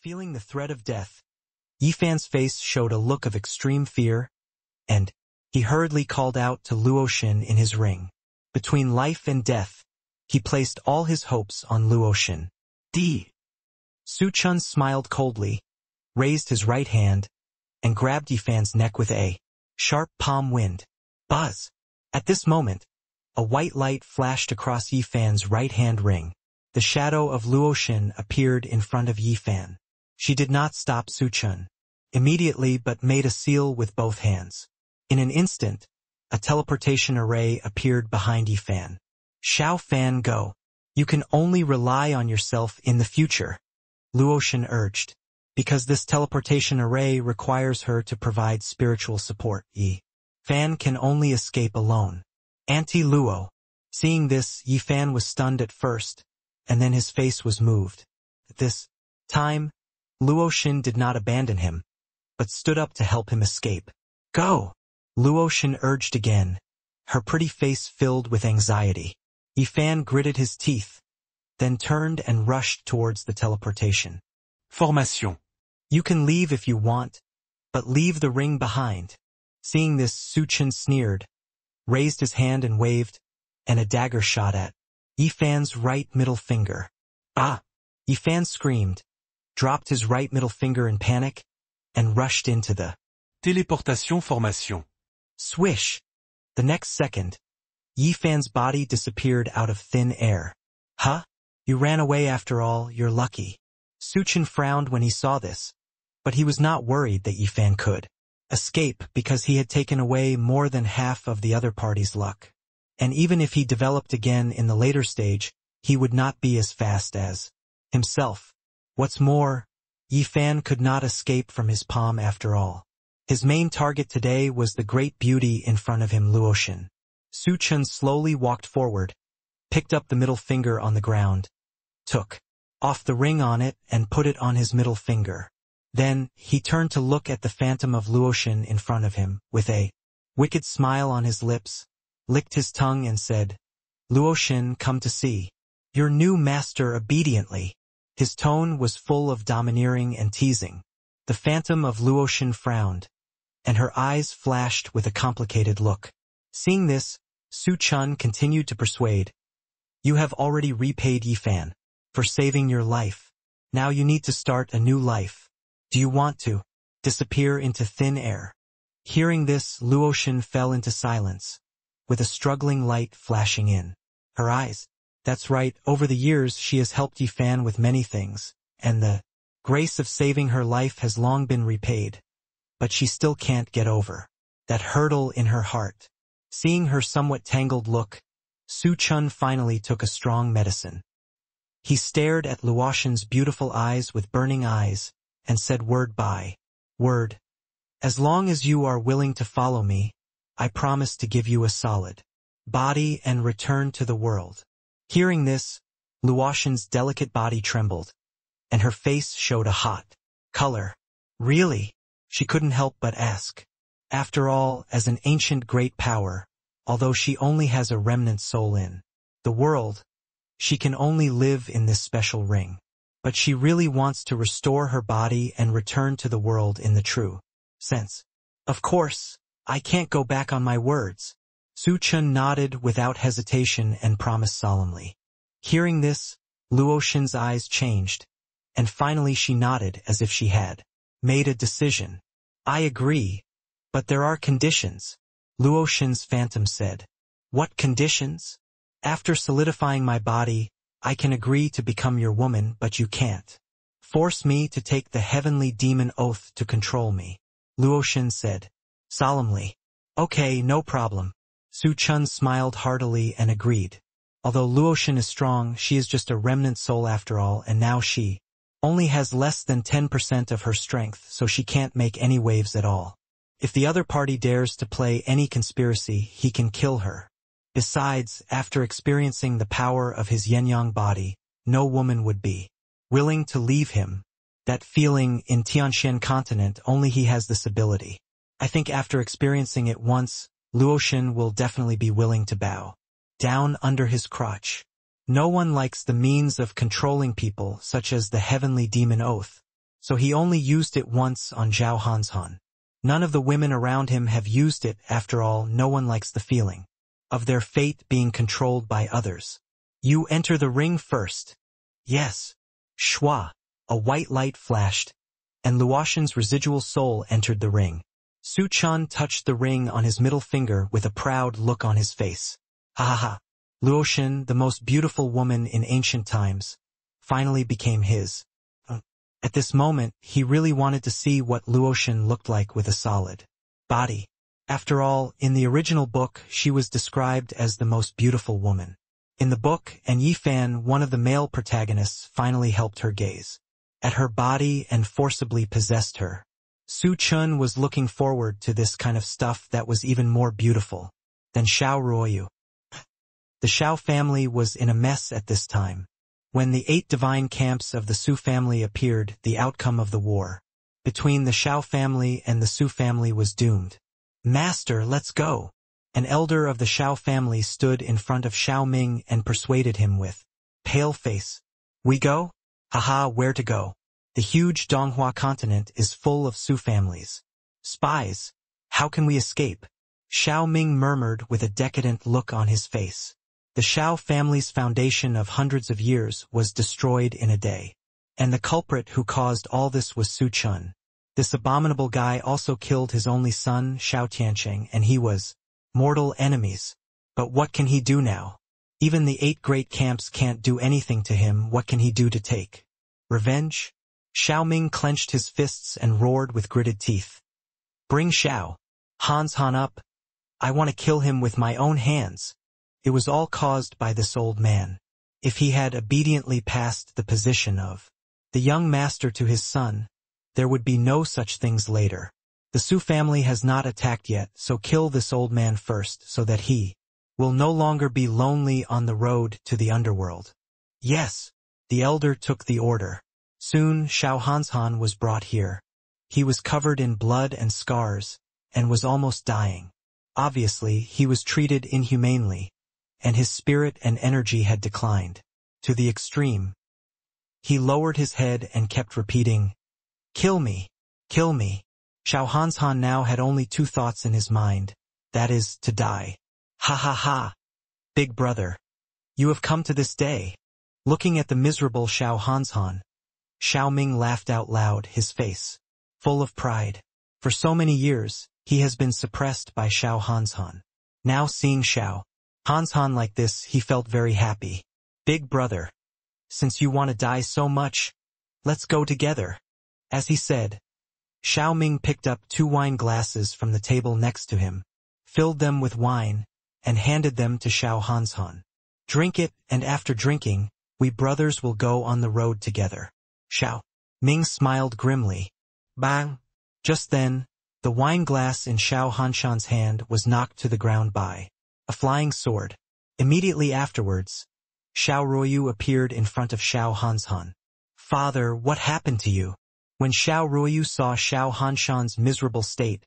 Feeling the threat of death, Yifan's face showed a look of extreme fear, and he hurriedly called out to Luoxin in his ring. Between life and death, he placed all his hopes on Luoxin. Su Chun smiled coldly, raised his right hand, and grabbed Yifan's neck with a sharp palm wind. Buzz! At this moment, a white light flashed across Yifan's right-hand ring. The shadow of Luoxin appeared in front of Yifan. She did not stop Su Chun immediately but made a seal with both hands. In an instant, a teleportation array appeared behind Yifan. Xiao Fan, go. You can only rely on yourself in the future, Luoxin urged, because this teleportation array requires her to provide spiritual support. Fan can only escape alone. Auntie Luo. Seeing this, Yifan was stunned at first, and then his face was moved. At this time, Luoxin did not abandon him, but stood up to help him escape. Go! Luoxin urged again, her pretty face filled with anxiety. Yifan gritted his teeth, then turned and rushed towards the teleportation. Formation. You can leave if you want, but leave the ring behind. Seeing this, Su Chun sneered, raised his hand and waved, and a dagger shot at Yifan's right middle finger. Ah! Yifan screamed, dropped his right middle finger in panic, and rushed into the Téléportation formation. Swish! The next second, Yifan's body disappeared out of thin air. Huh? You ran away after all, you're lucky. Su Chun frowned when he saw this, but he was not worried that Yifan could escape because he had taken away more than half of the other party's luck. And even if he developed again in the later stage, he would not be as fast as himself. What's more, Yifan could not escape from his palm after all. His main target today was the great beauty in front of him, Luoxin. Su Chun slowly walked forward, picked up the middle finger on the ground, took off the ring on it and put it on his middle finger. Then, he turned to look at the phantom of Luoxin in front of him, with a wicked smile on his lips, licked his tongue and said, Luoxin, come to see your new master obediently. His tone was full of domineering and teasing. The phantom of Luoxin frowned, and her eyes flashed with a complicated look. Seeing this, Su Chun continued to persuade. You have already repaid Yifan for saving your life. Now you need to start a new life. Do you want to disappear into thin air? Hearing this, Luoxin fell into silence, with a struggling light flashing in her eyes. That's right, over the years she has helped Yifan with many things, and the grace of saving her life has long been repaid. But she still can't get over that hurdle in her heart. Seeing her somewhat tangled look, Su Chun finally took a strong medicine. He stared at Luoxin's beautiful eyes with burning eyes, and said word by word, as long as you are willing to follow me, I promise to give you a solid body and return to the world. Hearing this, Luoxin's delicate body trembled, and her face showed a hot color. Really? She couldn't help but ask. After all, as an ancient great power, although she only has a remnant soul in the world, she can only live in this special ring. But she really wants to restore her body and return to the world in the true sense. Of course, I can't go back on my words. Su Chun nodded without hesitation and promised solemnly. Hearing this, Luoxin's eyes changed, and finally she nodded as if she had made a decision. I agree, but there are conditions, Luoxin's phantom said. What conditions? After solidifying my body, I can agree to become your woman, but you can't force me to take the heavenly demon oath to control me, Luoxin said solemnly. Okay, no problem. Su Chun smiled heartily and agreed. Although Luoxin is strong, she is just a remnant soul after all, and now she only has less than 10% of her strength, so she can't make any waves at all. If the other party dares to play any conspiracy, he can kill her. Besides, after experiencing the power of his yin-yang body, no woman would be willing to leave him. That feeling in Tianxian continent, only he has this ability. I think after experiencing it once, Luoxin will definitely be willing to bow down under his crotch. No one likes the means of controlling people such as the heavenly demon oath, so he only used it once on Zhao Hanshan. None of the women around him have used it. After all, no one likes the feeling of their fate being controlled by others. You enter the ring first. Yes. Shua. A white light flashed, and Luoshan's residual soul entered the ring. Su Chen touched the ring on his middle finger with a proud look on his face. Ha ha ha. Luoshan, the most beautiful woman in ancient times, finally became his. At this moment, he really wanted to see what Luoshan looked like with a solid body. After all, in the original book, she was described as the most beautiful woman in the book, and Yifan, one of the male protagonists, finally helped her gaze at her body and forcibly possessed her. Su Chen was looking forward to this kind of stuff that was even more beautiful than Xiao Ruoyu. The Xiao family was in a mess at this time. When the 8 divine camps of the Su family appeared, the outcome of the war between the Xiao family and the Su family was doomed. Master, let's go. An elder of the Xiao family stood in front of Xiao Ming and persuaded him with pale face. We go? Haha, where to go? The huge Donghua continent is full of Su families. Spies. How can we escape? Xiao Ming murmured with a decadent look on his face. The Xiao family's foundation of hundreds of years was destroyed in a day. And the culprit who caused all this was Su Chen. This abominable guy also killed his only son, Xiao Tiancheng, and he was mortal enemies. But what can he do now? Even the 8 great camps can't do anything to him. What can he do to take revenge? Xiao Ming clenched his fists and roared with gritted teeth. Bring Xiao Hanshan up. I want to kill him with my own hands. It was all caused by this old man. If he had obediently passed the position of the young master to his son, there would be no such things later. The Su family has not attacked yet, so kill this old man first so that he will no longer be lonely on the road to the underworld. Yes, the elder took the order. Soon Xiao Hanshan was brought here. He was covered in blood and scars, and was almost dying. Obviously, he was treated inhumanely, and his spirit and energy had declined to the extreme. He lowered his head and kept repeating, Kill me, kill me. Xiao Hanshan now had only 2 thoughts in his mind, that is, to die. Ha ha ha. Big brother. You have come to this day. Looking at the miserable Xiao Hanshan, Xiao Ming laughed out loud, his face full of pride. For so many years, he has been suppressed by Xiao Hanshan. Now seeing Xiao Hanshan like this, he felt very happy. Big brother, since you want to die so much, let's go together. As he said, Xiao Ming picked up 2 wine glasses from the table next to him, filled them with wine, and handed them to Xiao Hanshan. Drink it, and after drinking, we brothers will go on the road together. Xiao Ming smiled grimly. Bang! Just then, the wine glass in Xiao Hanshan's hand was knocked to the ground by a flying sword. Immediately afterwards, Xiao Ruoyu appeared in front of Xiao Hanshan. Father, what happened to you? When Xiao Ruoyu saw Xiao Hanshan's miserable state,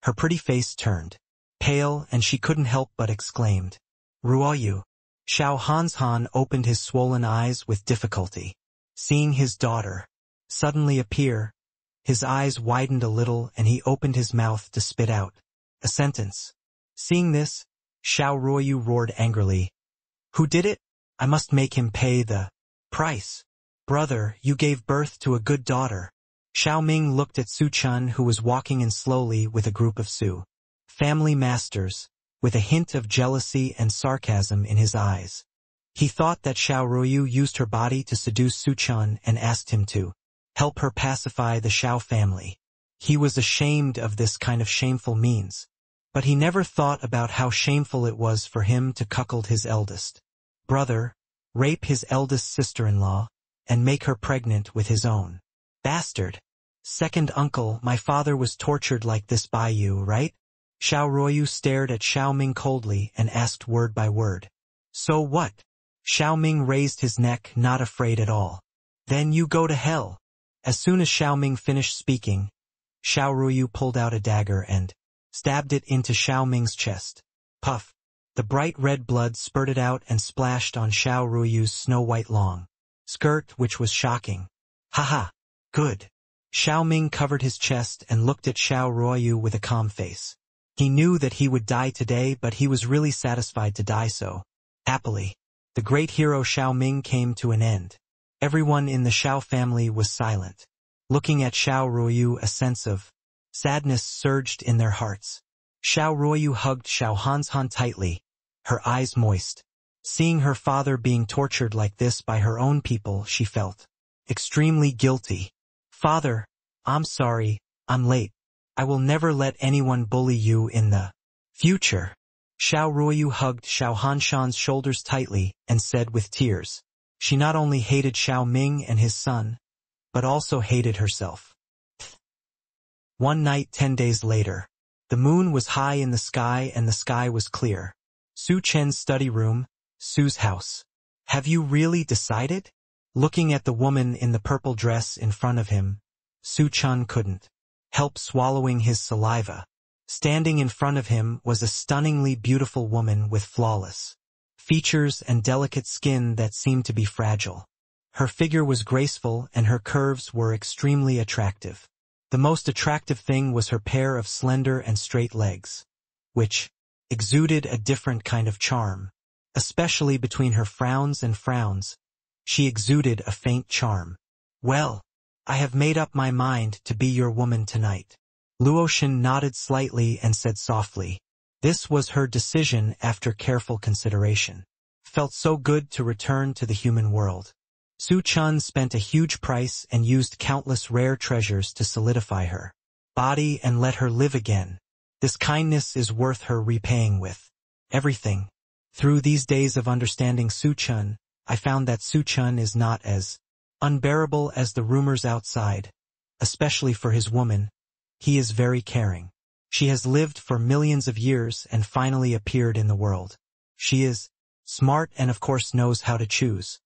her pretty face turned pale and she couldn't help but exclaimed, Ruoyu. Xiao Hanshan opened his swollen eyes with difficulty. Seeing his daughter suddenly appear, his eyes widened a little and he opened his mouth to spit out a sentence. Seeing this, Xiao Ruoyu roared angrily. Who did it? I must make him pay the price. Brother, you gave birth to a good daughter. Xiao Ming looked at Su Chen, who was walking in slowly with a group of Su family masters, with a hint of jealousy and sarcasm in his eyes. He thought that Xiao Ruoyu used her body to seduce Su Chen and asked him to help her pacify the Xiao family. He was ashamed of this kind of shameful means, but he never thought about how shameful it was for him to cuckold his eldest brother, rape his eldest sister-in-law, and make her pregnant with his own bastard. Second uncle, my father was tortured like this by you, right? Xiao Ruoyu stared at Xiao Ming coldly and asked word by word. So what? Xiao Ming raised his neck, not afraid at all. Then you go to hell. As soon as Xiao Ming finished speaking, Xiao Ruoyu pulled out a dagger and stabbed it into Xiao Ming's chest. Puff! The bright red blood spurted out and splashed on Xiao Ruoyu's snow-white long skirt, which was shocking. Haha! Good. Xiao Ming covered his chest and looked at Xiao Ruoyu with a calm face. He knew that he would die today, but he was really satisfied to die so happily. The great hero Xiao Ming came to an end. Everyone in the Xiao family was silent. Looking at Xiao Ruoyu, a sense of sadness surged in their hearts. Xiao Ruoyu hugged Xiao Hanshan tightly, her eyes moist. Seeing her father being tortured like this by her own people, she felt extremely guilty. Father, I'm sorry, I'm late. I will never let anyone bully you in the future. Xiao Ruoyu hugged Xiao Hanshan's shoulders tightly and said with tears. She not only hated Xiao Ming and his son, but also hated herself. One night 10 days later, the moon was high in the sky and the sky was clear. Su Chen's study room, Su's house. Have you really decided? Looking at the woman in the purple dress in front of him, Su Chen couldn't help swallowing his saliva. Standing in front of him was a stunningly beautiful woman with flawless features and delicate skin that seemed to be fragile. Her figure was graceful and her curves were extremely attractive. The most attractive thing was her pair of slender and straight legs, which exuded a different kind of charm. Especially between her frowns and frowns, she exuded a faint charm. Well, I have made up my mind to be your woman tonight. Luotian nodded slightly and said softly. This was her decision after careful consideration. Felt so good to return to the human world. Su Chen spent a huge price and used countless rare treasures to solidify her body and let her live again. This kindness is worth her repaying with everything. Through these days of understanding Su Chen, I found that Su Chen is not as unbearable as the rumors outside, especially for his woman. He is very caring. She has lived for millions of years and finally appeared in the world. She is smart and of course knows how to choose.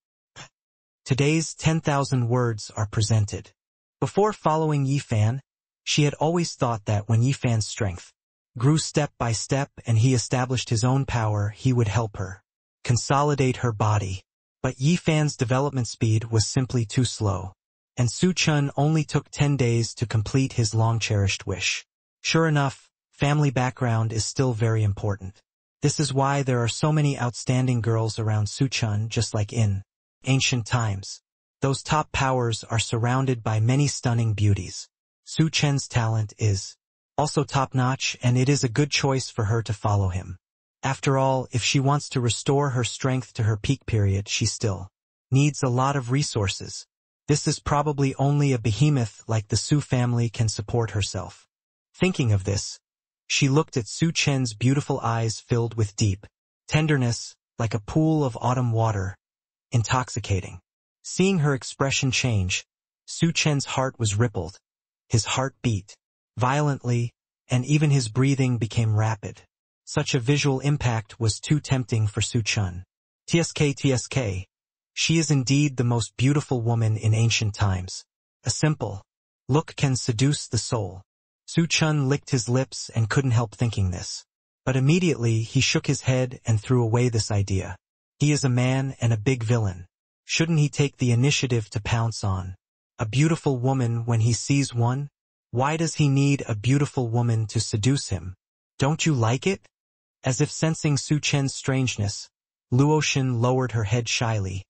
Today's 10,000 words are presented. Before following Yifan, she had always thought that when Yifan's strength grew step by step and he established his own power, he would help her consolidate her body. But Yifan's development speed was simply too slow, and Su Chen only took 10 days to complete his long-cherished wish. Sure enough, family background is still very important. This is why there are so many outstanding girls around Su Chen, just like in ancient times. Those top powers are surrounded by many stunning beauties. Su Chen's talent is also top-notch, and it is a good choice for her to follow him. After all, if she wants to restore her strength to her peak period, she still needs a lot of resources. This is probably only a behemoth like the Su family can support herself. Thinking of this, she looked at Su Chen's beautiful eyes filled with deep tenderness, like a pool of autumn water, intoxicating. Seeing her expression change, Su Chen's heart was rippled. His heart beat violently, and even his breathing became rapid. Such a visual impact was too tempting for Su Chen. TSK, she is indeed the most beautiful woman in ancient times. A simple look can seduce the soul. Su Chen licked his lips and couldn't help thinking this. But immediately he shook his head and threw away this idea. He is a man and a big villain. Shouldn't he take the initiative to pounce on a beautiful woman when he sees one? Why does he need a beautiful woman to seduce him? Don't you like it? As if sensing Su Chen's strangeness, Luotian lowered her head shyly,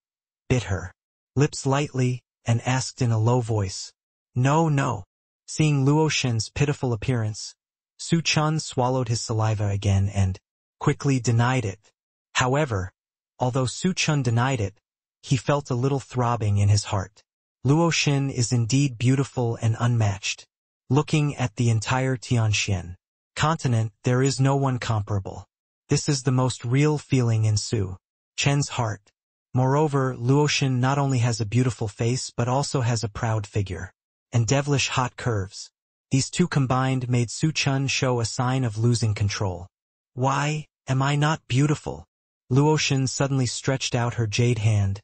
bit her lips lightly, and asked in a low voice, No, no. Seeing Luotian's pitiful appearance, Su Chen swallowed his saliva again and quickly denied it. However, although Su Chen denied it, he felt a little throbbing in his heart. Luotian is indeed beautiful and unmatched. Looking at the entire Tianxian continent, there is no one comparable. This is the most real feeling in Su Chen's heart. Moreover, Luotian not only has a beautiful face but also has a proud figure and devilish hot curves. These two combined made Su Chen show a sign of losing control. Why am I not beautiful? Luotian suddenly stretched out her jade hand,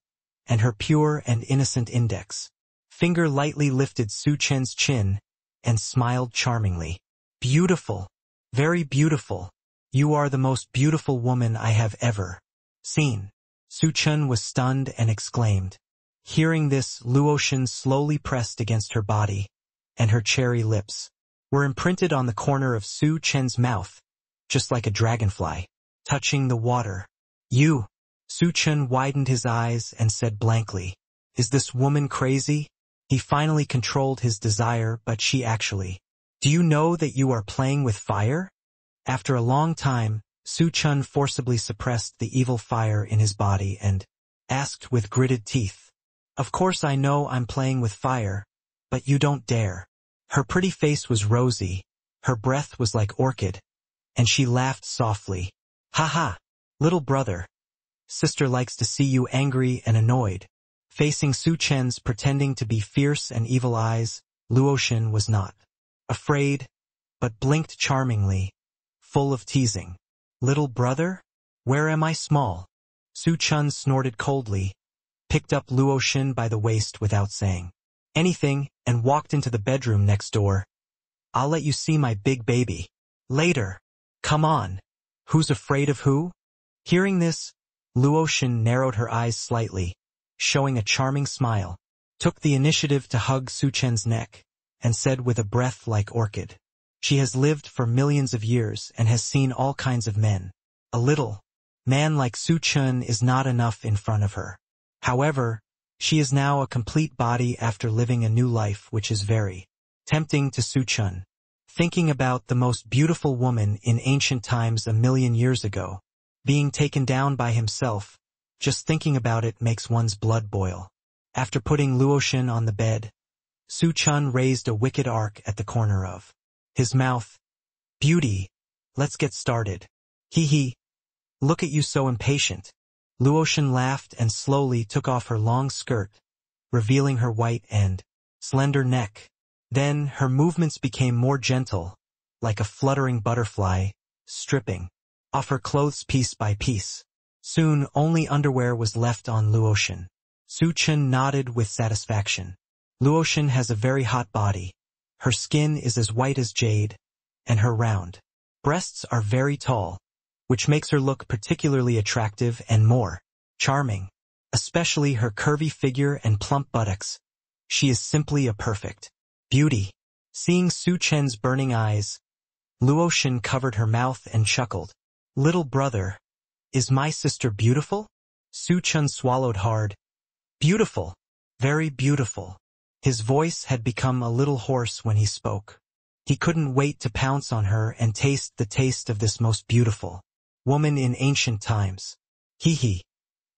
and her pure and innocent index finger lightly lifted Su Chen's chin and smiled charmingly. Beautiful. Very beautiful. You are the most beautiful woman I have ever seen. Su Chen was stunned and exclaimed. Hearing this, Luotian slowly pressed against her body, and her cherry lips were imprinted on the corner of Su Chen's mouth, just like a dragonfly, touching the water. You. Su Chen widened his eyes and said blankly, "Is this woman crazy?" He finally controlled his desire, but she actually. "Do you know that you are playing with fire?" After a long time, Su Chen forcibly suppressed the evil fire in his body and asked with gritted teeth, "Of course I know I'm playing with fire, but you don't dare." Her pretty face was rosy, her breath was like orchid, and she laughed softly. "Ha ha, little brother. Sister likes to see you angry and annoyed." Facing Su Chen's pretending to be fierce and evil eyes, Luoshan was not afraid, but blinked charmingly, full of teasing. "Little brother? Where am I small?" Su Chen snorted coldly, picked up Luoshan by the waist without saying anything, and walked into the bedroom next door. "I'll let you see my big baby later. Come on. Who's afraid of who?" Hearing this, Luoshan narrowed her eyes slightly, showing a charming smile, took the initiative to hug Su Chen's neck, and said with a breath like orchid, "She has lived for millions of years and has seen all kinds of men. A little man like Su Chen is not enough in front of her. However, she is now a complete body after living a new life, which is very tempting to Su Chen. Thinking about the most beautiful woman in ancient times a million years ago, being taken down by himself, just thinking about it makes one's blood boil." After putting Luoshan on the bed, Su Chen raised a wicked arc at the corner of his mouth. "Beauty, let's get started. Hee hee. Look at you so impatient." Luoshan laughed and slowly took off her long skirt, revealing her white and slender neck. Then her movements became more gentle, like a fluttering butterfly, stripping off her clothes piece by piece. Soon only underwear was left on Luoshan. Su Chen nodded with satisfaction. Luoshan has a very hot body. Her skin is as white as jade, and her round breasts are very tall, which makes her look particularly attractive and more charming, especially her curvy figure and plump buttocks. She is simply a perfect beauty. Seeing Su Chen's burning eyes, Luoshan covered her mouth and chuckled. "Little brother, is my sister beautiful?" Su Chen swallowed hard. "Beautiful, very beautiful." His voice had become a little hoarse when he spoke. He couldn't wait to pounce on her and taste the taste of this most beautiful woman in ancient times. "Hee hee.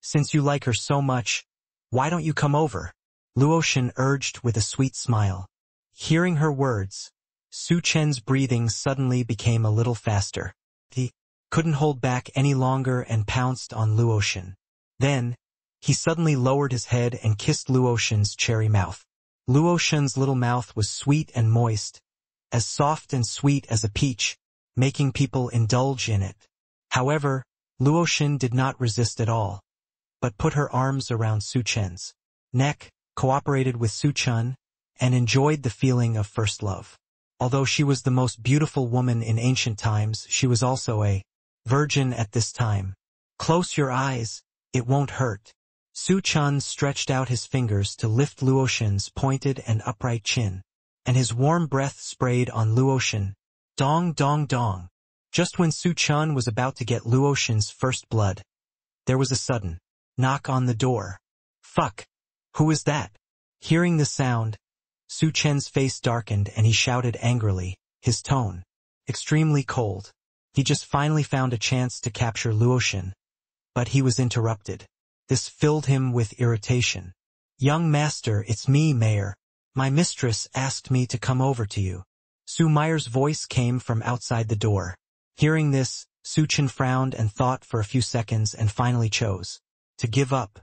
Since you like her so much, why don't you come over?" Luoshan urged with a sweet smile. Hearing her words, Su Chen's breathing suddenly became a little faster. He couldn't hold back any longer and pounced on Luoshan. Then, he suddenly lowered his head and kissed Luoshan's cherry mouth. Luoshan's little mouth was sweet and moist, as soft and sweet as a peach, making people indulge in it. However, Luoshan did not resist at all, but put her arms around Su Chen's neck, cooperated with Su Chen, and enjoyed the feeling of first love. Although she was the most beautiful woman in ancient times, she was also a virgin at this time. "Close your eyes, it won't hurt." Su Chen stretched out his fingers to lift Luoshan's pointed and upright chin, and his warm breath sprayed on Luoshan. Dong dong dong. Just when Su Chen was about to get Luoshan's first blood, there was a sudden knock on the door. "Fuck! Who is that?" Hearing the sound, Su Chen's face darkened and he shouted angrily, his tone extremely cold. He just finally found a chance to capture Luoshan, but he was interrupted. This filled him with irritation. "Young master, it's me, Mayor. My mistress asked me to come over to you." Su Meyer's voice came from outside the door. Hearing this, Su Chen frowned and thought for a few seconds and finally chose to give up.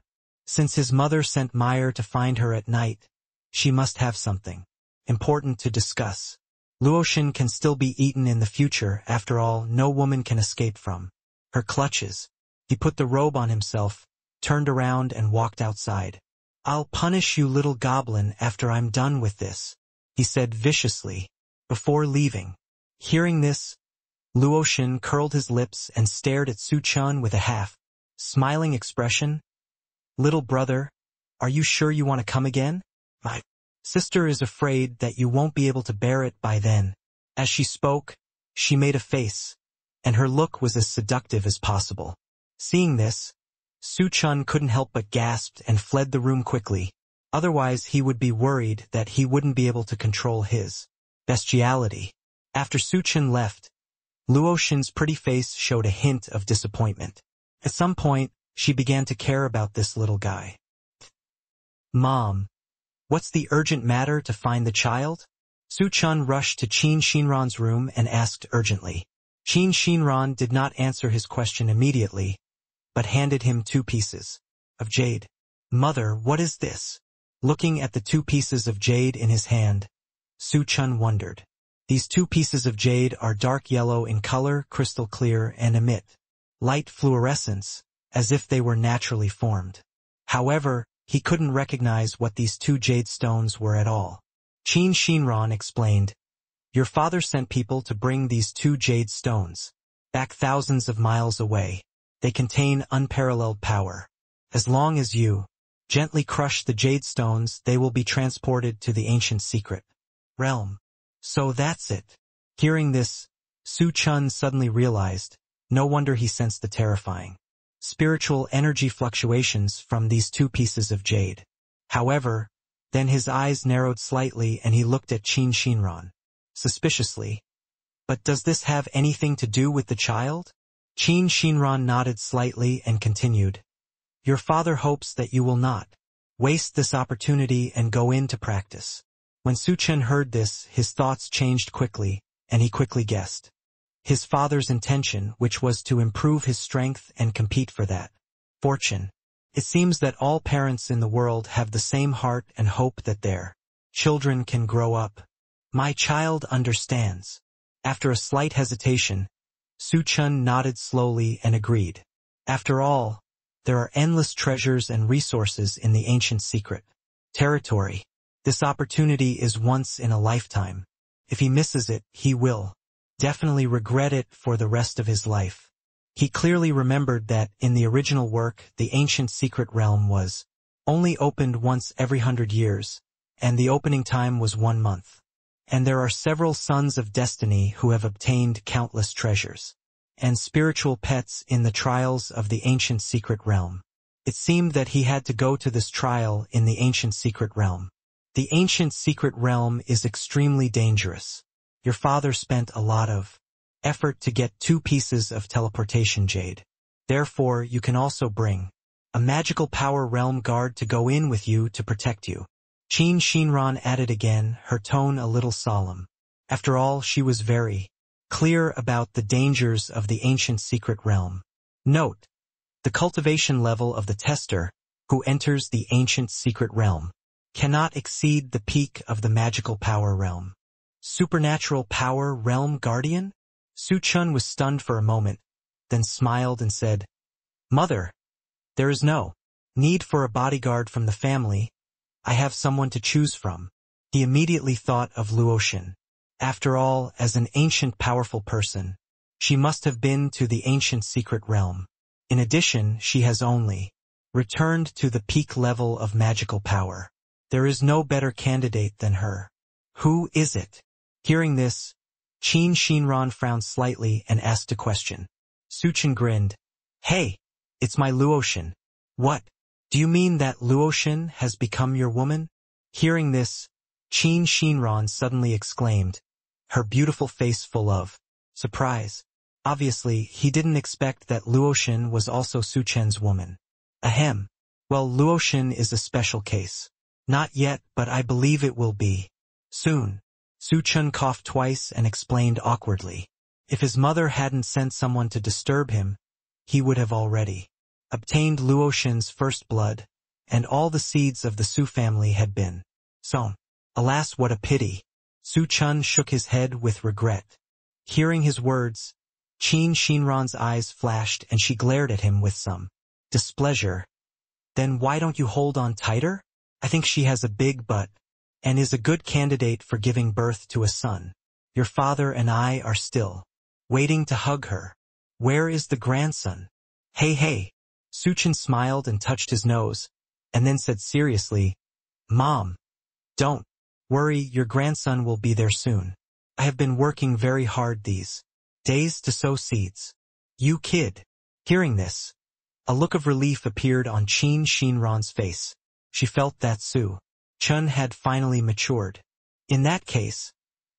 Since his mother sent Meyer to find her at night, she must have something important to discuss. Luoshan can still be eaten in the future. After all, no woman can escape from her clutches. He put the robe on himself, turned around and walked outside. "I'll punish you, little goblin, after I'm done with this," he said viciously, before leaving. Hearing this, Luoshan curled his lips and stared at Su Chen with a half-smiling expression. "Little brother, are you sure you want to come again?" "I Sister is afraid that you won't be able to bear it by then. As she spoke, she made a face, and her look was as seductive as possible. Seeing this, Su Chen couldn't help but gasp and fled the room quickly. Otherwise he would be worried that he wouldn't be able to control his bestiality. After Su Chen left, Luoxin's pretty face showed a hint of disappointment. At some point, she began to care about this little guy. Mom, what's the urgent matter to find the child? Su Chen rushed to Qin Xinran's room and asked urgently. Qin Xinran did not answer his question immediately, but handed him 2 pieces of jade. Mother, what is this? Looking at the 2 pieces of jade in his hand, Su Chen wondered. These 2 pieces of jade are dark yellow in color, crystal clear, and emit light fluorescence, as if they were naturally formed. However, he couldn't recognize what these 2 jade stones were at all. Qin Xinran explained, Your father sent people to bring these 2 jade stones back thousands of miles away. They contain unparalleled power. As long as you gently crush the jade stones, they will be transported to the ancient secret realm. So that's it. Hearing this, Su Chen suddenly realized, no wonder he sensed the terrifying spiritual energy fluctuations from these 2 pieces of jade. However, then his eyes narrowed slightly and he looked at Qin Xinran suspiciously. But does this have anything to do with the child? Qin Xinran nodded slightly and continued. Your father hopes that you will not waste this opportunity and go into practice. When Su Chen heard this, his thoughts changed quickly, and he quickly guessed his father's intention, which was to improve his strength and compete for that fortune. It seems that all parents in the world have the same heart and hope that their children can grow up. My child understands. After a slight hesitation, Su Chen nodded slowly and agreed. After all, there are endless treasures and resources in the ancient secret territory. This opportunity is once in a lifetime. If he misses it, he will definitely regret it for the rest of his life. He clearly remembered that in the original work, the ancient secret realm was only opened once every 100 years, and the opening time was 1 month. And there are several sons of destiny who have obtained countless treasures and spiritual pets in the trials of the ancient secret realm. It seemed that he had to go to this trial in the ancient secret realm. The ancient secret realm is extremely dangerous. Your father spent a lot of effort to get 2 pieces of teleportation jade. Therefore, you can also bring a magical power realm guard to go in with you to protect you. Qin Xinran added again, her tone a little solemn. After all, she was very clear about the dangers of the ancient secret realm. Note, the cultivation level of the tester who enters the ancient secret realm cannot exceed the peak of the magical power realm. Supernatural power realm guardian? Su Chen was stunned for a moment, then smiled and said, Mother, there is no need for a bodyguard from the family. I have someone to choose from. He immediately thought of Luoxin. After all, as an ancient powerful person, she must have been to the ancient secret realm. In addition, she has only returned to the peak level of magical power. There is no better candidate than her. Who is it? Hearing this, Qin Xinran frowned slightly and asked a question. Su Chen grinned. Hey, it's my Luoxin. What? Do you mean that Luoxin has become your woman? Hearing this, Qin Xinran suddenly exclaimed, her beautiful face full of surprise. Obviously, he didn't expect that Luoxin was also Su Chen's woman. Ahem. Well, Luoxin is a special case. Not yet, but I believe it will be soon. Su Chen coughed twice and explained awkwardly. If his mother hadn't sent someone to disturb him, he would have already obtained Luoxin's first blood, and all the seeds of the Su family had been sown. Alas, what a pity. Su Chen shook his head with regret. Hearing his words, Qin Xinran's eyes flashed and she glared at him with some displeasure. Then why don't you hold on tighter? I think she has a big butt, and is a good candidate for giving birth to a son. Your father and I are still waiting to hug her. Where is the grandson? Hey. Su Chen smiled and touched his nose, and then said seriously, Mom, don't Worry, your grandson will be there soon. I have been working very hard these days to sow seeds. You kid. Hearing this, a look of relief appeared on Qin Shinran's face. She felt that Su Chen had finally matured. In that case,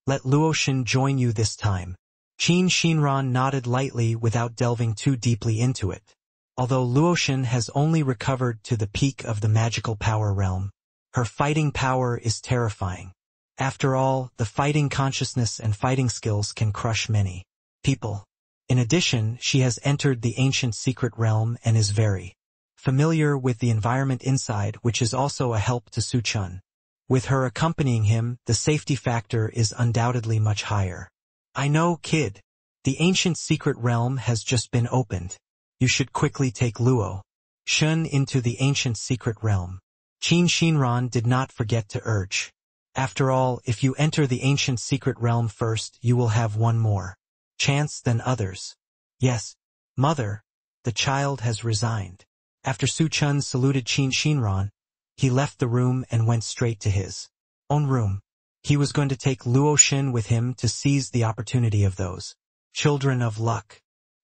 let Luoshan join you this time. Qin Shinran nodded lightly without delving too deeply into it. Although Luoshan has only recovered to the peak of the magical power realm, her fighting power is terrifying. After all, the fighting consciousness and fighting skills can crush many people. In addition, she has entered the ancient secret realm and is very familiar with the environment inside, which is also a help to Su Chen. With her accompanying him, the safety factor is undoubtedly much higher. I know, kid. The ancient secret realm has just been opened. You should quickly take Luo Shen into the ancient secret realm. Qin Shinran did not forget to urge. After all, if you enter the ancient secret realm first, you will have one more chance than others. Yes, mother, the child has resigned. After Su Chen saluted Qin Shinran, he left the room and went straight to his own room. He was going to take Luo Shen with him to seize the opportunity of those children of luck.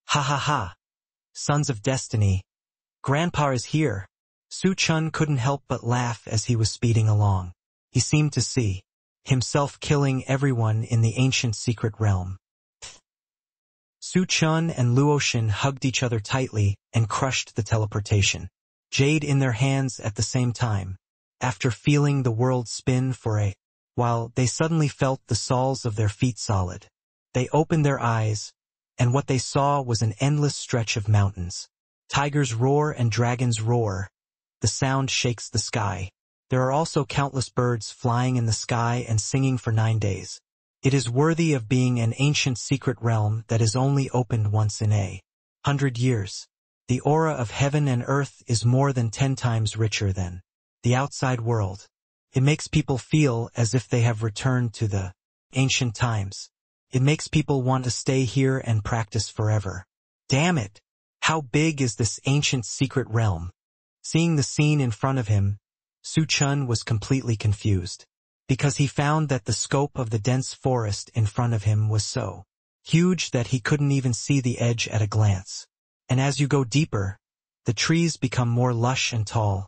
Ha ha ha. Sons of destiny. Grandpa is here. Su Chen couldn't help but laugh as he was speeding along. He seemed to see himself killing everyone in the ancient secret realm. Su Chen and Luo Shen hugged each other tightly and crushed the teleportation jade in their hands at the same time. After feeling the world spin for a while, they suddenly felt the soles of their feet solid. They opened their eyes, and what they saw was an endless stretch of mountains. Tigers roar and dragons roar. The sound shakes the sky. There are also countless birds flying in the sky and singing for 9 days. It is worthy of being an ancient secret realm that is only opened once in 100 years. The aura of heaven and earth is more than 10 times richer than the outside world. It makes people feel as if they have returned to the ancient times. It makes people want to stay here and practice forever. Damn it! How big is this ancient secret realm? Seeing the scene in front of him, Su Chen was completely confused, because he found that the scope of the dense forest in front of him was so huge that he couldn't even see the edge at a glance. And as you go deeper, the trees become more lush and tall,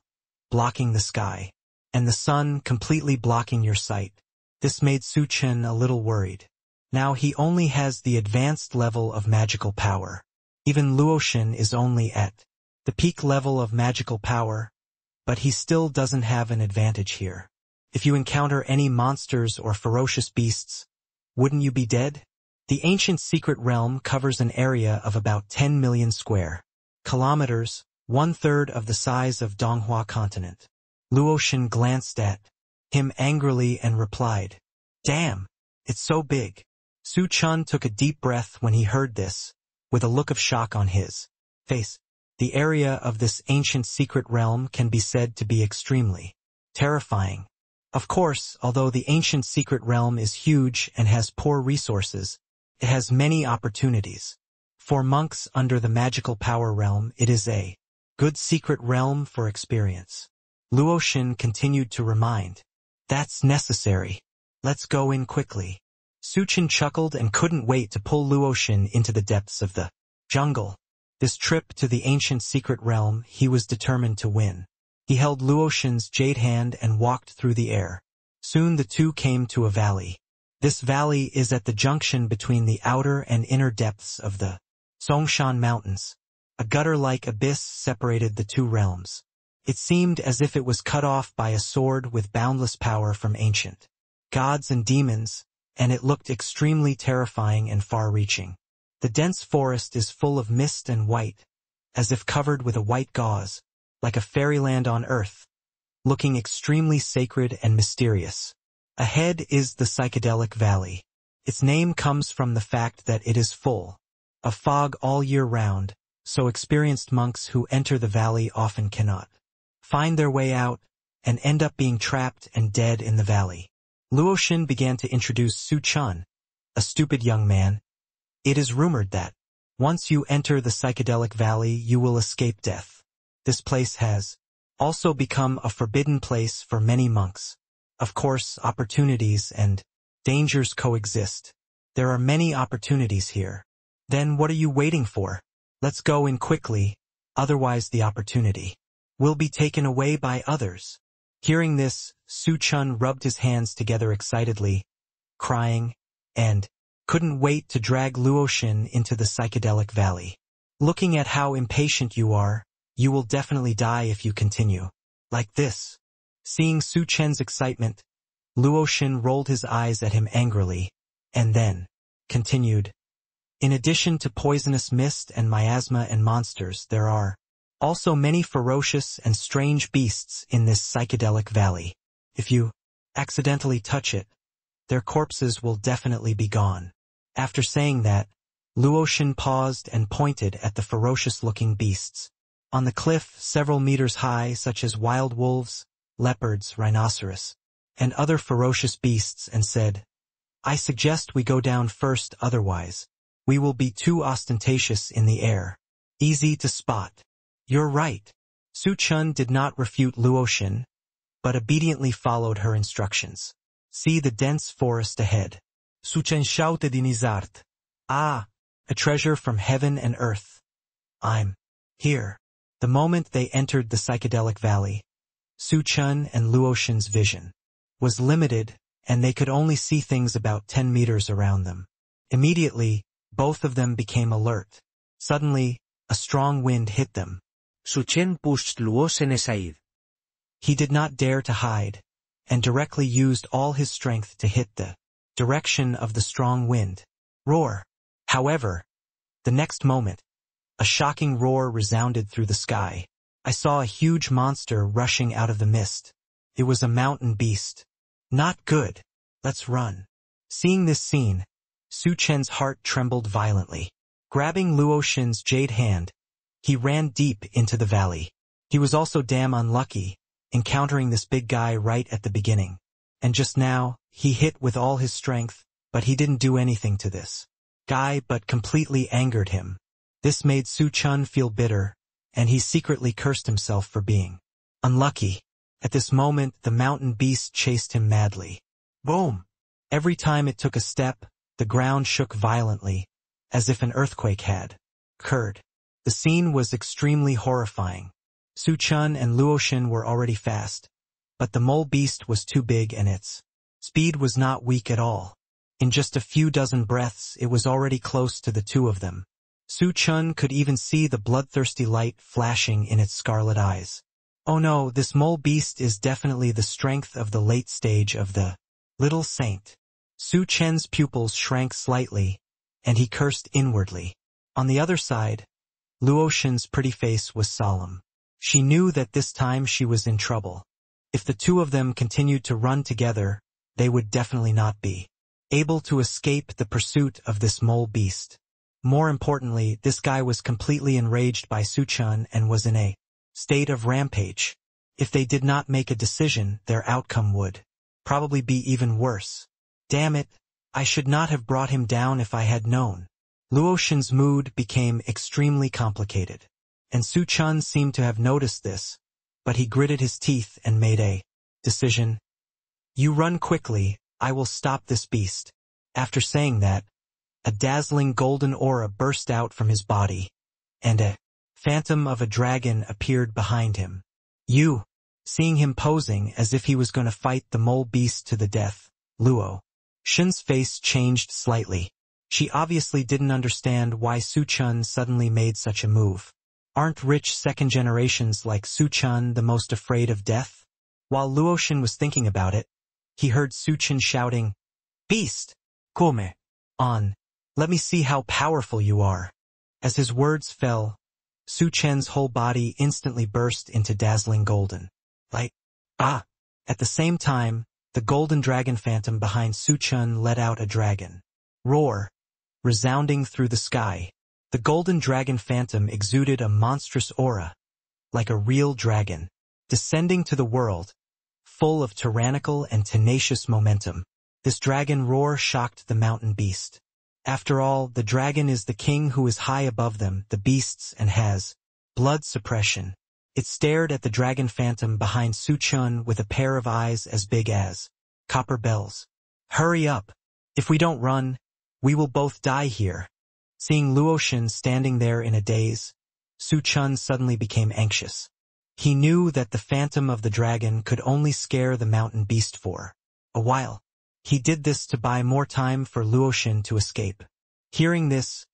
blocking the sky, and the sun completely blocking your sight. This made Su Chen a little worried. Now he only has the advanced level of magical power. Even Luo Shen is only at the peak level of magical power, but he still doesn't have an advantage here. If you encounter any monsters or ferocious beasts, wouldn't you be dead? The ancient secret realm covers an area of about 10 million square kilometers, 1/3 of the size of Donghuazhou continent. Luo Shen glanced at him angrily and replied, "Damn, it's so big." Su Chen took a deep breath when he heard this, with a look of shock on his face. The area of this ancient secret realm can be said to be extremely terrifying. Of course, although the ancient secret realm is huge and has poor resources, it has many opportunities. For monks under the magical power realm, it is a good secret realm for experience. Luo Shen continued to remind, "That's necessary. Let's go in quickly." Su Chen chuckled and couldn't wait to pull Luo Shen into the depths of the jungle. This trip to the ancient secret realm he was determined to win. He held Luo Shen's jade hand and walked through the air. Soon the two came to a valley. This valley is at the junction between the outer and inner depths of the Songshan Mountains. A gutter-like abyss separated the two realms. It seemed as if it was cut off by a sword with boundless power from ancient gods and demons, and it looked extremely terrifying and far-reaching. The dense forest is full of mist and white, as if covered with a white gauze, like a fairyland on earth, looking extremely sacred and mysterious. Ahead is the psychedelic valley. Its name comes from the fact that it is full of fog all year round, so experienced monks who enter the valley often cannot find their way out and end up being trapped and dead in the valley. Luo Shen began to introduce Su Chen, a stupid young man. It is rumored that once you enter the psychedelic valley, you will escape death. This place has also become a forbidden place for many monks. Of course, opportunities and dangers coexist. There are many opportunities here. Then what are you waiting for? Let's go in quickly, otherwise the opportunity will be taken away by others. Hearing this, Su Chen rubbed his hands together excitedly, crying, and couldn't wait to drag Luoshin into the psychedelic valley. Looking at how impatient you are, you will definitely die if you continue like this. Seeing Su Chen's excitement, Luoshin rolled his eyes at him angrily, and then continued. In addition to poisonous mist and miasma and monsters, there are also many ferocious and strange beasts in this psychedelic valley. If you accidentally touch it, their corpses will definitely be gone. After saying that, Luoshin paused and pointed at the ferocious-looking beasts on the cliff several meters high, such as wild wolves, leopards, rhinoceros, and other ferocious beasts, and said, I suggest we go down first, otherwise we will be too ostentatious in the air. Easy to spot. You're right. Su Chen did not refute Luoshin, but obediently followed her instructions. See the dense forest ahead. Su Chen shouted in his art. Ah, a treasure from heaven and earth. I'm here. The moment they entered the psychedelic valley, Su Chen and Luoshin's vision was limited, and they could only see things about 10 meters around them. Immediately, both of them became alert. Suddenly, a strong wind hit them. Su Chen pushed Luoshin aside. He did not dare to hide, and directly used all his strength to hit the direction of the strong wind. Roar! However, the next moment, a shocking roar resounded through the sky. I saw a huge monster rushing out of the mist. It was a mountain beast. Not good. Let's run. Seeing this scene, Su Chen's heart trembled violently. Grabbing Luoshin's jade hand, he ran deep into the valley. He was also damn unlucky, encountering this big guy right at the beginning. And just now, he hit with all his strength, but he didn't do anything to this guy but completely angered him. This made Su Chen feel bitter, and he secretly cursed himself for being unlucky. At this moment, the mountain beast chased him madly. Boom! Every time it took a step, the ground shook violently, as if an earthquake had occurred. The scene was extremely horrifying. Su Chen and Luoshin were already fast, but the mole beast was too big and its speed was not weak at all. In just a few dozen breaths, it was already close to the two of them. Su Chen could even see the bloodthirsty light flashing in its scarlet eyes. Oh no, this mole beast is definitely the strength of the late stage of the little saint. Su Chen's pupils shrank slightly, and he cursed inwardly. On the other side, Luoshin's pretty face was solemn. She knew that this time she was in trouble. If the two of them continued to run together, they would definitely not be able to escape the pursuit of this mole beast. More importantly, this guy was completely enraged by Su Chen and was in a state of rampage. If they did not make a decision, their outcome would probably be even worse. Damn it, I should not have brought him down if I had known. Luoshin's mood became extremely complicated, and Su Chen seemed to have noticed this, but he gritted his teeth and made a decision. You run quickly, I will stop this beast. After saying that, a dazzling golden aura burst out from his body, and a phantom of a dragon appeared behind him. You, seeing him posing as if he was going to fight the mole beast to the death, Luoshin's face changed slightly. She obviously didn't understand why Su Chen suddenly made such a move. Aren't rich second generations like Su Chen the most afraid of death? While Luoshin was thinking about it, he heard Su Chen shouting, Beast! Come on! Let me see how powerful you are. As his words fell, Su Chen's whole body instantly burst into dazzling golden light. Ah! At the same time, the golden dragon phantom behind Su Chen let out a dragon roar, resounding through the sky. The golden dragon phantom exuded a monstrous aura, like a real dragon, descending to the world, full of tyrannical and tenacious momentum. This dragon roar shocked the mountain beast. After all, the dragon is the king who is high above them, the beasts, and has blood suppression. It stared at the dragon phantom behind Su Chen with a pair of eyes as big as copper bells. Hurry up. If we don't run, we will both die here. Seeing Luoshan standing there in a daze, Su Chen suddenly became anxious. He knew that the phantom of the dragon could only scare the mountain beast for a while. He did this to buy more time for Luoshan to escape. Hearing this,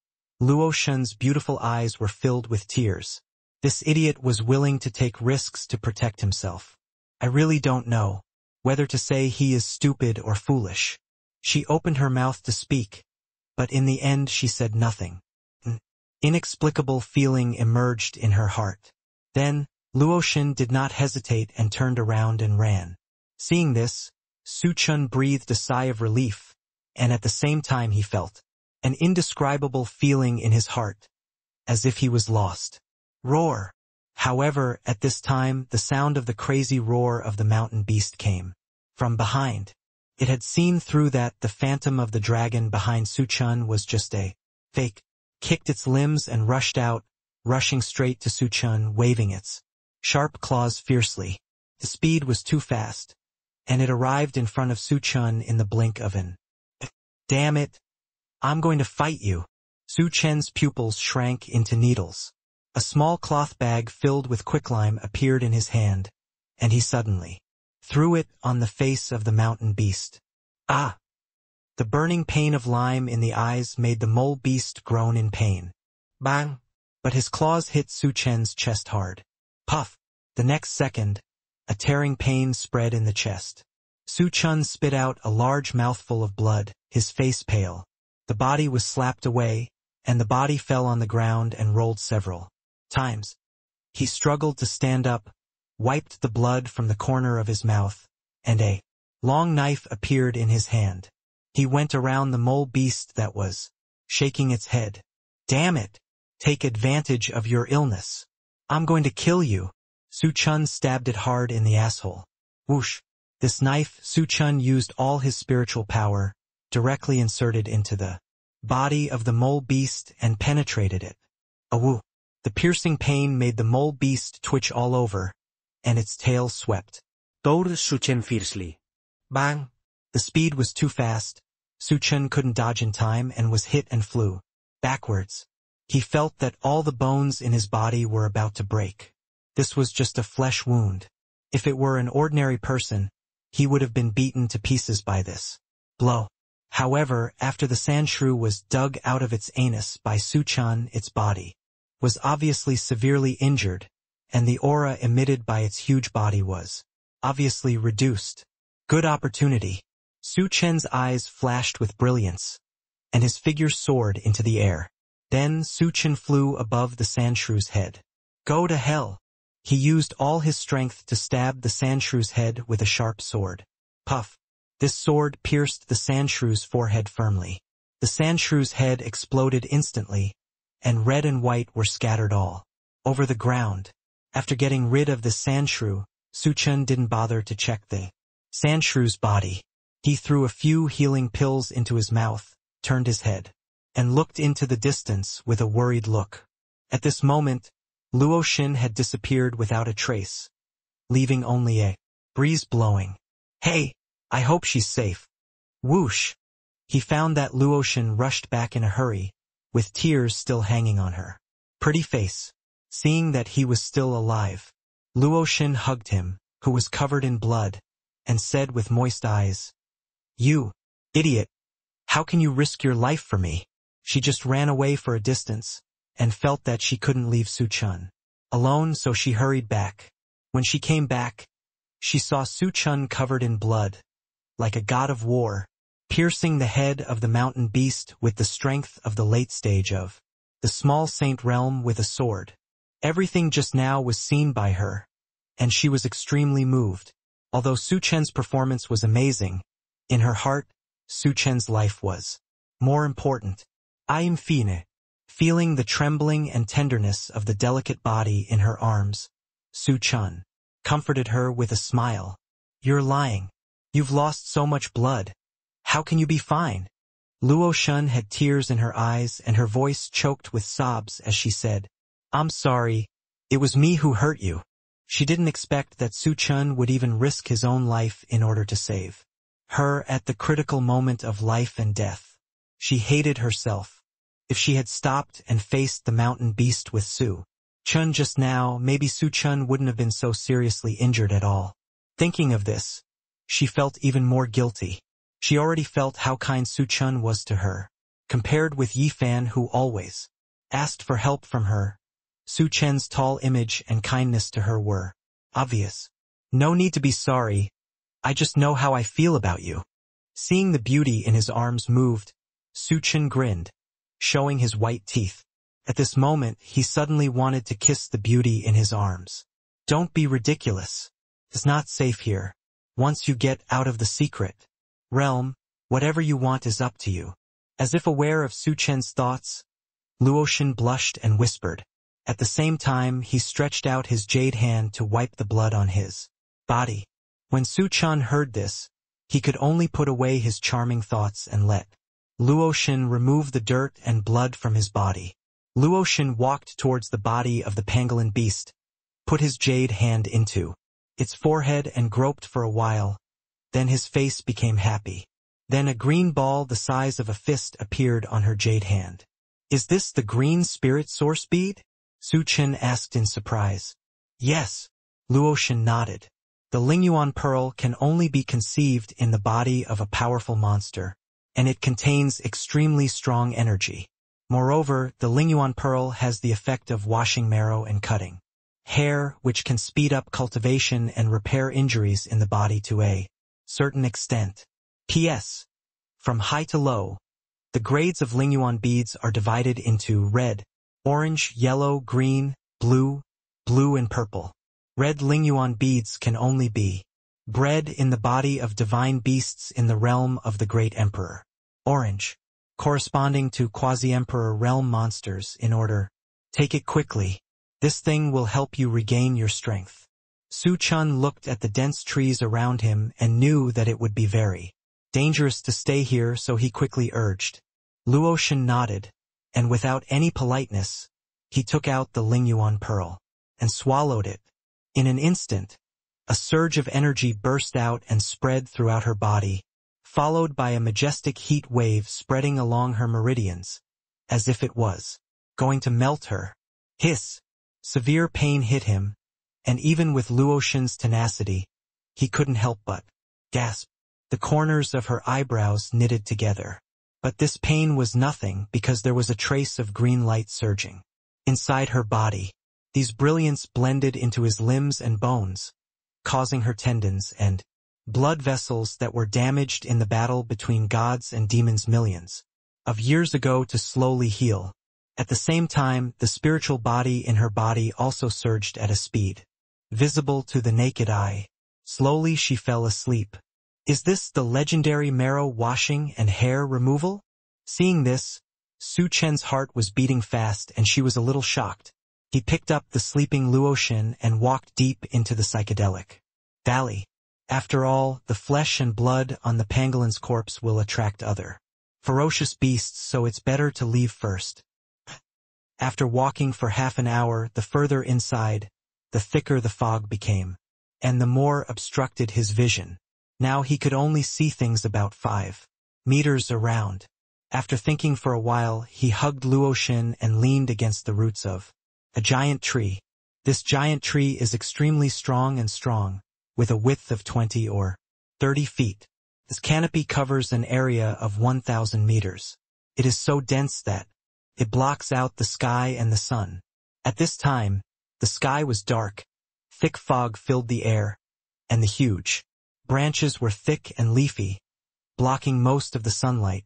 Luoshan's beautiful eyes were filled with tears. This idiot was willing to take risks to protect himself. I really don't know whether to say he is stupid or foolish. She opened her mouth to speak, but in the end she said nothing. An inexplicable feeling emerged in her heart. Then, Luoshan did not hesitate and turned around and ran. Seeing this, Su Chen breathed a sigh of relief, and at the same time he felt an indescribable feeling in his heart, as if he was lost. Roar! However, at this time, the sound of the crazy roar of the mountain beast came from behind. It had seen through that the phantom of the dragon behind Su Chen was just a fake, kicked its limbs and rushed out, rushing straight to Su Chen, waving its sharp claws fiercely. The speed was too fast, and it arrived in front of Su Chen in the blink of an. Damn it! I'm going to fight you. Su Chen's pupils shrank into needles. A small cloth bag filled with quicklime appeared in his hand, and he suddenly threw it on the face of the mountain beast. Ah! The burning pain of lime in the eyes made the mole beast groan in pain. Bang! But his claws hit Su Chen's chest hard. Puff! The next second, a tearing pain spread in the chest. Su Chen spit out a large mouthful of blood, his face pale. The body was slapped away, and the body fell on the ground and rolled several times. He struggled to stand up, wiped the blood from the corner of his mouth, and a long knife appeared in his hand. He went around the mole beast that was shaking its head. Damn it! Take advantage of your illness. I'm going to kill you. Su Chen stabbed it hard in the asshole. Whoosh! This knife, Su Chen used all his spiritual power, directly inserted into the body of the mole beast and penetrated it. Awoo! The piercing pain made the mole beast twitch all over, and its tail swept toward Su Chen fiercely. Bang! The speed was too fast. Su Chen couldn't dodge in time and was hit and flew backwards. He felt that all the bones in his body were about to break. This was just a flesh wound. If it were an ordinary person, he would have been beaten to pieces by this blow. However, after the sand shrew was dug out of its anus by Su Chen, its body was obviously severely injured, and the aura emitted by its huge body was obviously reduced. Good opportunity. Su Chen's eyes flashed with brilliance, and his figure soared into the air. Then Su Chen flew above the sand shrew's head. Go to hell! He used all his strength to stab the sand shrew's head with a sharp sword. Puff! This sword pierced the sand shrew's forehead firmly. The sand shrew's head exploded instantly, and red and white were scattered all over the ground. After getting rid of the sand shrew, Su Chen didn't bother to check the sand shrew's body. He threw a few healing pills into his mouth, turned his head, and looked into the distance with a worried look. At this moment, Luoshan had disappeared without a trace, leaving only a breeze blowing. Hey, I hope she's safe. Whoosh! He found that Luoshan rushed back in a hurry, with tears still hanging on her pretty face. Seeing that he was still alive, Luoshan hugged him, who was covered in blood, and said with moist eyes, You idiot! How can you risk your life for me? She just ran away for a distance, and felt that she couldn't leave Su Chen alone, so she hurried back. When she came back, she saw Su Chen covered in blood, like a god of war, piercing the head of the mountain beast with the strength of the late stage of the small saint realm with a sword. Everything just now was seen by her, and she was extremely moved. Although Su Chen's performance was amazing, in her heart, Su Chen's life was more important. Infine, feeling the trembling and tenderness of the delicate body in her arms, Su Chen comforted her with a smile. You're lying. You've lost so much blood. How can you be fine? Luoshan had tears in her eyes and her voice choked with sobs as she said, I'm sorry. It was me who hurt you. She didn't expect that Su Chen would even risk his own life in order to save her at the critical moment of life and death. She hated herself. If she had stopped and faced the mountain beast with Su Chen just now, maybe Su Chen wouldn't have been so seriously injured at all. Thinking of this, she felt even more guilty. She already felt how kind Su Chen was to her. Compared with Yi Fan, who always asked for help from her, Su Chen's tall image and kindness to her were obvious. No need to be sorry. I just know how I feel about you. Seeing the beauty in his arms moved, Su Chen grinned, showing his white teeth. At this moment, he suddenly wanted to kiss the beauty in his arms. Don't be ridiculous. It's not safe here. Once you get out of the secret realm, whatever you want is up to you. As if aware of Su Chen's thoughts, Luotian blushed and whispered. At the same time, he stretched out his jade hand to wipe the blood on his body. When Su Chen heard this, he could only put away his charming thoughts and let Luotian remove the dirt and blood from his body. Luotian walked towards the body of the pangolin beast, put his jade hand into its forehead and groped for a while. Then his face became happy. Then a green ball the size of a fist appeared on her jade hand. Is this the green spirit source bead? Su Chen asked in surprise. Yes. Luotian nodded. The Lingyuan pearl can only be conceived in the body of a powerful monster, and it contains extremely strong energy. Moreover, the Lingyuan pearl has the effect of washing marrow and cutting hair, which can speed up cultivation and repair injuries in the body to a certain extent. P.S. From high to low, the grades of Lingyuan beads are divided into red, orange, yellow, green, blue, and purple. Red Lingyuan beads can only be bred in the body of divine beasts in the realm of the great emperor. Orange, corresponding to quasi-emperor realm monsters in order. Take it quickly. This thing will help you regain your strength. Su Chen looked at the dense trees around him and knew that it would be very dangerous to stay here, so he quickly urged. Luotian nodded, and without any politeness, he took out the Lingyuan pearl and swallowed it. In an instant, a surge of energy burst out and spread throughout her body, followed by a majestic heat wave spreading along her meridians, as if it was going to melt her. Hiss! Severe pain hit him, and even with Luotian's tenacity, he couldn't help but gasp. The corners of her eyebrows knitted together. But this pain was nothing because there was a trace of green light surging inside her body. These brilliance blended into his limbs and bones, causing her tendons and blood vessels that were damaged in the battle between gods and demons millions of years ago to slowly heal. At the same time, the spiritual body in her body also surged at a speed visible to the naked eye. Slowly she fell asleep. Is this the legendary marrow washing and hair removal? Seeing this, Su Chen's heart was beating fast and she was a little shocked. He picked up the sleeping Luotian and walked deep into the psychedelic valley. After all, the flesh and blood on the pangolin's corpse will attract other ferocious beasts, so it's better to leave first. After walking for half an hour, the further inside, the thicker the fog became, and the more obstructed his vision. Now he could only see things about 5 meters around. After thinking for a while, he hugged Luotian and leaned against the roots of a giant tree. This giant tree is extremely strong, with a width of 20 or 30 feet. Its canopy covers an area of 1,000 meters. It is so dense that it blocks out the sky and the sun. At this time, the sky was dark, thick fog filled the air, and the huge branches were thick and leafy, blocking most of the sunlight,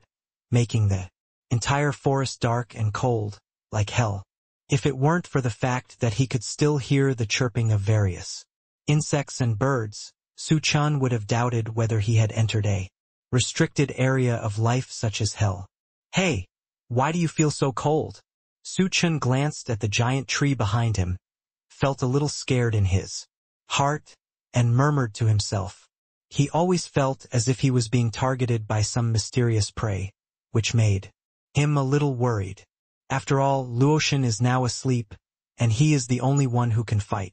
making the entire forest dark and cold, like hell. If it weren't for the fact that he could still hear the chirping of various insects and birds, Su Chen would have doubted whether he had entered a restricted area of life such as hell. Hey, why do you feel so cold? Su Chen glanced at the giant tree behind him, felt a little scared in his heart, and murmured to himself. He always felt as if he was being targeted by some mysterious prey, which made him a little worried. After all, Luotian is now asleep, and he is the only one who can fight.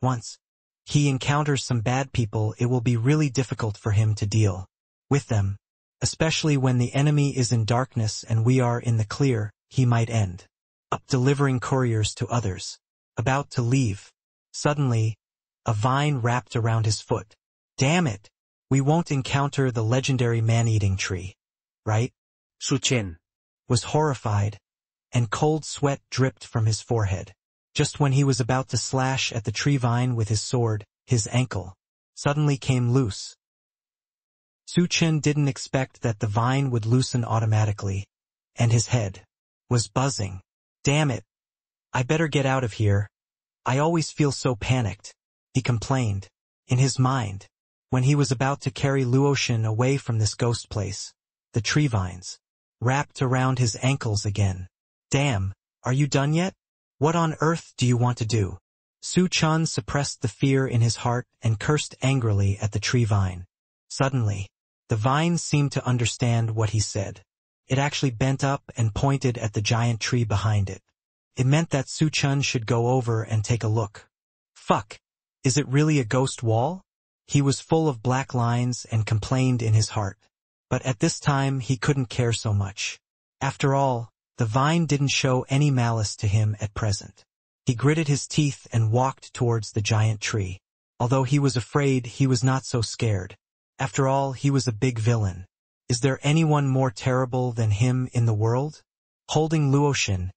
Once he encounters some bad people, it will be really difficult for him to deal with them. Especially when the enemy is in darkness and we are in the clear, he might end up delivering couriers to others. About to leave. Suddenly, a vine wrapped around his foot. Damn it! We won't encounter the legendary man-eating tree, right? Chen Was horrified, and cold sweat dripped from his forehead. Just when he was about to slash at the tree vine with his sword, his ankle suddenly came loose. Chen didn't expect that the vine would loosen automatically, and his head was buzzing. Damn it! I better get out of here. I always feel so panicked, he complained. In his mind, when he was about to carry Luoshan away from this ghost place, the tree vines wrapped around his ankles again. Damn, are you done yet? What on earth do you want to do? Chen suppressed the fear in his heart and cursed angrily at the tree vine. Suddenly, the vine seemed to understand what he said. It actually bent up and pointed at the giant tree behind it. It meant that Chen should go over and take a look. Fuck, is it really a ghost wall? He was full of black lines and complained in his heart. But at this time he couldn't care so much. After all, the vine didn't show any malice to him at present. He gritted his teeth and walked towards the giant tree. Although he was afraid, he was not so scared. After all, he was a big villain. Is there anyone more terrible than him in the world? Holding Luoshan,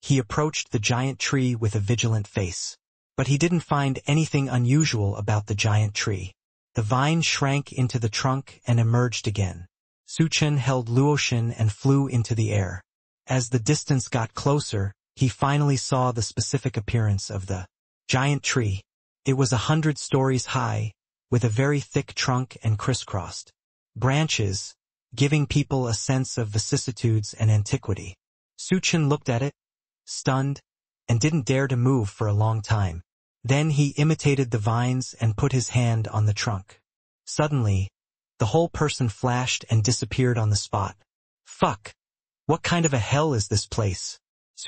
he approached the giant tree with a vigilant face. But he didn't find anything unusual about the giant tree. The vine shrank into the trunk and emerged again. Chen held Luoshan and flew into the air. As the distance got closer, he finally saw the specific appearance of the giant tree. It was 100 stories high, with a very thick trunk and crisscrossed branches, giving people a sense of vicissitudes and antiquity. Chen looked at it, stunned, and didn't dare to move for a long time. Then he imitated the vines and put his hand on the trunk. Suddenly, the whole person flashed and disappeared on the spot. Fuck! What kind of a hell is this place?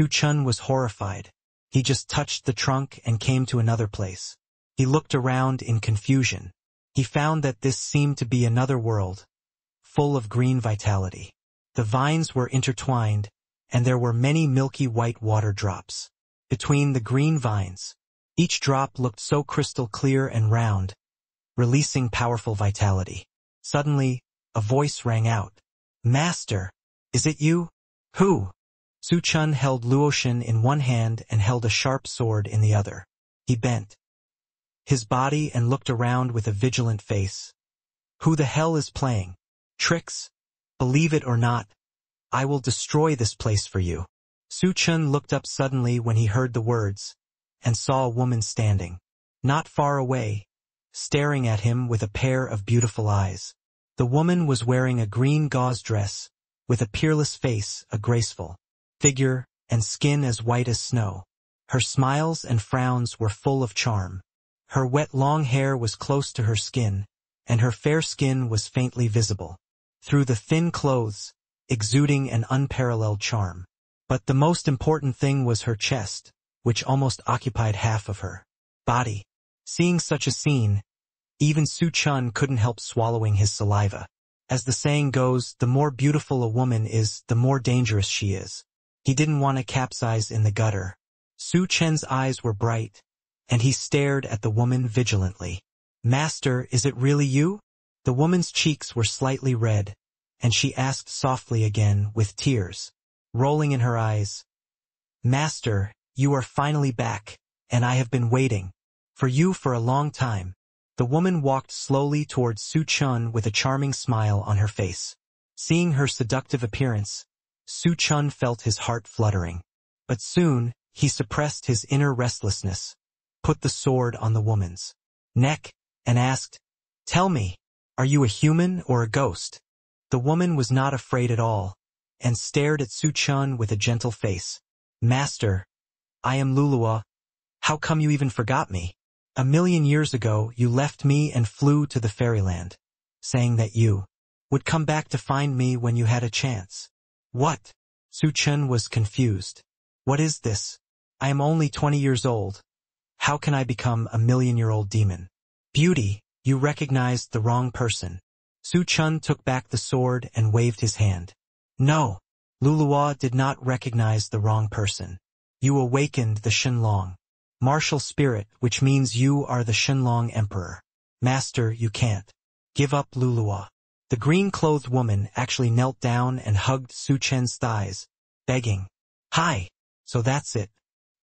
Chen was horrified. He just touched the trunk and came to another place. He looked around in confusion. He found that this seemed to be another world, full of green vitality. The vines were intertwined, and there were many milky white water drops between the green vines. Each drop looked so crystal clear and round, releasing powerful vitality. Suddenly, a voice rang out. Master, is it you? Who? Chen held Luoshan in one hand and held a sharp sword in the other. He bent his body and looked around with a vigilant face. Who the hell is playing tricks? Believe it or not, I will destroy this place for you. Chen looked up suddenly when he heard the words, and saw a woman standing not far away, staring at him with a pair of beautiful eyes. The woman was wearing a green gauze dress, with a peerless face, a graceful figure, and skin as white as snow. Her smiles and frowns were full of charm. Her wet long hair was close to her skin, and her fair skin was faintly visible through the thin clothes, exuding an unparalleled charm. But the most important thing was her chest, which almost occupied half of her body. Seeing such a scene, even Chen couldn't help swallowing his saliva. As the saying goes, the more beautiful a woman is, the more dangerous she is. He didn't want to capsize in the gutter. Chen's eyes were bright, and he stared at the woman vigilantly. Master, is it really you? The woman's cheeks were slightly red, and she asked softly again, with tears rolling in her eyes. Master, you are finally back, and I have been waiting for you for a long time. The woman walked slowly towards Chen with a charming smile on her face. Seeing her seductive appearance, Chen felt his heart fluttering. But soon, he suppressed his inner restlessness, put the sword on the woman's neck, and asked, Tell me, are you a human or a ghost? The woman was not afraid at all, and stared at Chen with a gentle face. Master, I am Lulua. How come you even forgot me? 1,000,000 years ago you left me and flew to the fairyland, saying that you would come back to find me when you had a chance. What? Chen was confused. What is this? I am only 20 years old. How can I become a million-year-old demon? Beauty, you recognized the wrong person. Su Chen took back the sword and waved his hand. No, Luluo did not recognize the wrong person. You awakened the Shenlong. Martial spirit, which means you are the Shenlong Emperor. Master, you can't. Give up Luluo. The green-clothed woman actually knelt down and hugged Su Chen's thighs, begging. Hi, so that's it.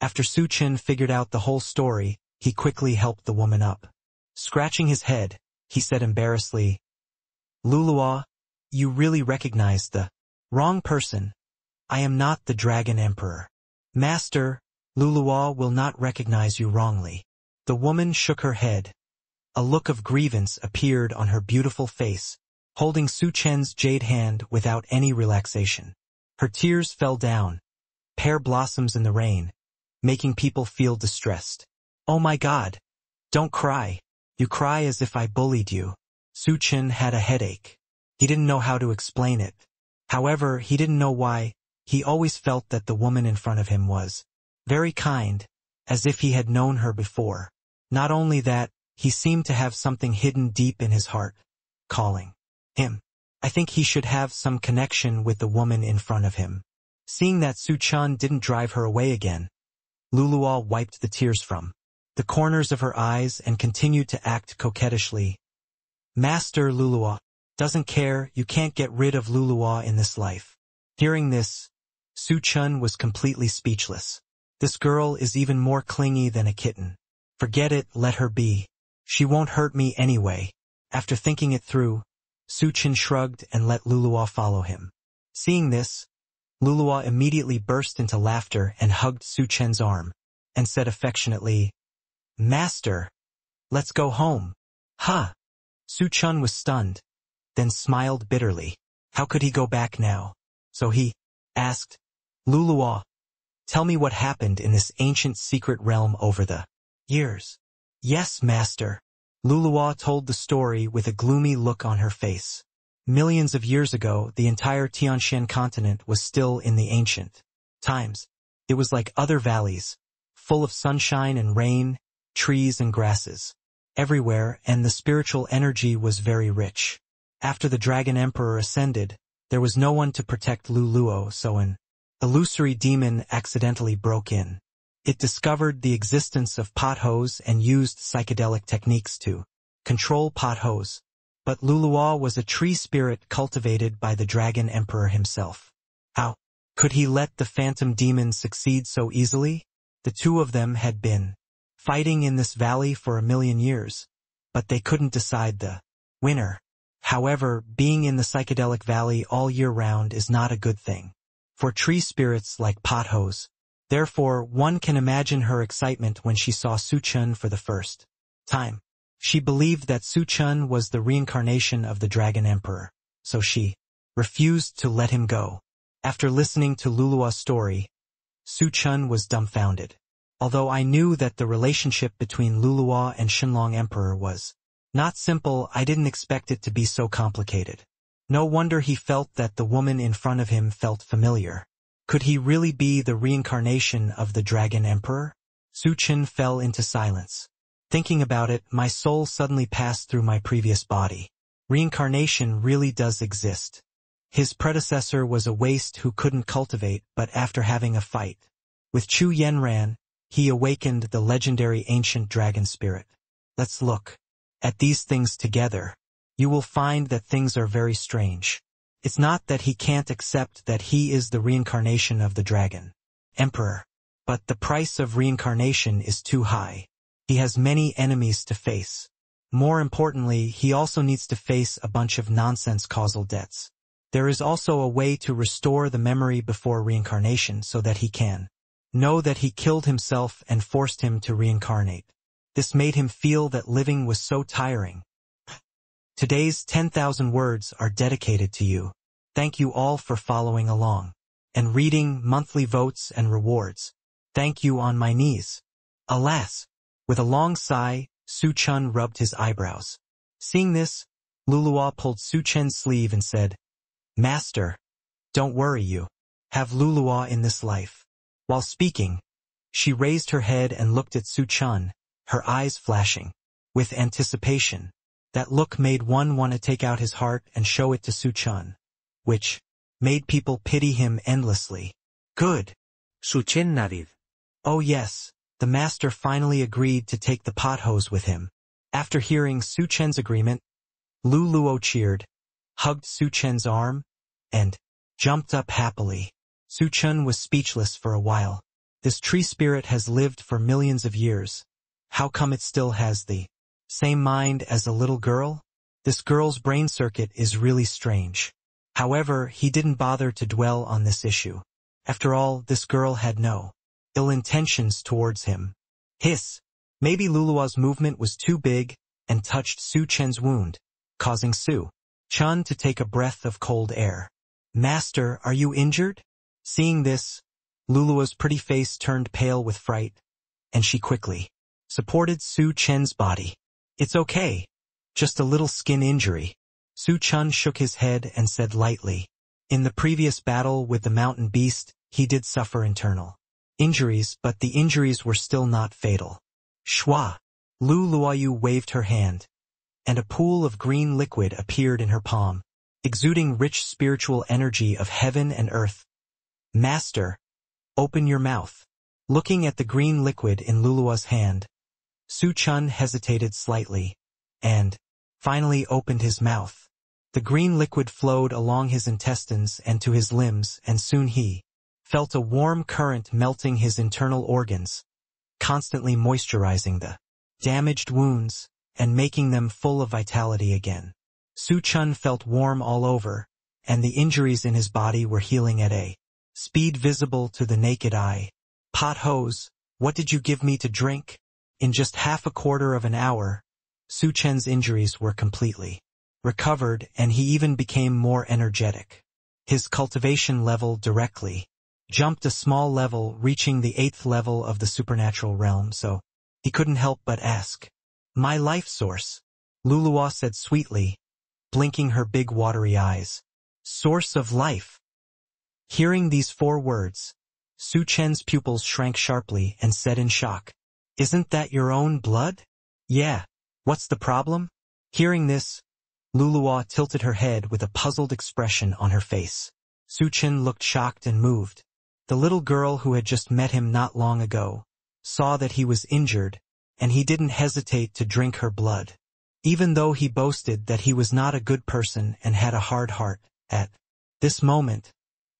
After Su Chen figured out the whole story, he quickly helped the woman up. Scratching his head, he said embarrassedly, Luluo, you really recognized the wrong person. I am not the Dragon Emperor. Master, Luluo will not recognize you wrongly. The woman shook her head. A look of grievance appeared on her beautiful face, holding Su Chen's jade hand without any relaxation. Her tears fell down, pear blossoms in the rain, making people feel distressed. Oh my God! Don't cry. You cry as if I bullied you. Su Chen had a headache. He didn't know how to explain it. However, he didn't know why. He always felt that the woman in front of him was very kind, as if he had known her before. Not only that, he seemed to have something hidden deep in his heart, calling him. I think he should have some connection with the woman in front of him. Seeing that Su Chen didn't drive her away again, Luluo wiped the tears from the corners of her eyes and continued to act coquettishly. Master Luluo doesn't care, you can't get rid of Luluo in this life. Hearing this, Su Chen was completely speechless. This girl is even more clingy than a kitten. Forget it, let her be. She won't hurt me anyway. After thinking it through, Su Chen shrugged and let Luluo follow him. Seeing this, Luluo immediately burst into laughter and hugged Su Chen's arm, and said affectionately, Master, let's go home. Ha! Su Chen was stunned, then smiled bitterly. How could he go back now? So he asked, Luluo, tell me what happened in this ancient secret realm over the years. Yes, master. Luluo told the story with a gloomy look on her face. Millions of years ago, the entire Tianshan continent was still in the ancient times. It was like other valleys, full of sunshine and rain, trees and grasses, everywhere, and the spiritual energy was very rich. After the Dragon Emperor ascended, there was no one to protect Luluo, so an illusory demon accidentally broke in. It discovered the existence of potholes and used psychedelic techniques to control potholes. But Luluo was a tree spirit cultivated by the Dragon Emperor himself. How could he let the phantom demon succeed so easily? The two of them had been fighting in this valley for 1,000,000 years, but they couldn't decide the winner. However, being in the psychedelic valley all year round is not a good thing for tree spirits like potholes. Therefore, one can imagine her excitement when she saw Su Chen for the first time. She believed that Su Chen was the reincarnation of the Dragon Emperor, so she refused to let him go. After listening to Luluo's story, Su Chen was dumbfounded. Although I knew that the relationship between Luluo and Shenlong Emperor was not simple, I didn't expect it to be so complicated. No wonder he felt that the woman in front of him felt familiar. Could he really be the reincarnation of the Dragon Emperor? Su Chen fell into silence. Thinking about it, my soul suddenly passed through my previous body. Reincarnation really does exist. His predecessor was a waste who couldn't cultivate, but after having a fight with Chu Yenran, he awakened the legendary ancient dragon spirit. Let's look at these things together. You will find that things are very strange. It's not that he can't accept that he is the reincarnation of the Dragon Emperor, but the price of reincarnation is too high. He has many enemies to face. More importantly, he also needs to face a bunch of nonsense causal debts. There is also a way to restore the memory before reincarnation so that he can know that he killed himself and forced him to reincarnate. This made him feel that living was so tiring. Today's 10,000 words are dedicated to you. Thank you all for following along and reading monthly votes and rewards. Thank you on my knees. Alas! With a long sigh, Su Chen rubbed his eyebrows. Seeing this, Luluo pulled Su Chen's sleeve and said, Master, don't worry, you have Luluo in this life. While speaking, She raised her head and looked at Su Chen, her eyes flashing with anticipation. That look made one want to take out his heart and show it to Su Chen, which made people pity him endlessly. Good. Su Chen nodded. Oh yes, the master finally agreed to take the pot hose with him. After hearing Su Chen's agreement, Lu Luo cheered, hugged Su Chen's arm, and jumped up happily. Su Chen was speechless for a while. This tree spirit has lived for millions of years. How come it still has the same mind as a little girl? This girl's brain circuit is really strange. However, he didn't bother to dwell on this issue. After all, this girl had no ill intentions towards him. Hiss! Maybe Lulua's movement was too big and touched Su Chen's wound, causing Su Chen to take a breath of cold air. Master, are you injured? Seeing this, Lulua's pretty face turned pale with fright, and she quickly supported Su Chen's body. It's okay. Just a little skin injury. Su Chen shook his head and said lightly. In the previous battle with the mountain beast, he did suffer internal injuries, but the injuries were still not fatal. Shua! Lu Luoyu waved her hand, and a pool of green liquid appeared in her palm, exuding rich spiritual energy of heaven and earth. Master, open your mouth. Looking at the green liquid in Lulua's hand, Su Chen hesitated slightly, and finally opened his mouth. The green liquid flowed along his intestines and to his limbs, and soon he felt a warm current melting his internal organs, constantly moisturizing the damaged wounds and making them full of vitality again. Su Chen felt warm all over, and the injuries in his body were healing at a speed visible to the naked eye. Pot hose, what did you give me to drink? In just half a quarter of an hour, Su Chen's injuries were completely recovered, and he even became more energetic. His cultivation level directly jumped a small level, reaching the 8th level of the supernatural realm, so he couldn't help but ask. My life source, Lulua said sweetly, blinking her big watery eyes. Source of life. Hearing these 4 words, Su Chen's pupils shrank sharply and said in shock, Isn't that your own blood? Yeah. What's the problem? Hearing this, Lulua tilted her head with a puzzled expression on her face. Su Chen looked shocked and moved. The little girl who had just met him not long ago saw that he was injured, and he didn't hesitate to drink her blood. Even though he boasted that he was not a good person and had a hard heart, at this moment,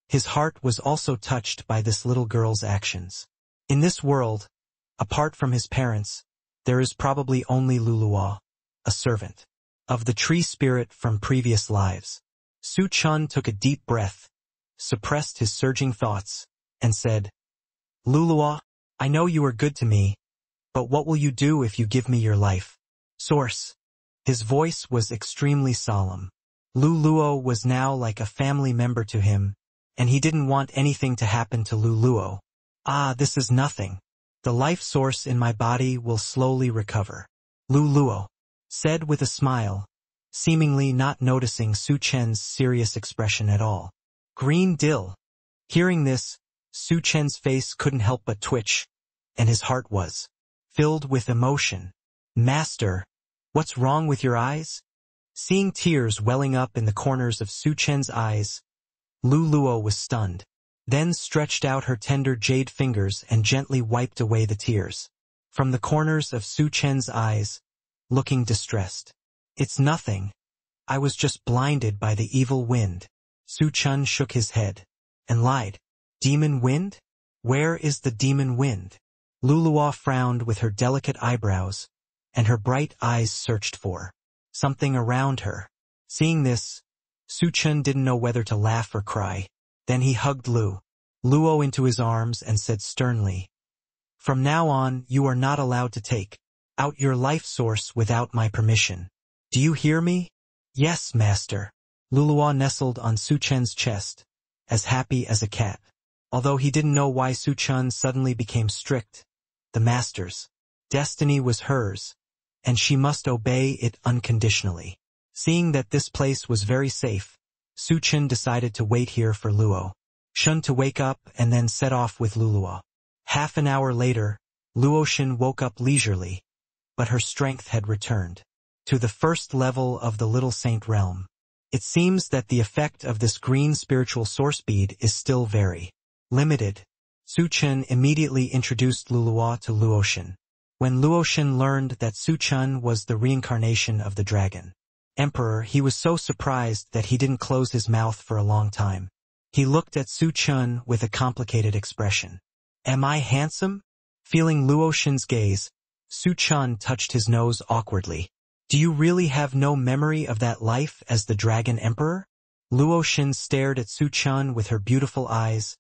his heart was also touched by this little girl's actions. In this world, apart from his parents, there is probably only Lulua, a servant of the tree spirit from previous lives. Su Chen took a deep breath, suppressed his surging thoughts, and said, Lulua, I know you are good to me, but what will you do if you give me your life? Source. His voice was extremely solemn. Luluo was now like a family member to him, and he didn't want anything to happen to Luluo. Ah, this is nothing. The life source in my body will slowly recover. Luluo said with a smile, seemingly not noticing Su Chen's serious expression at all. Green dill. Hearing this, Su Chen's face couldn't help but twitch, and his heart was filled with emotion. Master, what's wrong with your eyes? Seeing tears welling up in the corners of Su Chen's eyes, Lu Luo was stunned, then stretched out her tender jade fingers and gently wiped away the tears from the corners of Su Chen's eyes, looking distressed. It's nothing. I was just blinded by the evil wind. Su Chen shook his head and lied. Demon wind? Where is the demon wind? Lulua frowned with her delicate eyebrows, and her bright eyes searched for something around her. Seeing this, Su Chen didn't know whether to laugh or cry. Then he hugged Luo into his arms and said sternly, From now on, you are not allowed to take out your life source without my permission. Do you hear me? Yes, master. Lulua nestled on Su Chen's chest, as happy as a cat. Although he didn't know why Su Chen suddenly became strict, the master's destiny was hers, and she must obey it unconditionally. Seeing that this place was very safe, Su Chen decided to wait here for Luo Shun to wake up and then set off with Lulua. Half an hour later, Luotian woke up leisurely, but her strength had returned to the first level of the Little Saint realm. It seems that the effect of this green spiritual source bead is still very limited. Su Chen immediately introduced Luluo to Luotian. When Luotian learned that Su Chen was the reincarnation of the dragon emperor, he was so surprised that he didn't close his mouth for a long time. He looked at Su Chen with a complicated expression. Am I handsome? Feeling Luotian's gaze, Su Chen touched his nose awkwardly. Do you really have no memory of that life as the dragon emperor? Luotian stared at Su Chen with her beautiful eyes,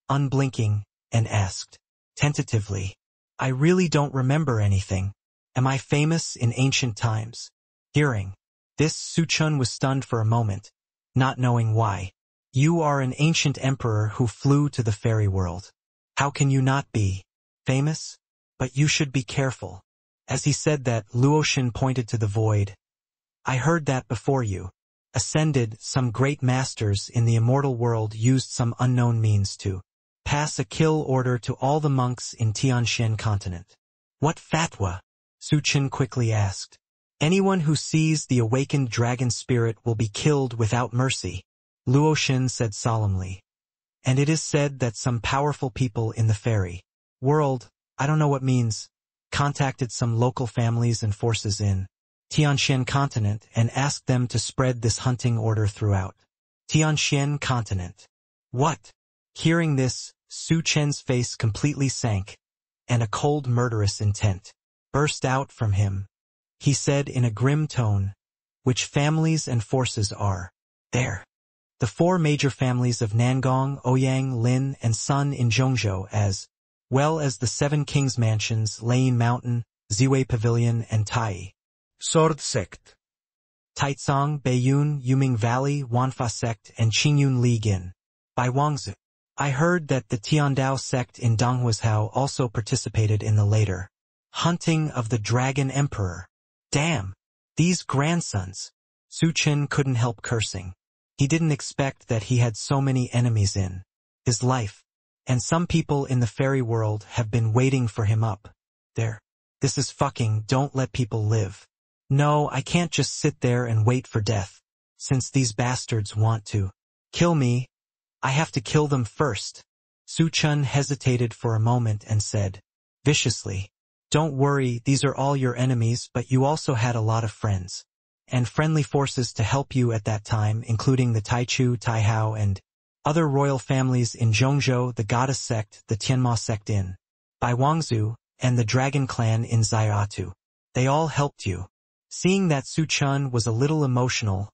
unblinking, and asked, tentatively, I really don't remember anything. Am I famous in ancient times? Hearing this, Su Chen was stunned for a moment, not knowing why. You are an ancient emperor who flew to the fairy world. How can you not be famous? But you should be careful. As he said that, Luotian pointed to the void. I heard that before you ascended, some great masters in the immortal world used some unknown means to pass a kill order to all the monks in Tianxian continent. What fatwa? Su Chen quickly asked. Anyone who sees the awakened dragon spirit will be killed without mercy, Luotian said solemnly. And it is said that some powerful people in the fairy world, I don't know what means, contacted some local families and forces in Tianxian continent and asked them to spread this hunting order throughout Tianxian continent. What? Hearing this, Su Chen's face completely sank, and a cold murderous intent burst out from him. He said in a grim tone, which families and forces are there? The four major families of Nangong, Ouyang, Lin, and Sun in Dongzhou, as well as the 7 kings' mansions, Lane Mountain, Ziwei Pavilion, and Tai Sword Sect. Taicang, Baiyun, Yuming Valley, Wanfa Sect, and Qingyun Li Gin. By Wangzi. I heard that the Tiandao sect in Donghuazhou also participated in the later hunting of the Dragon Emperor. Damn! These grandsons! Su Chen couldn't help cursing. He didn't expect that he had so many enemies in his life. And some people in the fairy world have been waiting for him up there. This is fucking don't let people live. No, I can't just sit there and wait for death. Since these bastards want to kill me, I have to kill them first. Su Chen hesitated for a moment and said, viciously, don't worry, these are all your enemies, but you also had a lot of friends and friendly forces to help you at that time, including the Taichu, Taihao, and other royal families in Dongzhou, the goddess sect, the Tianma sect in Baiwangzhu, and the dragon clan in Zaiatu. They all helped you. Seeing that Su Chen was a little emotional,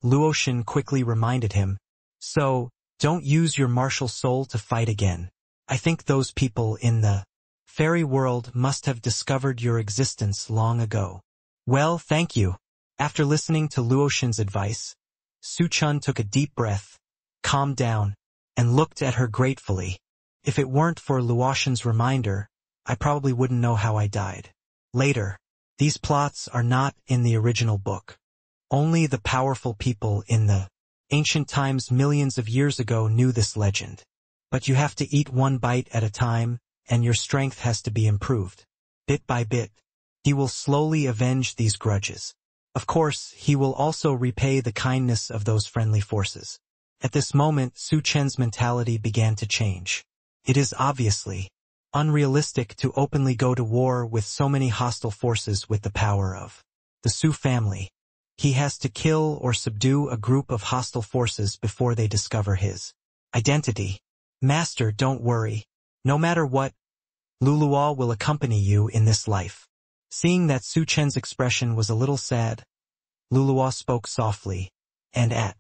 Luotian quickly reminded him, so, don't use your martial soul to fight again. I think those people in the fairy world must have discovered your existence long ago. Well, thank you. After listening to Luotian's advice, Su Chen took a deep breath, calmed down, and looked at her gratefully. If it weren't for Luotian's reminder, I probably wouldn't know how I died. Later, these plots are not in the original book. Only the powerful people in the ancient times millions of years ago knew this legend. But you have to eat one bite at a time, and your strength has to be improved. Bit by bit, he will slowly avenge these grudges. Of course, he will also repay the kindness of those friendly forces. At this moment, Su Chen's mentality began to change. It is obviously unrealistic to openly go to war with so many hostile forces with the power of the Su family. He has to kill or subdue a group of hostile forces before they discover his identity. Master, don't worry. No matter what, Luluo will accompany you in this life. Seeing that Su Chen's expression was a little sad, Luluo spoke softly, and at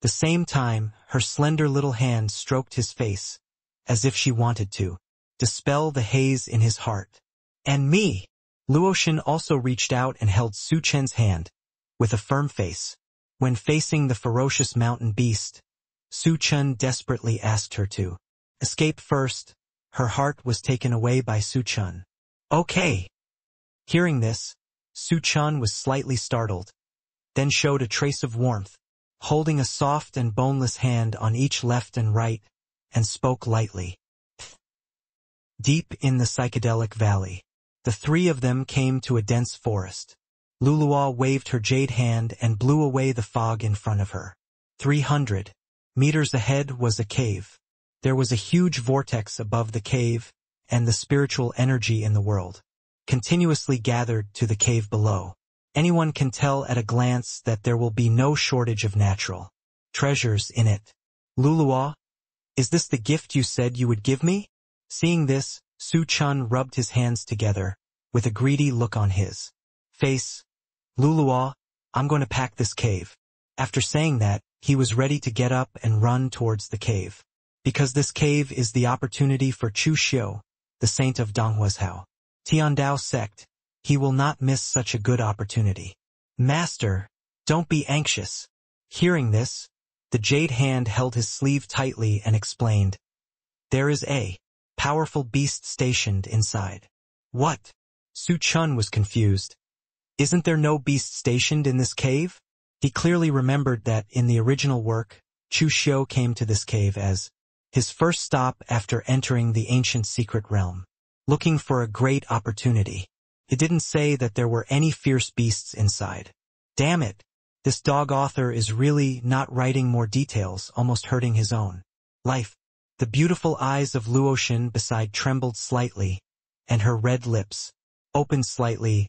the same time, her slender little hand stroked his face, as if she wanted to dispel the haze in his heart. And me! Luotian also reached out and held Su Chen's hand, with a firm face. When facing the ferocious mountain beast, Su Chen desperately asked her to escape first. Her heart was taken away by Su Chen. Okay. Hearing this, Su Chen was slightly startled, then showed a trace of warmth, holding a soft and boneless hand on each left and right, and spoke lightly. Deep in the psychedelic valley, the three of them came to a dense forest. Luluwa waved her jade hand and blew away the fog in front of her. 300 meters ahead was a cave. There was a huge vortex above the cave, and the spiritual energy in the world continuously gathered to the cave below. Anyone can tell at a glance that there will be no shortage of natural treasures in it. Luluwa, is this the gift you said you would give me? Seeing this, Su Chen rubbed his hands together, with a greedy look on his face. Luluwa, I'm going to pack this cave. After saying that, he was ready to get up and run towards the cave. Because this cave is the opportunity for Chu Xiu, the saint of Donghuazhou, Tiandao sect, he will not miss such a good opportunity. Master, don't be anxious. Hearing this, the jade hand held his sleeve tightly and explained, there is a powerful beast stationed inside. What? Su Chen was confused. Isn't there no beast stationed in this cave? He clearly remembered that in the original work, Chu Xiu came to this cave as his first stop after entering the ancient secret realm, looking for a great opportunity. It didn't say that there were any fierce beasts inside. Damn it! This dog author is really not writing more details, almost hurting his own life. The beautiful eyes of Luotian beside trembled slightly, and her red lips opened slightly.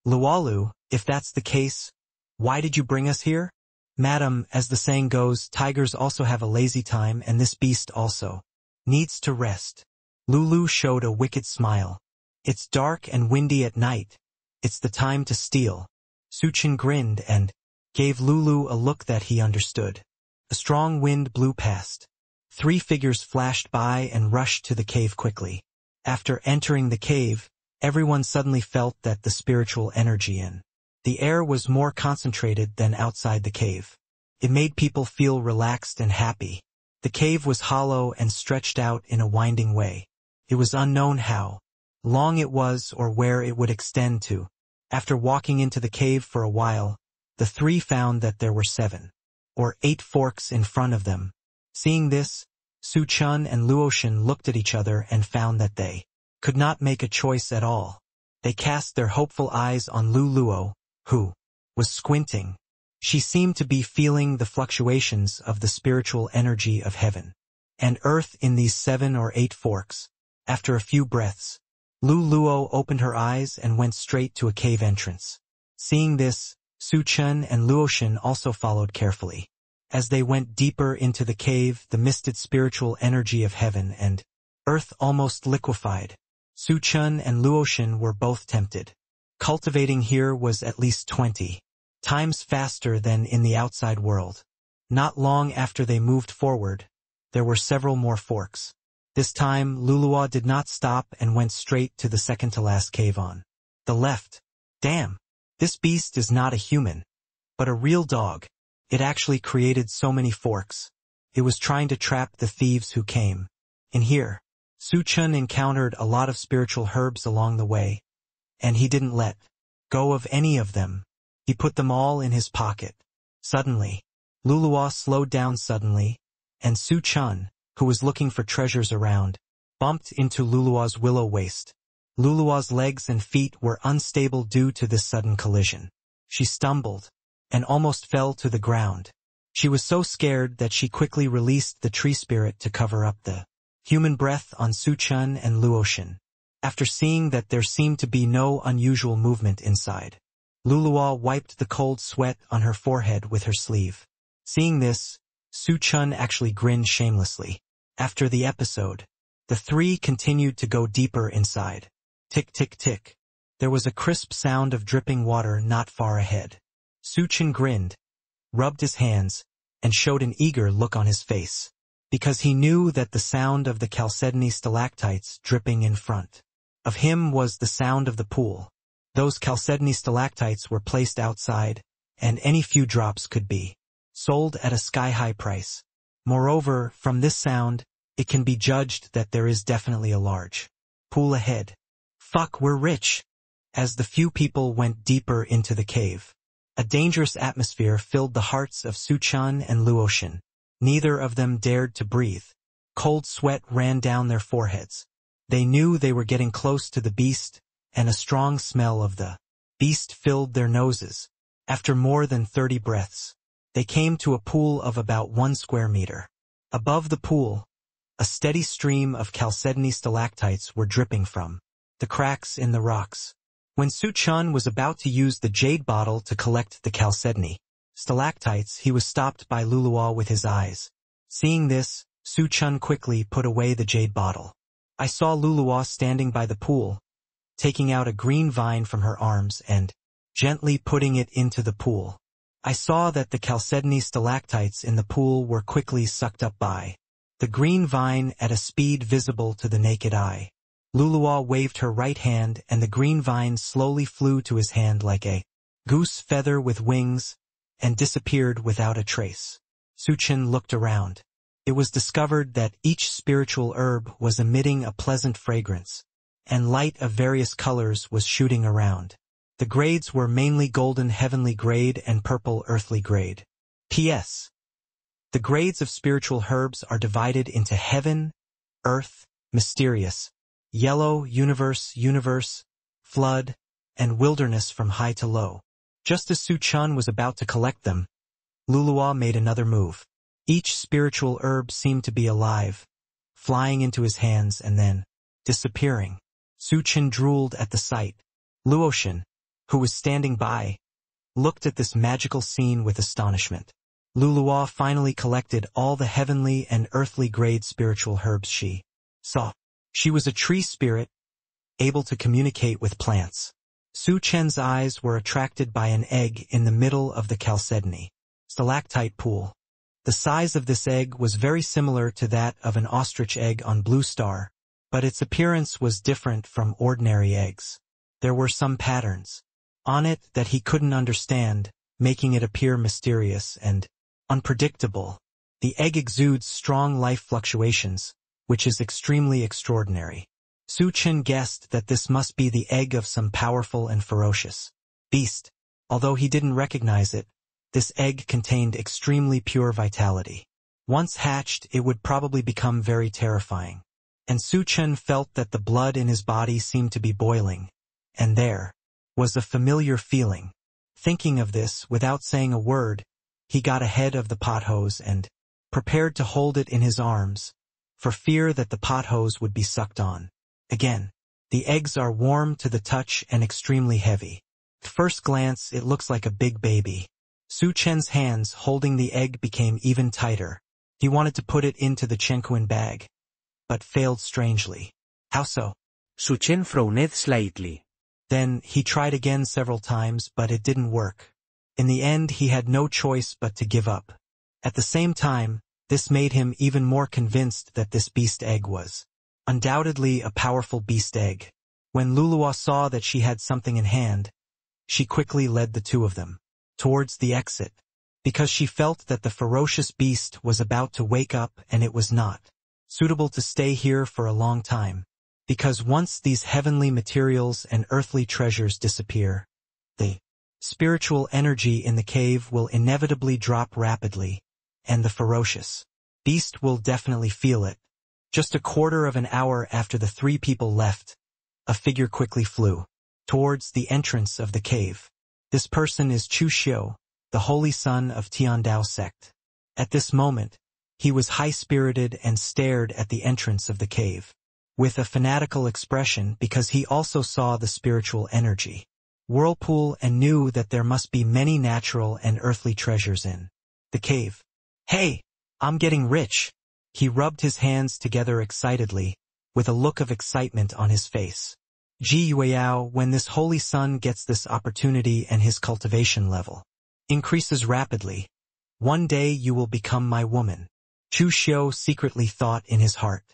Lualu, if that's the case, why did you bring us here? Madam, as the saying goes, tigers also have a lazy time, and this beast also needs to rest. Lulu showed a wicked smile. It's dark and windy at night. It's the time to steal. Su Chen grinned and gave Lulu a look that he understood. A strong wind blew past. 3 figures flashed by and rushed to the cave quickly. After entering the cave, everyone suddenly felt that the spiritual energy in the air was more concentrated than outside the cave. It made people feel relaxed and happy. The cave was hollow and stretched out in a winding way. It was unknown how long it was or where it would extend to. After walking into the cave for a while, the 3 found that there were 7 or 8 forks in front of them. Seeing this, Su Chen and Luotian looked at each other and found that they could not make a choice at all. They cast their hopeful eyes on Lu Luo, who was squinting. She seemed to be feeling the fluctuations of the spiritual energy of heaven and earth in these 7 or 8 forks. After a few breaths, Lu Luo opened her eyes and went straight to a cave entrance. Seeing this, Su Chen and Luotian also followed carefully. As they went deeper into the cave, the misted spiritual energy of heaven and earth almost liquefied. Su Chen and Luotian were both tempted. Cultivating here was at least 20 times faster than in the outside world. Not long after they moved forward, there were several more forks. This time, Luluwa did not stop and went straight to the second-to-last cave on the left. Damn! This beast is not a human, but a real dog. It actually created so many forks. It was trying to trap the thieves who came in here. Su Chen encountered a lot of spiritual herbs along the way, and he didn't let go of any of them. He put them all in his pocket. Suddenly, Luluwa slowed down suddenly, and Su Chen, who was looking for treasures around, bumped into Luluwa's willow waist. Luluwa's legs and feet were unstable due to this sudden collision. She stumbled and almost fell to the ground. She was so scared that she quickly released the tree spirit to cover up the human breath on Su Chen and Luotian. After seeing that there seemed to be no unusual movement inside, Luluwa wiped the cold sweat on her forehead with her sleeve. Seeing this, Su Chen actually grinned shamelessly. After the episode, the 3 continued to go deeper inside. Tick, tick, tick. There was a crisp sound of dripping water not far ahead. Su Chen grinned, rubbed his hands, and showed an eager look on his face, because he knew that the sound of the chalcedony stalactites dripping in front of him was the sound of the pool. Those chalcedony stalactites were placed outside, and any few drops could be sold at a sky-high price. Moreover, from this sound, it can be judged that there is definitely a large pool ahead. Fuck, we're rich! As the few people went deeper into the cave, a dangerous atmosphere filled the hearts of Su Chen and Luotian. Neither of them dared to breathe. Cold sweat ran down their foreheads. They knew they were getting close to the beast, and a strong smell of the beast filled their noses. After more than 30 breaths, they came to a pool of about 1 square meter. Above the pool, a steady stream of chalcedony stalactites were dripping from the cracks in the rocks. When Su Chen was about to use the jade bottle to collect the chalcedony stalactites, he was stopped by Luluo with his eyes. Seeing this, Su Chen quickly put away the jade bottle. I saw Luluo standing by the pool, taking out a green vine from her arms and gently putting it into the pool. I saw that the chalcedony stalactites in the pool were quickly sucked up by the green vine at a speed visible to the naked eye. Luluo waved her right hand and the green vine slowly flew to his hand like a goose feather with wings and disappeared without a trace. Su Chen looked around. It was discovered that each spiritual herb was emitting a pleasant fragrance, and light of various colors was shooting around. The grades were mainly golden heavenly grade and purple earthly grade. P.S. The grades of spiritual herbs are divided into heaven, earth, mysterious, yellow, universe, flood, and wilderness from high to low. Just as Su Chen was about to collect them, Luluo made another move. Each spiritual herb seemed to be alive, flying into his hands and then disappearing. Su Chen drooled at the sight. Luoshan, who was standing by, looked at this magical scene with astonishment. Luluo finally collected all the heavenly and earthly grade spiritual herbs she saw. She was a tree spirit, able to communicate with plants. Su Chen's eyes were attracted by an egg in the middle of the chalcedony stalactite pool. The size of this egg was very similar to that of an ostrich egg on Blue Star, but its appearance was different from ordinary eggs. There were some patterns on it that he couldn't understand, making it appear mysterious and unpredictable. The egg exudes strong life fluctuations, which is extremely extraordinary. Su Chen guessed that this must be the egg of some powerful and ferocious beast. Although he didn't recognize it, this egg contained extremely pure vitality. Once hatched, it would probably become very terrifying. And Su Chen felt that the blood in his body seemed to be boiling, and there was a familiar feeling. Thinking of this, without saying a word, he got ahead of the pot hose and prepared to hold it in his arms, for fear that the pot hose would be sucked on. Again, the eggs are warm to the touch and extremely heavy. At first glance, it looks like a big baby. Su Chen's hands holding the egg became even tighter. He wanted to put it into the Chenkuan bag, but failed strangely. How so? Su Chen frowned slightly. Then he tried again several times, but it didn't work. In the end, he had no choice but to give up. At the same time, this made him even more convinced that this beast egg was undoubtedly a powerful beast egg. When Luluo saw that she had something in hand, she quickly led the two of them towards the exit, because she felt that the ferocious beast was about to wake up and it was not suitable to stay here for a long time, because once these heavenly materials and earthly treasures disappear, the spiritual energy in the cave will inevitably drop rapidly, and the ferocious beast will definitely feel it. Just a quarter of an hour after the 3 people left, a figure quickly flew towards the entrance of the cave. This person is Chu Xiu, the holy son of Tiandao sect. At this moment, he was high-spirited and stared at the entrance of the cave with a fanatical expression because he also saw the spiritual energy whirlpool and knew that there must be many natural and earthly treasures in the cave. Hey, I'm getting rich. He rubbed his hands together excitedly, with a look of excitement on his face. Ji Yueyao, when this holy son gets this opportunity and his cultivation level increases rapidly, one day you will become my woman. Chu Xiu secretly thought in his heart.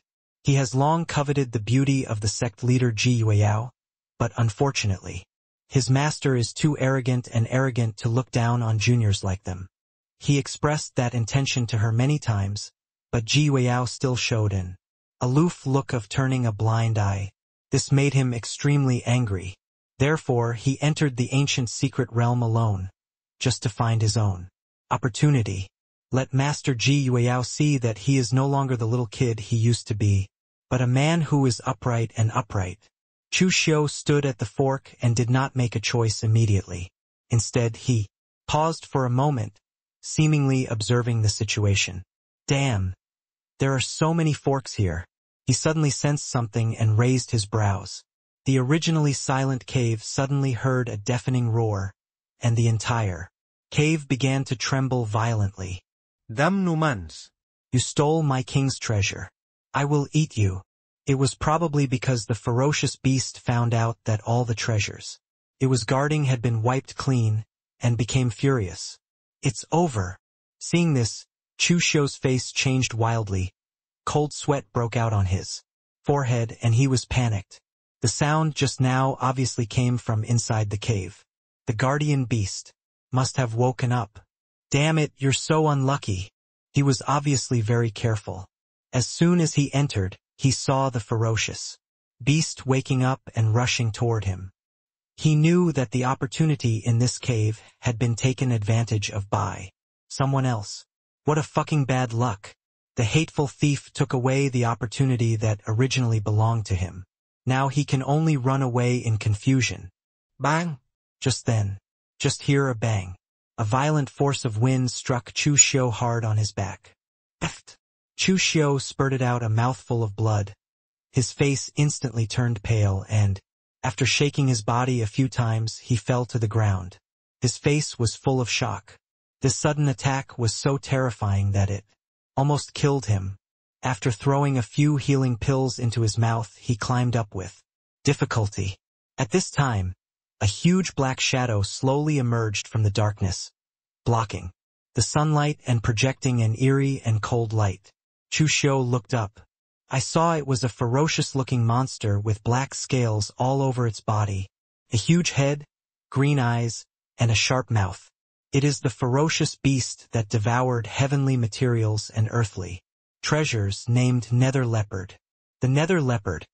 He has long coveted the beauty of the sect leader Ji Yueyao, but unfortunately, his master is too arrogant to look down on juniors like them. He expressed that intention to her many times, but Ji Yueyao still showed an aloof look of turning a blind eye. This made him extremely angry. Therefore, he entered the ancient secret realm alone, just to find his own opportunity. Let Master Ji Yueyao see that he is no longer the little kid he used to be, but a man who is upright and upright. Chu Xiu stood at the fork and did not make a choice immediately. Instead, he paused for a moment, seemingly observing the situation. Damn! There are so many forks here. He suddenly sensed something and raised his brows. The originally silent cave suddenly heard a deafening roar, and the entire cave began to tremble violently. Damn mans. You stole my king's treasure. I will eat you. It was probably because the ferocious beast found out that all the treasures it was guarding had been wiped clean, and became furious. It's over. Seeing this, Chu Xiu's face changed wildly. Cold sweat broke out on his forehead and he was panicked. The sound just now obviously came from inside the cave. The guardian beast must have woken up. Damn it, you're so unlucky. He was obviously very careful. As soon as he entered, he saw the ferocious beast waking up and rushing toward him. He knew that the opportunity in this cave had been taken advantage of by someone else. What a fucking bad luck. The hateful thief took away the opportunity that originally belonged to him. Now he can only run away in confusion. Bang! Just then, hear a bang. A violent force of wind struck Chu Xiu hard on his back. Eft! Chu Xiu spurted out a mouthful of blood. His face instantly turned pale and, after shaking his body a few times, he fell to the ground. His face was full of shock. This sudden attack was so terrifying that it almost killed him. After throwing a few healing pills into his mouth, he climbed up with difficulty. At this time, a huge black shadow slowly emerged from the darkness, blocking the sunlight and projecting an eerie and cold light. Chu Xiu looked up. I saw it was a ferocious-looking monster with black scales all over its body, a huge head, green eyes, and a sharp mouth. It is the ferocious beast that devoured heavenly materials and earthly treasures named Nether Leopard. The Nether Leopard,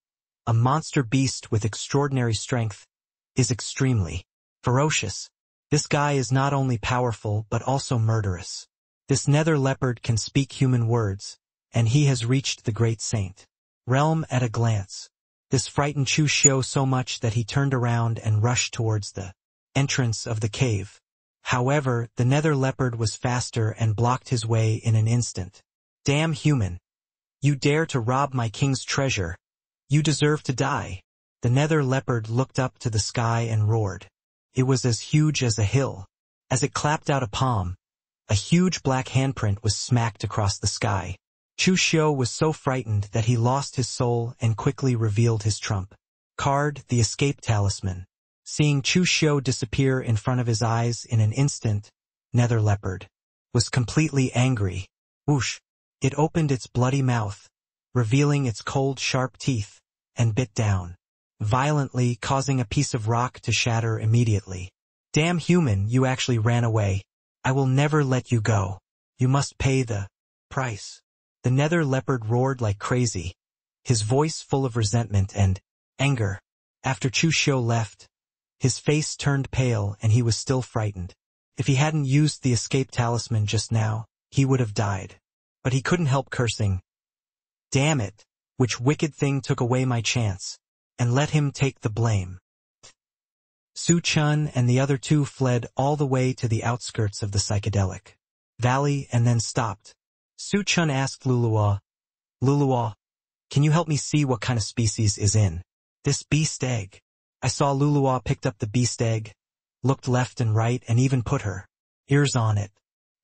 a monster beast with extraordinary strength, is extremely ferocious. This guy is not only powerful but also murderous. This Nether Leopard can speak human words, and he has reached the great saint realm at a glance. This frightened Chu Xiu so much that he turned around and rushed towards the entrance of the cave. However, the Nether Leopard was faster and blocked his way in an instant. Damn human! You dare to rob my king's treasure! You deserve to die! The Nether Leopard looked up to the sky and roared. It was as huge as a hill. As it clapped out a palm, a huge black handprint was smacked across the sky. Chu Xiu was so frightened that he lost his soul and quickly revealed his trump card, the escape talisman. Seeing Chu Xiu disappear in front of his eyes in an instant, Nether Leopard was completely angry. Whoosh! It opened its bloody mouth, revealing its cold, sharp teeth, and bit down violently, causing a piece of rock to shatter immediately. Damn human, you actually ran away. I will never let you go. You must pay the price. The Nether Leopard roared like crazy, his voice full of resentment and anger. After Chu Xiu left, his face turned pale and he was still frightened. If he hadn't used the escape talisman just now, he would have died. But he couldn't help cursing. Damn it, which wicked thing took away my chance, and let him take the blame. Su Chen and the other two fled all the way to the outskirts of the psychedelic valley and then stopped. Su Chen asked Luluo, can you help me see what kind of species is in this beast egg? I saw Luluo picked up the beast egg, looked left and right and even put her ears on it,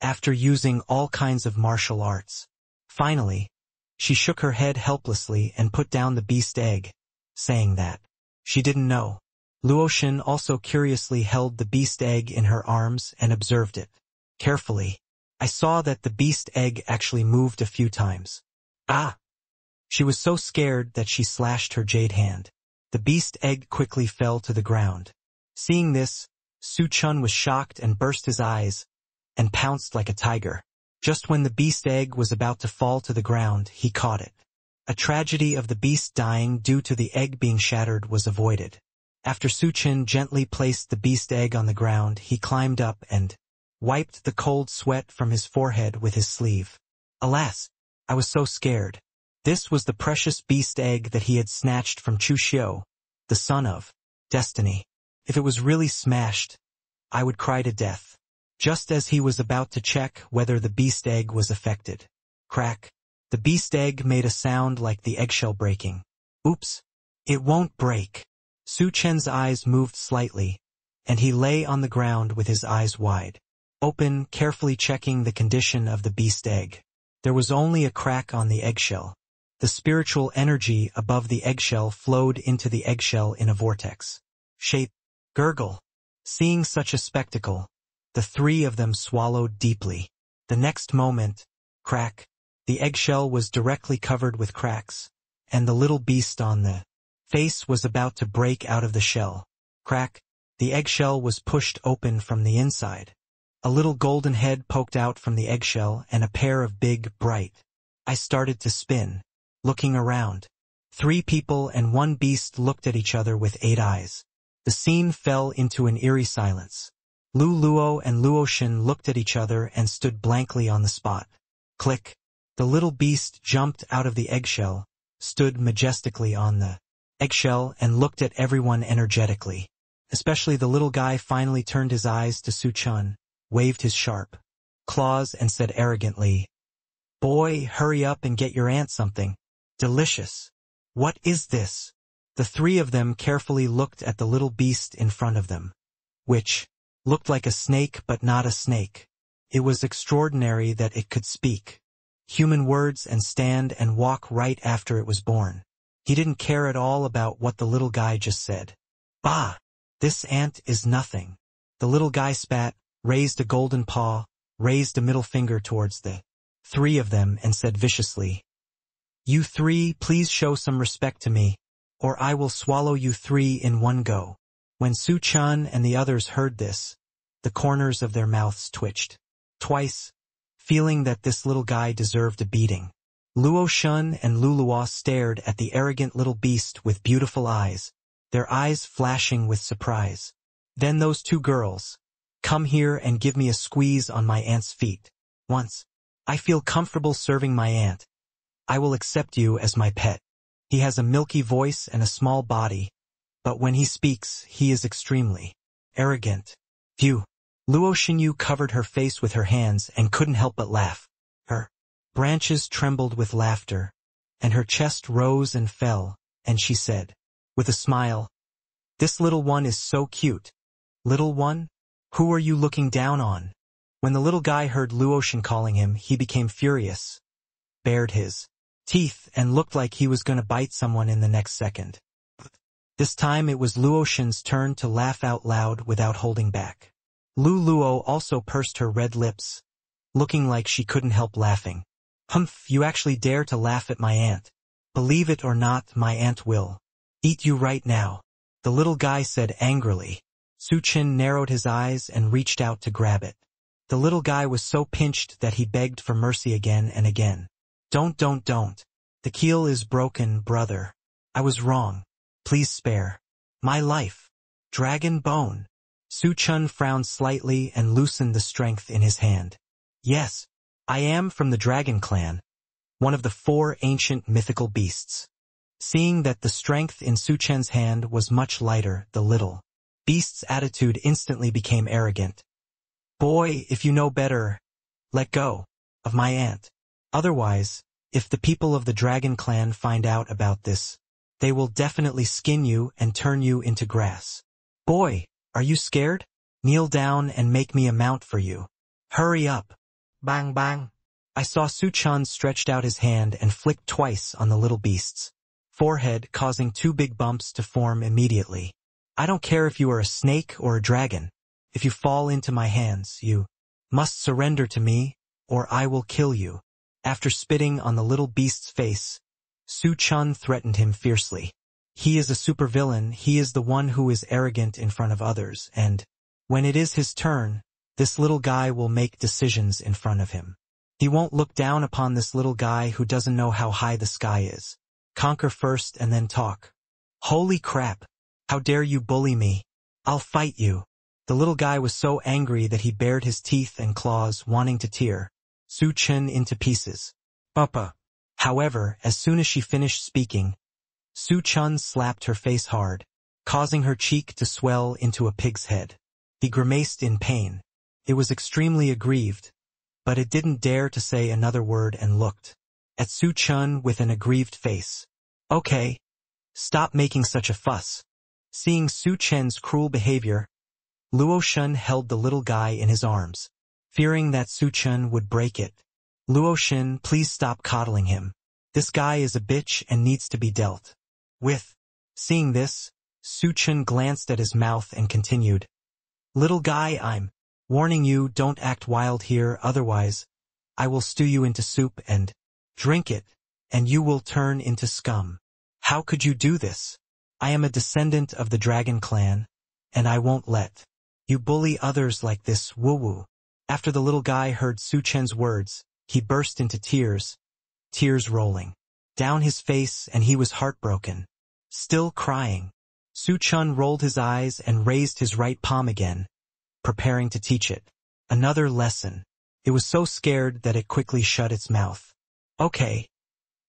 after using all kinds of martial arts. Finally, she shook her head helplessly and put down the beast egg, saying that she didn't know. Luoshin also curiously held the beast egg in her arms and observed it carefully. I saw that the beast egg actually moved a few times. Ah! She was so scared that she slashed her jade hand. The beast egg quickly fell to the ground. Seeing this, Su Chen was shocked and burst his eyes, and pounced like a tiger. Just when the beast egg was about to fall to the ground, he caught it. A tragedy of the beast dying due to the egg being shattered was avoided. After Su Chen gently placed the beast egg on the ground, he climbed up and wiped the cold sweat from his forehead with his sleeve. Alas, I was so scared. This was the precious beast egg that he had snatched from Chu Xiu, the son of Destiny. If it was really smashed, I would cry to death. Just as he was about to check whether the beast egg was affected. Crack. The beast egg made a sound like the eggshell breaking. Oops. It won't break. Su Chen's eyes moved slightly, and he lay on the ground with his eyes wide open, carefully checking the condition of the beast egg. There was only a crack on the eggshell. The spiritual energy above the eggshell flowed into the eggshell in a vortex. Shape. Gurgle. Seeing such a spectacle, the three of them swallowed deeply. The next moment, crack. The eggshell was directly covered with cracks, and the little beast on the face was about to break out of the shell. Crack. The eggshell was pushed open from the inside. A little golden head poked out from the eggshell and a pair of big, bright eyes started to spin, looking around. 3 people and 1 beast looked at each other with 8 eyes. The scene fell into an eerie silence. Lu Luo and Luo Shen looked at each other and stood blankly on the spot. Click. The little beast jumped out of the eggshell, stood majestically on the eggshell and looked at everyone energetically. Especially the little guy finally turned his eyes to Su Chen, waved his sharp claws and said arrogantly, "Boy, hurry up and get your aunt something delicious." What is this? The 3 of them carefully looked at the little beast in front of them, which looked like a snake but not a snake. It was extraordinary that it could speak human words and stand and walk right after it was born. He didn't care at all about what the little guy just said. Bah! This ant is nothing. The little guy spat, raised a golden paw, raised a middle finger towards the 3 of them and said viciously, "You 3, please show some respect to me, or I will swallow you 3 in one go." When Su Chen and the others heard this, the corners of their mouths twitched twice, feeling that this little guy deserved a beating. Luo Shen and Lu Luo stared at the arrogant little beast with beautiful eyes, their eyes flashing with surprise. Then those 2 girls, "Come here and give me a squeeze on my aunt's feet. Once I feel comfortable serving my aunt, I will accept you as my pet. He has a milky voice and a small body, but when he speaks, he is extremely arrogant." Phew. Luo Shenyu covered her face with her hands and couldn't help but laugh. Her branches trembled with laughter, and her chest rose and fell, and she said, with a smile, "This little one is so cute." Little one? Who are you looking down on? When the little guy heard Luo Shen calling him, he became furious, bared his teeth, and looked like he was going to bite someone in the next second. This time it was Luo Shen's turn to laugh out loud without holding back. Lu Luo also pursed her red lips, looking like she couldn't help laughing. "Humph, you actually dare to laugh at my aunt. Believe it or not, my aunt will eat you right now," the little guy said angrily. Su Chen narrowed his eyes and reached out to grab it. The little guy was so pinched that he begged for mercy again and again. Don't. The keel is broken, brother. I was wrong. Please spare my life." Dragon bone. Su Chen frowned slightly and loosened the strength in his hand. "Yes, I am from the Dragon Clan, one of the 4 ancient mythical beasts." Seeing that the strength in Su Chen's hand was much lighter, the little beast's attitude instantly became arrogant. "Boy, if you know better, let go of my aunt. Otherwise, if the people of the Dragon Clan find out about this, they will definitely skin you and turn you into grass. Boy, are you scared? Kneel down and make me a mount for you. Hurry up." Bang bang. I saw Su Chen stretched out his hand and flicked twice on the little beast's forehead, causing 2 big bumps to form immediately. "I don't care if you are a snake or a dragon. If you fall into my hands, you must surrender to me, or I will kill you." After spitting on the little beast's face, Su Chen threatened him fiercely. He is a supervillain, he is the one who is arrogant in front of others, and when it is his turn, this little guy will make decisions in front of him. He won't look down upon this little guy who doesn't know how high the sky is. Conquer first and then talk. Holy crap! How dare you bully me? I'll fight you. The little guy was so angry that he bared his teeth and claws, wanting to tear Su Chen into pieces. "Papa, However, as soon as she finished speaking, Su Chen slapped her face hard, causing her cheek to swell into a pig's head. He grimaced in pain. It was extremely aggrieved, but it didn't dare to say another word and looked at Su Chen with an aggrieved face. Okay, stop making such a fuss. Seeing Su Chen's cruel behavior, Luo Shen held the little guy in his arms, fearing that Su Chen would break it. Luo Shen, please stop coddling him. This guy is a bitch and needs to be dealt with. Seeing this, Su Chen glanced at his mouth and continued, Little guy, I'm warning you, don't act wild here, otherwise I will stew you into soup and drink it, and you will turn into scum. How could you do this? I am a descendant of the dragon clan, and I won't let you bully others like this, woo-woo. After the little guy heard Su Chen's words, he burst into tears rolling down his face, and he was heartbroken. Still crying, Su Chen rolled his eyes and raised his right palm again, preparing to teach it another lesson. It was so scared that it quickly shut its mouth. Okay,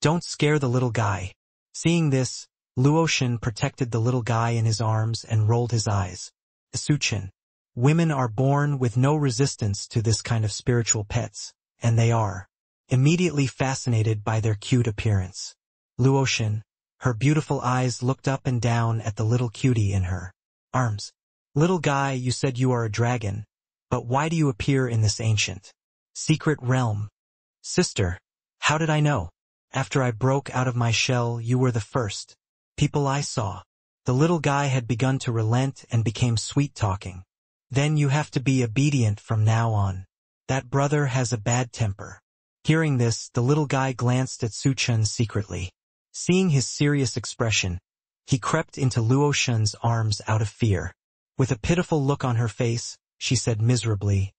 don't scare the little guy. Seeing this, Luo Shen protected the little guy in his arms and rolled his eyes. Su Chen, women are born with no resistance to this kind of spiritual pets, and they are immediately fascinated by their cute appearance. Luo Shen, her beautiful eyes looked up and down at the little cutie in her arms. Little guy, you said you are a dragon, but why do you appear in this ancient secret realm? Sister, how did I know? After I broke out of my shell, you were the first people I saw. The little guy had begun to relent and became sweet-talking. Then you have to be obedient from now on. That brother has a bad temper. Hearing this, the little guy glanced at Su Chen secretly. Seeing his serious expression, he crept into Luo Shen's arms out of fear. With a pitiful look on her face, she said miserably,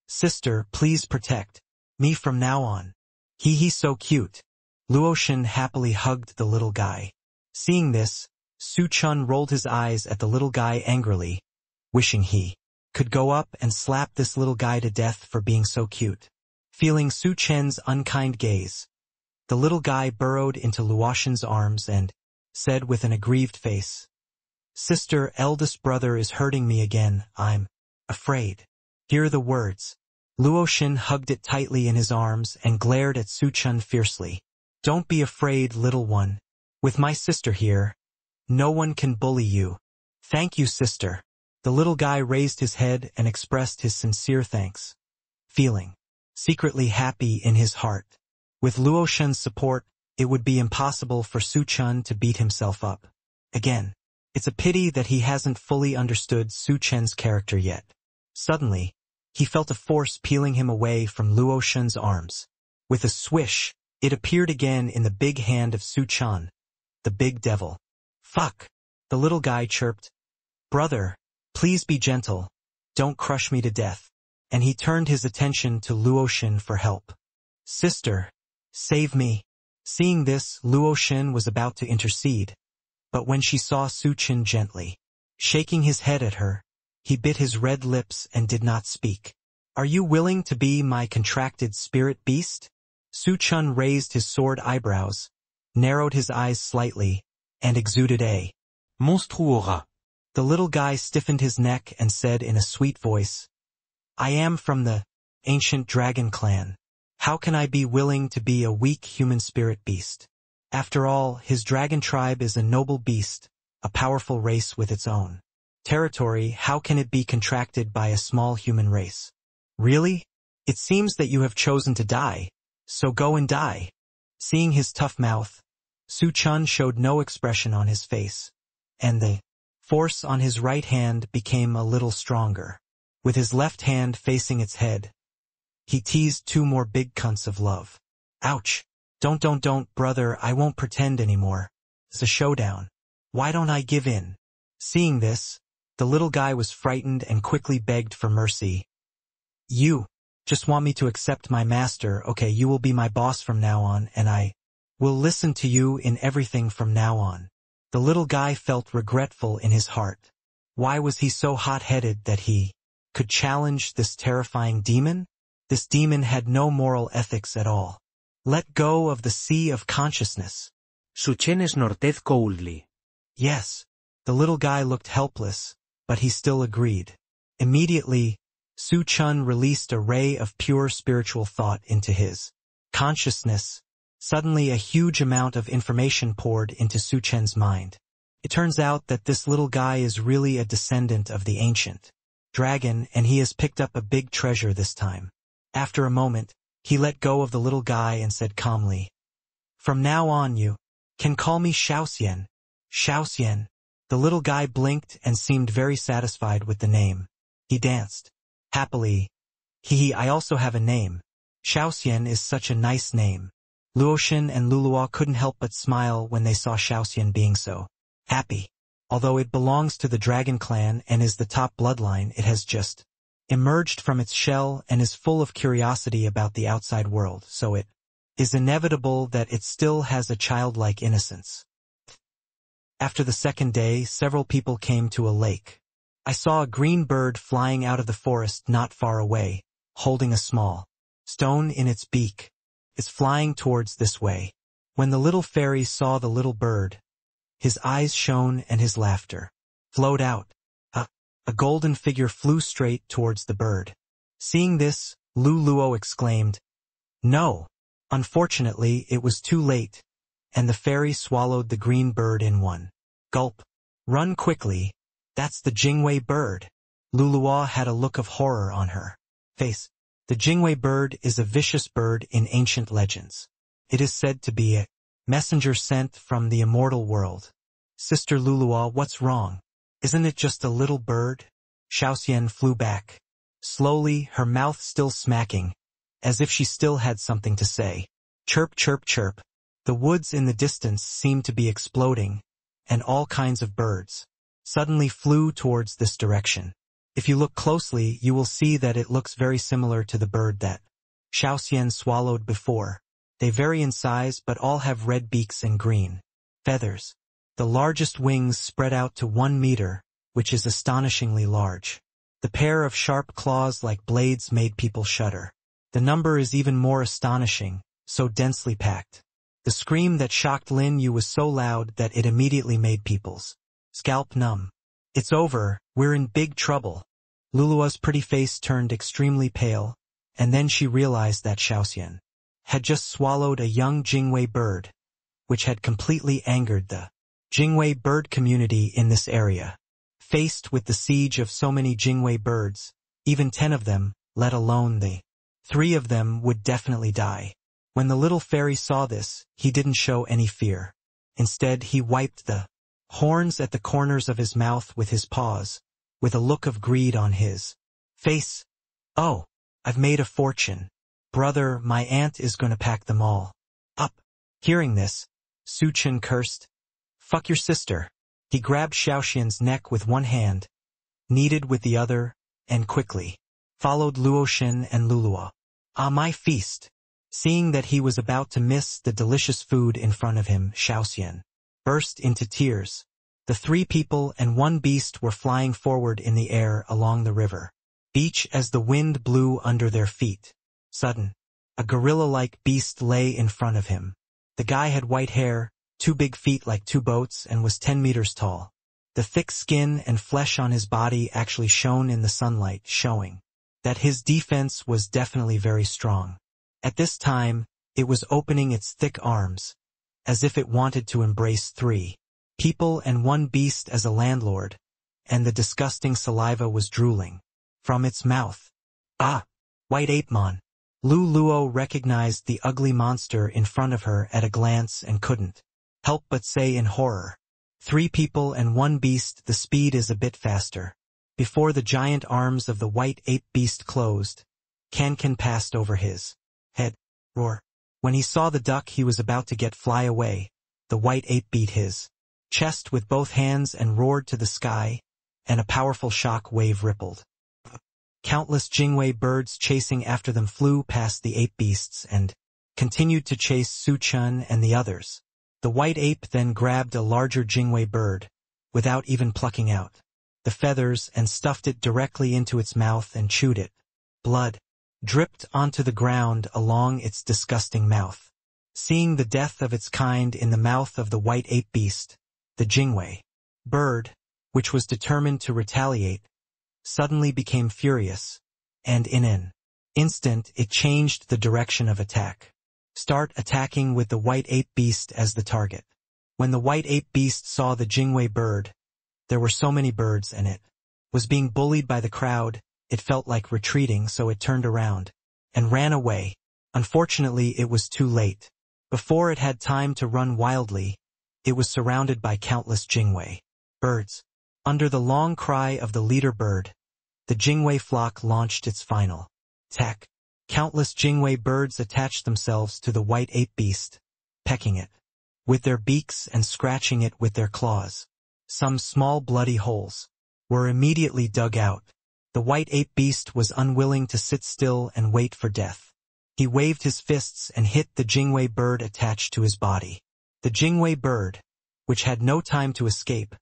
Sister, please protect me from now on. He's so cute. Luo Shen happily hugged the little guy. Seeing this, Su Chen rolled his eyes at the little guy angrily, wishing he could go up and slap this little guy to death for being so cute. Feeling Su Chen's unkind gaze, the little guy burrowed into Luo Shen's arms and said with an aggrieved face, Sister, eldest brother is hurting me again, I'm afraid. Hear the words. Luo Shen hugged it tightly in his arms and glared at Su Chen fiercely. Don't be afraid, little one. With my sister here, no one can bully you. Thank you, sister. The little guy raised his head and expressed his sincere thanks, feeling secretly happy in his heart. With Luo Shen's support, it would be impossible for Su Chen to beat himself up again. It's a pity that he hasn't fully understood Su Chen's character yet. Suddenly, he felt a force peeling him away from Luo Shen's arms. With a swish, it appeared again in the big hand of Su Chen, the big devil. Fuck! The little guy chirped. Brother, please be gentle. Don't crush me to death. And he turned his attention to Luo Shen for help. Sister, save me. Seeing this, Luo Shen was about to intercede. But when she saw Su Chen gently shaking his head at her, he bit his red lips and did not speak. Are you willing to be my contracted spirit beast? Su Chen raised his sword eyebrows, narrowed his eyes slightly, and exuded a Monstre aura. The little guy stiffened his neck and said in a sweet voice, I am from the ancient dragon clan. How can I be willing to be a weak human spirit beast? After all, his dragon tribe is a noble beast, a powerful race with its own territory. How can it be contracted by a small human race? Really? It seems that you have chosen to die, so go and die. Seeing his tough mouth, Su Chen showed no expression on his face, and the force on his right hand became a little stronger. With his left hand facing its head, he teased 2 more big cunts of love. Ouch! Don't, brother, I won't pretend anymore. It's a showdown. Why don't I give in? Seeing this, the little guy was frightened and quickly begged for mercy. You just want me to accept my master. Okay, you will be my boss from now on, and I will listen to you in everything from now on. The little guy felt regretful in his heart. Why was he so hot-headed that he could challenge this terrifying demon? This demon had no moral ethics at all. Let go of the sea of consciousness. Su Chen snorted coldly. Yes. The little guy looked helpless, but he still agreed. Immediately, Su Chen released a ray of pure spiritual thought into his consciousness. Suddenly a huge amount of information poured into Su Chen's mind. It turns out that this little guy is really a descendant of the ancient dragon, and he has picked up a big treasure this time. After a moment, he let go of the little guy and said calmly, "From now on you can call me Xiaoxian." Xiaoxian. The little guy blinked and seemed very satisfied with the name. He danced happily. Hee, I also have a name. Xiaoxian is such a nice name. Luoxin and Luluo couldn't help but smile when they saw Xiaoxian being so happy. Although it belongs to the dragon clan and is the top bloodline, it has just emerged from its shell and is full of curiosity about the outside world, so it is inevitable that it still has a childlike innocence. After the second day, several people came to a lake. I saw a green bird flying out of the forest not far away, holding a small stone in its beak. It's flying towards this way. When the little fairy saw the little bird, his eyes shone and his laughter flowed out. A golden figure flew straight towards the bird. Seeing this, Luo exclaimed, "No!" Unfortunately, it was too late, and the fairy swallowed the green bird in one gulp. "Run quickly. That's the Jingwei bird." Luluo had a look of horror on her face. The Jingwei bird is a vicious bird in ancient legends. It is said to be a messenger sent from the immortal world. "Sister Luluo, what's wrong? Isn't it just a little bird?" Xiaoxian flew back. Slowly, her mouth still smacking, as if she still had something to say. Chirp, chirp, chirp. The woods in the distance seemed to be exploding, and all kinds of birds suddenly flew towards this direction. If you look closely, you will see that it looks very similar to the bird that Xiaoxian swallowed before. They vary in size, but all have red beaks and green feathers. The largest wings spread out to 1 meter, which is astonishingly large. The pair of sharp claws like blades made people shudder. The number is even more astonishing, so densely packed. The scream that shocked Lin Yu was so loud that it immediately made people's scalp numb. "It's over, we're in big trouble." Lulua's pretty face turned extremely pale, and then she realized that Xiaoxian had just swallowed a young Jingwei bird, which had completely angered the Jingwei bird community in this area. Faced with the siege of so many Jingwei birds, even 10 of them, let alone the 3 of them, would definitely die. When the little fairy saw this, he didn't show any fear. Instead, he wiped the horns at the corners of his mouth with his paws, with a look of greed on his face. "Oh, I've made a fortune. Brother, my aunt is going to pack them all up." Hearing this, Su Chen cursed, "Fuck your sister." He grabbed Xiaoxian's neck with one hand, kneaded with the other, and quickly followed Luoxin and Luluo. "Ah, my feast." Seeing that he was about to miss the delicious food in front of him, Xiaoxian burst into tears. The 3 people and 1 beast were flying forward in the air along the river beach as the wind blew under their feet. Sudden, a gorilla-like beast lay in front of him. The guy had white hair, 2 big feet like 2 boats, and was 10 meters tall. The thick skin and flesh on his body actually shone in the sunlight, showing that his defense was definitely very strong. At this time, it was opening its thick arms, as if it wanted to embrace 3 people and 1 beast as a landlord, and the disgusting saliva was drooling from its mouth. "Ah, White Apemon." Luo recognized the ugly monster in front of her at a glance and couldn't help but say in horror, 3 people and 1 beast, the speed is a bit faster. Before the giant arms of the white ape beast closed, Can passed over his head. Roar. When he saw the duck he was about to get fly away, the white ape beat his chest with both hands and roared to the sky, and a powerful shock wave rippled. Countless Jingwei birds chasing after them flew past the ape beasts and continued to chase Su Chen and the others. The white ape then grabbed a larger Jingwei bird, without even plucking out the feathers, and stuffed it directly into its mouth and chewed it. Blood dripped onto the ground along its disgusting mouth. seeing the death of its kind in the mouth of the white ape beast, the Jingwei bird, which was determined to retaliate, suddenly became furious, and in an instant it changed the direction of attack. Start attacking with the white ape beast as the target. When the white ape beast saw the Jingwei bird, there were so many birds and it was being bullied by the crowd, it felt like retreating, so it turned around and ran away. Unfortunately, it was too late. Before it had time to run wildly, it was surrounded by countless Jingwei birds. Under the long cry of the leader bird, the Jingwei flock launched its final attack. Countless Jingwei birds attached themselves to the white ape beast, pecking it with their beaks and scratching it with their claws. Some small bloody holes were immediately dug out. The white ape beast was unwilling to sit still and wait for death. He waved his fists and hit the Jingwei bird attached to his body. The Jingwei bird, which had no time to escape,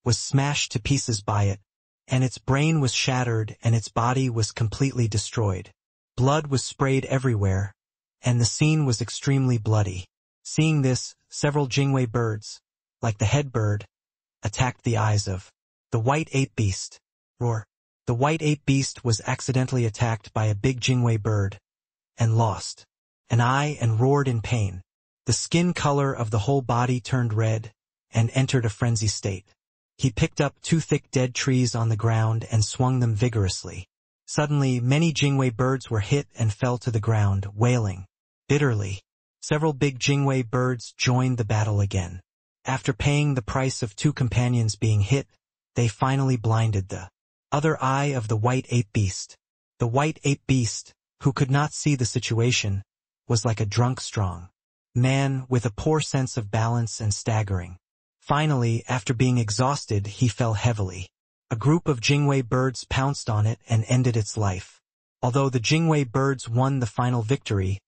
was smashed to pieces by it, and its brain was shattered and its body was completely destroyed. Blood was sprayed everywhere, and the scene was extremely bloody. Seeing this, several Jingwei birds, like the head bird, attacked the eyes of the white ape beast. Roar. The white ape beast was accidentally attacked by a big Jingwei bird, and lost an eye and roared in pain. The skin color of the whole body turned red, and entered a frenzy state. He picked up 2 thick dead trees on the ground and swung them vigorously. Suddenly, many Jingwei birds were hit and fell to the ground, wailing bitterly. Several big Jingwei birds joined the battle again. After paying the price of 2 companions being hit, they finally blinded the other eye of the white ape beast. The white ape beast, who could not see the situation, was like a drunk strong man with a poor sense of balance and staggering. Finally, after being exhausted, he fell heavily. A group of Jingwei birds pounced on it and ended its life. Although the Jingwei birds won the final victory,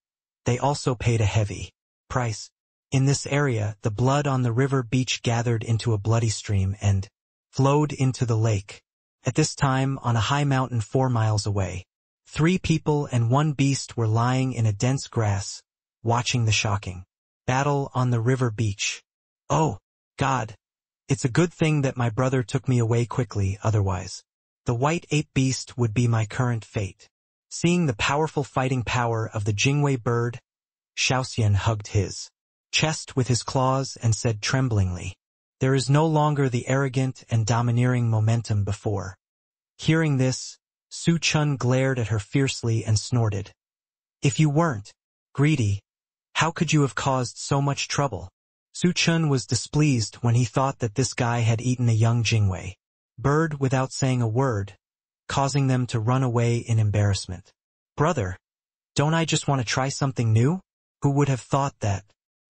they also paid a heavy price. In this area, the blood on the river beach gathered into a bloody stream and flowed into the lake. At this time, on a high mountain 4 miles away, 3 people and 1 beast were lying in a dense grass, watching the shocking battle on the river beach. Oh, God! It's a good thing that my brother took me away quickly, otherwise the white ape beast would be my current fate. Seeing the powerful fighting power of the Jingwei bird, Xiaoxian hugged his chest with his claws and said tremblingly, "There is no longer the arrogant and domineering momentum before." Hearing this, Su Chun glared at her fiercely and snorted, "If you weren't greedy, how could you have caused so much trouble?" Su Chun was displeased when he thought that this guy had eaten a young Jingwei bird without saying a word, causing them to run away in embarrassment. "Brother, don't I just want to try something new? Who would have thought that?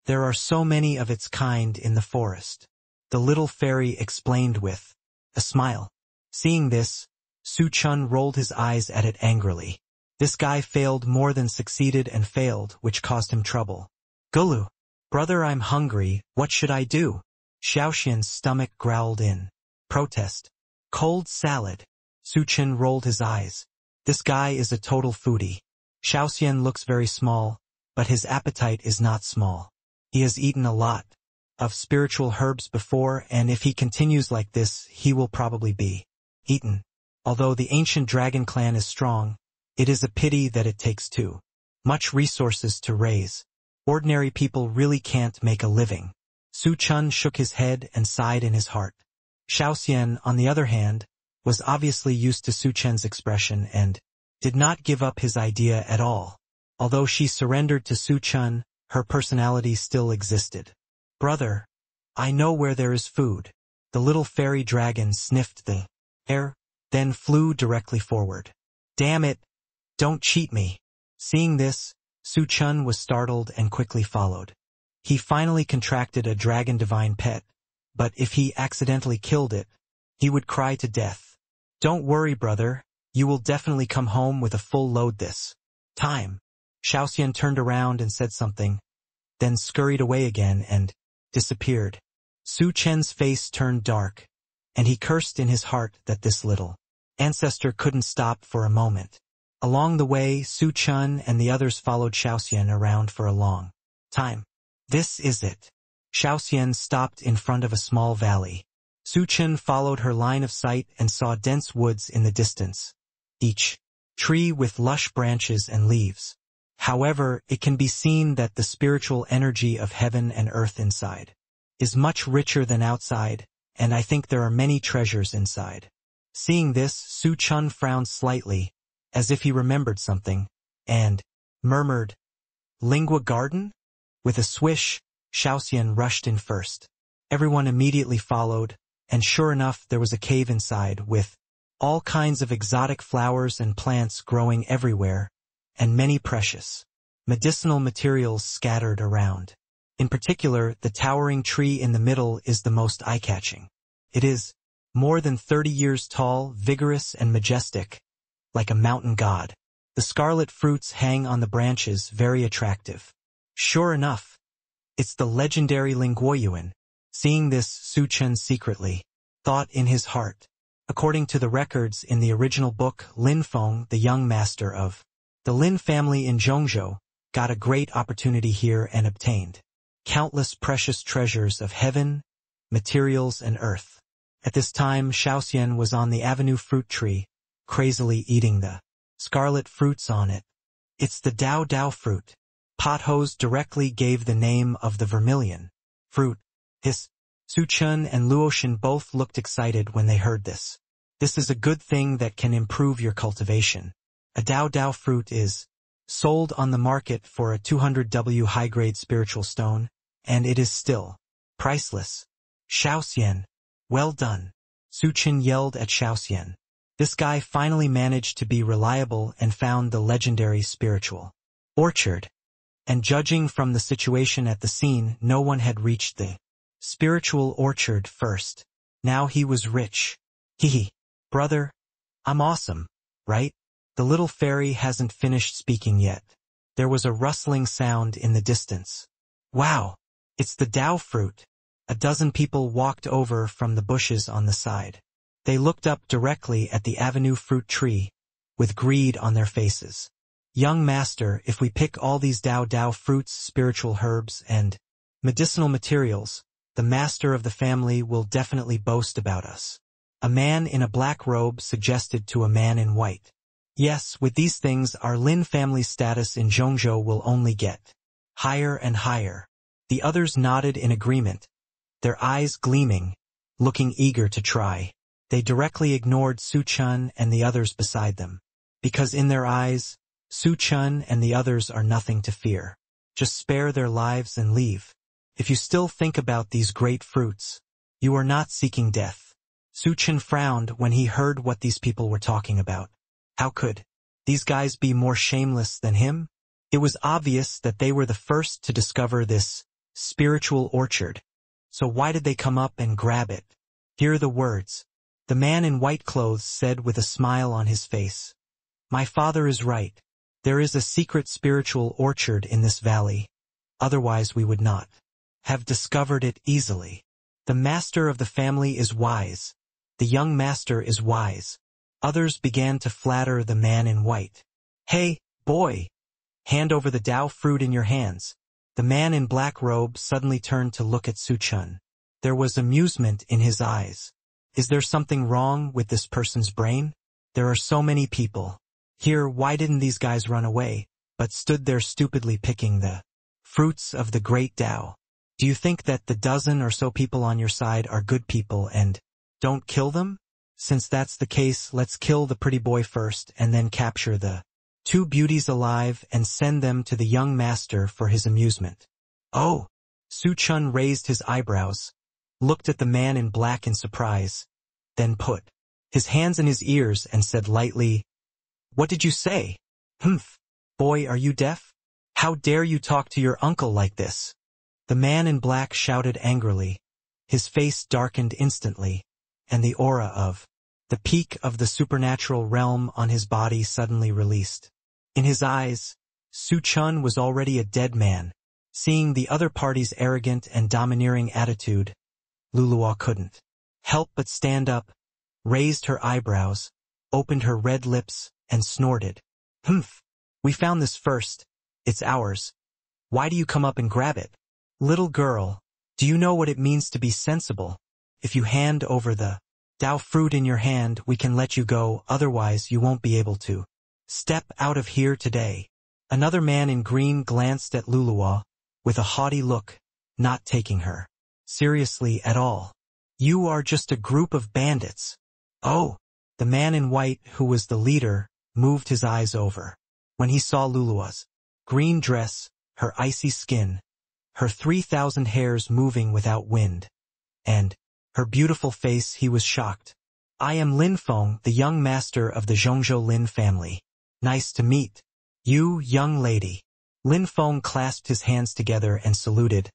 There are so many of its kind in the forest," the little fairy explained with a smile. Seeing this, Su Chun rolled his eyes at it angrily. This guy failed more than succeeded and failed, which caused him trouble. "Gulu, brother, I'm hungry, what should I do?" Xiaoxian's stomach growled in protest. "Cold salad." Su Chun rolled his eyes. This guy is a total foodie. Xiaoxian looks very small, but his appetite is not small. He has eaten a lot of spiritual herbs before, and if he continues like this, he will probably be eaten. Although the ancient dragon clan is strong, it is a pity that it takes too much resources to raise. Ordinary people really can't make a living. Su Chun shook his head and sighed in his heart. Xiaoxian, on the other hand, was obviously used to Su Chen's expression and did not give up his idea at all. Although she surrendered to Su Chun, her personality still existed. "Brother, I know where there is food." The little fairy dragon sniffed the air, then flew directly forward. "Damn it! Don't cheat me." Seeing this, Su Chun was startled and quickly followed. He finally contracted a dragon divine pet, but if he accidentally killed it, he would cry to death. "Don't worry, brother, you will definitely come home with a full load this time." Xiaoxian turned around and said something, then scurried away again and disappeared. Su Chen's face turned dark, and he cursed in his heart that this little ancestor couldn't stop for a moment. Along the way, Su Chun and the others followed Xiaoxian around for a long Time. This is it. Xiaoxian stopped in front of a small valley. Su Chen followed her line of sight and saw dense woods in the distance, each tree with lush branches and leaves. However, it can be seen that the spiritual energy of heaven and earth inside is much richer than outside, and I think there are many treasures inside. Seeing this, Su Chen frowned slightly, as if he remembered something, and murmured, "Lingua Garden?" With a swish, Xiaoxian rushed in first. Everyone immediately followed, and sure enough there was a cave inside with all kinds of exotic flowers and plants growing everywhere, and many precious medicinal materials scattered around. In particular, the towering tree in the middle is the most eye-catching. It is more than 30 years tall, vigorous and majestic, like a mountain god. The scarlet fruits hang on the branches, very attractive. Sure enough, it's the legendary Linguoyuan. Seeing this, Su Chen secretly thought in his heart. According to the records in the original book, Lin Feng, the young master of the Lin family in Dongzhou, got a great opportunity here and obtained countless precious treasures of heaven, materials and earth. At this time, Xiaoxian was on the avenue fruit tree, crazily eating the scarlet fruits on it. It's the Dao Dao fruit. Pothos directly gave the name of the vermilion fruit. Su Chen and Luoshan both looked excited when they heard this. This is a good thing that can improve your cultivation. A Dao Dao fruit is sold on the market for a 200W high-grade spiritual stone, and it is still priceless. Xiaoxian, well done. Su Chen yelled at Xiaoxian. This guy finally managed to be reliable and found the legendary spiritual orchard. And judging from the situation at the scene, no one had reached the spiritual orchard first. Now he was rich. Hehe. Brother, I'm awesome, right? The little fairy hasn't finished speaking yet. There was a rustling sound in the distance. Wow, it's the Dao fruit. A dozen people walked over from the bushes on the side. They looked up directly at the avenue fruit tree, with greed on their faces. Young master, if we pick all these Dao Dao fruits, spiritual herbs, and medicinal materials, the master of the family will definitely boast about us. A man in a black robe suggested to a man in white. Yes, with these things our Lin family's status in Dongzhou will only get higher and higher. The others nodded in agreement, their eyes gleaming, looking eager to try. They directly ignored Su Chen and the others beside them, because in their eyes, Su Chen and the others are nothing to fear. Just spare their lives and leave. If you still think about these great fruits, you are not seeking death. Su Chen frowned when he heard what these people were talking about. How could these guys be more shameless than him? It was obvious that they were the first to discover this spiritual orchard. So why did they come up and grab it? Hear the words. The man in white clothes said with a smile on his face. My father is right. There is a secret spiritual orchard in this valley. Otherwise we would not have discovered it easily. The master of the family is wise. The young master is wise. Others began to flatter the man in white. Hey, boy! Hand over the Dao fruit in your hands. The man in black robe suddenly turned to look at Su Chen. There was amusement in his eyes. Is there something wrong with this person's brain? There are so many people here, why didn't these guys run away, but stood there stupidly picking the fruits of the great Dao? Do you think that the dozen or so people on your side are good people and don't kill them? Since that's the case, let's kill the pretty boy first and then capture the two beauties alive and send them to the young master for his amusement. Oh! Su Chen raised his eyebrows, looked at the man in black in surprise, then put his hands in his ears and said lightly, What did you say? Humph! Boy, are you deaf? How dare you talk to your uncle like this? The man in black shouted angrily. His face darkened instantly, and the aura of the peak of the supernatural realm on his body suddenly released. In his eyes, Su Chen was already a dead man. Seeing the other party's arrogant and domineering attitude, Luluo couldn't help but stand up, raised her eyebrows, opened her red lips, and snorted. Humph! We found this first. It's ours. Why do you come up and grab it? Little girl, do you know what it means to be sensible? If you hand over the Dao fruit in your hand, we can let you go, otherwise you won't be able to. Step out of here today. Another man in green glanced at Luluo, with a haughty look, not taking her seriously at all. You are just a group of bandits. Oh! The man in white, who was the leader, moved his eyes over. When he saw Luluo's green dress, her icy skin, her 3,000 hairs moving without wind, and her beautiful face, he was shocked. I am Lin Feng, the young master of the Dongzhou Lin family. Nice to meet you, young lady. Lin Feng clasped his hands together and saluted.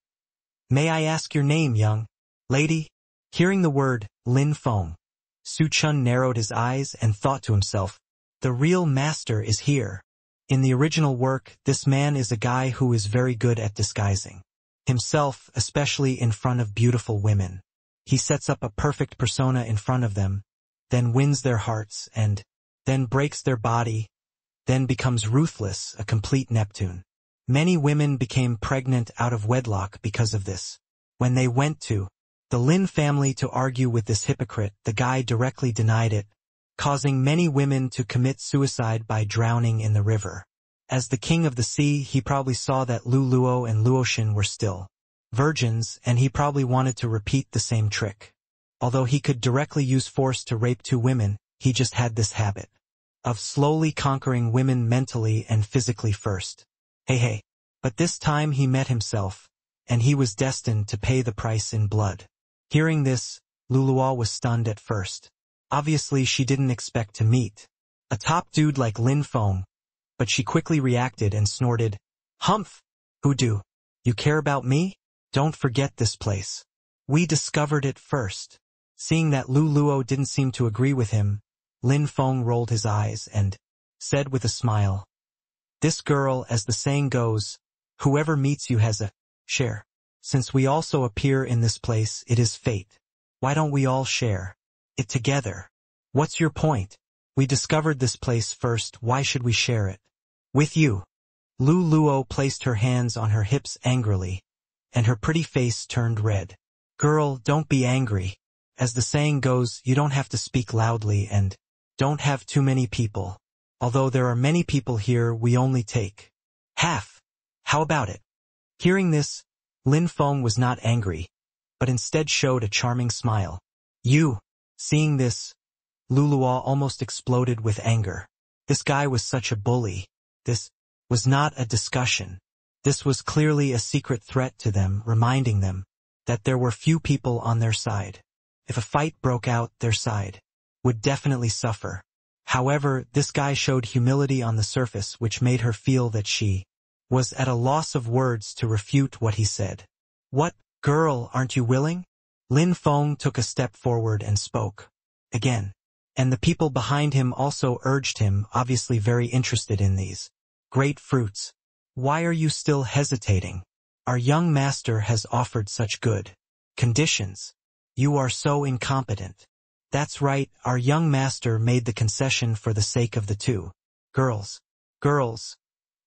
May I ask your name, young lady? Hearing the word, Lin Feng, Su Chen narrowed his eyes and thought to himself, the real master is here. In the original work, this man is a guy who is very good at disguising himself, especially in front of beautiful women. He sets up a perfect persona in front of them, then wins their hearts, and then breaks their body, then becomes ruthless, a complete Neptune. Many women became pregnant out of wedlock because of this. When they went to the Lin family to argue with this hypocrite, the guy directly denied it, causing many women to commit suicide by drowning in the river. As the king of the sea, he probably saw that Lu Luo and Luoxin were still virgins, and he probably wanted to repeat the same trick. Although he could directly use force to rape 2 women, he just had this habit of slowly conquering women mentally and physically first. Hey. But this time he met himself, and he was destined to pay the price in blood. Hearing this, Luluo was stunned at first. Obviously she didn't expect to meet a top dude like Lin Feng, but she quickly reacted and snorted, Humph! Who do you care about me? Don't forget this place. We discovered it first. Seeing that Lu Luo didn't seem to agree with him, Lin Feng rolled his eyes and said with a smile, this girl, as the saying goes, whoever meets you has a share. Since we also appear in this place, it is fate. Why don't we all share it together? What's your point? We discovered this place first, why should we share it with you? Lu Luo placed her hands on her hips angrily, and her pretty face turned red. Girl, don't be angry. As the saying goes, you don't have to speak loudly and don't have too many people. Although there are many people here, we only take half. How about it? Hearing this, Lin Feng was not angry, but instead showed a charming smile. You! Seeing this, Luluo almost exploded with anger. This guy was such a bully. This was not a discussion. This was clearly a secret threat to them, reminding them that there were few people on their side. If a fight broke out, their side would definitely suffer. However, this guy showed humility on the surface, which made her feel that she was at a loss of words to refute what he said. What, girl, aren't you willing? Lin Feng took a step forward and spoke again. And the people behind him also urged him, obviously very interested in these great fruits. Why are you still hesitating? Our young master has offered such good conditions. You are so incompetent. That's right, our young master made the concession for the sake of the 2 girls. Girls,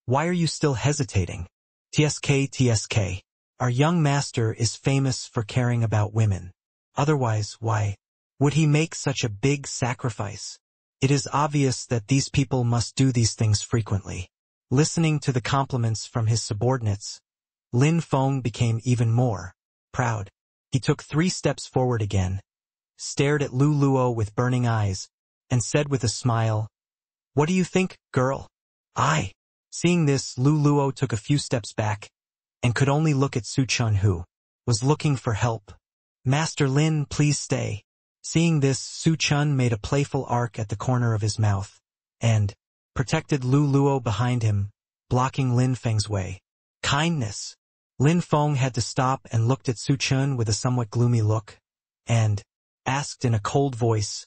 why are you still hesitating? TSK. Our young master is famous for caring about women. Otherwise, why would he make such a big sacrifice? It is obvious that these people must do these things frequently. Listening to the compliments from his subordinates, Lin Feng became even more proud. He took 3 steps forward again, stared at Lu Luo with burning eyes, and said with a smile, what do you think, girl? Seeing this, Lu Luo took a few steps back, and could only look at Su Chen, who was looking for help. Master Lin, please stay. Seeing this, Su Chen made a playful arc at the corner of his mouth, and protected Lu Luo behind him, blocking Lin Feng's way. Kindness. Lin Feng had to stop and looked at Su Chen with a somewhat gloomy look, and asked in a cold voice,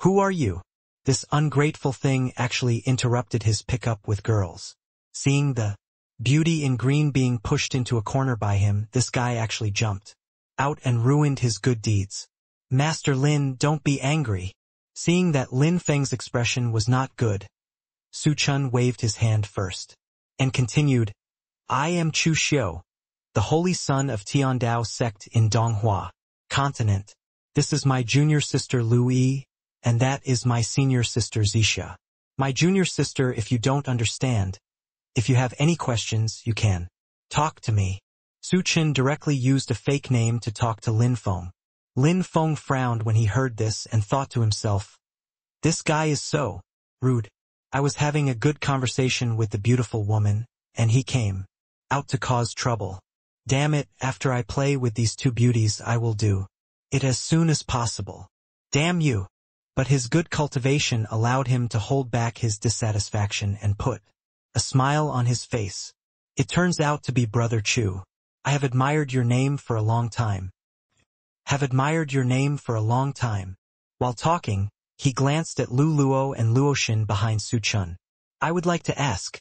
who are you? This ungrateful thing actually interrupted his pickup with girls. Seeing the beauty in green being pushed into a corner by him, this guy actually jumped out and ruined his good deeds. Master Lin, don't be angry. Seeing that Lin Feng's expression was not good, Su Chen waved his hand first, and continued, I am Chu Xiu, the holy son of Tiandao sect in Donghuazhou continent. This is my junior sister Lu Yi, and that is my senior sister Zixia. My junior sister, if you don't understand, if you have any questions, you can talk to me. Su Chen directly used a fake name to talk to Lin Feng. Lin Feng frowned when he heard this and thought to himself, this guy is so rude. I was having a good conversation with the beautiful woman, and he came out to cause trouble. Damn it, after I play with these two beauties I will do it as soon as possible. Damn you. But his good cultivation allowed him to hold back his dissatisfaction and put a smile on his face. It turns out to be Brother Chu. I have admired your name for a long time. While talking, he glanced at Lu Luo and Luoshin behind Su Chen. I would like to ask,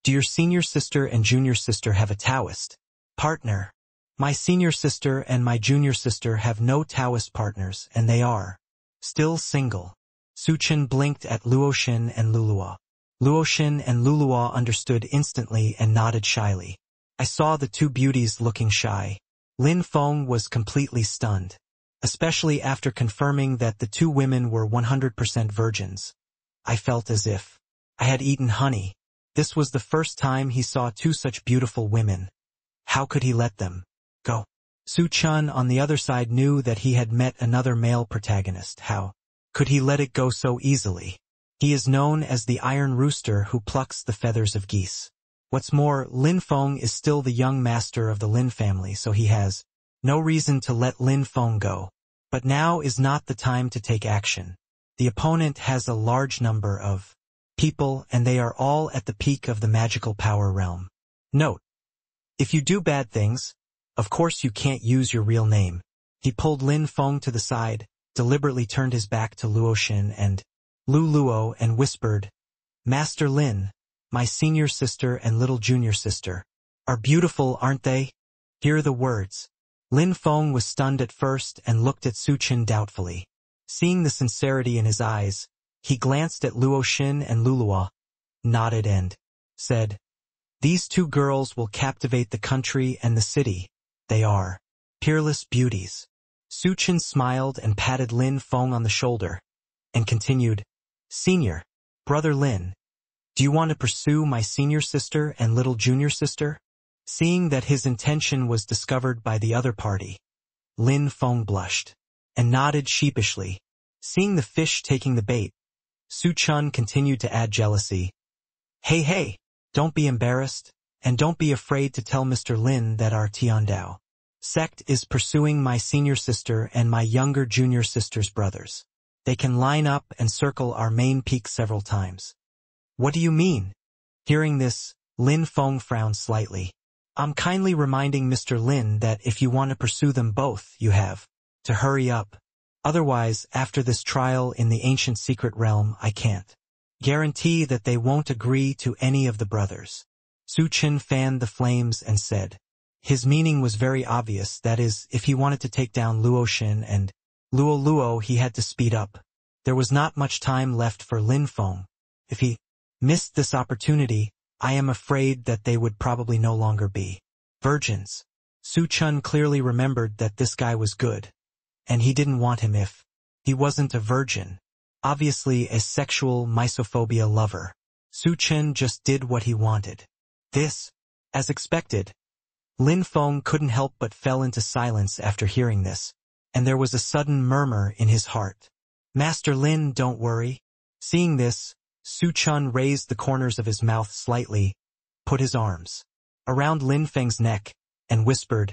do your senior sister and junior sister have a Taoist partner? My senior sister and my junior sister have no Taoist partners, and they are still single. Su Chen blinked at Luoshin and Luluo. Luoshin and Luluo understood instantly and nodded shyly. I saw the two beauties looking shy. Lin Feng was completely stunned, especially after confirming that the two women were 100% virgins. I felt as if I had eaten honey. This was the first time he saw two such beautiful women. How could he let them go? Su Chen on the other side knew that he had met another male protagonist. How could he let it go so easily? He is known as the Iron Rooster who plucks the feathers of geese. What's more, Lin Feng is still the young master of the Lin family, so he has no reason to let Lin Feng go. But now is not the time to take action. The opponent has a large number of people, and they are all at the peak of the magical power realm. Note: if you do bad things, of course you can't use your real name. He pulled Lin Feng to the side, deliberately turned his back to Luoshin and Lu Luo and whispered, Master Lin, my senior sister and little junior sister, are beautiful, aren't they? Hear the words. Lin Feng was stunned at first and looked at Su Chen doubtfully. Seeing the sincerity in his eyes, he glanced at Luoshin and Luluo, nodded and said, these two girls will captivate the country and the city. They are peerless beauties. Su Chen smiled and patted Lin Feng on the shoulder, and continued, Senior, Brother Lin, do you want to pursue my senior sister and little junior sister? Seeing that his intention was discovered by the other party, Lin Feng blushed and nodded sheepishly. Seeing the fish taking the bait, Su Chen continued to add jealousy. Hey, don't be embarrassed, and don't be afraid to tell Mr. Lin that our Tiandao sect is pursuing my senior sister and my younger junior sister's brothers. They can line up and circle our main peak several times. What do you mean? Hearing this, Lin Feng frowned slightly. I'm kindly reminding Mr. Lin that if you want to pursue them both, you have to hurry up. Otherwise, after this trial in the ancient secret realm, I can't guarantee that they won't agree to any of the brothers. Su Chen fanned the flames and said. His meaning was very obvious, that is, if he wanted to take down Luoshin and Luo, he had to speed up. There was not much time left for Lin Feng. If he missed this opportunity, I am afraid that they would probably no longer be virgins. Su Chen clearly remembered that this guy was good, and he didn't want him if he wasn't a virgin. Obviously a sexual misophobia lover. Su Chen just did what he wanted. This, as expected. Lin Feng couldn't help but fell into silence after hearing this, and there was a sudden murmur in his heart. Master Lin, don't worry. Seeing this, Su Chen raised the corners of his mouth slightly, put his arms around Lin Feng's neck, and whispered,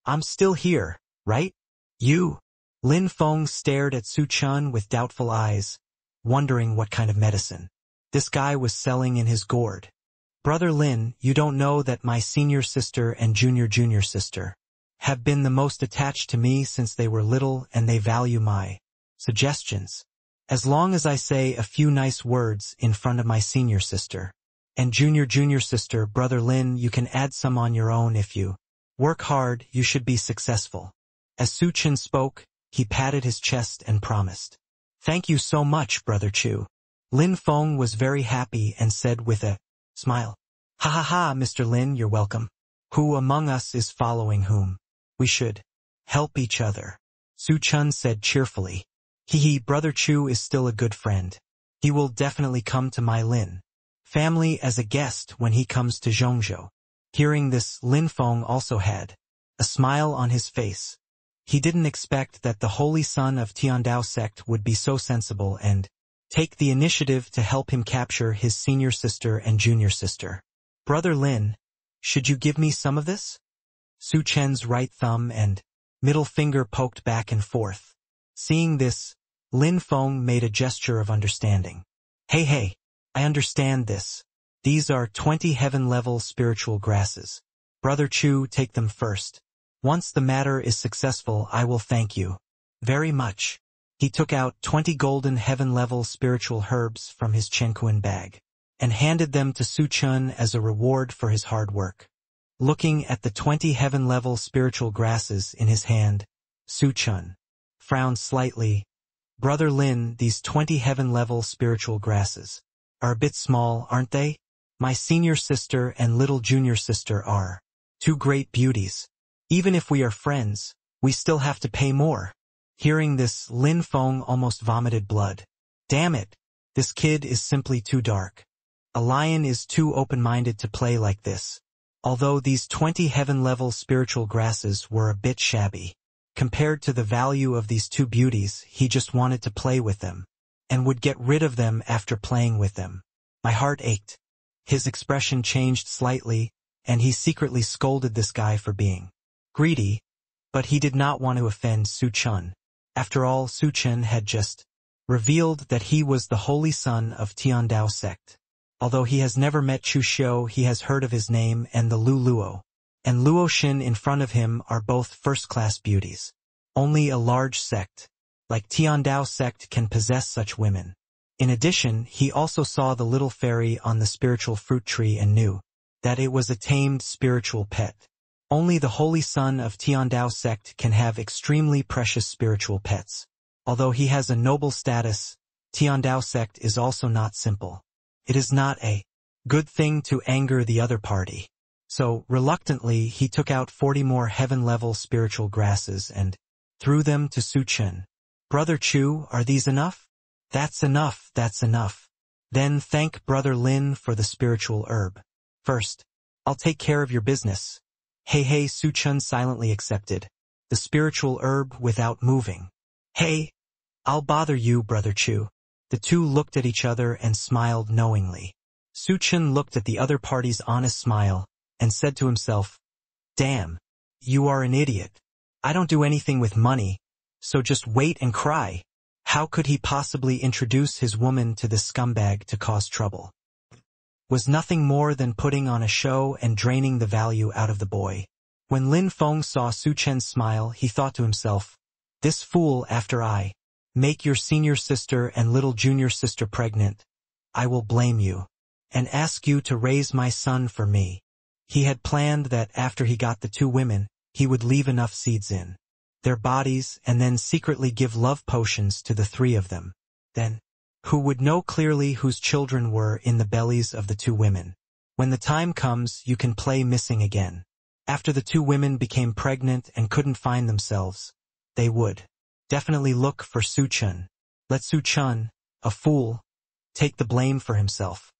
I'm still here, right? You? Lin Feng stared at Su Chen with doubtful eyes, wondering what kind of medicine this guy was selling in his gourd. Brother Lin, you don't know that my senior sister and junior sister have been the most attached to me since they were little, and they value my suggestions. As long as I say a few nice words in front of my senior sister and junior sister, Brother Lin, you can add some on your own. If you work hard, you should be successful. As Su Chen spoke, he patted his chest and promised. Thank you so much, Brother Chu. Lin Feng was very happy and said with a smile, Ha ha ha, Mr. Lin, you're welcome. Who among us is following whom? We should help each other, Su Chen said cheerfully. Hee, Brother Chu is still a good friend. He will definitely come to my Lin family as a guest when he comes to Dongzhou. Hearing this, Lin Feng also had a smile on his face. He didn't expect that the holy son of Tiandao sect would be so sensible and take the initiative to help him capture his senior sister and junior sister. Brother Lin, should you give me some of this? Su Chen's right thumb and middle finger poked back and forth. Seeing this, Lin Feng made a gesture of understanding. Hey, I understand this. These are 20 heaven-level spiritual grasses. Brother Chu, take them first. Once the matter is successful, I will thank you very much. He took out 20 golden heaven-level spiritual herbs from his Chenkuan bag and handed them to Su Chen as a reward for his hard work. Looking at the 20 heaven-level spiritual grasses in his hand, Su Chen frowned slightly. Brother Lin, these 20 heaven-level spiritual grasses are a bit small, aren't they? My senior sister and little junior sister are two great beauties. Even if we are friends, we still have to pay more. Hearing this, Lin Feng almost vomited blood. Damn it, this kid is simply too dark. A lion is too open-minded to play like this. Although these 20 heaven-level spiritual grasses were a bit shabby, compared to the value of these two beauties, he just wanted to play with them, and would get rid of them after playing with them. My heart ached. His expression changed slightly, and he secretly scolded this guy for being greedy, but he did not want to offend Su Chen. After all, Su Chen had just revealed that he was the holy son of Tiandao sect. Although he has never met Chu Xiu, he has heard of his name and the Lu Luo and Luo Xin in front of him are both first-class beauties. Only a large sect, like Tiandao sect, can possess such women. In addition, he also saw the little fairy on the spiritual fruit tree and knew that it was a tamed spiritual pet. Only the holy son of Tiandao sect can have extremely precious spiritual pets. Although he has a noble status, Tiandao sect is also not simple. It is not a good thing to anger the other party. So, reluctantly, he took out 40 more heaven-level spiritual grasses and threw them to Su Chen. Brother Chu, are these enough? That's enough, that's enough. Then thank Brother Lin for the spiritual herb. First, I'll take care of your business. Hey, Su Chen silently accepted the spiritual herb without moving. Hey, I'll bother you, Brother Chu. The two looked at each other and smiled knowingly. Su Chen looked at the other party's honest smile and said to himself, Damn, you are an idiot. I don't do anything with money, so just wait and cry. How could he possibly introduce his woman to this scumbag to cause trouble? Was nothing more than putting on a show and draining the value out of the boy. When Lin Feng saw Su Chen's smile, he thought to himself, This fool, after I make your senior sister and little junior sister pregnant, I will blame you and ask you to raise my son for me. He had planned that after he got the two women, he would leave enough seeds in their bodies and then secretly give love potions to the three of them. Then, who would know clearly whose children were in the bellies of the two women? When the time comes, you can play missing again. After the two women became pregnant and couldn't find themselves, they would definitely look for Su Chen. Let Su Chen, a fool, take the blame for himself.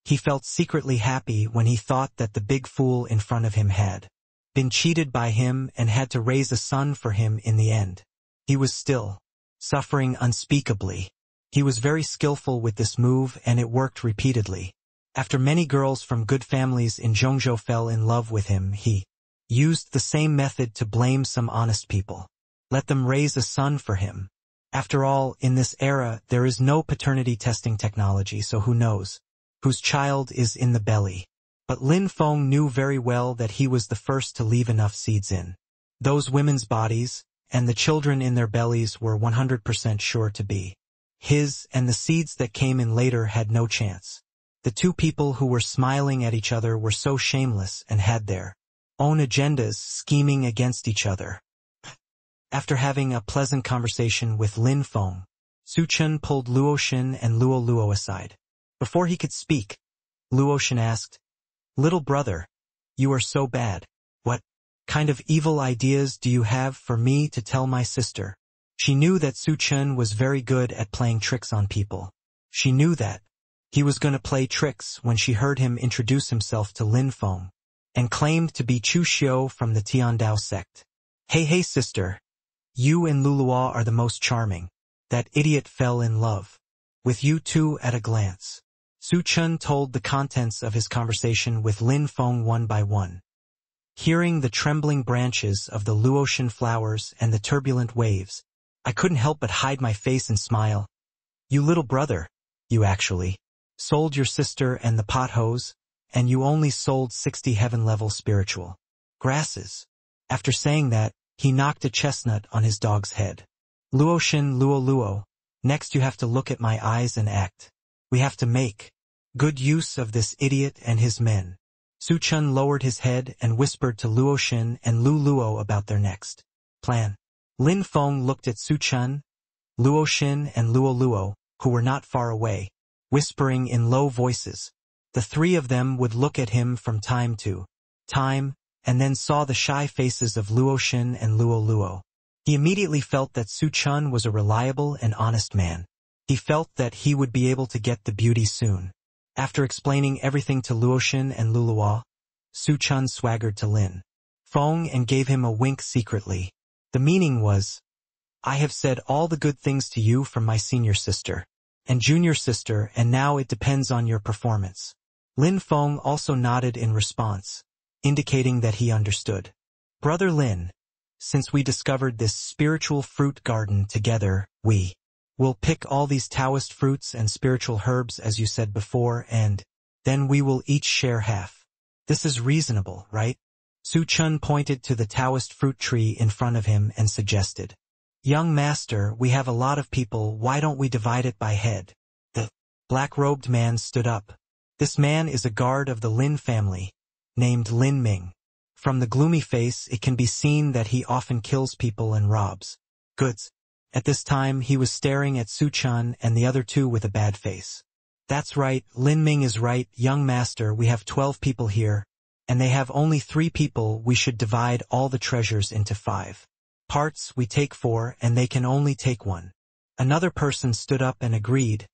He felt secretly happy when he thought that the big fool in front of him had been cheated by him and had to raise a son for him in the end. He was still suffering unspeakably. He was very skillful with this move and it worked repeatedly. After many girls from good families in Dongzhou fell in love with him, he used the same method to blame some honest people. Let them raise a son for him. After all, in this era, there is no paternity testing technology, so who knows whose child is in the belly. But Lin Feng knew very well that he was the first to leave enough seeds in those women's bodies, and the children in their bellies were 100% sure to be his, and the seeds that came in later had no chance. The two people who were smiling at each other were so shameless and had their own agendas, scheming against each other. After having a pleasant conversation with Lin Feng, Su Chen pulled Luo Xin and Luo Luo aside. Before he could speak, Luo Xin asked, Little brother, you are so bad. What kind of evil ideas do you have for me to tell my sister? She knew that Chen was very good at playing tricks on people. She knew that he was going to play tricks when she heard him introduce himself to Lin Feng, and claimed to be Chu Xiu from the Tiandao sect. Hey sister, you and Luluo are the most charming. That idiot fell in love with you two at a glance. Chen told the contents of his conversation with Lin Feng one by one. Hearing the trembling branches of the Luotian flowers and the turbulent waves, I couldn't help but hide my face and smile. You little brother, you actually sold your sister and the pothose, and you only sold 60 heaven-level spiritual grasses. After saying that, he knocked a chestnut on his dog's head. Luoshin Luo, next you have to look at my eyes and act. We have to make good use of this idiot and his men. Chen lowered his head and whispered to Luoshin and Luo about their next plan. Lin Feng looked at Chen, Luoshin and Luo, who were not far away, whispering in low voices. The three of them would look at him from time to time, and then saw the shy faces of Luoshin and Luo. He immediately felt that Chen was a reliable and honest man. He felt that he would be able to get the beauty soon. After explaining everything to Luoshin and Luo, Chen swaggered to Lin Feng and gave him a wink secretly. The meaning was, I have said all the good things to you from my senior sister and junior sister, and now it depends on your performance. Lin Feng also nodded in response, indicating that he understood. Brother Lin, since we discovered this spiritual fruit garden together, we will pick all these Taoist fruits and spiritual herbs as you said before, and then we will each share half. This is reasonable, right? Chen pointed to the Taoist fruit tree in front of him and suggested. Young master, we have a lot of people, why don't we divide it by head? The black-robed man stood up. This man is a guard of the Lin family, named Lin Ming. From the gloomy face, it can be seen that he often kills people and robs goods. At this time, he was staring at Chen and the other two with a bad face. That's right, Lin Ming is right, young master, we have 12 people here, and they have only 3 people. We should divide all the treasures into 5 parts. We take 4, and they can only take 1. Another person stood up and agreed.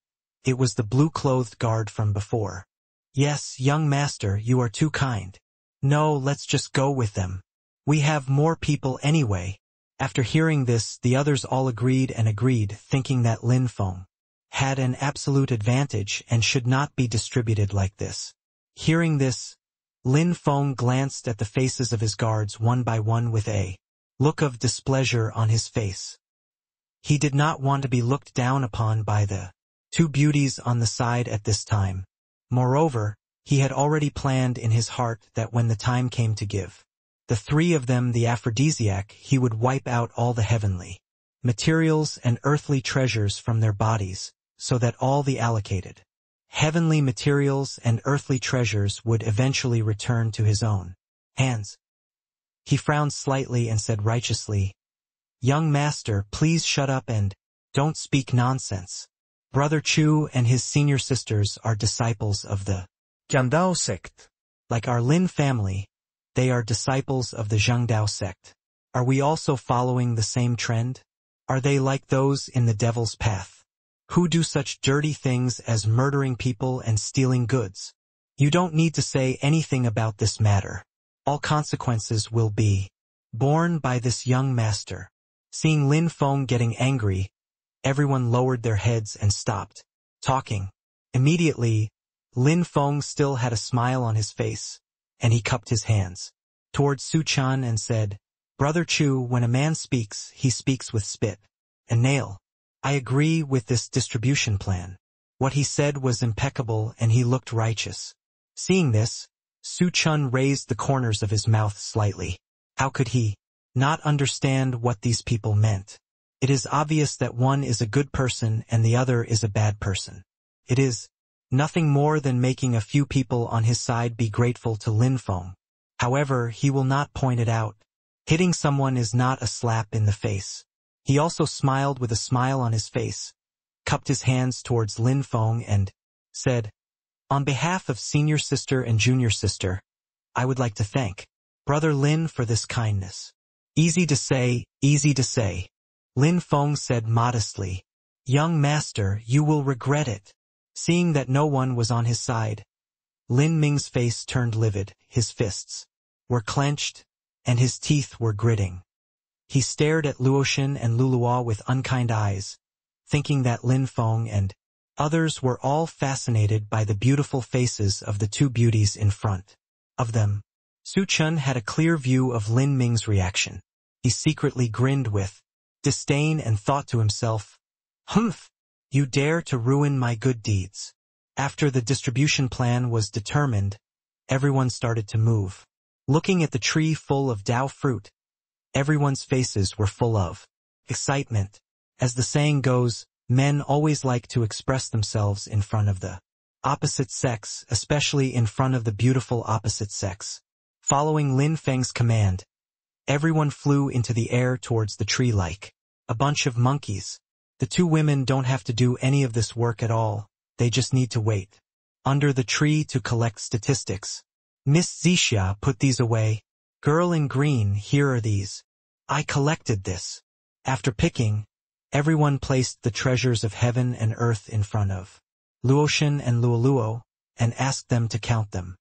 It was the blue-clothed guard from before. Yes, young master, you are too kind. No, let's just go with them. We have more people anyway. After hearing this, the others all agreed, thinking that Lin Feng had an absolute advantage and should not be distributed like this. Hearing this, Lin Feng glanced at the faces of his guards one by one with a look of displeasure on his face. He did not want to be looked down upon by the 2 beauties on the side at this time. Moreover, he had already planned in his heart that when the time came to give the 3 of them the aphrodisiac, he would wipe out all the heavenly materials and earthly treasures from their bodies, so that all the allocated heavenly materials and earthly treasures would eventually return to his own hands. He frowned slightly and said righteously, Young master, please shut up and don't speak nonsense. Brother Chu and his senior sisters are disciples of the Tiandao sect. Like our Lin family, they are disciples of the Zhengdao sect. Are we also following the same trend? Are they like those in the devil's path, who do such dirty things as murdering people and stealing goods? You don't need to say anything about this matter. All consequences will be borne by this young master. Seeing Lin Feng getting angry, everyone lowered their heads and stopped talking. Immediately, Lin Feng still had a smile on his face, and he cupped his hands towards Chen and said, Brother Chu, when a man speaks, he speaks with spit and nail. I agree with this distribution plan. What he said was impeccable and he looked righteous. Seeing this, Chen raised the corners of his mouth slightly. How could he not understand what these people meant? It is obvious that one is a good person and the other is a bad person. It is nothing more than making a few people on his side be grateful to Lin Feng. However, he will not point it out. Hitting someone is not a slap in the face. He also smiled with a smile on his face, cupped his hands towards Lin Feng and said, On behalf of senior sister and junior sister, I would like to thank Brother Lin for this kindness. Easy to say, easy to say. Lin Feng said modestly. Young master, you will regret it. Seeing that no one was on his side, Lin Ming's face turned livid, his fists were clenched, and his teeth were gritting. He stared at Luoshan and Luluo with unkind eyes, thinking that Lin Feng and others were all fascinated by the beautiful faces of the two beauties in front of them. Su Chen had a clear view of Lin Ming's reaction. He secretly grinned with disdain and thought to himself, "Humph! You dare to ruin my good deeds." After the distribution plan was determined, everyone started to move. Looking at the tree full of Dao fruit, everyone's faces were full of excitement. As the saying goes, men always like to express themselves in front of the opposite sex, especially in front of the beautiful opposite sex. Following Lin Feng's command, everyone flew into the air towards the tree like a bunch of monkeys. The two women don't have to do any of this work at all, they just need to wait under the tree to collect statistics. Miss Zixia put these away. Girl in green, here are these. I collected this. After picking, everyone placed the treasures of heaven and earth in front of Luoshan and Luoluo, and asked them to count them.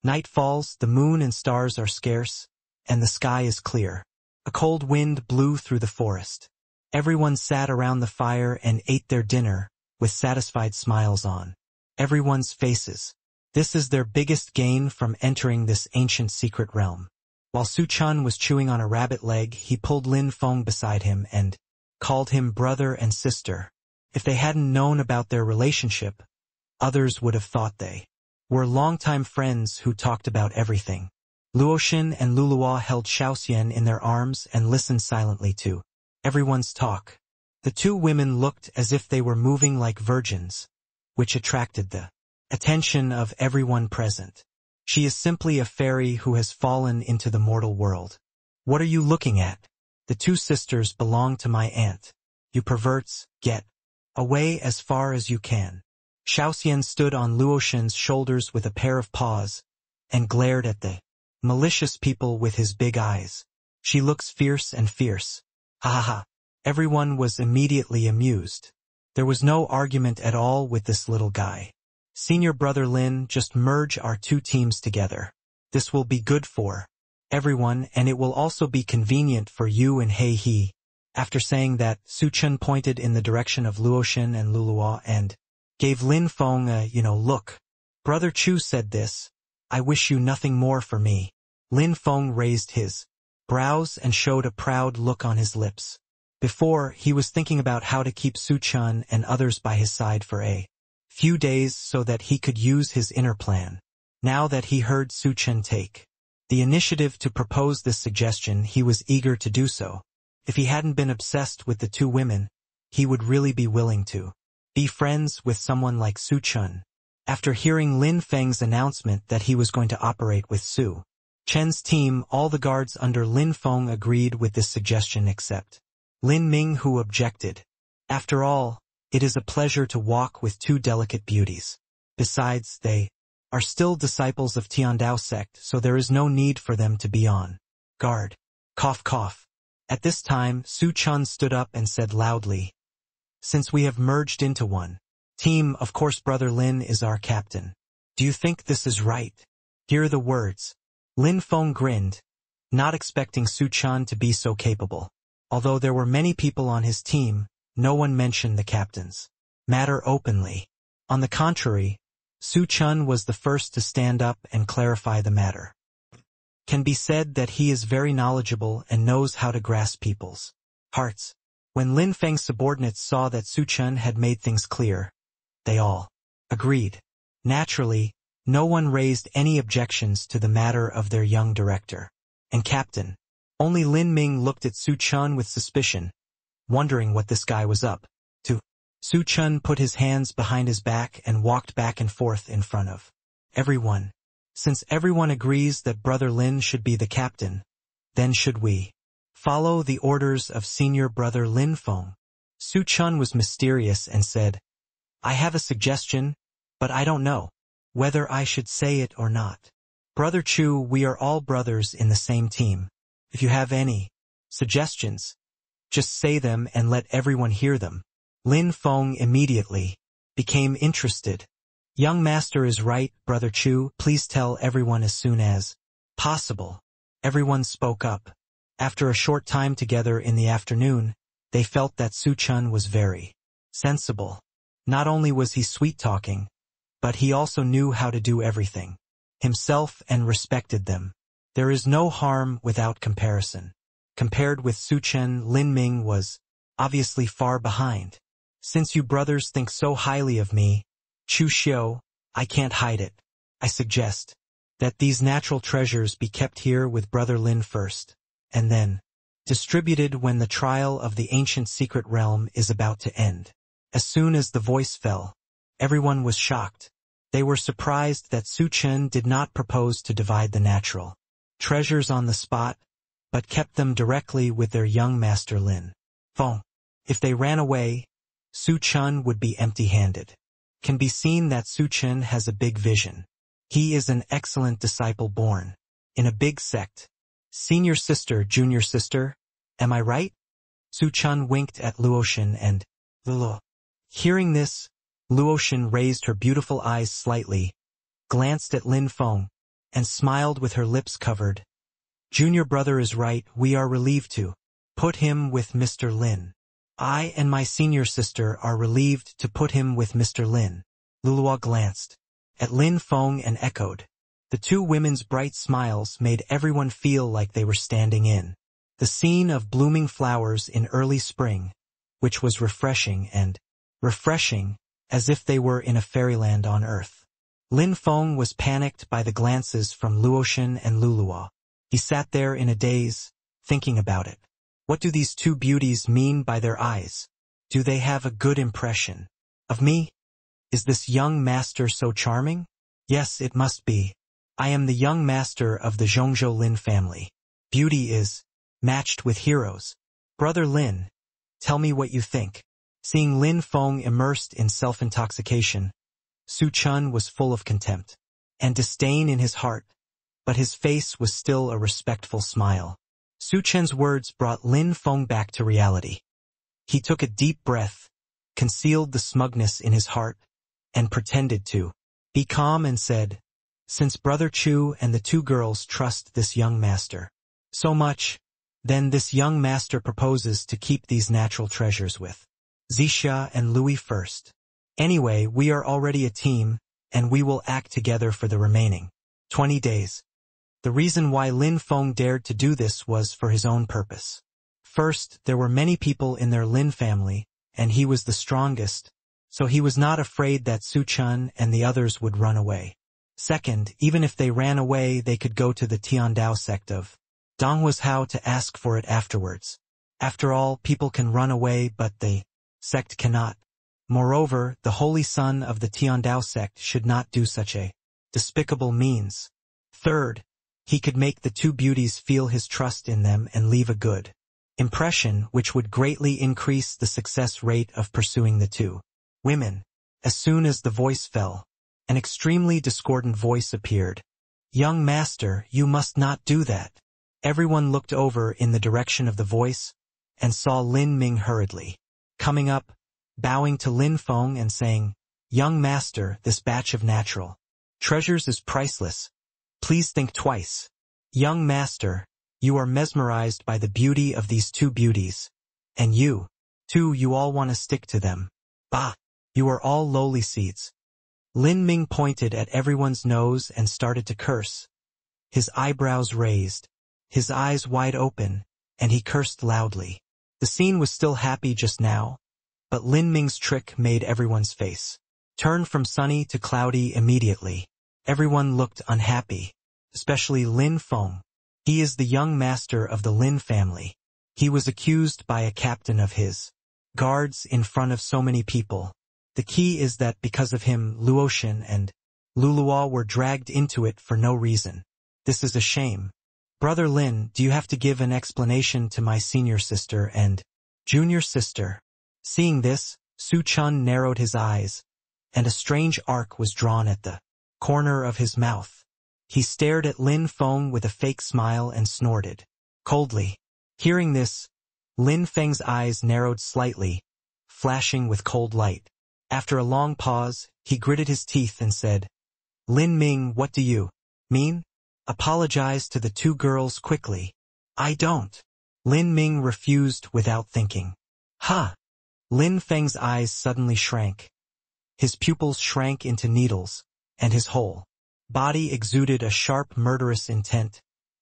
Night falls, the moon and stars are scarce, and the sky is clear. A cold wind blew through the forest. Everyone sat around the fire and ate their dinner, with satisfied smiles on everyone's faces. This is their biggest gain from entering this ancient secret realm. While Su Chen was chewing on a rabbit leg, he pulled Lin Feng beside him and called him brother and sister. If they hadn't known about their relationship, others would have thought they were longtime friends who talked about everything. Luoshan and Luluo held Xiaoxian in their arms and listened silently to everyone's talk. The two women looked as if they were moving like virgins, which attracted the attention of everyone present. She is simply a fairy who has fallen into the mortal world. What are you looking at? The two sisters belong to my aunt. You perverts, get away as far as you can. Xiaoxian stood on Luoshan's shoulders with a pair of paws, and glared at the malicious people with his big eyes. She looks fierce and fierce. Ha ha ha. Everyone was immediately amused. There was no argument at all with this little guy. Senior brother Lin, just merge our two teams together. This will be good for everyone, and it will also be convenient for you and Hei He. After saying that, Su Chen pointed in the direction of Luoshan and Luluo and gave Lin Feng a, look. Brother Chu said this. I wish you nothing more for me. Lin Feng raised his brows and showed a proud look on his lips. Before, he was thinking about how to keep Su Chen and others by his side for a few days so that he could use his inner plan. Now that he heard Su Chen take the initiative to propose this suggestion, he was eager to do so. If he hadn't been obsessed with the two women, he would really be willing to be friends with someone like Su Chen. After hearing Lin Feng's announcement that he was going to operate with Su Chen's team, all the guards under Lin Feng agreed with this suggestion except Lin Ming, who objected. After all, it is a pleasure to walk with two delicate beauties. Besides, they are still disciples of Tiandao sect, so there is no need for them to be on guard. Cough cough. At this time, Su Chen stood up and said loudly, since we have merged into one team, of course brother Lin is our captain. Do you think this is right? Hear the words. Lin Feng grinned, not expecting Su Chen to be so capable. Although there were many people on his team, no one mentioned the captain's matter openly. On the contrary, Su Chen was the first to stand up and clarify the matter. Can be said that he is very knowledgeable and knows how to grasp people's hearts. When Lin Feng's subordinates saw that Su Chen had made things clear, they all agreed. Naturally, no one raised any objections to the matter of their young director and captain. Only Lin Ming looked at Su Chen with suspicion, wondering what this guy was up to. Su Chen put his hands behind his back and walked back and forth in front of everyone. Since everyone agrees that brother Lin should be the captain, then should we follow the orders of senior brother Lin Feng? Su Chen was mysterious and said, I have a suggestion. but I don't know whether I should say it or not. Brother Chu, we are all brothers in the same team. If you have any suggestions, just say them and let everyone hear them. Lin Feng immediately became interested. Young master is right, Brother Chu, please tell everyone as soon as possible. Everyone spoke up. After a short time together in the afternoon, they felt that Su Chen was very sensible. Not only was he sweet-talking, but he also knew how to do everything himself and respected them. There is no harm without comparison. Compared with Su Chen, Lin Ming was obviously far behind. Since you brothers think so highly of me, Chu Xiu, I can't hide it. I suggest that these natural treasures be kept here with Brother Lin first, and then distributed when the trial of the ancient secret realm is about to end. As soon as the voice fell, everyone was shocked. They were surprised that Su Chen did not propose to divide the natural treasures on the spot, but kept them directly with their young master Lin Feng. If they ran away, Su Chen would be empty-handed. Can be seen that Su Chen has a big vision. He is an excellent disciple born in a big sect. Senior sister, junior sister, am I right? Su Chen winked at Luoshan and Luo. Hearing this, Luoshan raised her beautiful eyes slightly, glanced at Lin Feng, and smiled with her lips covered. Junior brother is right, we are relieved to put him with Mr. Lin. I and my senior sister are relieved to put him with Mr. Lin. Luluo glanced at Lin Feng and echoed. The two women's bright smiles made everyone feel like they were standing in the scene of blooming flowers in early spring, which was refreshing as if they were in a fairyland on earth. Lin Feng was panicked by the glances from Luoshan and Luluo. He sat there in a daze, thinking about it. What do these two beauties mean by their eyes? Do they have a good impression of me? Is this young master so charming? Yes, it must be. I am the young master of the Dongzhou Lin family. Beauty is matched with heroes. Brother Lin, tell me what you think. Seeing Lin Feng immersed in self-intoxication, Su Chen was full of contempt and disdain in his heart, but his face was still a respectful smile. Su Chen's words brought Lin Feng back to reality. He took a deep breath, concealed the smugness in his heart, and pretended to be calm and said, since Brother Chu and the two girls trust this young master so much, then this young master proposes to keep these natural treasures with Zixia and Louis first. Anyway, we are already a team, and we will act together for the remaining 20 days. The reason why Lin Feng dared to do this was for his own purpose. First, there were many people in their Lin family, and he was the strongest, so he was not afraid that Su Chen and the others would run away. Second, even if they ran away, they could go to the Tiandao sect of Donghuazhou to ask for it afterwards. After all, people can run away, but the sect cannot. Moreover, the holy son of the Tiandao sect should not do such a despicable means. Third, he could make the two beauties feel his trust in them and leave a good impression, which would greatly increase the success rate of pursuing the two women. As soon as the voice fell, an extremely discordant voice appeared. Young master, you must not do that. Everyone looked over in the direction of the voice and saw Lin Ming hurriedly coming up, bowing to Lin Feng and saying, young master, this batch of natural treasures is priceless. Please think twice. Young master, you are mesmerized by the beauty of these two beauties. And you, too, you all want to stick to them. Bah! You are all lowly seeds. Lin Ming pointed at everyone's nose and started to curse. His eyebrows raised, his eyes wide open, and he cursed loudly. The scene was still happy just now, but Lin Ming's trick made everyone's face turn from sunny to cloudy immediately. Everyone looked unhappy, especially Lin Feng. He is the young master of the Lin family. He was accused by a captain of his guards in front of so many people. The key is that because of him, Luoshan and Luluo were dragged into it for no reason. This is a shame. Brother Lin, do you have to give an explanation to my senior sister and junior sister? Seeing this, Su Chen narrowed his eyes, and a strange arc was drawn at the corner of his mouth. He stared at Lin Feng with a fake smile and snorted coldly. Hearing this, Lin Feng's eyes narrowed slightly, flashing with cold light. After a long pause, he gritted his teeth and said, "Lin Ming, what do you mean?" Apologized to the two girls quickly. "I don't." Lin Ming refused without thinking. "Huh." Lin Feng's eyes suddenly shrank. His pupils shrank into needles, and his whole body exuded a sharp murderous intent,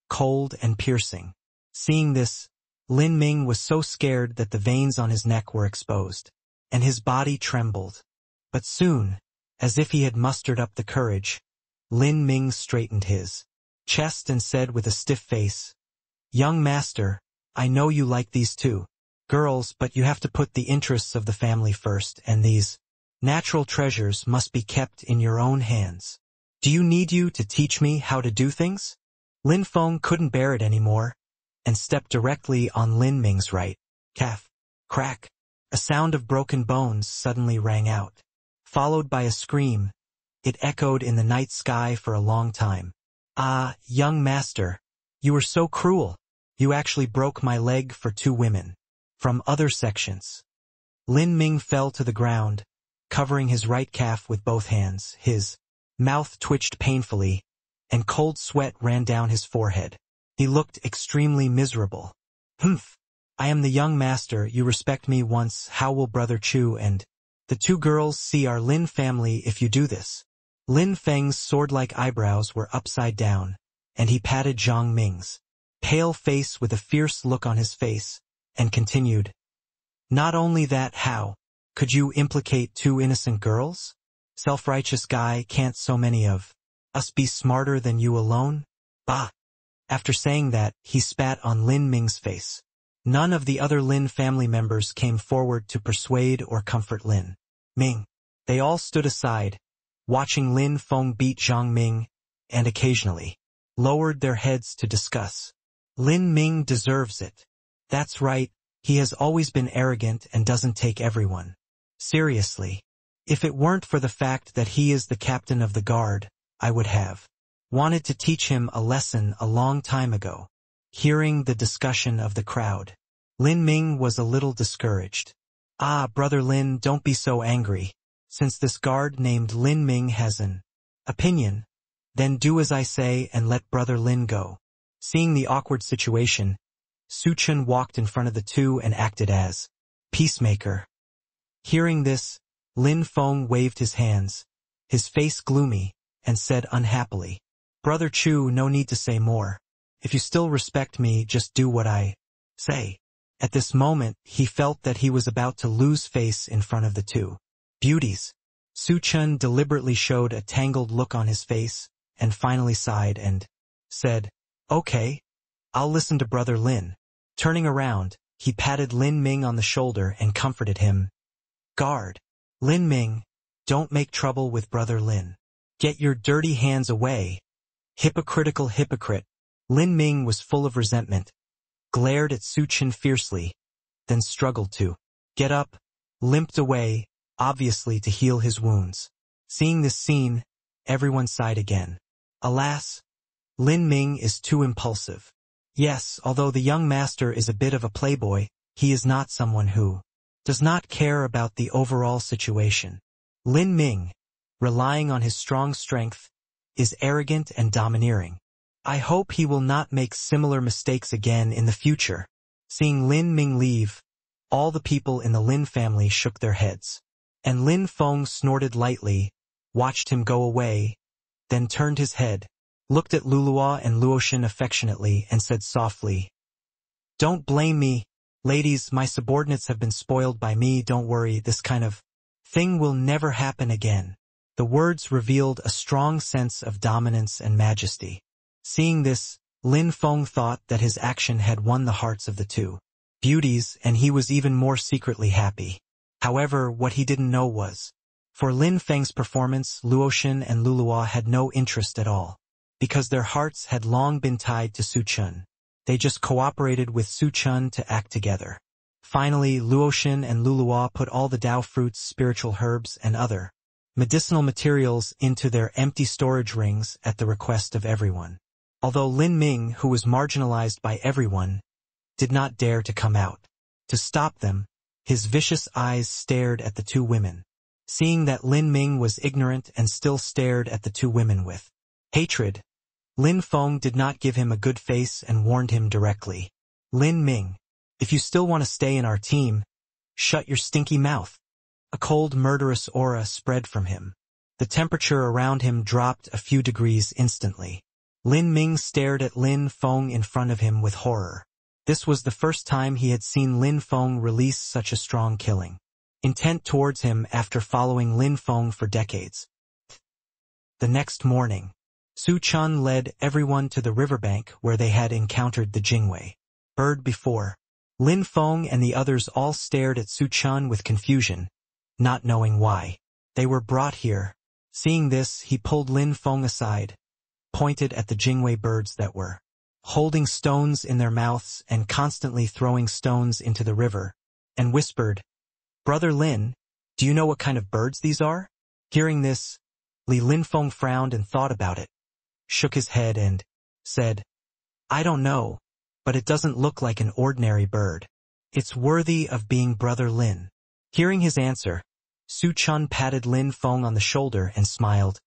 cold and piercing. Seeing this, Lin Ming was so scared that the veins on his neck were exposed, and his body trembled. But soon, as if he had mustered up the courage, Lin Ming straightened his chest and said with a stiff face, "Young master, I know you like these two girls, but you have to put the interests of the family first, and these natural treasures must be kept in your own hands. Do you need you to teach me how to do things?" Lin Feng couldn't bear it anymore, and stepped directly on Lin Ming's right calf. Crack! A sound of broken bones suddenly rang out. Followed by a scream, it echoed in the night sky for a long time. "Ah, young master, you were so cruel. You actually broke my leg for two women." From other sections, Lin Ming fell to the ground, covering his right calf with both hands. His mouth twitched painfully, and cold sweat ran down his forehead. He looked extremely miserable. "Humph! I am the young master, you respect me once, how will Brother Chu and the two girls see our Lin family if you do this?" Lin Feng's sword-like eyebrows were upside down, and he patted Zhang Ming's pale face with a fierce look on his face, and continued, "Not only that, how could you implicate two innocent girls? Self-righteous guy, can't so many of us be smarter than you alone? Bah!" After saying that, he spat on Lin Ming's face. None of the other Lin family members came forward to persuade or comfort Lin Ming. They all stood aside, watching Lin Feng beat Zhang Ming, and occasionally lowered their heads to discuss. "Lin Ming deserves it. That's right, he has always been arrogant and doesn't take everyone seriously. If it weren't for the fact that he is the captain of the guard, I would have wanted to teach him a lesson a long time ago." Hearing the discussion of the crowd, Lin Ming was a little discouraged. "Ah, Brother Lin, don't be so angry. Since this guard named Lin Ming has an opinion, then do as I say and let Brother Lin go." Seeing the awkward situation, Su Chen walked in front of the two and acted as peacemaker. Hearing this, Lin Feng waved his hands, his face gloomy, and said unhappily, "Brother Chu, no need to say more. If you still respect me, just do what I say." At this moment, he felt that he was about to lose face in front of the two beauties. Su Chen deliberately showed a tangled look on his face, and finally sighed and said, "Okay, I'll listen to Brother Lin." Turning around, he patted Lin Ming on the shoulder and comforted him. "Guard, Lin Ming, don't make trouble with Brother Lin. Get your dirty hands away. Hypocritical hypocrite." Lin Ming was full of resentment, glared at Su Chen fiercely, then struggled to get up, limped away, obviously to heal his wounds. Seeing this scene, everyone sighed again. Alas, Lin Ming is too impulsive. Yes, although the young master is a bit of a playboy, he is not someone who does not care about the overall situation. Lin Ming, relying on his strong strength, is arrogant and domineering. I hope he will not make similar mistakes again in the future. Seeing Lin Ming leave, all the people in the Lin family shook their heads, and Lin Feng snorted lightly, watched him go away, then turned his head, looked at Luluo and Luoshan affectionately, and said softly, "Don't blame me, ladies, my subordinates have been spoiled by me, don't worry, this kind of thing will never happen again." The words revealed a strong sense of dominance and majesty. Seeing this, Lin Feng thought that his action had won the hearts of the two beauties, and he was even more secretly happy. However, what he didn't know was, for Lin Feng's performance, Luoshan and Luluo had no interest at all, because their hearts had long been tied to Su Chen. They just cooperated with Su Chen to act together. Finally, Luoshan and Luluo put all the Dao fruits, spiritual herbs, and other medicinal materials into their empty storage rings at the request of everyone. Although Lin Ming, who was marginalized by everyone, did not dare to come out. To stop them, his vicious eyes stared at the two women. Seeing that Lin Ming was ignorant and still stared at the two women with hatred, Lin Feng did not give him a good face and warned him directly. Lin Ming, if you still want to stay in our team, shut your stinky mouth. A cold, murderous aura spread from him. The temperature around him dropped a few degrees instantly. Lin Ming stared at Lin Feng in front of him with horror. This was the first time he had seen Lin Feng release such a strong killing intent towards him after following Lin Feng for decades. The next morning, Su Chen led everyone to the riverbank where they had encountered the Jingwei bird before. Lin Feng and the others all stared at Su Chen with confusion, not knowing why they were brought here. Seeing this, he pulled Lin Feng aside, pointed at the Jingwei birds that were holding stones in their mouths and constantly throwing stones into the river, and whispered, "Brother Lin, do you know what kind of birds these are?" Hearing this, Lin Feng frowned and thought about it, shook his head and said, "I don't know, but it doesn't look like an ordinary bird. It's worthy of being Brother Lin." Hearing his answer, Su Chen patted Lin Feng on the shoulder and smiled.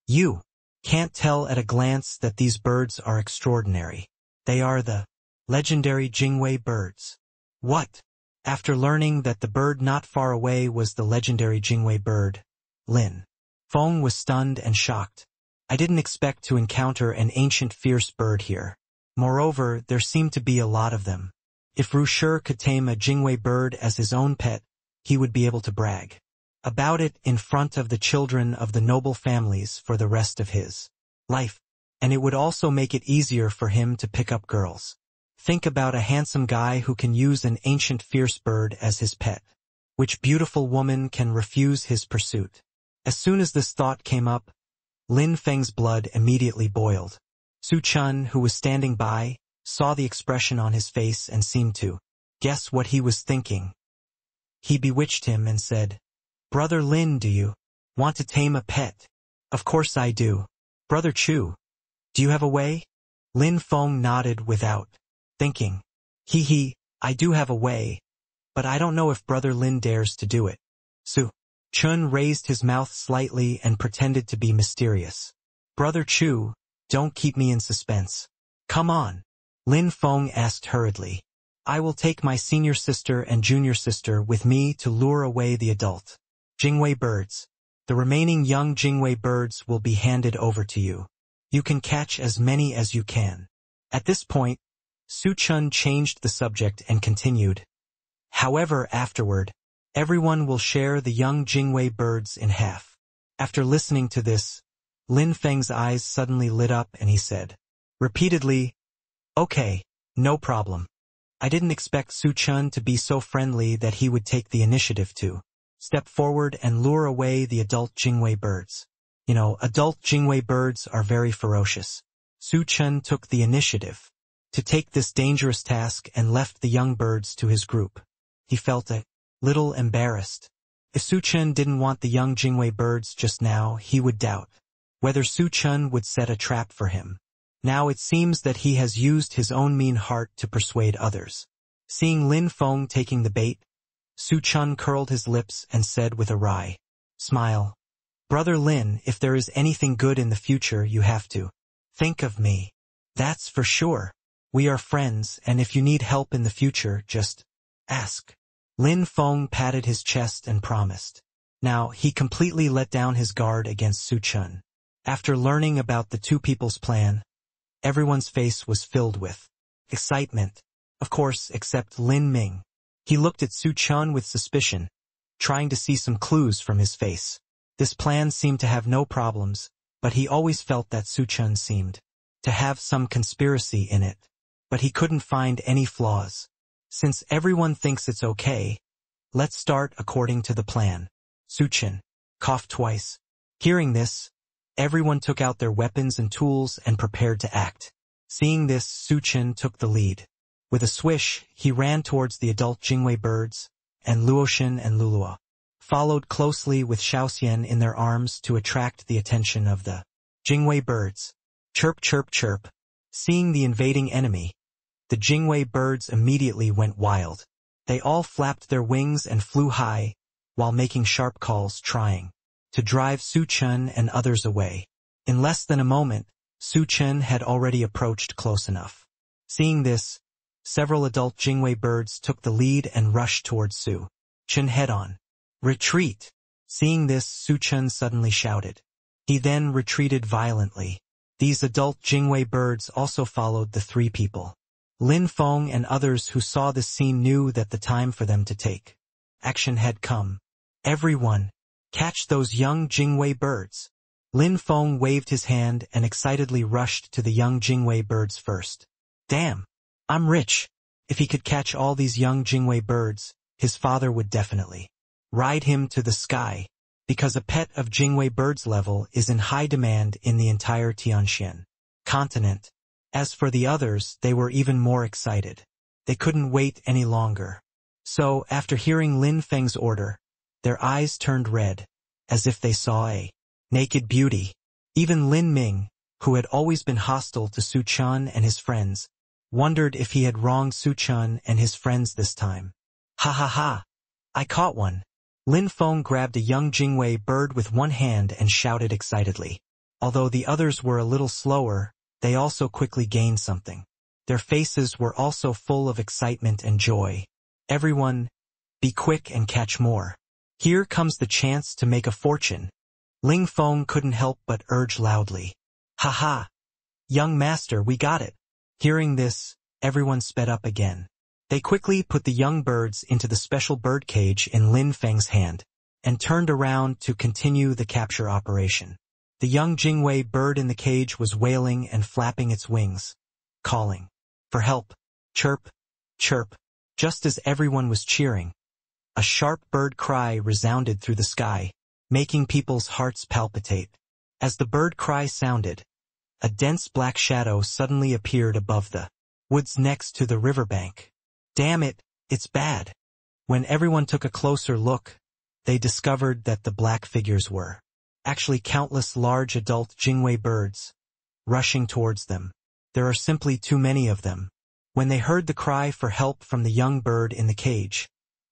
"You can't tell at a glance that these birds are extraordinary. They are the legendary Jingwei birds." "What?" After learning that the bird not far away was the legendary Jingwei bird, Lin Feng was stunned and shocked. "I didn't expect to encounter an ancient fierce bird here. Moreover, there seemed to be a lot of them. If Rusher could tame a Jingwei bird as his own pet, he would be able to brag about it in front of the children of the noble families for the rest of his life, and it would also make it easier for him to pick up girls. Think about a handsome guy who can use an ancient fierce bird as his pet. Which beautiful woman can refuse his pursuit?" As soon as this thought came up, Lin Feng's blood immediately boiled. Su Chen, who was standing by, saw the expression on his face and seemed to guess what he was thinking. He bewitched him and said, "Brother Lin, do you want to tame a pet?" "Of course I do. Brother Chu, do you have a way?" Lin Feng nodded without thinking. I do have a way, but I don't know if Brother Lin dares to do it." Su Chen raised his mouth slightly and pretended to be mysterious. "Brother Chu, don't keep me in suspense. Come on," Lin Feng asked hurriedly. "I will take my senior sister and junior sister with me to lure away the adult Jingwei birds. The remaining young Jingwei birds will be handed over to you. You can catch as many as you can." At this point, Su Chen changed the subject and continued, "However, afterward, everyone will share the young Jingwei birds in half." After listening to this, Lin Feng's eyes suddenly lit up and he said, repeatedly, "Okay, no problem." I didn't expect Su Chen to be so friendly that he would take the initiative to step forward and lure away the adult Jingwei birds. Adult Jingwei birds are very ferocious. Su Chen took the initiative to take this dangerous task and left the young birds to his group. He felt a little embarrassed. If Su Chen didn't want the young Jingwei birds just now, he would doubt whether Su Chen would set a trap for him. Now it seems that he has used his own mean heart to persuade others. Seeing Lin Feng taking the bait, Su Chen curled his lips and said with a wry smile, "Brother Lin, if there is anything good in the future, you have to think of me. That's for sure. We are friends, and if you need help in the future, just ask." Lin Feng patted his chest and promised. Now, he completely let down his guard against Su Chen. After learning about the two people's plan, everyone's face was filled with excitement. Of course, except Lin Ming. He looked at Su Chen with suspicion, trying to see some clues from his face. This plan seemed to have no problems, but he always felt that Su Chen seemed to have some conspiracy in it. But he couldn't find any flaws. Since everyone thinks it's okay, let's start according to the plan. Su Chen coughed twice. Hearing this, everyone took out their weapons and tools and prepared to act. Seeing this, Su Chen took the lead. With a swish, he ran towards the adult Jingwei birds, and Luoshan and Lulua followed closely with Xiaoxian in their arms to attract the attention of the Jingwei birds. Chirp, chirp, chirp. Seeing the invading enemy, the Jingwei birds immediately went wild. They all flapped their wings and flew high, while making sharp calls trying to drive Su Chen and others away. In less than a moment, Su Chen had already approached close enough. Seeing this, several adult Jingwei birds took the lead and rushed towards Su Chen head-on. Retreat! Seeing this, Su Chen suddenly shouted. He then retreated violently. These adult Jingwei birds also followed the three people. Lin Feng and others who saw this scene knew that the time for them to take action had come. Everyone, catch those young Jingwei birds. Lin Feng waved his hand and excitedly rushed to the young Jingwei birds first. Damn! I'm rich. If he could catch all these young Jingwei birds, his father would definitely ride him to the sky, because a pet of Jingwei birds level is in high demand in the entire Tianxian continent. As for the others, they were even more excited. They couldn't wait any longer. So, after hearing Lin Feng's order, their eyes turned red, as if they saw a naked beauty. Even Lin Ming, who had always been hostile to Su Chen and his friends, wondered if he had wronged Su Chen and his friends this time. Ha ha ha! I caught one! Lin Feng grabbed a young Jingwei bird with one hand and shouted excitedly. Although the others were a little slower, they also quickly gained something. Their faces were also full of excitement and joy. Everyone, be quick and catch more. Here comes the chance to make a fortune. Ling Feng couldn't help but urge loudly. Ha ha! Young master, we got it! Hearing this, everyone sped up again. They quickly put the young birds into the special bird cage in Lin Feng's hand, and turned around to continue the capture operation. The young Jingwei bird in the cage was wailing and flapping its wings, calling for help. Chirp, chirp. Just as everyone was cheering, a sharp bird cry resounded through the sky, making people's hearts palpitate. As the bird cry sounded, a dense black shadow suddenly appeared above the woods next to the riverbank. Damn it, it's bad. When everyone took a closer look, they discovered that the black figures were actually countless large adult Jingwei birds, rushing towards them. There are simply too many of them. When they heard the cry for help from the young bird in the cage,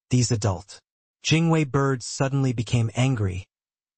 these adult Jingwei birds suddenly became angry.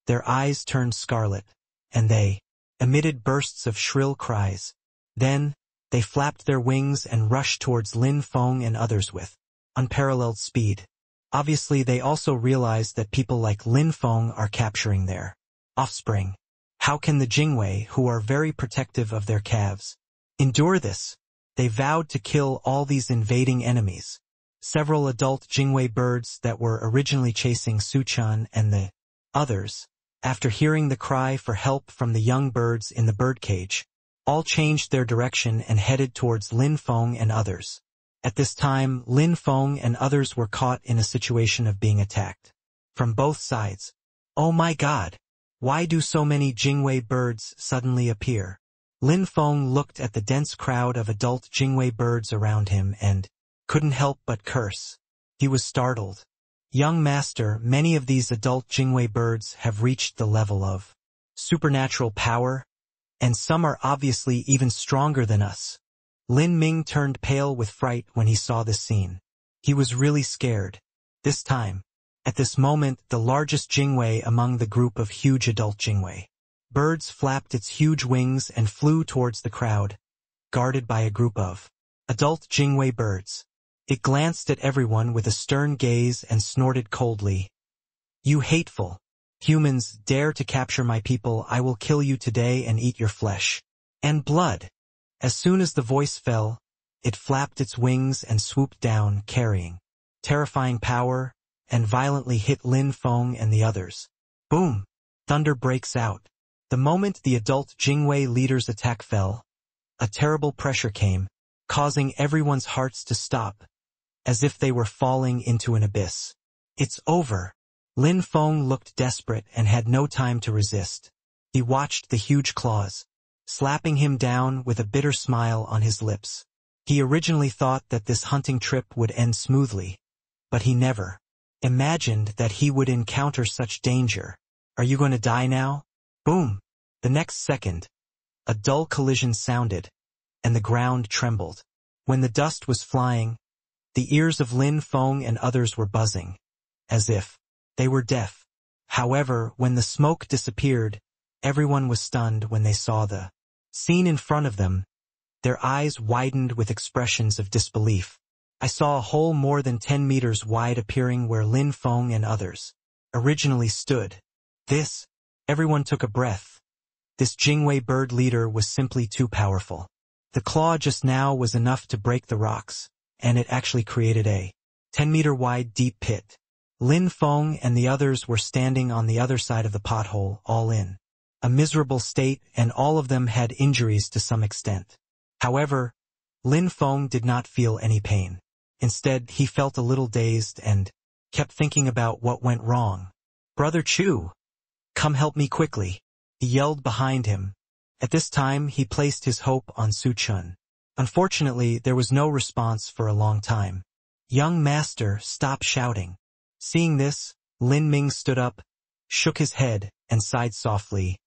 Their eyes turned scarlet, and they emitted bursts of shrill cries. Then, they flapped their wings and rushed towards Lin Feng and others with unparalleled speed. Obviously, they also realized that people like Lin Feng are capturing their offspring. How can the Jingwei, who are very protective of their calves, endure this? They vowed to kill all these invading enemies. Several adult Jingwei birds that were originally chasing Su Chen and the others, after hearing the cry for help from the young birds in the birdcage, all changed their direction and headed towards Lin Feng and others. At this time, Lin Feng and others were caught in a situation of being attacked from both sides. Oh my God! Why do so many Jingwei birds suddenly appear? Lin Feng looked at the dense crowd of adult Jingwei birds around him and couldn't help but curse. He was startled. Young master, many of these adult Jingwei birds have reached the level of supernatural power, and some are obviously even stronger than us. Lin Ming turned pale with fright when he saw this scene. He was really scared. This time, at this moment, the largest Jingwei among the group of huge adult Jingwei birds flapped its huge wings and flew towards the crowd, guarded by a group of adult Jingwei birds. It glanced at everyone with a stern gaze and snorted coldly. You hateful humans, dare to capture my people, I will kill you today and eat your flesh and blood. As soon as the voice fell, it flapped its wings and swooped down, carrying terrifying power, and violently hit Lin Feng and the others. Boom! Thunder breaks out. The moment the adult Jingwei leader's attack fell, a terrible pressure came, causing everyone's hearts to stop, as if they were falling into an abyss. It's over. Lin Feng looked desperate and had no time to resist. He watched the huge claws, slapping him down with a bitter smile on his lips. He originally thought that this hunting trip would end smoothly, but he never imagined that he would encounter such danger. Are you going to die now? Boom! The next second, a dull collision sounded, and the ground trembled. When the dust was flying, the ears of Lin Feng and others were buzzing, as if they were deaf. However, when the smoke disappeared, everyone was stunned when they saw the scene in front of them. Their eyes widened with expressions of disbelief. I saw a hole more than 10 meters wide appearing where Lin Feng and others originally stood. Everyone took a breath. This Jingwei bird leader was simply too powerful. The claw just now was enough to break the rocks, and it actually created a 10-meter wide deep pit. Lin Feng and the others were standing on the other side of the pothole, all in a miserable state, and all of them had injuries to some extent. However, Lin Feng did not feel any pain. Instead, he felt a little dazed and kept thinking about what went wrong. "Brother Chu, come help me quickly," he yelled behind him. At this time, he placed his hope on Su Chun. Unfortunately, there was no response for a long time. "Young master, stop shouting." Seeing this, Lin Ming stood up, shook his head, and sighed softly.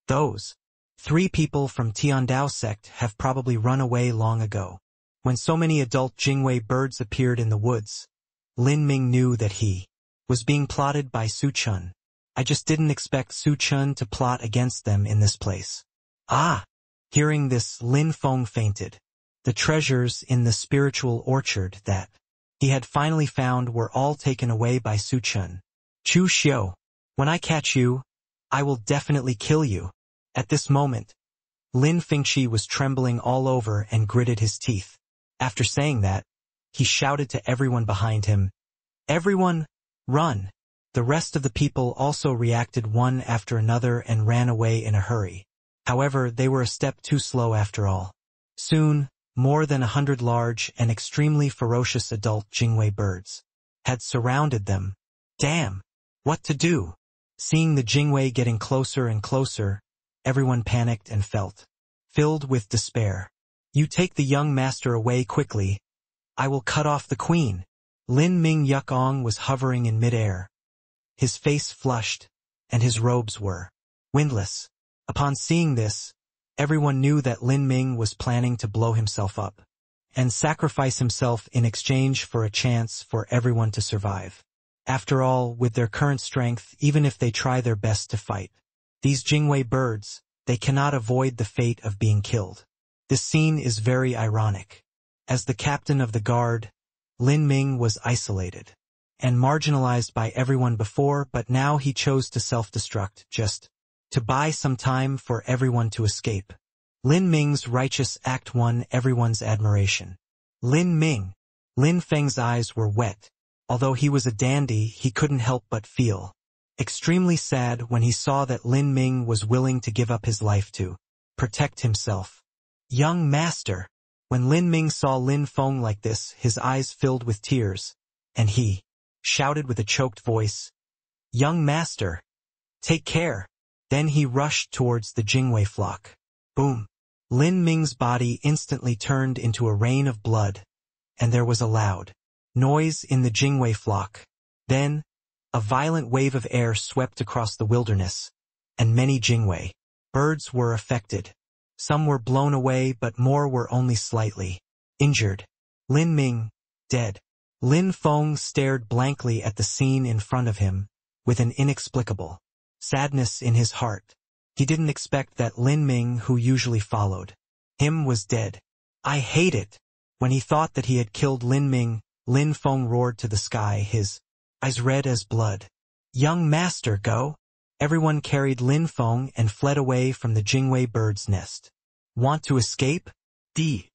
"Those 3 people from Tiandao sect have probably run away long ago." When so many adult Jingwei birds appeared in the woods, Lin Ming knew that he was being plotted by Su Chun. "I just didn't expect Su Chun to plot against them in this place." "Ah!" Hearing this, Lin Feng fainted. The treasures in the spiritual orchard that he had finally found were all taken away by Su Chun. "Chu Xiu, when I catch you, I will definitely kill you." At this moment, Lin Fengqi was trembling all over and gritted his teeth. After saying that, he shouted to everyone behind him, "Everyone, run!" The rest of the people also reacted one after another and ran away in a hurry. However, they were a step too slow after all. Soon, more than 100 large and extremely ferocious adult Jingwei birds had surrounded them. Damn! What to do? Seeing the Jingwei getting closer and closer, everyone panicked and felt filled with despair. "You take the young master away quickly. I will cut off the queen." Lin Ming Yukong was hovering in midair. His face flushed, and his robes were windless. Upon seeing this, everyone knew that Lin Ming was planning to blow himself up and sacrifice himself in exchange for a chance for everyone to survive. After all, with their current strength, even if they try their best to fight these Jingwei birds, they cannot avoid the fate of being killed. This scene is very ironic. As the captain of the guard, Lin Ming was isolated and marginalized by everyone before, but now he chose to self-destruct just to buy some time for everyone to escape. Lin Ming's righteous act won everyone's admiration. Lin Feng's eyes were wet. Although he was a dandy, he couldn't help but feel extremely sad when he saw that Lin Ming was willing to give up his life to protect himself. "Young master." When Lin Ming saw Lin Feng like this, his eyes filled with tears, and he shouted with a choked voice, "Young master, take care." Then he rushed towards the Jingwei flock. Boom! Lin Ming's body instantly turned into a rain of blood, and there was a loud noise in the Jingwei flock. Then, a violent wave of air swept across the wilderness, and many Jingwei birds were affected. Some were blown away, but more were only slightly injured. Lin Ming, dead. Lin Feng stared blankly at the scene in front of him, with an inexplicable sadness in his heart. He didn't expect that Lin Ming, who usually followed him, was dead. "I hate it." When he thought that he had killed Lin Ming, Lin Feng roared to the sky, his eyes red as blood. "Young master, go!" Everyone carried Lin Feng and fled away from the Jingwei bird's nest. "Want to escape? D."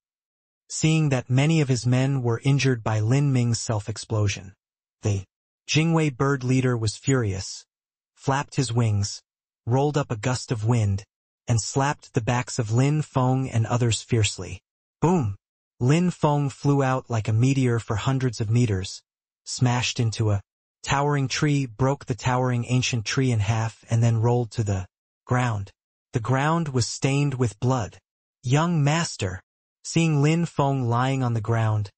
Seeing that many of his men were injured by Lin Ming's self-explosion, the Jingwei bird leader was furious, flapped his wings, rolled up a gust of wind, and slapped the backs of Lin Feng and others fiercely. Boom! Lin Feng flew out like a meteor for hundreds of meters, smashed into a towering tree, broke the towering ancient tree in half, and then rolled to the ground. The ground was stained with blood. "Young master." Seeing Lin Feng lying on the ground,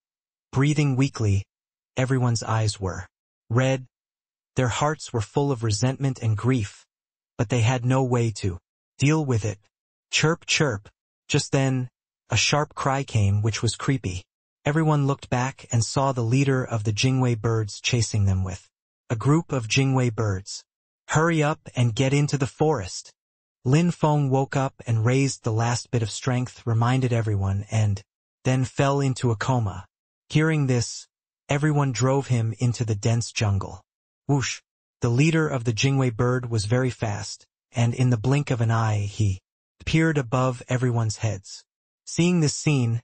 breathing weakly, everyone's eyes were red. Their hearts were full of resentment and grief, but they had no way to deal with it. Chirp, chirp. Just then, a sharp cry came, which was creepy. Everyone looked back and saw the leader of the Jingwei birds chasing them with a group of Jingwei birds. Hurry up and get into the forest. Lin Feng woke up and raised the last bit of strength, reminded everyone, and then fell into a coma. Hearing this, everyone drove him into the dense jungle. Whoosh! The leader of the Jingwei bird was very fast, and in the blink of an eye he appeared above everyone's heads. Seeing this scene,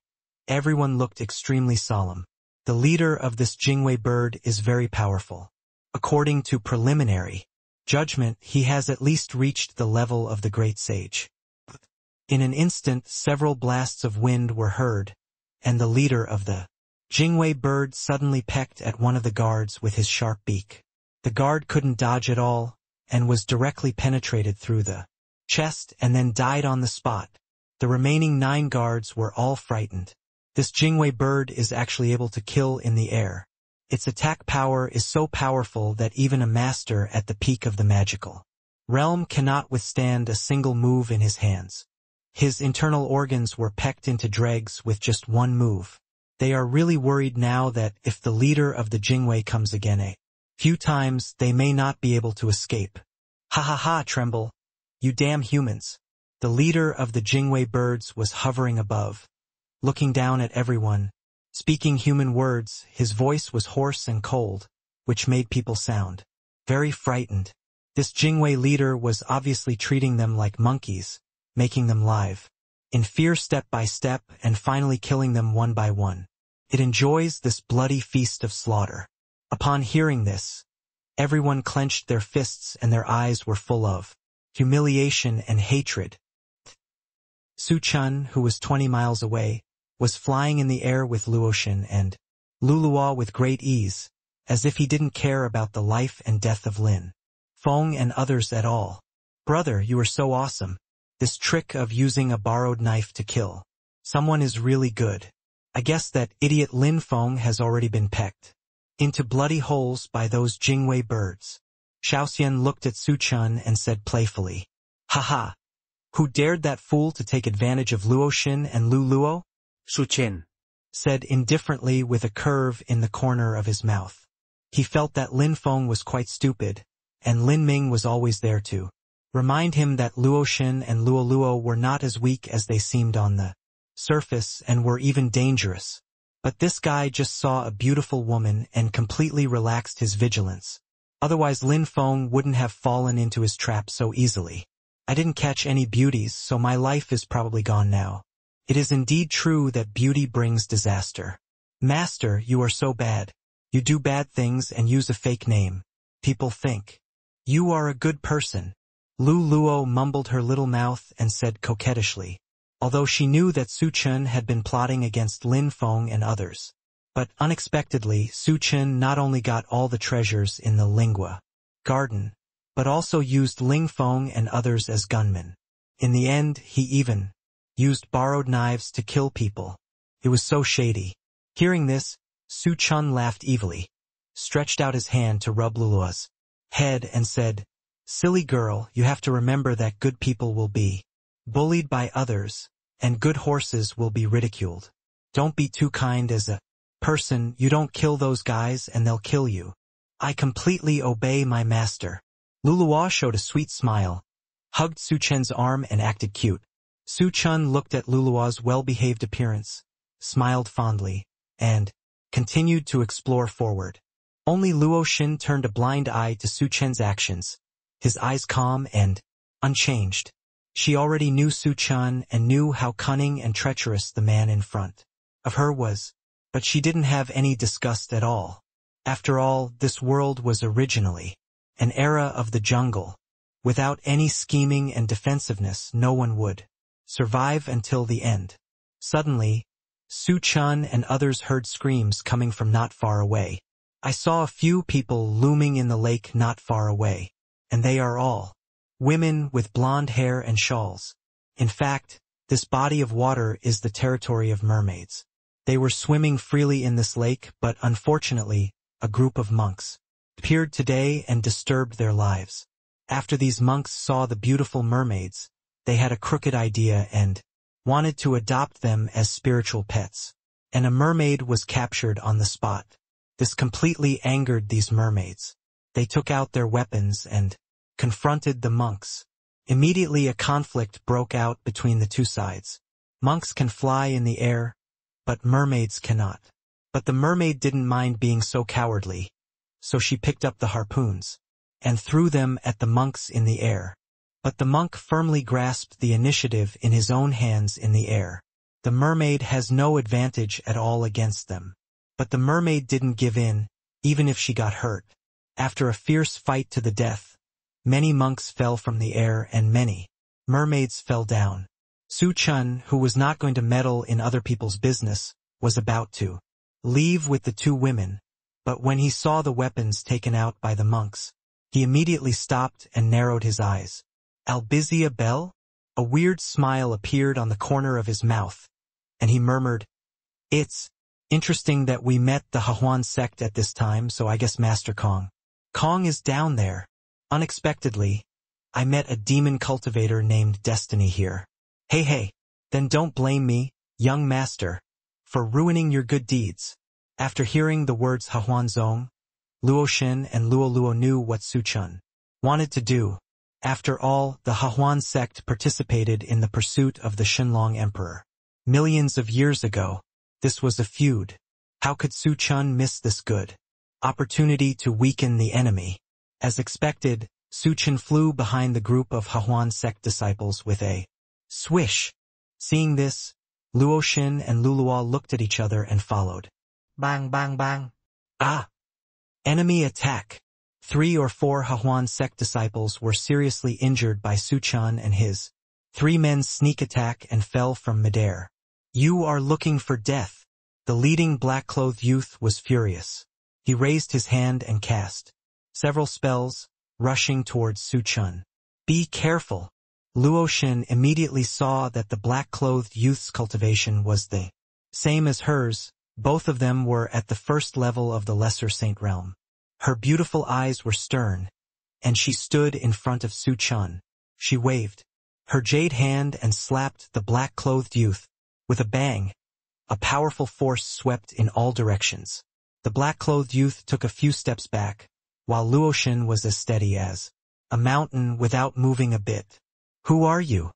everyone looked extremely solemn. The leader of this Jingwei bird is very powerful. According to preliminary judgment, he has at least reached the level of the great sage. In an instant, several blasts of wind were heard, and the leader of the Jingwei bird suddenly pecked at one of the guards with his sharp beak. The guard couldn't dodge at all, and was directly penetrated through the chest and then died on the spot. The remaining 9 guards were all frightened. This Jingwei bird is actually able to kill in the air. Its attack power is so powerful that even a master at the peak of the magical realm cannot withstand a single move in his hands. His internal organs were pecked into dregs with just one move. They are really worried now that if the leader of the Jingwei comes again a few times, they may not be able to escape. Ha ha ha, tremble, you damn humans. The leader of the Jingwei birds was hovering above, looking down at everyone. Speaking human words, his voice was hoarse and cold, which made people sound very frightened. This Jingwei leader was obviously treating them like monkeys, making them live in fear step by step and finally killing them one by one. It enjoys this bloody feast of slaughter. Upon hearing this, everyone clenched their fists and their eyes were full of humiliation and hatred. Su Chen, who was 20 miles away, was flying in the air with Luoshan and Luluo with great ease, as if he didn't care about the life and death of Lin Feng and others at all. Brother, you are so awesome. This trick of using a borrowed knife to kill someone is really good. I guess that idiot Lin Feng has already been pecked into bloody holes by those Jingwei birds. Xiaoxian looked at Su Chen and said playfully, "Haha, who dared that fool to take advantage of Luoshan and Lu Luo?" Su Chen said indifferently with a curve in the corner of his mouth. He felt that Lin Feng was quite stupid, and Lin Ming was always there to remind him that Luoshan and Luo Luo were not as weak as they seemed on the surface and were even dangerous. But this guy just saw a beautiful woman and completely relaxed his vigilance. Otherwise Lin Feng wouldn't have fallen into his trap so easily. I didn't catch any beauties, so my life is probably gone now. It is indeed true that beauty brings disaster. Master, you are so bad. You do bad things and use a fake name. People think you are a good person. Lu Luo mumbled her little mouth and said coquettishly, although she knew that Su Chen had been plotting against Lin Feng and others. But unexpectedly, Su Chen not only got all the treasures in the Lingua garden, but also used Ling Feng and others as gunmen. In the end, he even used borrowed knives to kill people. It was so shady. Hearing this, Su Chen laughed evilly, stretched out his hand to rub Lulua's head and said, "Silly girl, you have to remember that good people will be bullied by others, and good horses will be ridiculed. Don't be too kind as a person. You don't kill those guys and they'll kill you. I completely obey my master." Luluo showed a sweet smile, hugged Su Chen's arm and acted cute. Su Chen looked at Luluo's well-behaved appearance, smiled fondly, and continued to explore forward. Only Luoshan turned a blind eye to Su Chen's actions, his eyes calm and unchanged. She already knew Su Chen and knew how cunning and treacherous the man in front of her was, but she didn't have any disgust at all. After all, this world was originally an era of the jungle. Without any scheming and defensiveness, no one would survive until the end. Suddenly, Su Chen and others heard screams coming from not far away. I saw a few people looming in the lake not far away, and they are all women with blonde hair and shawls. In fact, this body of water is the territory of mermaids. They were swimming freely in this lake, but unfortunately, a group of monks appeared today and disturbed their lives. After these monks saw the beautiful mermaids, they had a crooked idea and wanted to adopt them as spiritual pets. And a mermaid was captured on the spot. This completely angered these mermaids. They took out their weapons and confronted the monks. Immediately a conflict broke out between the two sides. Monks can fly in the air, but mermaids cannot. But the mermaid didn't mind being so cowardly, so she picked up the harpoons and threw them at the monks in the air. But the monk firmly grasped the initiative in his own hands in the air. The mermaid has no advantage at all against them. But the mermaid didn't give in, even if she got hurt. After a fierce fight to the death, many monks fell from the air and many mermaids fell down. Chen, who was not going to meddle in other people's business, was about to leave with the two women, but when he saw the weapons taken out by the monks, he immediately stopped and narrowed his eyes. Albizia Bell? A weird smile appeared on the corner of his mouth, and he murmured, "It's interesting that we met the Hahuan sect at this time, so I guess Master Kong is down there. Unexpectedly, I met a demon cultivator named Destiny here. Hey, then don't blame me, young master, for ruining your good deeds." After hearing the words Hahuan Zong, Luo Xin and Luo Luo knew what Chen wanted to do. After all, the Hahuan sect participated in the pursuit of the Shenlong Emperor. Millions of years ago, this was a feud. How could Chen miss this good opportunity to weaken the enemy? As expected, Chen flew behind the group of Hahuan sect disciples with a swish. Seeing this, Luo Xin and Luluo looked at each other and followed. Bang, bang, bang. Ah! Enemy attack. 3 or 4 Hahuan sect disciples were seriously injured by Chen and his 3 men's sneak attack and fell from midair. You are looking for death. The leading black-clothed youth was furious. He raised his hand and cast several spells, rushing towards Chen. Be careful. Luo Xin immediately saw that the black-clothed youth's cultivation was the same as hers. Both of them were at the first level of the Lesser Saint realm. Her beautiful eyes were stern, and she stood in front of Chen. She waved her jade hand and slapped the black-clothed youth. With a bang, a powerful force swept in all directions. The black-clothed youth took a few steps back, while Luo Xin was as steady as a mountain without moving a bit. Who are you?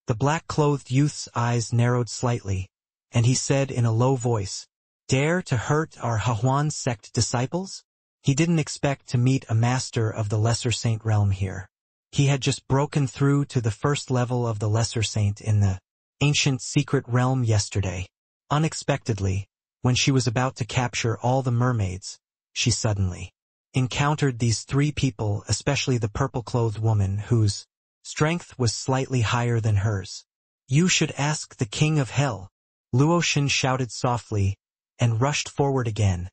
The black-clothed youth's eyes narrowed slightly, and he said in a low voice, Dare to hurt our Hahuan sect disciples? He didn't expect to meet a master of the Lesser Saint realm here. He had just broken through to the first level of the Lesser Saint in the ancient secret realm yesterday. Unexpectedly, when she was about to capture all the mermaids, she suddenly encountered these 3 people, especially the purple-clothed woman whose strength was slightly higher than hers. You should ask the King of Hell. Luo Xin shouted softly and rushed forward again,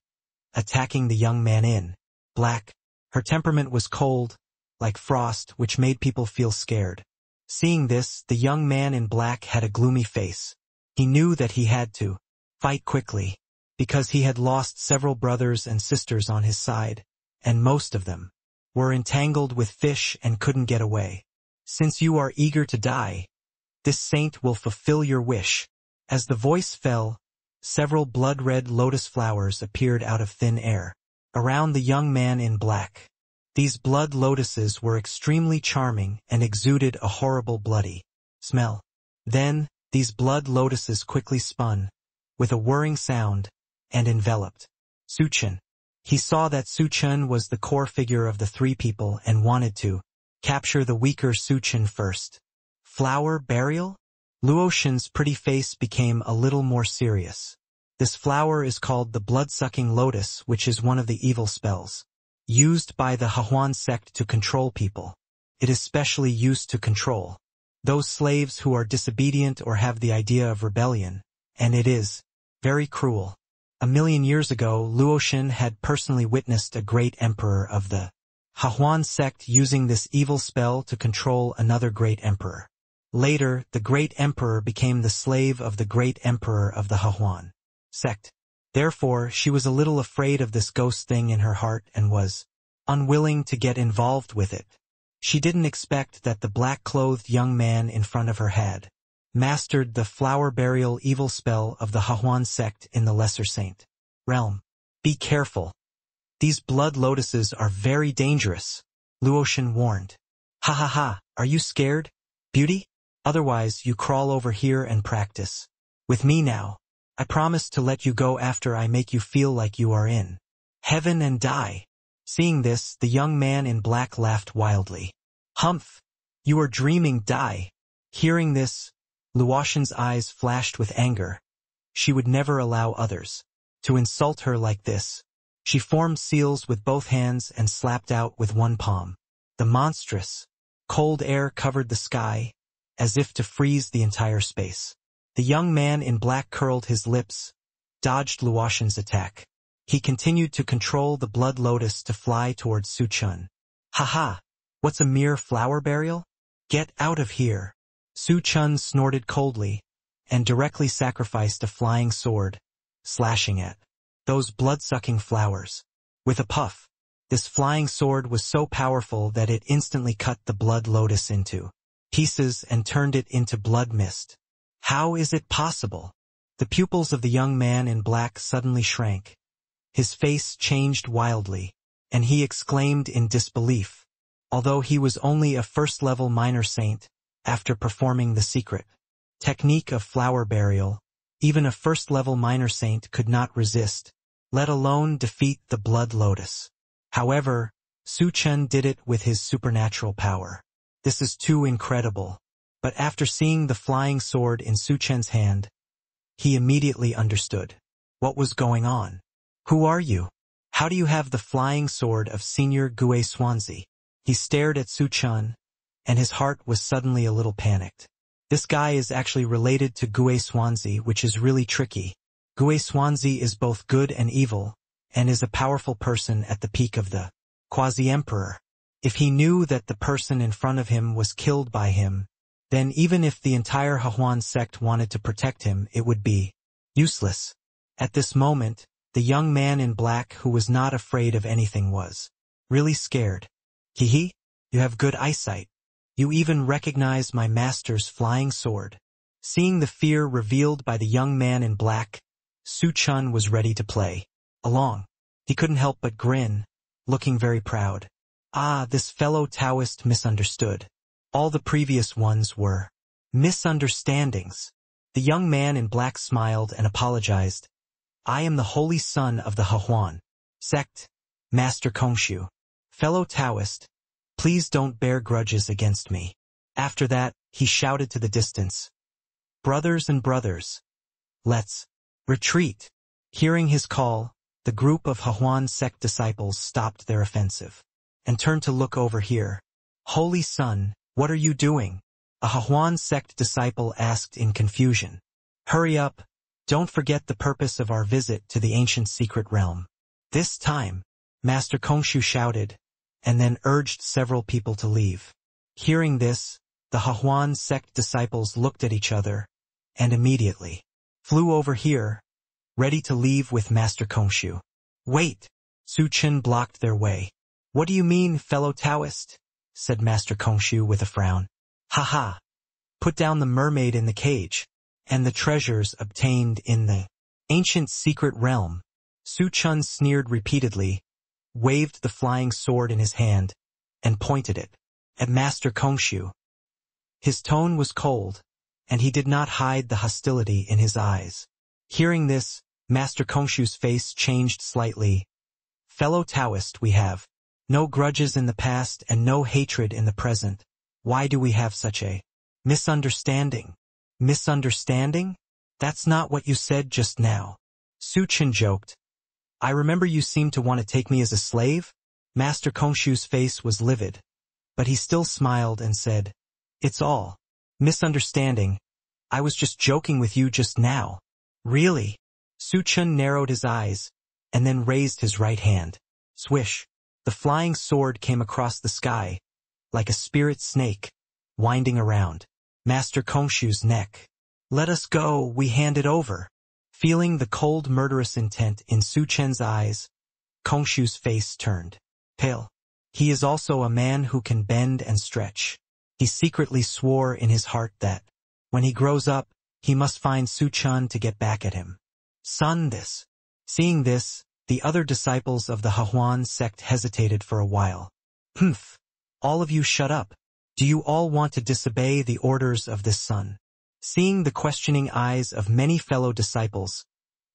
attacking the young man in black. Her temperament was cold, like frost, which made people feel scared. Seeing this, the young man in black had a gloomy face. He knew that he had to fight quickly, because he had lost several brothers and sisters on his side, and most of them were entangled with fish and couldn't get away. Since you are eager to die, this saint will fulfill your wish. As the voice fell, several blood-red lotus flowers appeared out of thin air around the young man in black. These blood lotuses were extremely charming and exuded a horrible bloody smell. Then, these blood lotuses quickly spun, with a whirring sound, and enveloped Chen. He saw that Chen was the core figure of the 3 people and wanted to capture the weaker Chen first. Flower burial? Luo Xin's pretty face became a little more serious. This flower is called the blood-sucking lotus, which is one of the evil spells used by the Hahuan sect to control people. It is specially used to control those slaves who are disobedient or have the idea of rebellion, and it is very cruel. 1,000,000 years ago, Luo Xin had personally witnessed a great emperor of the Hahuan sect using this evil spell to control another great emperor. Later, the great emperor became the slave of the great emperor of the Hahuan sect. Therefore, she was a little afraid of this ghost thing in her heart and was unwilling to get involved with it. She didn't expect that the black-clothed young man in front of her had mastered the flower burial evil spell of the Hahuan sect in the Lesser Saint realm. Be careful. These blood lotuses are very dangerous, Luoshan warned. Ha ha ha, are you scared, beauty? Otherwise you crawl over here and practice. With me now. I promise to let you go after I make you feel like you are in heaven and die. Seeing this, the young man in black laughed wildly. Humph! You are dreaming, die. Hearing this, Luoshan's eyes flashed with anger. She would never allow others to insult her like this. She formed seals with both hands and slapped out with one palm. The monstrous, cold air covered the sky, as if to freeze the entire space. The young man in black curled his lips, dodged Luoshan's attack. He continued to control the blood lotus to fly towards Su Chen. Ha! What's a mere flower burial? Get out of here. Su Chen snorted coldly, and directly sacrificed a flying sword, slashing at those blood-sucking flowers. With a puff, this flying sword was so powerful that it instantly cut the blood lotus into pieces and turned it into blood mist. How is it possible? The pupils of the young man in black suddenly shrank. His face changed wildly, and he exclaimed in disbelief, although he was only a first-level minor saint, after performing the secret technique of flower burial, even a first-level minor saint could not resist, let alone defeat the blood lotus. However, Su Chen did it with his supernatural power. This is too incredible. But after seeing the flying sword in Su Chen's hand, he immediately understood what was going on. Who are you? How do you have the flying sword of Senior Gue Swansea? He stared at Su Chen, and his heart was suddenly a little panicked. This guy is actually related to Gue Swansea, which is really tricky. Gue Swansea is both good and evil, and is a powerful person at the peak of the quasi-emperor. If he knew that the person in front of him was killed by him, then even if the entire Hahuan sect wanted to protect him, it would be useless. At this moment, the young man in black who was not afraid of anything was really scared. Hee, you have good eyesight. You even recognize my master's flying sword. Seeing the fear revealed by the young man in black, Su Chen was ready to play along. He couldn't help but grin, looking very proud. This fellow Taoist misunderstood. All the previous ones were misunderstandings. The young man in black smiled and apologized. I am the holy son of the Hahuan sect, Master Kongshu. Fellow Taoist, please don't bear grudges against me. After that, he shouted to the distance. Brothers and brothers, let's retreat. Hearing his call, the group of Hahuan sect disciples stopped their offensive and turned to look over here. Holy son, what are you doing? A Hahuan sect disciple asked in confusion. Hurry up, don't forget the purpose of our visit to the ancient secret realm. This time, Master Kongshu shouted, and then urged several people to leave. Hearing this, the Hahuan sect disciples looked at each other, and immediately flew over here, ready to leave with Master Kongshu. Wait! Su Chen blocked their way. What do you mean, fellow Taoist? Said Master Kongshu with a frown. Ha! Put down the mermaid in the cage, and the treasures obtained in the ancient secret realm. Su Chen sneered repeatedly, waved the flying sword in his hand, and pointed it at Master Kongshu. His tone was cold, and he did not hide the hostility in his eyes. Hearing this, Master Kongshu's face changed slightly. Fellow Taoist, we have no grudges in the past and no hatred in the present. Why do we have such a misunderstanding? Misunderstanding? That's not what you said just now. Su Chen joked. I remember you seemed to want to take me as a slave? Master Kongshu's face was livid, but he still smiled and said, It's all misunderstanding. I was just joking with you just now. Really? Su Chen narrowed his eyes, and then raised his right hand. Swish! The flying sword came across the sky, like a spirit snake, winding around Master Kongshu's neck. Let us go, we hand it over. Feeling the cold murderous intent in Su Chen's eyes, Kongshu's face turned pale. He is also a man who can bend and stretch. He secretly swore in his heart that, when he grows up, he must find Su Chen to get back at him. Son this. Seeing this, the other disciples of the Hahuan sect hesitated for a while. Humph! All of you shut up. Do you all want to disobey the orders of this son? Seeing the questioning eyes of many fellow disciples,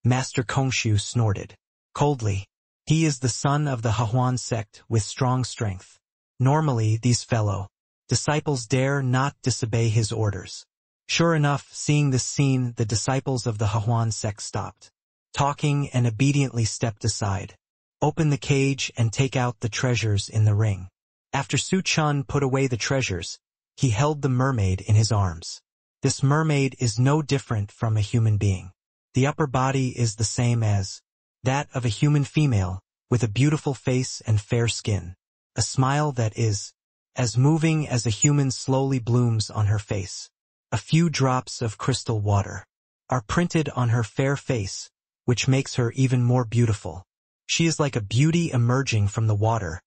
Master Kongshu snorted coldly. He is the son of the Hahuan sect with strong strength. Normally, these fellow disciples dare not disobey his orders. Sure enough, seeing this scene, the disciples of the Hahuan sect stopped talking and obediently stepped aside. Open the cage and take out the treasures in the ring. After Su Chen put away the treasures, he held the mermaid in his arms. This mermaid is no different from a human being. The upper body is the same as that of a human female, with a beautiful face and fair skin. A smile that is as moving as a human slowly blooms on her face. A few drops of crystal water are printed on her fair face, which makes her even more beautiful. She is like a beauty emerging from the water,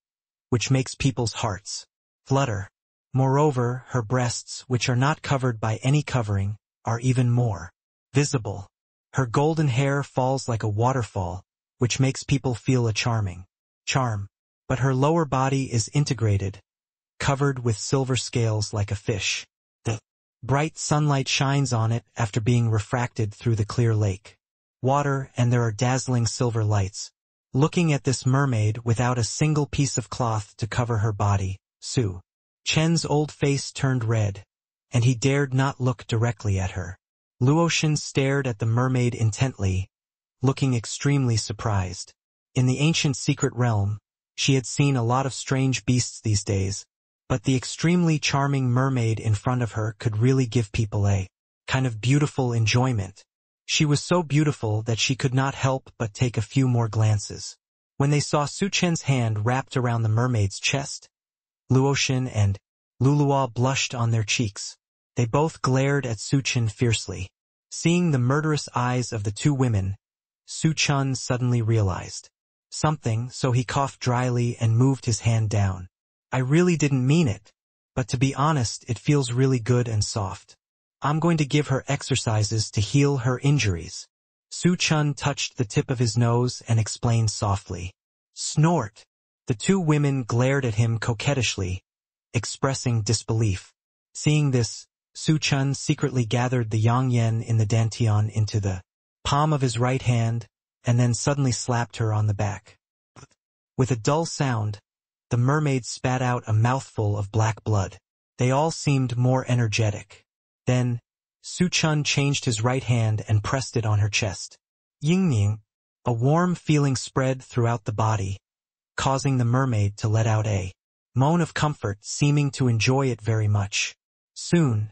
which makes people's hearts flutter. Moreover, her breasts, which are not covered by any covering, are even more visible. Her golden hair falls like a waterfall, which makes people feel a charm. But her lower body is integrated, covered with silver scales like a fish. The bright sunlight shines on it after being refracted through the clear lake water, and there are dazzling silver lights. Looking at this mermaid without a single piece of cloth to cover her body, Su Chen's old face turned red, and he dared not look directly at her. Luoshan stared at the mermaid intently, looking extremely surprised. In the ancient secret realm, she had seen a lot of strange beasts these days, but the extremely charming mermaid in front of her could really give people a kind of beautiful enjoyment. She was so beautiful that she could not help but take a few more glances. When they saw Su Chen's hand wrapped around the mermaid's chest, Luoshan and Luluo blushed on their cheeks. They both glared at Su Chen fiercely. Seeing the murderous eyes of the two women, Su Chen suddenly realized something, so he coughed dryly and moved his hand down. I really didn't mean it, but to be honest, it feels really good and soft. I'm going to give her exercises to heal her injuries. Su Chen touched the tip of his nose and explained softly. Snort. The two women glared at him coquettishly, expressing disbelief. Seeing this, Su Chen secretly gathered the yang yen in the dantian into the palm of his right hand, and then suddenly slapped her on the back. With a dull sound, the mermaid spat out a mouthful of black blood. They all seemed more energetic. Then, Su Chen changed his right hand and pressed it on her chest. Yingning, a warm feeling spread throughout the body, causing the mermaid to let out a moan of comfort, seeming to enjoy it very much. Soon,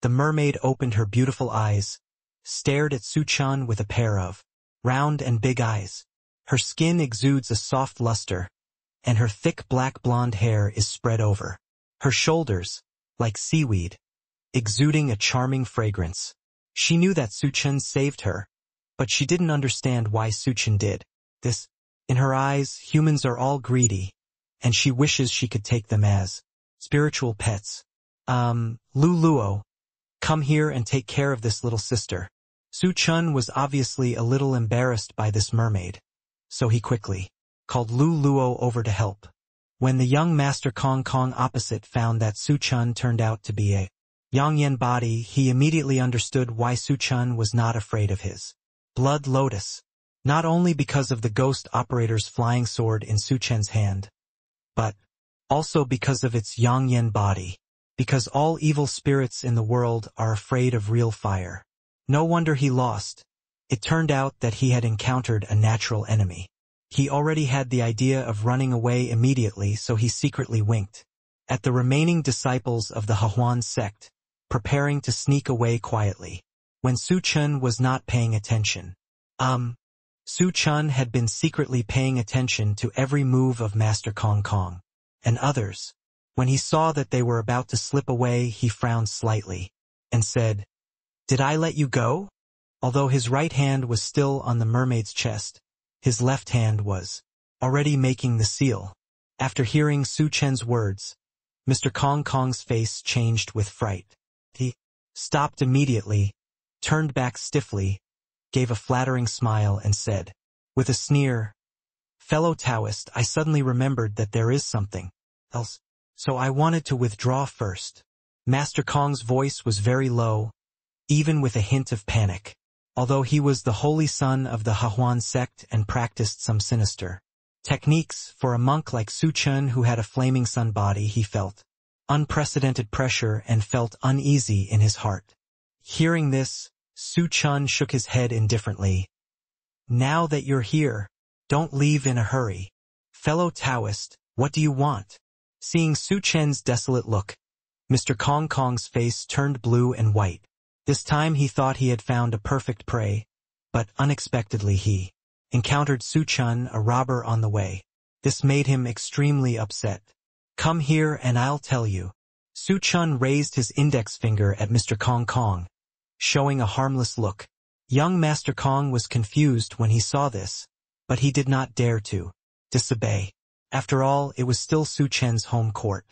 the mermaid opened her beautiful eyes, stared at Su Chen with a pair of round and big eyes. Her skin exudes a soft luster, and her thick black blonde hair is spread over her shoulders, like seaweed, exuding a charming fragrance. She knew that Su Chen saved her, but she didn't understand why Su Chen did this. In her eyes, humans are all greedy, and she wishes she could take them as spiritual pets. Luluo, come here and take care of this little sister. Su Chen was obviously a little embarrassed by this mermaid, so he quickly called Luluo over to help. When the young Master Kong Kong opposite found that Su Chen turned out to be a Yang Yen body, he immediately understood why Su Chen was not afraid of his blood lotus, not only because of the ghost operator's flying sword in Su Chen's hand, but also because of its Yang Yen body, because all evil spirits in the world are afraid of real fire. No wonder he lost. It turned out that he had encountered a natural enemy. He already had the idea of running away immediately, so he secretly winked at the remaining disciples of the Hahuan sect, preparing to sneak away quietly. When Su Chen was not paying attention. Su Chen had been secretly paying attention to every move of Master Kong Kong and others. When he saw that they were about to slip away, he frowned slightly and said, "Did I let you go?" Although his right hand was still on the mermaid's chest, his left hand was already making the seal. After hearing Su Chen's words, Mr. Kong Kong's face changed with fright. He stopped immediately, turned back stiffly, gave a flattering smile and said, with a sneer, "Fellow Taoist, I suddenly remembered that there is something else, so I wanted to withdraw first." Master Kong's voice was very low, even with a hint of panic. Although he was the holy son of the Hahuan sect and practiced some sinister techniques, for a monk like Su Chen who had a flaming sun body, he felt unprecedented pressure and felt uneasy in his heart. Hearing this, Su Chen shook his head indifferently. "Now that you're here, don't leave in a hurry. Fellow Taoist, what do you want?" Seeing Su Chen's desolate look, Mr. Kong Kong's face turned blue and white. This time he thought he had found a perfect prey, but unexpectedly he encountered Su Chen, a robber, on the way. This made him extremely upset. "Come here and I'll tell you." Su Chen raised his index finger at Mr. Kong Kong, showing a harmless look. Young Master Kong was confused when he saw this, but he did not dare to disobey. After all, it was still Su Chen's home court.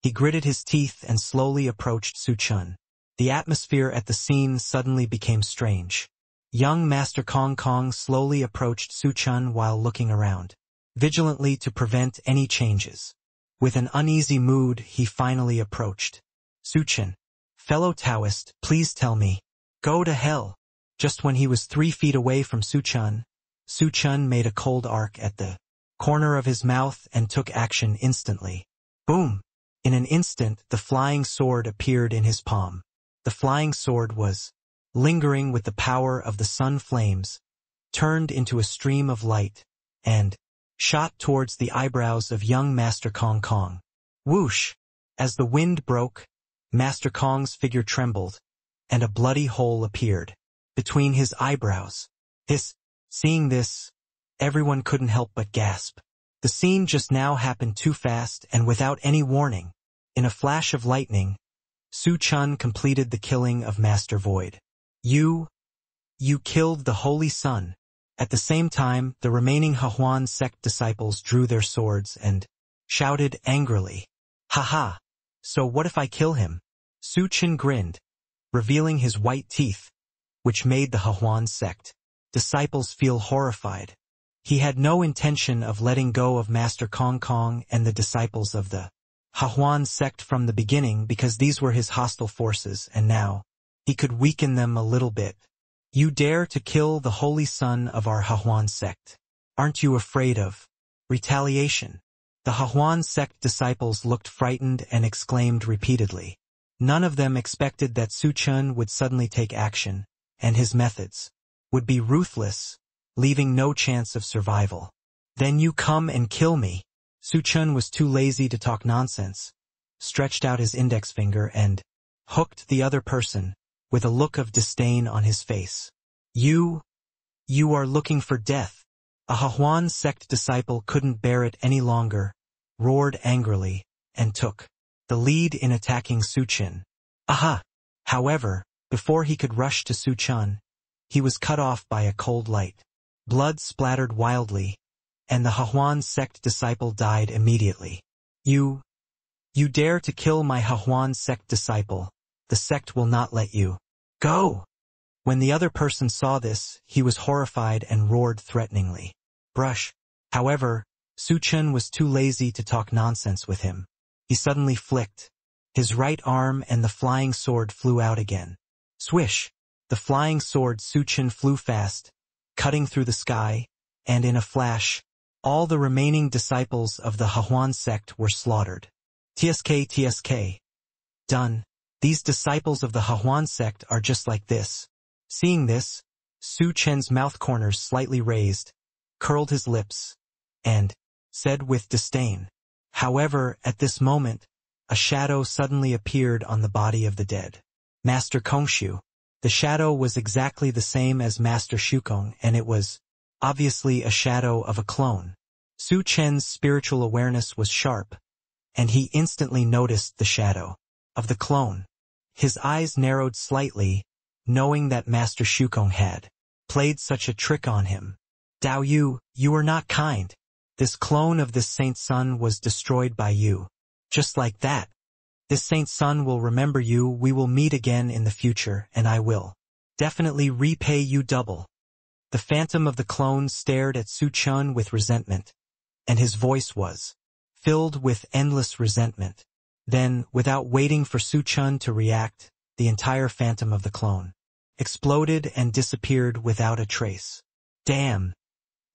He gritted his teeth and slowly approached Su Chen. The atmosphere at the scene suddenly became strange. Young Master Kong Kong slowly approached Su Chen while looking around, vigilantly to prevent any changes. With an uneasy mood, he finally approached Su Chen. "Fellow Taoist, please tell me." "Go to hell." Just when he was 3 feet away from Su Chen made a cold arc at the corner of his mouth and took action instantly. Boom! In an instant, the flying sword appeared in his palm. The flying sword was lingering with the power of the sun flames, turned into a stream of light, and shot towards the eyebrows of young Master Kong Kong. Whoosh! As the wind broke, Master Kong's figure trembled, and a bloody hole appeared between his eyebrows. Seeing this, everyone couldn't help but gasp. The scene just now happened too fast and without any warning. In a flash of lightning, Su Chen completed the killing of Master Void. You killed the Holy Sun." At the same time, the remaining Hahuan sect disciples drew their swords and shouted angrily, "Ha! So what if I kill him?" Su Chen grinned, revealing his white teeth, which made the Hahuan sect disciples feel horrified. He had no intention of letting go of Master Kong Kong and the disciples of the Hahuan sect from the beginning because these were his hostile forces, and now he could weaken them a little bit. "You dare to kill the holy son of our Hahuan sect. Aren't you afraid of retaliation?" The Hahuan sect disciples looked frightened and exclaimed repeatedly. None of them expected that Su Chen would suddenly take action, and his methods would be ruthless, leaving no chance of survival. "Then you come and kill me." Su Chen was too lazy to talk nonsense, stretched out his index finger and hooked the other person, with a look of disdain on his face. You are looking for death." A Hahuan sect disciple couldn't bear it any longer, roared angrily, and took the lead in attacking Su Chen. Aha! However, before he could rush to Su Chen, he was cut off by a cold light. Blood splattered wildly, and the Hahuan sect disciple died immediately. You dare to kill my Hahuan sect disciple. The sect will not let you go." When the other person saw this, he was horrified and roared threateningly. Brush. However, Su Chen was too lazy to talk nonsense with him. He suddenly flicked his right arm and the flying sword flew out again. Swish! The flying sword Su Chen flew fast, cutting through the sky, and in a flash, all the remaining disciples of the Hahuan sect were slaughtered. TSK. Done. These disciples of the Hahuan sect are just like this. Seeing this, Su Chen's mouth corners slightly raised, curled his lips, and said with disdain. However, at this moment, a shadow suddenly appeared on the body of the dead Master Kongshu. The shadow was exactly the same as Master Shukong, and it was obviously a shadow of a clone. Su Chen's spiritual awareness was sharp, and he instantly noticed the shadow of the clone. His eyes narrowed slightly, knowing that Master Shukong had played such a trick on him. "Dao Yu, you are not kind." This clone of this saint's son was destroyed by you. Just like that. This saint's son will remember you, we will meet again in the future, and I will definitely repay you double. The phantom of the clone stared at Su Chen with resentment, and his voice was filled with endless resentment. Then, without waiting for Su Chen to react, the entire phantom of the clone exploded and disappeared without a trace. Damn!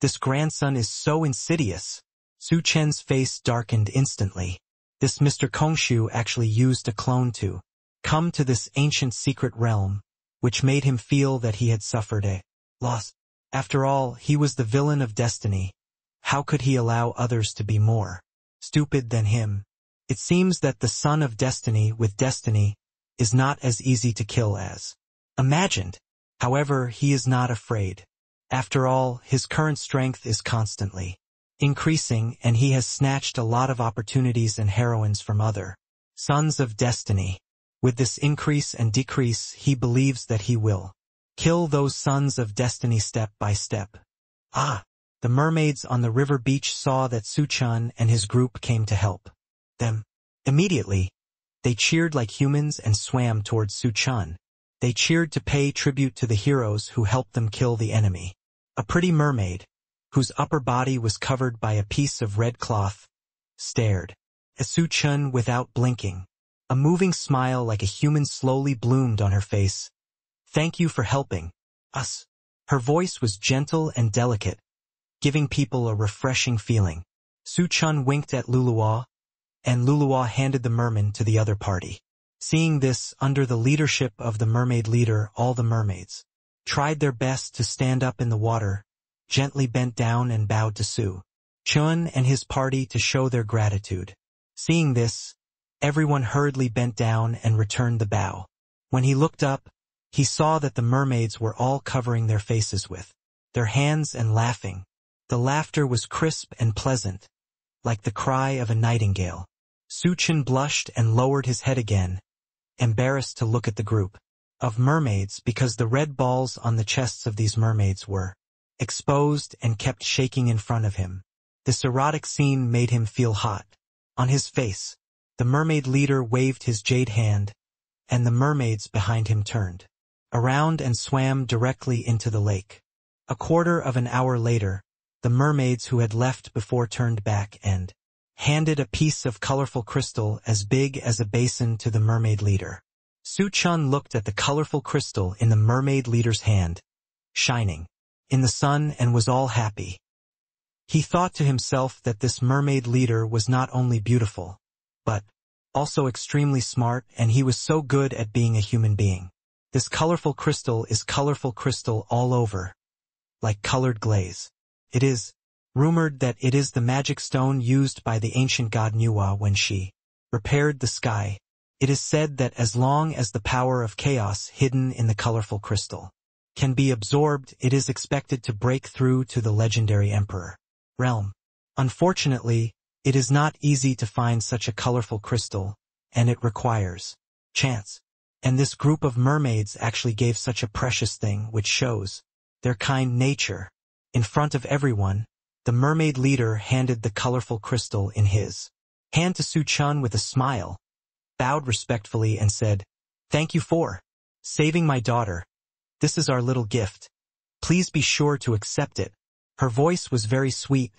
This grandson is so insidious. Su Chen's face darkened instantly. This Mr. Kongshu actually used a clone to come to this ancient secret realm, which made him feel that he had suffered a loss. After all, he was the villain of destiny. How could he allow others to be more stupid than him? It seems that the son of destiny with destiny is not as easy to kill as imagined. However, he is not afraid. After all, his current strength is constantly increasing, and he has snatched a lot of opportunities and heroines from other sons of destiny. With this increase and decrease, he believes that he will kill those sons of destiny step by step. The mermaids on the river beach saw that Su Chen and his group came to help them. Immediately, they cheered like humans and swam towards Su Chen. They cheered to pay tribute to the heroes who helped them kill the enemy. A pretty mermaid, whose upper body was covered by a piece of red cloth, stared at Su Chen without blinking. A moving smile like a human slowly bloomed on her face. Thank you for helping us. Her voice was gentle and delicate, giving people a refreshing feeling. Su Chen winked at Luluwa, and Luluwa handed the merman to the other party. Seeing this, under the leadership of the mermaid leader, all the mermaids tried their best to stand up in the water, gently bent down and bowed to Su Chen and his party to show their gratitude. Seeing this, everyone hurriedly bent down and returned the bow. When he looked up, he saw that the mermaids were all covering their faces with their hands and laughing. The laughter was crisp and pleasant, like the cry of a nightingale. Su Chen blushed and lowered his head again, embarrassed to look at the group of mermaids because the red balls on the chests of these mermaids were exposed and kept shaking in front of him. This erotic scene made him feel hot. On his face, the mermaid leader waved his jade hand, and the mermaids behind him turned around and swam directly into the lake. A quarter of an hour later, the mermaids who had left before turned back and handed a piece of colorful crystal as big as a basin to the mermaid leader. Su Chen looked at the colorful crystal in the mermaid leader's hand, shining in the sun, and was all happy. He thought to himself that this mermaid leader was not only beautiful, but also extremely smart, and he was so good at being a human being. This colorful crystal is colorful crystal all over, like colored glaze. It is rumored that it is the magic stone used by the ancient god Nuwa when she repaired the sky. It is said that as long as the power of chaos hidden in the colorful crystal can be absorbed, it is expected to break through to the legendary emperor realm. Unfortunately, it is not easy to find such a colorful crystal, and it requires chance. And this group of mermaids actually gave such a precious thing, which shows their kind nature. In front of everyone, the mermaid leader handed the colorful crystal in his hand to Su Chen with a smile, bowed respectfully and said, "Thank you for saving my daughter. This is our little gift. Please be sure to accept it." Her voice was very sweet,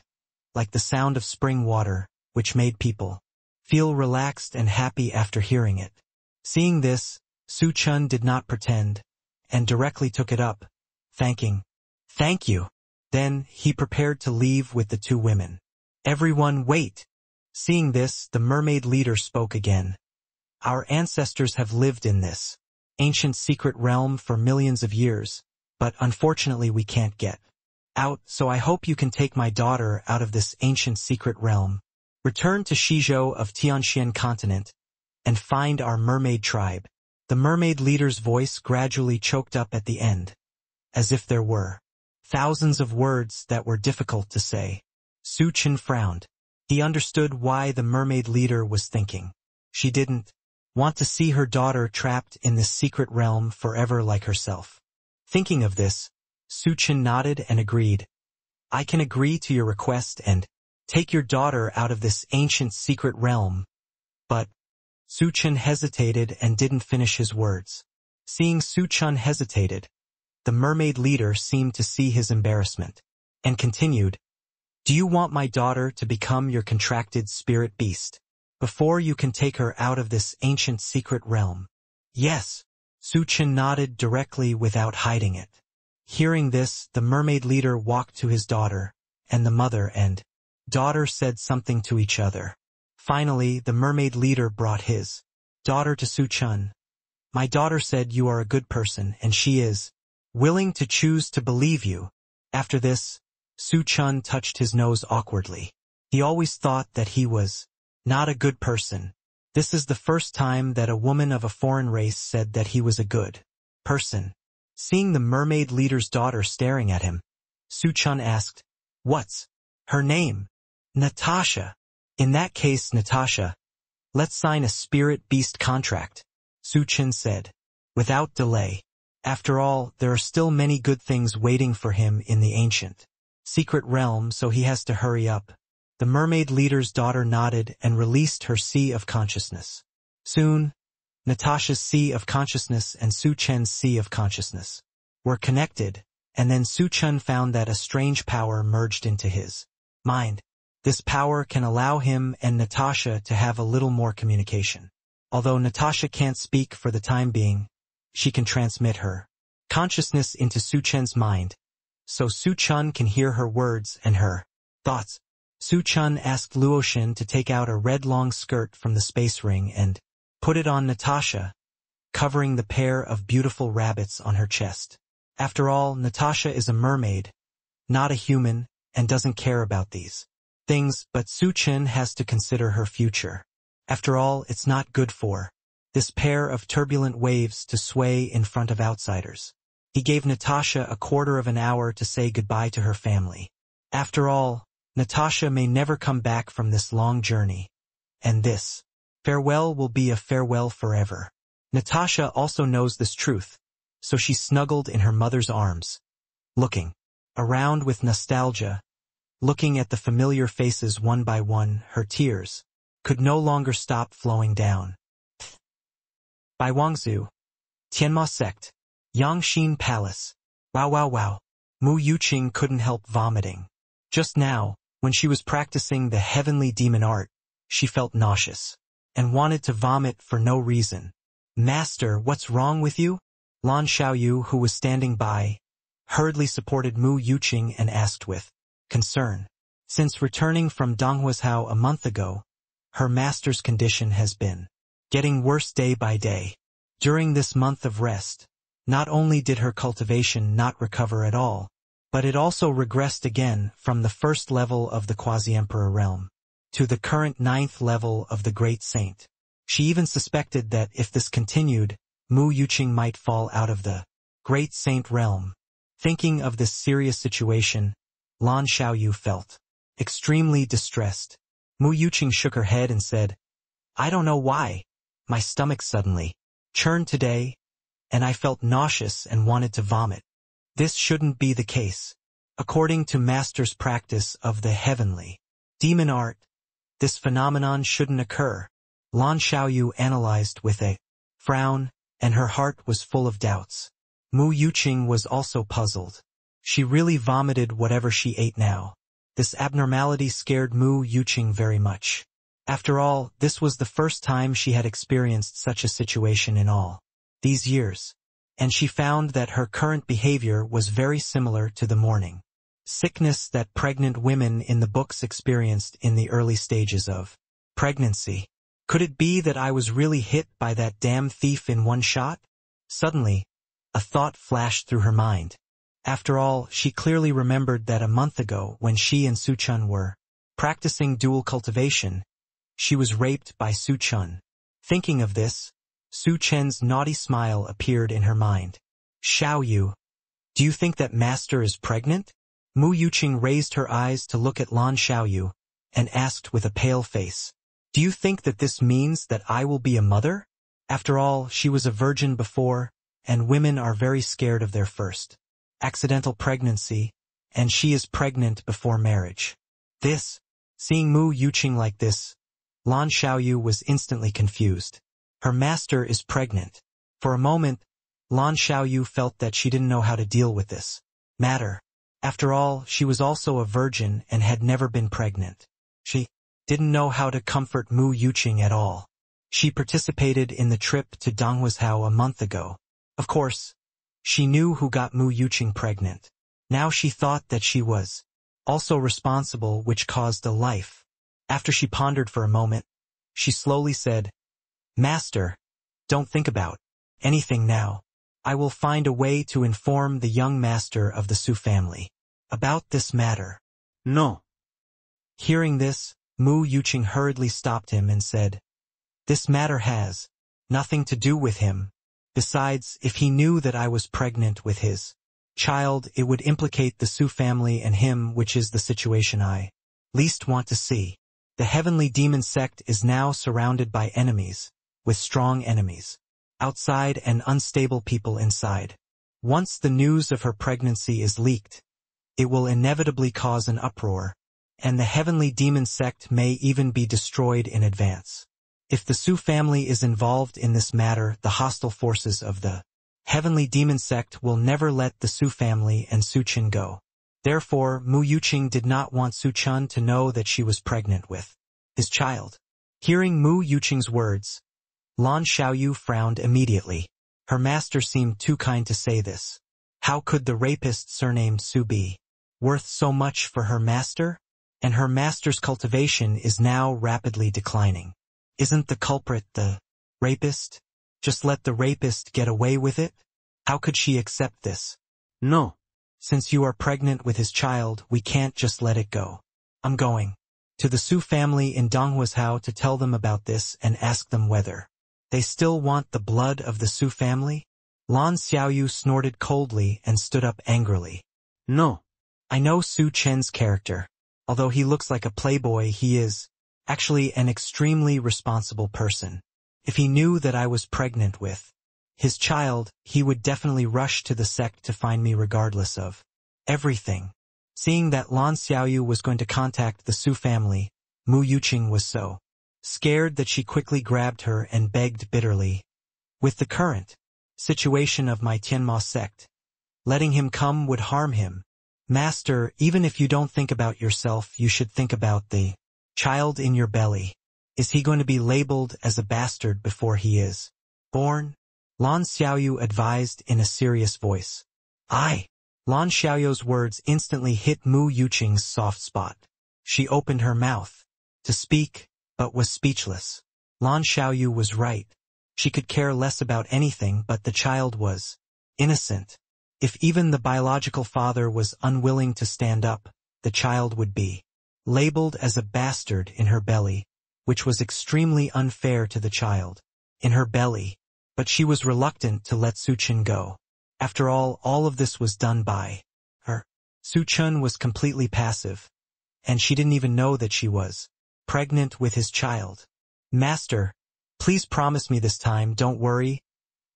like the sound of spring water, which made people feel relaxed and happy after hearing it. Seeing this, Su Chen did not pretend, and directly took it up, thanking, "Thank you." Then, he prepared to leave with the two women. "Everyone wait." Seeing this, the mermaid leader spoke again. "Our ancestors have lived in this ancient secret realm for millions of years, but unfortunately we can't get out, so I hope you can take my daughter out of this ancient secret realm, return to Shizhou of Tianxian continent, and find our mermaid tribe." The mermaid leader's voice gradually choked up at the end, as if there were thousands of words that were difficult to say. Su Chen frowned. He understood why the mermaid leader was thinking. She didn't want to see her daughter trapped in this secret realm forever like herself. Thinking of this, Su Chen nodded and agreed. "I can agree to your request, and Take your daughter out of this ancient secret realm. But Su Chen hesitated and didn't finish his words. Seeing Su Chen hesitated, the mermaid leader seemed to see his embarrassment, and continued, "Do you want my daughter to become your contracted spirit beast, before you can take her out of this ancient secret realm?" "Yes." Su Chen nodded directly without hiding it. Hearing this, the mermaid leader walked to his daughter, and the mother and daughter said something to each other. Finally, the mermaid leader brought his daughter to Su Chen. "My daughter said you are a good person, and she is willing to choose to believe you." After this, Su Chen touched his nose awkwardly. He always thought that he was not a good person. This is the first time that a woman of a foreign race said that he was a good person. Seeing the mermaid leader's daughter staring at him, Su Chen asked, "What's her name?" "Natasha." "In that case, Natasha, let's sign a spirit beast contract," Su Chen said, without delay. After all, there are still many good things waiting for him in the ancient secret realm, so he has to hurry up. The mermaid leader's daughter nodded and released her sea of consciousness. Soon, Natasha's sea of consciousness and Su Chen's sea of consciousness were connected, and then Su Chen found that a strange power merged into his mind. This power can allow him and Natasha to have a little more communication. Although Natasha can't speak for the time being, she can transmit her consciousness into Su Chen's mind, so Su Chen can hear her words and her thoughts. Su Chen asked Luoshin to take out a red long skirt from the space ring and put it on Natasha, covering the pair of beautiful rabbits on her chest. After all, Natasha is a mermaid, not a human, and doesn't care about these things, but Su Chen has to consider her future. After all, it's not good for this pair of turbulent waves to sway in front of outsiders. He gave Natasha a quarter of an hour to say goodbye to her family. After all, Natasha may never come back from this long journey, and this farewell will be a farewell forever. Natasha also knows this truth, so she snuggled in her mother's arms, looking around with nostalgia. Looking at the familiar faces one by one, her tears could no longer stop flowing down. By Guangzhou, Tianma sect, Yangxin Palace. Wow wow wow. Mu Yuqing couldn't help vomiting. Just now, when she was practicing the heavenly demon art, she felt nauseous and wanted to vomit for no reason. "Master, what's wrong with you?" Lan Xiaoyu, who was standing by, hurriedly supported Mu Yuqing and asked with concern. Since returning from Donghuazhou a month ago, her master's condition has been getting worse day by day. During this month of rest, not only did her cultivation not recover at all, but it also regressed again from the first level of the quasi-emperor realm to the current 9th level of the great saint. She even suspected that if this continued, Mu Yuqing might fall out of the great saint realm. Thinking of this serious situation, Lan Xiaoyu felt extremely distressed. Mu Yuqing shook her head and said, "I don't know why. My stomach suddenly churned today, and I felt nauseous and wanted to vomit. This shouldn't be the case. According to Master's practice of the heavenly demon art, this phenomenon shouldn't occur." Lan Xiaoyu analyzed with a frown, and her heart was full of doubts. Mu Yuqing was also puzzled. She really vomited whatever she ate now. This abnormality scared Mu Yuqing very much. After all, this was the first time she had experienced such a situation in all these years, and she found that her current behavior was very similar to the morning sickness that pregnant women in the books experienced in the early stages of pregnancy. Could it be that I was really hit by that damn thief in one shot? Suddenly, a thought flashed through her mind. After all, she clearly remembered that a month ago, when she and Su Chen were practicing dual cultivation, she was raped by Su Chen. Thinking of this, Su Chen's naughty smile appeared in her mind. "Xiaoyu, do you think that Master is pregnant?" Mu Yuqing raised her eyes to look at Lan Xiaoyu and asked with a pale face, "Do you think that this means that I will be a mother?" After all, she was a virgin before, and women are very scared of their first accidental pregnancy, and she is pregnant before marriage. This Seeing Mu Yuqing like this, Lan Xiaoyu was instantly confused. Her master is pregnant. For a moment, Lan Xiaoyu felt that she didn't know how to deal with this matter. After all, she was also a virgin and had never been pregnant. She didn't know how to comfort Mu Yuqing at all. She participated in the trip to Donghuazhou a month ago. Of course, she knew who got Mu Yuqing pregnant. Now she thought that she was also responsible, which caused a life. After she pondered for a moment, she slowly said, "Master, don't think about anything now. I will find a way to inform the young master of the Su family about this matter." No. Hearing this, Mu Yuqing hurriedly stopped him and said, "This matter has nothing to do with him. Besides, if he knew that I was pregnant with his child, it would implicate the Su family and him, which is the situation I least want to see. The heavenly demon sect is now surrounded by enemies, with strong enemies outside and unstable people inside. Once the news of her pregnancy is leaked, it will inevitably cause an uproar, and the heavenly demon sect may even be destroyed in advance. If the Su family is involved in this matter, the hostile forces of the heavenly demon sect will never let the Su family and Su Chen go. Therefore, Mu Yuqing did not want Su Chen to know that she was pregnant with his child." Hearing Mu Yuqing's words, Lan Xiaoyu frowned immediately. Her master seemed too kind to say this. How could the rapist surnamed Su be worth so much for her master? And her master's cultivation is now rapidly declining. Isn't the culprit the rapist? Just let the rapist get away with it? How could she accept this? No. Since you are pregnant with his child, we can't just let it go. I'm going to the Su family in Donghuazhou to tell them about this and ask them whether they still want the blood of the Su family. Lan Xiaoyu snorted coldly and stood up angrily. No. I know Su Chen's character. Although he looks like a playboy, he is actually an extremely responsible person. If he knew that I was pregnant with his child, he would definitely rush to the sect to find me regardless of everything. Seeing that Lan Xiaoyu was going to contact the Su family, Mu Yuqing was so scared that she quickly grabbed her and begged bitterly. With the current situation of my Tianma sect, letting him come would harm him. Master, even if you don't think about yourself, you should think about the child in your belly. Is he going to be labeled as a bastard before he is born? Lan Xiaoyu advised in a serious voice. Aye. Lan Xiaoyu's words instantly hit Mu Yuqing's soft spot. She opened her mouth to speak, but was speechless. Lan Xiaoyu was right. She could care less about anything, but the child was innocent. If even the biological father was unwilling to stand up, the child would be labeled as a bastard in her belly, which was extremely unfair to the child in her belly, but she was reluctant to let Su Chen go. After all of this was done by her. Su Chen was completely passive, and she didn't even know that she was pregnant with his child. Master, please promise me this time, don't worry.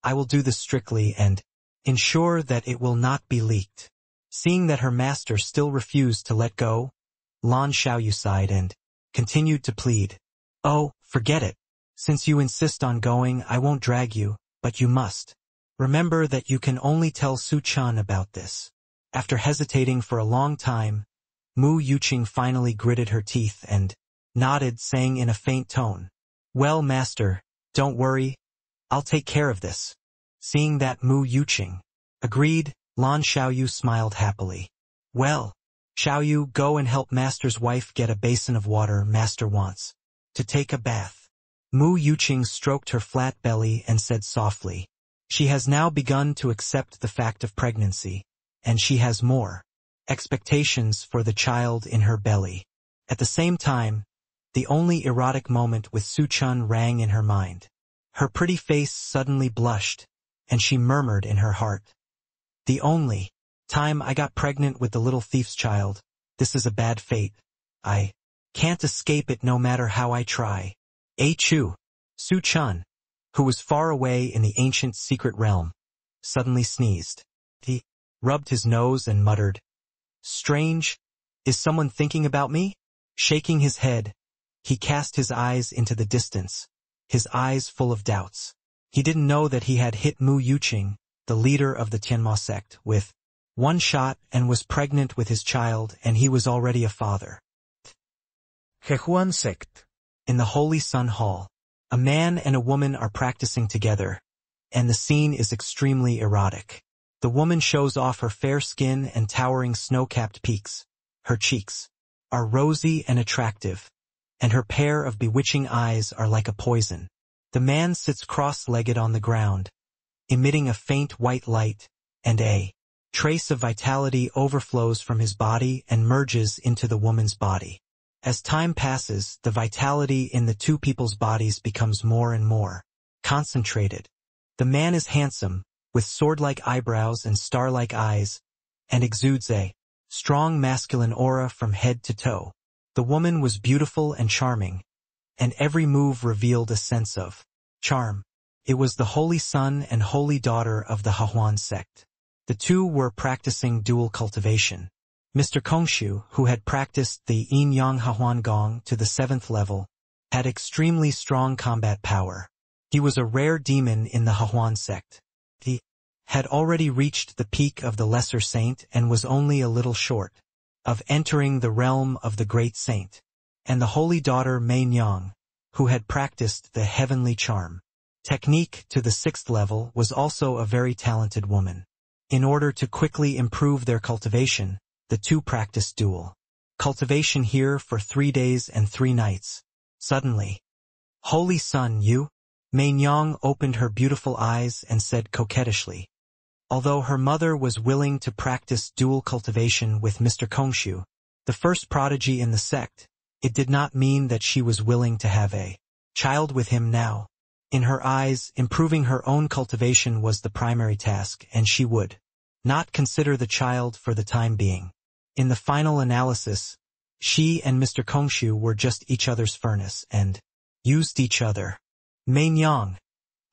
I will do this strictly and ensure that it will not be leaked. Seeing that her master still refused to let go, Lan Xiaoyu sighed and continued to plead. Oh, forget it. Since you insist on going, I won't drag you, but you must remember that you can only tell Su Chen about this. After hesitating for a long time, Mu Yuqing finally gritted her teeth and nodded, saying in a faint tone, Well, master, don't worry. I'll take care of this. Seeing that Mu Yuqing agreed, Lan Xiaoyu smiled happily. Well, Xiaoyu, go and help master's wife get a basin of water. Master wants to take a bath. Mu Yuqing stroked her flat belly and said softly, She has now begun to accept the fact of pregnancy, and she has more expectations for the child in her belly. At the same time, the only erotic moment with Su Chen rang in her mind. Her pretty face suddenly blushed, and she murmured in her heart, The only time I got pregnant with the little thief's child, this is a bad fate. I can't escape it no matter how I try. Chu, Su Chen, who was far away in the ancient secret realm, suddenly sneezed. He rubbed his nose and muttered, Strange, is someone thinking about me? Shaking his head, he cast his eyes into the distance, his eyes full of doubts. He didn't know that he had hit Mu Yuqing, the leader of the Tianma sect, with one shot and was pregnant with his child, and he was already a father. Hehuan sect. In the Holy Sun Hall, a man and a woman are practicing together, and the scene is extremely erotic. The woman shows off her fair skin and towering snow-capped peaks. Her cheeks are rosy and attractive, and her pair of bewitching eyes are like a poison. The man sits cross-legged on the ground, emitting a faint white light, and a trace of vitality overflows from his body and merges into the woman's body. As time passes, the vitality in the two people's bodies becomes more and more concentrated. The man is handsome, with sword-like eyebrows and star-like eyes, and exudes a strong masculine aura from head to toe. The woman was beautiful and charming, and every move revealed a sense of charm. It was the holy son and holy daughter of the Hehuan sect. The two were practicing dual cultivation. Mr. Kongshu, who had practiced the Yin-Yang Hehuan Gong to the 7th level, had extremely strong combat power. He was a rare demon in the Hehuan sect. He had already reached the peak of the lesser saint and was only a little short of entering the realm of the great saint. And the holy daughter Mei Nyang, who had practiced the heavenly charm technique to the 6th level, was also a very talented woman. In order to quickly improve their cultivation, the two practiced dual cultivation here for 3 days and 3 nights. Suddenly, "Holy Son, you?" Mei Nyang opened her beautiful eyes and said coquettishly. Although her mother was willing to practice dual cultivation with Mr. Kongshu, the first prodigy in the sect, it did not mean that she was willing to have a child with him now. In her eyes, improving her own cultivation was the primary task, and she would not consider the child for the time being. In the final analysis, she and Mr. Kongshu were just each other's furnace and used each other. "Mei Nyang,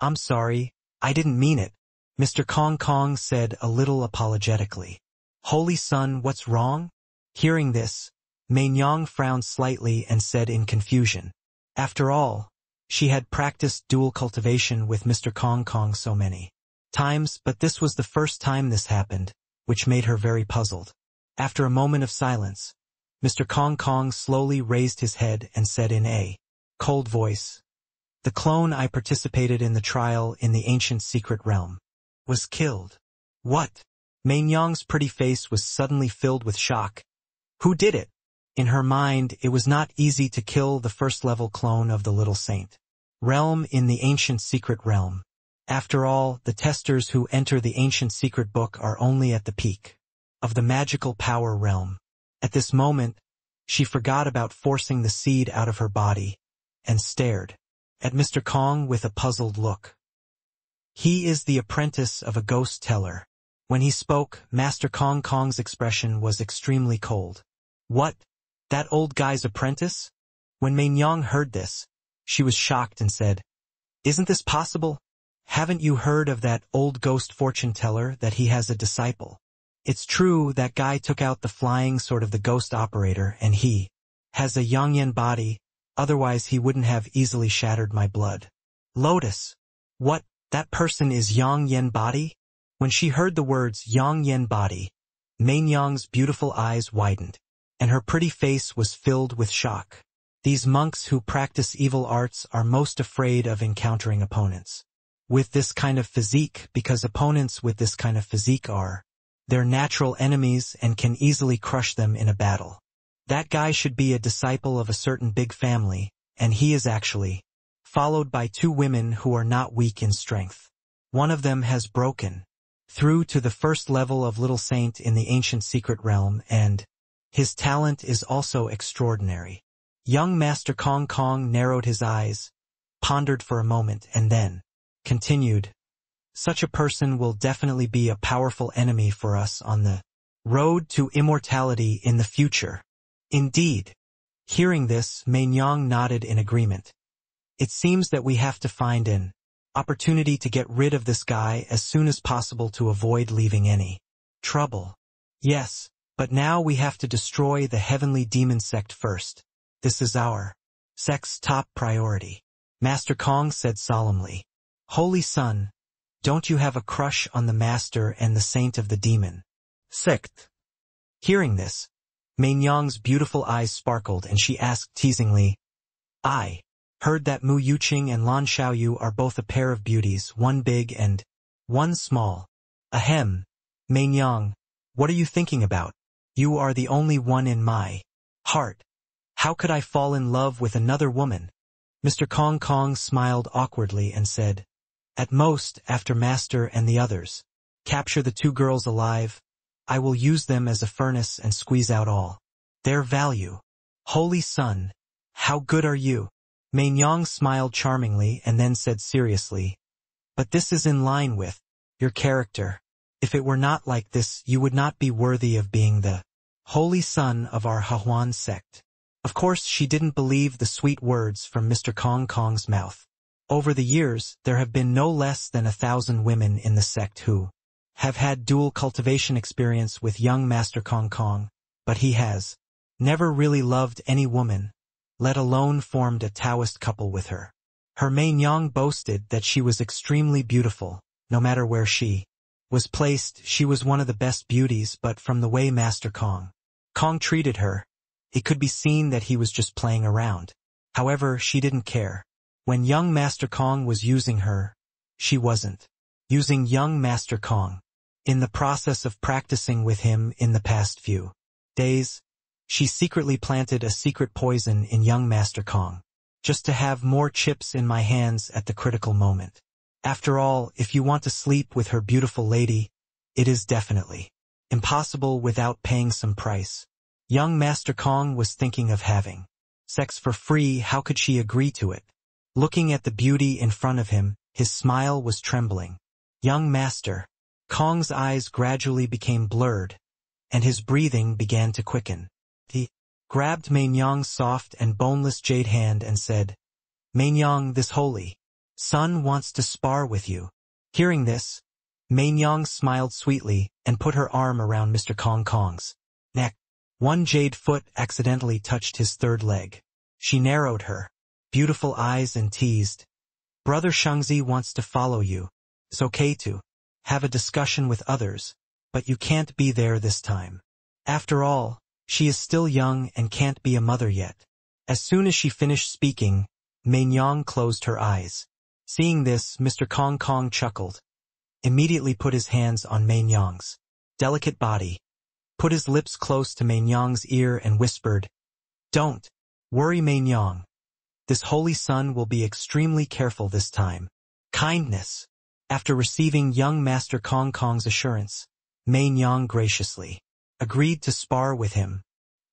I'm sorry, I didn't mean it," Mr. Kong Kong said a little apologetically. "Holy Son, what's wrong?" Hearing this, Mei Nyang frowned slightly and said in confusion. After all, she had practiced dual cultivation with Mr. Kong Kong so many times, but this was the first time this happened, which made her very puzzled. After a moment of silence, Mr. Kong Kong slowly raised his head and said in a cold voice, "The clone I participated in the trial in the ancient secret realm was killed." "What?" Mei Nyang's pretty face was suddenly filled with shock. "Who did it?" In her mind, it was not easy to kill the first-level clone of the Little Saint realm in the ancient secret realm. After all, the testers who enter the ancient secret book are only at the peak of the magical power realm. At this moment, she forgot about forcing the seed out of her body and stared at Mr. Kong with a puzzled look. He is the apprentice of a ghost teller. When he spoke, Master Kong Kong's expression was extremely cold. "What? That old guy's apprentice?" When Mei Nyang heard this, she was shocked and said, "Isn't this possible? Haven't you heard of that old ghost fortune teller, that he has a disciple? It's true, that guy took out the flying sort of the ghost operator, and he has a Yangyan body, otherwise he wouldn't have easily shattered my blood." "Lotus. What, that person is Yang Yen body?" When she heard the words Yang Yen body, Mei Nyang's beautiful eyes widened, and her pretty face was filled with shock. These monks who practice evil arts are most afraid of encountering opponents with this kind of physique, because opponents with this kind of physique are their natural enemies and can easily crush them in a battle. That guy should be a disciple of a certain big family, and he is actually followed by 2 women who are not weak in strength. One of them has broken through to the first level of Little Saint in the ancient secret realm, and his talent is also extraordinary. Young Master Kong Kong narrowed his eyes, pondered for a moment, and then continued, "Such a person will definitely be a powerful enemy for us on the road to immortality in the future." "Indeed." Hearing this, Mei Nyang nodded in agreement. "It seems that we have to find an opportunity to get rid of this guy as soon as possible to avoid leaving any trouble." "Yes, but now we have to destroy the heavenly demon sect first." This is our sect's top priority. Master Kong said solemnly. Holy Son, don't you have a crush on the Master and the Saint of the Demon Sect. Hearing this, Mei-nyang's beautiful eyes sparkled and she asked teasingly, I heard that Mu Yuqing and Lan Xiaoyu are both a pair of beauties, one big and one small. Ahem. Mei-nyang, what are you thinking about? You are the only one in my heart. How could I fall in love with another woman? Mr. Kong smiled awkwardly and said, At most, after Master and the others capture the two girls alive, I will use them as a furnace and squeeze out all their value. Holy Son, how good are you? Mei-nyang smiled charmingly and then said seriously, But this is in line with your character. If it were not like this, you would not be worthy of being the Holy Son of our Hahuan sect. Of course, she didn't believe the sweet words from Mr. Kong's mouth. Over the years, there have been no less than 1,000 women in the sect who have had dual cultivation experience with young Master Kong, but he has never really loved any woman, let alone formed a Taoist couple with her. Her Mei-nyang boasted that she was extremely beautiful, no matter where she was placed. She was one of the best beauties, but from the way Master Kong treated her, it could be seen that he was just playing around. However, she didn't care. When young Master Kong was using her, she wasn't using young Master Kong. In the process of practicing with him in the past few days, she secretly planted a secret poison in young Master Kong, just to have more chips in my hands at the critical moment. After all, if you want to sleep with her beautiful lady, it is definitely impossible without paying some price. Young Master Kong was thinking of having sex for free. How could she agree to it? Looking at the beauty in front of him, his smile was trembling. Young Master Kong's eyes gradually became blurred, and his breathing began to quicken. He grabbed Mei-nyang's soft and boneless jade hand and said, Mei-nyang, this holy son wants to spar with you. Hearing this, Mei-nyang smiled sweetly and put her arm around Mr. Kong's neck. One jade foot accidentally touched his third leg. She narrowed her beautiful eyes and teased, Brother Shangzi wants to follow you. It's okay to have a discussion with others, but you can't be there this time. After all, she is still young and can't be a mother yet. As soon as she finished speaking, Mei-nyang closed her eyes. Seeing this, Mr. Kong chuckled, immediately put his hands on Mei-nyang's delicate body, put his lips close to Mei-nyang's ear and whispered, Don't worry, Mei-nyang. This holy son will be extremely careful this time. Kindness. After receiving young Master Kong's assurance, Mei-nyang graciously agreed to spar with him.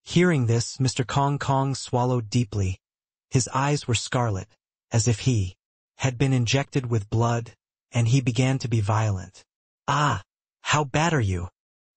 Hearing this, Mr. Kong swallowed deeply. His eyes were scarlet, as if he had been injected with blood, and he began to be violent. Ah, how bad are you?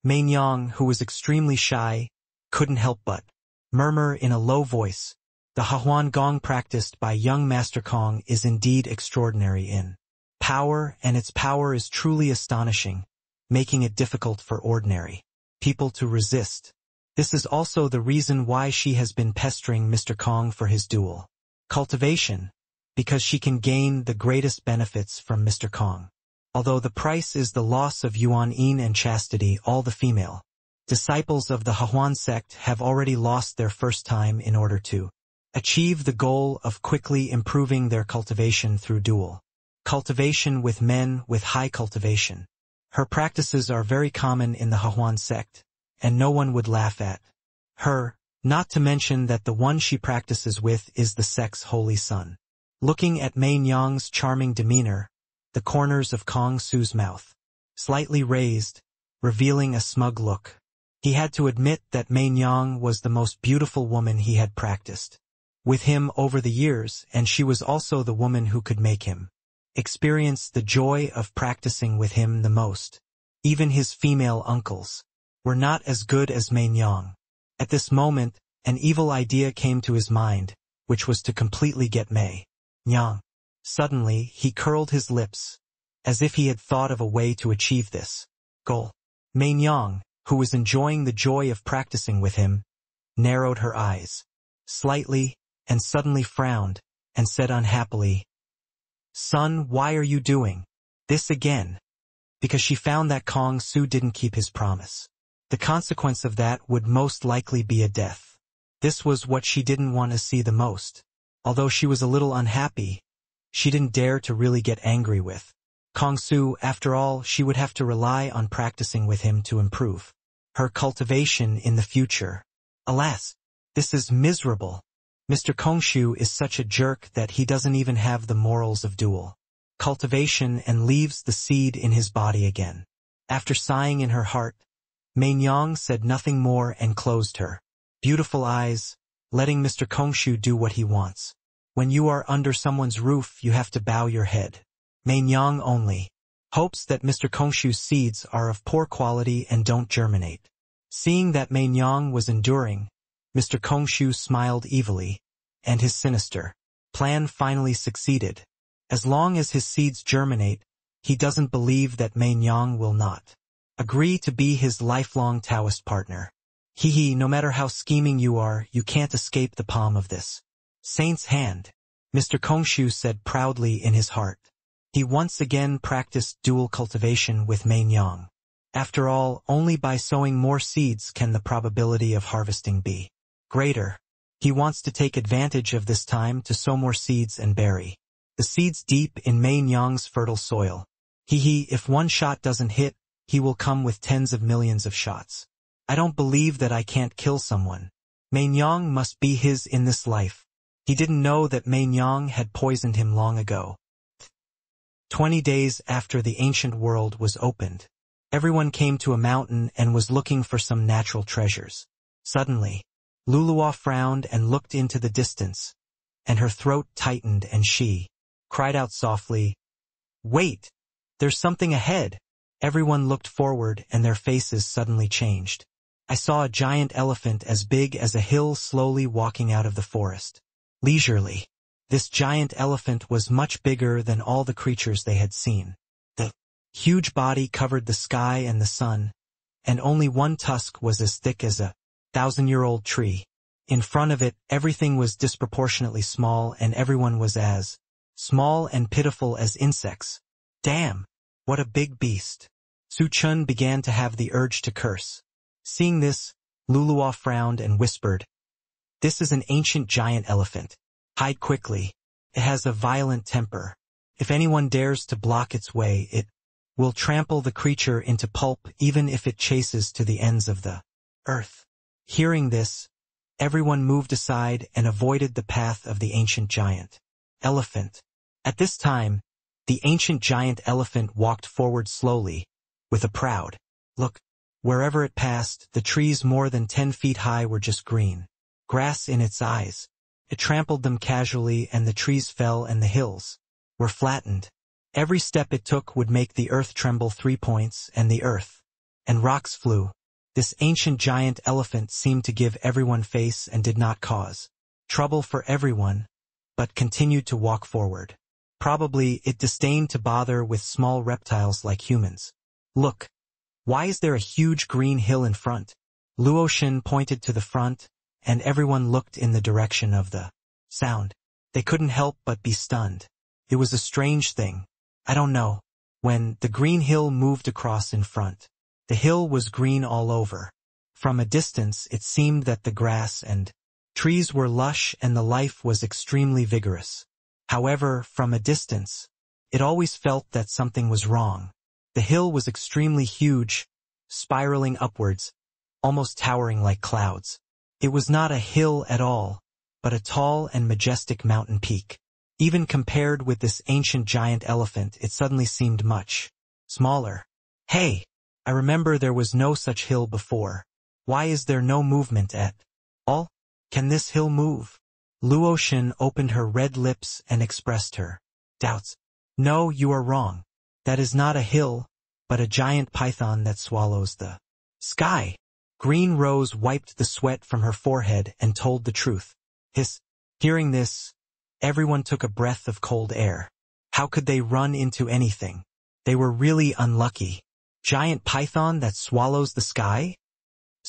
Mei-nyang, who was extremely shy, couldn't help but murmur in a low voice, The Hahuan Gong practiced by young Master Kong is indeed extraordinary in power, and its power is truly astonishing, making it difficult for ordinary people to resist. This is also the reason why she has been pestering Mr. Kong for his dual cultivation, because she can gain the greatest benefits from Mr. Kong. Although the price is the loss of Yuan-yin and chastity, all the female disciples of the Hahuan sect have already lost their first time in order to achieve the goal of quickly improving their cultivation through dual cultivation with men with high cultivation. Her practices are very common in the Hahuan sect, and no one would laugh at her, not to mention that the one she practices with is the sect's holy son. Looking at Mei-nyang's charming demeanor, the corners of Kong Su's mouth slightly raised, revealing a smug look. He had to admit that Mei-nyang was the most beautiful woman he had practiced with him over the years, and she was also the woman who could make him experience the joy of practicing with him the most. Even his female uncles were not as good as Mei-nyang. At this moment, an evil idea came to his mind, which was to completely get Mei-nyang. Suddenly, he curled his lips, as if he had thought of a way to achieve this goal. Mei-nyang, who was enjoying the joy of practicing with him, narrowed her eyes. slightly, and suddenly frowned, and said unhappily, "Son, why are you doing this again?" Because she found that Kong Su didn't keep his promise. The consequence of that would most likely be a death. This was what she didn't want to see the most. Although she was a little unhappy, she didn't dare to really get angry with Kong Su. After all, she would have to rely on practicing with him to improve her cultivation in the future. Alas, this is miserable. Mr. Kongshu is such a jerk that he doesn't even have the morals of dual cultivation and leaves the seed in his body again. After sighing in her heart, Mainyang said nothing more and closed her beautiful eyes, letting Mr. Kongshu do what he wants. When you are under someone's roof, you have to bow your head. Mainyang only hopes that Mr. Kongshu's seeds are of poor quality and don't germinate. Seeing that Mainyang was enduring, Mr. Kongshu smiled evilly, and his sinister plan finally succeeded. As long as his seeds germinate, he doesn't believe that Mainyang will not agree to be his lifelong Taoist partner. No matter how scheming you are, you can't escape the palm of this saint's hand, Mr. Kongshu said proudly in his heart. He once again practiced dual cultivation with Mainyang. After all, only by sowing more seeds can the probability of harvesting be greater. He wants to take advantage of this time to sow more seeds and bury the seeds deep in Mainyang's fertile soil. If one shot doesn't hit, he will come with tens of millions of shots. I don't believe that I can't kill someone. Mainyang must be his in this life. He didn't know that Mainyang had poisoned him long ago. 20 days after the ancient world was opened, everyone came to a mountain and was looking for some natural treasures. Suddenly, Luluwa frowned and looked into the distance, and her throat tightened and she cried out softly, "Wait! There's something ahead!" Everyone looked forward and their faces suddenly changed. I saw a giant elephant as big as a hill slowly walking out of the forest. Leisurely. This giant elephant was much bigger than all the creatures they had seen. The huge body covered the sky and the sun, and only one tusk was as thick as a 1,000-year-old tree. In front of it, everything was disproportionately small and everyone was as small and pitiful as insects. Damn! What a big beast. Su Chun began to have the urge to curse. Seeing this, Luluwa frowned and whispered, "This is an ancient giant elephant. Hide quickly. It has a violent temper. If anyone dares to block its way, it will trample the creature into pulp even if it chases to the ends of the earth." Hearing this, everyone moved aside and avoided the path of the ancient giant elephant. At this time, the ancient giant elephant walked forward slowly, with a proud look. Wherever it passed, the trees more than 10 feet high were just green grass in its eyes. It trampled them casually and the trees fell and the hills were flattened. Every step it took would make the earth tremble 3 points and the earth and rocks flew. This ancient giant elephant seemed to give everyone face and did not cause trouble for everyone, but continued to walk forward. Probably it disdained to bother with small reptiles like humans. "Look, why is there a huge green hill in front?" Luoshin pointed to the front, and everyone looked in the direction of the sound. They couldn't help but be stunned. It was a strange thing. I don't know. When the green hill moved across in front, the hill was green all over. From a distance, it seemed that the grass and trees were lush and the life was extremely vigorous. However, from a distance, it always felt that something was wrong. The hill was extremely huge, spiraling upwards, almost towering like clouds. It was not a hill at all, but a tall and majestic mountain peak. Even compared with this ancient giant elephant, it suddenly seemed much smaller. "Hey, I remember there was no such hill before. Why is there no movement at all? Can this hill move?" Luoshin opened her red lips and expressed her doubts. "No, you are wrong. That is not a hill, but a giant python that swallows the sky." Green Rose wiped the sweat from her forehead and told the truth. Hearing this, everyone took a breath of cold air. How could they run into anything? They were really unlucky. Giant python that swallows the sky?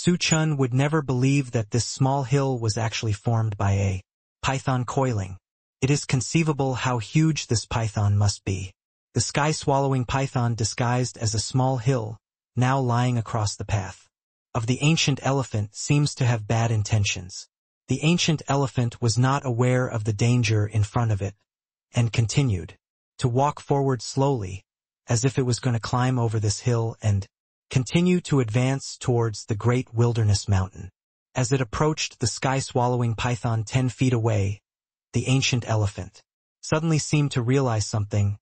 Su Chen would never believe that this small hill was actually formed by a python coiling. It is conceivable how huge this python must be. The sky-swallowing python disguised as a small hill, now lying across the path of the ancient elephant, seems to have bad intentions. The ancient elephant was not aware of the danger in front of it, and continued to walk forward slowly, as if it was going to climb over this hill and continue to advance towards the great wilderness mountain. As it approached the sky-swallowing python 10 feet away, the ancient elephant suddenly seemed to realize something,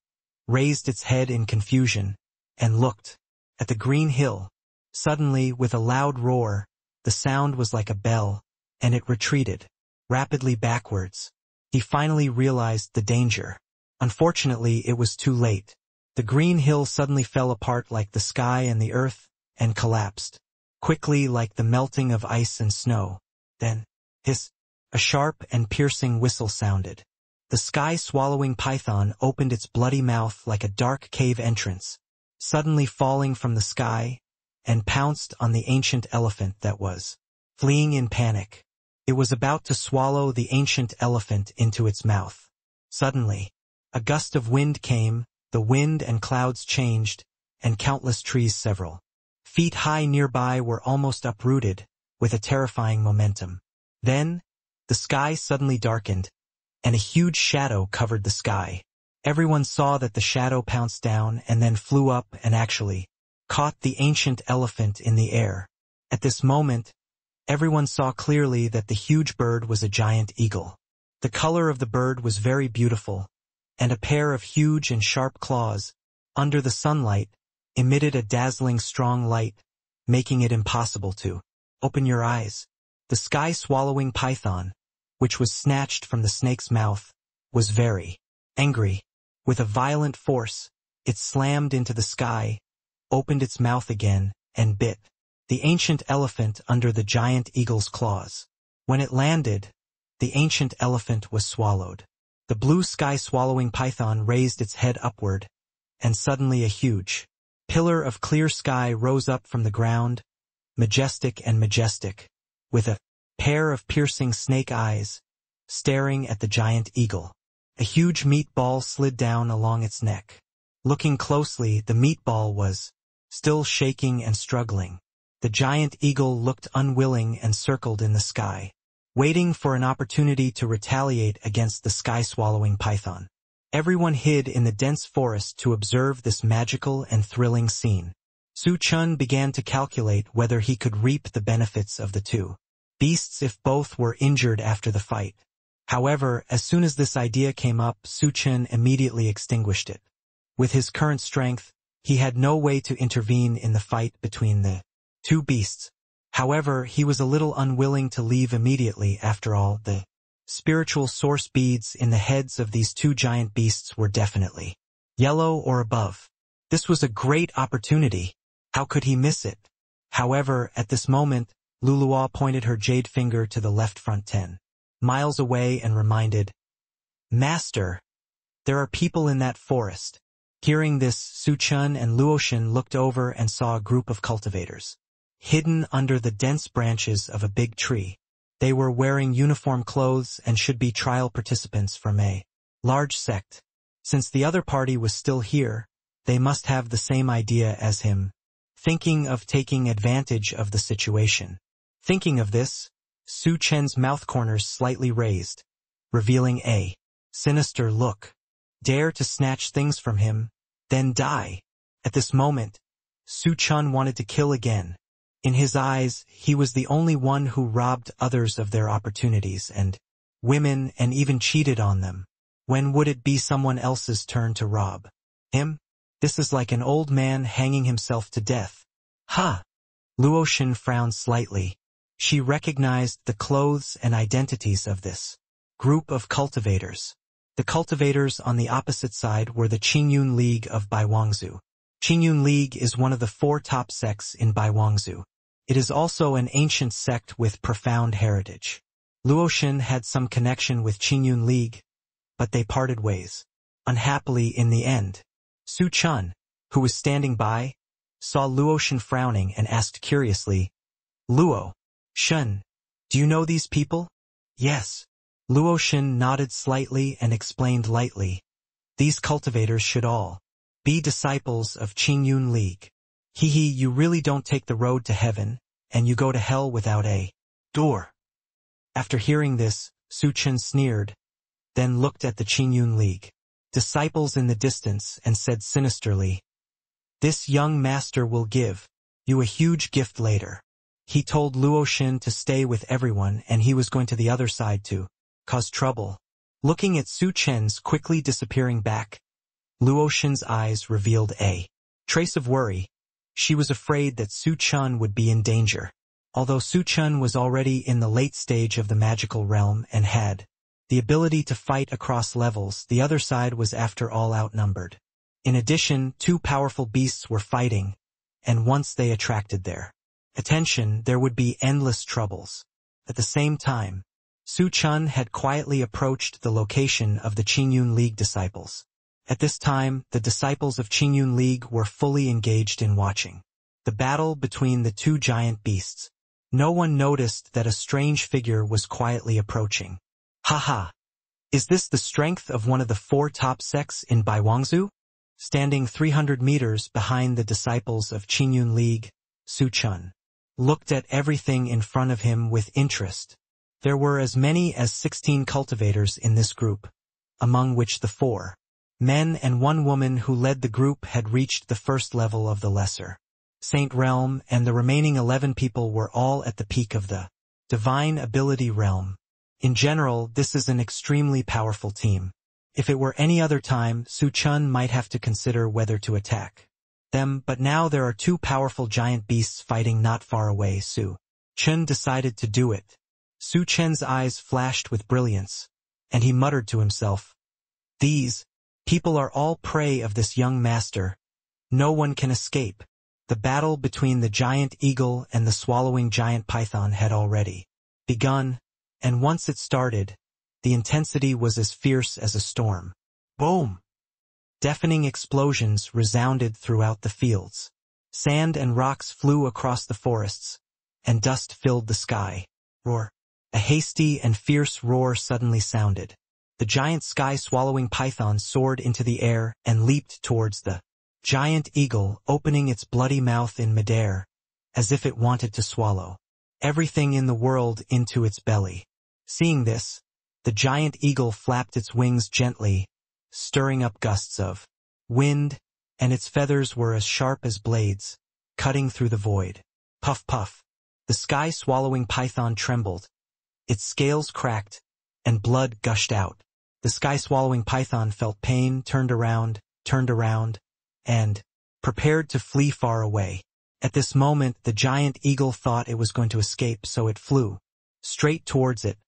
raised its head in confusion, and looked at the green hill. Suddenly, with a loud roar, the sound was like a bell, and it retreated rapidly backwards. He finally realized the danger. Unfortunately, it was too late. The green hill suddenly fell apart like the sky and the earth, and collapsed quickly like the melting of ice and snow. Then, hiss, a sharp and piercing whistle sounded. The sky-swallowing python opened its bloody mouth like a dark cave entrance, suddenly falling from the sky, and pounced on the ancient elephant that was fleeing in panic. It was about to swallow the ancient elephant into its mouth. Suddenly, a gust of wind came, the wind and clouds changed, and countless trees several feet high nearby were almost uprooted, with a terrifying momentum. Then, the sky suddenly darkened, and a huge shadow covered the sky. Everyone saw that the shadow pounced down and then flew up and actually caught the ancient elephant in the air. At this moment, everyone saw clearly that the huge bird was a giant eagle. The color of the bird was very beautiful, and a pair of huge and sharp claws, under the sunlight, emitted a dazzling strong light, making it impossible to open your eyes. The sky-swallowing python, which was snatched from the snake's mouth, was very angry. With a violent force, it slammed into the sky, opened its mouth again, and bit the ancient elephant under the giant eagle's claws. When it landed, the ancient elephant was swallowed. The blue sky-swallowing python raised its head upward, and suddenly a huge pillar of clear sky rose up from the ground, majestic and majestic, with a pair of piercing snake eyes, staring at the giant eagle. A huge meatball slid down along its neck. Looking closely, the meatball was still shaking and struggling. The giant eagle looked unwilling and circled in the sky, waiting for an opportunity to retaliate against the sky-swallowing python. Everyone hid in the dense forest to observe this magical and thrilling scene. Su Chen began to calculate whether he could reap the benefits of the two beasts if both were injured after the fight. However, as soon as this idea came up, Su Chen immediately extinguished it. With his current strength, he had no way to intervene in the fight between the two beasts. However, he was a little unwilling to leave immediately. After all, the spiritual source beads in the heads of these two giant beasts were definitely yellow or above. This was a great opportunity. How could he miss it? However, at this moment, Luluo pointed her jade finger to the left front 10 miles away and reminded, "Master, there are people in that forest." Hearing this, Su Chen and Luoshan looked over and saw a group of cultivators hidden under the dense branches of a big tree. They were wearing uniform clothes and should be trial participants from a large sect. Since the other party was still here, they must have the same idea as him, thinking of taking advantage of the situation. Thinking of this, Su Chen's mouth corners slightly raised, revealing a sinister look. Dare to snatch things from him, then die. At this moment, Su Chen wanted to kill again. In his eyes, he was the only one who robbed others of their opportunities and women and even cheated on them. When would it be someone else's turn to rob him? This is like an old man hanging himself to death. Ha! Luoshan frowned slightly. She recognized the clothes and identities of this group of cultivators. The cultivators on the opposite side were the Qingyun League of Baiwangzhou. Qingyun League is one of the 4 top sects in Baiwangzhou. It is also an ancient sect with profound heritage. Luoshan had some connection with Qingyun League, but they parted ways unhappily in the end. Su Chen, who was standing by, saw Luoshan frowning and asked curiously, Luo. Shen. Do you know these people? Yes. Luo Shen nodded slightly and explained lightly. These cultivators should all be disciples of Qingyun League. Hehe, you really don't take the road to heaven, and you go to hell without a door. After hearing this, Su Chen sneered, then looked at the Qingyun League disciples in the distance and said sinisterly, "This young master will give you a huge gift later." He told Luo Shen to stay with everyone and he was going to the other side to cause trouble. Looking at Su Chen's quickly disappearing back, Luo Shen's eyes revealed a trace of worry. She was afraid that Su Chen would be in danger. Although Su Chen was already in the late stage of the magical realm and had the ability to fight across levels, the other side was after all outnumbered. In addition, two powerful beasts were fighting, and once they attracted their attention, there would be endless troubles. At the same time, Su Chen had quietly approached the location of the Qingyun League disciples. At this time, the disciples of Qingyun League were fully engaged in watching the battle between the two giant beasts. No one noticed that a strange figure was quietly approaching. Haha! Is this the strength of one of the four top sects in Baiwangzhou? Standing 300 meters behind the disciples of Qingyun League, Su Chen looked at everything in front of him with interest. There were as many as 16 cultivators in this group, among which the 4 men and 1 woman who led the group had reached the first level of the Lesser Saint Realm, and the remaining 11 people were all at the peak of the Divine Ability Realm. In general, this is an extremely powerful team. If it were any other time, Su Chen might have to consider whether to attack them, but now there are 2 powerful giant beasts fighting not far away. Su Chen decided to do it. Su Chen's eyes flashed with brilliance, and he muttered to himself, "These people are all prey of this young master. No one can escape." The battle between the giant eagle and the swallowing giant python had already begun, and once it started, the intensity was as fierce as a storm. Boom! Deafening explosions resounded throughout the fields. Sand and rocks flew across the forests, and dust filled the sky. Roar! A hasty and fierce roar suddenly sounded. The giant sky-swallowing python soared into the air and leaped towards the giant eagle, opening its bloody mouth in midair, as if it wanted to swallow everything in the world into its belly. Seeing this, the giant eagle flapped its wings gently, stirring up gusts of wind, and its feathers were as sharp as blades, cutting through the void. Puff puff. The sky-swallowing python trembled. Its scales cracked, and blood gushed out. The sky-swallowing python felt pain, turned around, and prepared to flee far away. At this moment, the giant eagle thought it was going to escape, so it flew straight towards it,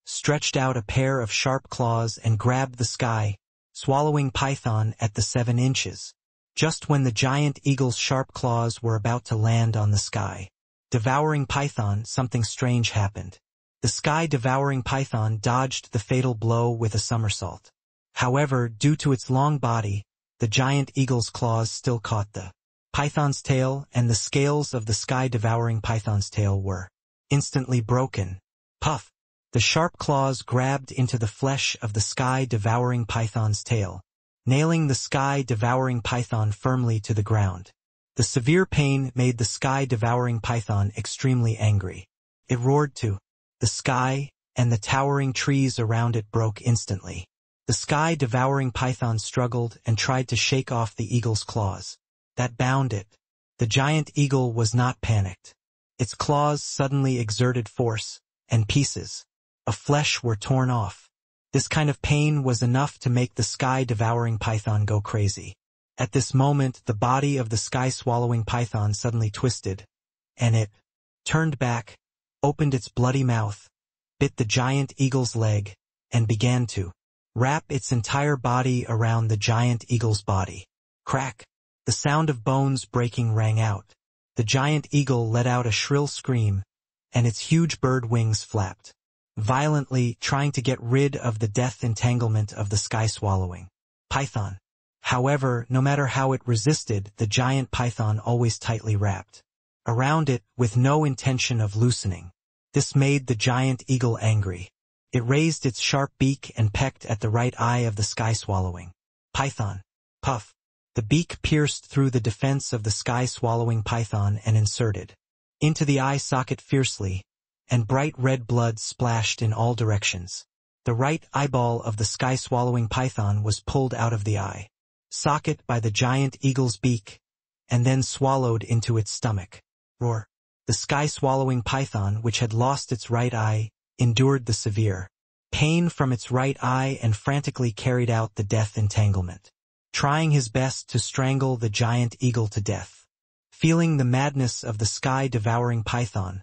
stretched out a pair of sharp claws and grabbed the sky-swallowing python at the 7 inches. Just when the giant eagle's sharp claws were about to land on the sky-devouring python, something strange happened. The sky-devouring python dodged the fatal blow with a somersault. However, due to its long body, the giant eagle's claws still caught the python's tail, and the scales of the sky-devouring python's tail were instantly broken. Puff! The sharp claws grabbed into the flesh of the sky-devouring python's tail, nailing the sky-devouring python firmly to the ground. The severe pain made the sky-devouring python extremely angry. It roared to the sky, and the towering trees around it broke instantly. The sky-devouring python struggled and tried to shake off the eagle's claws that bound it. The giant eagle was not panicked. Its claws suddenly exerted force, and pieces of flesh were torn off. This kind of pain was enough to make the sky-devouring python go crazy. At this moment, the body of the sky-swallowing python suddenly twisted, and it turned back, opened its bloody mouth, bit the giant eagle's leg, and began to wrap its entire body around the giant eagle's body. Crack! The sound of bones breaking rang out. The giant eagle let out a shrill scream, and its huge bird wings flapped violently, trying to get rid of the death entanglement of the sky-swallowing python. However, no matter how it resisted, the giant python always tightly wrapped around it with no intention of loosening. This made the giant eagle angry. It raised its sharp beak and pecked at the right eye of the sky-swallowing python. Puff. The beak pierced through the defense of the sky-swallowing python and inserted into the eye socket fiercely, and bright red blood splashed in all directions. The right eyeball of the sky-swallowing python was pulled out of the eye socket by the giant eagle's beak, and then swallowed into its stomach. Roar. The sky-swallowing python, which had lost its right eye, endured the severe pain from its right eye and frantically carried out the death entanglement, trying his best to strangle the giant eagle to death. Feeling the madness of the sky-devouring python,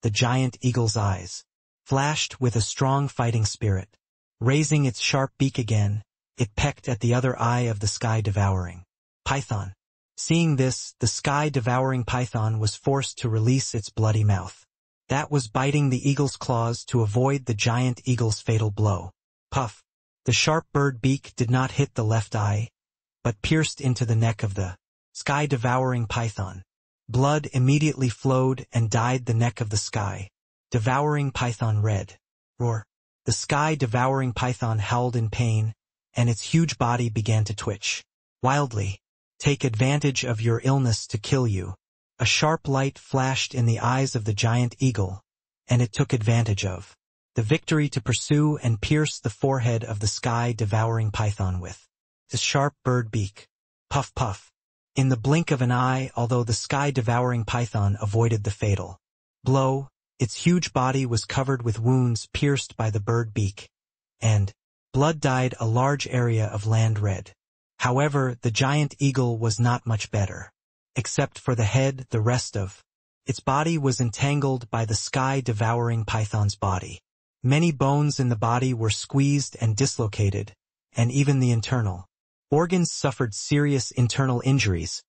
the giant eagle's eyes flashed with a strong fighting spirit. Raising its sharp beak again, it pecked at the other eye of the sky-devouring python. Seeing this, the sky-devouring python was forced to release its bloody mouth. That was biting the eagle's claws to avoid the giant eagle's fatal blow. Puff. The sharp bird beak did not hit the left eye, but pierced into the neck of the sky-devouring python. Blood immediately flowed and dyed the neck of the sky-devouring python red. Roar. The sky-devouring python howled in pain, and its huge body began to twitch wildly. Take advantage of your illness to kill you. A sharp light flashed in the eyes of the giant eagle, and it took advantage of the victory to pursue and pierce the forehead of the sky-devouring python with his sharp bird beak. Puff puff. In the blink of an eye, although the sky-devouring python avoided the fatal blow, its huge body was covered with wounds pierced by the bird beak, and blood dyed a large area of land red. However, the giant eagle was not much better. Except for the head, the rest of its body was entangled by the sky-devouring python's body. Many bones in the body were squeezed and dislocated, and even the internal organs suffered serious internal injuries,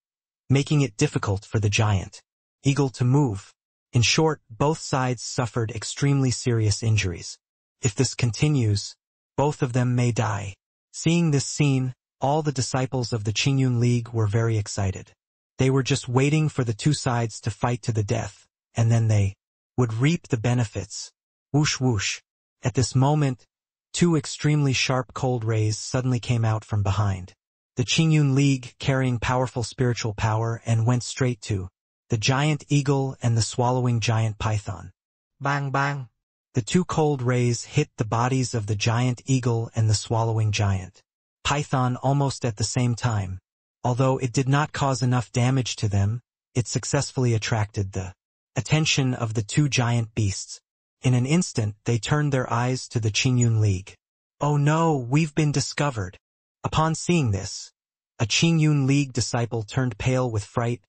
making it difficult for the giant eagle to move. In short, both sides suffered extremely serious injuries. If this continues, both of them may die. Seeing this scene, all the disciples of the Qingyun League were very excited. They were just waiting for the two sides to fight to the death, and then they would reap the benefits. Whoosh whoosh. At this moment, two extremely sharp cold rays suddenly came out from behind the Qingyun League, carrying powerful spiritual power, and went straight to the giant eagle and the swallowing giant python. Bang bang. The two cold rays hit the bodies of the giant eagle and the swallowing giant python almost at the same time. Although it did not cause enough damage to them, it successfully attracted the attention of the two giant beasts. In an instant, they turned their eyes to the Qingyun League. Oh no, we've been discovered. Upon seeing this, a Qingyun League disciple turned pale with fright,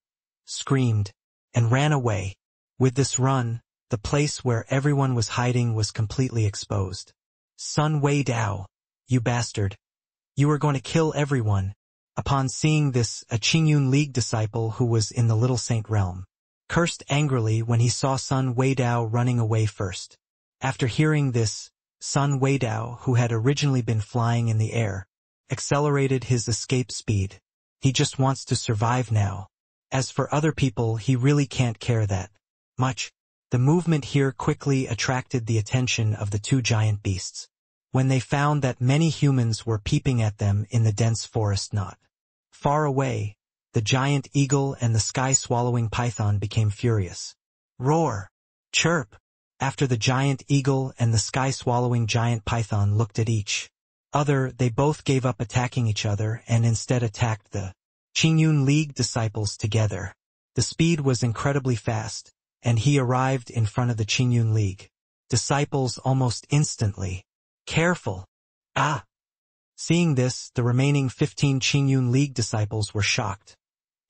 screamed, and ran away. With this run, the place where everyone was hiding was completely exposed. Sun Wei Dao, you bastard. You are going to kill everyone. Upon seeing this, a Qingyun League disciple who was in the Little Saint realm cursed angrily when he saw Sun Weidao running away first. After hearing this, Sun Weidao, who had originally been flying in the air, accelerated his escape speed. He just wants to survive now. As for other people, he really can't care that much. The movement here quickly attracted the attention of the two giant beasts. When they found that many humans were peeping at them in the dense forest not far away, the giant eagle and the sky-swallowing python became furious. Roar! Chirp! After the giant eagle and the sky-swallowing giant python looked at each other, they both gave up attacking each other and instead attacked the Qingyun League disciples together. The speed was incredibly fast, and he arrived in front of the Qingyun League disciples almost instantly. Careful! Ah! Seeing this, the remaining 15 Qingyun League disciples were shocked,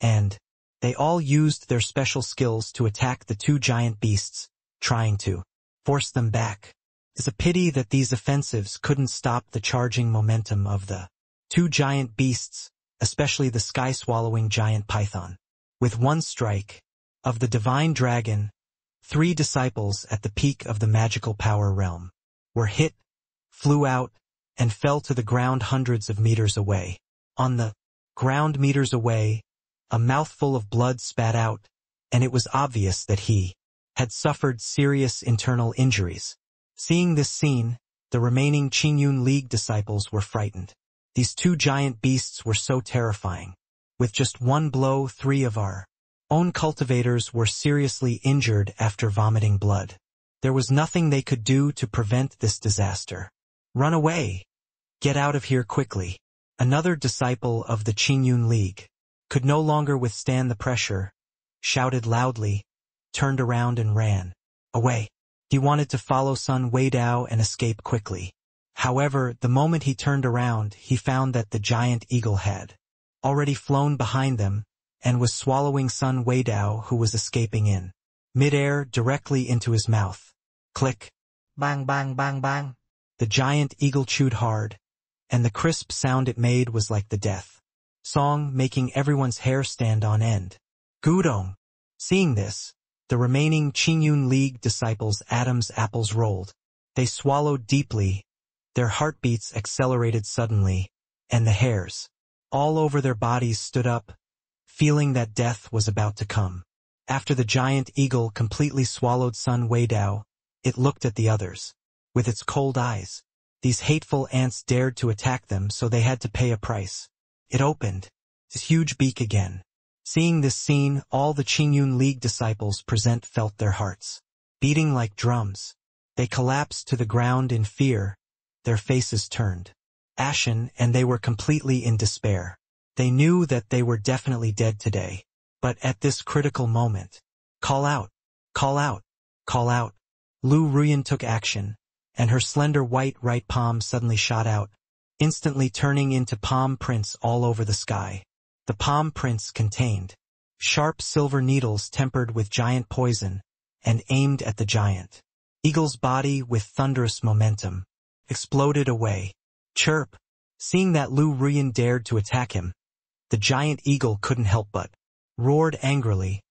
and they all used their special skills to attack the two giant beasts, trying to force them back. It's a pity that these offensives couldn't stop the charging momentum of the two giant beasts, especially the sky-swallowing giant python. With one strike of the divine dragon, 3 disciples at the peak of the magical power realm were hit, flew out, and fell to the ground hundreds of meters away. On the ground meters away, a mouthful of blood spat out, and it was obvious that he had suffered serious internal injuries. Seeing this scene, the remaining Qingyun League disciples were frightened. These two giant beasts were so terrifying. With just one blow, 3 of our own cultivators were seriously injured after vomiting blood. There was nothing they could do to prevent this disaster. Run away! Get out of here quickly. Another disciple of the Qingyun League could no longer withstand the pressure, shouted loudly, turned around and ran away. He wanted to follow Sun Weidao and escape quickly. However, the moment he turned around, he found that the giant eagle had already flown behind them and was swallowing Sun Weidao, who was escaping in midair directly into his mouth. Click. Bang bang bang bang. The giant eagle chewed hard, and the crisp sound it made was like the death song, making everyone's hair stand on end. Gudong! Seeing this, the remaining Qingyun League disciples' Adam's apples rolled. They swallowed deeply, their heartbeats accelerated suddenly, and the hairs all over their bodies stood up, feeling that death was about to come. After the giant eagle completely swallowed Sun Weidao, it looked at the others. With its cold eyes, these hateful ants dared to attack them, so they had to pay a price. It opened its huge beak again. Seeing this scene, all the Qingyun League disciples present felt their hearts beating like drums. They collapsed to the ground in fear, their faces turned ashen, and they were completely in despair. They knew that they were definitely dead today. But at this critical moment, call out, call out, call out. Lu Ruyan took action, and her slender white right palm suddenly shot out, instantly turning into palm prints all over the sky. The palm prints contained sharp silver needles tempered with giant poison, and aimed at the giant eagle's body with thunderous momentum, exploded away. Chirp! Seeing that Lu Ruyan dared to attack him, the giant eagle couldn't help but roared angrily,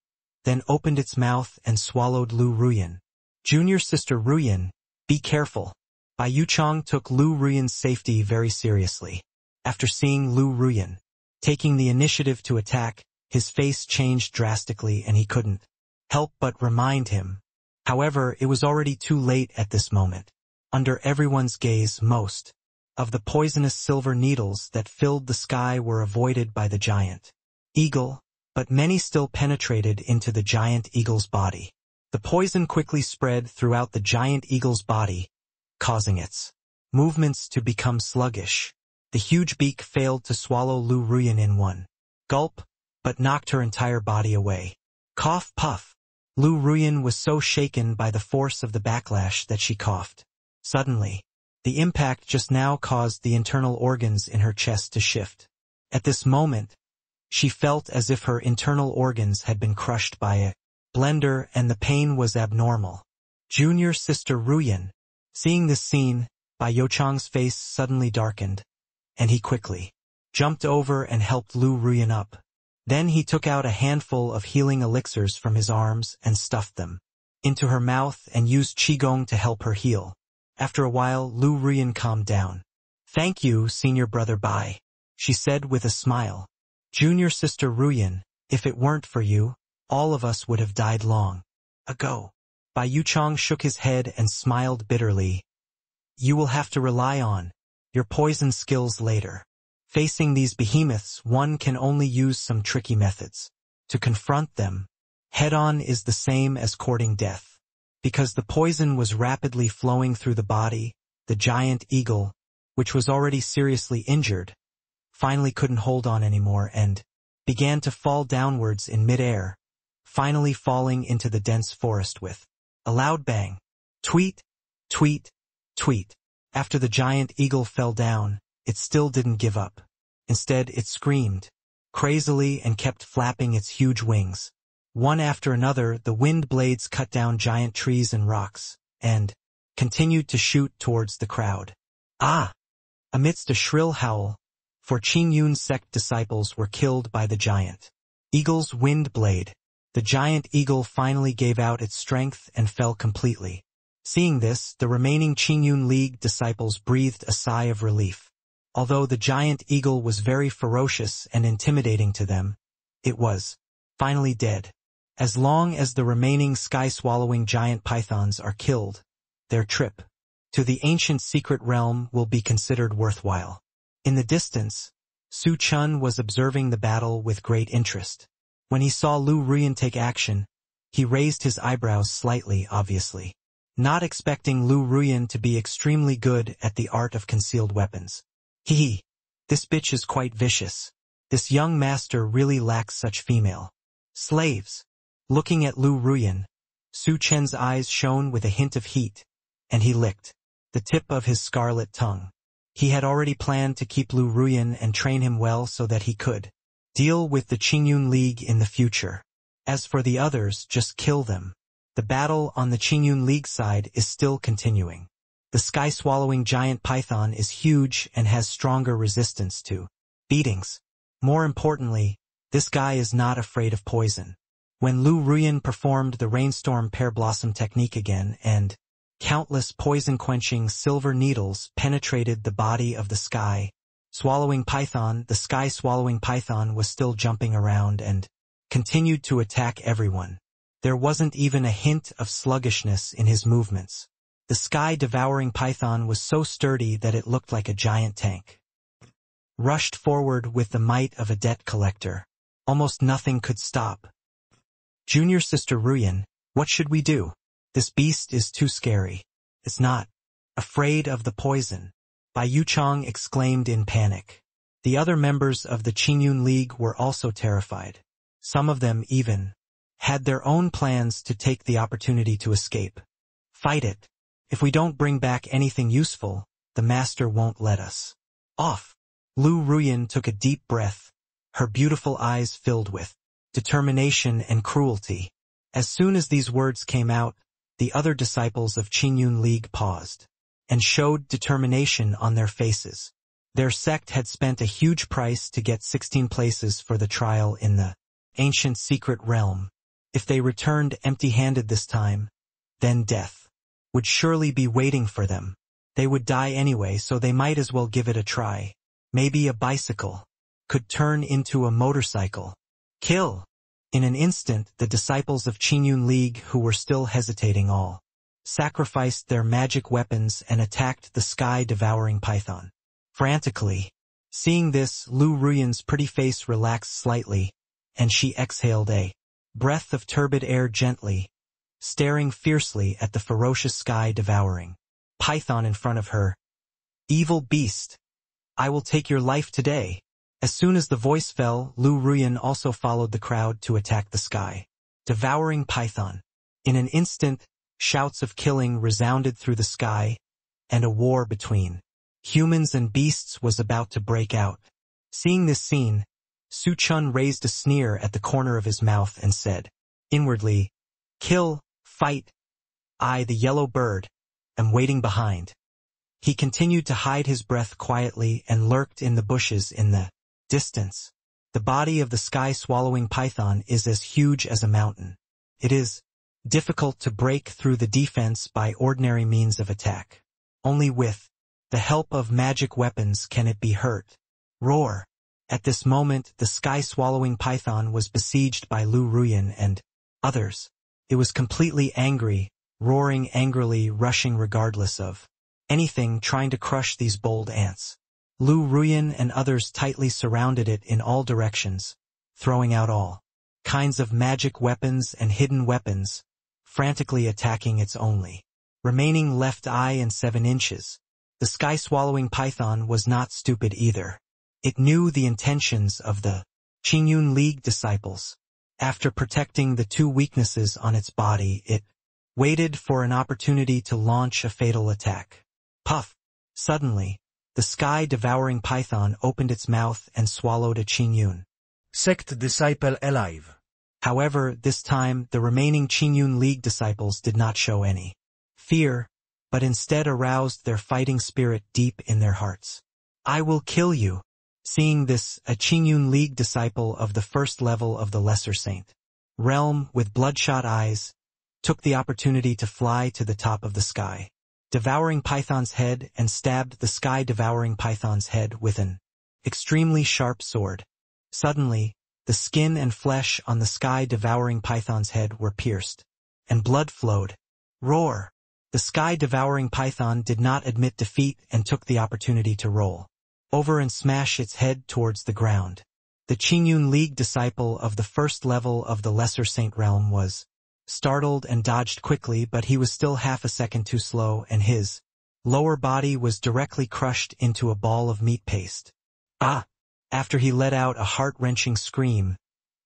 then opened its mouth and swallowed Lu Ruyan. Junior sister Ruyan, be careful. Bai Yuchong took Lu Ruyan's safety very seriously. After seeing Lu Ruyan taking the initiative to attack, his face changed drastically and he couldn't help but remind him. However, it was already too late at this moment. Under everyone's gaze, most of the poisonous silver needles that filled the sky were avoided by the giant eagle, but many still penetrated into the giant eagle's body. The poison quickly spread throughout the giant eagle's body, causing its movements to become sluggish. The huge beak failed to swallow Lu Ruyan in one gulp, but knocked her entire body away. Cough puff. Lu Ruyan was so shaken by the force of the backlash that she coughed. Suddenly, the impact just now caused the internal organs in her chest to shift. At this moment, she felt as if her internal organs had been crushed by a blender, and the pain was abnormal. Junior sister Ruyan. Seeing this scene, Bai Youchong's face suddenly darkened, and he quickly jumped over and helped Lu Ruyan up. Then he took out a handful of healing elixirs from his arms and stuffed them into her mouth and used Qigong to help her heal. After a while, Lu Ruyan calmed down. Thank you, senior brother Bai, she said with a smile. Junior sister Ruyan, if it weren't for you, all of us would have died long ago. Bai Yuchong shook his head and smiled bitterly. You will have to rely on your poison skills later. Facing these behemoths, one can only use some tricky methods. To confront them head-on is the same as courting death. Because the poison was rapidly flowing through the body, the giant eagle, which was already seriously injured, finally couldn't hold on anymore and began to fall downwards in midair, finally falling into the dense forest with a loud bang. Tweet, tweet, tweet. After the giant eagle fell down, it still didn't give up. Instead, it screamed crazily and kept flapping its huge wings. One after another, the wind blades cut down giant trees and rocks, and continued to shoot towards the crowd. Ah! Amidst a shrill howl, for Qingyun sect disciples were killed by the giant eagle's wind blade. The giant eagle finally gave out its strength and fell completely. Seeing this, the remaining Qingyun League disciples breathed a sigh of relief. Although the giant eagle was very ferocious and intimidating to them, it was finally dead. As long as the remaining sky-swallowing giant pythons are killed, their trip to the ancient secret realm will be considered worthwhile. In the distance, Su Chen was observing the battle with great interest. When he saw Lu Ruyan take action, he raised his eyebrows slightly, obviously, not expecting Lu Ruyan to be extremely good at the art of concealed weapons. Hee, this bitch is quite vicious. This young master really lacks such female slaves. Looking at Lu Ruyan, Su Chen's eyes shone with a hint of heat, and he licked the tip of his scarlet tongue. He had already planned to keep Lu Ruyan and train him well so that he could deal with the Qingyun League in the future. As for the others, just kill them. The battle on the Qingyun League side is still continuing. The sky-swallowing giant python is huge and has stronger resistance to beatings. More importantly, this guy is not afraid of poison. When Lu Ruyan performed the rainstorm pear blossom technique again and countless poison-quenching silver needles penetrated the body of the sky-swallowing python, the sky-swallowing python was still jumping around and continued to attack everyone. There wasn't even a hint of sluggishness in his movements. The sky-devouring python was so sturdy that it looked like a giant tank. Rushed forward with the might of a debt collector. Almost nothing could stop. Junior Sister Ruyan, what should we do? This beast is too scary. It's not afraid of the poison. Bai Yuchong exclaimed in panic. The other members of the Qingyun League were also terrified. Some of them even had their own plans to take the opportunity to escape. Fight it. If we don't bring back anything useful, the master won't let us off. Lu Ruyan took a deep breath, her beautiful eyes filled with determination and cruelty. As soon as these words came out, the other disciples of Qingyun League paused and showed determination on their faces. Their sect had spent a huge price to get 16 places for the trial in the ancient secret realm. If they returned empty-handed this time, then death would surely be waiting for them. They would die anyway, so they might as well give it a try. Maybe a bicycle could turn into a motorcycle. Kill! In an instant, the disciples of Qingyun League who were still hesitating all sacrificed their magic weapons and attacked the sky-devouring python. Frantically, seeing this, Lu Ruyan's pretty face relaxed slightly, and she exhaled a breath of turbid air gently, staring fiercely at the ferocious sky-devouring python in front of her. Evil beast! I will take your life today. As soon as the voice fell, Lu Ruyan also followed the crowd to attack the sky-devouring python. In an instant, shouts of killing resounded through the sky, and a war between humans and beasts was about to break out. Seeing this scene, Su Chen raised a sneer at the corner of his mouth and said, inwardly, "Kill, fight. I, the yellow bird, am waiting behind." He continued to hide his breath quietly and lurked in the bushes in the distance. The body of the sky-swallowing python is as huge as a mountain. It is difficult to break through the defense by ordinary means of attack. Only with the help of magic weapons can it be hurt. Roar! At this moment, the sky-swallowing python was besieged by Lu Ruyan and others. It was completely angry, roaring angrily, rushing regardless of anything, trying to crush these bold ants. Lu Ruyan and others tightly surrounded it in all directions, throwing out all kinds of magic weapons and hidden weapons, frantically attacking its only remaining left eye and 7 inches. The sky-swallowing python was not stupid either. It knew the intentions of the Qingyun League disciples. After protecting the 2 weaknesses on its body, it waited for an opportunity to launch a fatal attack. Puff! Suddenly, the sky-devouring python opened its mouth and swallowed a Qingyun Sect disciple alive. However, this time, the remaining Qingyun League disciples did not show any fear, but instead aroused their fighting spirit deep in their hearts. I will kill you. Seeing this, a Qingyun League disciple of the first level of the Lesser Saint realm with bloodshot eyes took the opportunity to fly to the top of the sky devouring python's head and stabbed the sky-devouring python's head with an extremely sharp sword. Suddenly, The skin and flesh on the sky-devouring python's head were pierced, and blood flowed. Roar! The sky-devouring python did not admit defeat and took the opportunity to roll over and smash its head towards the ground. The Qingyun League disciple of the first level of the Lesser Saint realm was startled and dodged quickly, but he was still half a second too slow, and his lower body was directly crushed into a ball of meat paste. Ah! After he let out a heart-wrenching scream,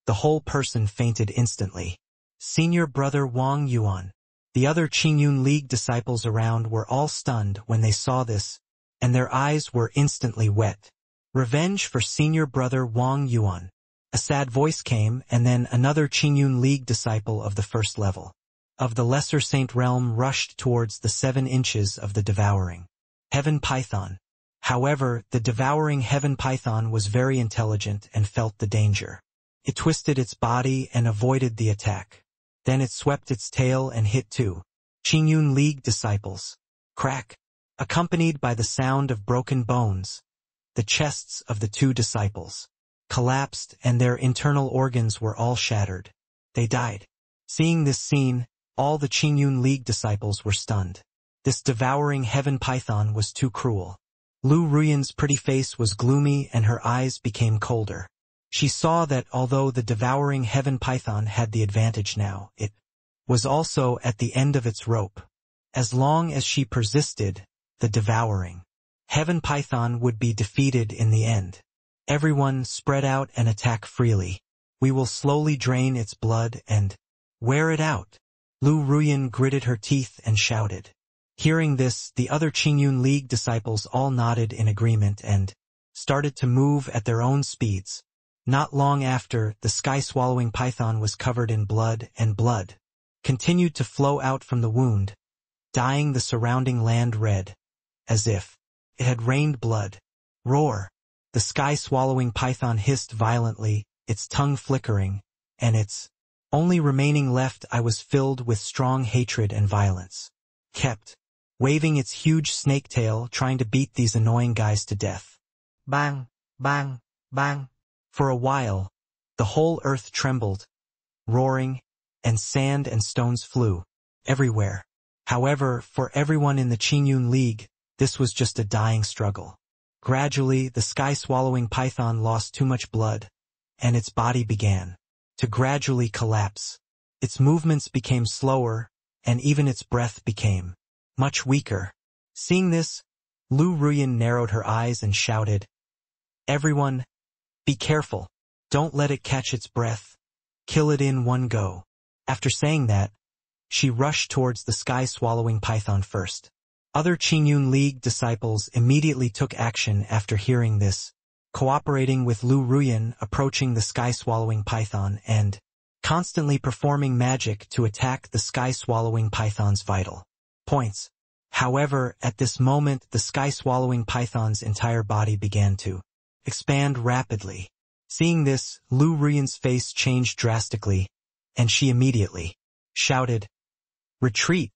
the whole person fainted instantly. Senior brother Wang Yuan. The other Qingyun League disciples around were all stunned when they saw this, and their eyes were instantly wet. Revenge for senior brother Wang Yuan. A sad voice came, and then another Qingyun League disciple of the first level of the Lesser Saint realm rushed towards the 7 inches of the devouring heaven python. However, the devouring heaven python was very intelligent and felt the danger. It twisted its body and avoided the attack. Then it swept its tail and hit 2 Qingyun League disciples. Crack! Accompanied by the sound of broken bones, the chests of the 2 disciples collapsed and their internal organs were all shattered. They died. Seeing this scene, all the Qingyun League disciples were stunned. This devouring heaven python was too cruel. Lu Ruyan's pretty face was gloomy and her eyes became colder. She saw that although the devouring heaven python had the advantage now, it was also at the end of its rope. As long as she persisted, the devouring heaven python would be defeated in the end. Everyone spread out and attack freely. We will slowly drain its blood and wear it out. Lu Ruyan gritted her teeth and shouted. Hearing this, the other Qingyun League disciples all nodded in agreement and started to move at their own speeds. Not long after, the sky-swallowing python was covered in blood, and blood continued to flow out from the wound, dyeing the surrounding land red, as if it had rained blood. Roar! The sky-swallowing python hissed violently, its tongue flickering, and its only remaining left eye was filled with strong hatred and violence. Kept waving its huge snake tail, trying to beat these annoying guys to death. Bang, bang, bang. For a while, the whole earth trembled, roaring, and sand and stones flew everywhere. However, for everyone in the Qingyun League, this was just a dying struggle. Gradually, the sky-swallowing python lost too much blood, and its body began to gradually collapse. Its movements became slower, and even its breath became much weaker. Seeing this, Lu Ruyan narrowed her eyes and shouted, "Everyone, be careful. Don't let it catch its breath. Kill it in one go." After saying that, she rushed towards the sky-swallowing python first. Other Qingyun League disciples immediately took action after hearing this, cooperating with Lu Ruyan, approaching the sky-swallowing python and constantly performing magic to attack the sky-swallowing python's vital points. However, at this moment the sky-swallowing python's entire body began to expand rapidly. Seeing this, Lu Ruyan's face changed drastically, and she immediately shouted, "Retreat!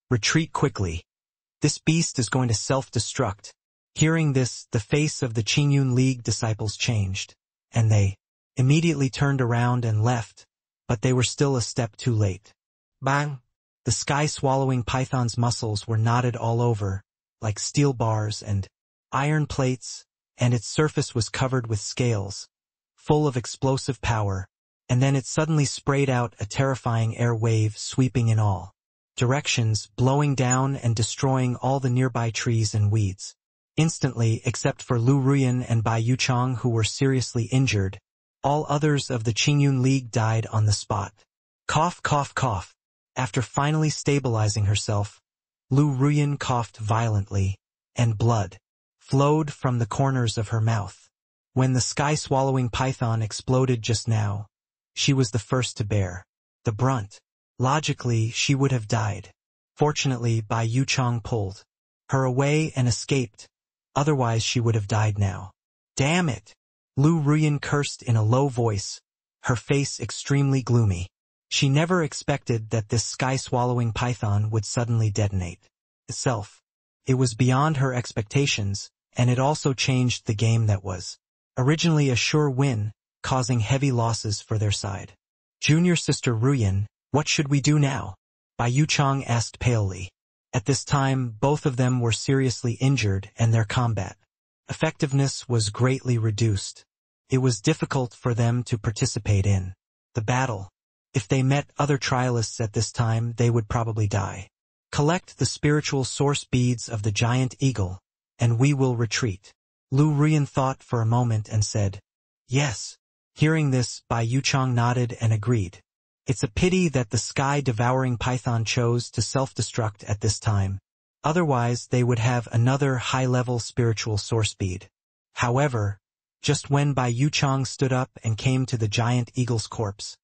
Retreat quickly! This beast is going to self-destruct." Hearing this, the face of the Qingyun League disciples changed, and they immediately turned around and left, but they were still a step too late. Bang! The sky-swallowing python's muscles were knotted all over, like steel bars and iron plates, and its surface was covered with scales, full of explosive power, and then it suddenly sprayed out a terrifying air wave sweeping in all directions, blowing down and destroying all the nearby trees and weeds. Instantly, except for Lu Ruyan and Bai Yuchang, who were seriously injured, all others of the Qingyun League died on the spot. Cough, cough, cough. After finally stabilizing herself, Lu Ruyan coughed violently, and blood flowed from the corners of her mouth. When the sky-swallowing python exploded just now, she was the first to bear the brunt. Logically, she would have died. Fortunately, Bai Yuchang pulled her away and escaped. Otherwise, she would have died now. Damn it! Lu Ruyan cursed in a low voice, her face extremely gloomy. She never expected that this sky-swallowing python would suddenly detonate itself. It was beyond her expectations, and it also changed the game that was originally a sure win, causing heavy losses for their side. Junior sister Ruyan, what should we do now? Bai Yuchang asked palely. At this time, both of them were seriously injured and their combat effectiveness was greatly reduced. It was difficult for them to participate in the battle. If they met other trialists at this time, they would probably die. Collect the spiritual source beads of the giant eagle, and we will retreat. Lu Ruyan thought for a moment and said, yes. Hearing this, Bai Yuchang nodded and agreed. It's a pity that the sky-devouring python chose to self-destruct at this time. Otherwise, they would have another high-level spiritual source bead. However, just when Bai Yuchang stood up and came to the giant eagle's corpse,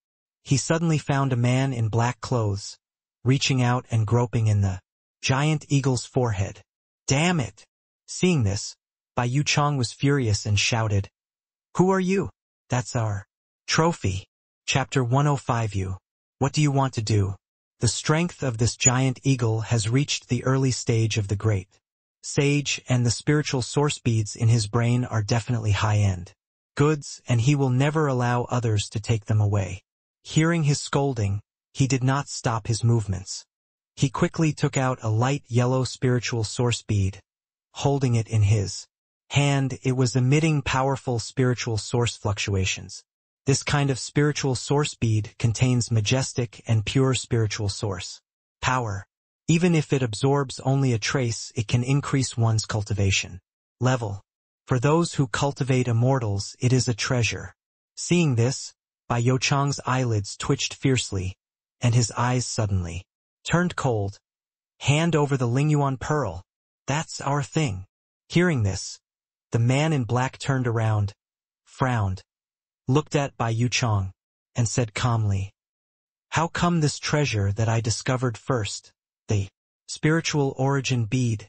he suddenly found a man in black clothes, reaching out and groping in the giant eagle's forehead. Damn it! Seeing this, Bai Yuchang was furious and shouted, who are you? That's our trophy. Chapter 105. What do you want to do? The strength of this giant eagle has reached the early stage of the great sage, and the spiritual source beads in his brain are definitely high-end goods, and he will never allow others to take them away. Hearing his scolding, he did not stop his movements. He quickly took out a light yellow spiritual source bead. Holding it in his hand, it was emitting powerful spiritual source fluctuations. This kind of spiritual source bead contains majestic and pure spiritual source power. Even if it absorbs only a trace, it can increase one's cultivation level. For those who cultivate immortals, it is a treasure. Seeing this, Bai Yuchang's eyelids twitched fiercely, and his eyes suddenly turned cold. Hand over the Lingyuan pearl. That's our thing. Hearing this, the man in black turned around, frowned, looked at Bai Yuchang, and said calmly, how come this treasure that I discovered first, the spiritual origin bead,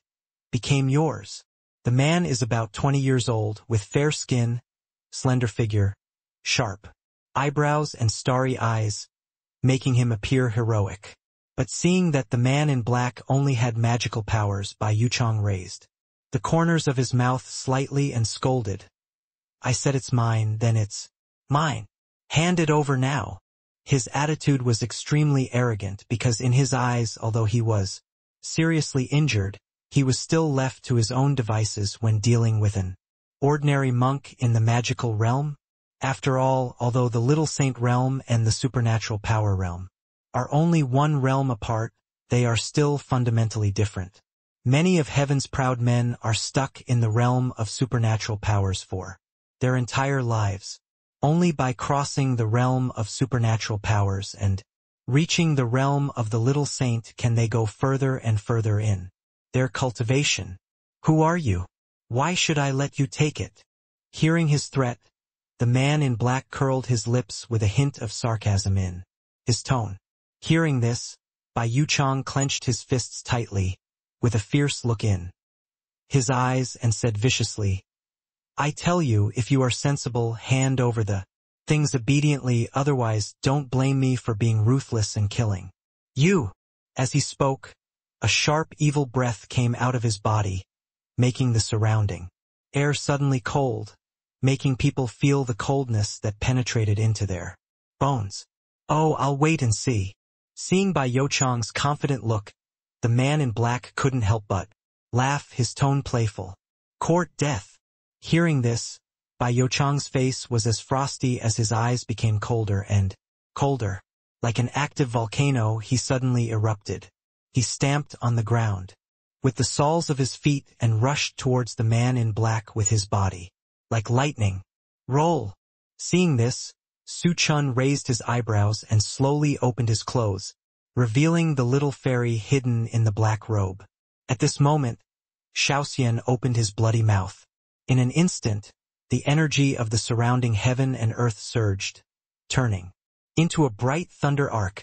became yours? The man is about 20 years old, with fair skin, slender figure, sharp eyebrows and starry eyes, making him appear heroic. But seeing that the man in black only had magical powers, Bai Yuchang raised the corners of his mouth slightly and scolded, I said it's mine, then it's mine. Hand it over now. His attitude was extremely arrogant because in his eyes, although he was seriously injured, he was still left to his own devices when dealing with an ordinary monk in the magical realm. After all, although the Little Saint realm and the supernatural power realm are only one realm apart, they are still fundamentally different. Many of heaven's proud men are stuck in the realm of supernatural powers for their entire lives. Only by crossing the realm of supernatural powers and reaching the realm of the Little Saint can they go further and further in their cultivation. Who are you? Why should I let you take it? Hearing his threat, the man in black curled his lips with a hint of sarcasm in his tone. Hearing this, Bai Yuchang clenched his fists tightly, with a fierce look in his eyes, and said viciously, I tell you, if you are sensible, hand over the things obediently, otherwise don't blame me for being ruthless and killing you. As he spoke, a sharp evil breath came out of his body, making the surrounding air suddenly cold, making people feel the coldness that penetrated into their bones. Oh, I'll wait and see. Seeing Bai Yuchang's confident look, the man in black couldn't help but laugh, his tone playful. Court death. Hearing this, Bai Yuchang's face was as frosty as his eyes became colder and colder. Like an active volcano, he suddenly erupted. He stamped on the ground with the soles of his feet and rushed towards the man in black with his body like lightning. Roll. Seeing this, Su Chun raised his eyebrows and slowly opened his clothes, revealing the little fairy hidden in the black robe. At this moment, Xiaoxian opened his bloody mouth. In an instant, the energy of the surrounding heaven and earth surged, turning into a bright thunder arc,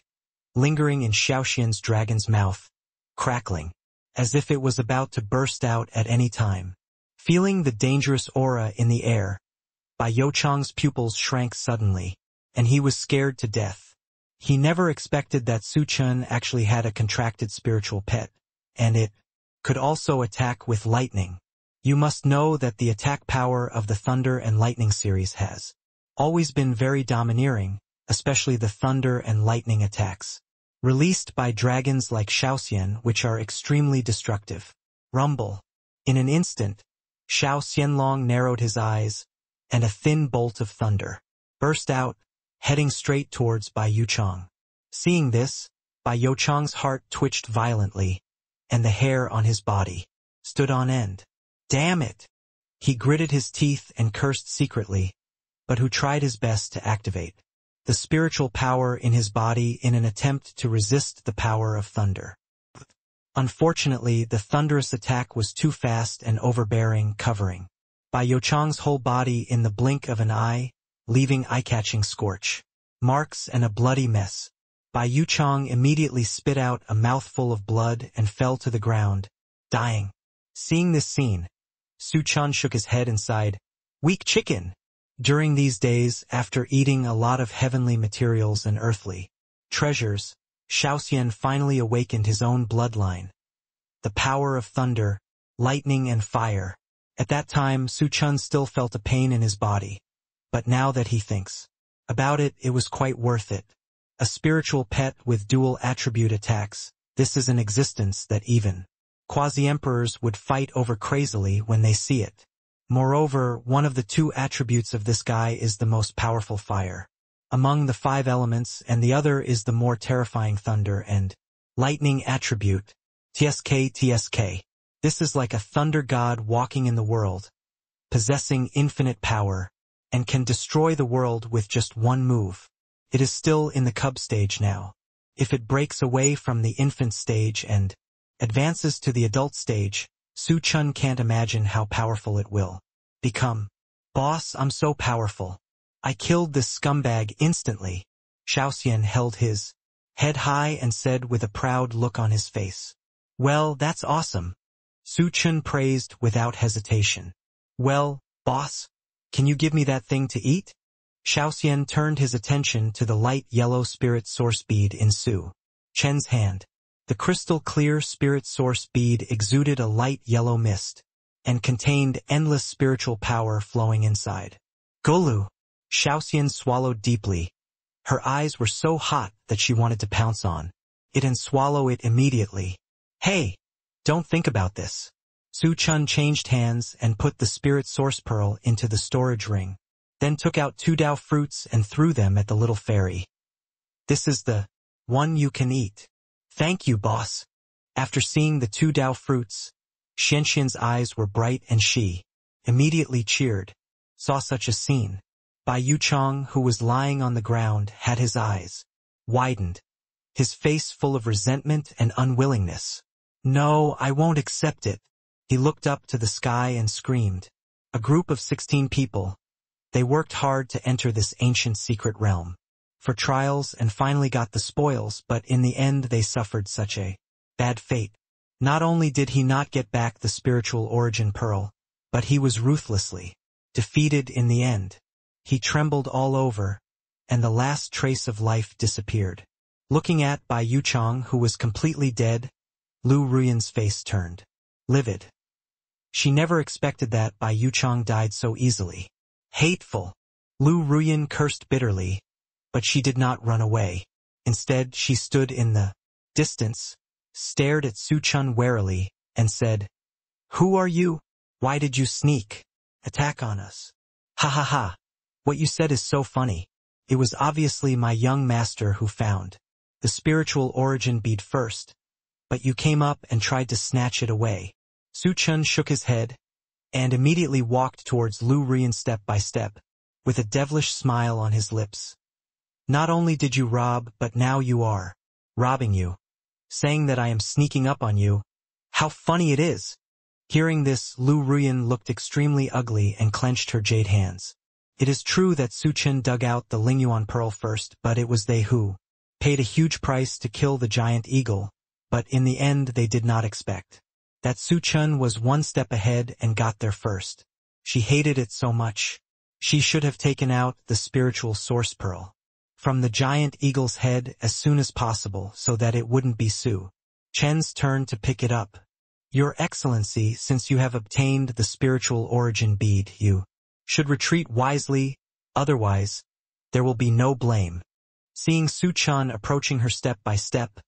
lingering in Xiaoxian's dragon's mouth, crackling, as if it was about to burst out at any time. Feeling the dangerous aura in the air, Bai Yuchang's pupils shrank suddenly, and he was scared to death. He never expected that Su Chun actually had a contracted spiritual pet, and it could also attack with lightning. You must know that the attack power of the Thunder and Lightning series has always been very domineering, especially the thunder and lightning attacks. Released by dragons like Shaoxian, which are extremely destructive. Rumble. In an instant, Xiao Xianlong narrowed his eyes, and a thin bolt of thunder burst out, heading straight towards Bai Yuchang. Seeing this, Bai Yuchang's heart twitched violently, and the hair on his body stood on end. Damn it! He gritted his teeth and cursed secretly, but who tried his best to activate the spiritual power in his body in an attempt to resist the power of thunder. Unfortunately, the thunderous attack was too fast and overbearing, covering Bai Yuchang's whole body in the blink of an eye, leaving eye-catching scorch marks and a bloody mess. Bai Yuchang immediately spit out a mouthful of blood and fell to the ground, dying. Seeing this scene, Su Chun shook his head and sighed, "Weak chicken." During these days, after eating a lot of heavenly materials and earthly treasures, Shaoxian finally awakened his own bloodline. The power of thunder, lightning and fire. At that time, Su Chun still felt a pain in his body. But now that he thinks about it, it was quite worth it. A spiritual pet with dual attribute attacks, this is an existence that even quasi-emperors would fight over crazily when they see it. Moreover, one of the two attributes of this guy is the most powerful fire among the 5 elements, and the other is the more terrifying thunder and lightning attribute. TSK. This is like a thunder god walking in the world, possessing infinite power, and can destroy the world with just one move. It is still in the cub stage now. If it breaks away from the infant stage and advances to the adult stage, Su Chun can't imagine how powerful it will become. "Boss, I'm so powerful. I killed this scumbag instantly." Shaoxian held his head high and said with a proud look on his face. "Well, that's awesome." Su Chun praised without hesitation. "Well, boss, can you give me that thing to eat?" Shaoxian turned his attention to the light yellow spirit source bead in Su Chen's hand. The crystal-clear spirit source bead exuded a light yellow mist, and contained endless spiritual power flowing inside. "Golu!" Shaoxian swallowed deeply. Her eyes were so hot that she wanted to pounce on it and swallow it immediately. "Hey! Don't think about this." Su Chun changed hands and put the spirit source pearl into the storage ring, then took out 2 Dao fruits and threw them at the little fairy. "This is the one you can eat." "Thank you, boss." After seeing the 2 Dao fruits, Xianxian's eyes were bright and she immediately cheered. Saw such a scene. Bai Yuchang, who was lying on the ground, had his eyes widened, his face full of resentment and unwillingness. "No, I won't accept it." He looked up to the sky and screamed. A group of 16 people. They worked hard to enter this ancient secret realm for trials and finally got the spoils, but in the end they suffered such a bad fate. Not only did he not get back the spiritual origin pearl, but he was ruthlessly defeated in the end. He trembled all over, and the last trace of life disappeared. Looking at Bai Yuchang, who was completely dead, Lu Ruyan's face turned livid. She never expected that Bai Yuchang died so easily. Hateful! Lu Ruyan cursed bitterly, but she did not run away. Instead, she stood in the distance, stared at Su Chun warily, and said, "Who are you? Why did you sneak attack on us?" "Ha ha ha! What you said is so funny. It was obviously my young master who found the spiritual origin bead first, but you came up and tried to snatch it away." Su Chun shook his head, and immediately walked towards Lu Ruyan step by step, with a devilish smile on his lips. "Not only did you rob, but now you are robbing you, saying that I am sneaking up on you. How funny it is!" Hearing this, Lu Ruyan looked extremely ugly and clenched her jade hands. It is true that Su Chun dug out the Lingyuan pearl first, but it was they who paid a huge price to kill the giant eagle, but in the end they did not expect that Su Chun was one step ahead and got there first. She hated it so much. She should have taken out the spiritual source pearl from the giant eagle's head as soon as possible so that it wouldn't be Su Chen's turn to pick it up. "Your Excellency, since you have obtained the spiritual origin bead, you should retreat wisely. Otherwise, there will be no blame. Seeing Su Chen approaching her step by step,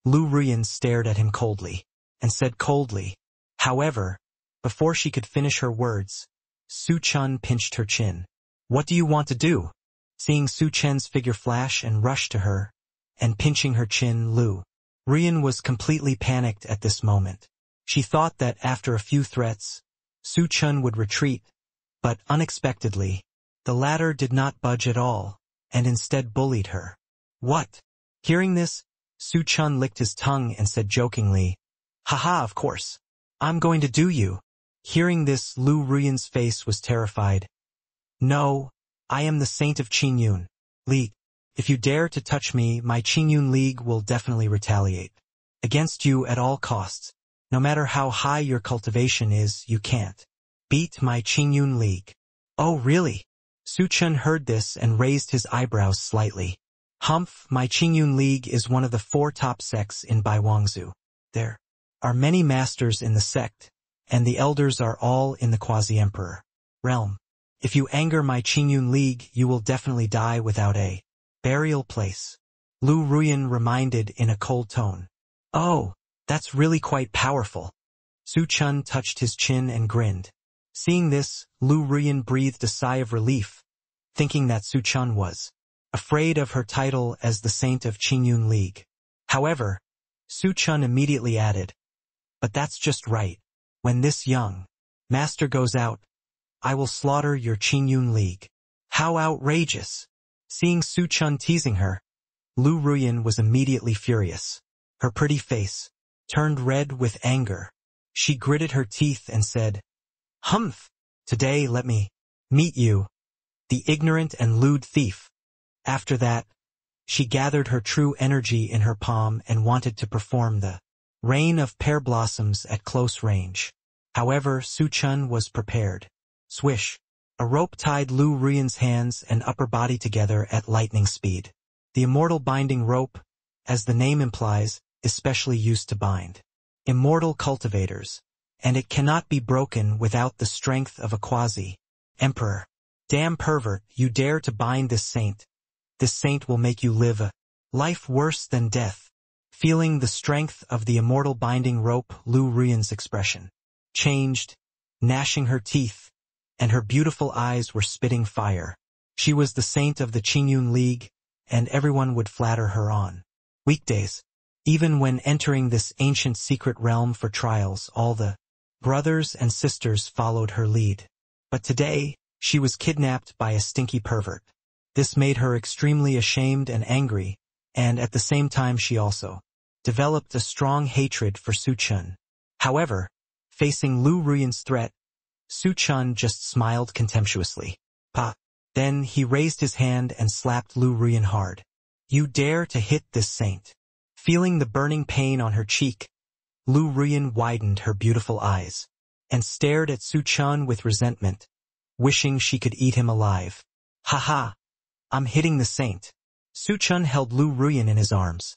Lu Ruyan stared at him coldly, and said coldly. However, before she could finish her words, Su Chen pinched her chin. What do you want to do? Seeing Su Chen's figure flash and rush to her, and pinching her chin, Lu Ruyan was completely panicked at this moment. She thought that after a few threats, Su Chen would retreat, but unexpectedly, the latter did not budge at all, and instead bullied her. What? Hearing this, Su Chen licked his tongue and said jokingly, Haha, of course. I'm going to do you. Hearing this, Lu Ruyan's face was terrified. No, I am the Saint of Qingyun League. If you dare to touch me, my Qingyun League will definitely retaliate against you at all costs. No matter how high your cultivation is, you can't beat my Qingyun League. Oh, really? Su Chen heard this and raised his eyebrows slightly. Humph, my Qingyun League is one of the 4 top sects in Donghuazhou. There are many masters in the sect, and the elders are all in the quasi-emperor realm. If you anger my Qingyun League, you will definitely die without a burial place. Lu Ruyan reminded in a cold tone. Oh, that's really quite powerful. Su Chen touched his chin and grinned. Seeing this, Lu Ruyan breathed a sigh of relief, thinking that Su Chen was afraid of her title as the Saint of Qingyun League. However, Su Chen immediately added, but that's just right. When this young master goes out, I will slaughter your Qingyun League. How outrageous! Seeing Su Chen teasing her, Lu Ruyan was immediately furious. Her pretty face turned red with anger. She gritted her teeth and said, Humph! Today let me meet you, the ignorant and lewd thief. After that, she gathered her true energy in her palm and wanted to perform the rain of pear blossoms at close range. However, Su Chen was prepared. Swish! A rope tied Lu Ruyan's hands and upper body together at lightning speed. The immortal binding rope, as the name implies, is specially used to bind immortal cultivators, and it cannot be broken without the strength of a quasi-emperor. Damn pervert, you dare to bind this saint. This saint will make you live a life worse than death. Feeling the strength of the immortal binding rope, Lu Ruyan's expression changed, gnashing her teeth, and her beautiful eyes were spitting fire. She was the saint of the Qingyun League, and everyone would flatter her on weekdays. Even when entering this ancient secret realm for trials, all the brothers and sisters followed her lead. But today, she was kidnapped by a stinky pervert. This made her extremely ashamed and angry, and at the same time she also developed a strong hatred for Su Chen. However, facing Lu Ruyan's threat, Su Chen just smiled contemptuously. Pa! Then he raised his hand and slapped Lu Ruyan hard. You dare to hit this saint? Feeling the burning pain on her cheek, Lu Ruyan widened her beautiful eyes and stared at Su Chen with resentment, wishing she could eat him alive. Haha! I'm hitting the saint. Su Chen held Lu Ruyan in his arms.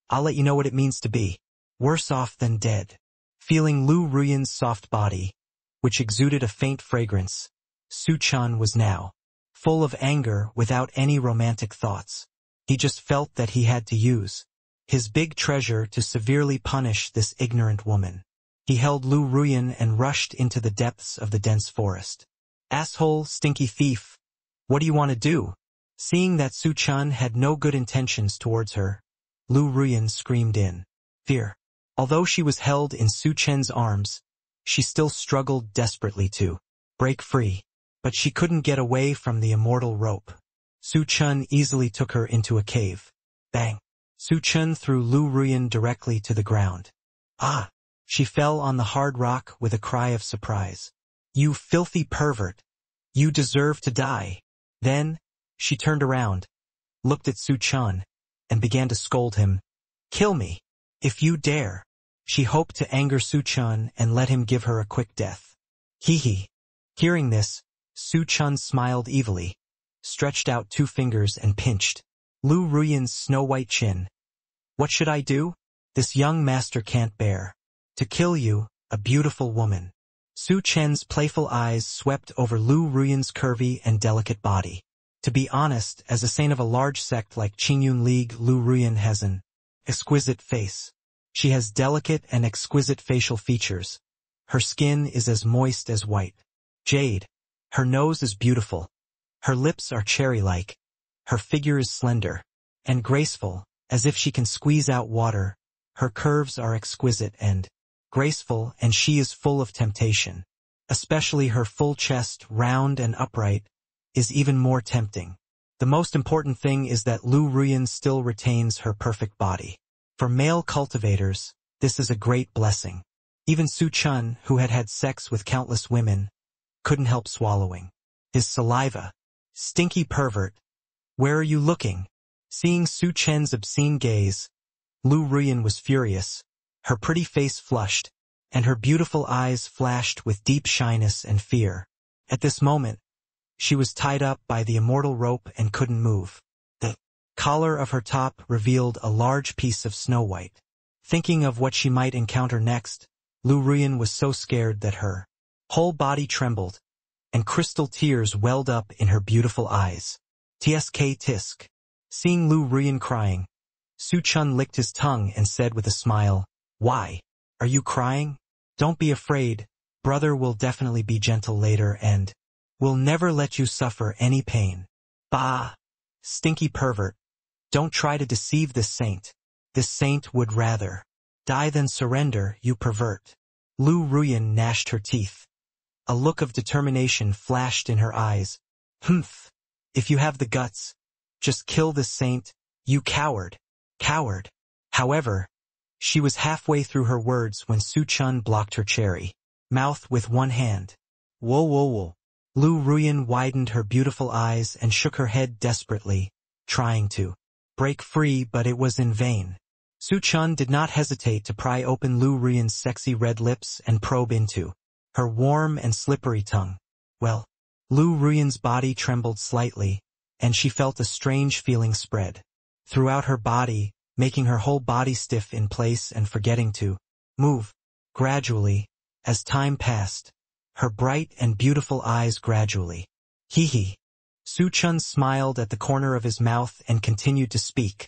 I'll let you know what it means to be worse off than dead. Feeling Lu Ruyan's soft body, which exuded a faint fragrance, Su Chen was now full of anger without any romantic thoughts. He just felt that he had to use his big treasure to severely punish this ignorant woman. He held Lu Ruyan and rushed into the depths of the dense forest. Asshole, stinky thief! What do you want to do? Seeing that Su Chen had no good intentions towards her, Lu Ruyan screamed in fear. Although she was held in Su Chen's arms, she still struggled desperately to break free. But she couldn't get away from the immortal rope. Su Chen easily took her into a cave. Bang! Su Chen threw Lu Ruyan directly to the ground. Ah! She fell on the hard rock with a cry of surprise. You filthy pervert! You deserve to die! Then, she turned around, looked at Su Chen, and began to scold him. Kill me, if you dare! She hoped to anger Su Chen and let him give her a quick death. Hee hee! Hearing this, Su Chen smiled evilly, stretched out 2 fingers and pinched Lu Ruyan's snow-white chin. What should I do? This young master can't bear to kill you, a beautiful woman. Su Chen's playful eyes swept over Lu Ruyan's curvy and delicate body. To be honest, as a saint of a large sect like Qingyun League, Lu Ruyan has an exquisite face. She has delicate and exquisite facial features. Her skin is as moist as white jade. Her nose is beautiful. Her lips are cherry-like. Her figure is slender and graceful, as if she can squeeze out water. Her curves are exquisite and graceful, and she is full of temptation. Especially her full chest, round and upright, is even more tempting. The most important thing is that Lu Ruyan still retains her perfect body. For male cultivators, this is a great blessing. Even Su Chen, who had had sex with countless women, couldn't help swallowing his saliva. Stinky pervert. Where are you looking? Seeing Su Chen's obscene gaze, Lu Ruyan was furious. Her pretty face flushed, and her beautiful eyes flashed with deep shyness and fear. At this moment, she was tied up by the immortal rope and couldn't move. The collar of her top revealed a large piece of snow white. Thinking of what she might encounter next, Lu Ruyan was so scared that her whole body trembled, and crystal tears welled up in her beautiful eyes. Tsk tisk. Seeing Lu Ruyan crying, Su Chen licked his tongue and said with a smile, "Why? Are you crying? Don't be afraid. Brother will definitely be gentle later and will never let you suffer any pain." Bah! Stinky pervert. Don't try to deceive this saint. This saint would rather die than surrender, you pervert. Lu Ruyan gnashed her teeth. A look of determination flashed in her eyes. Humph! If you have the guts, just kill this saint, you coward. Coward. However, she was halfway through her words when Su Chen blocked her cherry mouth with one hand. Whoa, whoa, whoa. Lu Ruyan widened her beautiful eyes and shook her head desperately, trying to break free, but it was in vain. Su Chen did not hesitate to pry open Lu Ruyan's sexy red lips and probe into her warm and slippery tongue. Well, Lu Ruyan's body trembled slightly, and she felt a strange feeling spread throughout her body, making her whole body stiff in place and forgetting to move. Gradually, as time passed, her bright and beautiful eyes gradually. Hee. Su Chen smiled at the corner of his mouth and continued to speak,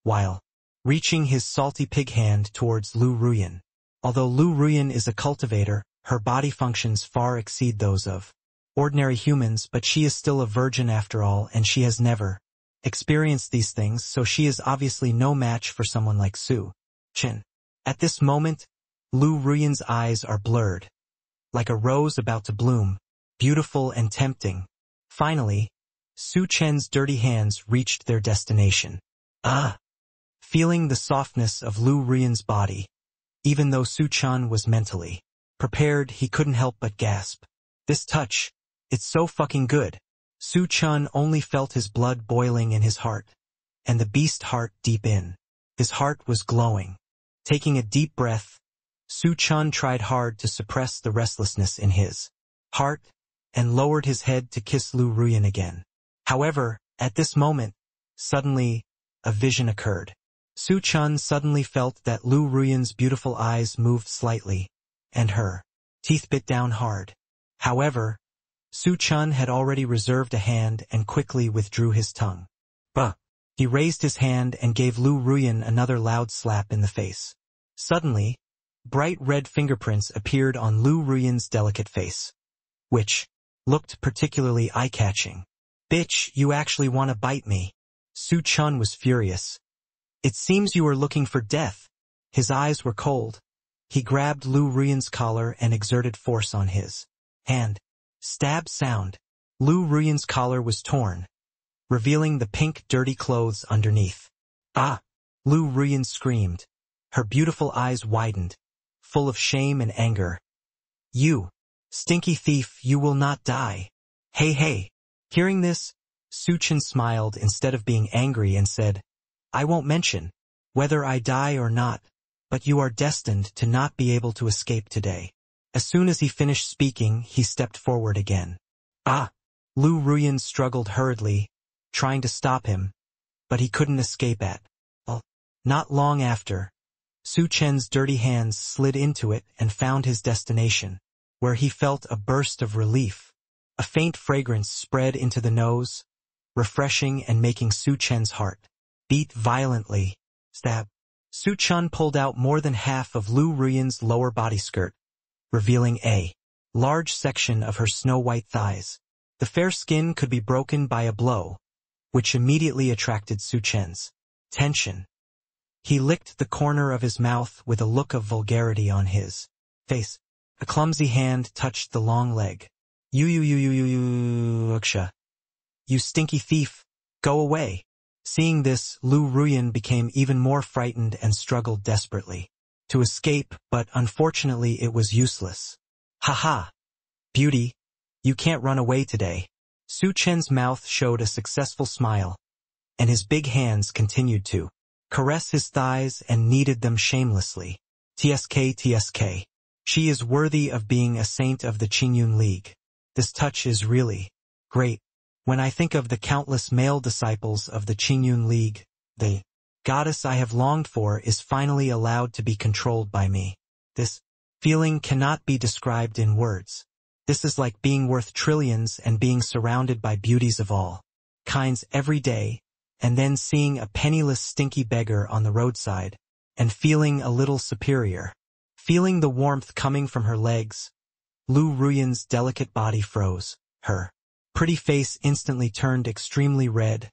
while reaching his salty pig hand towards Lu Ruyan. Although Lu Ruyan is a cultivator, her body functions far exceed those of ordinary humans, but she is still a virgin after all, and she has never experienced these things, so she is obviously no match for someone like Su Chen. At this moment, Lu Ruyan's eyes are blurred, like a rose about to bloom, beautiful and tempting. Finally, Su Chen's dirty hands reached their destination. Ah! Feeling the softness of Lu Ruyan's body, even though Su Chen was mentally prepared, he couldn't help but gasp. This touch, it's so fucking good. Su Chen only felt his blood boiling in his heart, and the beast heart deep in his heart was glowing. Taking a deep breath, Su Chen tried hard to suppress the restlessness in his heart, and lowered his head to kiss Lu Ruyan again. However, at this moment, suddenly, a vision occurred. Su Chen suddenly felt that Lu Ruyan's beautiful eyes moved slightly, and her teeth bit down hard. However, Su Chen had already reserved a hand and quickly withdrew his tongue. Bah! He raised his hand and gave Lu Ruyan another loud slap in the face. Suddenly, bright red fingerprints appeared on Lu Ruyan's delicate face, which looked particularly eye-catching. Bitch, you actually want to bite me? Su Chen was furious. It seems you are looking for death. His eyes were cold. He grabbed Lu Ruyan's collar and exerted force on his hand. Stab sound. Lu Ruyan's collar was torn, revealing the pink dirty clothes underneath. Ah! Lu Ruyan screamed. Her beautiful eyes widened, full of shame and anger. You stinky thief, you will not die. Hey. Hearing this, Su Chen smiled instead of being angry and said, I won't mention whether I die or not, but you are destined to not be able to escape today. As soon as he finished speaking, he stepped forward again. Ah! Lu Ruyan struggled hurriedly, trying to stop him, but he couldn't escape at all. Not long after, Su Chen's dirty hands slid into it and found his destination, where he felt a burst of relief. A faint fragrance spread into the nose, refreshing and making Su Chen's heart beat violently. Stab. Su Chen pulled out more than half of Lu Ruyan's lower body skirt, revealing a large section of her snow-white thighs. The fair skin could be broken by a blow, which immediately attracted Su Chen's attention. He licked the corner of his mouth with a look of vulgarity on his face. A clumsy hand touched the long leg. Uksha. You stinky thief, go away. Seeing this, Lu Ruyan became even more frightened and struggled desperately to escape, but unfortunately it was useless. Ha! Beauty, you can't run away today. Su Chen's mouth showed a successful smile, and his big hands continued to caress his thighs and kneaded them shamelessly. TSK. She is worthy of being a saint of the Qingyun League. This touch is really great. When I think of the countless male disciples of the Qingyun League, the goddess I have longed for is finally allowed to be controlled by me. This feeling cannot be described in words. This is like being worth trillions and being surrounded by beauties of all kinds every day, and then seeing a penniless stinky beggar on the roadside, and feeling a little superior. Feeling the warmth coming from her legs, Lu Ruyan's delicate body froze. Her pretty face instantly turned extremely red,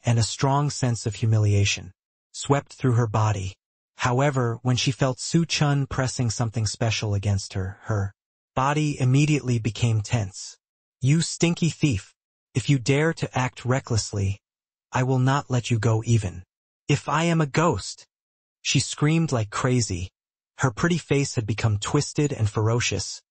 and a strong sense of humiliation swept through her body. However, when she felt Su Chen pressing something special against her, her body immediately became tense. You stinky thief! If you dare to act recklessly, I will not let you go even if I am a ghost! She screamed like crazy. Her pretty face had become twisted and ferocious,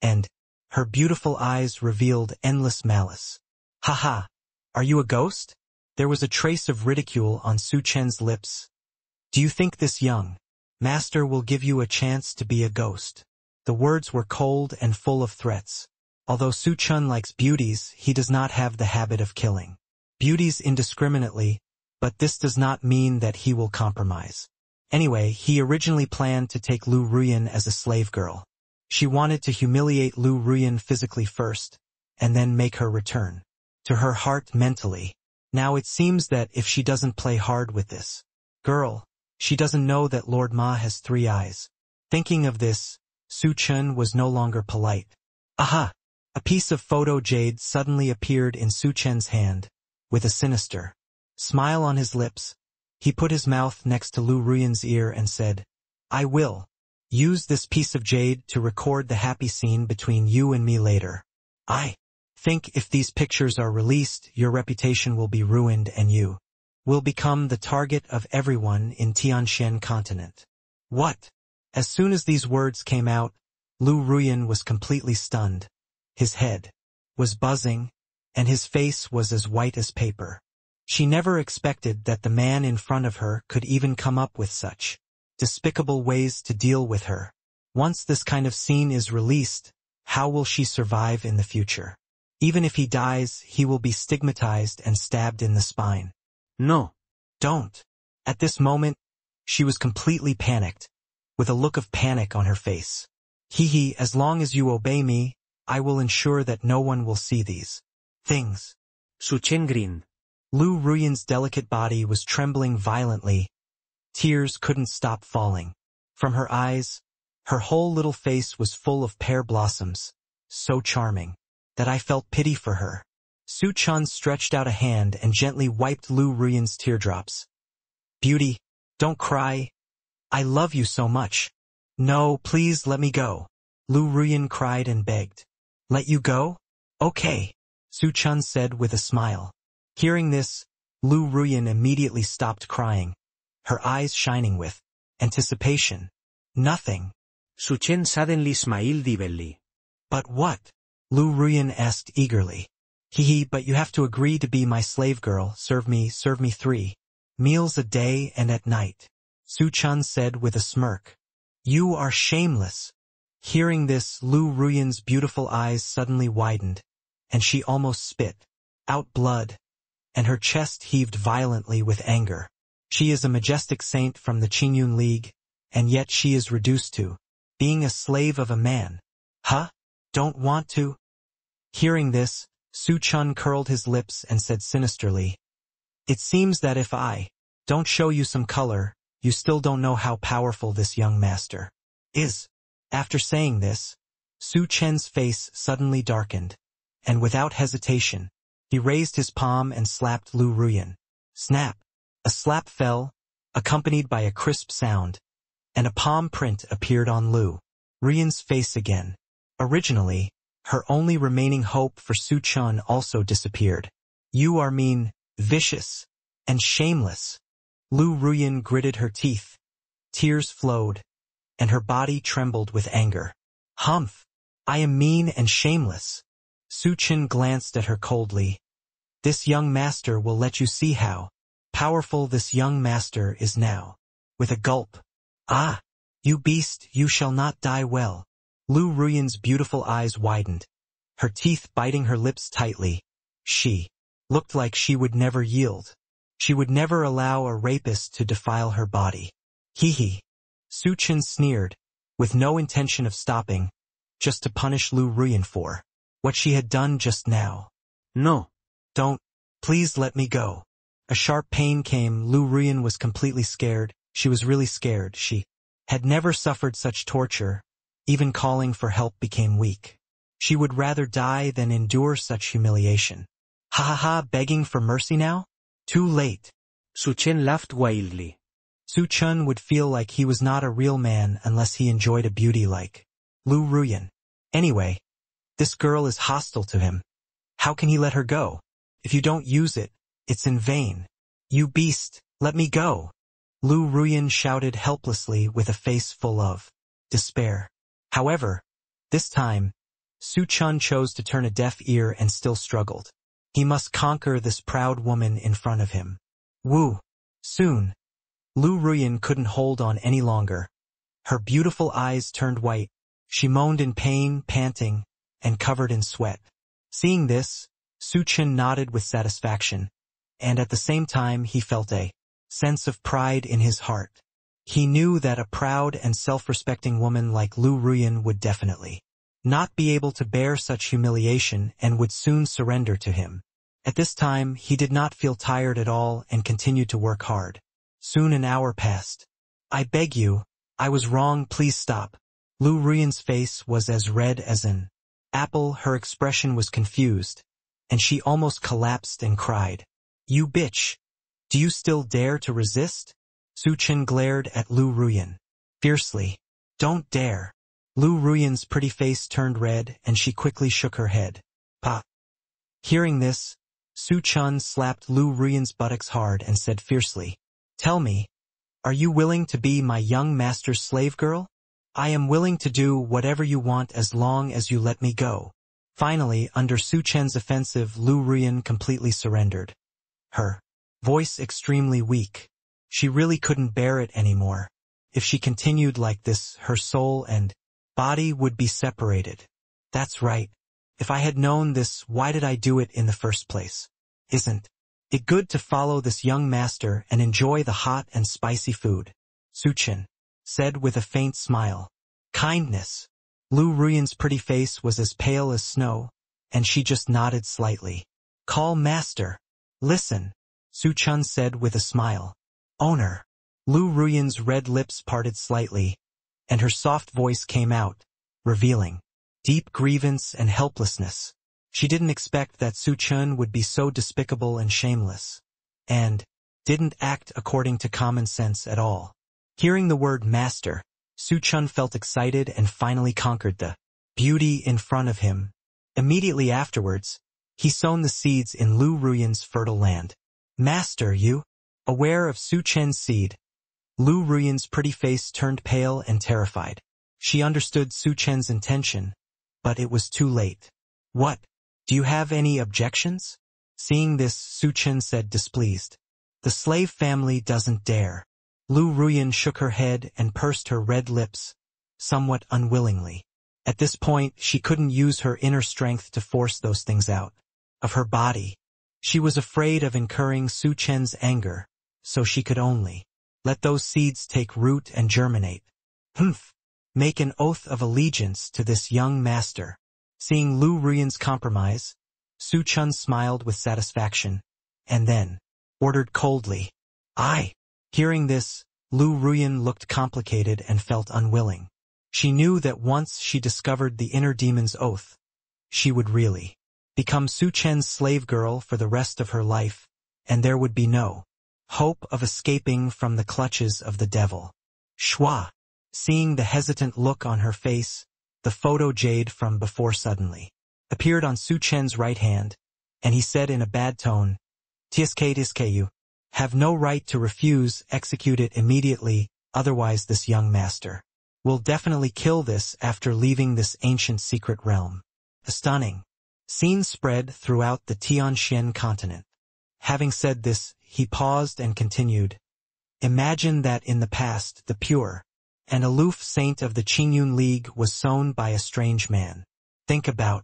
and her beautiful eyes revealed endless malice. Ha! Are you a ghost? There was a trace of ridicule on Su Chen's lips. Do you think this young master will give you a chance to be a ghost? The words were cold and full of threats. Although Su Chen likes beauties, he does not have the habit of killing beauties indiscriminately, but this does not mean that he will compromise. Anyway, he originally planned to take Lu Ruyan as a slave girl. She wanted to humiliate Lu Ruyan physically first, and then make her return to her heart mentally. Now it seems that if she doesn't play hard with this girl, she doesn't know that Lord Ma has 3 eyes. Thinking of this, Su Chen was no longer polite. Aha! A piece of photo jade suddenly appeared in Su Chen's hand. With a sinister smile on his lips, he put his mouth next to Lu Ruyan's ear and said, I will use this piece of jade to record the happy scene between you and me later. I think if these pictures are released, your reputation will be ruined and you will become the target of everyone in Tianshan continent. What? As soon as these words came out, Lu Ruyan was completely stunned. His head was buzzing, and his face was as white as paper. She never expected that the man in front of her could even come up with such despicable ways to deal with her. Once this kind of scene is released, how will she survive in the future? Even if he dies, he will be stigmatized and stabbed in the spine. No. Don't. At this moment, she was completely panicked, with a look of panic on her face. As long as you obey me, I will ensure that no one will see these things. Su Chen grinned. Lu Ruyan's delicate body was trembling violently. Tears couldn't stop falling from her eyes. Her whole little face was full of pear blossoms, so charming that I felt pity for her. Su Chen stretched out a hand and gently wiped Lu Ruyan's teardrops. Beauty, don't cry. I love you so much. No, please let me go. Lu Ruyan cried and begged. Let you go? Okay, Su Chen said with a smile. Hearing this, Lu Ruyan immediately stopped crying, her eyes shining with anticipation. Nothing. Su Chen suddenly smiled evilly. But what? Lu Ruyan asked eagerly. But you have to agree to be my slave girl. Serve me 3 meals a day and at night. Su Chen said with a smirk. You are shameless. Hearing this, Lu Ruyan's beautiful eyes suddenly widened, and she almost spit out blood, and her chest heaved violently with anger. She is a majestic saint from the Qingyun League, and yet she is reduced to being a slave of a man. Huh? Don't want to? Hearing this, Su Chen curled his lips and said sinisterly, "It seems that if I don't show you some color, you still don't know how powerful this young master is." After saying this, Su Chen's face suddenly darkened, and without hesitation, he raised his palm and slapped Lu Ruyan. Snap! A slap fell, accompanied by a crisp sound, and a palm print appeared on Lu Ruyan's face again. Originally, her only remaining hope for Su Chen also disappeared. "You are mean, vicious, and shameless." Lu Ruyan gritted her teeth. Tears flowed, and her body trembled with anger. "Humph! I am mean and shameless." Su Chen glanced at her coldly. "This young master will let you see how powerful this young master is now." With a gulp, "Ah! You beast, you shall not die well." Lu Ruyan's beautiful eyes widened, her teeth biting her lips tightly. She looked like she would never yield. She would never allow a rapist to defile her body. Hee hee. Su Chen sneered, with no intention of stopping, just to punish Lu Ruyan for what she had done just now. No. "Don't. Please let me go." A sharp pain came. Lu Ruyan was completely scared. She was really scared. She had never suffered such torture. Even calling for help became weak. She would rather die than endure such humiliation. "Ha ha ha, begging for mercy now? Too late." Su Chen laughed wildly. Su Chen would feel like he was not a real man unless he enjoyed a beauty like Lu Ruyan. Anyway, this girl is hostile to him. How can he let her go? If you don't use it, it's in vain. "You beast, let me go!" Lu Ruyan shouted helplessly with a face full of despair. However, this time, Su Chen chose to turn a deaf ear and still struggled. He must conquer this proud woman in front of him. Woo! Soon, Lu Ruyan couldn't hold on any longer. Her beautiful eyes turned white. She moaned in pain, panting, and covered in sweat. Seeing this, Su Chen nodded with satisfaction, and at the same time he felt a sense of pride in his heart. He knew that a proud and self-respecting woman like Lu Ruyan would definitely not be able to bear such humiliation and would soon surrender to him. At this time, he did not feel tired at all and continued to work hard. Soon an hour passed. "I beg you, I was wrong, please stop." Lu Ruyan's face was as red as an apple. Her expression was confused, and she almost collapsed and cried. "You bitch! Do you still dare to resist?" Su Chen glared at Lu Ruyan fiercely. "Don't dare." Lu Ruyan's pretty face turned red and she quickly shook her head. "Pa." Hearing this, Su Chen slapped Lu Ruyan's buttocks hard and said fiercely, "Tell me, are you willing to be my young master's slave girl? I am willing to do whatever you want as long as you let me go." Finally, under Su Chen's offensive, Lu Ruyan completely surrendered. Her voice extremely weak. She really couldn't bear it anymore. If she continued like this, her soul and body would be separated. That's right. If I had known this, why did I do it in the first place? Isn't it good to follow this young master and enjoy the hot and spicy food? Su Chen said with a faint smile. "Kindness." Lu Ruyan's pretty face was as pale as snow, and she just nodded slightly. "Call master." "Listen," Su Chen said with a smile. "Owner." Lu Ruyan's red lips parted slightly, and her soft voice came out, revealing deep grievance and helplessness. She didn't expect that Su Chen would be so despicable and shameless, and didn't act according to common sense at all. Hearing the word master, Su Chen felt excited and finally conquered the beauty in front of him. Immediately afterwards, he sown the seeds in Lu Ruyan's fertile land. "Master, you?" Aware of Su Chen's seed, Lu Ruyan's pretty face turned pale and terrified. She understood Su Chen's intention, but it was too late. "What? Do you have any objections?" Seeing this, Su Chen said displeased. "The slave family doesn't dare." Lu Ruyan shook her head and pursed her red lips, somewhat unwillingly. At this point, she couldn't use her inner strength to force those things out of her body. She was afraid of incurring Su Chen's anger, so she could only let those seeds take root and germinate. "Humph! Make an oath of allegiance to this young master." Seeing Lu Ruyan's compromise, Su Chen smiled with satisfaction, and then ordered coldly, "I." Hearing this, Lu Ruyan looked complicated and felt unwilling. She knew that once she discovered the inner demon's oath, she would really become Su Chen's slave girl for the rest of her life, and there would be no hope of escaping from the clutches of the devil. Shua. Seeing the hesitant look on her face, the photo jade from before suddenly appeared on Su Chen's right hand, and he said in a bad tone, "You have no right to refuse, execute it immediately, otherwise this young master will definitely kill this after leaving this ancient secret realm." A stunning scene spread throughout the Tianxian continent. Having said this, he paused and continued, "Imagine that in the past the pure and aloof saint of the Qingyun League was sown by a strange man. Think about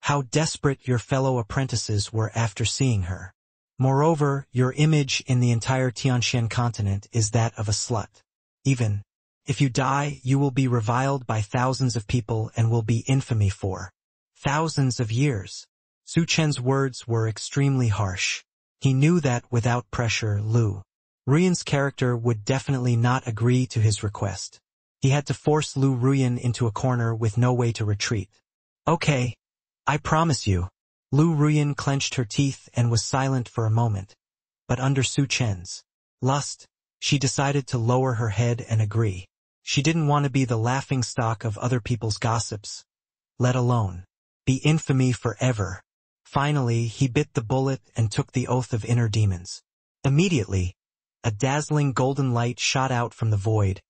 how desperate your fellow apprentices were after seeing her. Moreover, your image in the entire Tianxian continent is that of a slut. Even if you die, you will be reviled by thousands of people and will be infamy for thousands of years." Su Chen's words were extremely harsh. He knew that without pressure, Lu Ruyan's character would definitely not agree to his request. He had to force Lu Ruyan into a corner with no way to retreat. "Okay, I promise you." Lu Ruyan clenched her teeth and was silent for a moment, but under Su Chen's lust, she decided to lower her head and agree. She didn't want to be the laughingstock of other people's gossips, let alone be infamy forever. Finally, he bit the bullet and took the oath of inner demons. Immediately, a dazzling golden light shot out from the void,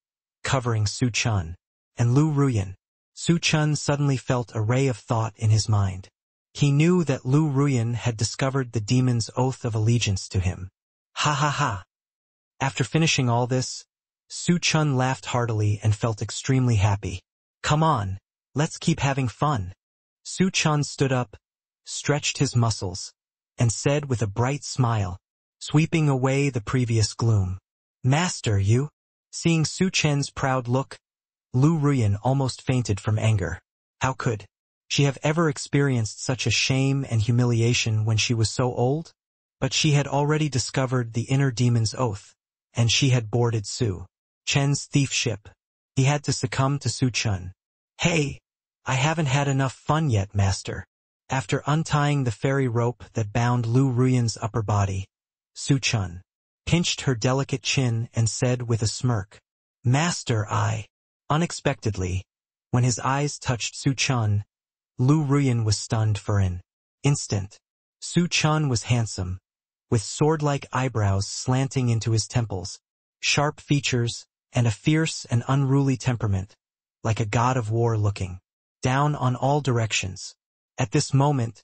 covering Su Chen and Lu Ruyan. Su Chen suddenly felt a ray of thought in his mind. He knew that Lu Ruyan had discovered the demon's oath of allegiance to him. Ha ha ha. After finishing all this, Su Chen laughed heartily and felt extremely happy. "Come on, let's keep having fun." Su Chen stood up, stretched his muscles, and said with a bright smile, sweeping away the previous gloom, "Master, you?" Seeing Su Chen's proud look, Lu Ruyan almost fainted from anger. How could she have ever experienced such a shame and humiliation when she was so old? But she had already discovered the inner demon's oath, and she had boarded Su Chen's thief ship. He had to succumb to Su Chen. "Hey, I haven't had enough fun yet, master." After untying the fairy rope that bound Lu Ruyan's upper body, Su Chen pinched her delicate chin and said with a smirk, "Master, I." Unexpectedly, when his eyes touched Su Chen, Lu Ruyan was stunned for an instant. Su Chen was handsome, with sword-like eyebrows slanting into his temples, sharp features, and a fierce and unruly temperament, like a god of war looking down on all directions. At this moment,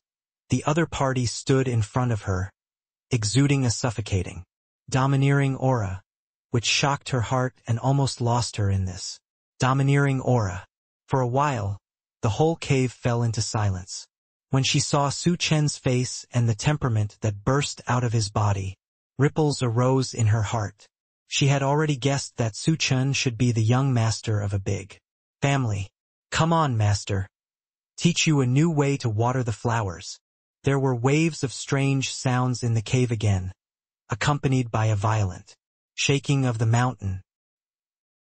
the other party stood in front of her, exuding a suffocating, domineering aura, which shocked her heart and almost lost her in this domineering aura. For a while, the whole cave fell into silence. When she saw Su Chen's face and the temperament that burst out of his body, ripples arose in her heart. She had already guessed that Su Chen should be the young master of a big family. "Come on, master. Teach you a new way to water the flowers." There were waves of strange sounds in the cave again, accompanied by a violent shaking of the mountain.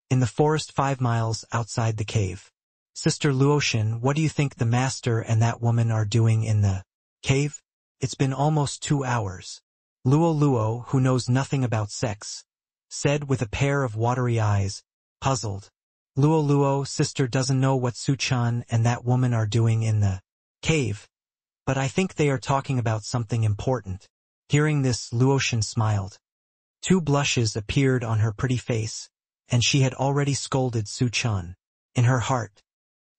In the forest 5 miles outside the cave, "Sister Luotian, what do you think the master and that woman are doing in the cave? It's been almost 2 hours. Luo, who knows nothing about sex, said with a pair of watery eyes, puzzled. Luo, sister doesn't know what Su Chen and that woman are doing in the cave, but I think they are talking about something important." Hearing this, Luotian smiled. 2 blushes appeared on her pretty face, and she had already scolded Su Chen. In her heart,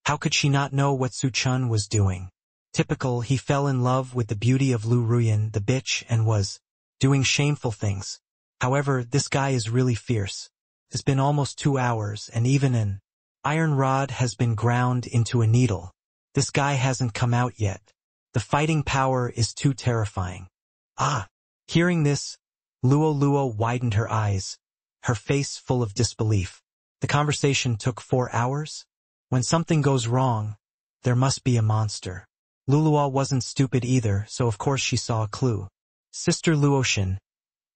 how could she not know what Su Chen was doing? Typical, he fell in love with the beauty of Lu Ruyan, the bitch, and was doing shameful things. However, this guy is really fierce. It's been almost 2 hours, and even an iron rod has been ground into a needle. This guy hasn't come out yet. The fighting power is too terrifying. Ah! Hearing this, Luo widened her eyes, her face full of disbelief. The conversation took 4 hours? When something goes wrong, there must be a monster. Luluo wasn't stupid either, so of course she saw a clue. Sister Luoshan,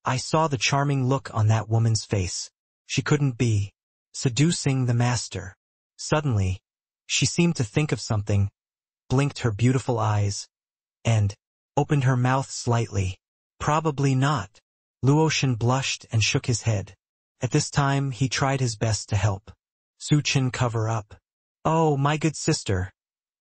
I saw the charming look on that woman's face. She couldn't be seducing the master. Suddenly, she seemed to think of something, blinked her beautiful eyes, and opened her mouth slightly. Probably not. Luoshan blushed and shook his head. At this time, he tried his best to help Chen cover up. Oh, my good sister.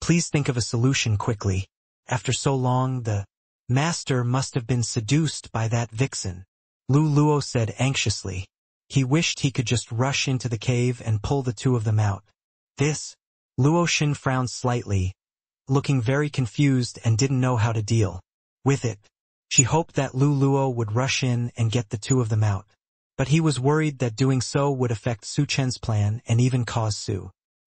Please think of a solution quickly. After so long, the master must have been seduced by that vixen. Luo said anxiously. He wished he could just rush into the cave and pull the two of them out. This, Luoshan frowned slightly, looking very confused and didn't know how to deal with it. She hoped that Luo would rush in and get the two of them out. But he was worried that doing so would affect Chen's plan and even cause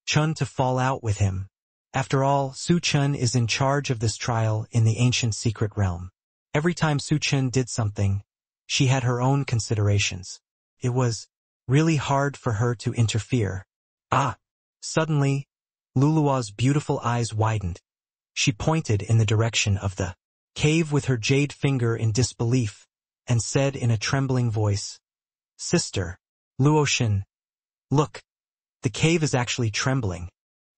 Chen to fall out with him. After all, Chen is in charge of this trial in the ancient secret realm. Every time Chen did something, she had her own considerations. It was really hard for her to interfere. Suddenly, Lulua's beautiful eyes widened. She pointed in the direction of the cave with her jade finger in disbelief, and said in a trembling voice, Sister, Luoshan, look, the cave is actually trembling.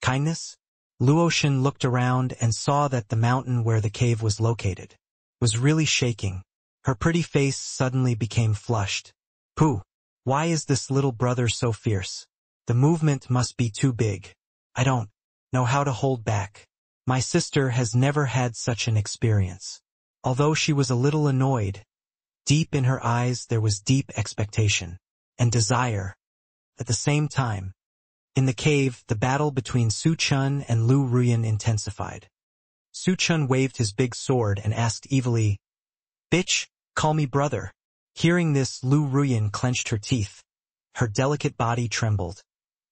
Kindness? Luoshan looked around and saw that the mountain where the cave was located was really shaking. Her pretty face suddenly became flushed. Pooh, why is this little brother so fierce? The movement must be too big. I don't know how to hold back. My sister has never had such an experience. Although she was a little annoyed, deep in her eyes there was deep expectation and desire. At the same time, in the cave, the battle between Chen and Lu Ruyan intensified. Chen waved his big sword and asked evilly, Bitch, call me brother. Hearing this, Lu Ruyan clenched her teeth. Her delicate body trembled,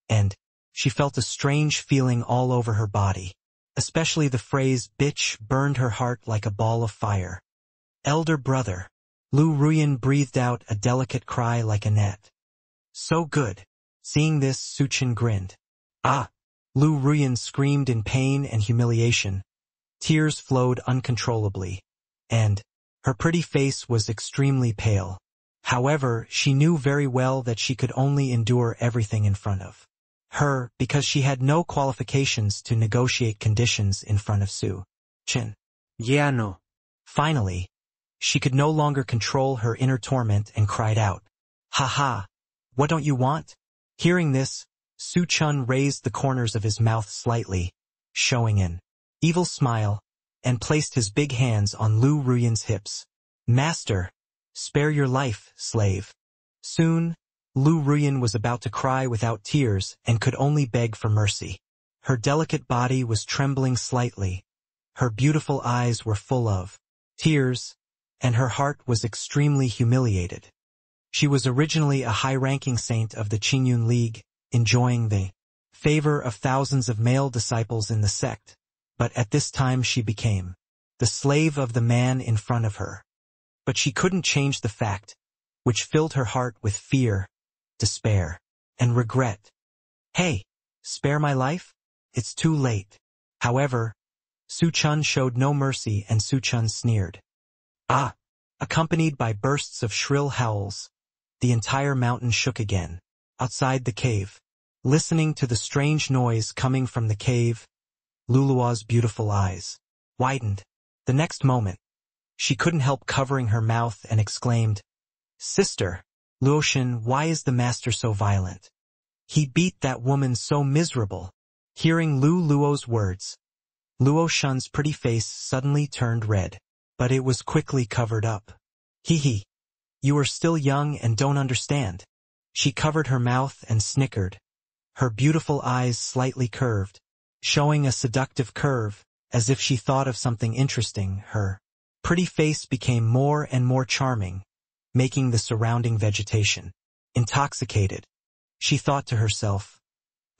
and she felt a strange feeling all over her body. Especially the phrase bitch burned her heart like a ball of fire. Elder brother. Lu Ruyan breathed out a delicate cry like a gnat. So good. Seeing this, Chen grinned. Lu Ruyan screamed in pain and humiliation. Tears flowed uncontrollably, and her pretty face was extremely pale. However, she knew very well that she could only endure everything in front of her because she had no qualifications to negotiate conditions in front of Chen. Yeah, no. Finally, she could no longer control her inner torment and cried out, Ha ha! What don't you want? Hearing this, Chen raised the corners of his mouth slightly, showing an evil smile, and placed his big hands on Lu Ruyan's hips. Master, spare your life, slave. Soon, Lu Ruyan was about to cry without tears and could only beg for mercy. Her delicate body was trembling slightly. Her beautiful eyes were full of tears, and her heart was extremely humiliated. She was originally a high-ranking saint of the Qingyun League, enjoying the favor of thousands of male disciples in the sect, but at this time she became the slave of the man in front of her. But she couldn't change the fact, which filled her heart with fear, despair, and regret. Hey, spare my life? It's too late. However, Chen showed no mercy and Chen sneered. Accompanied by bursts of shrill howls, the entire mountain shook again. Outside the cave, listening to the strange noise coming from the cave, Lulua's beautiful eyes widened. The next moment, she couldn't help covering her mouth and exclaimed, Sister, Luoshan, why is the master so violent? He beat that woman so miserable. Hearing Luo's words, Luoshan's pretty face suddenly turned red, but it was quickly covered up. Hee. You are still young and don't understand. She covered her mouth and snickered. Her beautiful eyes slightly curved, showing a seductive curve, as if she thought of something interesting. Her pretty face became more and more charming, making the surrounding vegetation intoxicated. She thought to herself,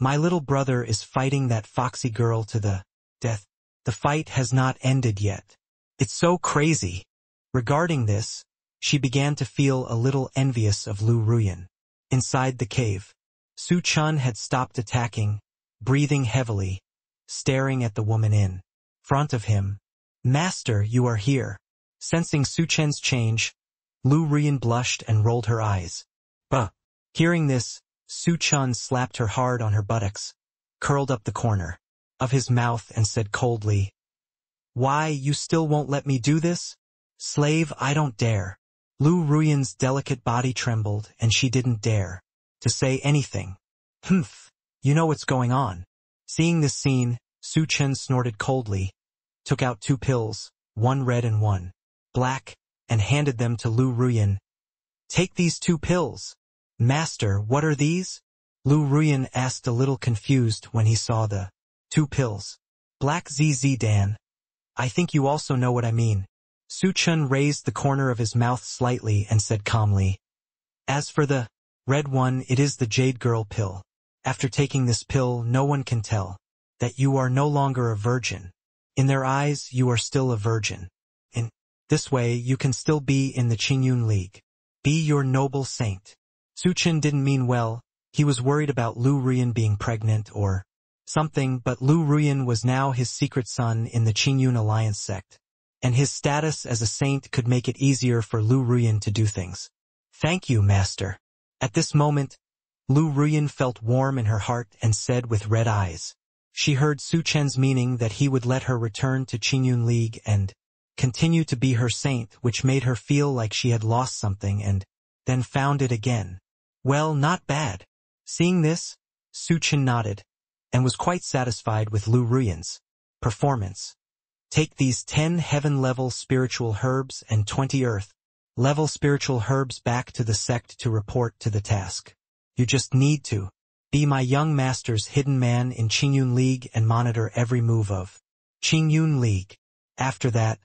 My little brother is fighting that foxy girl to the death. The fight has not ended yet. It's so crazy. Regarding this, she began to feel a little envious of Lu Ruyan. Inside the cave, Chen had stopped attacking, breathing heavily, staring at the woman in front of him. Master, you are here. Sensing Su Chen's change, Lu Ruyan blushed and rolled her eyes. Bah! Hearing this, Su Chen slapped her hard on her buttocks, curled up the corner of his mouth and said coldly, "Why, you still won't let me do this? Slave, I don't dare." Lu Ruyan's delicate body trembled and she didn't dare to say anything. Humph, you know what's going on. Seeing this scene, Su Chen snorted coldly, took out 2 pills, one red and one black, and handed them to Lu Ruyan. "Take these 2 pills. Master, what are these?" Lu Ruyan asked, a little confused when he saw the 2 pills. "Black ZZ Dan. I think you also know what I mean." Su Chen raised the corner of his mouth slightly and said calmly, "As for the red one, it is the Jade Girl pill. After taking this pill, no one can tell that you are no longer a virgin. In their eyes, you are still a virgin. In this way, you can still be in the Qingyun League. Be your noble saint." Su Chen didn't mean well. He was worried about Lu Ruyan being pregnant or something, but Lu Ruyan was now his secret son in the Qingyun Alliance sect, and his status as a saint could make it easier for Lu Ruyan to do things. "Thank you, master." At this moment, Lu Ruyan felt warm in her heart and said with red eyes. She heard Su Chen's meaning that he would let her return to Qingyun League and continue to be her saint, which made her feel like she had lost something and then found it again. Well, not bad. Seeing this, Su Chen nodded and was quite satisfied with Lu Ruyan's performance. "Take these 10 heaven-level spiritual herbs and 20 earth-level spiritual herbs back to the sect to report to the task. You just need to be my young master's hidden man in Qingyun League and monitor every move of Qingyun League." After that,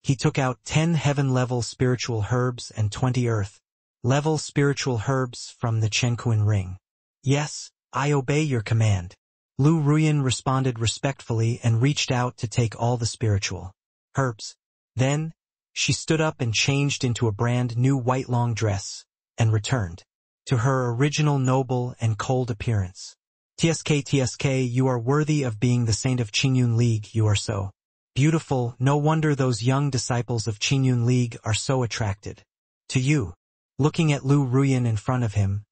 he took out 10 heaven-level spiritual herbs and 20 earth-level spiritual herbs from the Chenkuan ring. "Yes, I obey your command." Lu Ruyan responded respectfully and reached out to take all the spiritual herbs. Then, she stood up and changed into a brand new white long dress, and returned to her original noble and cold appearance. "TSK, you are worthy of being the saint of Qingyun League. You are so beautiful. No wonder those young disciples of Qingyun League are so attracted to you." Looking at Lu Ruyan in front of him,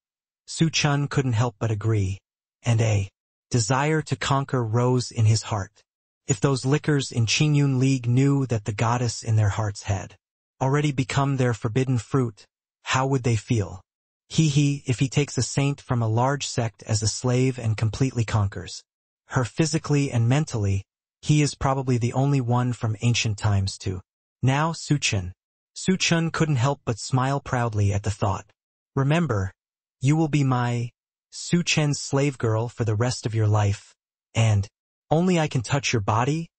Su Chen couldn't help but agree, and a desire to conquer rose in his heart. If those lickers in Qingyun League knew that the goddess in their hearts had already become their forbidden fruit, how would they feel? If he takes a saint from a large sect as a slave and completely conquers her physically and mentally, he is probably the only one from ancient times to now. Su Chen couldn't help but smile proudly at the thought. "Remember, you will be my Su Chen's slave girl for the rest of your life, and only I can touch your body.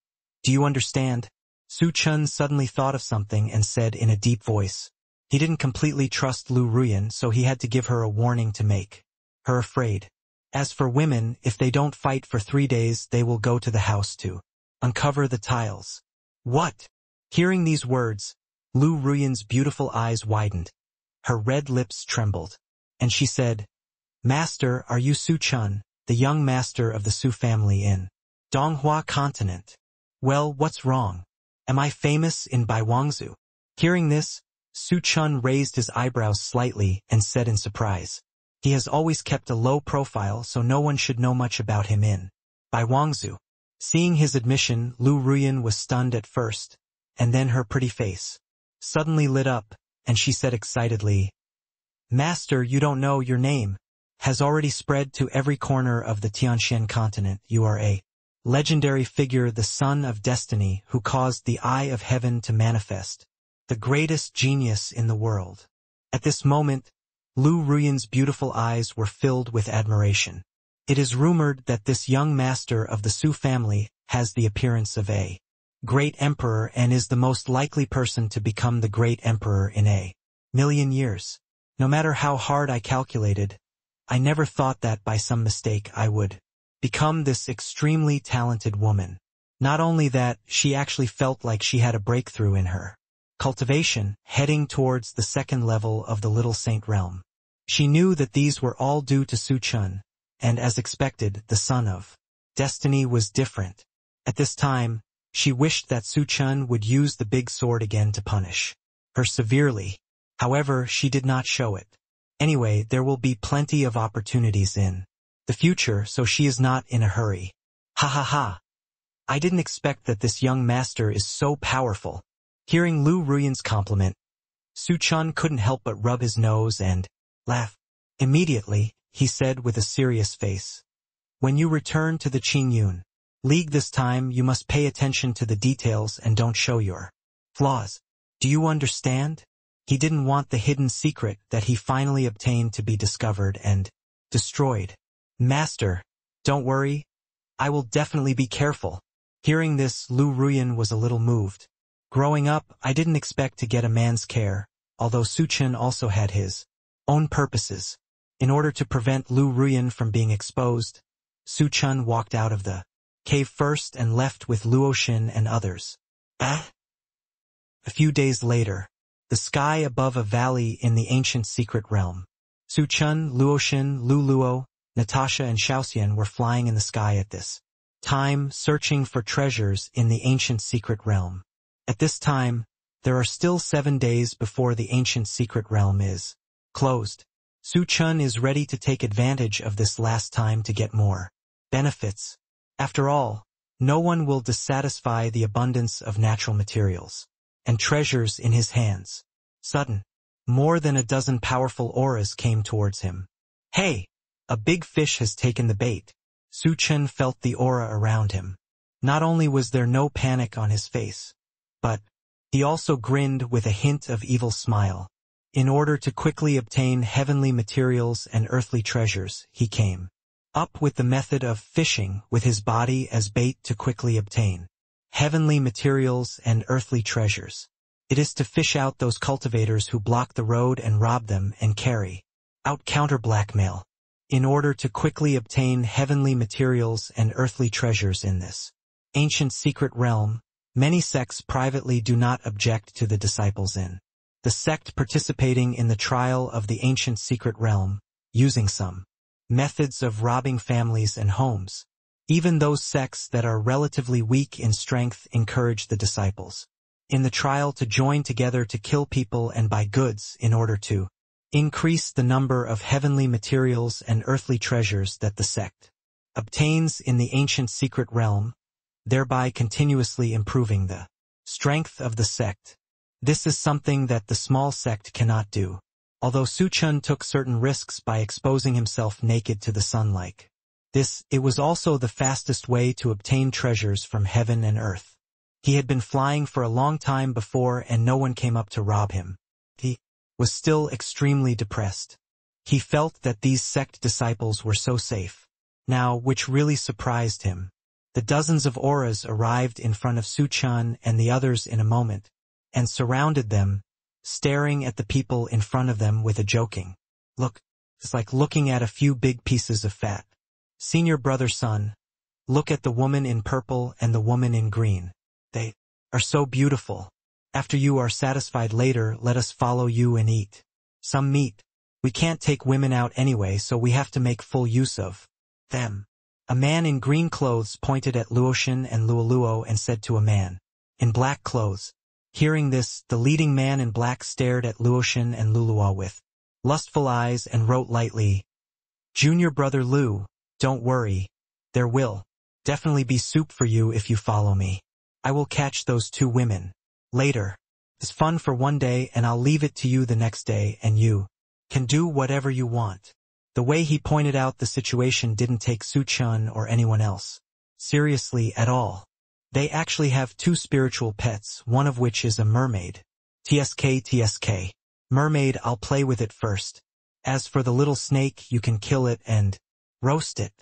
Do you understand?" Su Chen suddenly thought of something and said in a deep voice. He didn't completely trust Lu Ruyan, so he had to give her a warning to make her afraid. As for women, if they don't fight for 3 days, they will go to the house to uncover the tiles. "What?" Hearing these words, Lu Ruyan's beautiful eyes widened. Her red lips trembled, and she said, "Master, are you Su Chen, the young master of the Su family in Donghua continent?" "Well, what's wrong? Am I famous in Baiwangzhou?" Hearing this, Su Chen raised his eyebrows slightly and said in surprise, "He has always kept a low profile, so no one should know much about him in Baiwangzhou." Seeing his admission, Lu Ruyan was stunned at first, and then her pretty face suddenly lit up, and she said excitedly, "Master, you don't know your name has already spread to every corner of the Tianxian continent. You are a legendary figure, the son of destiny, who caused the eye of heaven to manifest, the greatest genius in the world." At this moment, Lu Ruyan's beautiful eyes were filled with admiration. It is rumored that this young master of the Su family has the appearance of a great emperor and is the most likely person to become the great emperor in a million years. No matter how hard I calculated, I never thought that by some mistake I would become this extremely talented woman. Not only that, she actually felt like she had a breakthrough in her cultivation, heading towards the second level of the Little Saint realm. She knew that these were all due to Su Chen, and as expected, the son of destiny was different. At this time, She wished that Su Chen would use the big sword again to punish her severely. However, she did not show it. Anyway, there will be plenty of opportunities in the future, so she is not in a hurry. Ha ha ha. I didn't expect that this young master is so powerful. Hearing Lu Ruyan's compliment, Su Chen couldn't help but rub his nose and laugh. Immediately, he said with a serious face, "When you return to the Qingyun League this time, you must pay attention to the details and don't show your flaws. Do you understand?" He didn't want the hidden secret that he finally obtained to be discovered and destroyed. "Master, don't worry. I will definitely be careful." Hearing this, Lu Ruyan was a little moved. Growing up, I didn't expect to get a man's care, although Su Chen also had his own purposes. In order to prevent Lu Ruyan from being exposed, Su Chen walked out of the cave first and left with Luoshin and others. A few days later, the sky above a valley in the ancient secret realm. Su Chen, Luoshin, Lu Luo, Natasha and Xiaoxian were flying in the sky at this time, searching for treasures in the ancient secret realm. At this time, there are still 7 days before the ancient secret realm is closed. Su Chen is ready to take advantage of this last time to get more benefits. After all, no one will dissatisfy the abundance of natural materials and treasures in his hands. Sudden, more than a dozen powerful auras came towards him. "Hey! A big fish has taken the bait." Su Chen felt the aura around him. Not only was there no panic on his face, but he also grinned with a hint of evil smile. In order to quickly obtain heavenly materials and earthly treasures, he came up with the method of fishing with his body as bait to quickly obtain heavenly materials and earthly treasures. It is to fish out those cultivators who block the road and rob them and carry out counter-blackmail. In order to quickly obtain heavenly materials and earthly treasures in this ancient secret realm, many sects privately do not object to the disciples in the sect participating in the trial of the ancient secret realm, using some methods of robbing families and homes. Even those sects that are relatively weak in strength encourage the disciples in the trial to join together to kill people and buy goods in order to increase the number of heavenly materials and earthly treasures that the sect obtains in the ancient secret realm, thereby continuously improving the strength of the sect. This is something that the small sect cannot do. Although Su Chen took certain risks by exposing himself naked to the sunlight, it was also the fastest way to obtain treasures from heaven and earth. He had been flying for a long time before and no one came up to rob him. He was still extremely depressed. He felt that these sect disciples were so safe now, which really surprised him. The dozens of auras arrived in front of Su Chen and the others in a moment, and surrounded them, staring at the people in front of them with a joking look. It's like looking at a few big pieces of fat. "Senior brother son, look at the woman in purple and the woman in green. They are so beautiful. After you are satisfied later, let us follow you and eat some meat. We can't take women out anyway, so we have to make full use of them." A man in green clothes pointed at Luoshin and Luoluo and said to a man in black clothes. Hearing this, the leading man in black stared at Luoshin and Luoluo with lustful eyes and wrote lightly, "Junior brother Lu, don't worry. There will definitely be soup for you if you follow me. I will catch those 2 women later. It's fun for one day and I'll leave it to you the next day and you can do whatever you want." The way he pointed out the situation didn't take Su Chen or anyone else seriously at all. They actually have 2 spiritual pets, one of which is a mermaid. TSK. Mermaid, I'll play with it first. As for the little snake, you can kill it and roast it.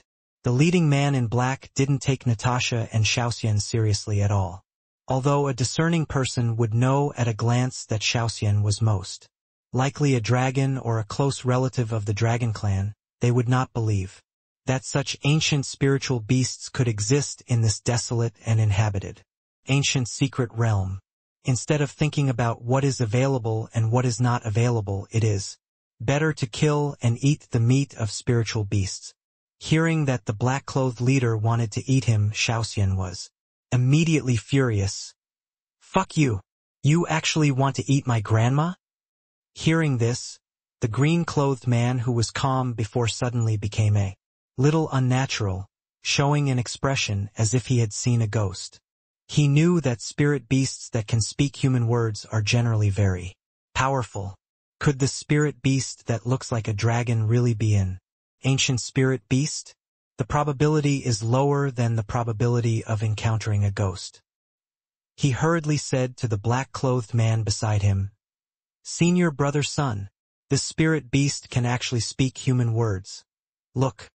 The leading man in black didn't take Natasha and Xiaoxian seriously at all. Although a discerning person would know at a glance that Xiaoxian was most likely a dragon or a close relative of the dragon clan, they would not believe that such ancient spiritual beasts could exist in this desolate and inhabited ancient secret realm. Instead of thinking about what is available and what is not available, it is better to kill and eat the meat of spiritual beasts. Hearing that the black-clothed leader wanted to eat him, Xiaoxian was immediately furious. "Fuck you! You actually want to eat my grandma?" Hearing this, the green-clothed man who was calm before suddenly became a little unnatural, showing an expression as if he had seen a ghost. He knew that spirit beasts that can speak human words are generally very powerful. Could the spirit beast that looks like a dragon really be an ancient spirit beast? The probability is lower than the probability of encountering a ghost. He hurriedly said to the black-clothed man beside him, "Senior brother son, this spirit beast can actually speak human words. Look."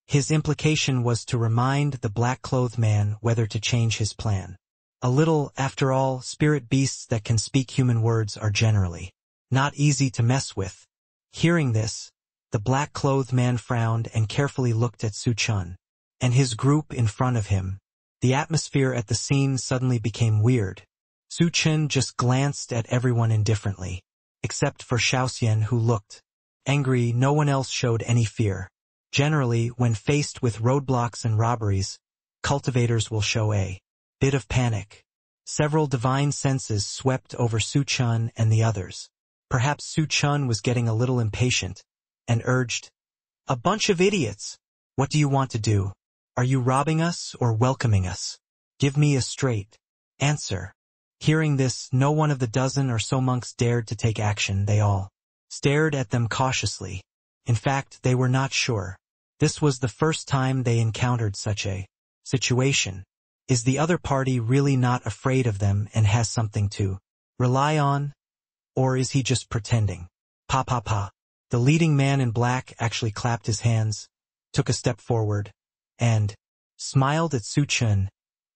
His implication was to remind the black-clothed man whether to change his plan. A little, after all, spirit beasts that can speak human words are generally not easy to mess with. Hearing this, the black-clothed man frowned and carefully looked at Su Chen and his group in front of him. The atmosphere at the scene suddenly became weird. Su Chen just glanced at everyone indifferently, except for Xiaoxian, who looked angry. No one else showed any fear. Generally, when faced with roadblocks and robberies, cultivators will show a bit of panic. Several divine senses swept over Su Chen and the others. Perhaps Su Chen was getting a little impatient and urged, "A bunch of idiots! What do you want to do? Are you robbing us or welcoming us? Give me a straight answer." Hearing this, no one of the dozen or so monks dared to take action. They all stared at them cautiously. In fact, they were not sure. This was the first time they encountered such a situation. Is the other party really not afraid of them and has something to rely on? Or is he just pretending? Pa pa pa. The leading man in black actually clapped his hands, took a step forward, and smiled at Su Chen.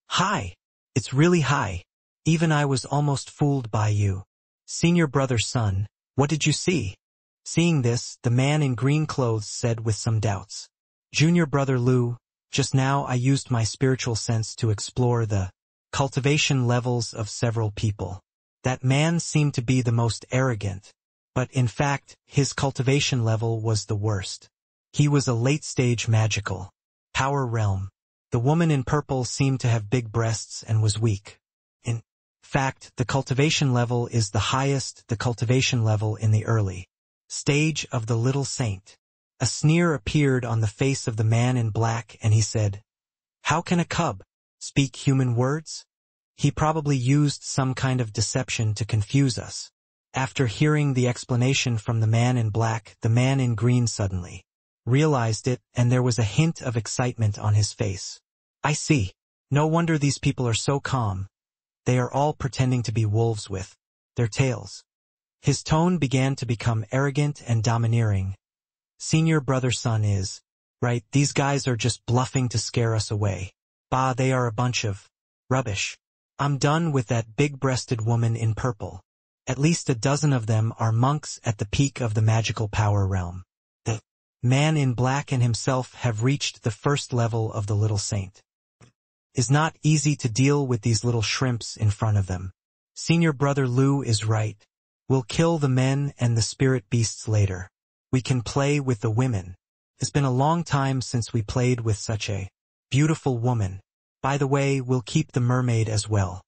"Hi! It's really hi. Even I was almost fooled by you. Senior brother son, what did you see?" Seeing this, the man in green clothes said with some doubts, "Junior brother Lu, just now I used my spiritual sense to explore the cultivation levels of several people. That man seemed to be the most arrogant, but in fact, his cultivation level was the worst. He was a late-stage magical power realm. The woman in purple seemed to have big breasts and was weak. In fact, the cultivation level is the highest, the cultivation level in the early stage of the little saint." A sneer appeared on the face of the man in black and he said, "How can a cub speak human words?" He probably used some kind of deception to confuse us. After hearing the explanation from the man in black, the man in green suddenly realized it, and there was a hint of excitement on his face. "I see. No wonder these people are so calm. They are all pretending to be wolves with their tails." His tone began to become arrogant and domineering. "Senior brother son is right. These guys are just bluffing to scare us away. Bah, they are a bunch of rubbish. I'm done with that big-breasted woman in purple. At least a dozen of them are monks at the peak of the magical power realm. The man in black and himself have reached the first level of the little saint. It's not easy to deal with these little shrimps in front of them. Senior brother Lu is right. We'll kill the men and the spirit beasts later. We can play with the women. It's been a long time since we played with such a beautiful woman. By the way, we'll keep the mermaid as well.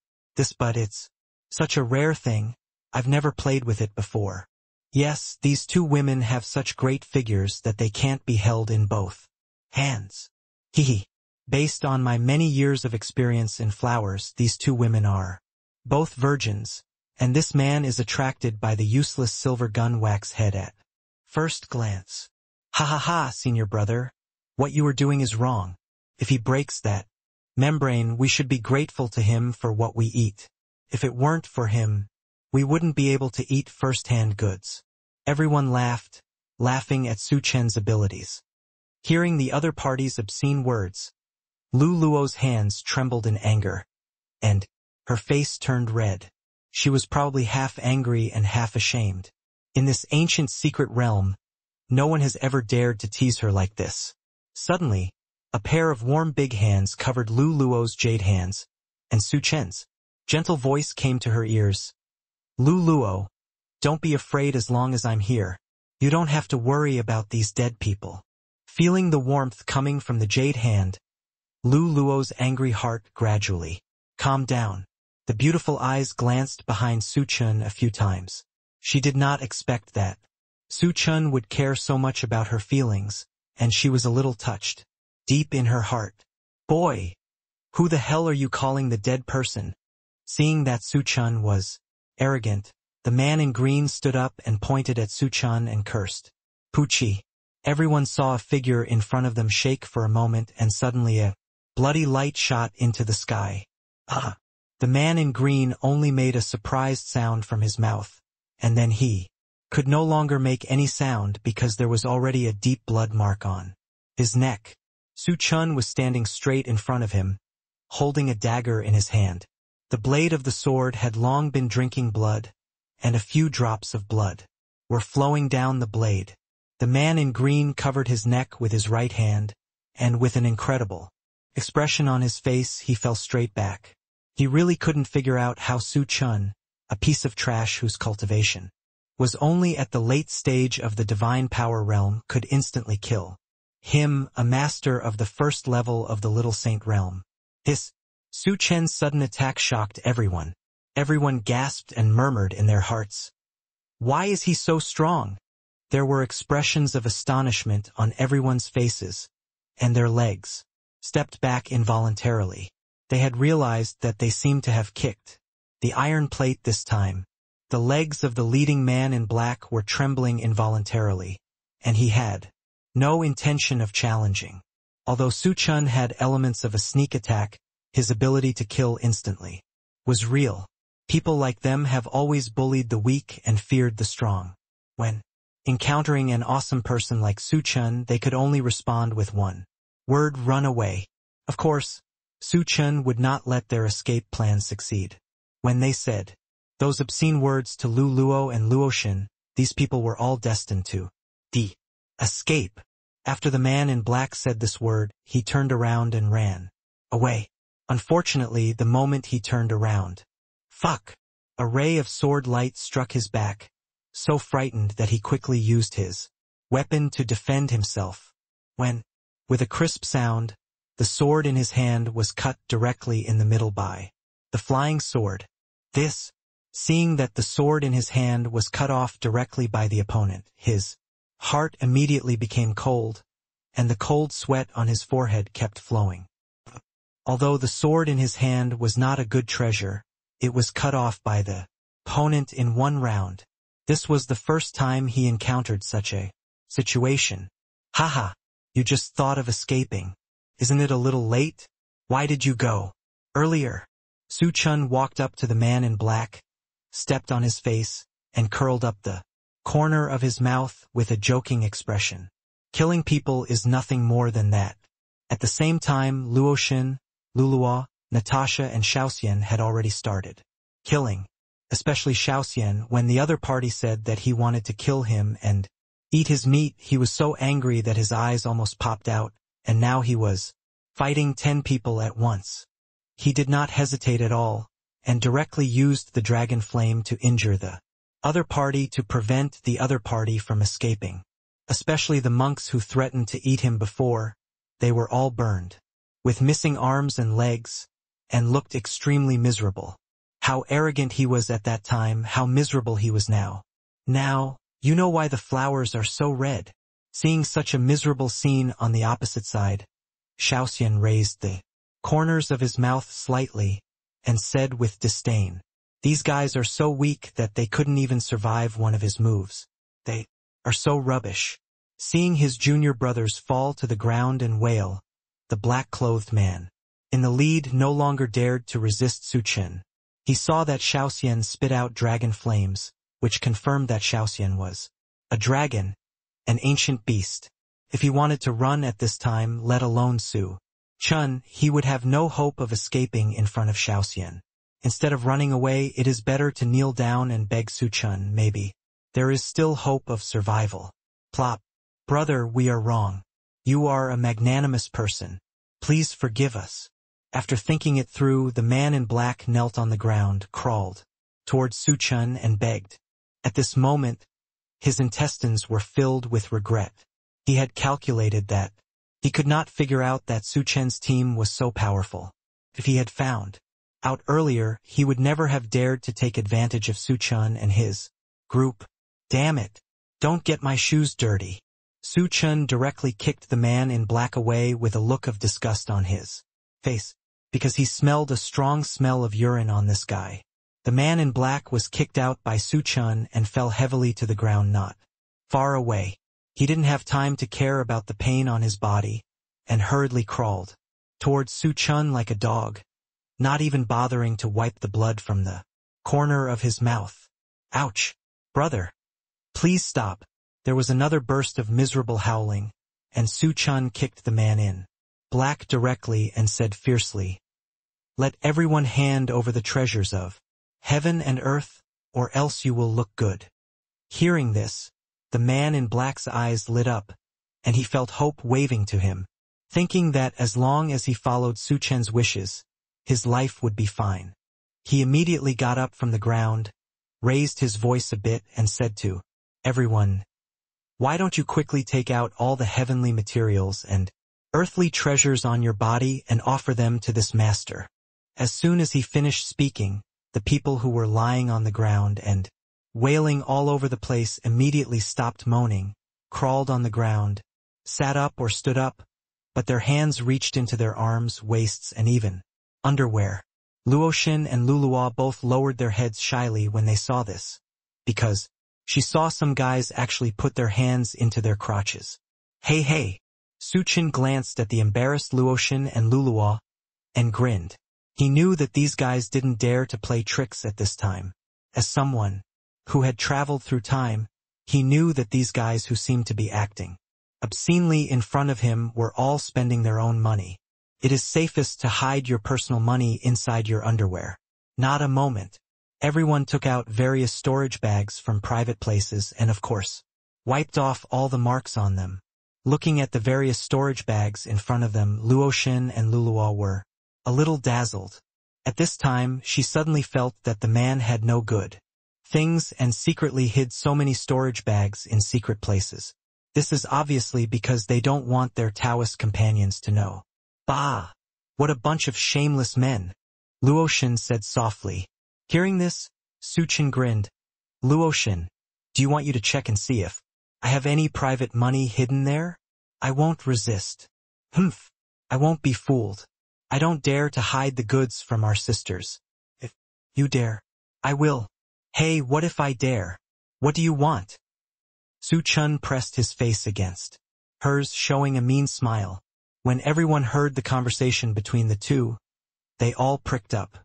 But it's such a rare thing. I've never played with it before. Yes, these two women have such great figures that they can't be held in both hands. Hehe. Based on my many years of experience in flowers, these two women are both virgins, and this man is attracted by the useless silver gun wax head at first glance. Ha ha ha, senior brother. What you are doing is wrong. If he breaks that membrane, we should be grateful to him for what we eat. If it weren't for him, we wouldn't be able to eat first-hand goods." Everyone laughed, laughing at Su Chen's abilities. Hearing the other party's obscene words, Lu Luo's hands trembled in anger, and her face turned red. She was probably half angry and half ashamed. In this ancient secret realm, no one has ever dared to tease her like this. Suddenly, a pair of warm big hands covered Lu Luo's jade hands, and Su Chen's gentle voice came to her ears. "Lu Luo, don't be afraid as long as I'm here. You don't have to worry about these dead people." Feeling the warmth coming from the jade hand, Lu Luo's angry heart gradually Calm down. The beautiful eyes glanced behind Su Chen a few times. She did not expect that Su Chen would care so much about her feelings, and she was a little touched. Deep in her heart. Boy! Who the hell are you calling the dead person? Seeing that Su Chen was arrogant, the man in green stood up and pointed at Su Chen and cursed. Poochie. Everyone saw a figure in front of them shake for a moment, and suddenly a bloody light shot into the sky. Ah! The man in green only made a surprised sound from his mouth, and then he could no longer make any sound because there was already a deep blood mark on his neck. Su Chen was standing straight in front of him, holding a dagger in his hand. The blade of the sword had long been drinking blood, and a few drops of blood were flowing down the blade. The man in green covered his neck with his right hand, and with an incredible expression on his face he fell straight back. He really couldn't figure out how Su Chen, a piece of trash whose cultivation was only at the late stage of the divine power realm, could instantly kill him, a master of the first level of the Little Saint realm. Su Chen's sudden attack shocked everyone. Everyone gasped and murmured in their hearts. Why is he so strong? There were expressions of astonishment on everyone's faces, and their legs stepped back involuntarily. They had realized that they seemed to have kicked the iron plate this time. The legs of the leading man in black were trembling involuntarily, and he had no intention of challenging. Although Su Chen had elements of a sneak attack, his ability to kill instantly was real. People like them have always bullied the weak and feared the strong. When encountering an awesome person like Su Chen, they could only respond with one word: run away. Of course, Su Chen would not let their escape plan succeed. When they said those obscene words to Lu Luo and Luoshin, these people were all destined to escape. After the man in black said this word, he turned around and ran away. Unfortunately, the moment he turned around, a ray of sword light struck his back, so frightened that he quickly used his weapon to defend himself. When, with a crisp sound, the sword in his hand was cut directly in the middle by the flying sword. Seeing that the sword in his hand was cut off directly by the opponent, his heart immediately became cold, and the cold sweat on his forehead kept flowing. Although the sword in his hand was not a good treasure, it was cut off by the opponent in one round. This was the first time he encountered such a situation. Haha, you just thought of escaping. Isn't it a little late? Why did you go earlier? Su Chen walked up to the man in black, stepped on his face, and curled up the corner of his mouth with a joking expression. Killing people is nothing more than that. At the same time, Luoshin, Luluo, Natasha and Xiaoxian had already started killing, especially Xiaoxian. When the other party said that he wanted to kill him and eat his meat, he was so angry that his eyes almost popped out, and now he was fighting 10 people at once. He did not hesitate at all, and directly used the dragon flame to injure the other party to prevent the other party from escaping. Especially the monks who threatened to eat him before, they were all burned, with missing arms and legs, and looked extremely miserable. How arrogant he was at that time, how miserable he was now. Now, you know why the flowers are so red. Seeing such a miserable scene on the opposite side, Xiaoxian raised the corners of his mouth slightly, and said with disdain, "These guys are so weak that they couldn't even survive one of his moves. They are so rubbish." Seeing his junior brothers fall to the ground and wail, the black-clothed man in the lead no longer dared to resist Su Chen. He saw that Xiaoxian spit out dragon flames, which confirmed that Xiaoxian was a dragon, an ancient beast. If he wanted to run at this time, let alone Su Chen, he would have no hope of escaping in front of Xiaoxian. Instead of running away, it is better to kneel down and beg Su Chen. Maybe there is still hope of survival. Plop. Brother, we are wrong. You are a magnanimous person. Please forgive us. After thinking it through, the man in black knelt on the ground, crawled towards Su Chen and begged. At this moment, his intestines were filled with regret. He had calculated that he could not figure out that Su Chen's team was so powerful. If he had found Out earlier, he would never have dared to take advantage of Su Chen and his group. Damn it. Don't get my shoes dirty. Su Chen directly kicked the man in black away with a look of disgust on his face, because he smelled a strong smell of urine on this guy. The man in black was kicked out by Su Chen and fell heavily to the ground not far away. He didn't have time to care about the pain on his body, and hurriedly crawled towards Su Chen like a dog, not even bothering to wipe the blood from the corner of his mouth. Ouch! Brother! Please stop. There was another burst of miserable howling, and Su Chen kicked the man in black directly and said fiercely, "Let everyone hand over the treasures of heaven and earth, or else you will look good." Hearing this, the man in black's eyes lit up, and he felt hope waving to him, thinking that as long as he followed Su Chen's wishes, his life would be fine. He immediately got up from the ground, raised his voice a bit and said to everyone, "Why don't you quickly take out all the heavenly materials and earthly treasures on your body and offer them to this master?" As soon as he finished speaking, the people who were lying on the ground and wailing all over the place immediately stopped moaning, crawled on the ground, sat up or stood up, but their hands reached into their arms, waists, and even underwear. Luoxin and Luluo both lowered their heads shyly when they saw this, because she saw some guys actually put their hands into their crotches. Hey! Su Chen glanced at the embarrassed Luoxin and Luluo and grinned. He knew that these guys didn't dare to play tricks at this time. As someone who had traveled through time, he knew that these guys who seemed to be acting obscenely in front of him were all spending their own money. It is safest to hide your personal money inside your underwear. Not a moment. Everyone took out various storage bags from private places and, of course, wiped off all the marks on them. Looking at the various storage bags in front of them, Luoxin and Luluo were a little dazzled. At this time, she suddenly felt that the man had no good things and secretly hid so many storage bags in secret places. This is obviously because they don't want their Taoist companions to know. Bah! What a bunch of shameless men! Luoxin said softly. Hearing this, Su Chen grinned. Luoxin, do you want you to check and see if I have any private money hidden there? I won't resist. Humph! I won't be fooled. I don't dare to hide the goods from our sisters. If you dare, I will. Hey, what if I dare? What do you want? Su Chen pressed his face against hers, showing a mean smile. When everyone heard the conversation between the two, they all pricked up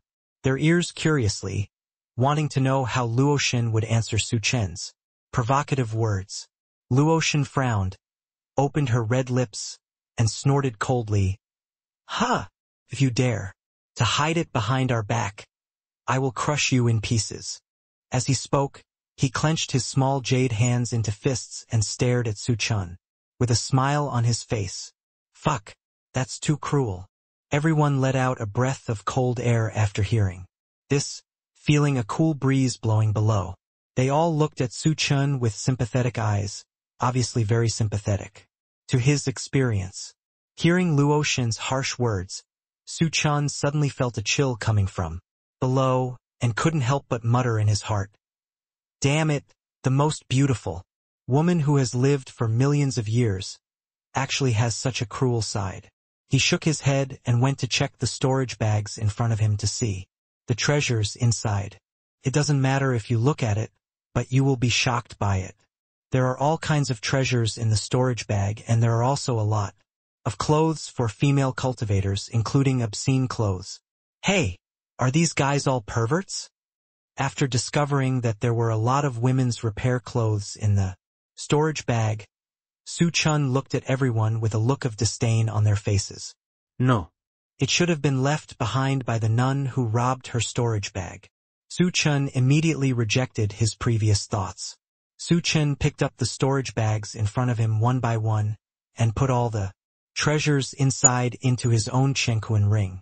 their ears curiously, wanting to know how Luoxin would answer Su Chen's provocative words. Luoxin frowned, opened her red lips, and snorted coldly. Ha! If you dare to hide it behind our back, I will crush you in pieces. As he spoke, he clenched his small jade hands into fists and stared at Su Chen, with a smile on his face. Fuck, that's too cruel. Everyone let out a breath of cold air after hearing this, feeling a cool breeze blowing below. They all looked at Su Chen with sympathetic eyes, obviously very sympathetic to his experience. Hearing Luoxin's harsh words, Su Chen suddenly felt a chill coming from below and couldn't help but mutter in his heart, "Damn it, the most beautiful woman who has lived for millions of years actually has such a cruel side." He shook his head and went to check the storage bags in front of him to see the treasures inside. It doesn't matter if you look at it, but you will be shocked by it. There are all kinds of treasures in the storage bag, and there are also a lot of clothes for female cultivators, including obscene clothes. Hey, are these guys all perverts? After discovering that there were a lot of women's repair clothes in the storage bag, Su Chen looked at everyone with a look of disdain on their faces. No. It should have been left behind by the nun who robbed her storage bag. Su Chen immediately rejected his previous thoughts. Su Chen picked up the storage bags in front of him one by one and put all the treasures inside into his own Chenkuan ring.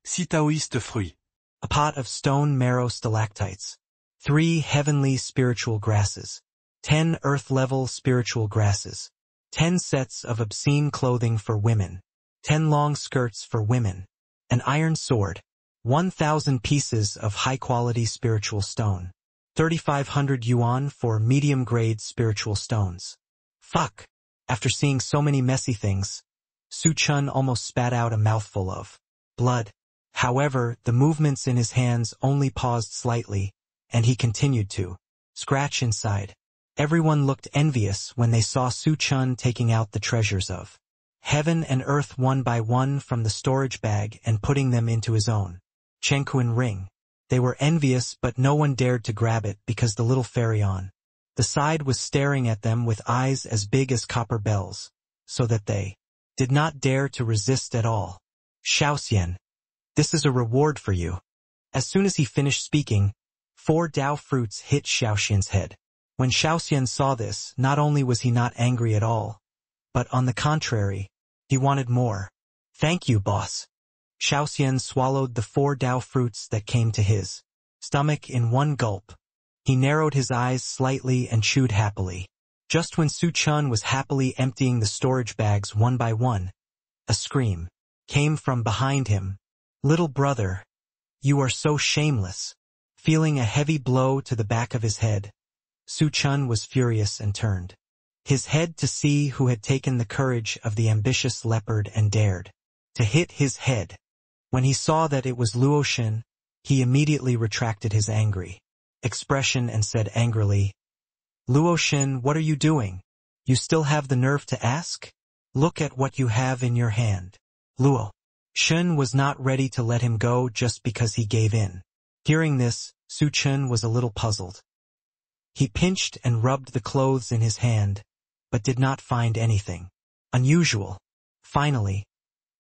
6 taoïstes fruits. A pot of stone marrow stalactites, 3 heavenly spiritual grasses, 10 earth-level spiritual grasses, 10 sets of obscene clothing for women, 10 long skirts for women, an iron sword, 1,000 pieces of high-quality spiritual stone. 3,500 yuan for medium-grade spiritual stones. Fuck! After seeing so many messy things, Su Chen almost spat out a mouthful of blood. However, the movements in his hands only paused slightly, and he continued to scratch inside. Everyone looked envious when they saw Su Chen taking out the treasures of heaven and earth one by one from the storage bag and putting them into his own Chenkuan ring. They were envious, but no one dared to grab it because the little fairy on the side was staring at them with eyes as big as copper bells, so that they did not dare to resist at all. Xiaoxian, this is a reward for you. As soon as he finished speaking, 4 Dao fruits hit Xiaoxian's head. When Xiaoxian saw this, not only was he not angry at all, but on the contrary, he wanted more. Thank you, boss. Xiaoxian swallowed the 4 Dao fruits that came to his stomach in one gulp. He narrowed his eyes slightly and chewed happily. Just when Su Chen was happily emptying the storage bags one by one, a scream came from behind him. Little brother, you are so shameless. Feeling a heavy blow to the back of his head, Su Chen was furious and turned his head to see who had taken the courage of the ambitious leopard and dared to hit his head. When he saw that it was Luoshan, he immediately retracted his angry expression and said angrily, Luoshan, what are you doing? You still have the nerve to ask? Look at what you have in your hand. Luoshan was not ready to let him go just because he gave in. Hearing this, Su Chen was a little puzzled. He pinched and rubbed the clothes in his hand, but did not find anything unusual. Finally,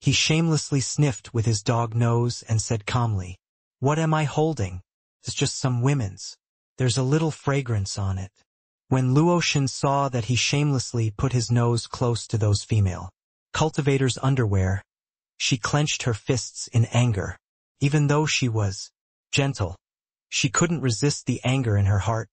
he shamelessly sniffed with his dog nose and said calmly, What am I holding? It's just some women's. There's a little fragrance on it. When Luoshan saw that he shamelessly put his nose close to those female cultivators' underwear, she clenched her fists in anger. Even though she was gentle, she couldn't resist the anger in her heart.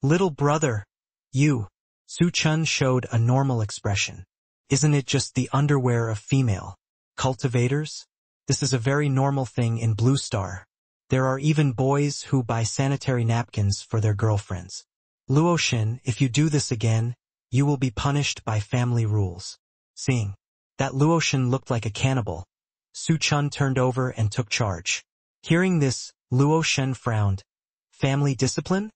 Little brother, you. Su Chen showed a normal expression. Isn't it just the underwear of female cultivators? This is a very normal thing in Blue Star. There are even boys who buy sanitary napkins for their girlfriends. Luoshan, if you do this again, you will be punished by family rules. Seeing that Luoshan looked like a cannibal, Su Chen turned over and took charge. Hearing this, Luoshan frowned. Family discipline?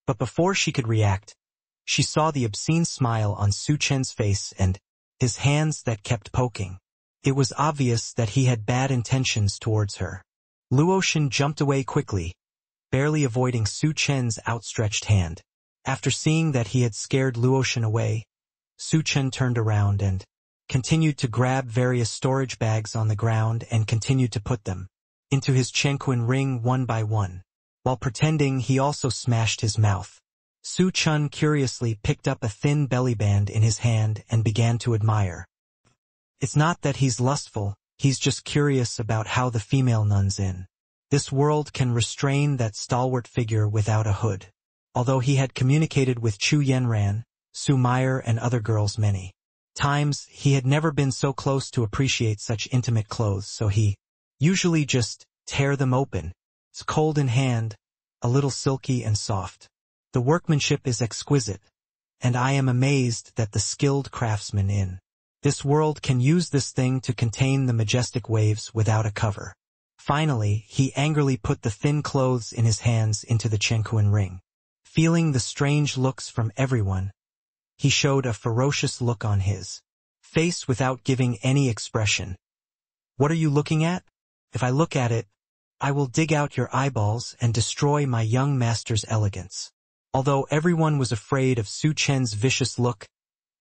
But before she could react, she saw the obscene smile on Su Chen's face and his hands that kept poking. It was obvious that he had bad intentions towards her. Luoshan jumped away quickly, barely avoiding Su Chen's outstretched hand. After seeing that he had scared Luoshan away, Su Chen turned around and continued to grab various storage bags on the ground and continued to put them into his Chenkuan ring one by one. While pretending, he also smashed his mouth. Su Chen curiously picked up a thin belly band in his hand and began to admire. It's not that he's lustful, he's just curious about how the female nuns in this world can restrain that stalwart figure without a hood. Although he had communicated with Chu Yenran, Su Meyer and other girls many times, he had never been so close to appreciate such intimate clothes, so he usually just tear them open. It's cold in hand, a little silky and soft. The workmanship is exquisite, and I am amazed that the skilled craftsman in this world can use this thing to contain the majestic waves without a cover. Finally, he angrily put the thin clothes in his hands into the Chenkuan ring. Feeling the strange looks from everyone, he showed a ferocious look on his face without giving any expression. What are you looking at? If I look at it, I will dig out your eyeballs and destroy my young master's elegance. Although everyone was afraid of Su Chen's vicious look,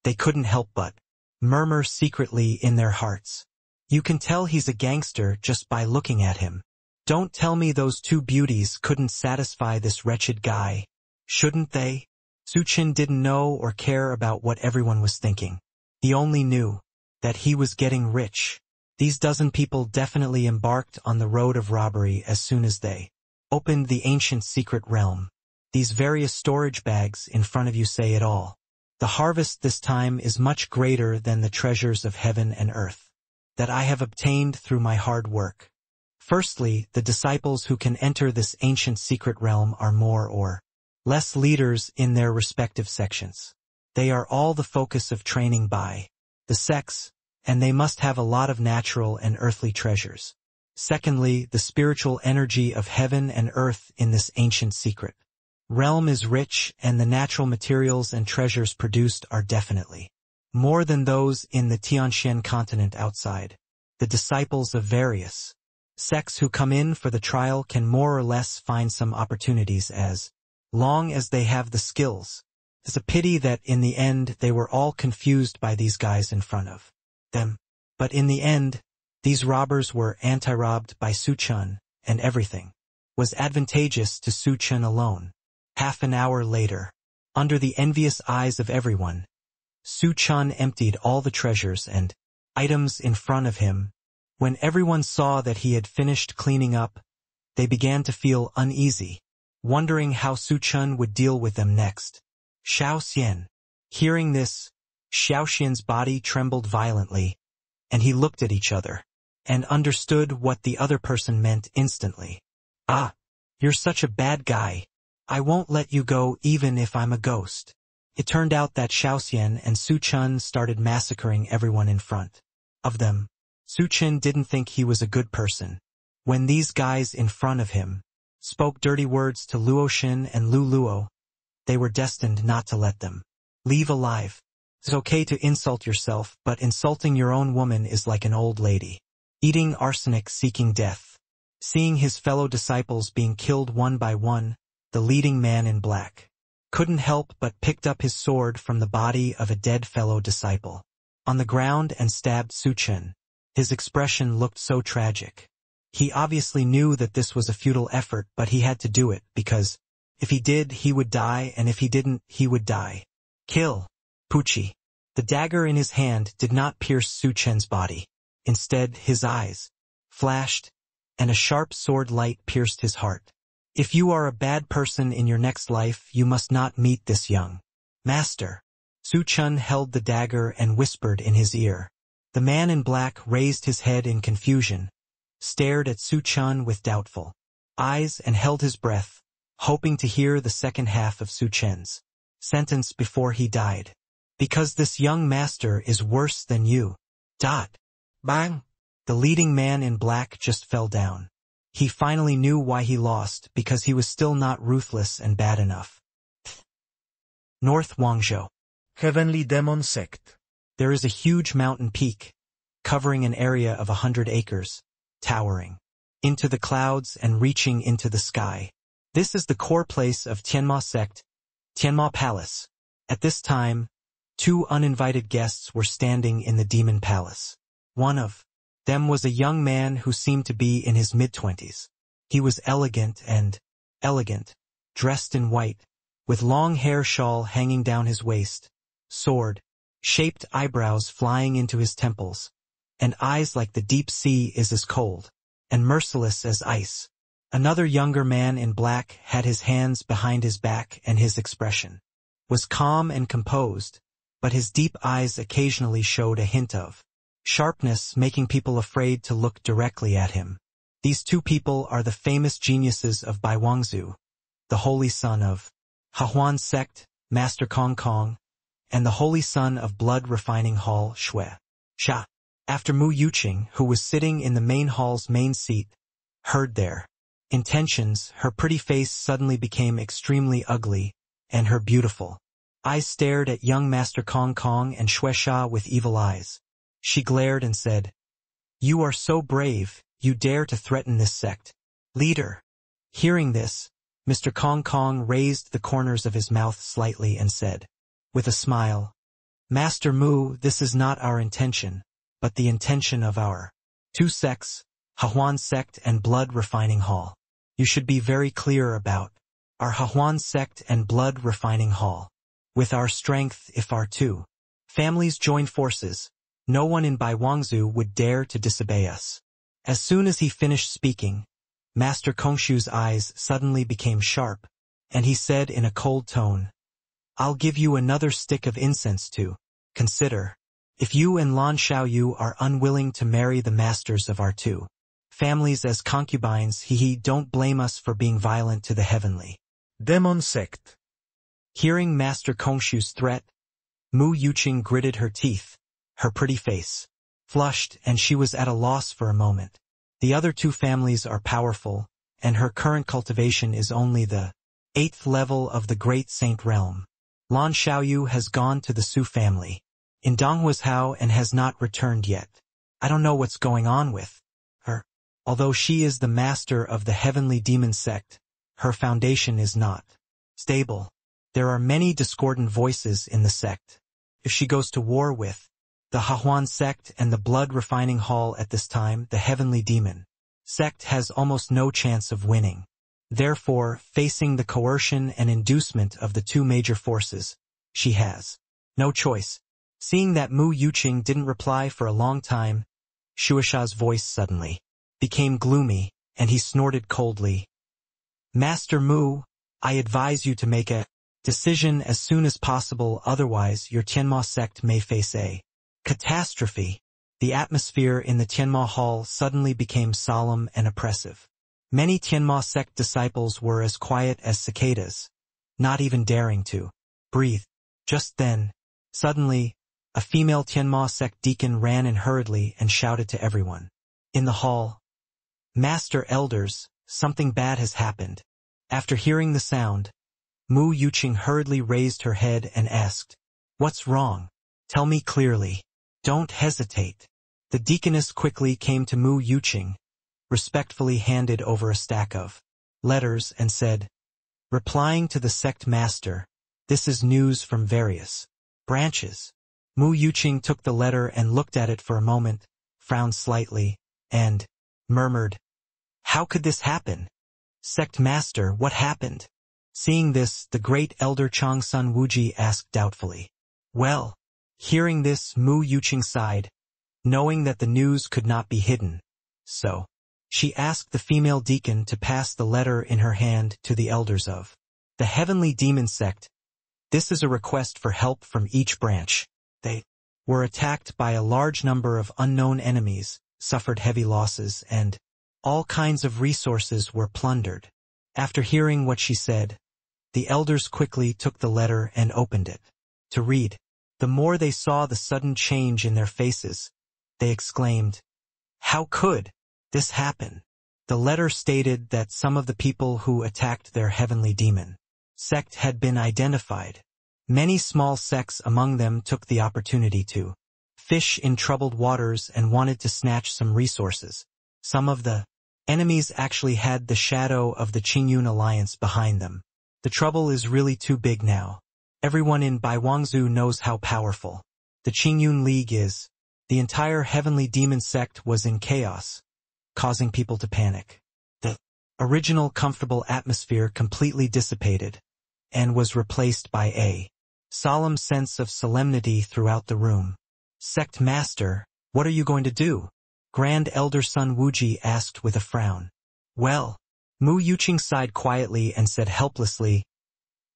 they couldn't help but murmur secretly in their hearts. You can tell he's a gangster just by looking at him. Don't tell me those two beauties couldn't satisfy this wretched guy. Shouldn't they? Su Chen didn't know or care about what everyone was thinking. He only knew that he was getting rich. These dozen people definitely embarked on the road of robbery as soon as they opened the ancient secret realm. These various storage bags in front of you say it all. The harvest this time is much greater than the treasures of heaven and earth that I have obtained through my hard work. Firstly, the disciples who can enter this ancient secret realm are more or less leaders in their respective sections. They are all the focus of training by the sects, and they must have a lot of natural and earthly treasures. Secondly, the spiritual energy of heaven and earth in this ancient secret realm is rich, and the natural materials and treasures produced are definitely more than those in the Tianxian continent outside. The disciples of various sects who come in for the trial can more or less find some opportunities as long as they have the skills. It's a pity that in the end they were all confused by these guys in front of them. But in the end, these robbers were anti-robbed by Su Chen, and everything was advantageous to Su Chen alone. Half an hour later, under the envious eyes of everyone, Su Chen emptied all the treasures and items in front of him. When everyone saw that he had finished cleaning up, they began to feel uneasy, wondering how Su Chen would deal with them next. Xiao Xian. Hearing this, Xiao Xian's body trembled violently, and he looked at each other, and understood what the other person meant instantly. Ah, you're such a bad guy. I won't let you go even if I'm a ghost. It turned out that Xiao Xian and Su Chen started massacring everyone in front of them. Su Chen didn't think he was a good person. When these guys in front of him spoke dirty words to Luo Xin and Lu Luo, they were destined not to let them leave alive. It's okay to insult yourself, but insulting your own woman is like an old lady eating arsenic seeking death. Seeing his fellow disciples being killed one by one, the leading man in black couldn't help but picked up his sword from the body of a dead fellow disciple on the ground and stabbed Su Chen. His expression looked so tragic. He obviously knew that this was a futile effort, but he had to do it, because if he did, he would die, and if he didn't, he would die. Kill. Pucci. The dagger in his hand did not pierce Su Chen's body. Instead, his eyes flashed, and a sharp sword light pierced his heart. If you are a bad person in your next life, you must not meet this young master. Su Chen held the dagger and whispered in his ear. The man in black raised his head in confusion, stared at Su Chen with doubtful eyes and held his breath, hoping to hear the second half of Su Chen's sentence before he died. Because this young master is worse than you. Bang! The leading man in black just fell down. He finally knew why he lost, because he was still not ruthless and bad enough. North Guangzhou. Heavenly Demon Sect. There is a huge mountain peak, covering an area of 100 acres, towering into the clouds and reaching into the sky. This is the core place of Tianma sect, Tianma Palace. At this time, 2 uninvited guests were standing in the demon palace. One of them was a young man who seemed to be in his mid-20s. He was elegant, dressed in white, with long hair shawl hanging down his waist, sword-shaped eyebrows flying into his temples, and eyes like the deep sea is as cold and merciless as ice. Another younger man in black had his hands behind his back, and his expression was calm and composed, but his deep eyes occasionally showed a hint of sharpness, making people afraid to look directly at him. These 2 people are the famous geniuses of Baiwangzhu, the holy son of Hahuan sect, Master Kong Kong, and the holy son of Blood Refining Hall, Shui Sha. After Mu Yuqing, who was sitting in the main hall's main seat, heard their intentions, her pretty face suddenly became extremely ugly, and her beautiful eyes stared at young Master Kong Kong and Shui Sha with evil eyes. She glared and said, "You are so brave, you dare to threaten this sect leader." Hearing this, Mr. Kong Kong raised the corners of his mouth slightly and said, with a smile, "Master Mu, this is not our intention, but the intention of our 2 sects, Hahuan sect and Blood Refining Hall. You should be very clear about our Hahuan sect and Blood Refining Hall. With our strength, if our 2 families join forces, no one in Baiwangzhu would dare to disobey us." As soon as he finished speaking, Master Kongshu's eyes suddenly became sharp, and he said in a cold tone, "I'll give you another stick of incense to consider. If you and Lan Xiaoyu are unwilling to marry the masters of our 2 families as concubines, he don't blame us for being violent to the heavenly Demon sect. Hearing Master Kongshu's threat, Mu Yuqing gritted her teeth, her pretty face flushed, and she was at a loss for a moment. The other two families are powerful, and her current cultivation is only the 8th level of the Great Saint Realm. Lan Xiaoyu has gone to the Su family in Donghuazhou and has not returned yet. I don't know what's going on with her. Although she is the master of the heavenly demon sect, her foundation is not stable. There are many discordant voices in the sect. If she goes to war with the Hahuan sect and the blood refining hall at this time, the heavenly demon sect has almost no chance of winning. Therefore, facing the coercion and inducement of the two major forces, she has no choice. Seeing that Mu Yuqing didn't reply for a long time, Shuasha's voice suddenly became gloomy, and he snorted coldly. Master Mu, I advise you to make a decision as soon as possible, otherwise your Tianma sect may face a catastrophe. The atmosphere in the Tianma hall suddenly became solemn and oppressive. Many Tianma sect disciples were as quiet as cicadas, not even daring to breathe. Just then, suddenly, a female Tianma sect deacon ran in hurriedly and shouted to everyone in the hall, Master Elders, something bad has happened. After hearing the sound, Mu Yuqing hurriedly raised her head and asked, What's wrong? Tell me clearly. Don't hesitate. The deaconess quickly came to Mu Yuqing, respectfully handed over a stack of letters and said, Replying to the sect master, this is news from various branches. Mu Yuqing took the letter and looked at it for a moment, frowned slightly, and murmured, How could this happen? Sect master, what happened? Seeing this, the great elder Chang Sun Wuji asked doubtfully. Well, hearing this, Mu Yuqing sighed, knowing that the news could not be hidden. So, she asked the female deacon to pass the letter in her hand to the elders of the heavenly demon sect. This is a request for help from each branch. They were attacked by a large number of unknown enemies, suffered heavy losses, and all kinds of resources were plundered. After hearing what she said, the elders quickly took the letter and opened it to read. The more they saw the sudden change in their faces, they exclaimed, How could this happen? The letter stated that some of the people who attacked their heavenly demon sect had been identified. Many small sects among them took the opportunity to fish in troubled waters and wanted to snatch some resources. Some of the enemies actually had the shadow of the Qingyun alliance behind them. The trouble is really too big now. Everyone in Baiwangzhou knows how powerful the Qingyun League is. The entire heavenly demon sect was in chaos, causing people to panic. The original comfortable atmosphere completely dissipated and was replaced by a solemn sense of solemnity throughout the room. Sect master, what are you going to do? Grand Elder Sun Wuji asked with a frown. Well, Mu Yuqing sighed quietly and said helplessly,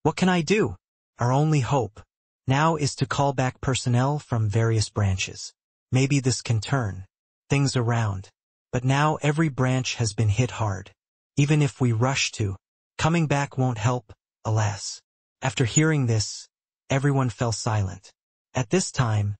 What can I do? Our only hope now is to call back personnel from various branches. Maybe this can turn things around. But now every branch has been hit hard. Even if we rush to, coming back won't help, alas. After hearing this, everyone fell silent. At this time,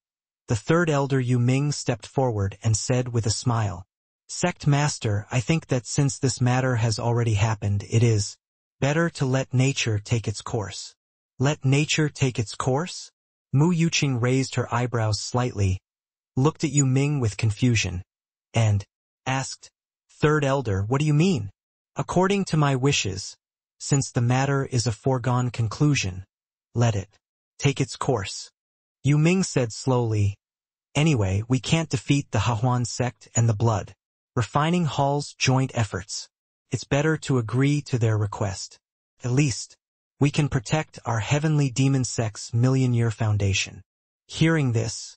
the third elder Yu Ming stepped forward and said with a smile, Sect master, I think that since this matter has already happened, it is better to let nature take its course. Let nature take its course? Mu Yuqing raised her eyebrows slightly, looked at Yu Ming with confusion, and asked, Third elder, what do you mean? According to my wishes, since the matter is a foregone conclusion, let it take its course. Yu Ming said slowly, Anyway, we can't defeat the Hahuan sect and the blood refining hall's joint efforts. It's better to agree to their request. At least, we can protect our heavenly demon sect's million-year foundation. Hearing this,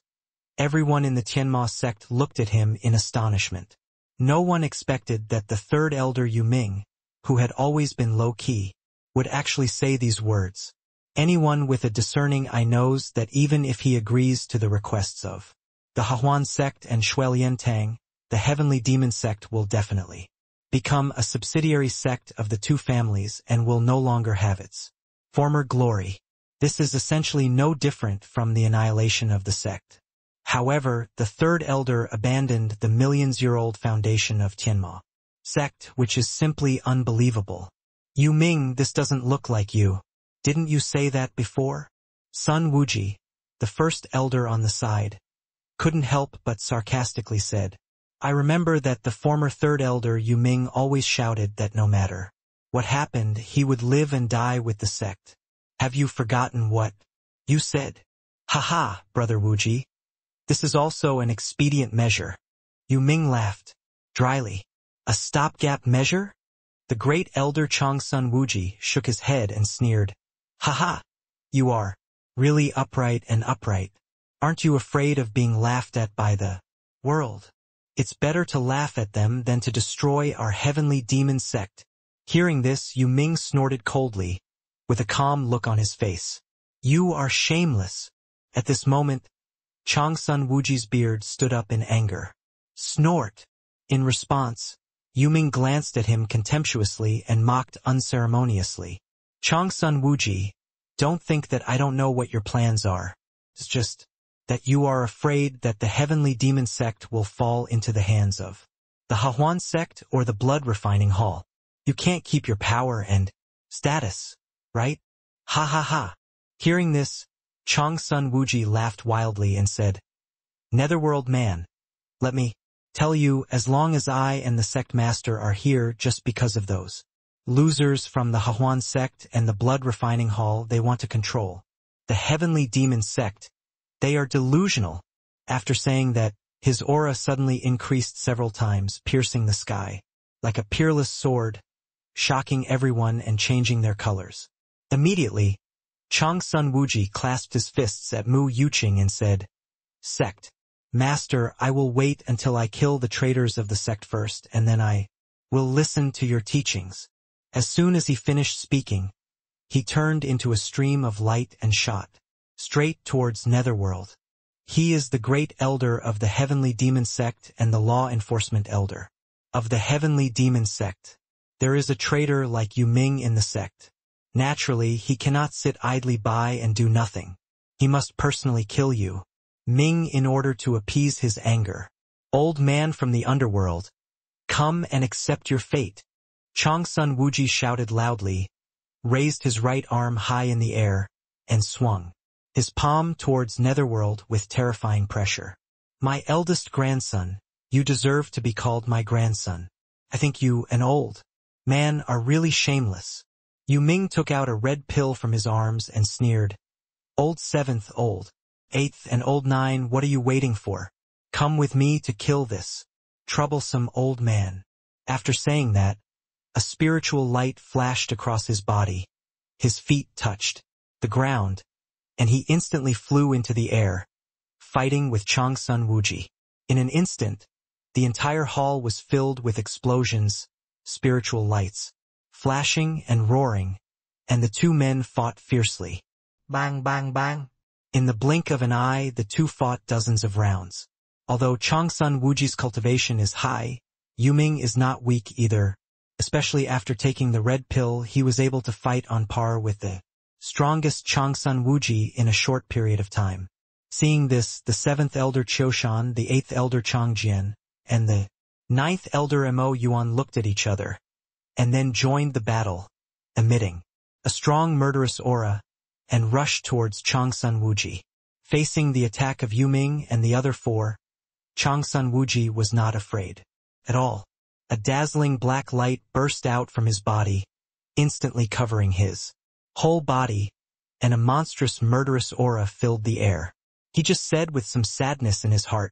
everyone in the Tianma sect looked at him in astonishment. No one expected that the third elder Yu Ming, who had always been low-key, would actually say these words. Anyone with a discerning eye knows that even if he agrees to the requests of the Hahuan sect and Shuelian Tang, the heavenly demon sect will definitely become a subsidiary sect of the two families and will no longer have its former glory. This is essentially no different from the annihilation of the sect. However, the third elder abandoned the millions-year-old foundation of Tianma sect, which is simply unbelievable. Yu Ming, this doesn't look like you. Didn't you say that before? Sun Wuji, the first elder on the side, couldn't help but sarcastically said, I remember that the former third elder Yu Ming always shouted that no matter what happened, he would live and die with the sect. Have you forgotten what you said? Haha, Brother Wuji. This is also an expedient measure. Yu Ming laughed dryly. A stopgap measure? The great elder Changsun Wuji shook his head and sneered. Haha, you are really upright and upright. Aren't you afraid of being laughed at by the world? It's better to laugh at them than to destroy our heavenly demon sect. Hearing this, Yu Ming snorted coldly, with a calm look on his face. You are shameless. At this moment, Changsun Wuji's beard stood up in anger. Snort. In response, Yu Ming glanced at him contemptuously and mocked unceremoniously. Changsun Wuji, don't think that I don't know what your plans are. It's just that you are afraid that the heavenly demon sect will fall into the hands of the Hahuan sect or the blood refining hall. You can't keep your power and status, right? Ha ha ha. Hearing this, Changsun Wuji laughed wildly and said, Netherworld man, let me tell you, as long as I and the sect master are here just because of those losers from the Hahuan sect and the blood refining hall they want to control, the heavenly demon sect, they are delusional. After saying that, his aura suddenly increased several times, piercing the sky, like a peerless sword, shocking everyone and changing their colors. Immediately, Changsun Wuji clasped his fists at Mu Yuqing and said, Sect, Master, I will wait until I kill the traitors of the sect first, and then I will listen to your teachings. As soon as he finished speaking, he turned into a stream of light and shot straight towards Netherworld. He is the great elder of the heavenly demon sect and the law enforcement elder of the heavenly demon sect. There is a traitor like Yu Ming in the sect. Naturally, he cannot sit idly by and do nothing. He must personally kill you, Ming, in order to appease his anger. Old man from the underworld, come and accept your fate. Changsun Wuji shouted loudly, raised his right arm high in the air, and swung his palm towards Netherworld with terrifying pressure. My eldest grandson, you deserve to be called my grandson. I think you, an old man, are really shameless. Yu Ming took out a red pill from his arms and sneered. Old seventh, old eighth, and old nine, what are you waiting for? Come with me to kill this troublesome old man. After saying that, a spiritual light flashed across his body. His feet touched the ground, and he instantly flew into the air, fighting with Changsun Wuji. In an instant, the entire hall was filled with explosions, spiritual lights, flashing and roaring, and the two men fought fiercely. Bang, bang, bang. In the blink of an eye, the two fought dozens of rounds. Although Changsun Wuji's cultivation is high, Yu Ming is not weak either. Especially after taking the red pill, he was able to fight on par with the strongest Changsun Wuji in a short period of time. Seeing this, the seventh elder Qiushan, the eighth elder Changjian, and the ninth elder Mo Yuan looked at each other, and then joined the battle, emitting a strong murderous aura, and rushed towards Changsun Wuji. Facing the attack of Yu Ming and the other four, Changsun Wuji was not afraid at all. A dazzling black light burst out from his body, instantly covering his whole body, and a monstrous murderous aura filled the air. He just said with some sadness in his heart,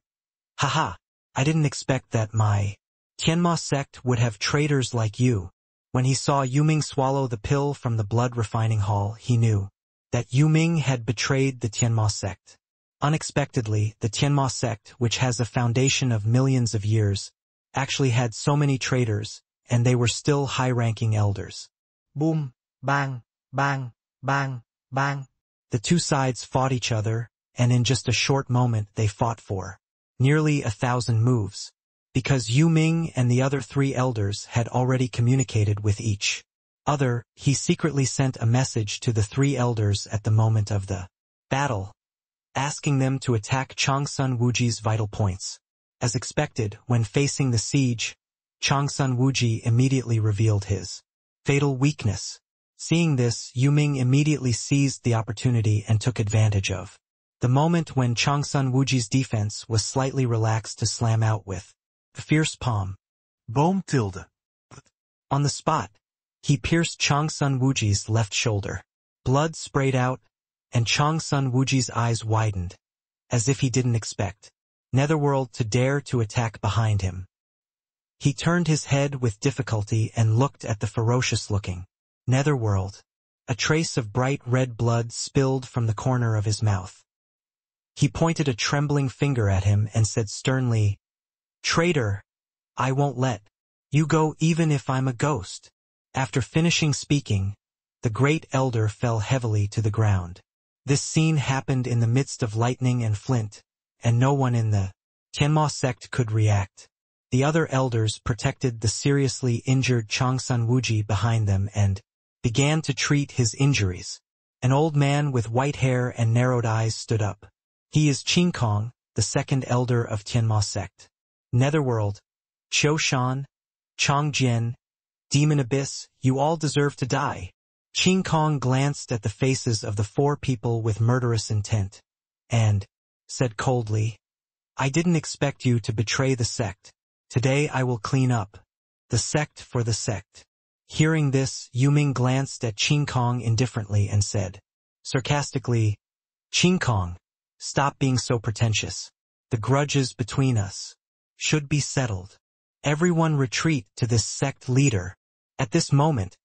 Haha, I didn't expect that my Tianma sect would have traitors like you. When he saw Yu Ming swallow the pill from the blood refining hall, he knew that Yu Ming had betrayed the Tianma sect. Unexpectedly, the Tianma sect, which has a foundation of millions of years, actually had so many traitors, and they were still high-ranking elders. Boom, bang, bang, bang, bang. The two sides fought each other, and in just a short moment they fought for nearly 1,000 moves. because Yu Ming and the other 3 elders had already communicated with each other. He secretly sent a message to the 3 elders at the moment of the battle, asking them to attack Changsun Wuji's vital points. As expected, when facing the siege, Changsun Wuji immediately revealed his fatal weakness. Seeing this, Yu Ming immediately seized the opportunity and took advantage of the moment when Changsun Wuji's defense was slightly relaxed to slam out with the fierce palm. Boom tilde. On the spot, he pierced Changsun Wuji's left shoulder. Blood sprayed out, and Changsun Wuji's eyes widened, as if he didn't expect Netherworld to dare to attack behind him. He turned his head with difficulty and looked at the ferocious-looking Netherworld. A trace of bright red blood spilled from the corner of his mouth. He pointed a trembling finger at him and said sternly, "Traitor, I won't let you go even if I'm a ghost." After finishing speaking, the great elder fell heavily to the ground. This scene happened in the midst of lightning and flint, and no one in the Tianma sect could react. The other elders protected the seriously injured Changsun Wuji behind them and began to treat his injuries. An old man with white hair and narrowed eyes stood up. He is Qin Kong, the 2nd elder of Tianma sect. Netherworld, Qiu Shan, Chang Jian, Demon Abyss, you all deserve to die. Qin Kong glanced at the faces of the 4 people with murderous intent, and said coldly, "I didn't expect you to betray the sect. Today I will clean up the sect for the sect." Hearing this, Yu Ming glanced at Qin Kong indifferently and said, sarcastically, "Qin Kong, stop being so pretentious. The grudges between us should be settled. Everyone retreat to this sect leader." At this moment,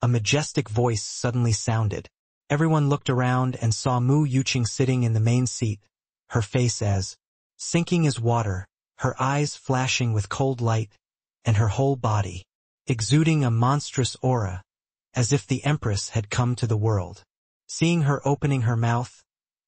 a majestic voice suddenly sounded. Everyone looked around and saw Mu Yuqing sitting in the main seat, her face as sinking as water, her eyes flashing with cold light, and her whole body exuding a monstrous aura, as if the Empress had come to the world. Seeing her opening her mouth,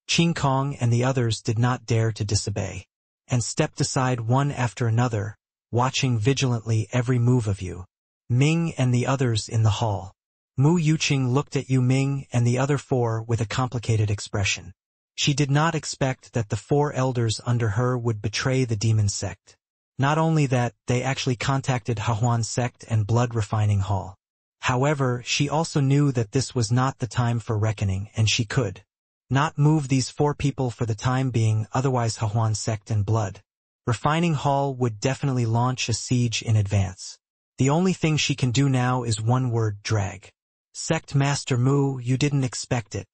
Qin Kong and the others did not dare to disobey, and stepped aside one after another, watching vigilantly every move of Yu Ming and the others in the hall. Mu Yuqing looked at Yu Ming and the other 4 with a complicated expression. She did not expect that the 4 elders under her would betray the demon sect. Not only that, they actually contacted Hahuan sect and blood refining hall. However, she also knew that this was not the time for reckoning, and she could not move these 4 people for the time being, otherwise Hahuan sect and blood refining hall would definitely launch a siege in advance. The only thing she can do now is one word: drag. "Sect Master Mu, you didn't expect it."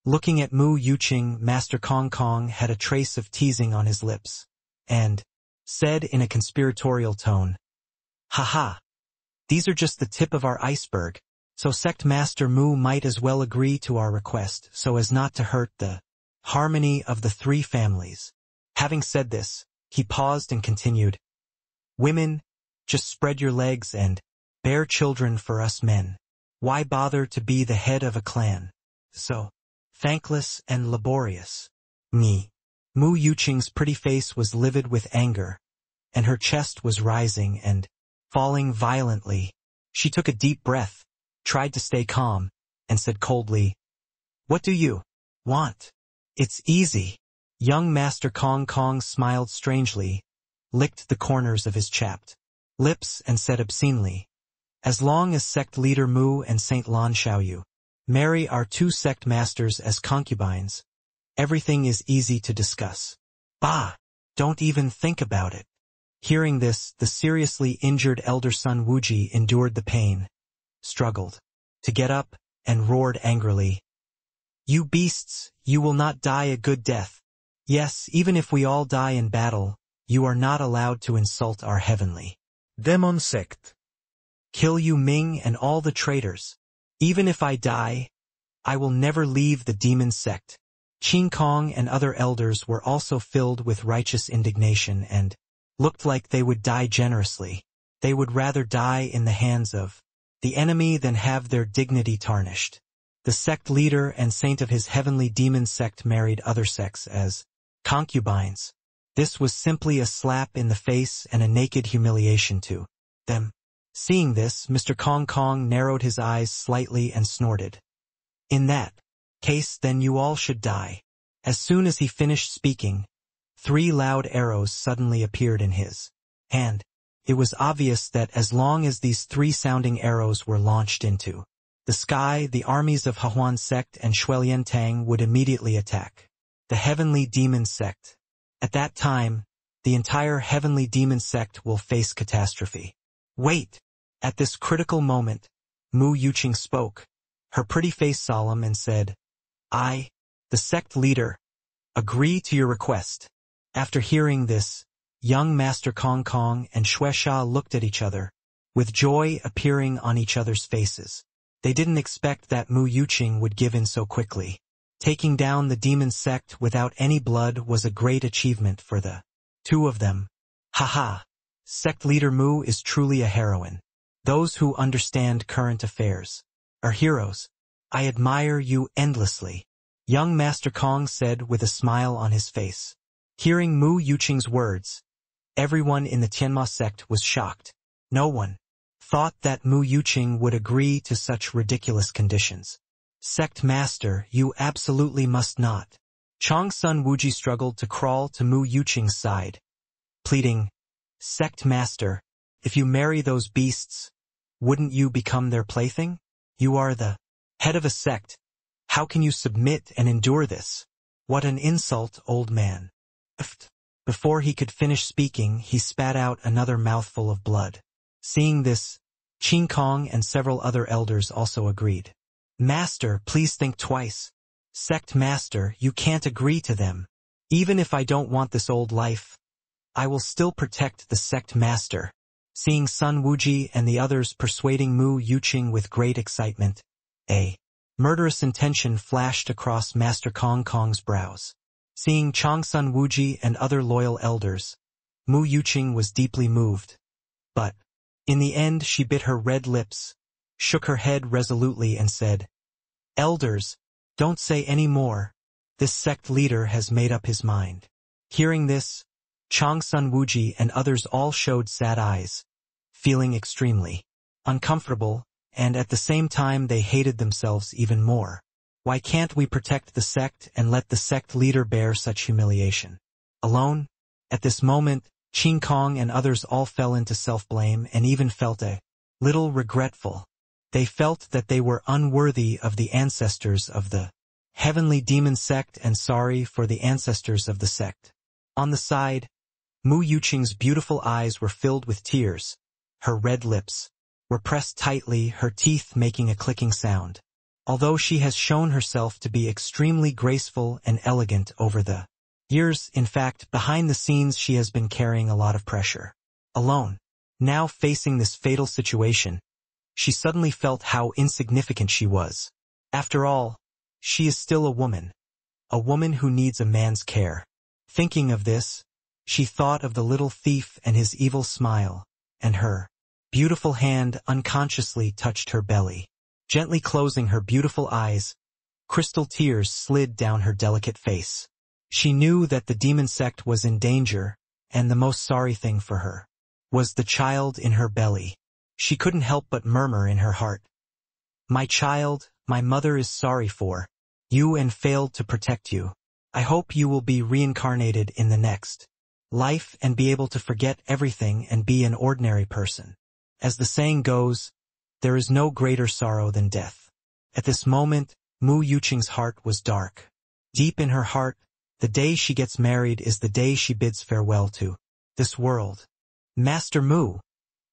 Looking at Mu Yuqing, Master Kong Kong had a trace of teasing on his lips, and said in a conspiratorial tone, "Haha, these are just the tip of our iceberg, so Sect Master Mu might as well agree to our request so as not to hurt the harmony of the 3 families." Having said this, he paused and continued, "Women, just spread your legs and bear children for us men. Why bother to be the head of a clan so thankless and laborious?" Mu Yuqing's pretty face was livid with anger, and her chest was rising and falling violently. She took a deep breath, tried to stay calm, and said coldly, "What do you want? It's easy." Young Master Kong Kong smiled strangely, licked the corners of his chapped lips, and said obscenely, "As long as sect leader Mu and Saint Lan Xiaoyu marry our 2 sect masters as concubines, everything is easy to discuss." "Bah! Don't even think about it." Hearing this, the seriously injured elder son Wuji endured the pain, struggled to get up, and roared angrily, "You beasts, you will not die a good death. Yes, even if we all die in battle, you are not allowed to insult our heavenly Demon sect. Kill Yu Ming and all the traitors. Even if I die, I will never leave the demon sect." Qin Kong and other elders were also filled with righteous indignation and looked like they would die generously. They would rather die in the hands of the enemy than have their dignity tarnished. The sect leader and saint of his heavenly demon sect married other sects as concubines. This was simply a slap in the face and a naked humiliation to them. Seeing this, Mr. Kong Kong narrowed his eyes slightly and snorted. In that case, then you all should die. As soon as he finished speaking, 3 loud arrows suddenly appeared in his hand. It was obvious that as long as these 3 sounding arrows were launched into the sky, the armies of Hahuan sect and Shuilian Tang would immediately attack the heavenly demon sect. At that time, the entire heavenly demon sect will face catastrophe. Wait! At this critical moment, Mu Yuqing spoke, her pretty face solemn, and said, I, the sect leader, agree to your request. After hearing this, young Master Kong Kong and Shueisha looked at each other, with joy appearing on each other's faces. They didn't expect that Mu Yuqing would give in so quickly. Taking down the demon sect without any blood was a great achievement for the 2 of them. Haha! Sect leader Mu is truly a heroine. Those who understand current affairs are heroes. I admire you endlessly, young Master Kong said with a smile on his face. Hearing Mu Yuqing's words, everyone in the Tianma sect was shocked. No one thought that Mu Yuqing would agree to such ridiculous conditions. Sect master, you absolutely must not. Chong Sun Wuji struggled to crawl to Mu Yuqing's side, pleading, Sect master, if you marry those beasts, wouldn't you become their plaything? You are the head of a sect. How can you submit and endure this? What an insult, old man. Before he could finish speaking, he spat out another mouthful of blood. Seeing this, Qin Kong and several other elders also agreed. Master, please think twice. Sect master, you can't agree to them. Even if I don't want this old life, I will still protect the sect master. Seeing Sun Wuji and the others persuading Mu Yuqing with great excitement, a murderous intention flashed across Master Kong Kong's brows. Seeing Chong Sun Wuji and other loyal elders, Mu Yuqing was deeply moved. But, in the end, she bit her red lips, shook her head resolutely and said, Elders, don't say any more. This sect leader has made up his mind. Hearing this, Chong Sun Wuji and others all showed sad eyes, feeling extremely uncomfortable, and at the same time they hated themselves even more. Why can't we protect the sect and let the sect leader bear such humiliation alone? At this moment, Qin Kong and others all fell into self-blame and even felt a little regretful. They felt that they were unworthy of the ancestors of the heavenly demon sect and sorry for the ancestors of the sect. On the side, Mu Yuqing's beautiful eyes were filled with tears. Her red lips were pressed tightly, her teeth making a clicking sound. Although she has shown herself to be extremely graceful and elegant over the years, in fact, behind the scenes she has been carrying a lot of pressure. Alone, now facing this fatal situation, she suddenly felt how insignificant she was. After all, she is still a woman who needs a man's care. Thinking of this, she thought of the little thief and his evil smile, and her beautiful hand unconsciously touched her belly. Gently closing her beautiful eyes, crystal tears slid down her delicate face. She knew that the demon sect was in danger, and the most sorry thing for her was the child in her belly. She couldn't help but murmur in her heart, My child, my mother is sorry for you and failed to protect you. I hope you will be reincarnated in the next life and be able to forget everything and be an ordinary person. As the saying goes, there is no greater sorrow than death. At this moment, Mu Yuqing's heart was dark. Deep in her heart, the day she gets married is the day she bids farewell to this world. Master Mu,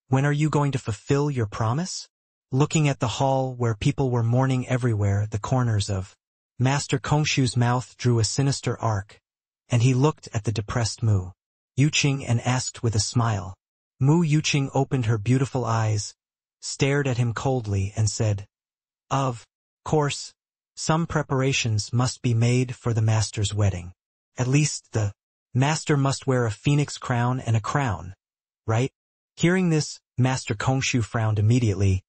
when are you going to fulfill your promise? Looking at the hall where people were mourning everywhere, the corners of Master Kongshu's mouth drew a sinister arc, and he looked at the depressed Mu Yuqing and asked with a smile. Mu Yuqing opened her beautiful eyes, stared at him coldly and said, Of course, some preparations must be made for the master's wedding. At least the master must wear a phoenix crown and a crown, right? Hearing this, Master Kongshu frowned immediately.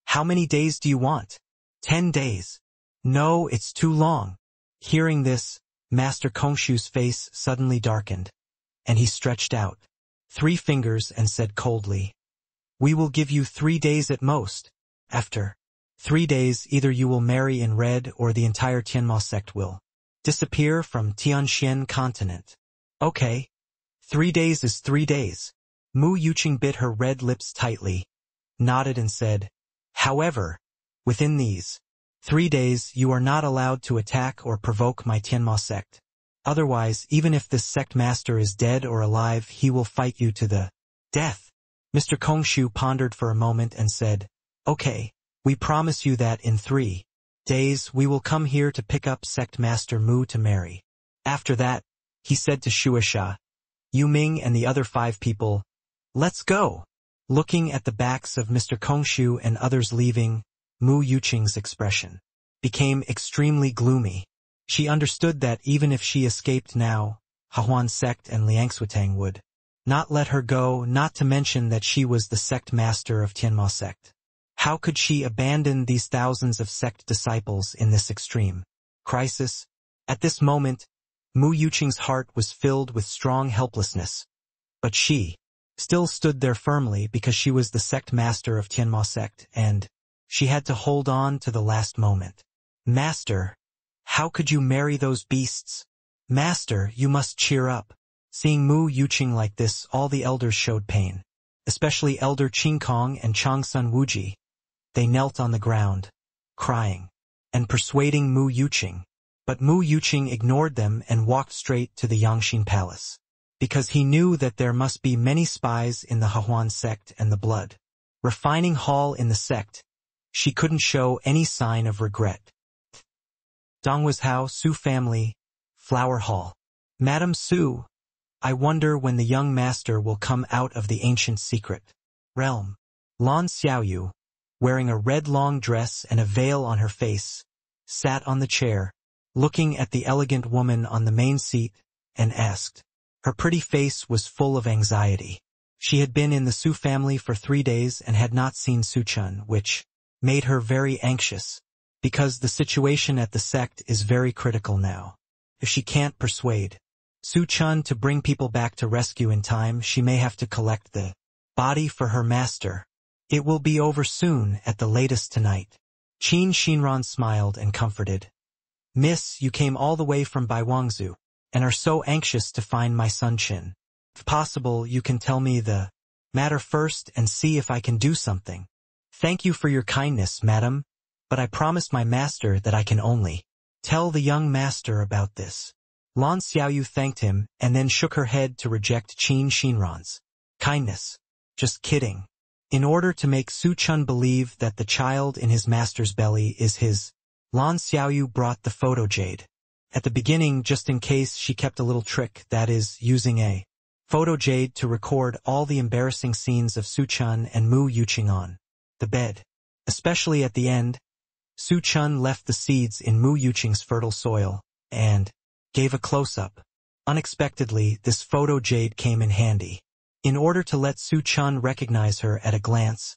How many days do you want? 10 days. No, it's too long. Hearing this, Master Kongshu's face suddenly darkened. and he stretched out 3 fingers and said coldly, "We will give you 3 days at most. After 3 days, either you will marry in red or the entire Tianma sect will disappear from Tianxian continent." Okay. 3 days is 3 days. Mu Yuqing bit her red lips tightly, nodded and said, "However, within these 3 days you are not allowed to attack or provoke my Tianma sect. Otherwise, even if this sect master is dead or alive, he will fight you to the death." Mr. Kongshu pondered for a moment and said, "Okay, we promise you that in 3 days we will come here to pick up sect master Mu to marry. After that," he said to Shueisha, "Yu Ming and the other 5 people, let's go." Looking at the backs of Mr. Kongshu and others leaving, Mu Yuqing's expression became extremely gloomy. She understood that even if she escaped now, Hahuan sect and Liangsuitang would not let her go, not to mention that she was the sect master of Tianma sect. How could she abandon these thousands of sect disciples in this extreme crisis? At this moment, Mu Yuqing's heart was filled with strong helplessness, but she still stood there firmly because she was the sect master of Tianma sect, and she had to hold on to the last moment. "Master, how could you marry those beasts? Master, you must cheer up." Seeing Mu Yuqing like this, all the elders showed pain, especially Elder Qingkong and Changsun Wuji. They knelt on the ground, crying and persuading Mu Yuqing, but Mu Yuqing ignored them and walked straight to the Yangxin Palace, because he knew that there must be many spies in the Hahuan sect and the blood refining hall in the sect. She couldn't show any sign of regret. Donghuazhou, Su family, Flower Hall. "Madam Su, I wonder when the young master will come out of the ancient secret realm." Lan Xiaoyu, wearing a red long dress and a veil on her face, sat on the chair, looking at the elegant woman on the main seat, and asked. Her pretty face was full of anxiety. She had been in the Su family for 3 days and had not seen Su Chen, which made her very anxious, because the situation at the sect is very critical now. If she can't persuade Su Chen to bring people back to rescue in time, she may have to collect the body for her master. It will be over soon, at the latest tonight. Qin Xinran smiled and comforted. "Miss, you came all the way from Baiwangzhou, and are so anxious to find my son Chen. If possible, you can tell me the matter first and see if I can do something." "Thank you for your kindness, madam, but I promised my master that I can only tell the young master about this." Lan Xiaoyu thanked him and then shook her head to reject Qin Xinran's kindness. "Just kidding." In order to make Su Chen believe that the child in his master's belly is his, Lan Xiaoyu brought the photo jade. At the beginning, just in case, she kept a little trick, that is, using a photo jade to record all the embarrassing scenes of Su Chen and Mu Yuqing on the bed. Especially at the end, Su Chen left the seeds in Mu Yuqing's fertile soil, and gave a close-up. Unexpectedly, this photo jade came in handy. In order to let Su Chen recognize her at a glance,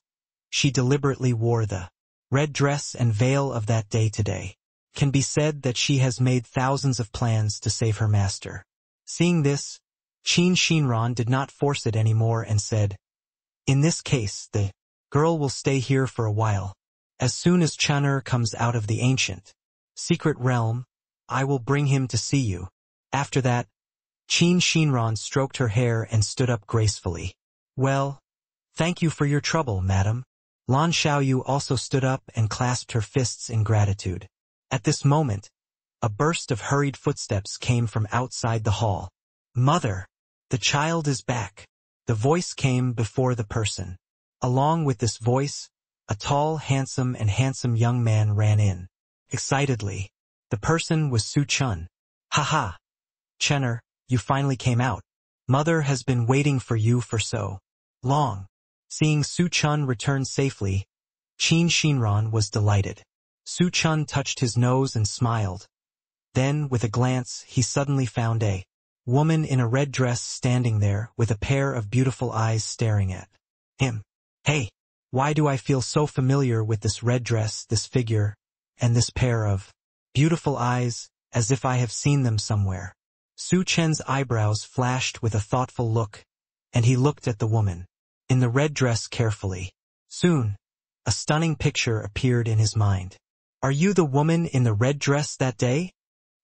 she deliberately wore the red dress and veil of that day today. Can be said that she has made thousands of plans to save her master. Seeing this, Qin Xinran did not force it anymore and said, "In this case, the girl will stay here for a while. As soon as Chener comes out of the ancient secret realm, I will bring him to see you." After that, Qin Xinran stroked her hair and stood up gracefully. "Well, thank you for your trouble, madam." Lan Xiaoyu also stood up and clasped her fists in gratitude. At this moment, a burst of hurried footsteps came from outside the hall. "Mother, the child is back." The voice came before the person. Along with this voice, a tall, handsome young man ran in. Excitedly, the person was Su Chen. "Ha! Chener, you finally came out. Mother has been waiting for you for so long." Seeing Su Chen return safely, Qin Xinran was delighted. Su Chen touched his nose and smiled. Then, with a glance, he suddenly found a woman in a red dress standing there with a pair of beautiful eyes staring at him. "Hey, why do I feel so familiar with this red dress, this figure, and this pair of beautiful eyes, as if I have seen them somewhere?" Su Chen's eyebrows flashed with a thoughtful look, and he looked at the woman in the red dress carefully. Soon, a stunning picture appeared in his mind. Are you the woman in the red dress that day?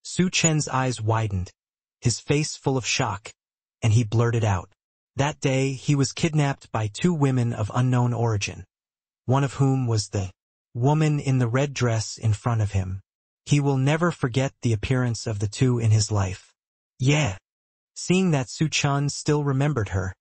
Su Chen's eyes widened, his face full of shock, and he blurted out. That day he was kidnapped by two women of unknown origin, one of whom was the woman in the red dress in front of him. He will never forget the appearance of the two in his life. Yeah. Seeing that Su Chen still remembered her,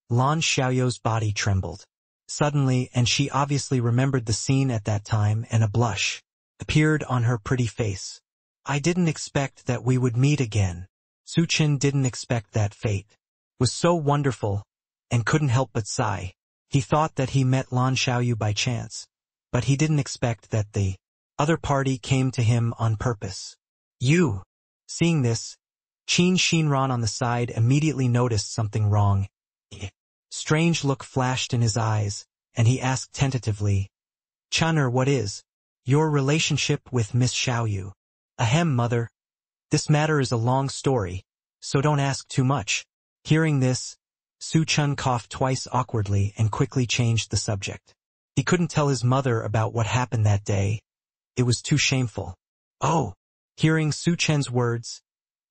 Lan Xiaoyou's body trembled. Suddenly, and she obviously remembered the scene at that time, and a blush appeared on her pretty face. I didn't expect that we would meet again. Su Chen didn't expect that fate was so wonderful, and couldn't help but sigh. He thought that he met Lan Xiaoyu by chance, but he didn't expect that the other party came to him on purpose. You. Seeing this, Qin Shinran on the side immediately noticed something wrong. Strange look flashed in his eyes, and he asked tentatively, Chun'er, what is your relationship with Miss Xiaoyu? Ahem, mother. This matter is a long story, so don't ask too much. Hearing this, Su Chen coughed twice awkwardly and quickly changed the subject. He couldn't tell his mother about what happened that day. It was too shameful. Oh! Hearing Su Chen's words,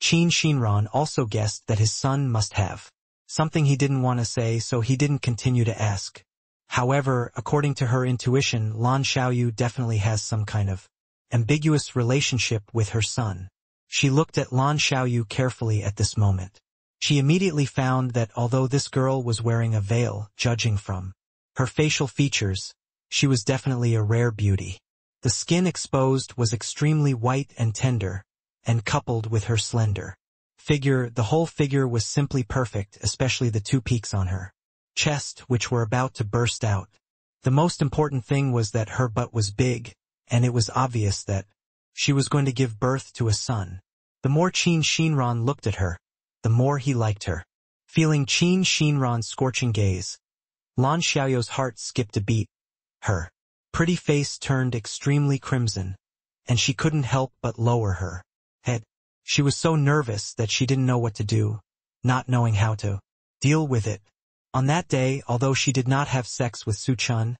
Qin Shinran also guessed that his son must have something he didn't want to say, so he didn't continue to ask. However, according to her intuition, Lan Xiaoyu definitely has some kind of ambiguous relationship with her son. She looked at Lan Xiaoyu carefully at this moment. She immediately found that although this girl was wearing a veil, judging from her facial features, she was definitely a rare beauty. The skin exposed was extremely white and tender, and coupled with her slender figure, the whole figure was simply perfect, especially the two peaks on her chest, which were about to burst out. The most important thing was that her butt was big, and it was obvious that she was going to give birth to a son. The more Qin Shinran looked at her, the more he liked her. Feeling Qin Shinran's scorching gaze, Lan Xiaoyou's heart skipped a beat. Her pretty face turned extremely crimson, and she couldn't help but lower her head. She was so nervous that she didn't know what to do, not knowing how to deal with it. On that day, although she did not have sex with Su Chen,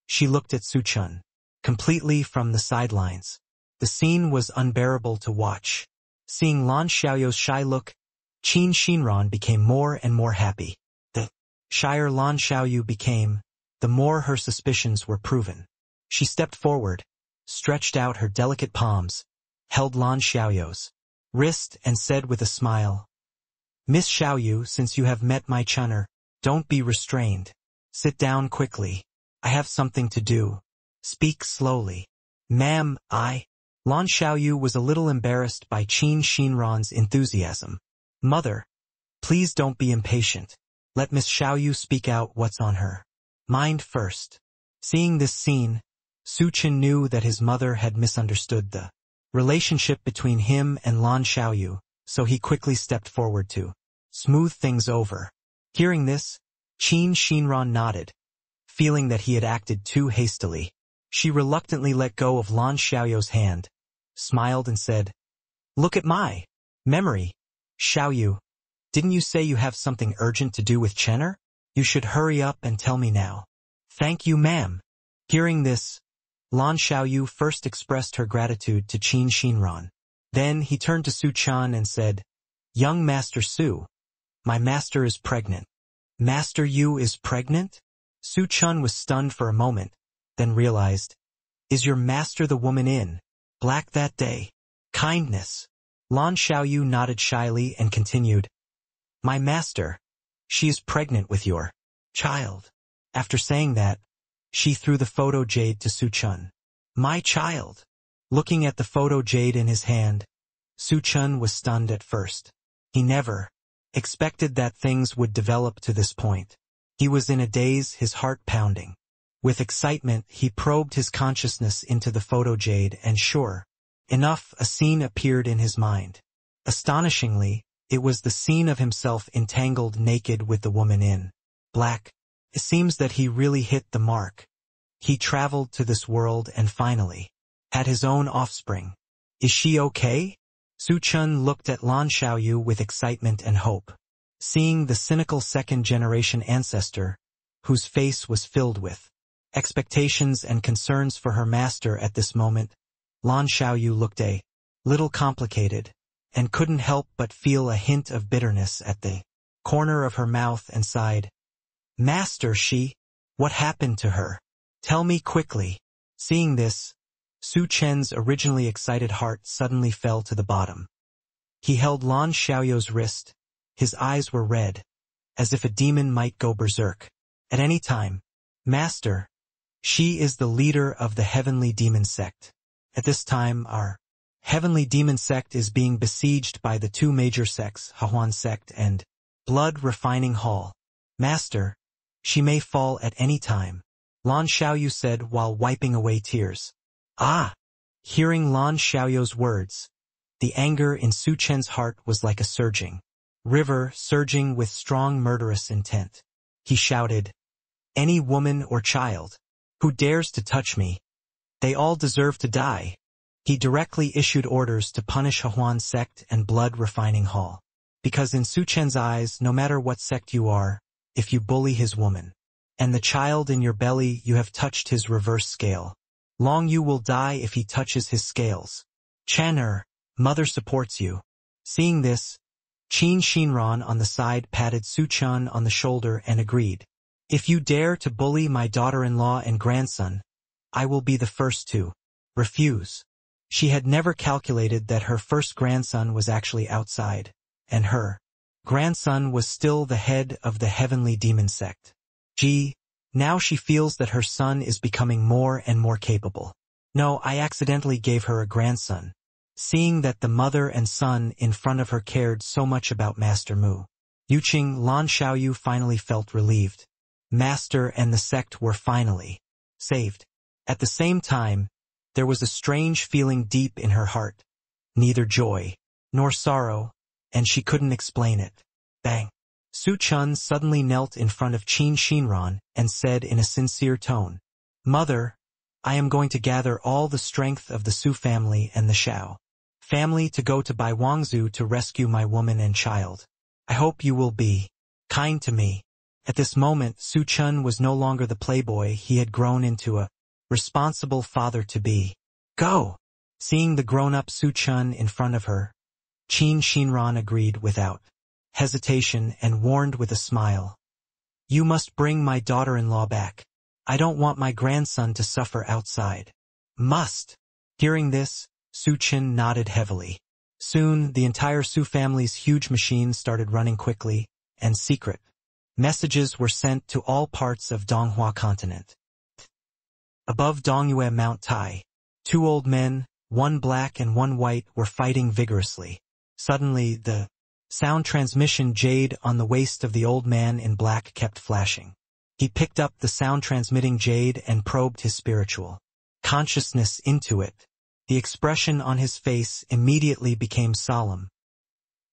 she looked at Su Chen completely from the sidelines. The scene was unbearable to watch. Seeing Lan Xiaoyou's shy look, Qin Shinran became more and more happy. The shyer Lan Xiaoyu became, the more her suspicions were proven. She stepped forward, stretched out her delicate palms, held Lan Xiaoyou's wrist and said with a smile, Miss Xiaoyu, since you have met my Chun'er, don't be restrained. Sit down quickly. I have something to do. Speak slowly. Ma'am, Lan Xiaoyu was a little embarrassed by Qin Shinran's enthusiasm. Mother, please don't be impatient. Let Miss Xiaoyu speak out what's on her mind first. Seeing this scene, Su Chen knew that his mother had misunderstood the relationship between him and Lan Xiaoyu, so he quickly stepped forward to smooth things over. Hearing this, Qin Shinran nodded, feeling that he had acted too hastily. She reluctantly let go of Lan Xiaoyou's hand, smiled and said, Look at my memory. Xiaoyu, didn't you say you have something urgent to do with Chen'er? You should hurry up and tell me now. Thank you, ma'am. Hearing this, Lan Xiaoyu first expressed her gratitude to Qin Shinran. Then he turned to Su Chen and said, Young Master Su, my master is pregnant. Master Yu is pregnant? Su Chen was stunned for a moment, then realized, Is your master the woman in black that day? Kindness. Lan Xiaoyu nodded shyly and continued, My master, she is pregnant with your child. After saying that, she threw the photo jade to Su Chen. My child. Looking at the photo jade in his hand, Su Chen was stunned at first. He never expected that things would develop to this point. He was in a daze, his heart pounding. With excitement, he probed his consciousness into the photo jade, and sure enough, a scene appeared in his mind. Astonishingly, it was the scene of himself entangled naked with the woman in black. It seems that he really hit the mark. He traveled to this world and finally had his own offspring. Is she okay? Su Chen looked at Lan Xiaoyu with excitement and hope. Seeing the cynical second-generation ancestor, whose face was filled with expectations and concerns for her master at this moment, Lan Xiaoyu looked a little complicated, and couldn't help but feel a hint of bitterness at the corner of her mouth and sighed. Master, what happened to her? Tell me quickly. Seeing this, Su Chen's originally excited heart suddenly fell to the bottom. He held Lan Xiaoyu's wrist. His eyes were red, as if a demon might go berserk at any time. Master, she is the leader of the heavenly demon sect. At this time, our heavenly demon sect is being besieged by the two major sects, Hahuan sect and Blood Refining Hall. Master, she may fall at any time, Lan Xiaoyu said while wiping away tears. Ah! Hearing Lan Xiaoyu's words, the anger in Su Chen's heart was like a surging river surging with strong murderous intent. He shouted, any woman or child who dares to touch me, they all deserve to die. He directly issued orders to punish Hahuan sect and Blood Refining Hall. Because in Su Chen's eyes, no matter what sect you are, if you bully his woman, and the child in your belly, you have touched his reverse scale. Long you will die if he touches his scales. Chen, mother supports you. Seeing this, Qin Shinran on the side patted Su Chen on the shoulder and agreed. If you dare to bully my daughter-in-law and grandson, I will be the first to refuse. She had never calculated that her first grandson was actually outside, and her grandson was still the head of the heavenly demon sect. Now she feels that her son is becoming more and more capable. No, I accidentally gave her a grandson. Seeing that the mother and son in front of her cared so much about Master Mu Yuqing, Lan Xiaoyu finally felt relieved. Master and the sect were finally saved. At the same time, there was a strange feeling deep in her heart. Neither joy nor sorrow, and she couldn't explain it. Bang! Su Chen suddenly knelt in front of Qin Shinran and said in a sincere tone, Mother, I am going to gather all the strength of the Su family and the Xiao family to go to Baiwangzhou to rescue my woman and child. I hope you will be kind to me. At this moment, Su Chen was no longer the playboy he had grown into, a responsible father-to-be. Go! Seeing the grown-up Su Chen in front of her, Qin Shinran agreed without hesitation and warned with a smile. You must bring my daughter-in-law back. I don't want my grandson to suffer outside. Must! Hearing this, Su Chen nodded heavily. Soon, the entire Su family's huge machine started running quickly, and secret messages were sent to all parts of Donghua continent. Above Dongyue Mount Tai, two old men, one black and one white, were fighting vigorously. Suddenly, the sound transmission jade on the waist of the old man in black kept flashing. He picked up the sound-transmitting jade and probed his spiritual consciousness into it. The expression on his face immediately became solemn.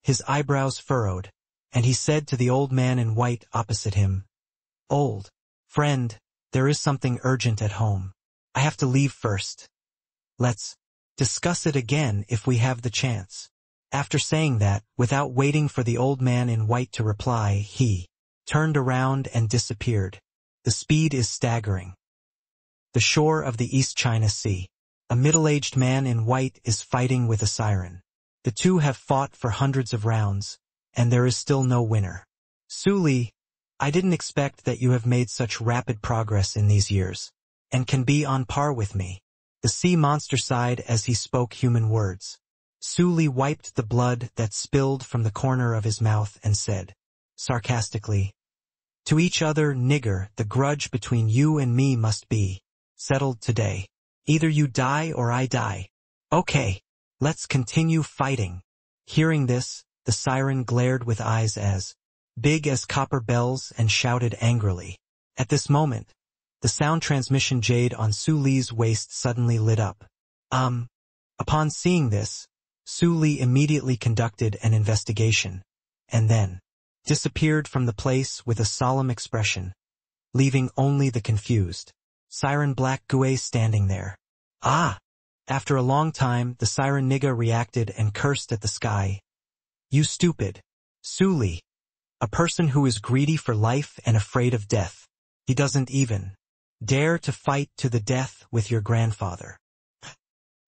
His eyebrows furrowed, and he said to the old man in white opposite him, Old friend, there is something urgent at home. I have to leave first. Let's discuss it again if we have the chance. After saying that, without waiting for the old man in white to reply, he turned around and disappeared. The speed is staggering. The shore of the East China Sea. A middle-aged man in white is fighting with a siren. The two have fought for hundreds of rounds, and there is still no winner. Su Li, I didn't expect that you have made such rapid progress in these years, and can be on par with me. The sea monster sighed as he spoke human words. Su Li wiped the blood that spilled from the corner of his mouth and said, sarcastically, To each other, nigger, the grudge between you and me must be settled today. Either you die or I die. Okay, let's continue fighting. Hearing this, the siren glared with eyes as big as copper bells and shouted angrily. At this moment, the sound transmission jade on Su Li's waist suddenly lit up. Upon seeing this, Su Li immediately conducted an investigation, and then disappeared from the place with a solemn expression, leaving only the confused Siren Black Gue standing there. Ah! After a long time, the siren Niga reacted and cursed at the sky. You stupid Su Li. A person who is greedy for life and afraid of death. He doesn't even dare to fight to the death with your grandfather.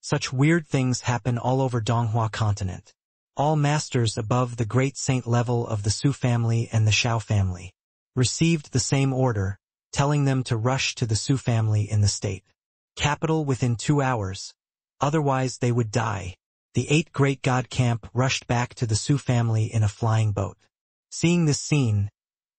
Such weird things happen all over Donghua continent. All masters above the great saint level of the Su family and the Shao family received the same order, telling them to rush to the Su family in the state capital within 2 hours. Otherwise they would die. The 8 great god camp rushed back to the Su family in a flying boat. Seeing this scene,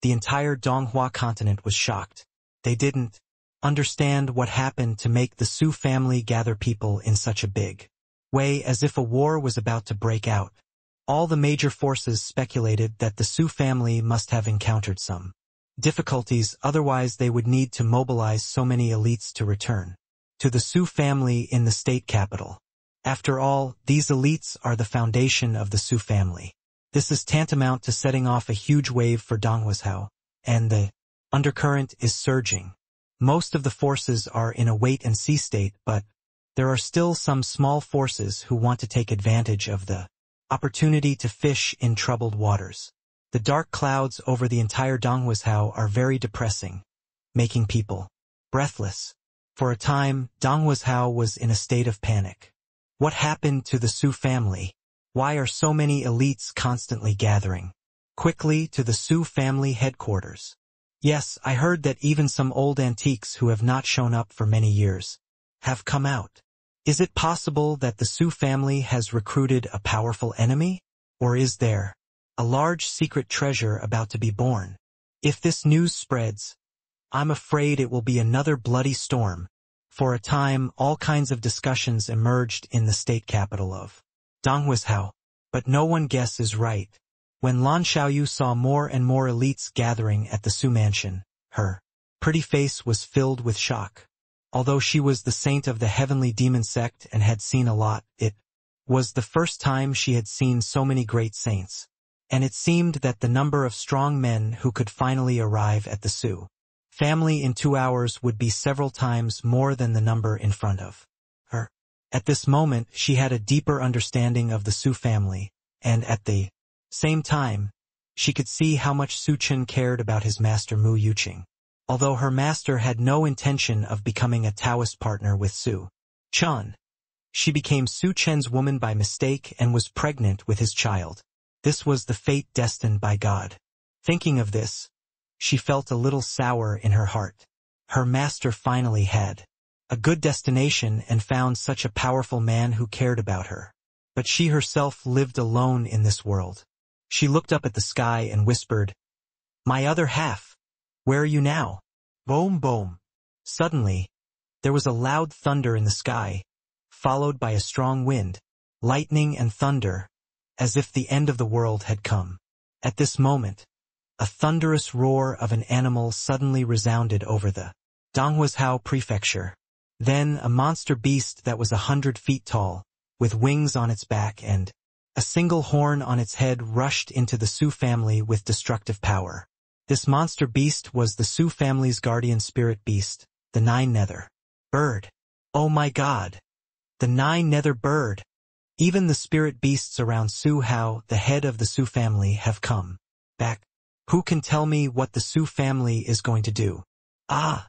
the entire Donghua continent was shocked. They didn't understand what happened to make the Su family gather people in such a big way, as if a war was about to break out. All the major forces speculated that the Su family must have encountered some difficulties, otherwise they would need to mobilize so many elites to return to the Su family in the state capital. After all, these elites are the foundation of the Su family. This is tantamount to setting off a huge wave for Donghuazhou, and the undercurrent is surging. Most of the forces are in a wait-and-see state, but there are still some small forces who want to take advantage of the opportunity to fish in troubled waters. The dark clouds over the entire Donghuazhou are very depressing, making people breathless. For a time, Donghuazhou was in a state of panic. What happened to the Su family? Why are so many elites constantly gathering quickly to the Su family headquarters? Yes, I heard that even some old antiques who have not shown up for many years have come out. Is it possible that the Su family has recruited a powerful enemy? Or is there a large secret treasure about to be born? If this news spreads, I'm afraid it will be another bloody storm. For a time, all kinds of discussions emerged in the state capital of Donghuazhou, but no one guesses right. When Lan Xiaoyu saw more and more elites gathering at the Su mansion, her pretty face was filled with shock. Although she was the saint of the heavenly demon sect and had seen a lot, it was the first time she had seen so many great saints. And it seemed that the number of strong men who could finally arrive at the Su family in 2 hours would be several times more than the number in front of her. At this moment, she had a deeper understanding of the Su family, and at the same time, she could see how much Su Chen cared about his master Mu Yuqing. Although her master had no intention of becoming a Taoist partner with Su Chen, she became Su Chen's woman by mistake and was pregnant with his child. This was the fate destined by God. Thinking of this, she felt a little sour in her heart. Her master finally had a good destination and found such a powerful man who cared about her. But she herself lived alone in this world. She looked up at the sky and whispered, "My other half, where are you now?" Boom, boom. Suddenly, there was a loud thunder in the sky, followed by a strong wind, lightning and thunder, as if the end of the world had come. At this moment, a thunderous roar of an animal suddenly resounded over the Donghuazhou prefecture. Then a monster beast that was 100 feet tall, with wings on its back and a single horn on its head, rushed into the Su family with destructive power. This monster beast was the Su family's guardian spirit beast, the Nine Nether Bird. Oh my God! The Nine Nether Bird! Even the spirit beasts around Su Hao, the head of the Su family, have come back. Who can tell me what the Su family is going to do? Ah!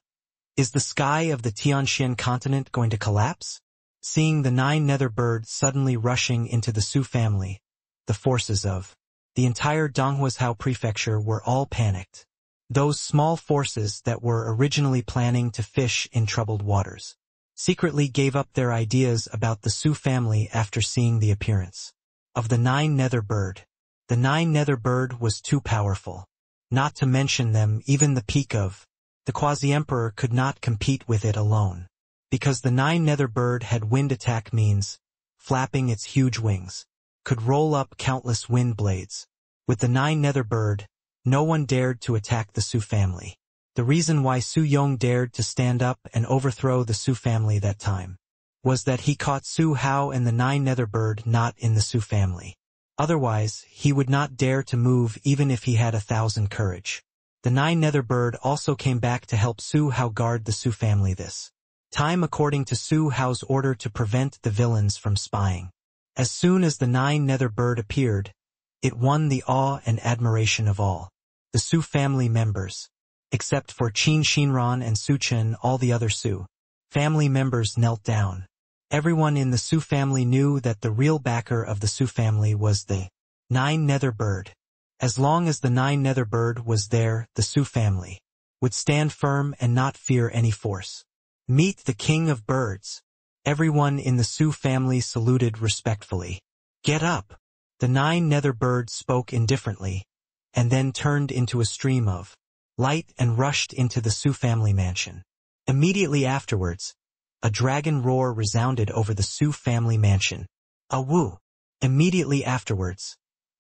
Is the sky of the Tianxian continent going to collapse? Seeing the Nine Nether Bird suddenly rushing into the Su family, the forces of the entire Donghuazhou prefecture were all panicked. Those small forces that were originally planning to fish in troubled waters secretly gave up their ideas about the Su family after seeing the appearance of the Nine Nether Bird. The Nine Nether Bird was too powerful. Not to mention them, even the peak of the Quasi-Emperor could not compete with it alone. Because the Nine Nether Bird had wind attack means, flapping its huge wings, could roll up countless wind blades. With the Nine Nether Bird, no one dared to attack the Su family. The reason why Su Yong dared to stand up and overthrow the Su family that time was that he caught Su Hao and the Nine Nether Bird not in the Su family. Otherwise, he would not dare to move even if he had 1,000 courage. The Nine Nether Bird also came back to help Su Hao guard the Su family. This time according to Su Hao's order to prevent the villains from spying. As soon as the 9 nether bird appeared, it won the awe and admiration of all the Su family members. Except for Qin Shinran and Su Chen, all the other Su family members knelt down. Everyone in the Su family knew that the real backer of the Su family was the 9 nether bird. As long as the 9 nether bird was there, the Su family would stand firm and not fear any force. Meet the king of birds. Everyone in the Su family saluted respectfully. Get up. The 9 nether birds spoke indifferently, and then turned into a stream of light and rushed into the Su family mansion. Immediately afterwards, a dragon roar resounded over the Su family mansion. A woo! Immediately afterwards,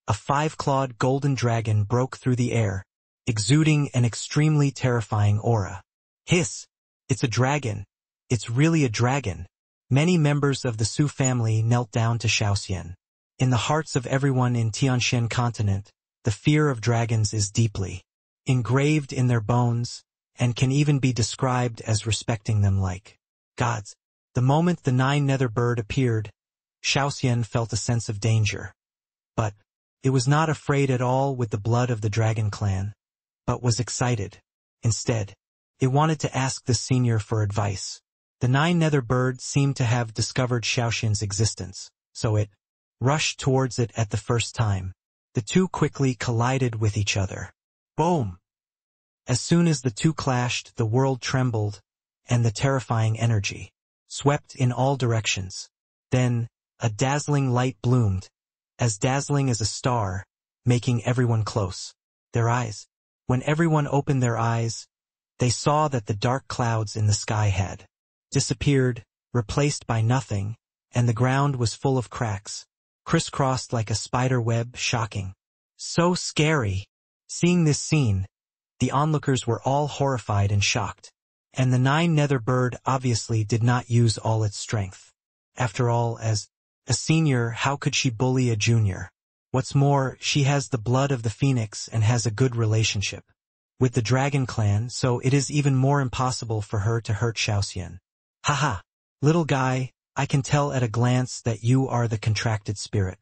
a 5-clawed golden dragon broke through the air, exuding an extremely terrifying aura. Hiss! It's a dragon. It's really a dragon. Many members of the Su family knelt down to Shaoxian. In the hearts of everyone in Tianshan continent, the fear of dragons is deeply engraved in their bones, and can even be described as respecting them like gods. The moment the 9 nether bird appeared, Shaoxian felt a sense of danger. But it was not afraid at all with the blood of the dragon clan, but was excited. Instead, it wanted to ask the senior for advice. The 9 nether bird seemed to have discovered Shaoxian's existence, so it rushed towards it at the first time. The two quickly collided with each other. Boom! As soon as the two clashed, the world trembled, and the terrifying energy swept in all directions. Then, a dazzling light bloomed, as dazzling as a star, making everyone close their eyes. When everyone opened their eyes, they saw that the dark clouds in the sky had disappeared, replaced by nothing, and the ground was full of cracks, crisscrossed like a spider web. Shocking. So scary. Seeing this scene, the onlookers were all horrified and shocked, and the 9 nether bird obviously did not use all its strength. After all, as a senior, how could she bully a junior? What's more, she has the blood of the phoenix and has a good relationship with the dragon clan, so it is even more impossible for her to hurt Shaoxian. Haha, little guy, I can tell at a glance that you are the contracted spirit.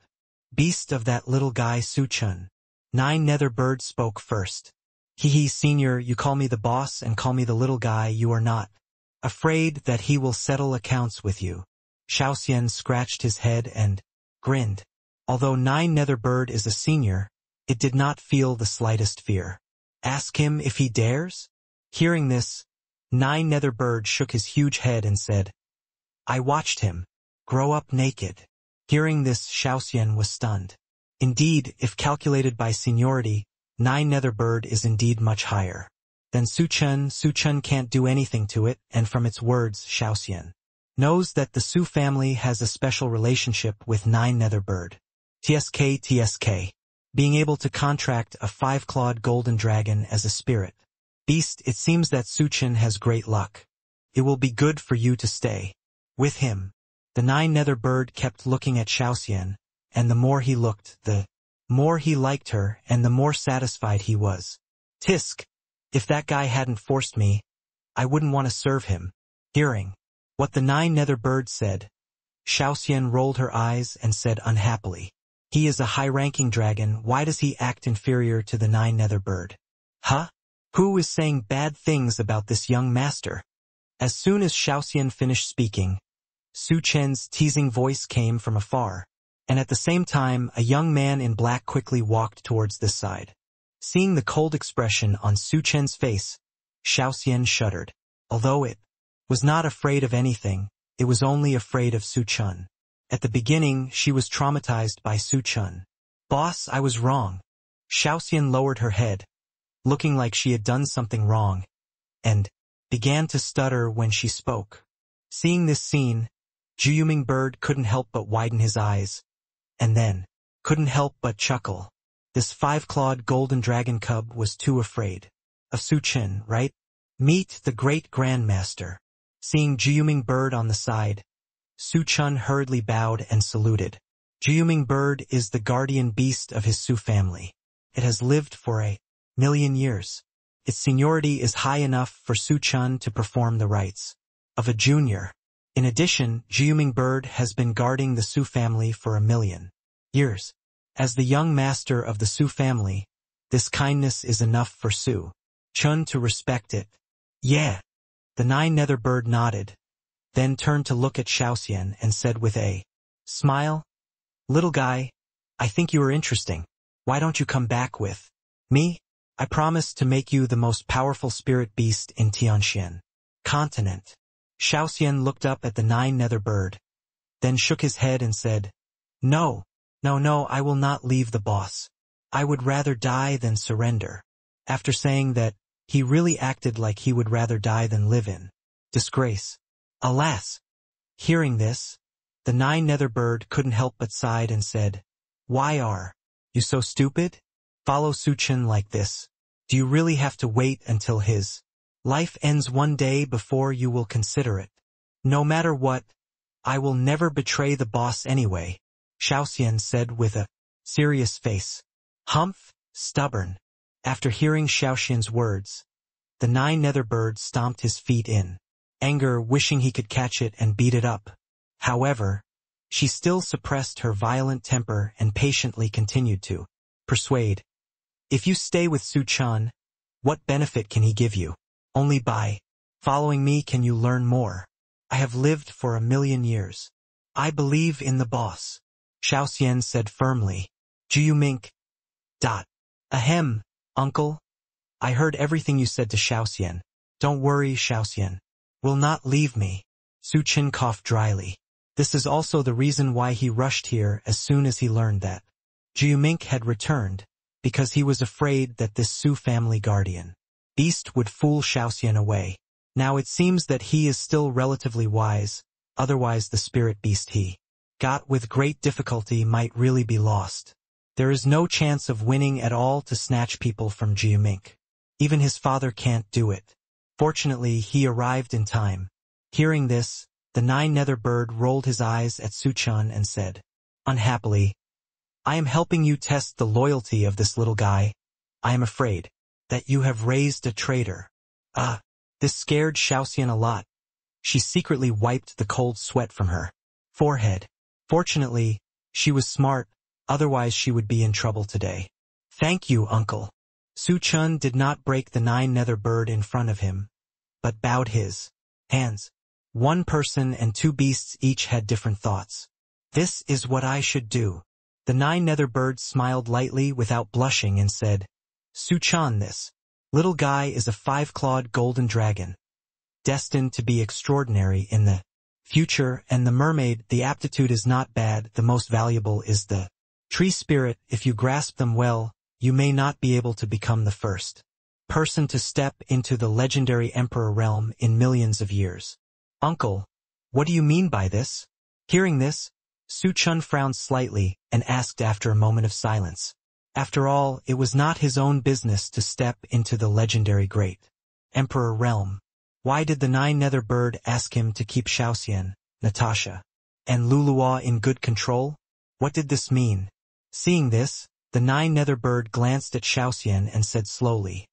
Beast of that little guy Su Chen. 9 nether bird spoke first. Hee senior, you call me the boss and call me the little guy. You are not afraid that he will settle accounts with you. Shaoxian scratched his head and grinned. Although 9 nether bird is a senior, it did not feel the slightest fear. Ask him if he dares? Hearing this, 9 nether bird shook his huge head and said, I watched him grow up naked. Hearing this, Shaoxian was stunned. Indeed, if calculated by seniority, 9 nether bird is indeed much higher than Su Chen. Su Chen can't do anything to it, and from its words, Shaoxian knows that the Su family has a special relationship with 9 nether bird. TSK. Being able to contract a 5-clawed golden dragon as a spirit beast, it seems that Su Chen has great luck. It will be good for you to stay with him. The 9 nether bird kept looking at Shaoxian, and the more he looked, the more he liked her, and the more satisfied he was. Tisk! If that guy hadn't forced me, I wouldn't want to serve him. Hearing what the 9 nether bird said, Shaoxian rolled her eyes and said unhappily, he is a high-ranking dragon, why does he act inferior to the 9 nether bird? Huh? Who is saying bad things about this young master? As soon as Shaoxian finished speaking, Su Chen's teasing voice came from afar, and at the same time a young man in black quickly walked towards this side. Seeing the cold expression on Su Chen's face, Shaoxian shuddered. Although it was not afraid of anything, it was only afraid of Su Chen. At the beginning, she was traumatized by Su Chen. Boss, I was wrong. Shaoxian lowered her head, looking like she had done something wrong, and began to stutter when she spoke. Seeing this scene, Zhu Bird couldn't help but widen his eyes, and then couldn't help but chuckle. This 5-clawed golden dragon cub was too afraid of Su Chen, right? Meet the great grandmaster. Seeing Zhu Bird on the side, Su Chen hurriedly bowed and saluted. Zhu Bird is the guardian beast of his Su family. It has lived for 1,000,000 years. Its seniority is high enough for Su Chen to perform the rites of a junior. In addition, Jiuming Bird has been guarding the Su family for 1,000,000 years. As the young master of the Su family, this kindness is enough for Su Chen to respect it. Yeah. The Nine Nether Bird nodded, then turned to look at Xiaoxian and said with a smile, "Little guy, I think you are interesting. Why don't you come back with me? I promise to make you the most powerful spirit beast in Tianxian continent." Xiaoxian looked up at the Nine Nether Bird, then shook his head and said, No, I will not leave the boss. I would rather die than surrender." After saying that, he really acted like he would rather die than live in disgrace. Alas! Hearing this, the Nine Nether Bird couldn't help but sighed and said, "Why are you so stupid? Follow Su Chen like this. Do you really have to wait until his life ends one day before you will consider it? No matter what, I will never betray the boss anyway," Xiaoxian said with a serious face. Humph, stubborn. After hearing Xiaoxian's words, the Nine Nether Bird stomped his feet in anger, wishing he could catch it and beat it up. However, she still suppressed her violent temper and patiently continued to persuade. "If you stay with Su Chen, what benefit can he give you? Only by following me can you learn more. I have lived for 1,000,000 years. I believe in the boss," Xiaoxian said firmly. Jiumink. Ahem, uncle. I heard everything you said to Xiaoxian. Don't worry, Xiaoxian will not leave me. Su Chen coughed dryly. This is also the reason why he rushed here as soon as he learned that Jiumink had returned, because he was afraid that this Su family guardian beast would fool Xiaoxian away. Now it seems that he is still relatively wise, otherwise the spirit beast he got with great difficulty might really be lost. There is no chance of winning at all to snatch people from Jiumink. Even his father can't do it. Fortunately, he arrived in time. Hearing this, the Nine Nether Bird rolled his eyes at Su Chen and said, unhappily, "I am helping you test the loyalty of this little guy. I am afraid that you have raised a traitor." This scared Xiaoxian a lot. She secretly wiped the cold sweat from her forehead. Fortunately, she was smart, otherwise she would be in trouble today. "Thank you, uncle." Su Chen did not break the Nine Nether Bird in front of him, but bowed his hands. One person and two beasts each had different thoughts. "This is what I should do." The Nine Nether Bird smiled lightly without blushing and said, "Su Chen, this little guy is a 5-clawed golden dragon, destined to be extraordinary in the future, and the mermaid, the aptitude is not bad, the most valuable is the tree spirit. If you grasp them well, you may not be able to become the first person to step into the legendary Emperor realm in millions of years." "Uncle, what do you mean by this?" Hearing this, Su Chen frowned slightly and asked after a moment of silence. After all, it was not his own business to step into the legendary great Emperor realm. Why did the Nine Nether Bird ask him to keep Xiaoxian, Natasha, and Luluo in good control? What did this mean? Seeing this, the Nine Nether Bird glanced at Xiaoxian and said slowly,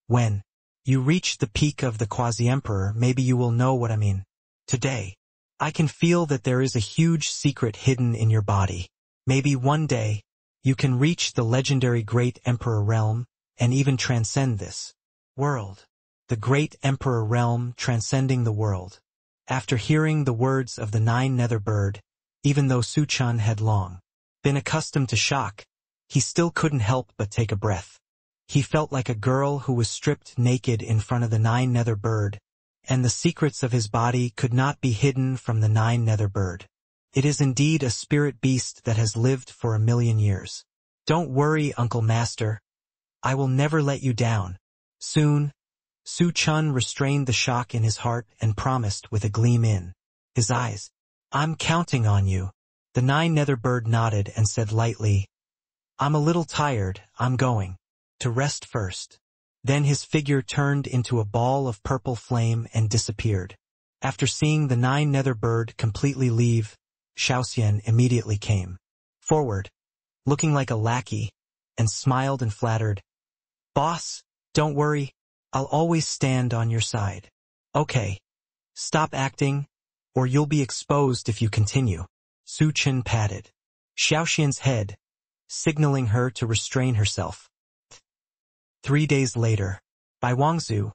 "When you reach the peak of the Quasi-Emperor, maybe you will know what I mean. Today, I can feel that there is a huge secret hidden in your body. Maybe one day, you can reach the legendary Great Emperor realm, and even transcend this world." The Great Emperor realm transcending the world. After hearing the words of the Nine Nether Bird, even though Su Chen had long been accustomed to shock, he still couldn't help but take a breath. He felt like a girl who was stripped naked in front of the Nine Nether Bird, and the secrets of his body could not be hidden from the Nine Nether Bird. It is indeed a spirit beast that has lived for 1,000,000 years. "Don't worry, Uncle Master. I will never let you down." Soon, Su Chen restrained the shock in his heart and promised with a gleam in his eyes, "I'm counting on you." The Nine Nether Bird nodded and said lightly, "I'm a little tired, I'm going to rest first." Then his figure turned into a ball of purple flame and disappeared. After seeing the Nine Nether Bird completely leave, Xiaoxian immediately came forward, looking like a lackey, and smiled and flattered, "Boss, don't worry, I'll always stand on your side." "Okay." Stop acting, or you'll be exposed if you continue. Su Chen patted Xiaoxian's head, signaling her to restrain herself. 3 days later, by Wangzhou,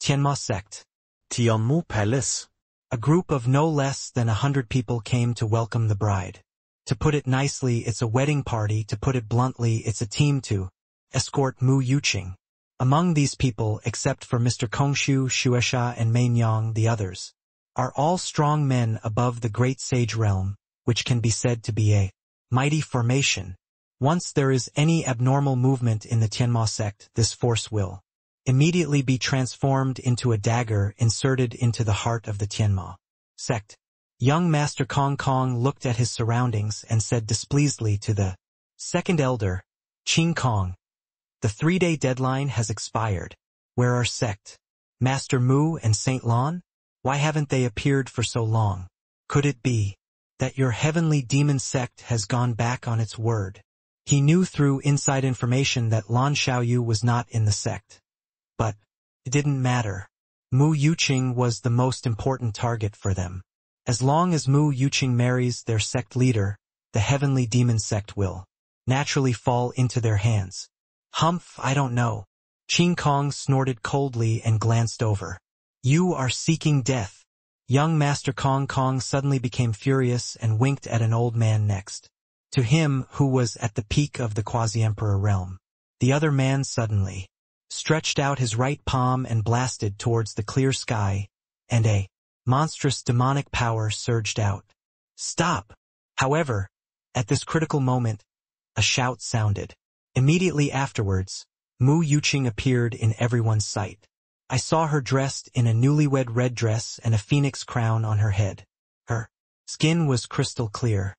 Tianma sect. Tianmu Palace. A group of no less than 100 people came to welcome the bride. To put it nicely, it's a wedding party. To put it bluntly, it's a team to escort Mu Yuqing. Among these people, except for Mr. Kongshu, Shueisha, and Mei Nyang, the others are all strong men above the great sage realm, which can be said to be a mighty formation. Once there is any abnormal movement in the Tianma sect, this force will immediately be transformed into a dagger inserted into the heart of the Tianma sect. Young Master Kong Kong looked at his surroundings and said displeasedly to the second elder, Qing Kong, "The 3-day deadline has expired. Where are sect Master Mu and Saint Lan? Why haven't they appeared for so long? Could it be that your heavenly demon sect has gone back on its word?" He knew through inside information that Lan Xiaoyu was not in the sect. But it didn't matter. Mu Yuqing was the most important target for them. As long as Mu Yuqing marries their sect leader, the heavenly demon sect will naturally fall into their hands. Humph, I don't know. Qing Kong snorted coldly and glanced over. You are seeking death. Young Master Kong Kong suddenly became furious and winked at an old man next to him who was at the peak of the quasi-emperor realm. The other man suddenly stretched out his right palm and blasted towards the clear sky, and a monstrous demonic power surged out. Stop! However, at this critical moment, a shout sounded. Immediately afterwards, Mu Yuqing appeared in everyone's sight. I saw her dressed in a newlywed red dress and a phoenix crown on her head. Her skin was crystal clear.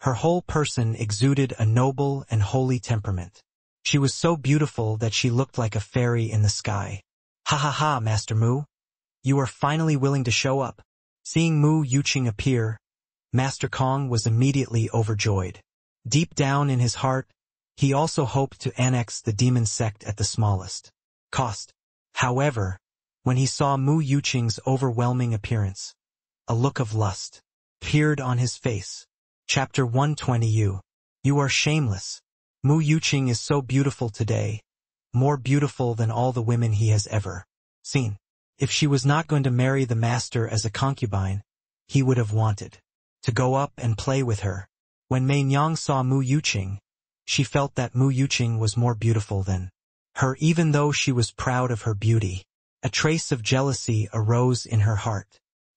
Her whole person exuded a noble and holy temperament. She was so beautiful that she looked like a fairy in the sky. Ha ha ha, Master Mu. You are finally willing to show up. Seeing Mu Yuqing appear, Master Kong was immediately overjoyed. Deep down in his heart, he also hoped to annex the demon sect at the smallest cost. However, when he saw Mu Yuqing's overwhelming appearance, a look of lust appeared on his face. Chapter 120. You are shameless. Mu Yuqing is so beautiful today, more beautiful than all the women he has ever seen. If she was not going to marry the master as a concubine, he would have wanted to go up and play with her. When Mei Nyang saw Mu Yuqing, she felt that Mu Yuqing was more beautiful than her, even though she was proud of her beauty. A trace of jealousy arose in her heart.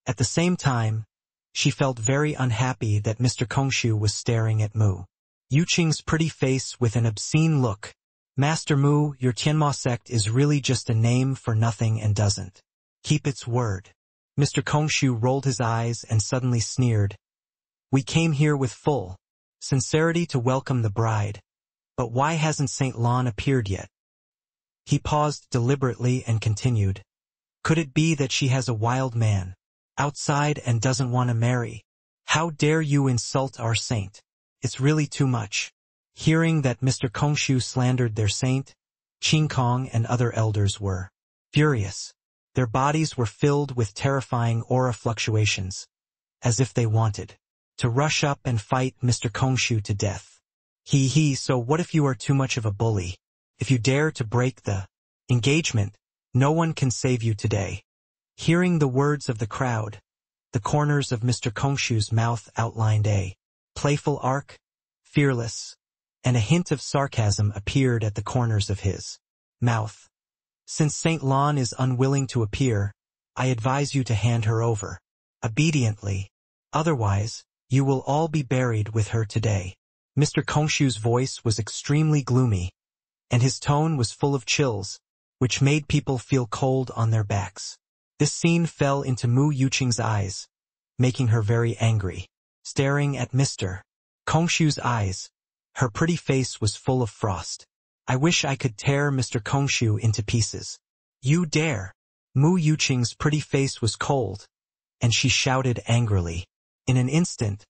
At the same time, she felt very unhappy that Mr. Kongshu was staring at Mu Yuqing's pretty face with an obscene look. Master Mu, your Tianma sect is really just a name for nothing and doesn't keep its word. Mr. Kongshu rolled his eyes and suddenly sneered. We came here with full sincerity to welcome the bride, but why hasn't Saint Lan appeared yet? He paused deliberately and continued. Could it be that she has a wild man outside and doesn't want to marry? How dare you insult our saint? It's really too much. Hearing that Mr. Kongshu slandered their saint, Qing Kong and other elders were furious. Their bodies were filled with terrifying aura fluctuations, as if they wanted to rush up and fight Mr. Kongshu to death. So what if you are too much of a bully? If you dare to break the engagement, no one can save you today. Hearing the words of the crowd, the corners of Mr. Kongshu's mouth outlined a playful arc, fearless, and a hint of sarcasm appeared at the corners of his mouth. Since Saint Lan is unwilling to appear, I advise you to hand her over obediently. Otherwise, you will all be buried with her today. Mr. Kongshu's voice was extremely gloomy, and his tone was full of chills, which made people feel cold on their backs. This scene fell into Mu Yuqing's eyes, making her very angry. Staring at Mr. Kongshu's eyes, her pretty face was full of frost. I wish I could tear Mr. Kongshu into pieces. You dare! Mu Yuqing's pretty face was cold, and she shouted angrily. In an instant,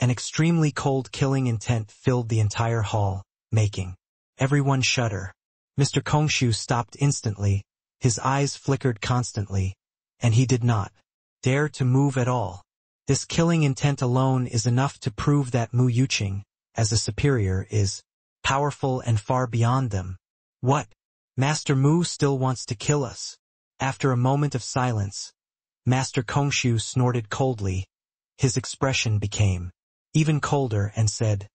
an extremely cold killing intent filled the entire hall, making everyone shudder. Mr. Kongshu stopped instantly, his eyes flickered constantly, and he did not dare to move at all. This killing intent alone is enough to prove that Mu Yuqing, as a superior, is powerful and far beyond them. What? Master Mu still wants to kill us? After a moment of silence, Master Kongshu snorted coldly. His expression became even colder and said,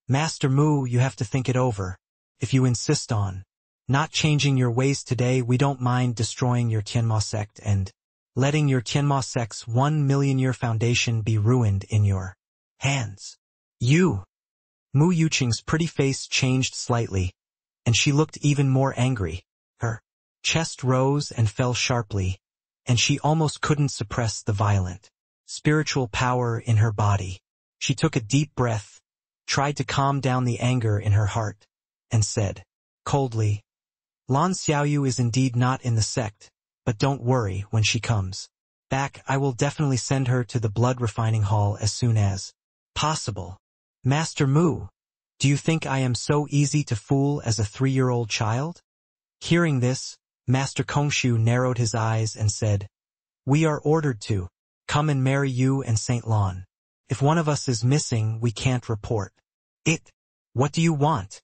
Master Mu, you have to think it over. If you insist on not changing your ways today, we don't mind destroying your Tianma sect and letting your Tianma sect's 1,000,000-year foundation be ruined in your hands. You! Mu Yuqing's pretty face changed slightly, and she looked even more angry. Her chest rose and fell sharply, and she almost couldn't suppress the violent spiritual power in her body. She took a deep breath, tried to calm down the anger in her heart, and said, coldly, Lan Xiaoyu is indeed not in the sect, but don't worry, when she comes back I will definitely send her to the blood refining hall as soon as possible. Master Mu, do you think I am so easy to fool as a 3-year-old child? Hearing this, Master Kongshu narrowed his eyes and said, We are ordered to come and marry you and Saint Lan. If one of us is missing, we can't report it. What do you want?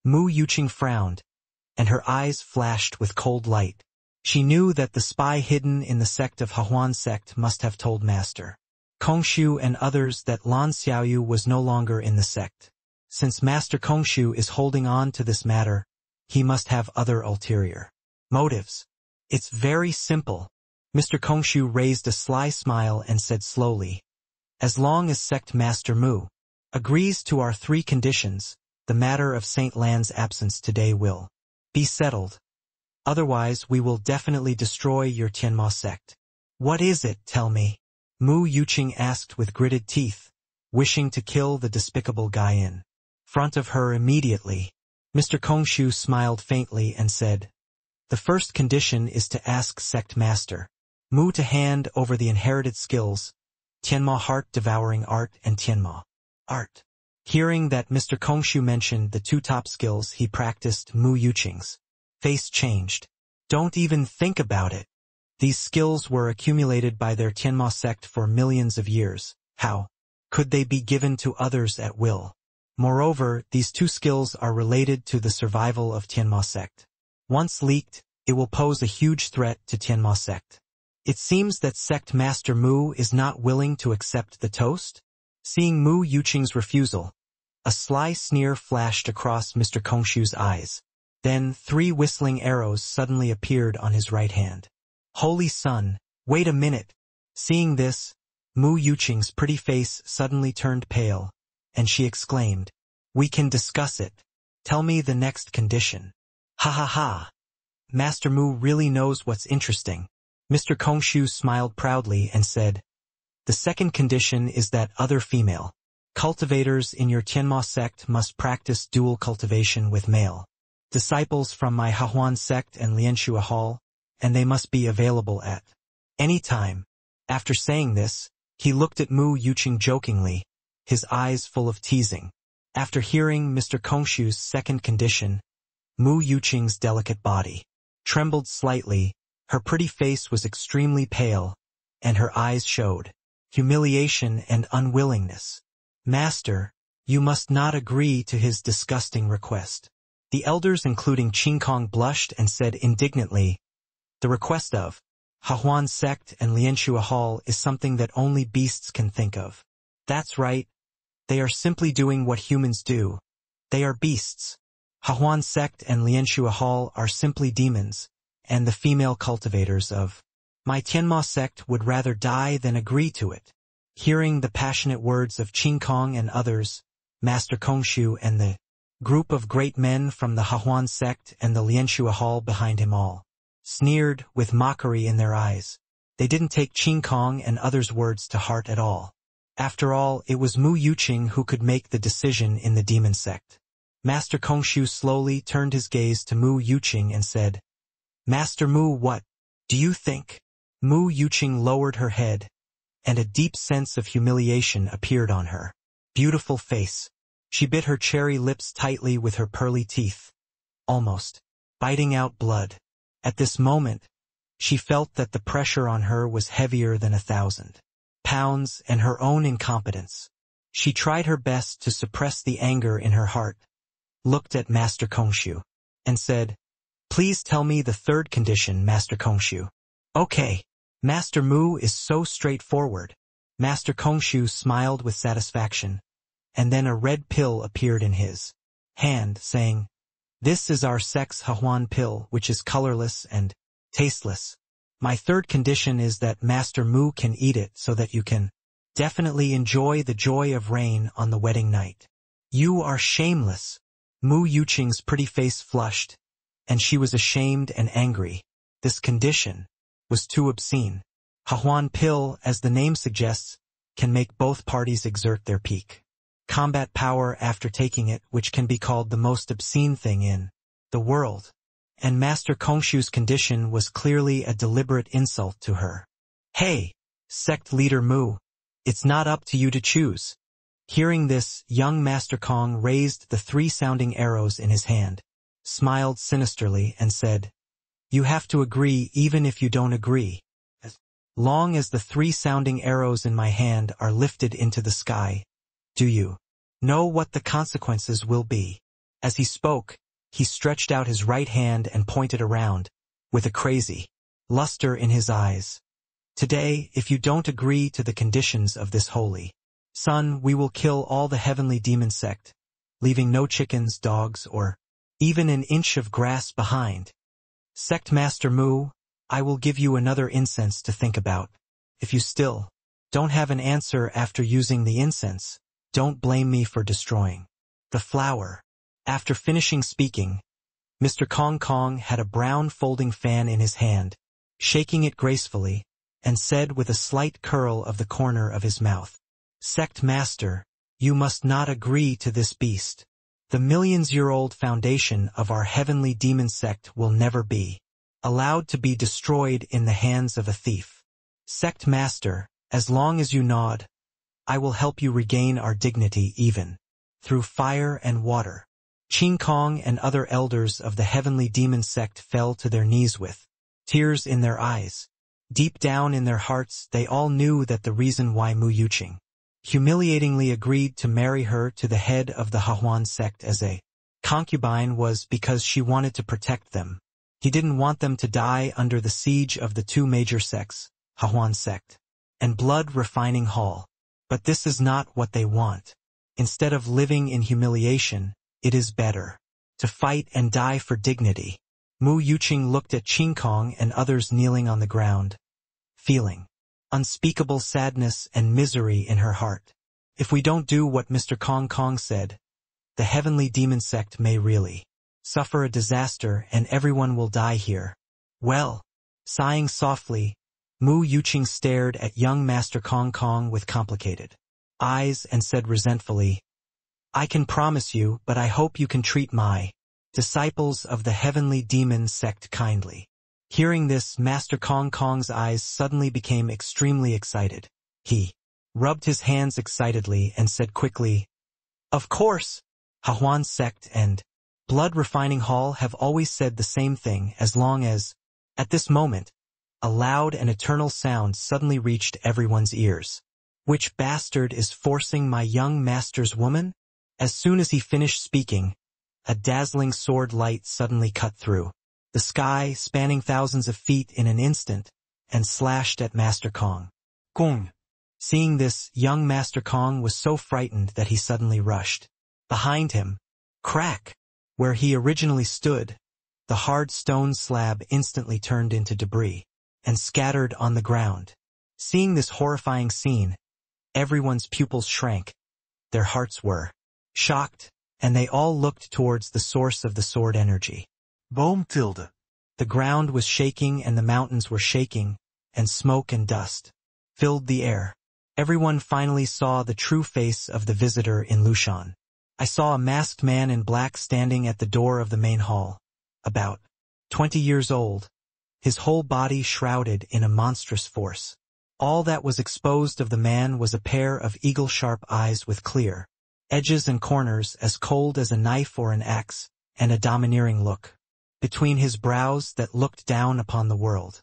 Mu Yuqing frowned, and her eyes flashed with cold light. She knew that the spy hidden in the sect of Hahuan sect must have told Master Kongshu and others that Lan Xiaoyu was no longer in the sect. Since Master Kongshu is holding on to this matter, he must have other ulterior motives. It's very simple. Mr. Kongshu raised a sly smile and said slowly, As long as Sect Master Mu agrees to our 3 conditions, the matter of Saint Lan's absence today will be settled. Otherwise, we will definitely destroy your Tianma sect. What is it, tell me? Mu Yuqing asked with gritted teeth, wishing to kill the despicable guy in front of her immediately. Mr. Kongshu smiled faintly and said, The first condition is to ask Sect Master Mu to hand over the inherited skills, Tianma Heart Devouring Art and Tianma Art. Hearing that Mr. Kongshu mentioned the 2 top skills he practiced, Mu Yuqing's face changed. Don't even think about it. These skills were accumulated by their Tianma sect for millions of years. How could they be given to others at will? Moreover, these 2 skills are related to the survival of Tianma sect. Once leaked, it will pose a huge threat to Tianma sect. It seems that Sect Master Mu is not willing to accept the toast? Seeing Mu Yuqing's refusal, a sly sneer flashed across Mr. Kongshu's eyes. Then 3 whistling arrows suddenly appeared on his right hand. Holy Sun, wait a minute! Seeing this, Mu Yuqing's pretty face suddenly turned pale, and she exclaimed, We can discuss it. Tell me the next condition. Ha ha ha! Master Mu really knows what's interesting. Mr. Kongshu smiled proudly and said, The second condition is that other female cultivators in your Tianma sect must practice dual cultivation with male disciples from my Hahuan sect and Lianshua Hall, and they must be available at any time. After saying this, he looked at Mu Yuqing jokingly, his eyes full of teasing. After hearing Mr. Kongshu's second condition, Mu Yuqing's delicate body trembled slightly, her pretty face was extremely pale, and her eyes showed humiliation and unwillingness. Master, you must not agree to his disgusting request. The elders including Qing Kong blushed and said indignantly, The request of Hahuan sect and Lianshua Hall is something that only beasts can think of. That's right. They are simply doing what humans do. They are beasts. Hahuan sect and Lianshua Hall are simply demons, and the female cultivators of my Tianma sect would rather die than agree to it. Hearing the passionate words of Qing Kong and others, Master Kongshu and the group of great men from the Hahuan sect and the Lianshua Hall behind him all sneered with mockery in their eyes. They didn't take Qing Kong and others' words to heart at all. After all, it was Mu Yuqing who could make the decision in the demon sect. Master Kongshu slowly turned his gaze to Mu Yuqing and said, Master Mu, what do you think? Mu Yuqing lowered her head, and a deep sense of humiliation appeared on her beautiful face. She bit her cherry lips tightly with her pearly teeth, almost biting out blood. At this moment, She felt that the pressure on her was heavier than 1,000 pounds and her own incompetence. She tried her best to suppress the anger in her heart, looked at Master Kongshu, and said, "Please tell me the third condition, Master Kongshu." "Okay. Master Mu is so straightforward." Master Kongshu smiled with satisfaction, and then a red pill appeared in his hand, saying, "This is our sex Hahuan pill, which is colorless and tasteless. My third condition is that Master Mu can eat it so that you can definitely enjoy the joy of rain on the wedding night." "You are shameless." Mu Yuqing's pretty face flushed, and she was ashamed and angry. This condition was too obscene. Hahuan pill, as the name suggests, can make both parties exert their peak combat power after taking it, which can be called the most obscene thing in the world. And Master Kongshu's condition was clearly a deliberate insult to her. "Hey, sect leader Mu, it's not up to you to choose." Hearing this, young Master Kong raised the 3 sounding arrows in his hand, smiled sinisterly, and said, "You have to agree even if you don't agree. As long as the 3 sounding arrows in my hand are lifted into the sky, do you know what the consequences will be?" As he spoke, he stretched out his right hand and pointed around, with a crazy luster in his eyes. "Today, if you don't agree to the conditions of this holy sun, we will kill all the heavenly demon sect, leaving no chickens, dogs, or even an inch of grass behind. Sect Master Mu, I will give you another incense to think about. If you still don't have an answer after using the incense, don't blame me for destroying the flower." After finishing speaking, Mr. Kong Kong had a brown folding fan in his hand, shaking it gracefully, and said with a slight curl of the corner of his mouth, "Sect Master, you must not agree to this beast. The millions-year-old foundation of our heavenly demon sect will never be allowed to be destroyed in the hands of a thief. Sect Master, as long as you nod, I will help you regain our dignity even through fire and water." Qing Kong and other elders of the heavenly demon sect fell to their knees with tears in their eyes. Deep down in their hearts, they all knew that the reason why Mu Yuqing humiliatingly agreed to marry her to the head of the Hahuan sect as a concubine was because she wanted to protect them. He didn't want them to die under the siege of the 2 major sects, Hahuan sect and Blood Refining Hall. But this is not what they want. Instead of living in humiliation, it is better to fight and die for dignity. Mu Yuqing looked at Qing Kong and others kneeling on the ground, feeling unspeakable sadness and misery in her heart. If we don't do what Mr. Kong Kong said, the heavenly demon sect may really suffer a disaster and everyone will die here. Well, sighing softly, Mu Yuqing stared at young Master Kong Kong with complicated eyes and said resentfully, "I can promise you, but I hope you can treat my disciples of the heavenly demon sect kindly." Hearing this, Master Kong Kong's eyes suddenly became extremely excited. He rubbed his hands excitedly and said quickly, "Of course, Hahuan sect and Blood Refining Hall have always said the same thing as long as..." At this moment, a loud and eternal sound suddenly reached everyone's ears. "Which bastard is forcing my young master's woman?" As soon as he finished speaking, a dazzling sword light suddenly cut through the sky, spanning thousands of feet in an instant, and slashed at Master Kong. Kong. Seeing this, young Master Kong was so frightened that he suddenly rushed behind him. Crack! Where he originally stood, the hard stone slab instantly turned into debris and scattered on the ground. Seeing this horrifying scene, everyone's pupils shrank. Their hearts were shocked, and they all looked towards the source of the sword energy. Boom tilde. The ground was shaking and the mountains were shaking, and smoke and dust filled the air. Everyone finally saw the true face of the visitor in Lushan. I saw a masked man in black standing at the door of the main hall, about 20 years old, his whole body shrouded in a monstrous force. All that was exposed of the man was a pair of eagle-sharp eyes with clear edges and corners as cold as a knife or an axe, and a domineering look between his brows that looked down upon the world.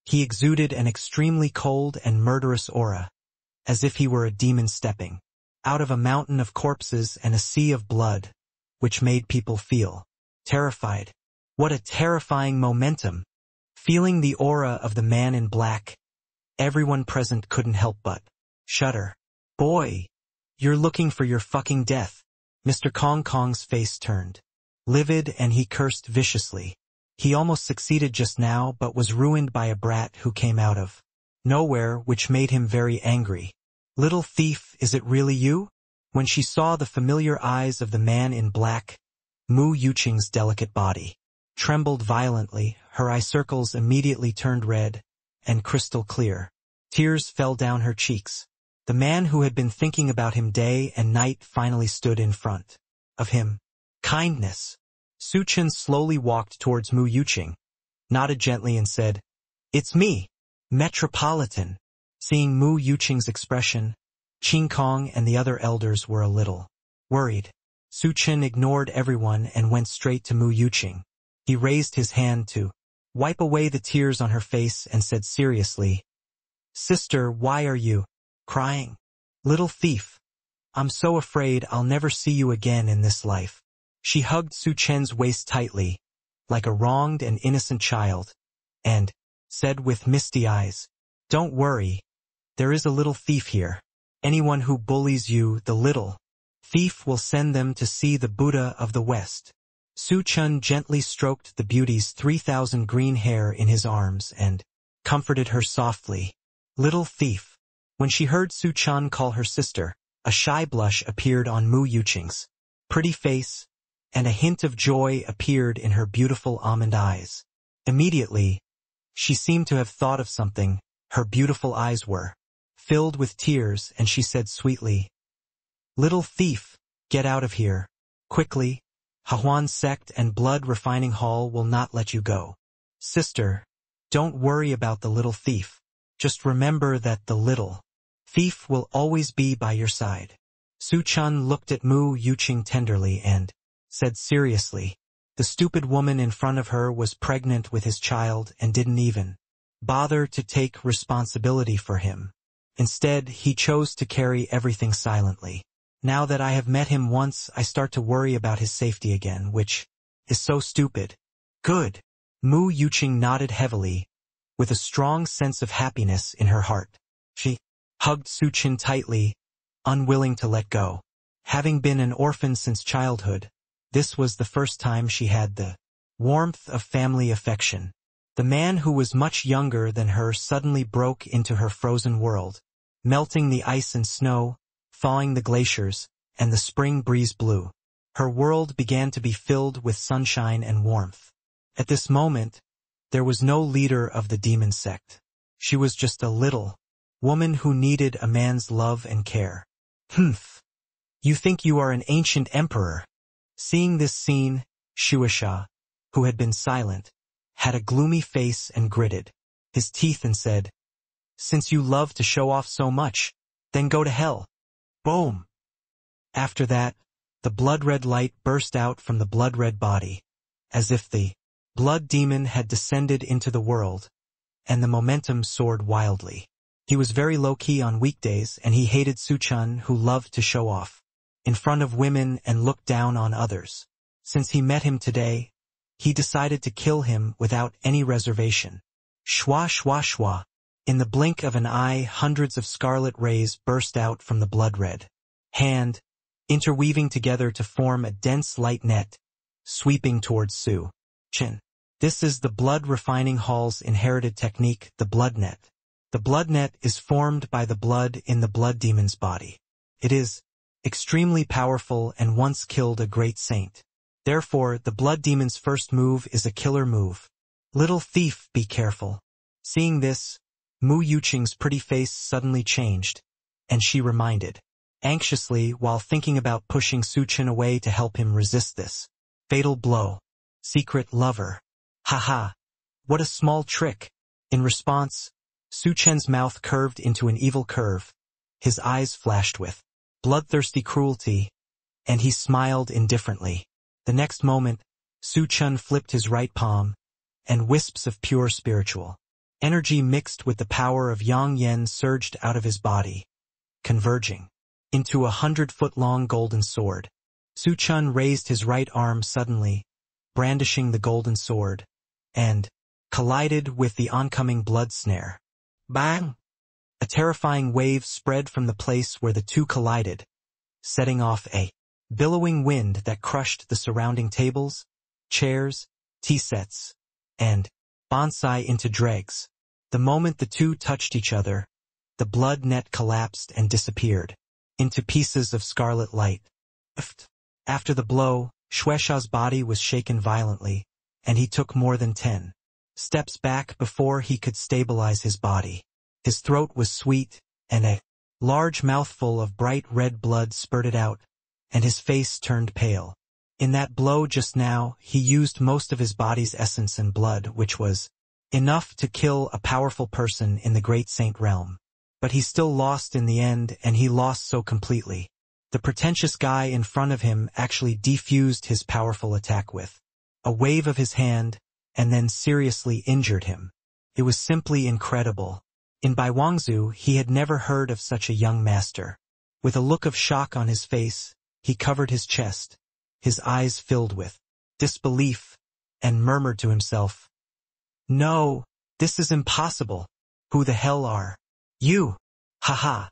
He exuded an extremely cold and murderous aura, as if he were a demon stepping out of a mountain of corpses and a sea of blood, which made people feel terrified. What a terrifying momentum! Feeling the aura of the man in black, everyone present couldn't help but shudder. Boy, you're looking for your fucking death. Mr. Kong Kong's face turned livid and he cursed viciously. He almost succeeded just now but was ruined by a brat who came out of nowhere, which made him very angry. Little thief, is it really you? When she saw the familiar eyes of the man in black, Mu Yuqing's delicate body trembled violently, her eye circles immediately turned red and crystal clear. Tears fell down her cheeks. The man who had been thinking about him day and night finally stood in front of him. Kindness. Su Chen slowly walked towards Mu Yuqing, nodded gently and said, "It's me, Metropolitan." Seeing Mu Yuqing's expression, Qing Kong and the other elders were a little worried. Su Chen ignored everyone and went straight to Mu Yuqing. He raised his hand to wipe away the tears on her face and said seriously, "Sister, why are you crying? Little thief, I'm so afraid I'll never see you again in this life." She hugged Su Chen's waist tightly, like a wronged and innocent child, and said with misty eyes, "Don't worry, there is a little thief here. Anyone who bullies you, the little thief will send them to see the Buddha of the West." Su Chen gently stroked the beauty's 3,000 green hair in his arms and comforted her softly. Little thief. When she heard Su Chen call her sister, a shy blush appeared on Mu Yuqing's pretty face, and a hint of joy appeared in her beautiful almond eyes. Immediately, she seemed to have thought of something. Her beautiful eyes were filled with tears, and she said sweetly, "Little thief, get out of here. Quickly. Hahuan sect and blood refining hall will not let you go." Sister, don't worry about the little thief. Just remember that the little thief will always be by your side. Su Chen looked at Mu Yuqing tenderly and said seriously, the stupid woman in front of her was pregnant with his child and didn't even bother to take responsibility for him. Instead, he chose to carry everything silently. Now that I have met him once, I start to worry about his safety again, which is so stupid. Good. Mu Yuqing nodded heavily, with a strong sense of happiness in her heart. She hugged Su Chen tightly, unwilling to let go. Having been an orphan since childhood, this was the first time she had the warmth of family affection. The man who was much younger than her suddenly broke into her frozen world, melting the ice and snow, thawing the glaciers, and the spring breeze blew. Her world began to be filled with sunshine and warmth. At this moment, there was no leader of the demon sect. She was just a little woman who needed a man's love and care. Humph. You think you are an ancient emperor. Seeing this scene, Shuasha, who had been silent, had a gloomy face and gritted his teeth and said, "Since you love to show off so much, then go to hell." Boom! After that, the blood-red light burst out from the blood-red body, as if the blood demon had descended into the world, and the momentum soared wildly. He was very low-key on weekdays, and he hated Su Chen, who loved to show off in front of women and look down on others. Since he met him today, he decided to kill him without any reservation. Shwa shwa shwa. In the blink of an eye, hundreds of scarlet rays burst out from the blood-red hand, interweaving together to form a dense light net, sweeping towards Su Chen. This is the blood refining hall's inherited technique, the blood net. The blood net is formed by the blood in the blood demon's body. It is extremely powerful and once killed a great saint. Therefore, the blood demon's first move is a killer move. Little thief, be careful. Seeing this, Mu Yuqing's pretty face suddenly changed, and she reminded, anxiously while thinking about pushing Su Chen away to help him resist this fatal blow. Secret lover. Haha. What a small trick. In response, Su Chen's mouth curved into an evil curve. His eyes flashed with bloodthirsty cruelty, and he smiled indifferently. The next moment, Su Chen flipped his right palm, and wisps of pure spiritual Energy mixed with the power of Yang Yen surged out of his body, converging into 100-foot-long golden sword. Su Chen raised his right arm suddenly, brandishing the golden sword, and collided with the oncoming blood snare. Bang! A terrifying wave spread from the place where the two collided, setting off a billowing wind that crushed the surrounding tables, chairs, tea sets, and bonsai into dregs. The moment the two touched each other, the blood net collapsed and disappeared into pieces of scarlet light. After the blow, Shueisha's body was shaken violently, and he took more than 10 steps back before he could stabilize his body. His throat was sweet, and a large mouthful of bright red blood spurted out, and his face turned pale. In that blow just now, he used most of his body's essence and blood, which was enough to kill a powerful person in the Great Saint realm. But he still lost in the end, and he lost so completely. The pretentious guy in front of him actually defused his powerful attack with a wave of his hand, and then seriously injured him. It was simply incredible. In Donghuazhou, he had never heard of such a young master. With a look of shock on his face, he covered his chest, his eyes filled with disbelief, and murmured to himself, "No, this is impossible. Who the hell are you? Haha.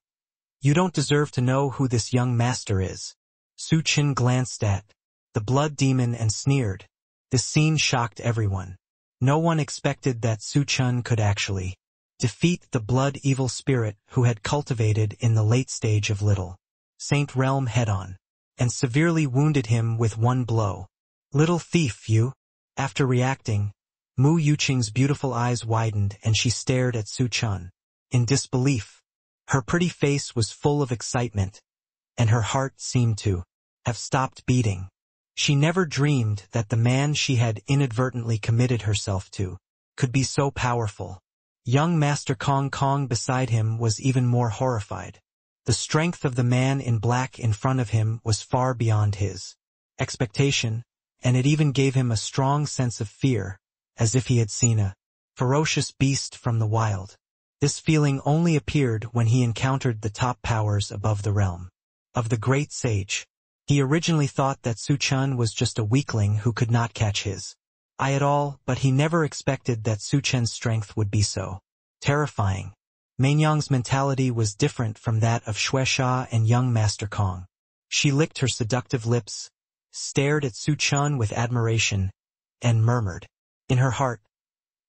You don't deserve to know who this young master is." Su Chen glanced at the blood demon and sneered. This scene shocked everyone. No one expected that Su Chen could actually defeat the blood evil spirit who had cultivated in the late stage of Little Saint Realm head-on, and severely wounded him with one blow. "Little thief, you!" After reacting, Mu Yuqing's beautiful eyes widened and she stared at Su Chen in disbelief. Her pretty face was full of excitement, and her heart seemed to have stopped beating. She never dreamed that the man she had inadvertently committed herself to could be so powerful. Young Master Kong Kong beside him was even more horrified. The strength of the man in black in front of him was far beyond his expectation, and it even gave him a strong sense of fear, as if he had seen a ferocious beast from the wild. This feeling only appeared when he encountered the top powers above the realm of the great sage. He originally thought that Su Chen was just a weakling who could not catch his eye at all, but he never expected that Su Chen's strength would be so terrifying. Mainyang's mentality was different from that of Shueisha and young Master Kong. She licked her seductive lips, stared at Su Chen with admiration, and murmured in her heart,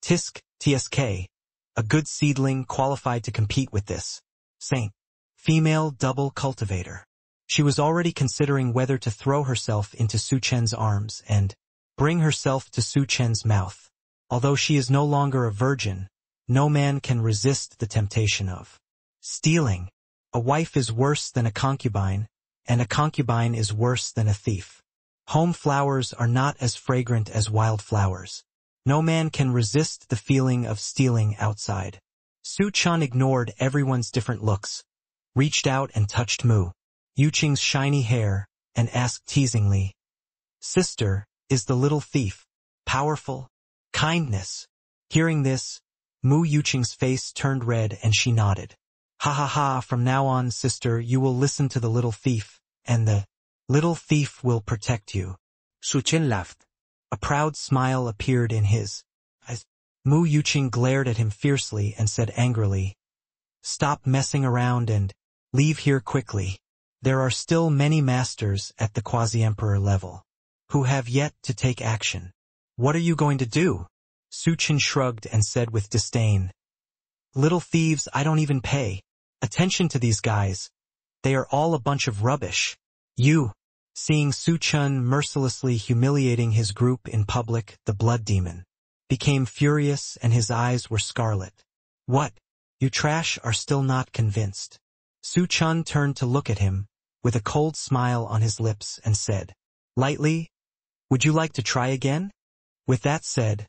"Tisk, tsk, a good seedling qualified to compete with this saint female double cultivator." She was already considering whether to throw herself into Su Chen's arms and bring herself to Su Chen's mouth. Although she is no longer a virgin, no man can resist the temptation of stealing. A wife is worse than a concubine, and a concubine is worse than a thief. Home flowers are not as fragrant as wild flowers. No man can resist the feeling of stealing outside. Su Chen ignored everyone's different looks, reached out and touched Mu Yuqing's shiny hair, and asked teasingly, "Sister, is the little thief powerful?" "Kindness." Hearing this, Mu Yuqing's face turned red and she nodded. "Ha ha ha, from now on, sister, you will listen to the little thief, and the little thief will protect you." Su Chen laughed. A proud smile appeared in his eyes. Mu Yuqing glared at him fiercely and said angrily, "Stop messing around and leave here quickly. There are still many masters at the quasi-emperor level who have yet to take action." "What are you going to do?" Su Chen shrugged and said with disdain, "Little thieves, I don't even pay attention to these guys. They are all a bunch of rubbish." "You." Seeing Su Chen mercilessly humiliating his group in public, the blood demon became furious and his eyes were scarlet. "What? You trash are still not convinced?" Su Chen turned to look at him, with a cold smile on his lips, and said, lightly, "Would you like to try again?" With that said,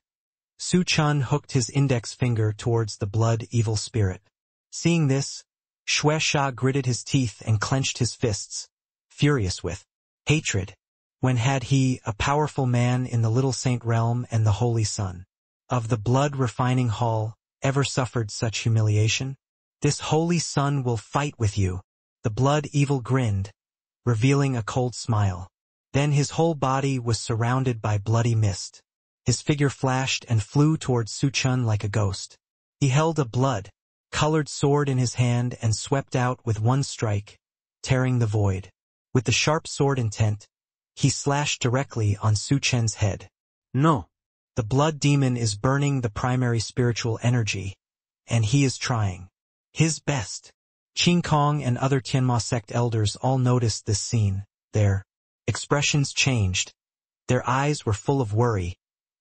Su Chen hooked his index finger towards the blood evil spirit. Seeing this, Shueisha gritted his teeth and clenched his fists, furious with hatred. When had he, a powerful man in the Little Saint realm and the Holy Son of the blood refining hall, ever suffered such humiliation? This holy son will fight with you. The blood evil grinned, revealing a cold smile. Then his whole body was surrounded by bloody mist. His figure flashed and flew towards Su Chen like a ghost. He held a blood-colored sword in his hand and swept out with one strike, tearing the void. With the sharp sword intent, he slashed directly on Su Chen's head. No. The blood demon is burning the primary spiritual energy, and he is trying his best. Qin Kong and other Tianma sect elders all noticed this scene. Their expressions changed. Their eyes were full of worry,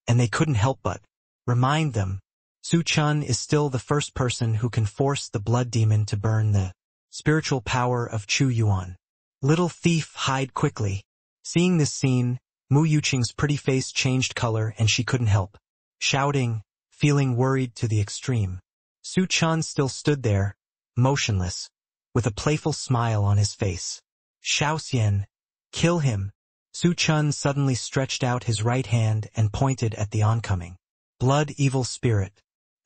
and they couldn't help but remind them, Su Chen is still the first person who can force the blood demon to burn the spiritual power of Chu Yuan. Little thief, hide quickly. Seeing this scene, Mu Yuqing's pretty face changed color and she couldn't help shouting, feeling worried to the extreme. Su Chen still stood there, motionless, with a playful smile on his face. Xiaoxian, kill him. Su Chen suddenly stretched out his right hand and pointed at the oncoming blood evil spirit.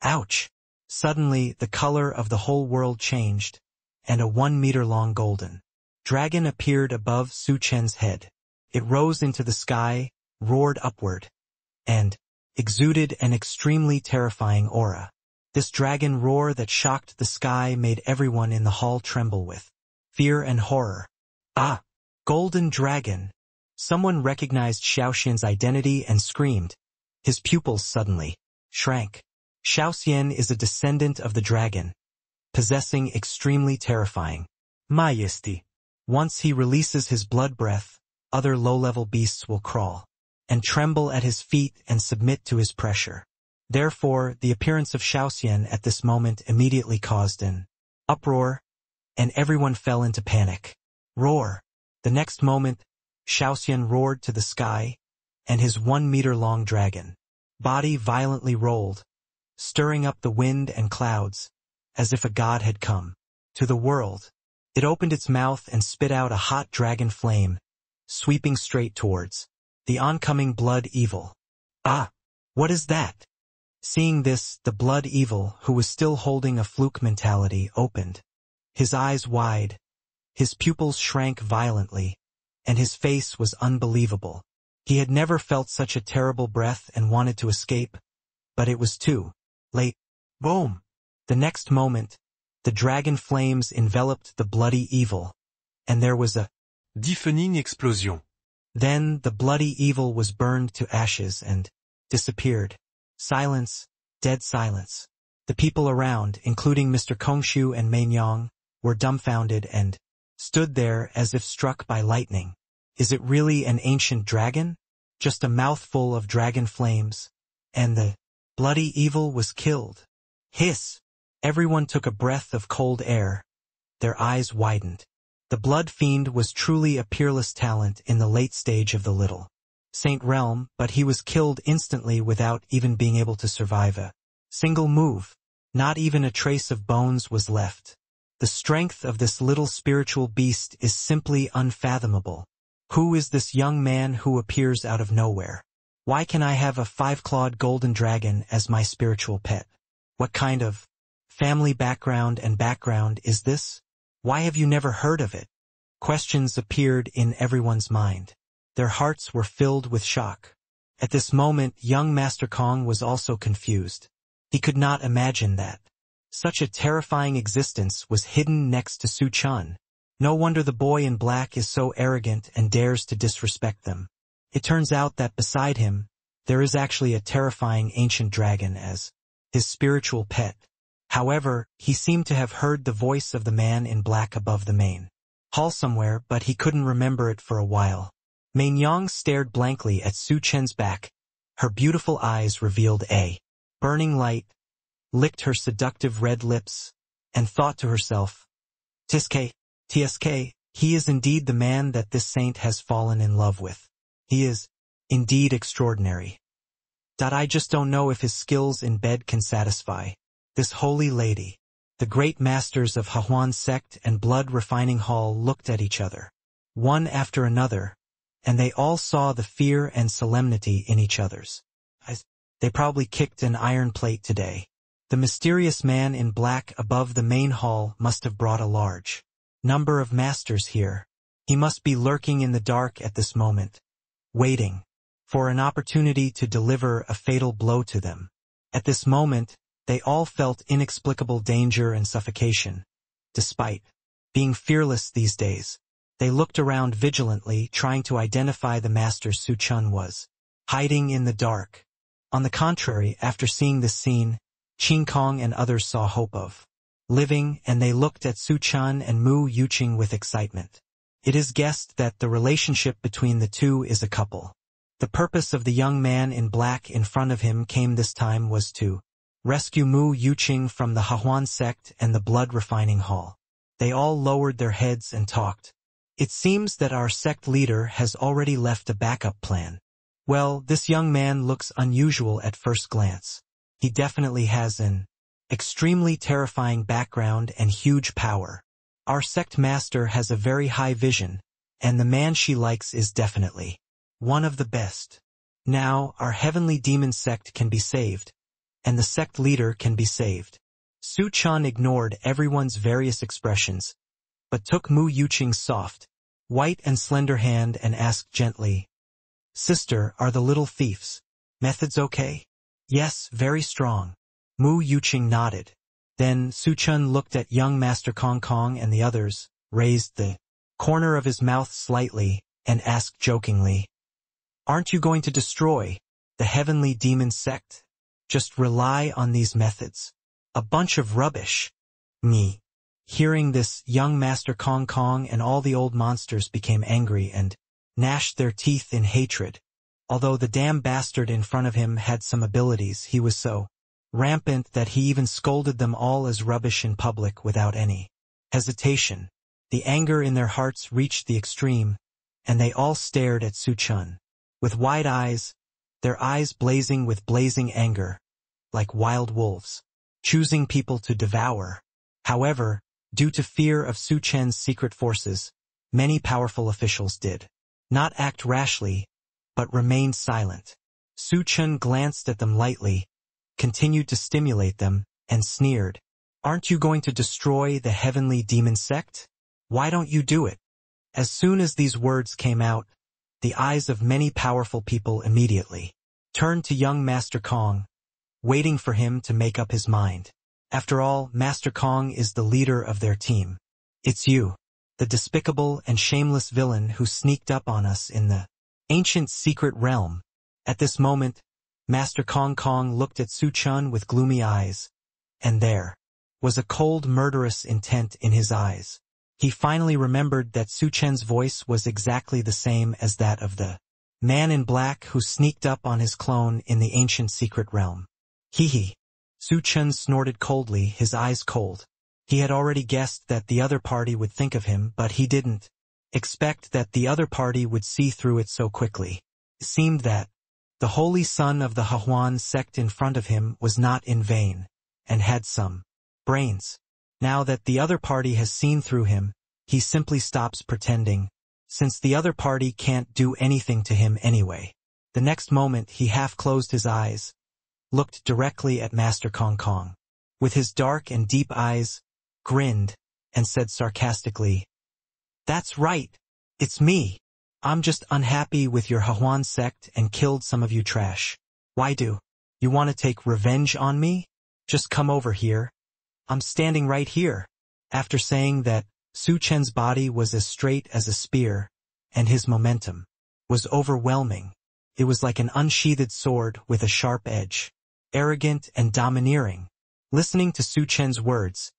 Ouch! Suddenly, the color of the whole world changed, and a 1-meter-long golden dragon appeared above Su Chen's head. It rose into the sky, roared upward, and exuded an extremely terrifying aura. This dragon roar that shocked the sky made everyone in the hall tremble with fear and horror. Ah! Golden dragon! Someone recognized Xiaoxian's identity and screamed. His pupils suddenly shrank. Xiaoxian is a descendant of the dragon, possessing extremely terrifying majesty. Once he releases his blood breath, other low-level beasts will crawl and tremble at his feet and submit to his pressure. Therefore, the appearance of Xiaoxian at this moment immediately caused an uproar, and everyone fell into panic. Roar! The next moment, Xiaoxian roared to the sky, and his 1-meter-long dragon body violently rolled, stirring up the wind and clouds, as if a god had come to the world. It opened its mouth and spit out a hot dragon flame, sweeping straight towards the oncoming blood evil. Ah! What is that? Seeing this, the blood evil, who was still holding a fluke mentality, opened his eyes wide, his pupils shrank violently, and his face was unbelievable. He had never felt such a terrible breath and wanted to escape, but it was too late. Boom! The next moment, the dragon flames enveloped the bloody evil, and there was a deafening explosion. Then the bloody evil was burned to ashes and disappeared. Silence, dead silence. The people around, including Mr. Kongshu and Meinyang, were dumbfounded and stood there as if struck by lightning. Is it really an ancient dragon? Just a mouthful of dragon flames, and the bloody evil was killed. Hiss! Everyone took a breath of cold air. Their eyes widened. The blood fiend was truly a peerless talent in the late stage of the Little Saint realm, but he was killed instantly without even being able to survive a single move. Not even a trace of bones was left. The strength of this little spiritual beast is simply unfathomable. Who is this young man who appears out of nowhere? Why can I have a 5-clawed golden dragon as my spiritual pet? What kind of family background is this? Why have you never heard of it? Questions appeared in everyone's mind. Their hearts were filled with shock. At this moment, young Master Kong was also confused. He could not imagine that such a terrifying existence was hidden next to Su Chen. No wonder the boy in black is so arrogant and dares to disrespect them. It turns out that beside him, there is actually a terrifying ancient dragon as his spiritual pet. However, he seemed to have heard the voice of the man in black above the main hall somewhere, but he couldn't remember it for a while. Meinyang stared blankly at Su Chen's back. Her beautiful eyes revealed a burning light, licked her seductive red lips, and thought to herself, TSK, he is indeed the man that this saint has fallen in love with. He is indeed extraordinary. I just don't know if his skills in bed can satisfy this holy lady. The great masters of Hahuan sect and blood refining hall looked at each other, one after another, and they all saw the fear and solemnity in each other's eyes. They probably kicked an iron plate today. The mysterious man in black above the main hall must have brought a large number of masters here. He must be lurking in the dark at this moment, waiting for an opportunity to deliver a fatal blow to them. At this moment, they all felt inexplicable danger and suffocation. Despite being fearless these days, they looked around vigilantly, trying to identify the master Su Chen was hiding in the dark. On the contrary, after seeing this scene, Qin Kong and others saw hope of living, and they looked at Su Chen and Mu Yuqing with excitement. It is guessed that the relationship between the two is a couple. The purpose of the young man in black in front of him came this time was to rescue Mu Yuqing from the Hahuan sect and the blood-refining hall. They all lowered their heads and talked. It seems that our sect leader has already left a backup plan. Well, this young man looks unusual at first glance. He definitely has an extremely terrifying background and huge power. Our sect master has a very high vision, and the man she likes is definitely one of the best. Now, our heavenly demon sect can be saved, and the sect leader can be saved. Su Chen ignored everyone's various expressions, but took Mu Yuqing's soft, white and slender hand and asked gently, "Sister, are the little thief's methods okay?" "Yes, very strong." Mu Yuqing nodded. Then Su Chen looked at young Master Kong Kong and the others, raised the corner of his mouth slightly, and asked jokingly, "Aren't you going to destroy the heavenly demon sect? Just rely on these methods. A bunch of rubbish." Me. Hearing this, young Master Kong Kong and all the old monsters became angry and gnashed their teeth in hatred. Although the damn bastard in front of him had some abilities, he was so rampant that he even scolded them all as rubbish in public without any hesitation. The anger in their hearts reached the extreme, and they all stared at Su Chen with wide eyes, their eyes blazing with blazing anger, like wild wolves, choosing people to devour. However, due to fear of Su Chen's secret forces, many powerful officials did not act rashly, but remained silent. Su Chen glanced at them lightly, continued to stimulate them, and sneered, "Aren't you going to destroy the heavenly demon sect? Why don't you do it?" As soon as these words came out, the eyes of many powerful people immediately turned to young Master Kong, waiting for him to make up his mind. After all, Master Kong is the leader of their team. "It's you, the despicable and shameless villain who sneaked up on us in the ancient secret realm." At this moment, Master Kong Kong looked at Su Chen with gloomy eyes, and there was a cold, murderous intent in his eyes. He finally remembered that Su Chen's voice was exactly the same as that of the man in black who sneaked up on his clone in the ancient secret realm. Hee. Su Chen snorted coldly, his eyes cold. He had already guessed that the other party would think of him, but he didn't expect that the other party would see through it so quickly. It seemed that the holy son of the Hahuan sect in front of him was not in vain, and had some brains. Now that the other party has seen through him, he simply stops pretending, since the other party can't do anything to him anyway. The next moment he half closed his eyes, looked directly at Master Kong Kong, with his dark and deep eyes, grinned, and said sarcastically, "That's right, it's me. I'm just unhappy with your Hahuan sect and killed some of you trash. Why do you want to take revenge on me? Just come over here. I'm standing right here." After saying that, Su Chen's body was as straight as a spear, and his momentum was overwhelming. It was like an unsheathed sword with a sharp edge, arrogant and domineering. Listening to Su Chen's words,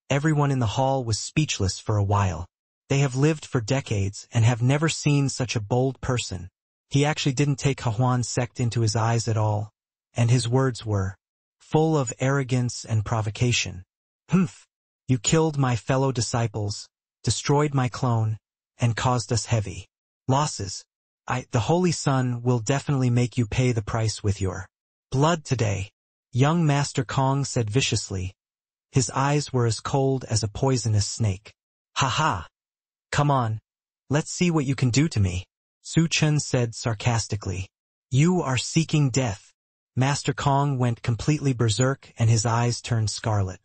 everyone in the hall was speechless for a while. They have lived for decades and have never seen such a bold person. He actually didn't take Hahuan sect into his eyes at all, and his words were full of arrogance and provocation. "Humph! You killed my fellow disciples, destroyed my clone, and caused us heavy losses. The Holy Sun will definitely make you pay the price with your blood today," young Master Kong said viciously. His eyes were as cold as a poisonous snake. "Ha ha! Come on, let's see what you can do to me," Su Chen said sarcastically. "You are seeking death. Master Kong went completely berserk and his eyes turned scarlet.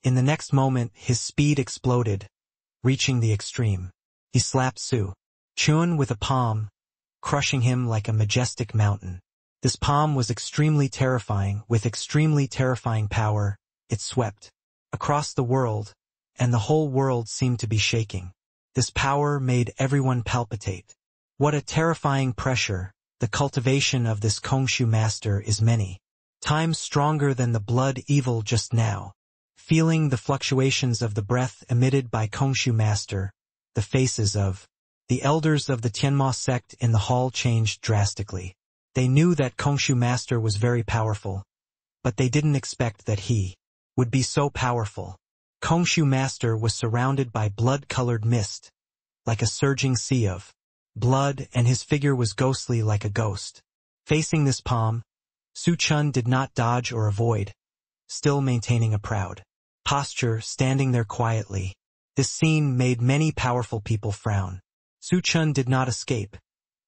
In the next moment, his speed exploded, reaching the extreme. He slapped Su Chun with a palm, crushing him like a majestic mountain. This palm was extremely terrifying. With extremely terrifying power, it swept across the world, and the whole world seemed to be shaking. This power made everyone palpitate. What a terrifying pressure! The cultivation of this Kongshu master is many times stronger than the blood evil just now. Feeling the fluctuations of the breath emitted by Kongshu master, the faces of the elders of the Tianma sect in the hall changed drastically. They knew that Kongshu master was very powerful, but they didn't expect that he would be so powerful. Kongshu master was surrounded by blood-colored mist, like a surging sea of blood, and his figure was ghostly like a ghost. Facing this palm, Su Chun did not dodge or avoid, still maintaining a proud posture, standing there quietly. This scene made many powerful people frown. Su Chun did not escape.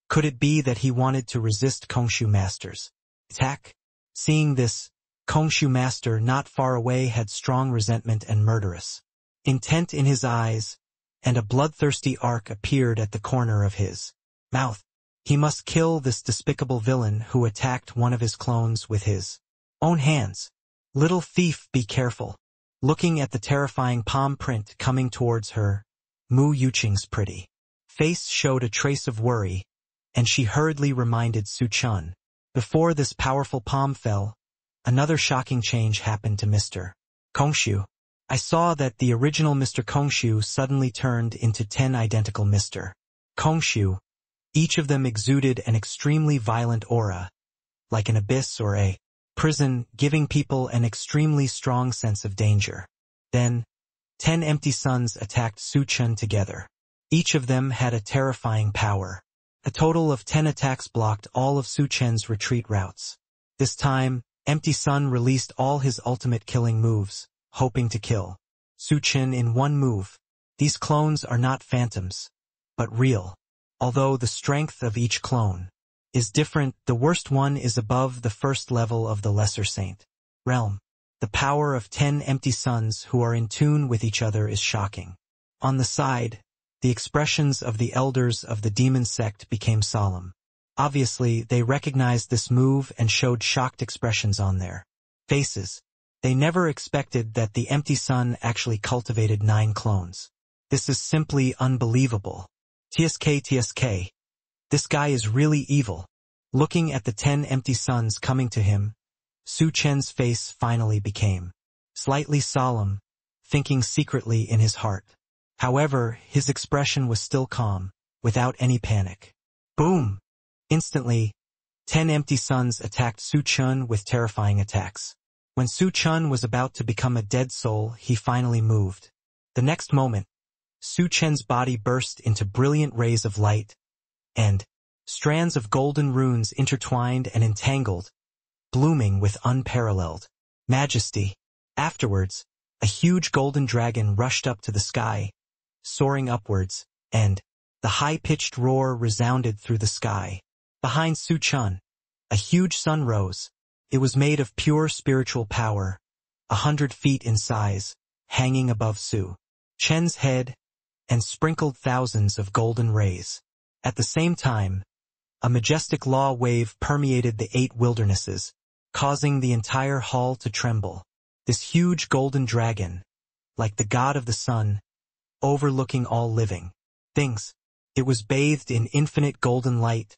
Could it be that he wanted to resist Kongshu master's attack? Seeing this, Kongshu master not far away had strong resentment and murderous intent in his eyes, and a bloodthirsty arc appeared at the corner of his mouth. He must kill this despicable villain who attacked one of his clones with his own hands. Little thief, be careful. Looking at the terrifying palm print coming towards her, Mu Yuqing's pretty face showed a trace of worry, and she hurriedly reminded Su Chun. Before this powerful palm fell, another shocking change happened to Mr. Kongshu. I saw that the original Mr. Kongshu suddenly turned into 10 identical Mr. Kongshu. Each of them exuded an extremely violent aura, like an abyss or a prison, giving people an extremely strong sense of danger. Then, 10 empty suns attacked Su Chun together. Each of them had a terrifying power. A total of 10 attacks blocked all of Su Chen's retreat routes. This time, Empty Sun released all his ultimate killing moves, hoping to kill Su Chen in one move. These clones are not phantoms, but real. Although the strength of each clone is different, the worst one is above the first level of the Lesser Saint realm. The power of 10 empty suns who are in tune with each other is shocking. On the side, the expressions of the elders of the demon sect became solemn. Obviously, they recognized this move and showed shocked expressions on their faces. They never expected that the empty sun actually cultivated 9 clones. This is simply unbelievable. TSK. This guy is really evil. Looking at the 10 empty suns coming to him, Su Chen's face finally became slightly solemn, thinking secretly in his heart. However, his expression was still calm, without any panic. Boom! Instantly, 10 empty suns attacked Su Chun with terrifying attacks. When Su Chun was about to become a dead soul, he finally moved. The next moment, Su Chen's body burst into brilliant rays of light, and strands of golden runes intertwined and entangled, blooming with unparalleled majesty. Afterwards, a huge golden dragon rushed up to the sky, soaring upwards, and the high-pitched roar resounded through the sky. Behind Su Chun, a huge sun rose. It was made of pure spiritual power, 100 feet in size, hanging above Su Chen's head, and sprinkled thousands of golden rays. At the same time, a majestic law wave permeated the 8 wildernesses, causing the entire hall to tremble. This huge golden dragon, like the god of the sun, overlooking all living things. It was bathed in infinite golden light,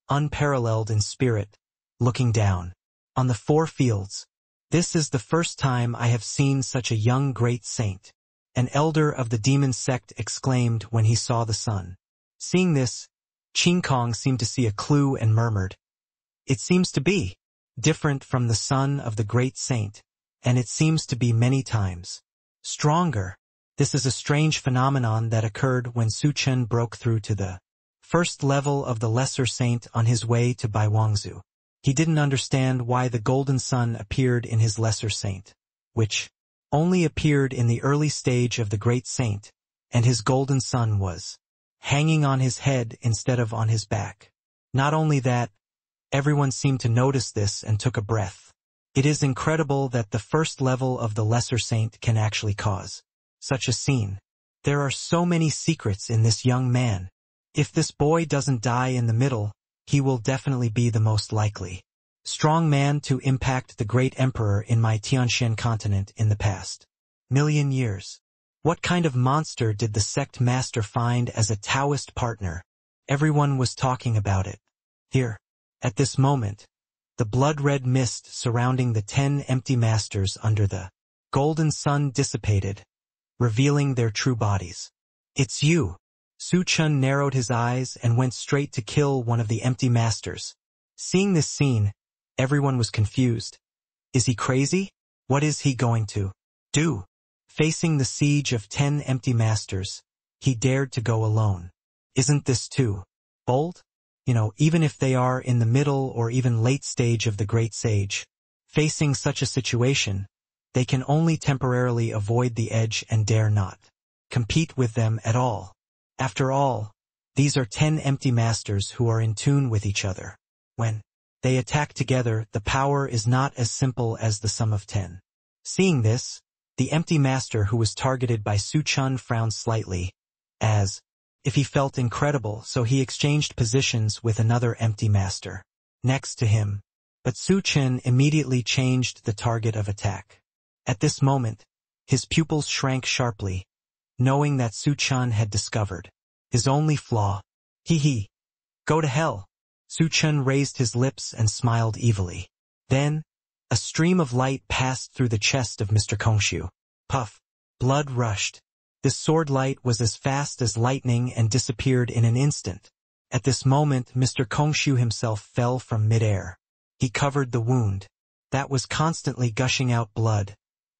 unparalleled in spirit, looking down on the 4 fields. This is the first time I have seen such a young great saint, an elder of the demon sect exclaimed when he saw the sun. Seeing this, Qin Kong seemed to see a clue and murmured, "It seems to be different from the son of the great saint, and it seems to be many times stronger." This is a strange phenomenon that occurred when Su Chen broke through to the first level of the Lesser Saint on his way to Baiwangzhu. He didn't understand why the golden sun appeared in his Lesser Saint, which only appeared in the early stage of the Great Saint, and his golden sun was hanging on his head instead of on his back. Not only that, Everyone seemed to notice this and took a breath. It is incredible that the first level of the lesser saint can actually cause such a scene. There are so many secrets in this young man. If this boy doesn't die in the middle, he will definitely be the most likely strong man to impact the great emperor in my Tianshan continent in the past million years. What kind of monster did the sect master find as a Taoist partner? Everyone was talking about it. Here, at this moment, the blood-red mist surrounding the 10 empty masters under the golden sun dissipated, revealing their true bodies. It's you. Su Chen narrowed his eyes and went straight to kill one of the empty masters. Seeing this scene, everyone was confused. Is he crazy? What is he going to do? Facing the siege of 10 empty masters, he dared to go alone. Isn't this too bold? Even if they are in the middle or even late stage of the great sage, facing such a situation, they can only temporarily avoid the edge and dare not compete with them at all. After all, these are 10 empty masters who are in tune with each other. When they attack together, the power is not as simple as the sum of 10. Seeing this, the empty master who was targeted by Su Chen frowned slightly, as if he felt incredible, so he exchanged positions with another empty master next to him. But Su Chen immediately changed the target of attack. At this moment, his pupils shrank sharply, knowing that Su Chen had discovered his only flaw. Hee. Go to hell. Su Chen raised his lips and smiled evilly. Then, a stream of light passed through the chest of Mr. Kongshu. Puff. Blood rushed. This sword light was as fast as lightning and disappeared in an instant. At this moment, Mr. Kongshu himself fell from midair. He covered the wound that was constantly gushing out blood,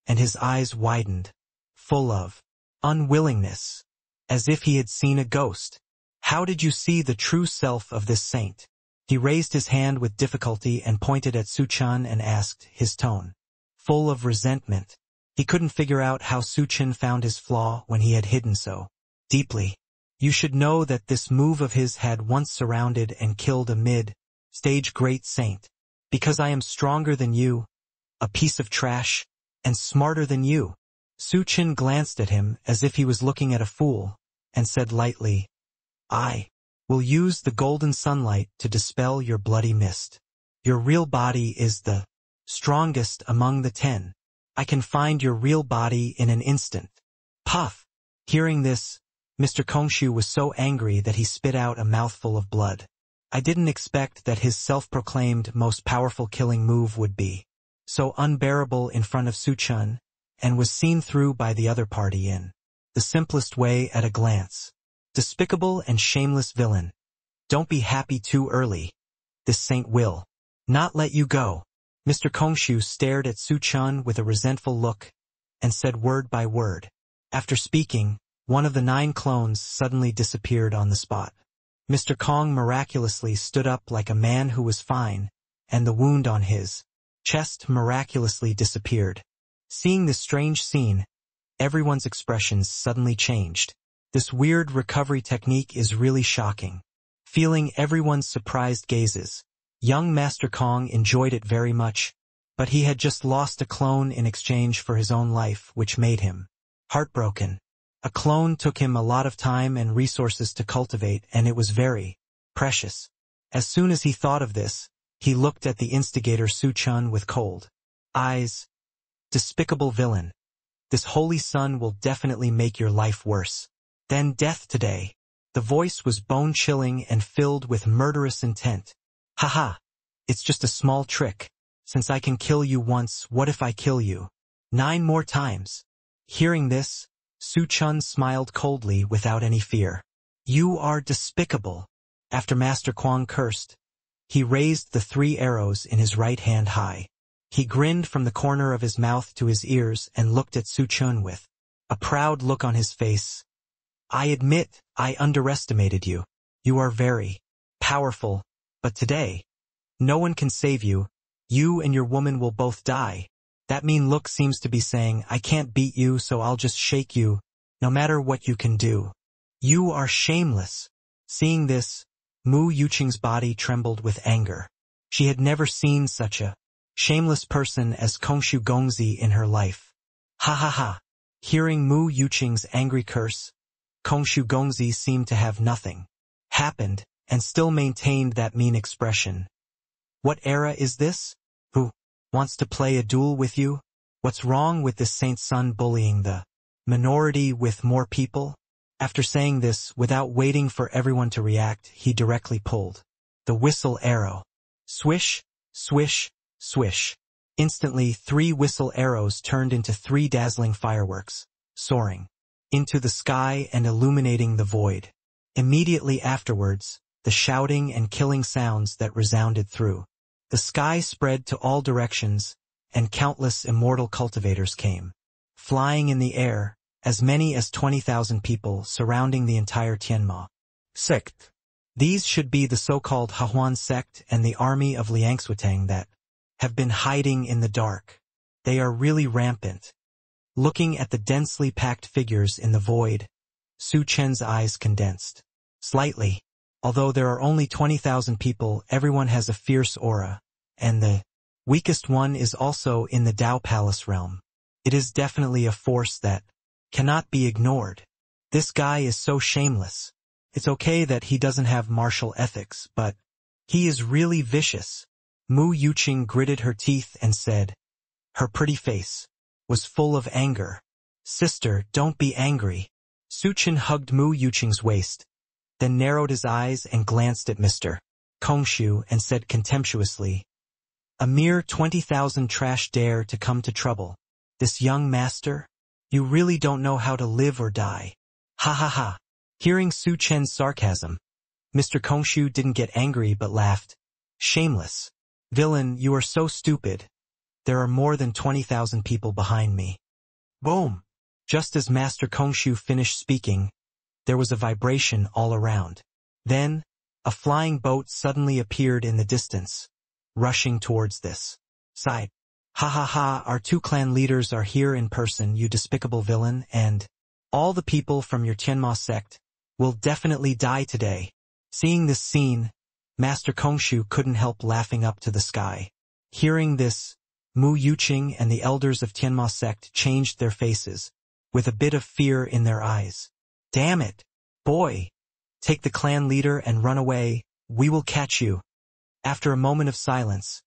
and his eyes widened, full of unwillingness, as if he had seen a ghost. How did you see the true self of this saint? He raised his hand with difficulty and pointed at Su Chen and asked, his tone full of resentment. He couldn't figure out how Su Chen found his flaw when he had hidden so deeply. You should know that this move of his had once surrounded and killed a mid-stage great saint. Because I am stronger than you, a piece of trash, and smarter than you. Su Chen glanced at him as if he was looking at a fool, and said lightly, I will use the golden sunlight to dispel your bloody mist. Your real body is the strongest among the 10. I can find your real body in an instant. Puff! Hearing this, Mr. Kongshu was so angry that he spit out a mouthful of blood. I didn't expect that his self-proclaimed most powerful killing move would be so unbearable in front of Su Chen, and was seen through by the other party in the simplest way at a glance. Despicable and shameless villain. Don't be happy too early. This saint will not let you go. Mr. Kongshu stared at Su Chen with a resentful look, and said word by word. After speaking, one of the 9 clones suddenly disappeared on the spot. Mr. Kong miraculously stood up like a man who was fine, and the wound on his chest miraculously disappeared. Seeing this strange scene, everyone's expressions suddenly changed. This weird recovery technique is really shocking. Feeling everyone's surprised gazes, young Master Kong enjoyed it very much, but he had just lost a clone in exchange for his own life, which made him heartbroken. A clone took him a lot of time and resources to cultivate, and it was very precious. As soon as he thought of this, he looked at the instigator Su Chen with cold eyes. Despicable villain. This holy sun will definitely make your life worse than death today. The voice was bone-chilling and filled with murderous intent. Haha, it's just a small trick. Since I can kill you once, what if I kill you 9 more times? Hearing this, Su Chen smiled coldly without any fear. You are despicable. After Master Kwang cursed, he raised the 3 arrows in his right hand high. He grinned from the corner of his mouth to his ears and looked at Su Chen with a proud look on his face. I admit, I underestimated you. You are very powerful, but today, no one can save you. You and your woman will both die. That mean look seems to be saying, I can't beat you, so I'll just shake you, no matter what you can do. You are shameless. Seeing this, Mu Yuqing's body trembled with anger. She had never seen such a shameless person as Kongshu Gongzi in her life. Ha ha ha. Hearing Mu Yuqing's angry curse, Kongshu Gongzi seemed to have nothing happened and still maintained that mean expression. What era is this? Who wants to play a duel with you? What's wrong with this saint's son bullying the minority with more people? After saying this, without waiting for everyone to react, he directly pulled the whistle arrow. Swish, swish, swish. Instantly, 3 whistle arrows turned into 3 dazzling fireworks, soaring into the sky and illuminating the void. Immediately afterwards, the shouting and killing sounds that resounded through the sky spread to all directions, and countless immortal cultivators came flying in the air, as many as 20,000 people surrounding the entire Tianma sect. These should be the so-called Hahuan sect and the army of Liangswitang that have been hiding in the dark. They are really rampant. Looking at the densely packed figures in the void, Su Chen's eyes condensed slightly. Although there are only 20,000 people, everyone has a fierce aura, and the weakest one is also in the Dao Palace realm. It is definitely a force that cannot be ignored. This guy is so shameless. It's okay that he doesn't have martial ethics, but he is really vicious. Mu Yuqing gritted her teeth and said, her pretty face was full of anger. Sister, don't be angry. Su Chen hugged Mu Yuqing's waist, then narrowed his eyes and glanced at Mr. Kongshu and said contemptuously, a mere 20,000 trash dare to come to trouble. This young master? You really don't know how to live or die. Ha ha ha. Hearing Su Chen's sarcasm, Mr. Kongshu didn't get angry but laughed. Shameless. Villain, you are so stupid. There are more than 20,000 people behind me. Boom! Just as Master Kongshu finished speaking, there was a vibration all around. Then, a flying boat suddenly appeared in the distance, rushing towards this side. Ha ha ha, our 2 clan leaders are here in person, you despicable villain, and all the people from your Tianma sect will definitely die today. Seeing this scene, Master Kongshu couldn't help laughing up to the sky. Hearing this, Mu Yuqing and the elders of Tianma sect changed their faces, with a bit of fear in their eyes. Damn it, boy! Take the clan leader and run away, we will catch you. After a moment of silence,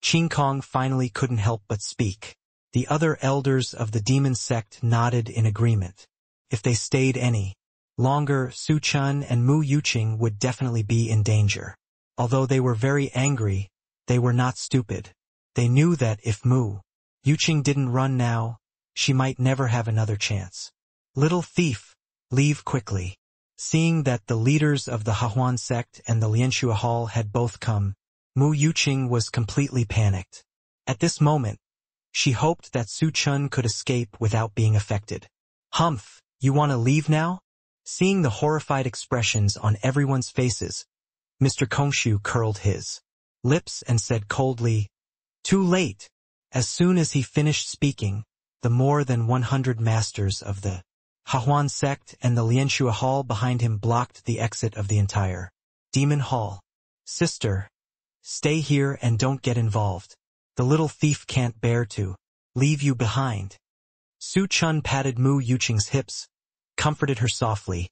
Qing Kong finally couldn't help but speak. The other elders of the demon sect nodded in agreement. If they stayed any longer, Su Chen and Mu Yuqing would definitely be in danger. Although they were very angry, they were not stupid. They knew that if Mu Yuqing didn't run now, she might never have another chance. Little thief, leave quickly. Seeing that the leaders of the Hahuan sect and the Lianxue Hall had both come, Mu Yuqing was completely panicked. At this moment, she hoped that Su Chen could escape without being affected. Humph, you want to leave now? Seeing the horrified expressions on everyone's faces, Mr. Kongshu curled his lips and said coldly, too late. As soon as he finished speaking, the more than 100 masters of the Hahuan sect and the Lianxue Hall behind him blocked the exit of the entire demon hall. Sister, stay here and don't get involved. The little thief can't bear to leave you behind. Su Chen patted Mu Yuqing's hips, comforted her softly,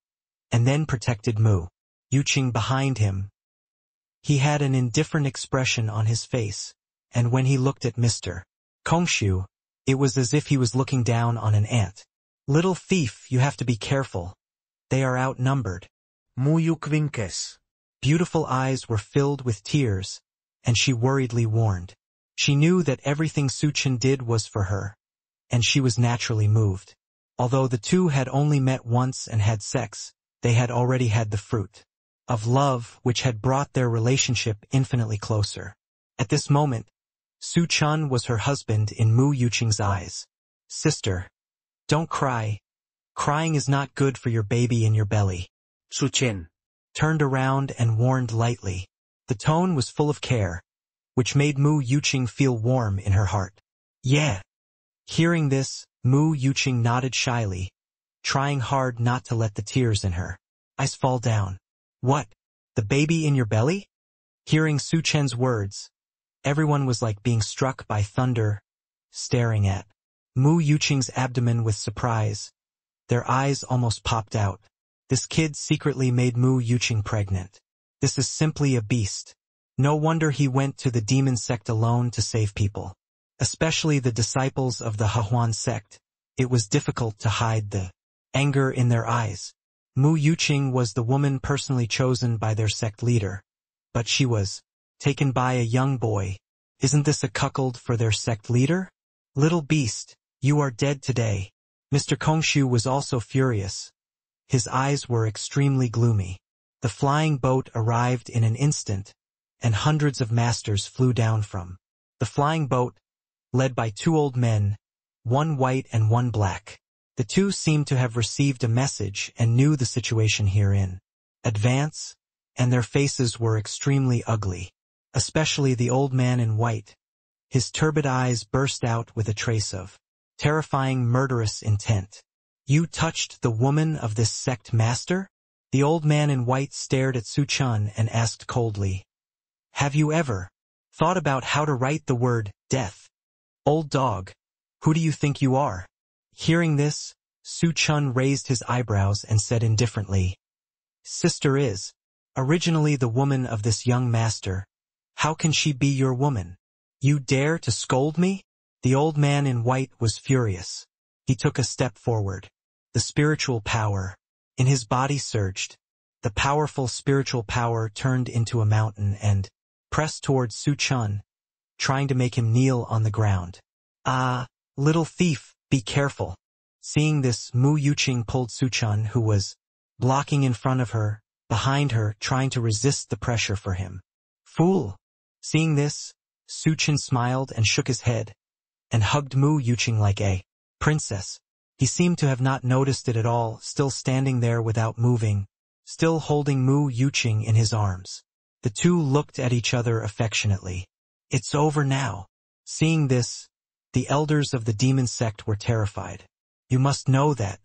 and then protected Mu Yuqing behind him. He had an indifferent expression on his face, and when he looked at Mr. Kongshu, it was as if he was looking down on an ant. Little thief, you have to be careful. They are outnumbered. Mu Yuqing's beautiful eyes were filled with tears, and she worriedly warned. She knew that everything Su Chen did was for her, and she was naturally moved. Although the two had only met once and had sex, they had already had the fruit of love, which had brought their relationship infinitely closer. At this moment, Su Chen was her husband in Mu Yuqing's eyes. Sister, don't cry. Crying is not good for your baby in your belly. Su Chen turned around and warned lightly. The tone was full of care, which made Mu Yuqing feel warm in her heart. Yeah. Hearing this, Mu Yuqing nodded shyly, trying hard not to let the tears in her eyes fall down. What? The baby in your belly? Hearing Su Chen's words, Everyone was like being struck by thunder, staring at Mu Yuqing's abdomen with surprise. Their eyes almost popped out. This kid secretly made Mu Yuqing pregnant. This is simply a beast. No wonder he went to the demon sect alone to save people. Especially the disciples of the Hahuan sect. It was difficult to hide the anger in their eyes. Mu Yuqing was the woman personally chosen by their sect leader. But she was taken by a young boy. Isn't this a cuckold for their sect leader? Little beast, you are dead today. Mr. Kongshu was also furious. His eyes were extremely gloomy. The flying boat arrived in an instant, and hundreds of masters flew down from the flying boat, led by two old men, one white and one black. The two seemed to have received a message and knew the situation herein. Advance, and their faces were extremely ugly, especially the old man in white. His turbid eyes burst out with a trace of terrifying murderous intent. You touched the woman of this sect master? The old man in white stared at Su Chen and asked coldly, have you ever thought about how to write the word death? Old dog, who do you think you are? Hearing this, Su Chen raised his eyebrows and said indifferently, sister is originally the woman of this young master. How can she be your woman? You dare to scold me? The old man in white was furious. He took a step forward. The spiritual power in his body surged. The powerful spiritual power turned into a mountain and pressed towards Su Chen, trying to make him kneel on the ground. Ah, little thief, be careful. Seeing this, Mu Yuqing pulled Su Chen, who was blocking in front of her, behind her, trying to resist the pressure for him. Fool! Seeing this, Su Chen smiled and shook his head, and hugged Mu Yuqing like a princess. He seemed to have not noticed it at all, still standing there without moving, still holding Mu Yuqing in his arms. The two looked at each other affectionately. It's over now. Seeing this, the elders of the demon sect were terrified. You must know that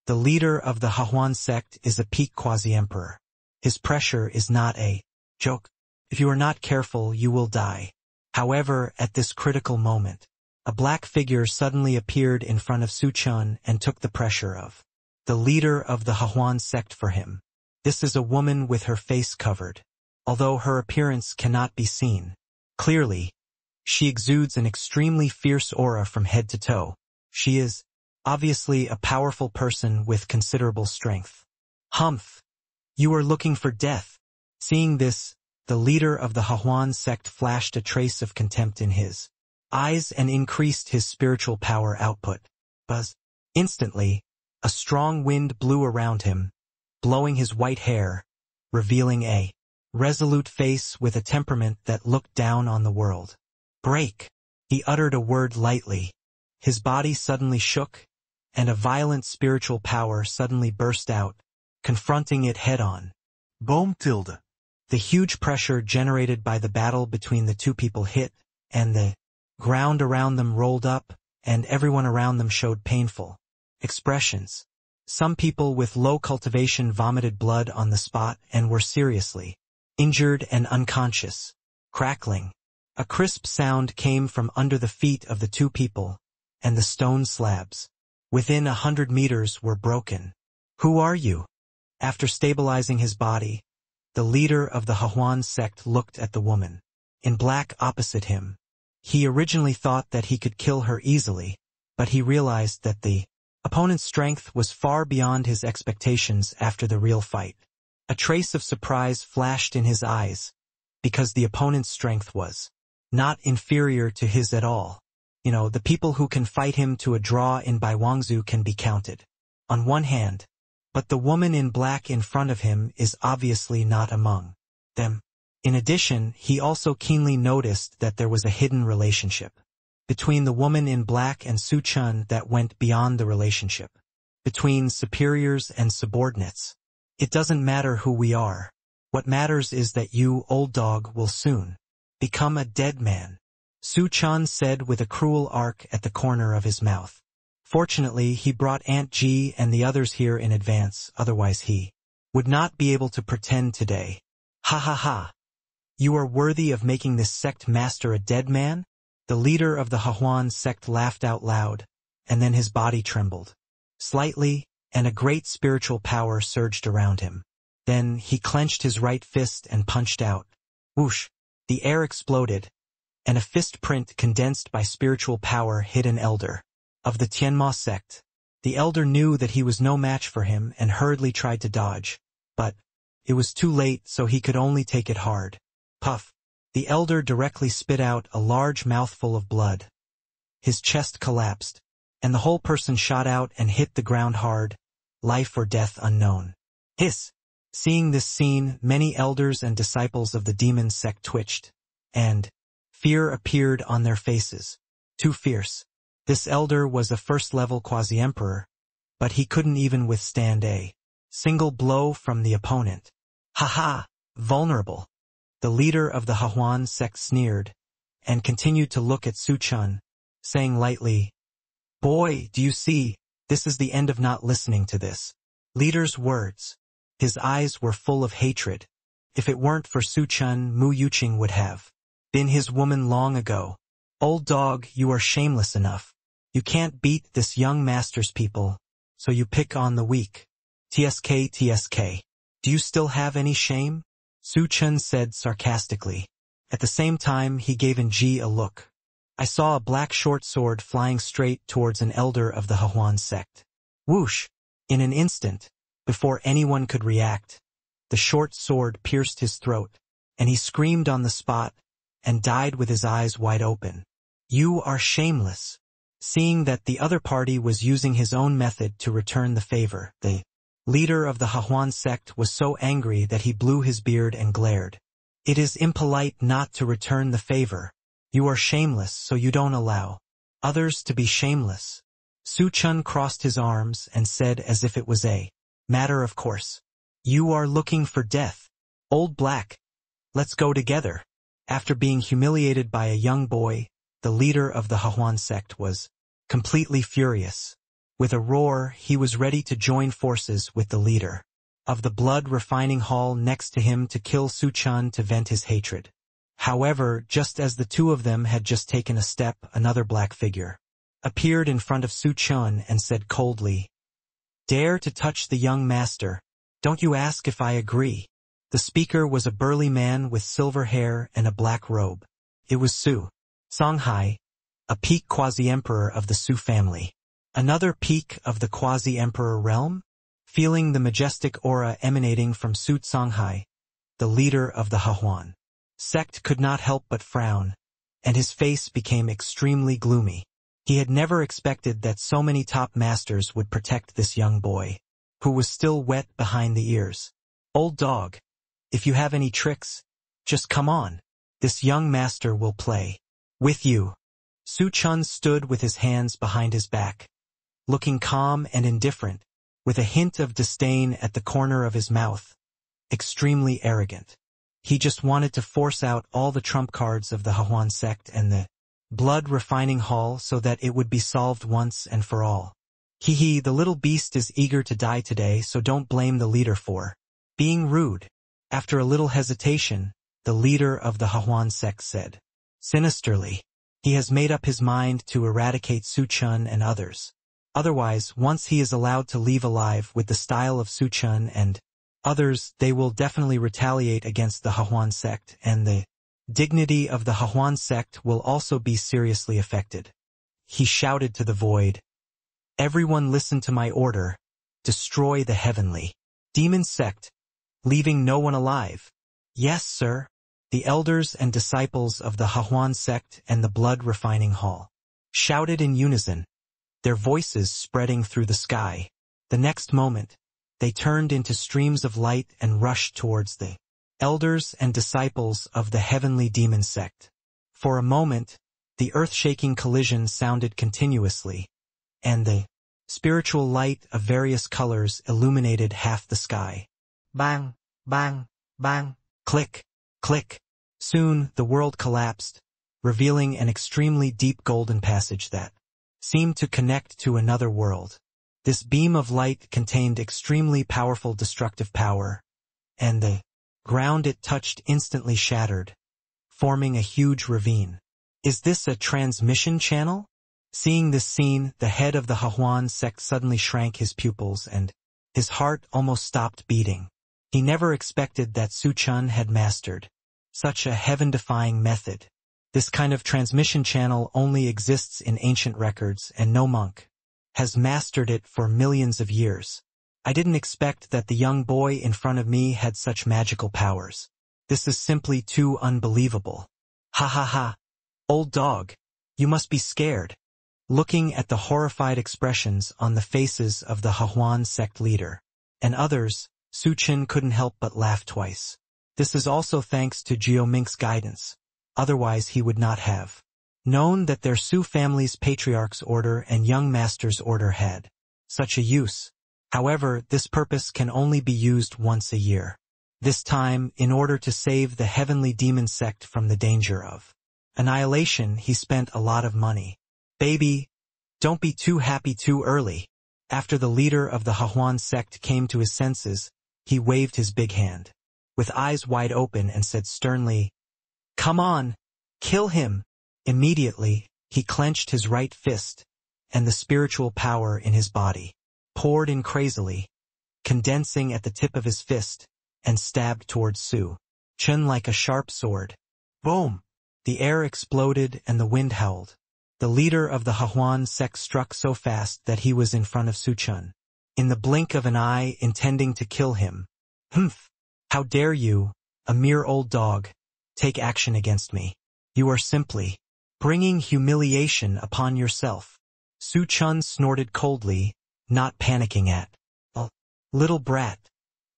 the leader of the Hahuan sect is a peak quasi-emperor. His pressure is not a joke. If you are not careful, you will die. However, at this critical moment, a black figure suddenly appeared in front of Su Chen and took the pressure of the leader of the Hahuan sect for him. This is a woman with her face covered. Although her appearance cannot be seen clearly, she exudes an extremely fierce aura from head to toe. She is obviously a powerful person with considerable strength. Humph! You are looking for death. Seeing this, the leader of the Hahuan sect flashed a trace of contempt in his eyes and increased his spiritual power output. Buzz! Instantly, a strong wind blew around him, blowing his white hair, revealing a resolute face with a temperament that looked down on the world. Break! He uttered a word lightly. His body suddenly shook, and a violent spiritual power suddenly burst out, confronting it head-on. Boom tilde. The huge pressure generated by the battle between the two people hit, and the ground around them rolled up, and everyone around them showed painful expressions. Some people with low cultivation vomited blood on the spot and were seriously injured and unconscious. Crackling. A crisp sound came from under the feet of the two people, and the stone slabs within 100 meters were broken. Who are you? After stabilizing his body, the leader of the Hahuan sect looked at the woman in black opposite him. He originally thought that he could kill her easily, but he realized that the opponent's strength was far beyond his expectations after the real fight. A trace of surprise flashed in his eyes, because the opponent's strength was not inferior to his at all. The people who can fight him to a draw in Baiwangzhou can be counted on one hand, but the woman in black in front of him is obviously not among them. In addition, he also keenly noticed that there was a hidden relationship between the woman in black and Su Chen that went beyond the relationship between superiors and subordinates. It doesn't matter who we are. What matters is that you, old dog, will soon become a dead man, Su Chen said with a cruel arc at the corner of his mouth. Fortunately, he brought Aunt Ji and the others here in advance, otherwise he would not be able to pretend today. Ha ha ha. You are worthy of making this sect master a dead man? The leader of the Hahuan sect laughed out loud, and then his body trembled slightly, and a great spiritual power surged around him. Then he clenched his right fist and punched out. Whoosh! The air exploded, and a fist print condensed by spiritual power hit an elder of the Tianma sect. The elder knew that he was no match for him and hurriedly tried to dodge, but it was too late, so he could only take it hard. Puff! The elder directly spit out a large mouthful of blood. His chest collapsed, and the whole person shot out and hit the ground hard, life or death unknown. Hiss! Seeing this scene, many elders and disciples of the demon sect twitched, and fear appeared on their faces. Too fierce. This elder was a first-level quasi-emperor, but he couldn't even withstand a single blow from the opponent. Ha! Vulnerable. The leader of the Hahuan sect sneered, and continued to look at Su Chen, saying lightly, "Boy, do you see, this is the end of not listening to this leader's words." His eyes were full of hatred. If it weren't for Su Chen, Mu Yuqing would have been his woman long ago. Old dog, you are shameless enough. You can't beat this young master's people, so you pick on the weak. TSK. Do you still have any shame? Su Chen said sarcastically. At the same time, he gave Nji a look. I saw a black short sword flying straight towards an elder of the Hahuan sect. Whoosh! In an instant, before anyone could react, the short sword pierced his throat, and he screamed on the spot, and died with his eyes wide open. You are shameless. Seeing that the other party was using his own method to return the favor, the leader of the Hahuan sect was so angry that he blew his beard and glared. It is impolite not to return the favor. You are shameless, so you don't allow others to be shameless. Su Chen crossed his arms and said as if it was a matter of course. You are looking for death. Old Black. Let's go together. After being humiliated by a young boy, the leader of the Hahuan sect was completely furious. With a roar, he was ready to join forces with the leader of the blood refining hall next to him to kill Su Chen to vent his hatred. However, just as the two of them had just taken a step, another black figure appeared in front of Su Chen and said coldly, "Dare to touch the young master. Don't you ask if I agree." The speaker was a burly man with silver hair and a black robe. It was Su Songhai, a peak quasi-emperor of the Su family. Another peak of the quasi-emperor realm? Feeling the majestic aura emanating from Su Songhai, the leader of the Hahuan sect could not help but frown, and his face became extremely gloomy. He had never expected that so many top masters would protect this young boy, who was still wet behind the ears. Old dog, if you have any tricks, just come on. This young master will play with you. Su Chen stood with his hands behind his back, looking calm and indifferent, with a hint of disdain at the corner of his mouth. Extremely arrogant. He just wanted to force out all the trump cards of the Hahuan sect and the blood refining hall so that it would be solved once and for all. Hee, the little beast is eager to die today, so don't blame the leader for being rude. After a little hesitation, the leader of the Hahuan sect said sinisterly, he has made up his mind to eradicate Su Chen and others. Otherwise, once he is allowed to leave alive with the style of Su Chen and others, they will definitely retaliate against the Hahuan sect, and the dignity of the Hahuan sect will also be seriously affected. He shouted to the void, "Everyone listen to my order. Destroy the heavenly demon sect, leaving no one alive." "Yes, sir." The elders and disciples of the Hahuan sect and the blood refining hall shouted in unison, their voices spreading through the sky. The next moment, they turned into streams of light and rushed towards the elders and disciples of the heavenly demon sect. For a moment, the earth-shaking collision sounded continuously, and the spiritual light of various colors illuminated half the sky. Bang, bang, bang, click, click. Soon, the world collapsed, revealing an extremely deep golden passage that seemed to connect to another world. This beam of light contained extremely powerful destructive power, and the Ground it touched instantly shattered, forming a huge ravine. Is this a transmission channel? Seeing this scene, the head of the Hahuan sect suddenly shrank his pupils and his heart almost stopped beating. He never expected that Su Chen had mastered such a heaven-defying method. This kind of transmission channel only exists in ancient records, and no monk has mastered it for millions of years. I didn't expect that the young boy in front of me had such magical powers. This is simply too unbelievable. Ha ha ha. Old dog, you must be scared. Looking at the horrified expressions on the faces of the Hahuan sect leader and others, Su Chen couldn't help but laugh twice. This is also thanks to Jiao Mink's guidance. Otherwise he would not have known that their Su family's patriarch's order and young master's order had such a use. However, this purpose can only be used once a year. This time, in order to save the heavenly demon sect from the danger of annihilation, he spent a lot of money. Baby, don't be too happy too early. After the leader of the Hahuan sect came to his senses, he waved his big hand with eyes wide open and said sternly, "Come on, kill him." Immediately, he clenched his right fist, and the spiritual power in his body poured in crazily, condensing at the tip of his fist, and stabbed towards Su Chen like a sharp sword. Boom! The air exploded and the wind howled. The leader of the Hahuan sect struck so fast that he was in front of Su Chen, in the blink of an eye, intending to kill him. Humph! How dare you, a mere old dog, take action against me? You are simply bringing humiliation upon yourself. Su Chen snorted coldly, not panicking at all. Little brat,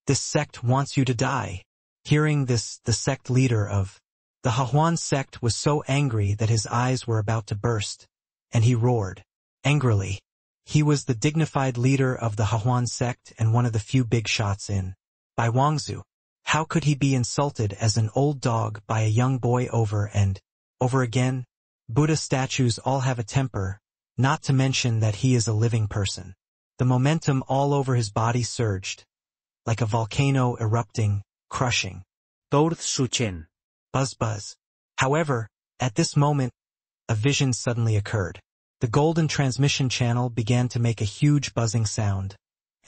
this sect wants you to die. Hearing this, the sect leader of the Hahuan sect was so angry that his eyes were about to burst, and he roared angrily. He was the dignified leader of the Hahuan sect and one of the few big shots in Dongzhou. How could he be insulted as an old dog by a young boy over and over again? Buddha statues all have a temper, not to mention that he is a living person. The momentum all over his body surged, like a volcano erupting, crushing Both Su Chen. Buzz buzz. However, at this moment, a vision suddenly occurred. The golden transmission channel began to make a huge buzzing sound,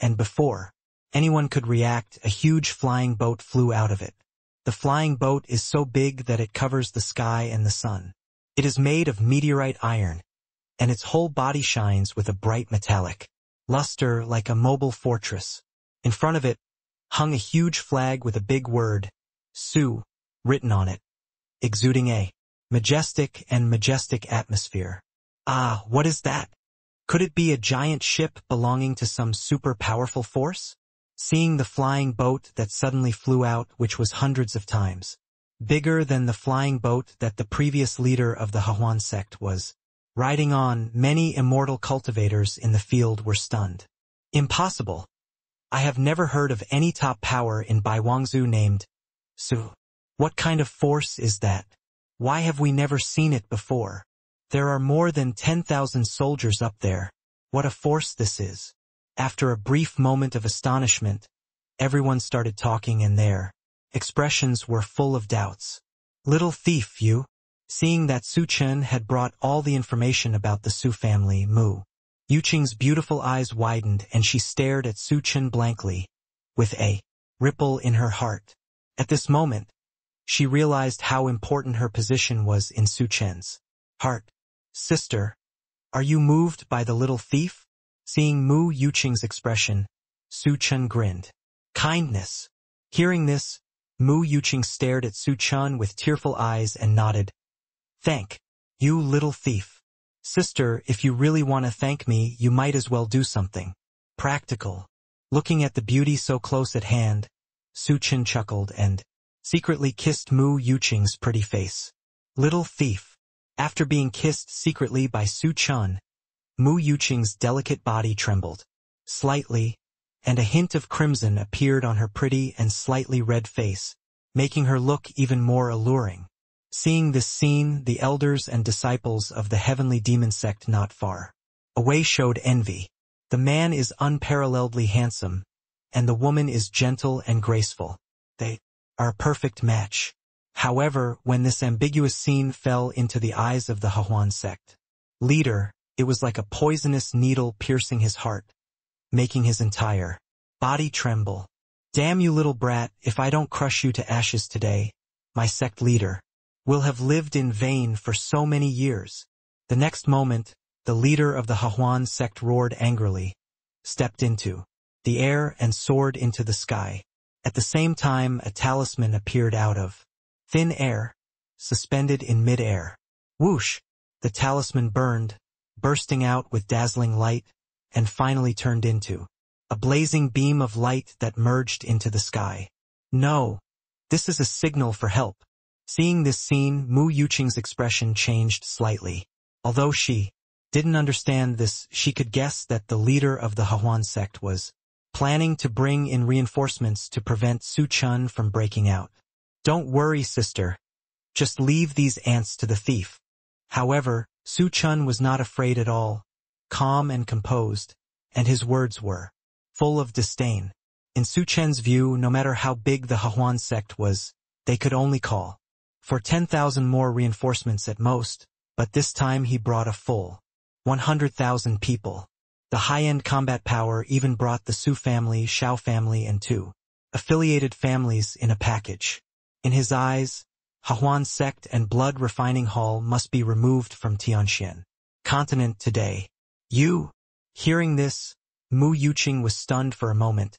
and before anyone could react, a huge flying boat flew out of it. The flying boat is so big that it covers the sky and the sun. It is made of meteorite iron, and its whole body shines with a bright metallic luster like a mobile fortress. In front of it hung a huge flag with a big word, Su, written on it, exuding a majestic atmosphere. Ah, what is that? Could it be a giant ship belonging to some super powerful force? Seeing the flying boat that suddenly flew out, which was hundreds of times bigger than the flying boat that the previous leader of the Hahuan sect was riding on, many immortal cultivators in the field were stunned. Impossible! I have never heard of any top power in Dongzhou named Su. What kind of force is that? Why have we never seen it before? There are more than 10,000 soldiers up there. What a force this is! After a brief moment of astonishment, everyone started talking and their expressions were full of doubts. Little thief, you! Seeing that Su Chen had brought all the information about the Su family, Mu Yuqing's beautiful eyes widened and she stared at Su Chen blankly, with a ripple in her heart. At this moment, she realized how important her position was in Su Chen's heart. Sister, are you moved by the little thief? Seeing Mu Yuqing's expression, Su Chen grinned. Kindness. Hearing this, Mu Yuqing stared at Su Chen with tearful eyes and nodded. Thank you, little thief. Sister, if you really want to thank me, you might as well do something practical. Looking at the beauty so close at hand, Su Chen chuckled and secretly kissed Mu Yuqing's pretty face. Little thief. After being kissed secretly by Su Chen, Mu Yuqing's delicate body trembled slightly, and a hint of crimson appeared on her pretty and slightly red face, making her look even more alluring. Seeing this scene, the elders and disciples of the heavenly demon sect not far away showed envy. The man is unparalleledly handsome, and the woman is gentle and graceful. They are a perfect match. However, when this ambiguous scene fell into the eyes of the Hahuan sect leader, it was like a poisonous needle piercing his heart, making his entire body tremble. Damn you little brat, if I don't crush you to ashes today, my sect leader will have lived in vain for so many years. The next moment, the leader of the Hahuan sect roared angrily, stepped into the air and soared into the sky. At the same time, a talisman appeared out of thin air, suspended in mid-air. Whoosh! The talisman burned, bursting out with dazzling light, and finally turned into a blazing beam of light that merged into the sky. No! This is a signal for help. Seeing this scene, Mu Yuqing's expression changed slightly. Although she didn't understand this, she could guess that the leader of the Hahuan sect was planning to bring in reinforcements to prevent Su Chen from breaking out. Don't worry, sister. Just leave these ants to the thief. However, Su Chen was not afraid at all, calm and composed, and his words were full of disdain. In Su Chen's view, no matter how big the Hahuan sect was, they could only call for 10,000 more reinforcements at most, but this time he brought a full 100,000 people. The high-end combat power even brought the Su family, Shao family, and two affiliated families in a package. In his eyes, Hahuan sect and blood refining hall must be removed from Tianxian continent today. You? Hearing this, Mu Yuqing was stunned for a moment,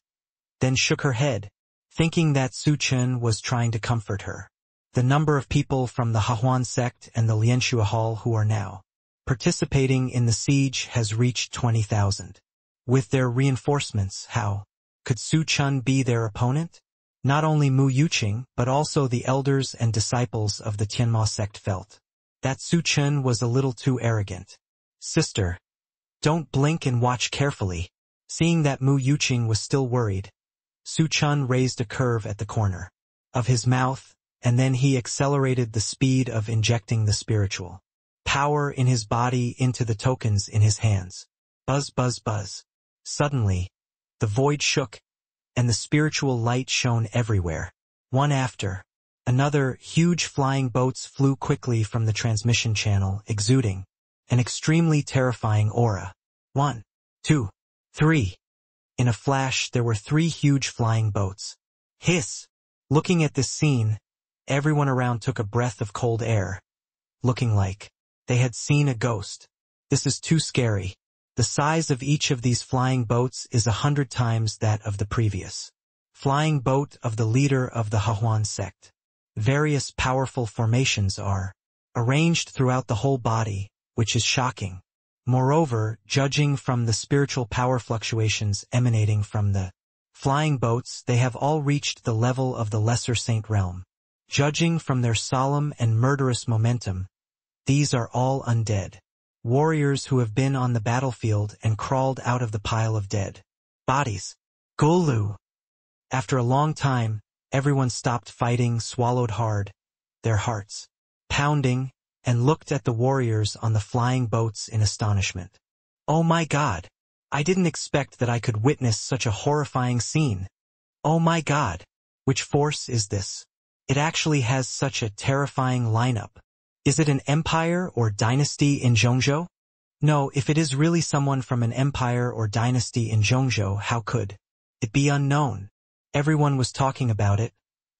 then shook her head, thinking that Su Chen was trying to comfort her. The number of people from the Hahuan sect and the Lianxue Hall who are now participating in the siege has reached 20,000. With their reinforcements, how could Su Chen be their opponent? Not only Mu Yuqing, but also the elders and disciples of the Tianma sect felt that Su Chen was a little too arrogant. Sister, don't blink and watch carefully. Seeing that Mu Yuqing was still worried, Su Chen raised a curve at the corner of his mouth, and then he accelerated the speed of injecting the spiritual power in his body into the tokens in his hands. Buzz, buzz, buzz. Suddenly, the void shook, and the spiritual light shone everywhere. One after another, huge flying boats flew quickly from the transmission channel, exuding an extremely terrifying aura. 1, 2, 3. In a flash, there were 3 huge flying boats. Hiss! Looking at this scene, everyone around took a breath of cold air, looking like they had seen a ghost. This is too scary. The size of each of these flying boats is 100 times that of the previous flying boat of the leader of the Hahuan sect. Various powerful formations are arranged throughout the whole body, which is shocking. Moreover, judging from the spiritual power fluctuations emanating from the flying boats, they have all reached the level of the lesser saint realm. Judging from their solemn and murderous momentum, these are all undead warriors who have been on the battlefield and crawled out of the pile of dead bodies. Golu! After a long time, everyone stopped fighting, swallowed hard, their hearts pounding, and looked at the warriors on the flying boats in astonishment. Oh my God! I didn't expect that I could witness such a horrifying scene. Oh my God! Which force is this? It actually has such a terrifying lineup. Is it an empire or dynasty in Dongzhou? No, if it is really someone from an empire or dynasty in Dongzhou, how could it be unknown? Everyone was talking about it,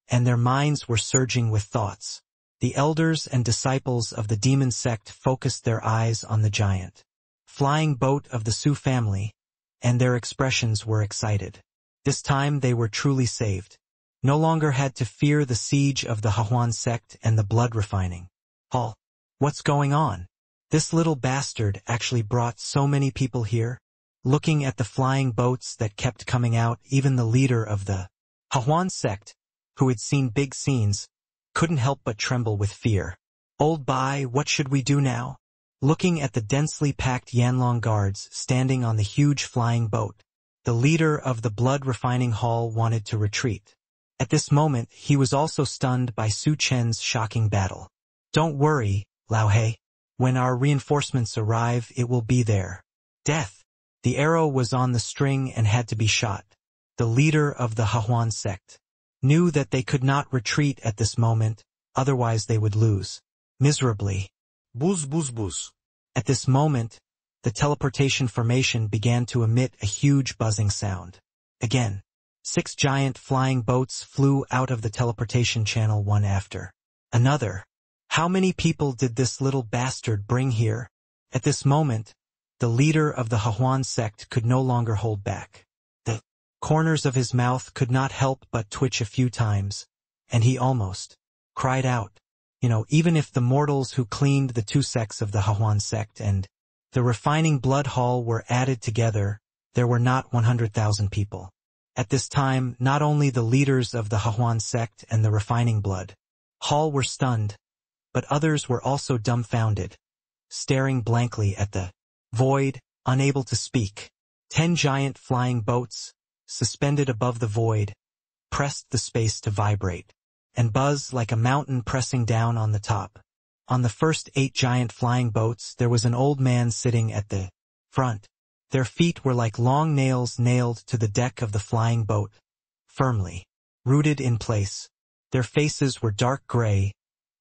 and their minds were surging with thoughts. The elders and disciples of the demon sect focused their eyes on the giant flying boat of the Su family, and their expressions were excited. This time they were truly saved. No longer had to fear the siege of the Hahuan sect and the blood refining hall. What's going on? This little bastard actually brought so many people here. Looking at the flying boats that kept coming out, even the leader of the Hahuan sect, who had seen big scenes, couldn't help but tremble with fear. Old Bai, what should we do now? Looking at the densely packed Yanlong guards standing on the huge flying boat, the leader of the blood refining hall wanted to retreat. At this moment, he was also stunned by Su Chen's shocking battle. Don't worry, Lao He. When our reinforcements arrive, it will be their death. The arrow was on the string and had to be shot. The leader of the Hahuan sect knew that they could not retreat at this moment, otherwise they would lose. Miserably. Buz buz buz. At this moment, the teleportation formation began to emit a huge buzzing sound. Again, 6 giant flying boats flew out of the teleportation channel one after another. How many people did this little bastard bring here? At this moment, the leader of the Hahuan sect could no longer hold back. The corners of his mouth could not help but twitch a few times, and he almost cried out. Even if the mortals who cleaned the 2 sects of the Hahuan sect and the refining blood hall were added together, there were not 100,000 people. At this time, not only the leaders of the Hahuan sect and the refining blood hall were stunned, but others were also dumbfounded, staring blankly at the void, unable to speak. 10 giant flying boats, suspended above the void, pressed the space to vibrate and buzz like a mountain pressing down on the top. On the first 8 giant flying boats there was an old man sitting at the front. Their feet were like long nails nailed to the deck of the flying boat, firmly rooted in place. Their faces were dark gray,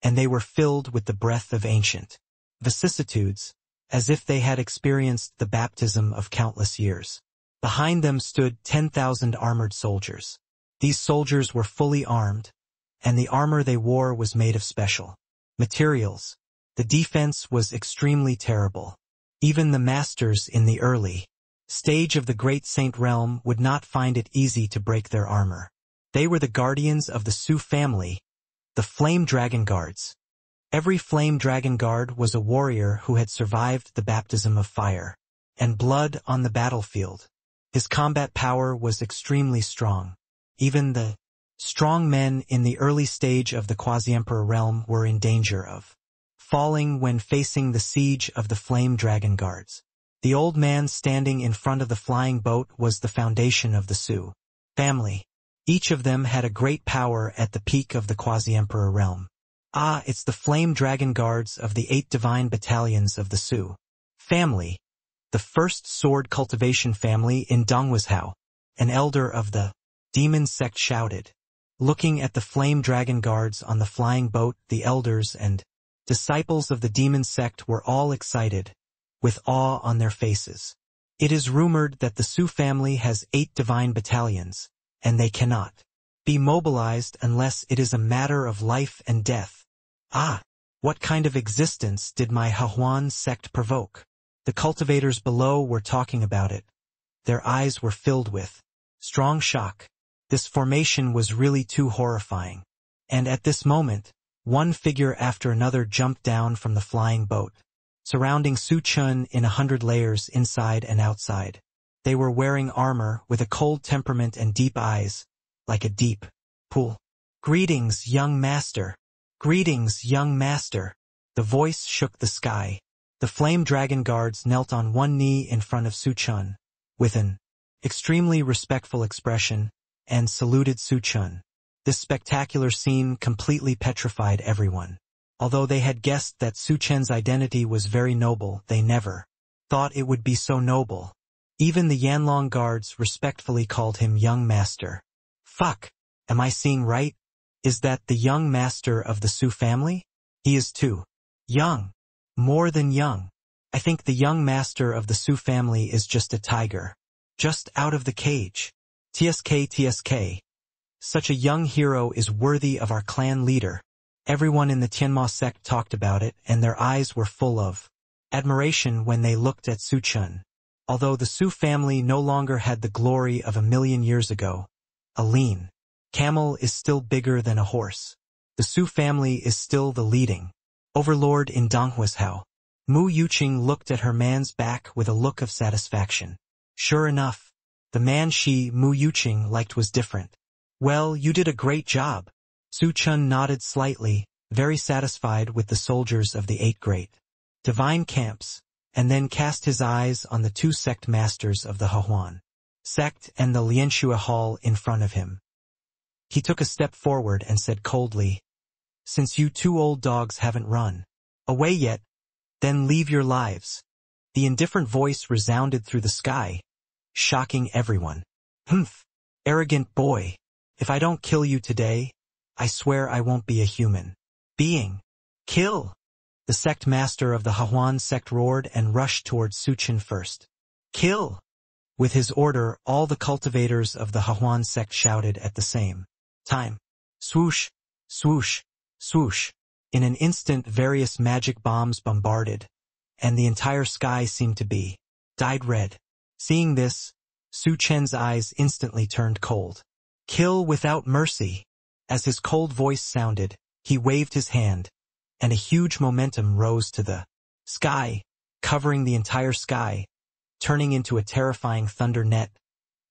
and they were filled with the breath of ancient vicissitudes, as if they had experienced the baptism of countless years. Behind them stood 10,000 armored soldiers. These soldiers were fully armed, and the armor they wore was made of special materials. The defense was extremely terrible. Even the masters in the early stage of the Great Saint Realm would not find it easy to break their armor. They were the guardians of the Su family, the Flame Dragon Guards. Every Flame Dragon Guard was a warrior who had survived the baptism of fire and blood on the battlefield. His combat power was extremely strong. Even the strong men in the early stage of the Quasi-Emperor realm were in danger of falling when facing the siege of the Flame Dragon Guards. The old man standing in front of the flying boat was the foundation of the Su family. Each of them had a great power at the peak of the Quasi-Emperor realm. It's the Flame Dragon Guards of the 8 divine battalions of the Su family, the first sword cultivation family in Donghuazhou. An elder of the demon sect shouted. Looking at the Flame Dragon Guards on the flying boat, the elders and disciples of the demon sect were all excited, with awe on their faces. It is rumored that the Su family has 8 divine battalions, and they cannot be mobilized unless it is a matter of life and death. What kind of existence did my Hahuan sect provoke? The cultivators below were talking about it. Their eyes were filled with strong shock. This formation was really too horrifying. And at this moment, one figure after another jumped down from the flying boat, surrounding Su Chen in 100 layers inside and outside. They were wearing armor with a cold temperament and deep eyes, like a deep pool. Greetings, young master. Greetings, young master. The voice shook the sky. The Flame Dragon Guards knelt on one knee in front of Su Chen, with an extremely respectful expression, and saluted Su Chen. This spectacular scene completely petrified everyone. Although they had guessed that Su Chen's identity was very noble, they never thought it would be so noble. Even the Yanlong guards respectfully called him young master. Fuck, am I seeing right? Is that the young master of the Su family? He is too young. More than young. I think the young master of the Su family is just a tiger. Just out of the cage. TSK. Such a young hero is worthy of our clan leader. Everyone in the Tianma sect talked about it, and their eyes were full of admiration when they looked at Su Chen. Although the Su family no longer had the glory of 1,000,000 years ago, a lean camel is still bigger than a horse. The Su family is still the leading overlord in Donghuazhou. Mu Yuqing looked at her man's back with a look of satisfaction. Sure enough, the man Mu Yuqing liked was different. Well, you did a great job. Su Chen nodded slightly, very satisfied with the soldiers of the 8 great divine camps, and then cast his eyes on the 2 sect masters of the Hahuan sect and the Lianxue hall in front of him. He took a step forward and said coldly, "Since you 2 old dogs haven't run away yet, then leave your lives." The indifferent voice resounded through the sky, shocking everyone. "Humph, arrogant boy. If I don't kill you today, I swear I won't be a human being. Kill! The sect master of the Hahuan sect roared and rushed towards Su Chen first. Kill! With his order, all the cultivators of the Hahuan sect shouted at the same time. Swoosh! Swoosh! Swoosh! In an instant various magic bombs bombarded, and the entire sky seemed to be dyed red. Seeing this, Su Chen's eyes instantly turned cold. Kill without mercy! As his cold voice sounded, he waved his hand, and a huge momentum rose to the sky, covering the entire sky, turning into a terrifying thunder net,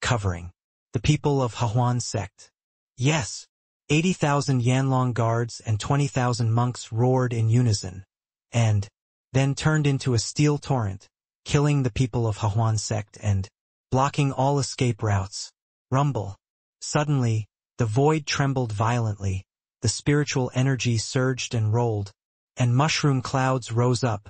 covering the people of Hahuan sect. Yes! 80,000 Yanlong guards and 20,000 monks roared in unison, and then turned into a steel torrent, killing the people of Hahuan sect and blocking all escape routes. Rumble. Suddenly, the void trembled violently, the spiritual energy surged and rolled, and mushroom clouds rose up,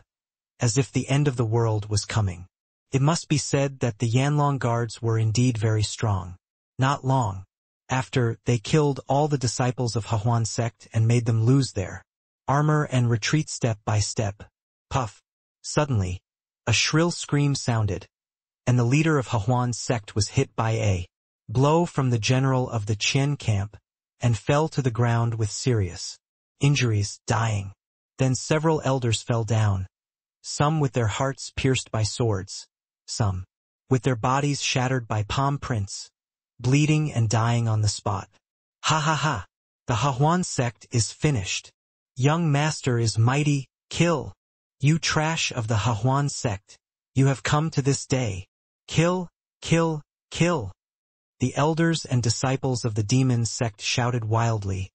as if the end of the world was coming. It must be said that the Yanlong guards were indeed very strong. Not long after, they killed all the disciples of Hahuan sect and made them lose their armor and retreat step by step. Puff. Suddenly, a shrill scream sounded, and the leader of Hahuan sect was hit by a blow from the general of the Chen camp, and fell to the ground with serious injuries, dying. Then several elders fell down, some with their hearts pierced by swords, some with their bodies shattered by palm prints, bleeding and dying on the spot. Ha ha ha! The Hahuan sect is finished. Young master is mighty. Kill! You trash of the Hahuan sect, you have come to this day. Kill! Kill! Kill! The elders and disciples of the demon sect shouted wildly,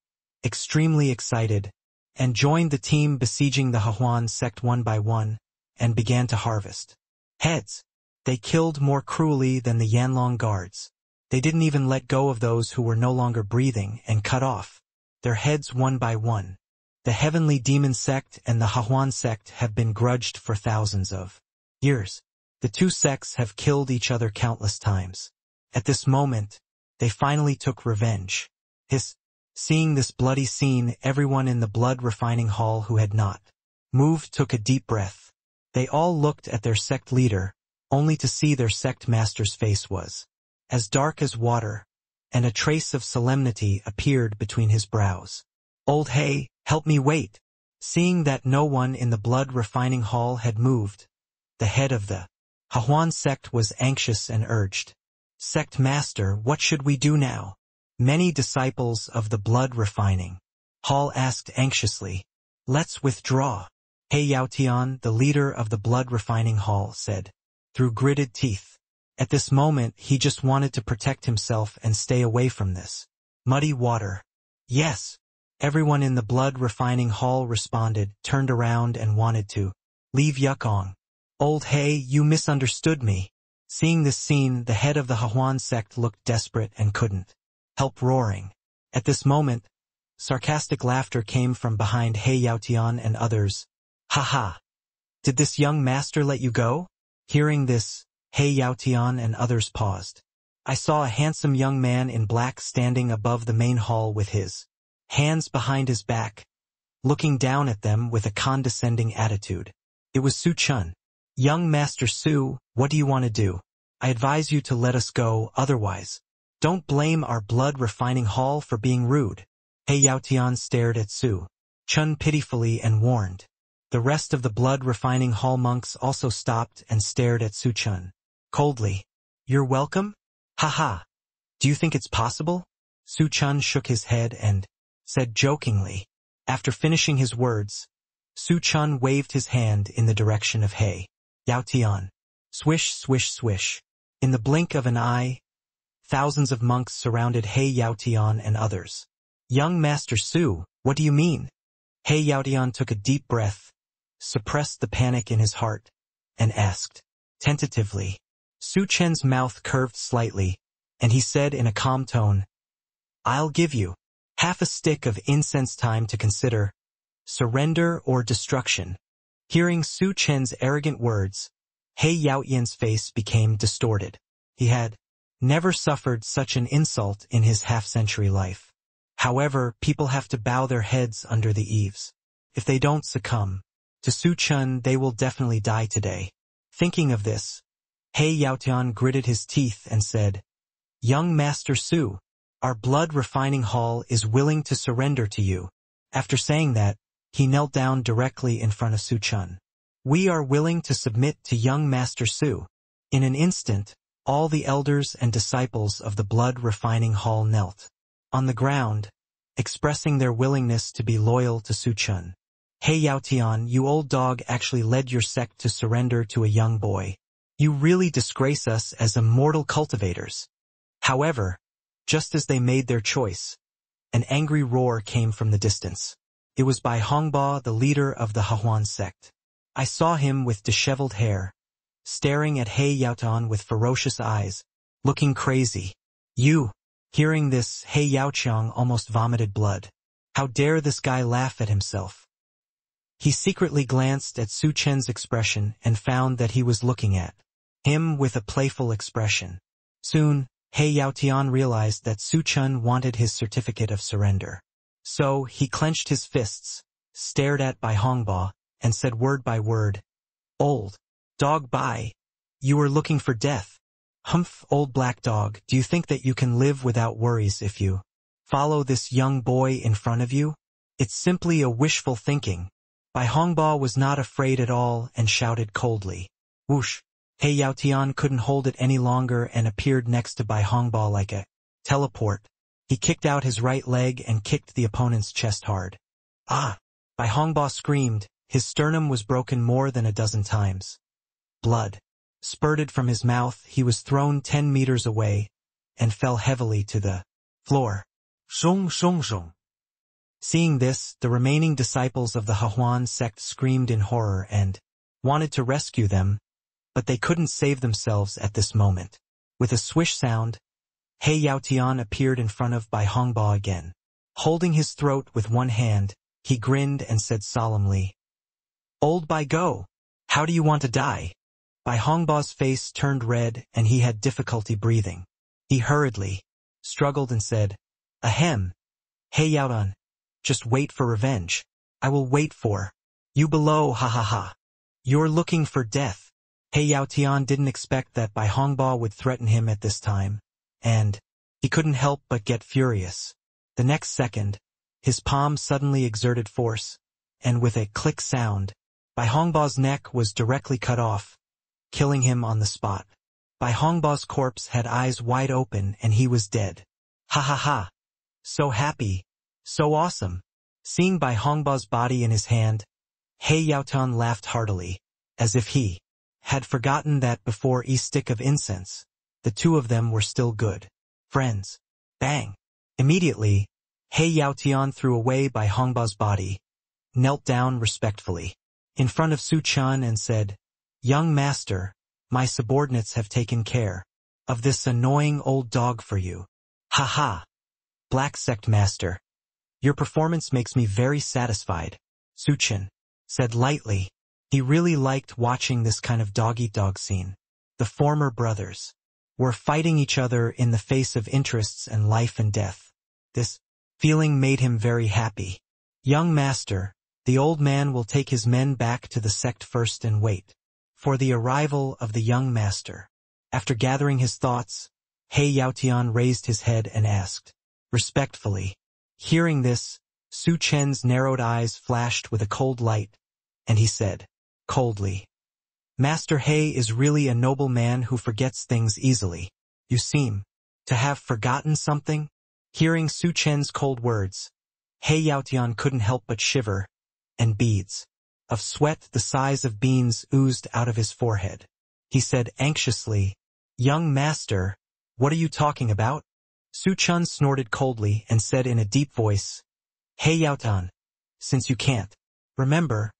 extremely excited, and joined the team besieging the Hahuan sect one by one, and began to harvest heads. They killed more cruelly than the Yanlong guards. They didn't even let go of those who were no longer breathing and cut off their heads one by one. The heavenly demon sect and the Hahuan sect have been grudged for thousands of years. The two sects have killed each other countless times. At this moment, they finally took revenge. Seeing this bloody scene, everyone in the blood refining hall who had not moved took a deep breath. They all looked at their sect leader, only to see their sect master's face was as dark as water, and a trace of solemnity appeared between his brows. Old Hey, help me wait. Seeing that no one in the blood refining hall had moved, the head of the Hahuan sect was anxious and urged. Sect master, what should we do now? Many disciples of the blood refining hall asked anxiously. Let's withdraw. He Yaotian, the leader of the blood refining hall, said, through gritted teeth. At this moment, he just wanted to protect himself and stay away from this muddy water. Yes. Everyone in the blood refining hall responded, turned around and wanted to leave Yukong. Old Hey, you misunderstood me. Seeing this scene, the head of the Hahuan sect looked desperate and couldn't help roaring. At this moment, sarcastic laughter came from behind He Yaotian and others. Ha ha! Did this young master let you go? Hearing this, He Yaotian and others paused. I saw a handsome young man in black standing above the main hall with his hands behind his back, looking down at them with a condescending attitude. It was Su Chen. Young Master Su, what do you want to do? I advise you to let us go, otherwise. Don't blame our blood refining hall for being rude. He Yaotian stared at Su Chen pitifully and warned. The rest of the blood refining hall monks also stopped and stared at Su Chen coldly. You're welcome? Ha. Do you think it's possible? Su Chen shook his head and said jokingly. After finishing his words, Su Chen waved his hand in the direction of He Yaotian. Swish, swish, swish. In the blink of an eye, thousands of monks surrounded He Yaotian and others. Young Master Su, what do you mean? He Yaotian took a deep breath, suppressed the panic in his heart, and asked, tentatively. Su Chen's mouth curved slightly, and he said in a calm tone, I'll give you half a stick of incense time to consider. Surrender or destruction. Hearing Su Chen's arrogant words, He Yaotian's face became distorted. He had never suffered such an insult in his half-century life. However, people have to bow their heads under the eaves. If they don't succumb to Su Chen, they will definitely die today. Thinking of this, He Yaotian gritted his teeth and said, "Young Master Su, our blood-refining hall is willing to surrender to you." After saying that, he knelt down directly in front of Su Chen. "We are willing to submit to young Master Su." In an instant, all the elders and disciples of the blood-refining hall knelt on the ground, expressing their willingness to be loyal to Su Chen. "He Yaotian, you old dog actually led your sect to surrender to a young boy. You really disgrace us as immortal cultivators." However, just as they made their choice, an angry roar came from the distance. It was Bai Hongba, the leader of the Hahuan sect. I saw him with disheveled hair, staring at He Yaotian with ferocious eyes, looking crazy. "You!" Hearing this, He Yaotian almost vomited blood. How dare this guy laugh at himself? He secretly glanced at Su Chen's expression and found that he was looking at him with a playful expression. Soon, He Yaotian realized that Su Chen wanted his certificate of surrender. So, he clenched his fists, stared at Bai Hongba, and said word by word, "Old dog Bai, you are looking for death. Humph, old black dog, do you think that you can live without worries if you follow this young boy in front of you? It's simply a wishful thinking." Bai Hongba was not afraid at all and shouted coldly. Whoosh! He Yaotian couldn't hold it any longer and appeared next to Bai Hongba like a teleport. He kicked out his right leg and kicked the opponent's chest hard. "Ah!" Bai Hongba screamed. His sternum was broken more than a dozen times. Blood spurted from his mouth. He was thrown 10 meters away and fell heavily to the floor. Shong shong shong. Seeing this, the remaining disciples of the Hahuan sect screamed in horror and wanted to rescue them, but they couldn't save themselves at this moment. With a swish sound, He Yaotian appeared in front of Bai Hongba again. Holding his throat with one hand, he grinned and said solemnly, "Old Bai Go, how do you want to die?" Bai Hongba's face turned red and he had difficulty breathing. He hurriedly struggled and said, "Ahem, He Yaotian, just wait for revenge. I will wait for you below, ha ha ha. You're looking for death." He Yaotian didn't expect that Bai Hongba would threaten him at this time, and he couldn't help but get furious. The next second, his palm suddenly exerted force, and with a click sound, Bai Hongba's neck was directly cut off, killing him on the spot. Bai Hongba's corpse had eyes wide open and he was dead. Ha ha ha. So happy. So awesome. Seeing Bai Hongba's body in his hand, He Yaotian laughed heartily, as if he had forgotten that before each stick of incense, the two of them were still good friends. Bang! Immediately, He Yaotian threw away Bai Hongba's body, knelt down respectfully in front of Su Chen and said, "Young master, my subordinates have taken care of this annoying old dog for you." Ha ha! Black Sect Master, your performance makes me very satisfied, Su Chen said lightly. He really liked watching this kind of dog-eat-dog scene. The former brothers were fighting each other in the face of interests and life and death. This feeling made him very happy. "Young master, the old man will take his men back to the sect first and wait for the arrival of the young master." After gathering his thoughts, He Yaotian raised his head and asked, respectfully. Hearing this, Su Chen's narrowed eyes flashed with a cold light, and he said, coldly, "Master He is really a noble man who forgets things easily. You seem to have forgotten something?" Hearing Su Chen's cold words, He Yaotian couldn't help but shiver, and beads of sweat the size of beans oozed out of his forehead. He said anxiously, "Young master, what are you talking about?" Su Chen snorted coldly and said in a deep voice, "He Yaotian, since you can't remember,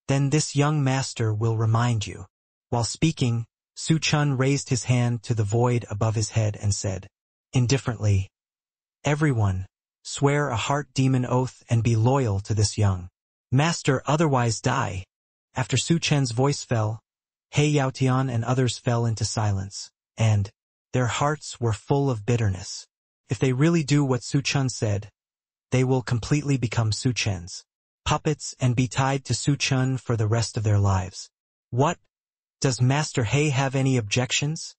then this young master will remind you." While speaking, Su Chen raised his hand to the void above his head and said, indifferently, "Everyone, swear a heart demon oath and be loyal to this young master, otherwise die." After Su Chen's voice fell, He Yaotian and others fell into silence, and Their hearts were full of bitterness. If they really do what Su Chen said, they will completely become Su Chen's puppets and be tied to Su Chen for the rest of their lives. What? Does Master He have any objections?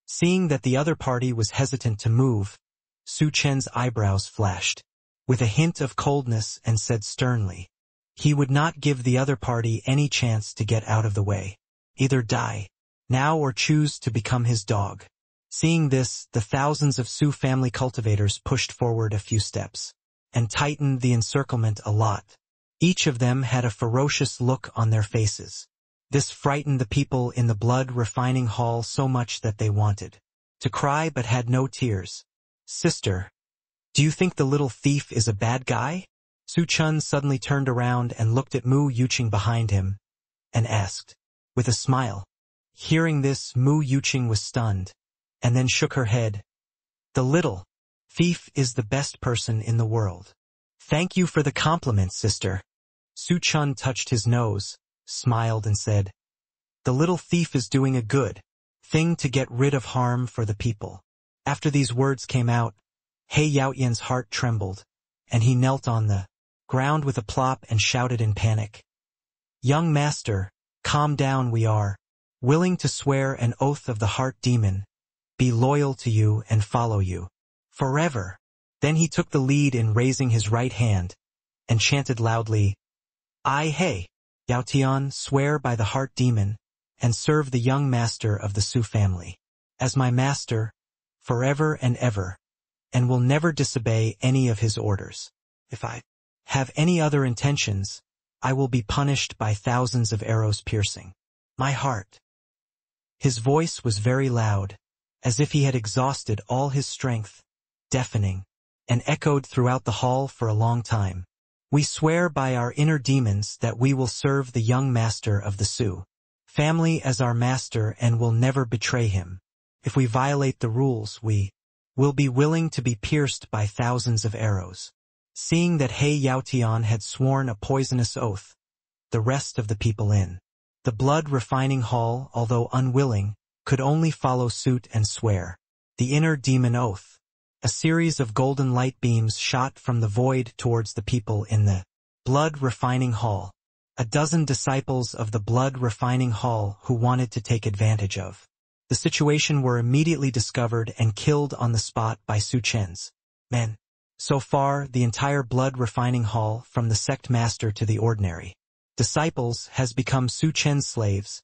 Seeing that the other party was hesitant to move, Su Chen's eyebrows flashed with a hint of coldness and said sternly, he would not give the other party any chance to get out of the way. Either die now or choose to become his dog. Seeing this, the thousands of Su family cultivators pushed forward a few steps and tightened the encirclement a lot. Each of them had a ferocious look on their faces. This frightened the people in the blood-refining hall so much that they wanted to cry but had no tears. Sister, do you think the little thief is a bad guy? Su Chen suddenly turned around and looked at Mu Yuqing behind him and asked, with a smile. Hearing this, Mu Yuqing was stunned and then shook her head. The little thief is the best person in the world. Thank you for the compliment, sister. Su Chen touched his nose, smiled and said, the little thief is doing a good thing to get rid of harm for the people. After these words came out, He Yaoyan's heart trembled, and he knelt on the ground with a plop and shouted in panic. Young master, calm down, we are willing to swear an oath of the heart demon, be loyal to you and follow you forever. Then he took the lead in raising his right hand and chanted loudly, I, He Yaotian, swear by the heart demon and serve the young master of the Su family as my master forever and ever, and will never disobey any of his orders. If I have any other intentions, I will be punished by thousands of arrows piercing my heart. His voice was very loud, as if he had exhausted all his strength, deafening, and echoed throughout the hall for a long time. We swear by our inner demons that we will serve the young master of the Su family as our master and will never betray him. If we violate the rules, we will be willing to be pierced by thousands of arrows. Seeing that He Yaotian had sworn a poisonous oath, the rest of the people in the blood-refining hall, although unwilling, could only follow suit and swear the inner demon oath. A series of golden light beams shot from the void towards the people in the blood-refining hall. A dozen disciples of the blood-refining hall who wanted to take advantage of the situation were immediately discovered and killed on the spot by Su Chen's men. So far, the entire blood-refining hall, from the sect master to the ordinary disciples, has become Su Chen's slaves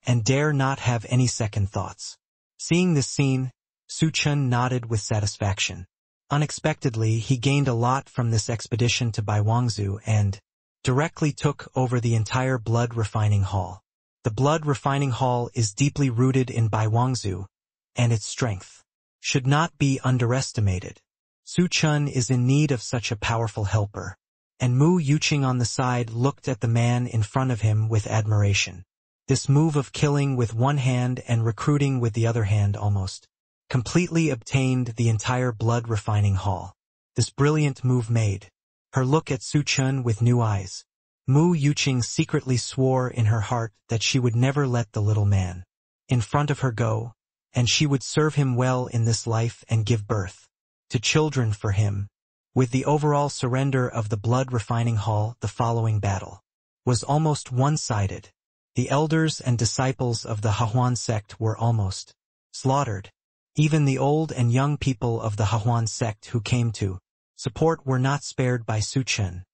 and dare not have any second thoughts. Seeing this scene, Su Chen nodded with satisfaction. Unexpectedly, he gained a lot from this expedition to Baiwangzhou and directly took over the entire blood-refining hall. The blood-refining hall is deeply rooted in Baiwangzhou, and its strength should not be underestimated. Su Chen is in need of such a powerful helper, and Mu Yuqing on the side looked at the man in front of him with admiration. This move of killing with one hand and recruiting with the other hand almost completely obtained the entire blood-refining hall. This brilliant move made her look at Su Chen with new eyes. Mu Yuqing secretly swore in her heart that she would never let the little man in front of her go, and she would serve him well in this life and give birth to children for him. With the overall surrender of the blood-refining hall, the following battle was almost one-sided. The elders and disciples of the Hahuan sect were almost slaughtered. Even the old and young people of the Hahuan sect who came to support were not spared by Su Chen.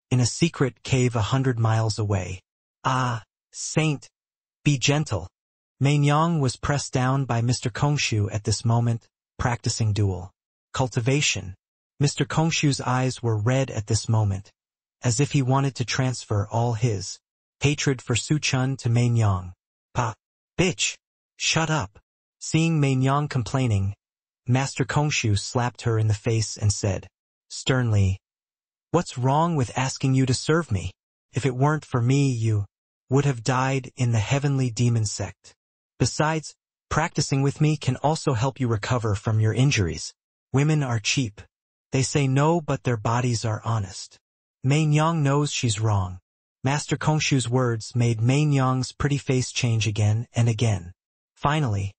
In a secret cave 100 miles away. Ah, saint, be gentle. Mainyang was pressed down by Mr. Kongshu at this moment, practicing dual cultivation. Mr. Kongshu's eyes were red at this moment, as if he wanted to transfer all his hatred for Su Chen to Mainyang. Pa, bitch, shut up. Seeing Mainyang complaining, Master Kongshu slapped her in the face and said sternly, what's wrong with asking you to serve me? If it weren't for me, you would have died in the heavenly demon sect. Besides, practicing with me can also help you recover from your injuries. Women are cheap. They say no, but their bodies are honest. Mainyang knows she's wrong. Master Kongshu's words made Mainyang's pretty face change again and again. Finally,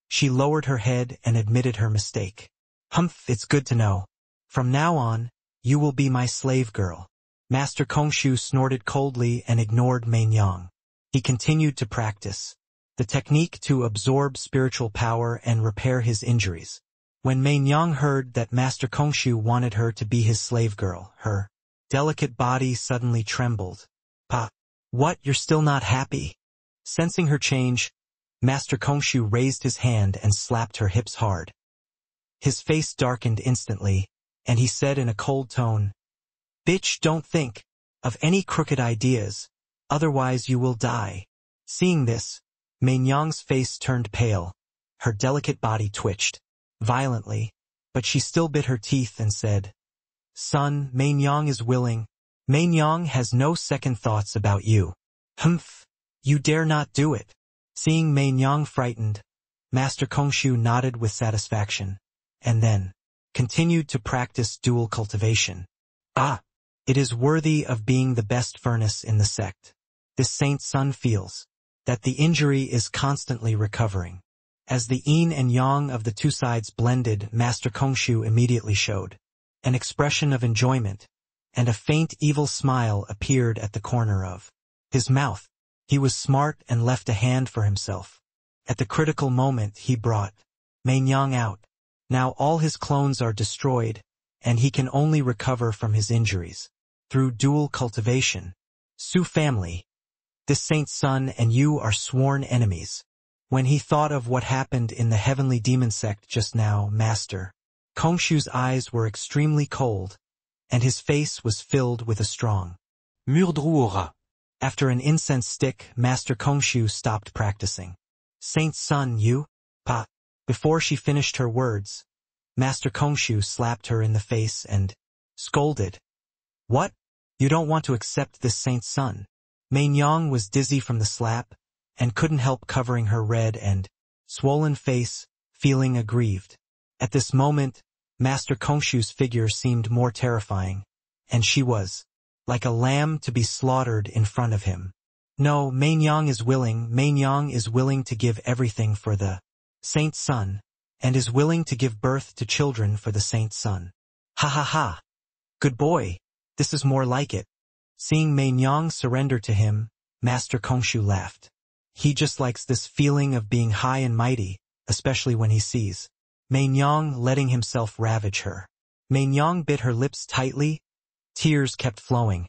She lowered her head and admitted her mistake. Humph, it's good to know. From now on, you will be my slave girl. Master Kongshu snorted coldly and ignored Mei Nyang. He continued to practice the technique to absorb spiritual power and repair his injuries. When Mei Nyang heard that Master Kongshu wanted her to be his slave girl, her delicate body suddenly trembled. Pa, what, you're still not happy? Sensing her change, Master Kongshu raised his hand and slapped her hips hard. His face darkened instantly, and he said in a cold tone, "Bitch, don't think of any crooked ideas, otherwise you will die." Seeing this, Mei Nyang's face turned pale. Her delicate body twitched violently, but she still bit her teeth and said, "Son, Mei Nyang is willing. Mei Nyang has no second thoughts about you." Humph, you dare not do it. Seeing Mei Nyang frightened, Master Kongshu nodded with satisfaction, and then continued to practice dual cultivation. Ah, it is worthy of being the best furnace in the sect. This saint's son feels that the injury is constantly recovering. As the yin and yang of the two sides blended, Master Kongshu immediately showed an expression of enjoyment, and a faint evil smile appeared at the corner of his mouth. He was smart and left a hand for himself. At the critical moment he brought Mei Nyang out. Now all his clones are destroyed, and he can only recover from his injuries through dual cultivation. Su family, this saint's son and you are sworn enemies. When he thought of what happened in the heavenly demon sect just now, Master Kongshu's eyes were extremely cold, and his face was filled with a strong Murdru aura. After an incense stick, Master Kongshu stopped practicing. Saint's son, you? Pa. Before she finished her words, Master Kongshu slapped her in the face and scolded. What? You don't want to accept this saint's son? Mei Nyang was dizzy from the slap, and couldn't help covering her red and swollen face, feeling aggrieved. At this moment, Master Kongshu's figure seemed more terrifying, and she was like a lamb to be slaughtered in front of him. No, Mei Nyang is willing to give everything for the saint's son, and is willing to give birth to children for the saint's son. Ha ha ha. Good boy, this is more like it. Seeing Mei Nyang surrender to him, Master Kongshu laughed. He just likes this feeling of being high and mighty, especially when he sees Mei Nyang letting himself ravage her. Mei Nyang bit her lips tightly, tears kept flowing,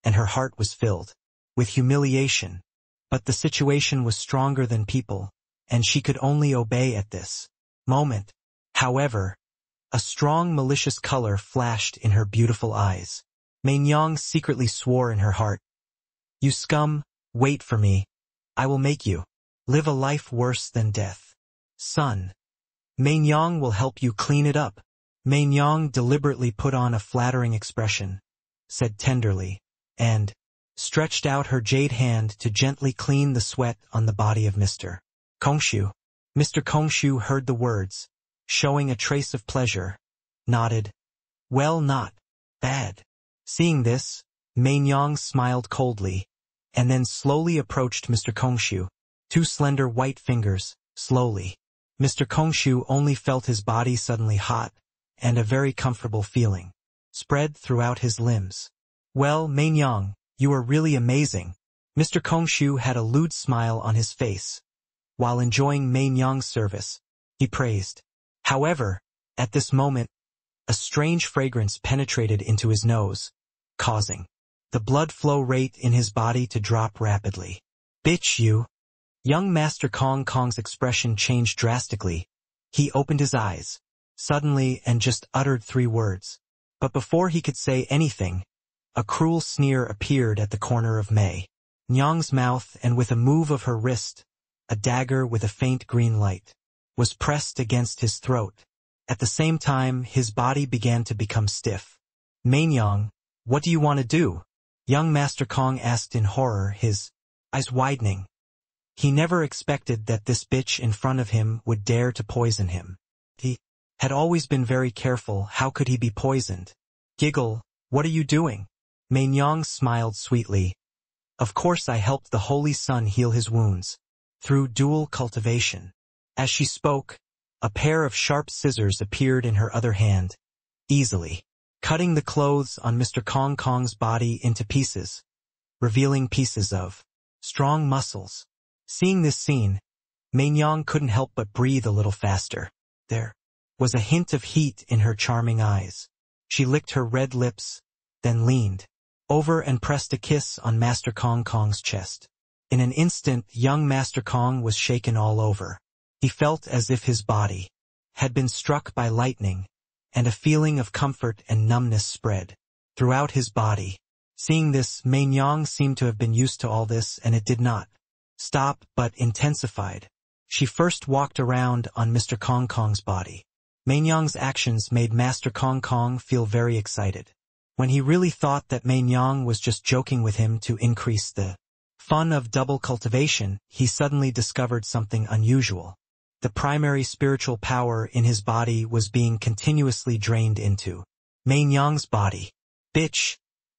and her heart was filled with humiliation. But the situation was stronger than people, and she could only obey at this moment. However, a strong malicious color flashed in her beautiful eyes. Mei Nyang secretly swore in her heart, "You scum, wait for me. I will make you live a life worse than death. Son, Mei Nyang will help you clean it up." Mei Nyang deliberately put on a flattering expression, said tenderly, and stretched out her jade hand to gently clean the sweat on the body of Mr. Kongshu. Mr. Kongshu heard the words, showing a trace of pleasure, nodded. Well, not bad. Seeing this, Mei Nyang smiled coldly, and then slowly approached Mr. Kongshu, two slender white fingers, slowly. Mr. Kongshu only felt his body suddenly hot, and a very comfortable feeling spread throughout his limbs. Well, Mei Nyang, you are really amazing. Mr. Kongshu had a lewd smile on his face. While enjoying Mei Nyang's service, he praised. However, at this moment, a strange fragrance penetrated into his nose, causing the blood flow rate in his body to drop rapidly. Bitch, you. Young Master Kong's expression changed drastically. He opened his eyes, suddenly, and just uttered 3 words. But before he could say anything, a cruel sneer appeared at the corner of Mei Nyang's mouth, and with a move of her wrist, a dagger with a faint green light was pressed against his throat. At the same time, his body began to become stiff. Mei Nyang, what do you want to do? Young Master Kong asked in horror, his eyes widening. He never expected that this bitch in front of him would dare to poison him. He had always been very careful. How could he be poisoned? Giggle, what are you doing? Mei Nyang smiled sweetly. Of course I helped the Holy Sun heal his wounds through dual cultivation. As she spoke, a pair of sharp scissors appeared in her other hand, easily cutting the clothes on Mr. Kong Kong's body into pieces, revealing pieces of strong muscles. Seeing this scene, Mei-nyang couldn't help but breathe a little faster. There was a hint of heat in her charming eyes. She licked her red lips, then leaned over and pressed a kiss on Master Kong Kong's chest. In an instant, young Master Kong was shaken all over. He felt as if his body had been struck by lightning, and a feeling of comfort and numbness spread throughout his body. Seeing this, Mei-nyang seemed to have been used to all this, and it did not stop but intensified. She first walked around on Mr. Kong Kong's body. Mei-nyang's actions made Master Kong Kong feel very excited. When he really thought that Mei-nyang was just joking with him to increase the fun of double cultivation, he suddenly discovered something unusual. The primary spiritual power in his body was being continuously drained into Mei-nyang's body. Bitch,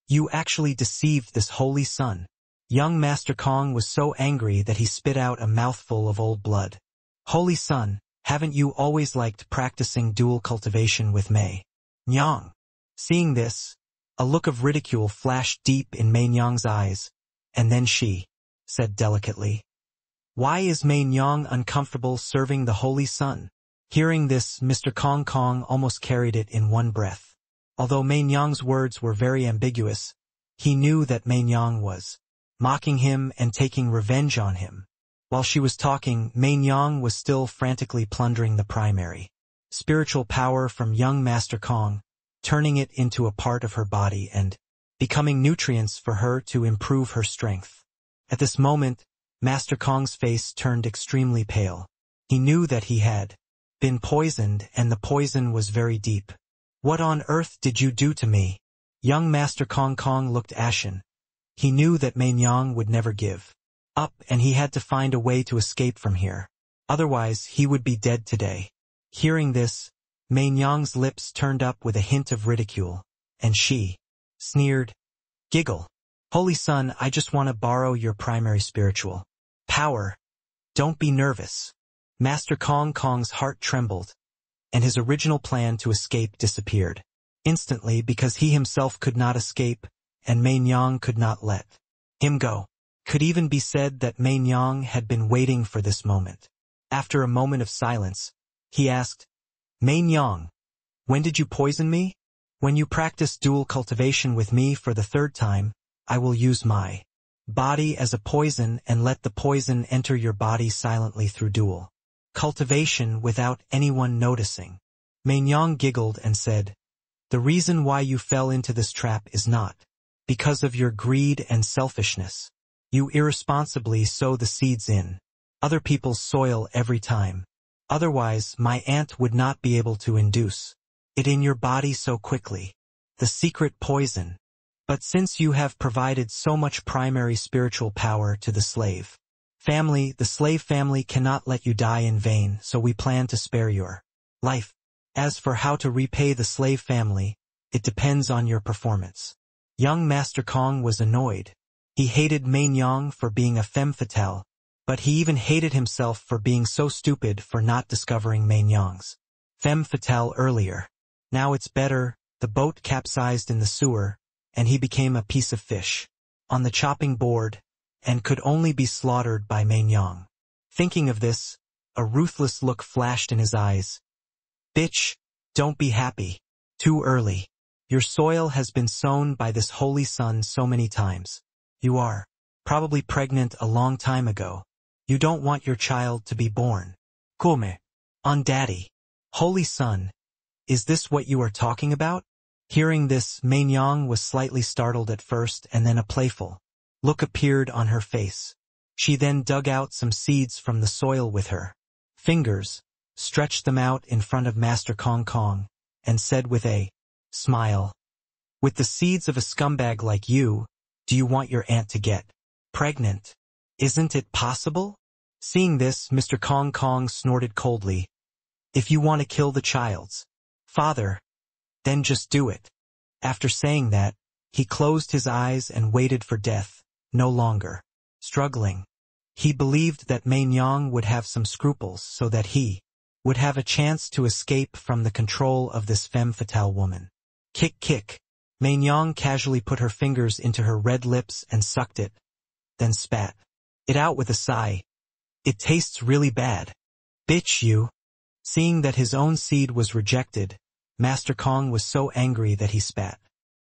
you actually deceived this holy son. Young Master Kong was so angry that he spit out a mouthful of old blood. Holy son, haven't you always liked practicing dual cultivation with Mei-nyang? Seeing this, a look of ridicule flashed deep in Mei-nyang's eyes, and then she said delicately, "Why is Mei-nyang uncomfortable serving the holy sun?" Hearing this, Mr. Kong Kong almost carried it in one breath. Although Mei-nyang's words were very ambiguous, he knew that Mei-nyang was mocking him and taking revenge on him. While she was talking, Mei-nyang was still frantically plundering the primary spiritual power from young Master Kong, turning it into a part of her body and becoming nutrients for her to improve her strength. At this moment, Master Kong's face turned extremely pale. He knew that he had been poisoned, and the poison was very deep. "What on earth did you do to me?" Young Master Kong Kong looked ashen. He knew that Mei-nyang would never give up, and he had to find a way to escape from here. Otherwise, he would be dead today. Hearing this, Mei-nyang's lips turned up with a hint of ridicule, and she sneered, "Giggle. Holy son, I just want to borrow your primary spiritual power. Don't be nervous." Master Kong Kong's heart trembled, and his original plan to escape disappeared instantly because he himself could not escape, and Mei-nyang could not let him go. Could even be said that Mei-nyang had been waiting for this moment. After a moment of silence, he asked, "Mei-nyang, when did you poison me?" "When you practice dual cultivation with me for the third time, I will use my body as a poison and let the poison enter your body silently through dual cultivation without anyone noticing." Mei-nyang giggled and said, "The reason why you fell into this trap is not because of your greed and selfishness. You irresponsibly sow the seeds in other people's soil every time. Otherwise, my aunt would not be able to induce it in your body so quickly. The secret poison. But since you have provided so much primary spiritual power to the slave family, the slave family cannot let you die in vain, so we plan to spare your life. As for how to repay the slave family, it depends on your performance." Young Master Kong was annoyed. He hated Mei-nyang for being a femme fatale, but he even hated himself for being so stupid for not discovering Mei-nyang's femme fatale earlier. Now it's better. The boat capsized in the sewer, and he became a piece of fish on the chopping board, and could only be slaughtered by Mei-nyang. Thinking of this, a ruthless look flashed in his eyes. "Bitch, don't be happy. Too early. Your soil has been sown by this holy sun so many times. You are probably pregnant a long time ago. You don't want your child to be born. Come on, daddy. Holy sun, is this what you are talking about?" Hearing this, Mei-nyang was slightly startled at first, and then a playful look appeared on her face. She then dug out some seeds from the soil with her fingers, stretched them out in front of Master Kong Kong, and said with a smile, "With the seeds of a scumbag like you, do you want your aunt to get pregnant? Isn't it possible?" Seeing this, Mr. Kong Kong snorted coldly, "If you want to kill the child's father, then just do it." After saying that, he closed his eyes and waited for death, no longer struggling He believed that Mei Yang would have some scruples so that he would have a chance to escape from the control of this femme fatale woman. Kick kick. Mei Yang casually put her fingers into her red lips and sucked it, then spat it out with a sigh. It tastes really bad. Bitch you. Seeing that his own seed was rejected, Master Kong was so angry that he spat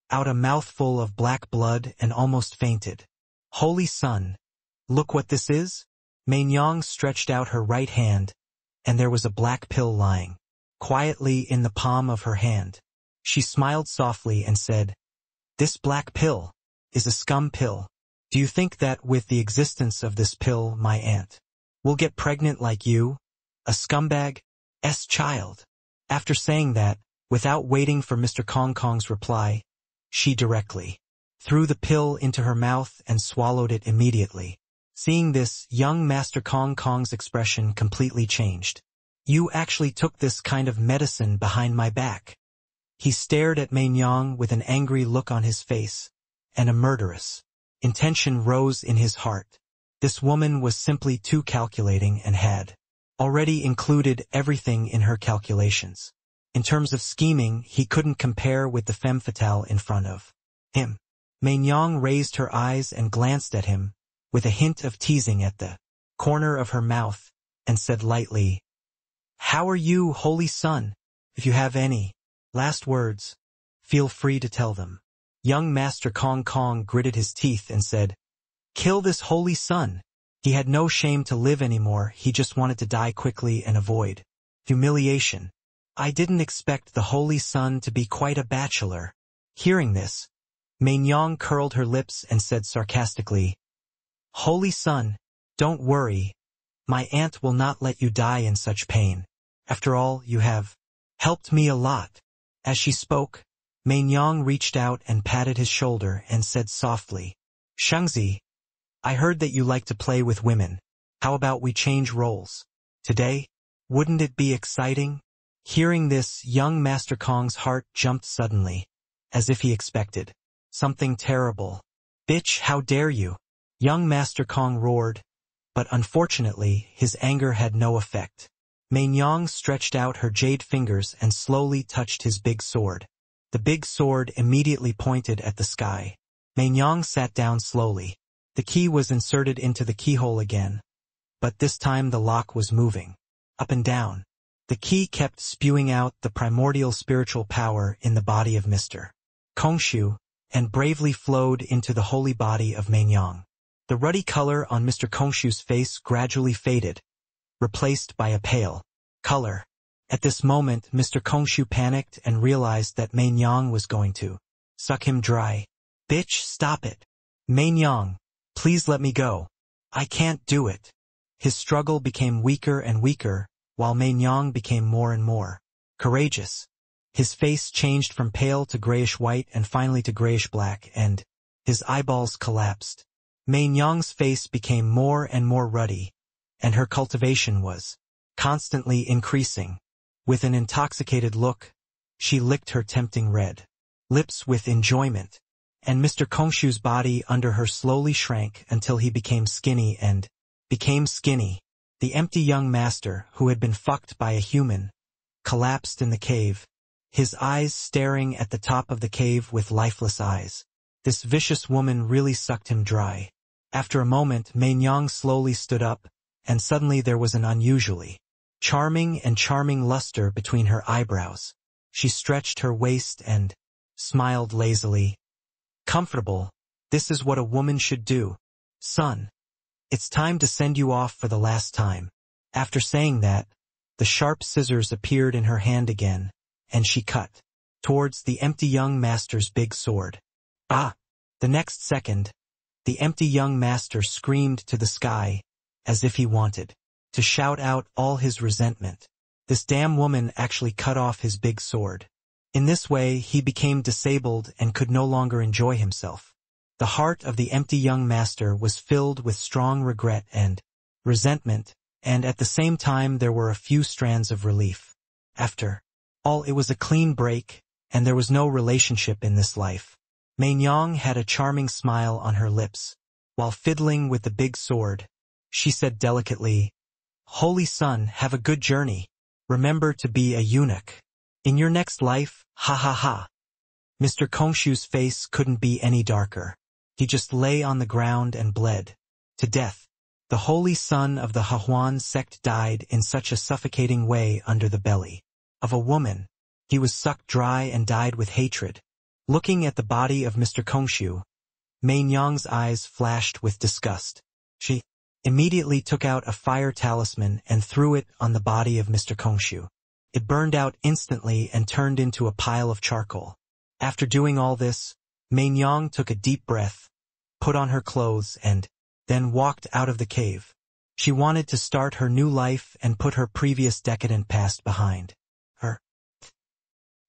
out a mouthful of black blood and almost fainted. Holy sun! Look what this is? Mei Yang stretched out her right hand, and there was a black pill lying quietly in the palm of her hand. She smiled softly and said, "This black pill is a scum pill. Do you think that with the existence of this pill my aunt will get pregnant like you, a scumbag's child?" After saying that, without waiting for Mr. Kong Kong's reply, she directly threw the pill into her mouth and swallowed it immediately. Seeing this, young Master Kong Kong's expression completely changed. "You actually took this kind of medicine behind my back." He stared at Mei Yang with an angry look on his face, and a murderous intention rose in his heart. This woman was simply too calculating and had already included everything in her calculations. In terms of scheming, he couldn't compare with the femme fatale in front of him. Mei Yang raised her eyes and glanced at him, with a hint of teasing at the corner of her mouth, and said lightly, "How are you, holy sun? If you have any last words, feel free to tell them." Young Master Kong Kong gritted his teeth and said, "Kill this holy sun." He had no shame to live anymore, he just wanted to die quickly and avoid humiliation. "I didn't expect the holy sun to be quite a bachelor." Hearing this, Mei Yang curled her lips and said sarcastically, "Holy sun, don't worry. My aunt will not let you die in such pain. After all, you have helped me a lot." As she spoke, Mei Yang reached out and patted his shoulder and said softly, "Shengzi, I heard that you like to play with women. How about we change roles today? Wouldn't it be exciting?" Hearing this, young Master Kong's heart jumped suddenly, as if he expected something terrible. "Bitch, how dare you?" Young Master Kong roared, but unfortunately, his anger had no effect. Mei Yang stretched out her jade fingers and slowly touched his big sword. The big sword immediately pointed at the sky. Mei Yang sat down slowly. The key was inserted into the keyhole again, but this time the lock was moving up and down. The key kept spewing out the primordial spiritual power in the body of Mr. Kongshu, and bravely flowed into the holy body of Mei Yang. The ruddy color on Mr. Kongshu's face gradually faded, replaced by a pale color. At this moment, Mr. Kongshu panicked and realized that Mei Yang was going to suck him dry. "Bitch, stop it. Mei Yang, please let me go. I can't do it." His struggle became weaker and weaker, while Mei Yang became more and more courageous. His face changed from pale to grayish-white and finally to grayish-black, and his eyeballs collapsed. Mei Yang's face became more and more ruddy, and her cultivation was constantly increasing. With an intoxicated look, she licked her tempting red lips with enjoyment, and Mr. Kongshu's body under her slowly shrank until he became skinny and became skinny. The empty young master, who had been fucked by a human, collapsed in the cave, his eyes staring at the top of the cave with lifeless eyes. This vicious woman really sucked him dry. After a moment, Mei Yang slowly stood up, and suddenly there was an unusually charming luster between her eyebrows. She stretched her waist and smiled lazily. "Comfortable. This is what a woman should do. Son, it's time to send you off for the last time." After saying that, the sharp scissors appeared in her hand again, and she cut towards the empty young master's big sword. Ah! The next second, the empty young master screamed to the sky, as if he wanted to shout out all his resentment. This damn woman actually cut off his big sword. In this way, he became disabled and could no longer enjoy himself. The heart of the empty young master was filled with strong regret and resentment, and at the same time there were a few strands of relief. After all, it was a clean break, and there was no relationship in this life. Mei Yang had a charming smile on her lips, while fiddling with the big sword, She said delicately, "Holy son, have a good journey. Remember to be a eunuch. In your next life, ha ha ha." Mr. Kongshu's face couldn't be any darker. He just lay on the ground and bled to death. The holy son of the Hahuan sect died in such a suffocating way under the belly of a woman. He was sucked dry and died with hatred. Looking at the body of Mr. Kongshu, Mei Nyang's eyes flashed with disgust. She immediately took out a fire talisman and threw it on the body of Mr. Kongshu. It burned out instantly and turned into a pile of charcoal. After doing all this, Mei Nyang took a deep breath, put on her clothes and then walked out of the cave. She wanted to start her new life and put her previous decadent past behind her.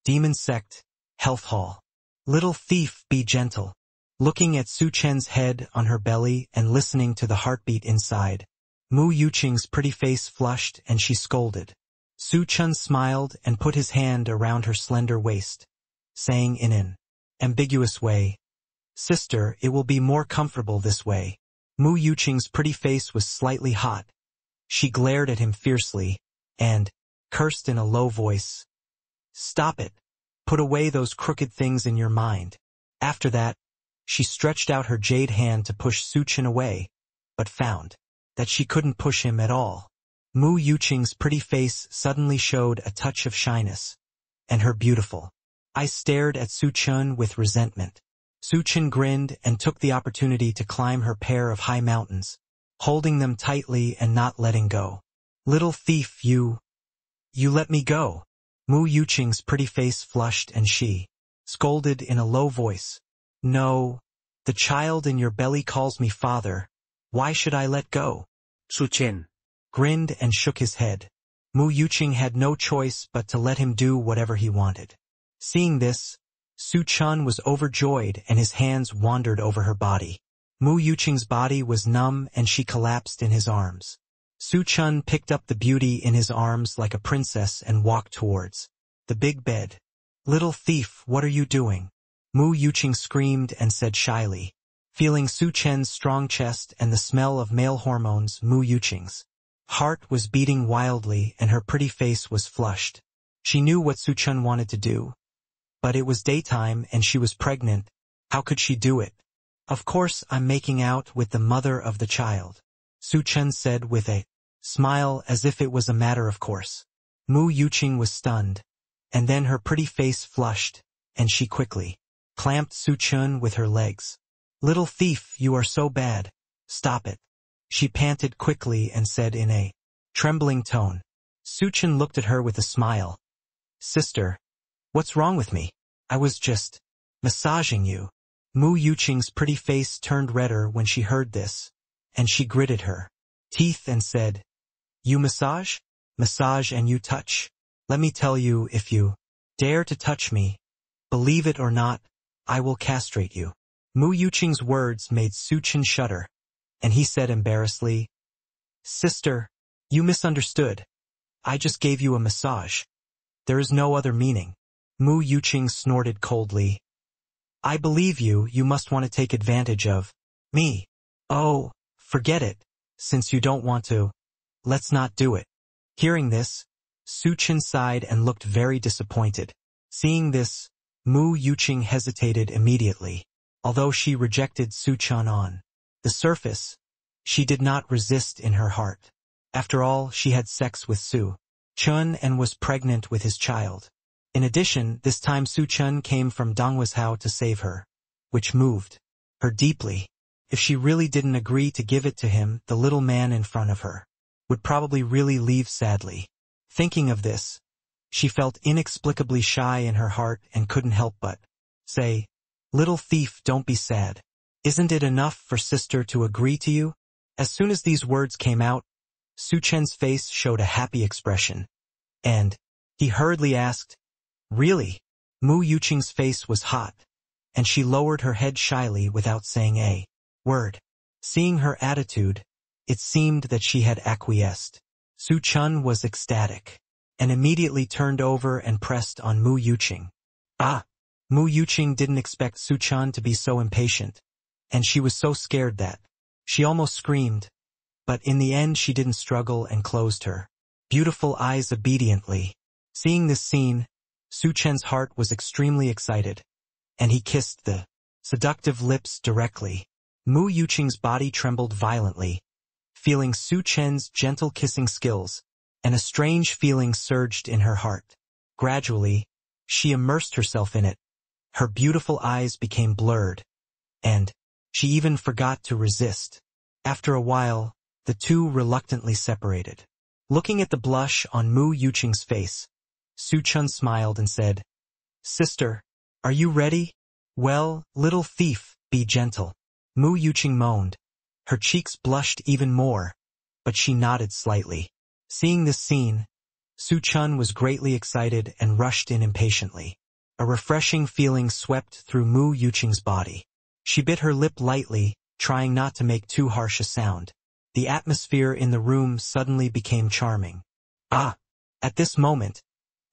Demon Sect, Health Hall. Little thief, be gentle. Looking at Su Chen's head on her belly and listening to the heartbeat inside, Mu Yuqing's pretty face flushed and she scolded. Su Chen smiled and put his hand around her slender waist, saying in an ambiguous way, "Sister, it will be more comfortable this way." Mu Yuqing's pretty face was slightly hot. She glared at him fiercely and cursed in a low voice. "Stop it. Put away those crooked things in your mind." After that, she stretched out her jade hand to push Su Chen away, but found that she couldn't push him at all. Mu Yuqing's pretty face suddenly showed a touch of shyness, and her beautiful eyes stared at Su Chen with resentment. Su Chen grinned and took the opportunity to climb her pair of high mountains, holding them tightly and not letting go. "Little thief, you let me go." Mu Yuqing's pretty face flushed and she scolded in a low voice. "No, the child in your belly calls me father. Why should I let go?" Su Chen grinned and shook his head. Mu Yuqing had no choice but to let him do whatever he wanted. Seeing this, Su Chen was overjoyed and his hands wandered over her body. Mu Yuqing's body was numb and she collapsed in his arms. Su Chen picked up the beauty in his arms like a princess and walked towards the big bed. "Little thief, what are you doing?" Mu Yuqing screamed and said shyly. Feeling Su Chen's strong chest and the smell of male hormones, Mu Yuqing's heart was beating wildly and her pretty face was flushed. She knew what Su Chen wanted to do. But it was daytime and she was pregnant. How could she do it? "Of course I'm making out with the mother of the child," Su Chen said with a smile as if it was a matter of course. Mu Yuqing was stunned, and then her pretty face flushed, and she quickly clamped Su Chen with her legs. "Little thief, you are so bad. Stop it." She panted quickly and said in a trembling tone. Su Chen looked at her with a smile. "Sister, what's wrong with me? I was just massaging you." Mu Yuqing's pretty face turned redder when she heard this, and she gritted her teeth and said, "You massage? Massage and you touch. Let me tell you, if you dare to touch me, believe it or not, I will castrate you." Mu Yuqing's words made Su Chen shudder, and he said embarrassedly, "Sister, you misunderstood. I just gave you a massage. There is no other meaning." Mu Yuqing snorted coldly. "I believe you, you must want to take advantage of me." "Oh, forget it. Since you don't want to, let's not do it." Hearing this, Su Chen sighed and looked very disappointed. Seeing this, Mu Yuqing hesitated immediately. Although she rejected Su Chen on the surface, she did not resist in her heart. After all, she had sex with Su Chen and was pregnant with his child. In addition, this time Su Chen came from Donghuazhou to save her, which moved her deeply. If she really didn't agree to give it to him, the little man in front of her would probably really leave sadly. Thinking of this, she felt inexplicably shy in her heart and couldn't help but say, "Little thief, don't be sad. Isn't it enough for sister to agree to you?" As soon as these words came out, Su Chen's face showed a happy expression, and he hurriedly asked, "Really?" Mu Yuqing's face was hot, and she lowered her head shyly without saying a word. Seeing her attitude, it seemed that she had acquiesced. Su Chen was ecstatic, and immediately turned over and pressed on Mu Yuqing. "Ah!" Mu Yuqing didn't expect Su Chen to be so impatient, and she was so scared that she almost screamed. but in the end she didn't struggle and closed her beautiful eyes obediently. Seeing this scene, Su Chen's heart was extremely excited, and he kissed the seductive lips directly. Mu Yuqing's body trembled violently, feeling Su Chen's gentle kissing skills, and a strange feeling surged in her heart. Gradually, she immersed herself in it. Her beautiful eyes became blurred, and she even forgot to resist. After a while, the two reluctantly separated. Looking at the blush on Mu Yuqing's face, Su Chen smiled and said, "Sister, are you ready?" "Well, little thief, be gentle." Mu Yuqing moaned. Her cheeks blushed even more, but she nodded slightly. Seeing this scene, Su Chen was greatly excited and rushed in impatiently. A refreshing feeling swept through Mu Yuqing's body. She bit her lip lightly, trying not to make too harsh a sound. The atmosphere in the room suddenly became charming. "Ah!" At this moment,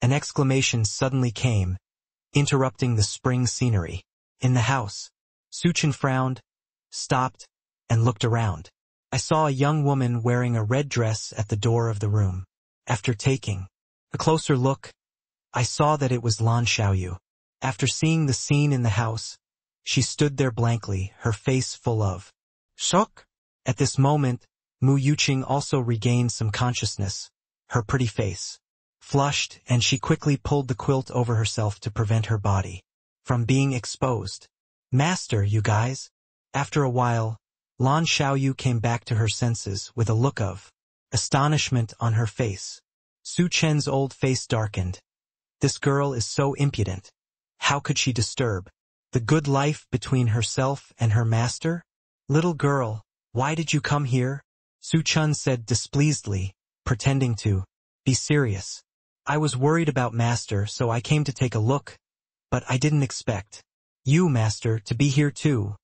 an exclamation suddenly came, interrupting the spring scenery. In the house, Su Chen frowned, stopped, and looked around. "I saw a young woman wearing a red dress at the door of the room. After taking a closer look, I saw that it was Lan Xiaoyu." After seeing the scene in the house, she stood there blankly, her face full of shock. At this moment, Mu Yuqing also regained some consciousness. Her pretty face flushed, and she quickly pulled the quilt over herself to prevent her body from being exposed. "Master, you guys." After a while, Lan Xiaoyu came back to her senses with a look of astonishment on her face. Su Chen's old face darkened. This girl is so impudent. How could she disturb the good life between herself and her master? "Little girl, why did you come here?" Su Chen said displeasedly, pretending to be serious. "I was worried about master, so I came to take a look, but I didn't expect you, master, to be here too."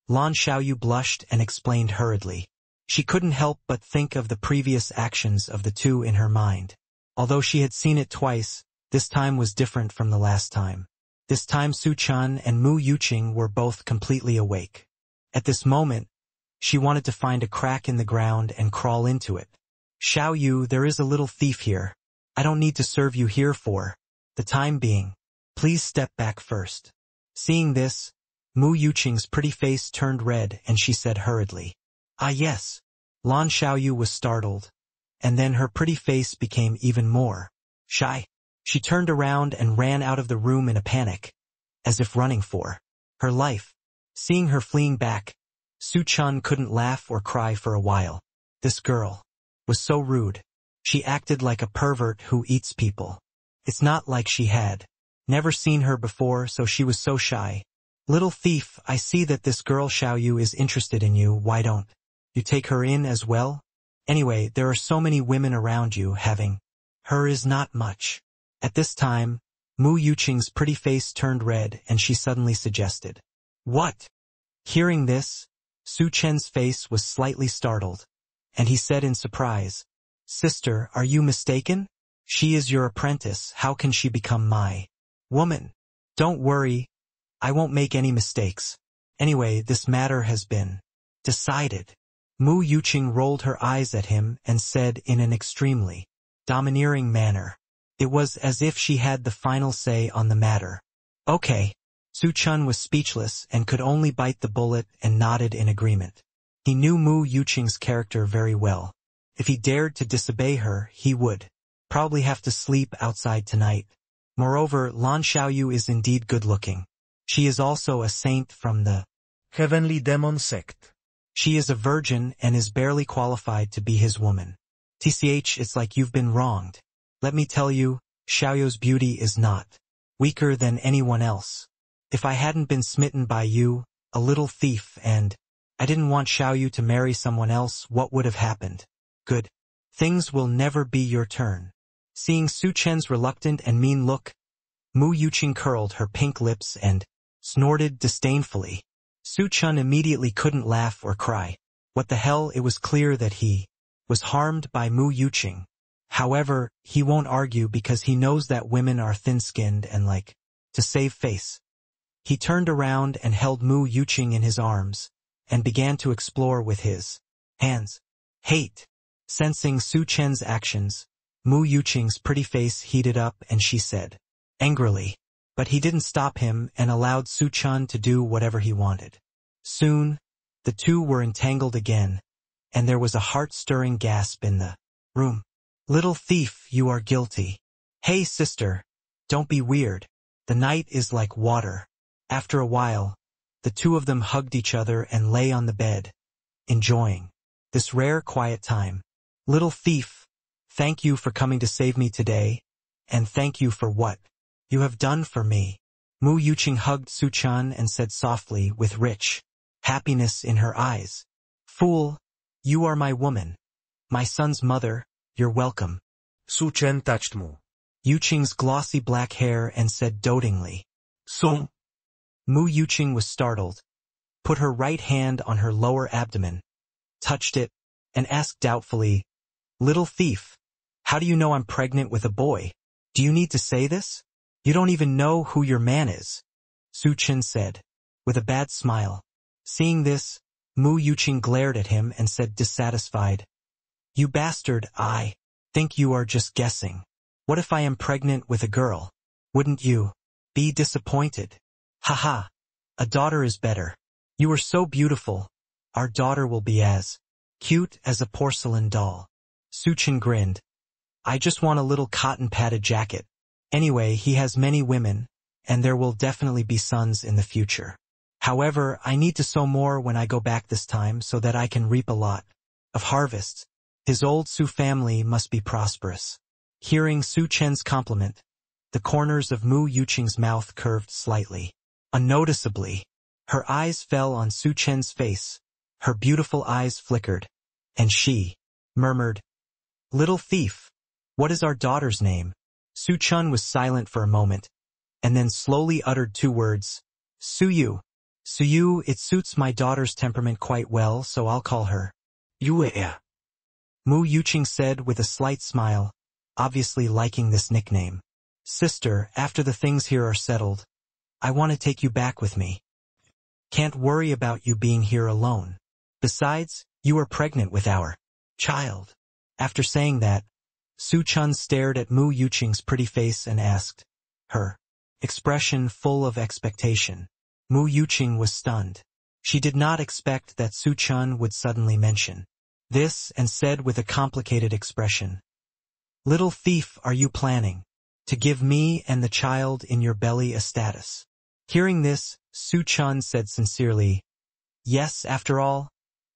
Lan Xiaoyu blushed and explained hurriedly. She couldn't help but think of the previous actions of the two in her mind. Although she had seen it twice, this time was different from the last time. This time Su Chen and Mu Yuqing were both completely awake. At this moment, she wanted to find a crack in the ground and crawl into it. "Xiaoyu, there is a little thief here. I don't need to serve you here for the time being. Please step back first." Seeing this, Mu Yuqing's pretty face turned red and she said hurriedly, "Ah yes." Lan Xiaoyu was startled, and then her pretty face became even more shy. She turned around and ran out of the room in a panic, as if running for her life. Seeing her fleeing back, Su Chen couldn't laugh or cry for a while. This girl was so rude. She acted like a pervert who eats people. It's not like she had never seen her before, so she was so shy. "Little thief, I see that this girl Xiaoyu is interested in you. Why don't you take her in as well? Anyway, there are so many women around you, having her is not much." At this time, Mu Yuqing's pretty face turned red and she suddenly suggested, "What?" Hearing this, Su Chen's face was slightly startled, and he said in surprise, "Sister, are you mistaken? She is your apprentice. How can she become my woman?" "Don't worry, I won't make any mistakes. Anyway, this matter has been decided." Mu Yuqing rolled her eyes at him and said in an extremely domineering manner. It was as if she had the final say on the matter. "Okay." Su Chen was speechless and could only bite the bullet and nodded in agreement. He knew Mu Yuqing's character very well. If he dared to disobey her, he would probably have to sleep outside tonight. Moreover, Lan Xiaoyu is indeed good-looking. She is also a saint from the Heavenly Demon Sect. She is a virgin and is barely qualified to be his woman. TCH, it's like you've been wronged. Let me tell you, Xiaoyu's beauty is not weaker than anyone else. If I hadn't been smitten by you, a little thief, and I didn't want Xiaoyu to marry someone else, what would have happened? Good things will never be your turn. Seeing Su Chen's reluctant and mean look, Mu Yuqing curled her pink lips and snorted disdainfully. Su Chen immediately couldn't laugh or cry. What the hell, it was clear that he was harmed by Mu Yuqing. However, he won't argue because he knows that women are thin-skinned and like to save face. He turned around and held Mu Yuqing in his arms and began to explore with his hands. Hate. Sensing Su Chen's actions, Mu Yuqing's pretty face heated up and she said, angrily. But he didn't stop him and allowed Su Chen to do whatever he wanted. Soon, the two were entangled again, and there was a heart-stirring gasp in the room. Little thief, you are guilty. Hey sister, don't be weird. The night is like water. After a while, the two of them hugged each other and lay on the bed, enjoying this rare quiet time. Little thief, thank you for coming to save me today, and thank you for what you have done for me. Mu Yuqing hugged Su Chen and said softly with rich happiness in her eyes. Fool, you are my woman. My son's mother, you're welcome. Su Chen touched Mu Yuqing's glossy black hair and said dotingly. Son. Mu Yuqing was startled, put her right hand on her lower abdomen, touched it, and asked doubtfully, Little thief, how do you know I'm pregnant with a boy? Do you need to say this? You don't even know who your man is, Su Chen said, with a bad smile. Seeing this, Mu Yuqing glared at him and said dissatisfied, You bastard, I think you are just guessing. What if I am pregnant with a girl? Wouldn't you be disappointed? Haha, a daughter is better. You are so beautiful, our daughter will be as cute as a porcelain doll. Su Chen grinned. I just want a little cotton-padded jacket. Anyway, he has many women, and there will definitely be sons in the future. However, I need to sow more when I go back this time so that I can reap a lot of harvests. His old Su family must be prosperous. Hearing Su Chen's compliment, the corners of Mu Yuqing's mouth curved slightly. Unnoticeably, her eyes fell on Su Chen's face, her beautiful eyes flickered, and she murmured, Little thief, what is our daughter's name? Su Chen was silent for a moment, and then slowly uttered two words, Suyu. Suyu, it suits my daughter's temperament quite well, so I'll call her Yue. Mu Yuqing said with a slight smile, obviously liking this nickname. Sister, after the things here are settled, I want to take you back with me. Can't worry about you being here alone. Besides, you are pregnant with our child. After saying that, Su Chen stared at Mu Yuqing's pretty face and asked, her expression full of expectation. Mu Yuqing was stunned. She did not expect that Su Chen would suddenly mention this and said with a complicated expression, Little thief, are you planning to give me and the child in your belly a status? Hearing this, Su Chen said sincerely, Yes, after all,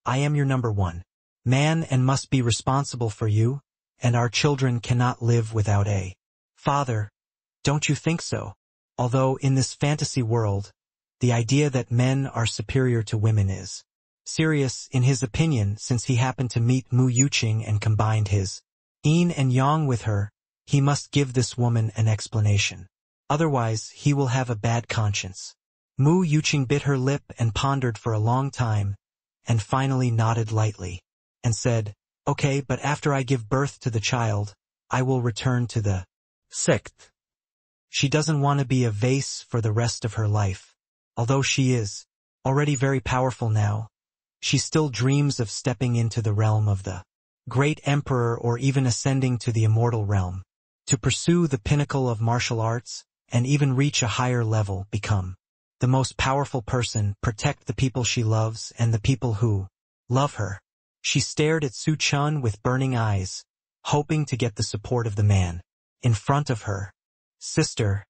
I am your number one man and must be responsible for you, and our children cannot live without a father. Don't you think so? Although in this fantasy world, the idea that men are superior to women is serious in his opinion since he happened to meet Mu Yuqing and combined his yin and yang with her, he must give this woman an explanation. Otherwise, he will have a bad conscience. Mu Yuqing bit her lip and pondered for a long time, and finally nodded lightly, and said, Okay, but after I give birth to the child, I will return to the sect. She doesn't want to be a vase for the rest of her life. Although she is already very powerful now, she still dreams of stepping into the realm of the great emperor or even ascending to the immortal realm, to pursue the pinnacle of martial arts and even reach a higher level, become the most powerful person, protect the people she loves and the people who love her. She stared at Su Chen with burning eyes, hoping to get the support of the man in front of her. Sister,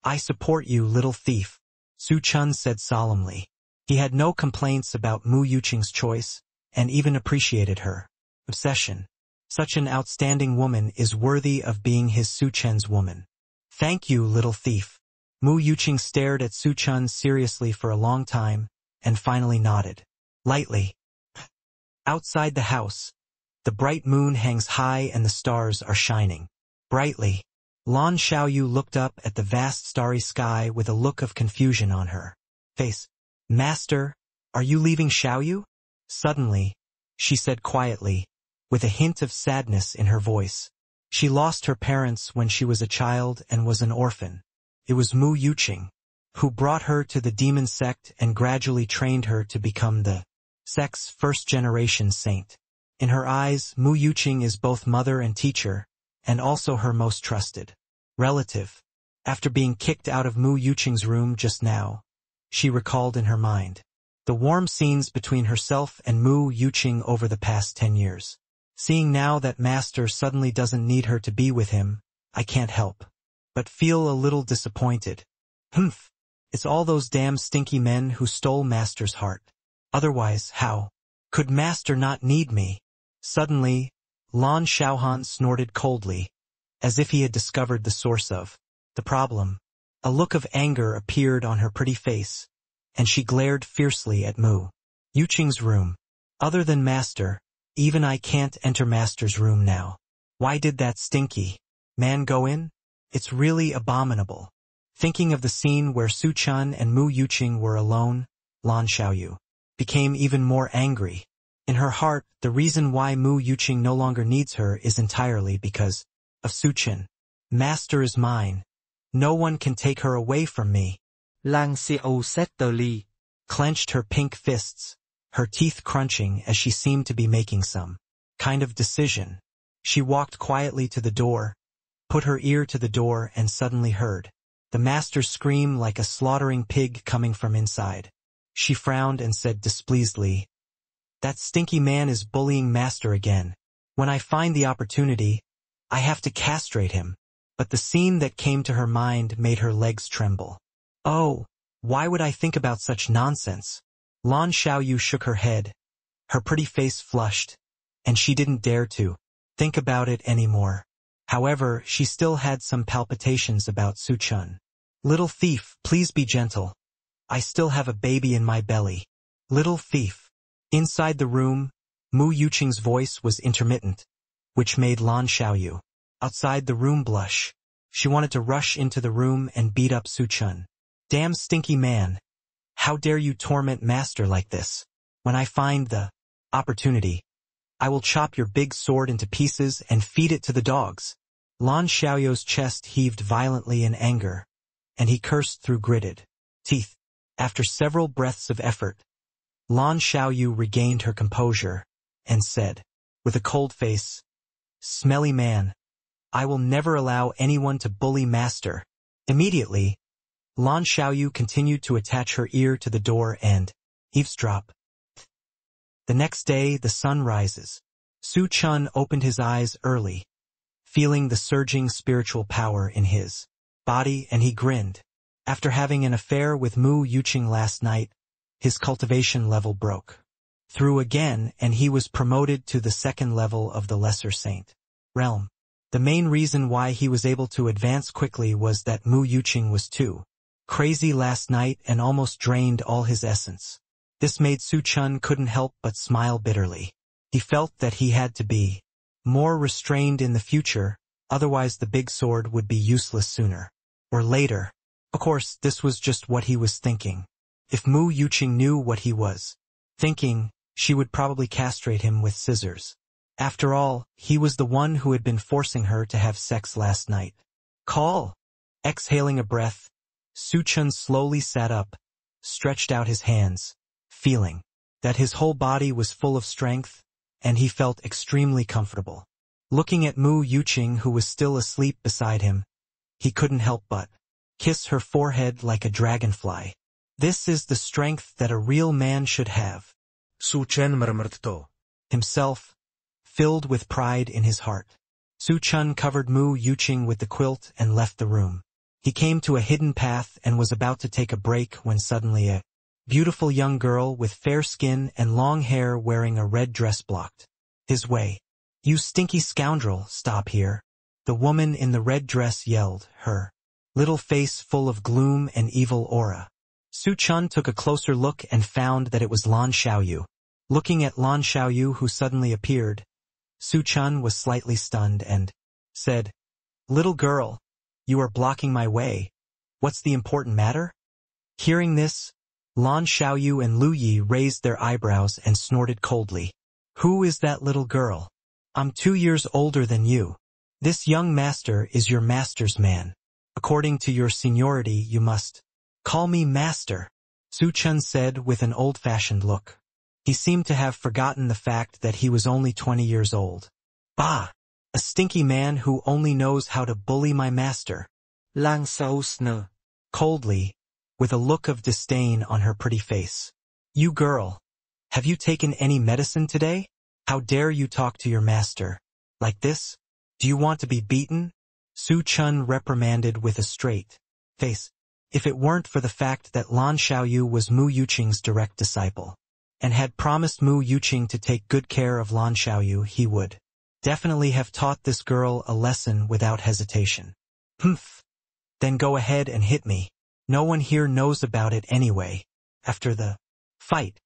I support you, little thief, Su Chen said solemnly. He had no complaints about Mu Yuqing's choice, and even appreciated her obsession. Such an outstanding woman is worthy of being his Su Chen's woman. Thank you, little thief. Mu Yuqing stared at Su Chen seriously for a long time, and finally nodded lightly. Outside the house, the bright moon hangs high and the stars are shining brightly. Lan Xiaoyu looked up at the vast starry sky with a look of confusion on her face. Master, are you leaving Xiaoyu? Suddenly, she said quietly, with a hint of sadness in her voice. She lost her parents when she was a child and was an orphan. It was Mu Yuqing who brought her to the demon sect and gradually trained her to become the sect's first-generation saint. In her eyes, Mu Yuqing is both mother and teacher, and also her most trusted relative. After being kicked out of Mu Yuqing's room just now, she recalled in her mind the warm scenes between herself and Mu Yuqing over the past 10 years. Seeing now that Master suddenly doesn't need her to be with him, I can't help but feel a little disappointed. Humph. It's all those damn stinky men who stole Master's heart. Otherwise, how could Master not need me? Suddenly, Lan Xiaohan snorted coldly, as if he had discovered the source of the problem. A look of anger appeared on her pretty face, and she glared fiercely at Mu Yuqing's room. Other than Master, even I can't enter Master's room now. Why did that stinky man go in? It's really abominable. Thinking of the scene where Su Chen and Mu Yuqing were alone, Lan Xiaoyu became even more angry. In her heart, the reason why Mu Yuqing no longer needs her is entirely because of Su Chen. Master is mine. No one can take her away from me. Lang Xiao setterly Clenched her pink fists, her teeth crunching as she seemed to be making some kind of decision. She walked quietly to the door, put her ear to the door and suddenly heard the master scream like a slaughtering pig coming from inside. She frowned and said displeasedly, "That stinky man is bullying Master again. When I find the opportunity, I have to castrate him." But the scene that came to her mind made her legs tremble. Oh, why would I think about such nonsense? Lan Xiaoyu shook her head. Her pretty face flushed, and she didn't dare to think about it anymore. However, she still had some palpitations about Su Chen. "Little thief, please be gentle. I still have a baby in my belly." Little thief. Inside the room, Mu Yuqing's voice was intermittent, which made Lan Xiaoyu outside the room blush. She wanted to rush into the room and beat up Su Chen. "Damn stinky man. How dare you torment Master like this? When I find the opportunity, I will chop your big sword into pieces and feed it to the dogs." Lan Xiaoyu's chest heaved violently in anger, and he cursed through gritted teeth. After several breaths of effort, Lan Xiaoyu regained her composure and said, with a cold face, "Smelly man, I will never allow anyone to bully Master." Immediately, Lan Xiaoyu continued to attach her ear to the door and eavesdrop. The next day, the sun rises. Su Chen opened his eyes early, feeling the surging spiritual power in his body, and he grinned. After having an affair with Mu Yuqing last night, his cultivation level broke through again, and he was promoted to the second level of the Lesser Saint realm. The main reason why he was able to advance quickly was that Mu Yuqing was too crazy last night and almost drained all his essence. This made Su Chen couldn't help but smile bitterly. He felt that he had to be more restrained in the future, otherwise the big sword would be useless sooner or later. Of course, this was just what he was thinking. If Mu Yuqing knew what he was thinking, she would probably castrate him with scissors. After all, he was the one who had been forcing her to have sex last night. Call! Exhaling a breath, Su Chen slowly sat up, stretched out his hands, feeling that his whole body was full of strength, and he felt extremely comfortable. Looking at Mu Yuqing, who was still asleep beside him, he couldn't help but kiss her forehead like a dragonfly. This is the strength that a real man should have. Su Chen murmured to himself, filled with pride in his heart. Su Chen covered Mu Yuqing with the quilt and left the room. He came to a hidden path and was about to take a break when suddenly a beautiful young girl with fair skin and long hair wearing a red dress blocked his way. "You stinky scoundrel, stop here!" the woman in the red dress yelled, her little face full of gloom and evil aura. Su Chen took a closer look and found that it was Lan Xiaoyu. Looking at Lan Xiaoyu, who suddenly appeared, Su Chen was slightly stunned and said, "Little girl, you are blocking my way. What's the important matter?" Hearing this, Lan Xiaoyu and Lu Yi raised their eyebrows and snorted coldly. "Who is that little girl? I'm 2 years older than you. This young master is your master's man. According to your seniority, you must call me master," Su Chen said with an old-fashioned look. He seemed to have forgotten the fact that he was only 20 years old. Bah! A stinky man who only knows how to bully my master. Lang Sao Sner. Coldly, with a look of disdain on her pretty face. You girl. Have you taken any medicine today? How dare you talk to your master? Like this? Do you want to be beaten? Su Chen reprimanded with a straight face. If it weren't for the fact that Lan Xiaoyu was Mu Yuqing's direct disciple, and had promised Mu Yuqing to take good care of Lan Xiaoyu, he would definitely have taught this girl a lesson without hesitation. Humph. Then go ahead and hit me. No one here knows about it anyway. After the fight,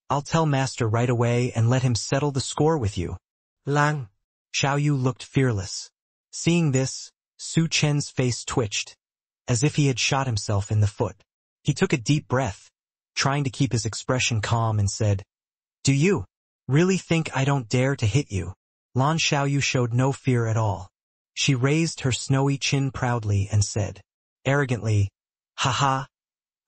I'll tell master right away and let him settle the score with you. Lang. Xiaoyu looked fearless. Seeing this, Su Chen's face twitched, as if he had shot himself in the foot. He took a deep breath, trying to keep his expression calm, and said, Do you really think I don't dare to hit you? Lan Xiaoyu showed no fear at all. She raised her snowy chin proudly and said, arrogantly, Haha,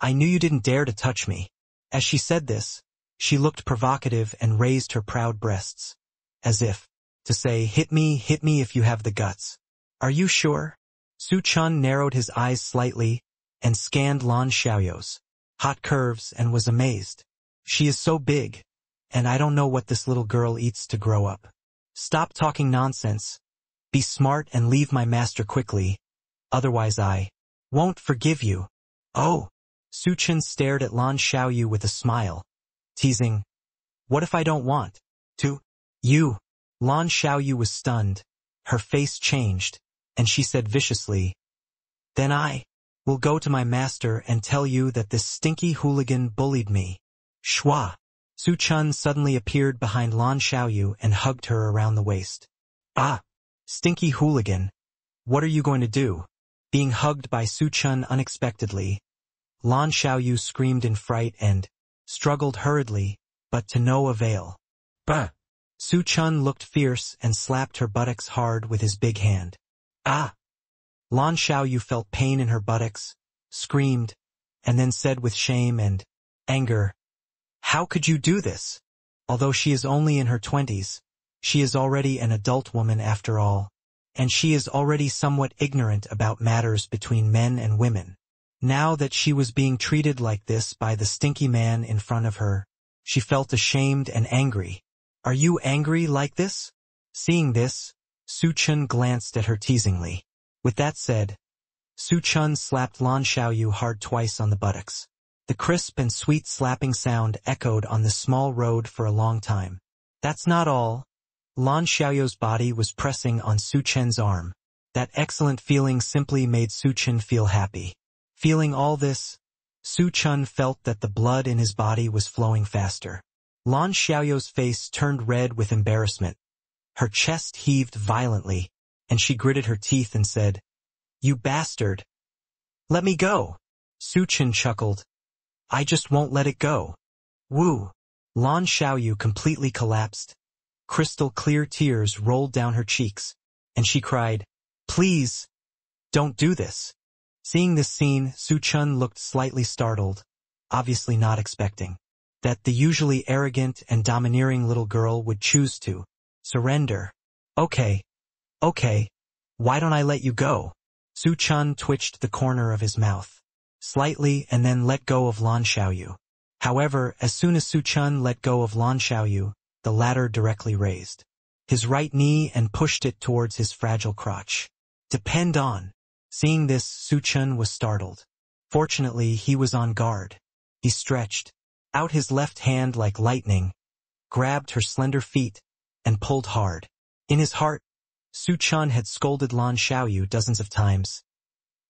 I knew you didn't dare to touch me. As she said this, she looked provocative and raised her proud breasts, as if to say, hit me if you have the guts. Are you sure? Su Chen narrowed his eyes slightly and scanned Lan Xiaoyu's hot curves and was amazed. She is so big, and I don't know what this little girl eats to grow up. Stop talking nonsense. Be smart and leave my master quickly, otherwise I won't forgive you. Oh! Su Chen stared at Lan Xiaoyu with a smile, teasing, What if I don't want to? You! Lan Xiaoyu was stunned, her face changed, and she said viciously, Then I will go to my master and tell you that this stinky hooligan bullied me. Shua! Su Chen suddenly appeared behind Lan Xiaoyu and hugged her around the waist. Ah! Stinky hooligan! What are you going to do? Being hugged by Su Chen unexpectedly, Lan Xiaoyu screamed in fright and struggled hurriedly, but to no avail. Bah! Su Chen looked fierce and slapped her buttocks hard with his big hand. Ah! Lan Xiaoyu felt pain in her buttocks, screamed, and then said with shame and anger, How could you do this? Although she is only in her 20s, she is already an adult woman after all, and she is already somewhat ignorant about matters between men and women. Now that she was being treated like this by the stinky man in front of her, she felt ashamed and angry. Are you angry like this? Seeing this, Su Chen glanced at her teasingly. With that said, Su Chen slapped Lan Xiaoyu hard twice on the buttocks. The crisp and sweet slapping sound echoed on the small road for a long time. That's not all. Lan Xiaoyu's body was pressing on Su Chen's arm. That excellent feeling simply made Su Chen feel happy. Feeling all this, Su Chen felt that the blood in his body was flowing faster. Lan Xiaoyu's face turned red with embarrassment. Her chest heaved violently, and she gritted her teeth and said, You bastard! Let me go! Su Chen chuckled. I just won't let it go. Woo! Lan Xiaoyu completely collapsed. Crystal clear tears rolled down her cheeks, and she cried, Please, don't do this. Seeing this scene, Su Chen looked slightly startled, obviously not expecting that the usually arrogant and domineering little girl would choose to surrender. Okay, why don't I let you go? Su Chen twitched the corner of his mouth slightly and then let go of Lan Xiaoyu. However, as soon as Su Chen let go of Lan Xiaoyu, the latter directly raised his right knee and pushed it towards his fragile crotch. Depend on. Seeing this, Su Chen was startled. Fortunately, he was on guard. He stretched out his left hand like lightning, grabbed her slender feet, and pulled hard. In his heart, Su Chen had scolded Lan Xiaoyu dozens of times.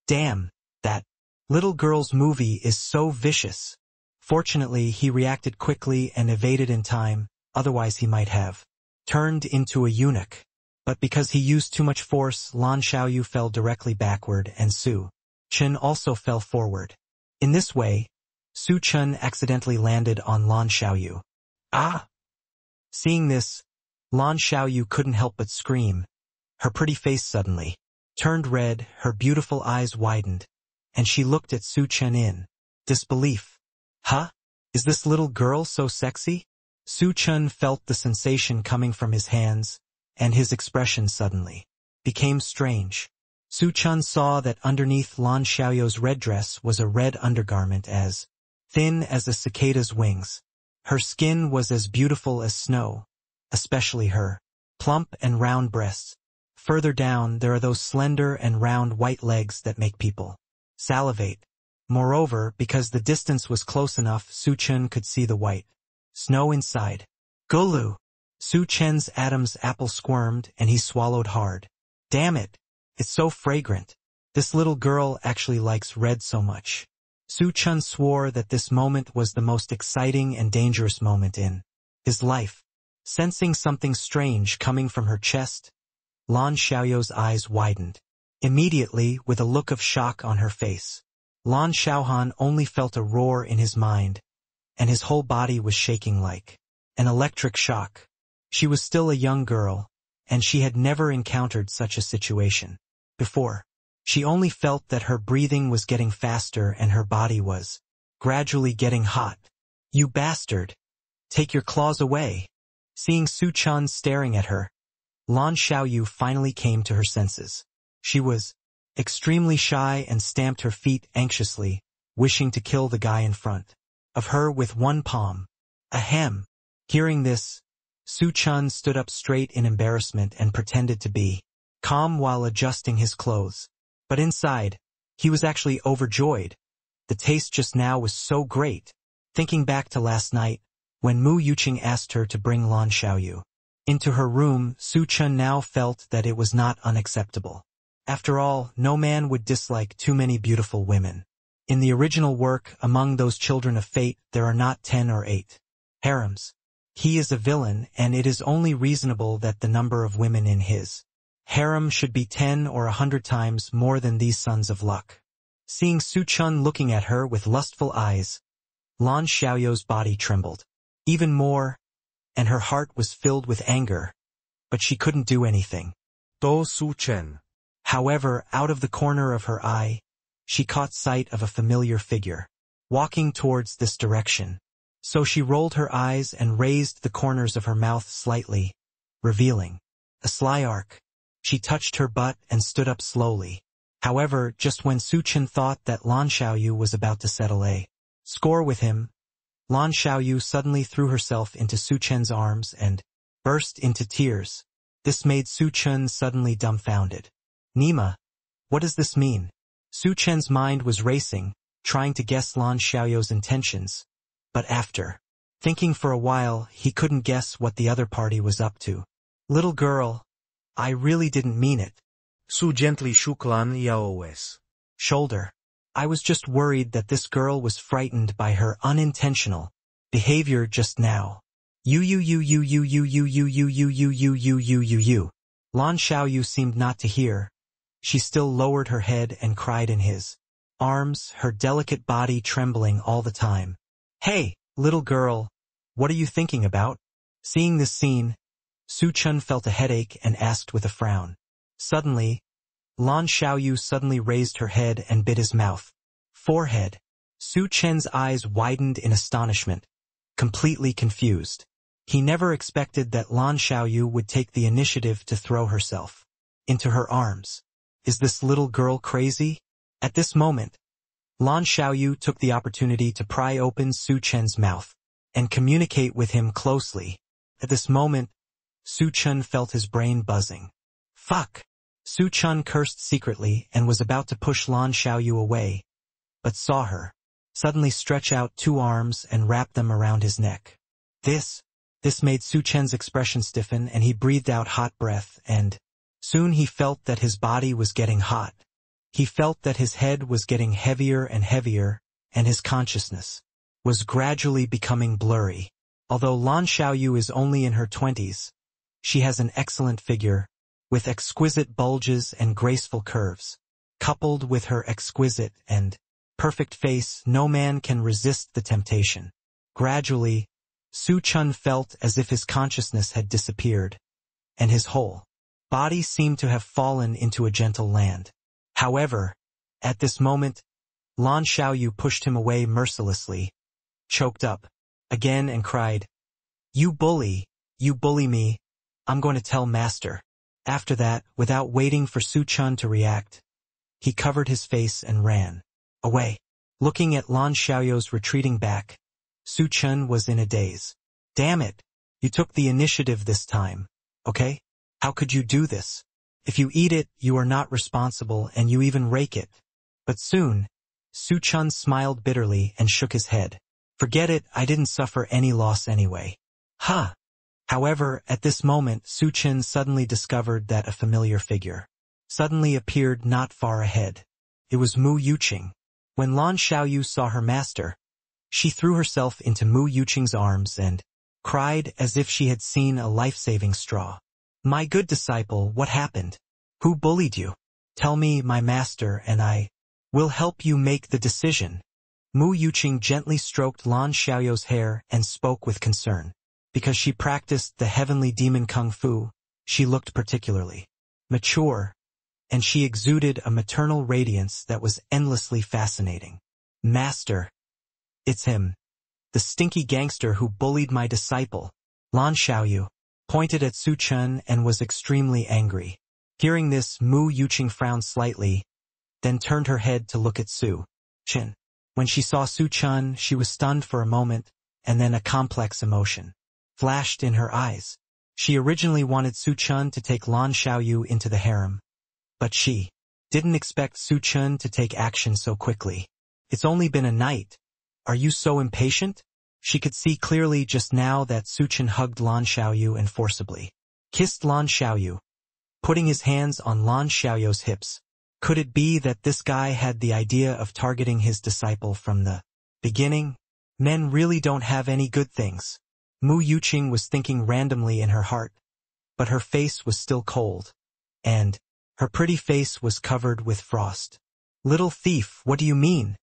Damn, that little girl's movie is so vicious. Fortunately, he reacted quickly and evaded in time, otherwise he might have turned into a eunuch. But because he used too much force, Lan Xiaoyu fell directly backward and Su Chen also fell forward. In this way, Su Chen accidentally landed on Lan Xiaoyu. Ah! Seeing this, Lan Xiaoyu couldn't help but scream. Her pretty face suddenly turned red, her beautiful eyes widened, and she looked at Su Chen in disbelief. Huh? Is this little girl so sexy? Su Chen felt the sensation coming from his hands, and his expression suddenly became strange. Su Chen saw that underneath Lan Xiaoyou's red dress was a red undergarment as thin as a cicada's wings. Her skin was as beautiful as snow, especially her plump and round breasts. Further down there are those slender and round white legs that make people salivate. Moreover, because the distance was close enough, Su Chen could see the white snow inside. Gulu! Su Chen's Adam's apple squirmed and he swallowed hard. Damn it! It's so fragrant. This little girl actually likes red so much. Su Chen swore that this moment was the most exciting and dangerous moment in his life. Sensing something strange coming from her chest, Lan Xiaoyou's eyes widened. Immediately, with a look of shock on her face, Lan Xiaohan only felt a roar in his mind, and his whole body was shaking like an electric shock. She was still a young girl, and she had never encountered such a situation before. She only felt that her breathing was getting faster and her body was gradually getting hot. You bastard! Take your claws away! Seeing Su Chen staring at her, Lan Xiaoyu finally came to her senses. She was extremely shy and stamped her feet anxiously, wishing to kill the guy in front of her with one palm. Ahem! Hearing this, Su Chen stood up straight in embarrassment and pretended to be calm while adjusting his clothes. But inside, he was actually overjoyed. The taste just now was so great. Thinking back to last night, when Mu Yuqing asked her to bring Lan Xiaoyu into her room, Su Chen now felt that it was not unacceptable. After all, no man would dislike too many beautiful women. In the original work, among those children of fate, there are not 10 or 8 harems. He is a villain, and it is only reasonable that the number of women in his harem should be 10 or 100 times more than these sons of luck. Seeing Su Chen looking at her with lustful eyes, Lan Xiaoyou's body trembled even more, and her heart was filled with anger, but she couldn't do anything. To Su Chen. However, out of the corner of her eye, she caught sight of a familiar figure walking towards this direction. So she rolled her eyes and raised the corners of her mouth slightly, revealing a sly arc. She touched her butt and stood up slowly. However, just when Su Chen thought that Lan Xiaoyu was about to settle a score with him, Lan Xiaoyu suddenly threw herself into Su Chen's arms and burst into tears. This made Su Chen suddenly dumbfounded. Nima, what does this mean? Su Chen's mind was racing, trying to guess Lan Xiaoyou's intentions, but after thinking for a while, he couldn't guess what the other party was up to. Little girl, I really didn't mean it. Su gently shook Lan Xiaoyou's shoulder. I was just worried that this girl was frightened by her unintentional behavior just now. Lan Xiaoyu seemed not to hear. She still lowered her head and cried in his arms, her delicate body trembling all the time. Hey, little girl, what are you thinking about? Seeing this scene, Su Chen felt a headache and asked with a frown. Suddenly, Lan Xiaoyu suddenly raised her head and bit his mouth. Forehead. Su Chen's eyes widened in astonishment, completely confused. He never expected that Lan Xiaoyu would take the initiative to throw herself into her arms. Is this little girl crazy? At this moment, Lan Xiaoyu took the opportunity to pry open Su Chen's mouth and communicate with him closely. At this moment, Su Chen felt his brain buzzing. Fuck! Su Chen cursed secretly and was about to push Lan Xiaoyu away, but saw her suddenly stretch out 2 arms and wrap them around his neck. This made Su Chen's expression stiffen and he breathed out hot breath, and soon he felt that his body was getting hot. He felt that his head was getting heavier and heavier, and his consciousness was gradually becoming blurry. Although Lan Xiaoyu is only in her 20s, she has an excellent figure, with exquisite bulges and graceful curves. Coupled with her exquisite and perfect face, no man can resist the temptation. Gradually, Su Chen felt as if his consciousness had disappeared, and his whole body seemed to have fallen into a gentle land. However, at this moment, Lan Xiaoyu pushed him away mercilessly, choked up again and cried, You bully me. I'm going to tell master. After that, without waiting for Su Chen to react, he covered his face and ran away. Looking at Lan Xiaoyou's retreating back, Su Chen was in a daze. Damn it! You took the initiative this time, okay? How could you do this? If you eat it, you are not responsible and you even rake it. But soon, Su Chen smiled bitterly and shook his head. Forget it, I didn't suffer any loss anyway. Ha! However, at this moment, Su Chen suddenly discovered that a familiar figure suddenly appeared not far ahead. It was Mu Yuqing. When Lan Xiaoyu saw her master, she threw herself into Mu Yuqing's arms and cried as if she had seen a life-saving straw. My good disciple, what happened? Who bullied you? Tell me, my master, and I will help you make the decision. Mu Yuqing gently stroked Lan Xiaoyou's hair and spoke with concern. Because she practiced the heavenly demon kung fu, she looked particularly mature, and she exuded a maternal radiance that was endlessly fascinating. Master, it's him, the stinky gangster who bullied my disciple. Lan Xiaoyu pointed at Su Chen and was extremely angry. Hearing this, Mu Yuqing frowned slightly, then turned her head to look at Su Chen. When she saw Su Chen, she was stunned for a moment, and then a complex emotion flashed in her eyes. She originally wanted Su Chen to take Lan Xiaoyu into the harem, but she didn't expect Su Chen to take action so quickly. It's only been a night. Are you so impatient? She could see clearly just now that Su Chen hugged Lan Xiaoyu and forcibly kissed Lan Xiaoyu, putting his hands on Lan Xiaoyou's hips. Could it be that this guy had the idea of targeting his disciple from the beginning? Men really don't have any good things. Mu Yuqing was thinking randomly in her heart, but her face was still cold, and her pretty face was covered with frost. Little thief, what do you mean?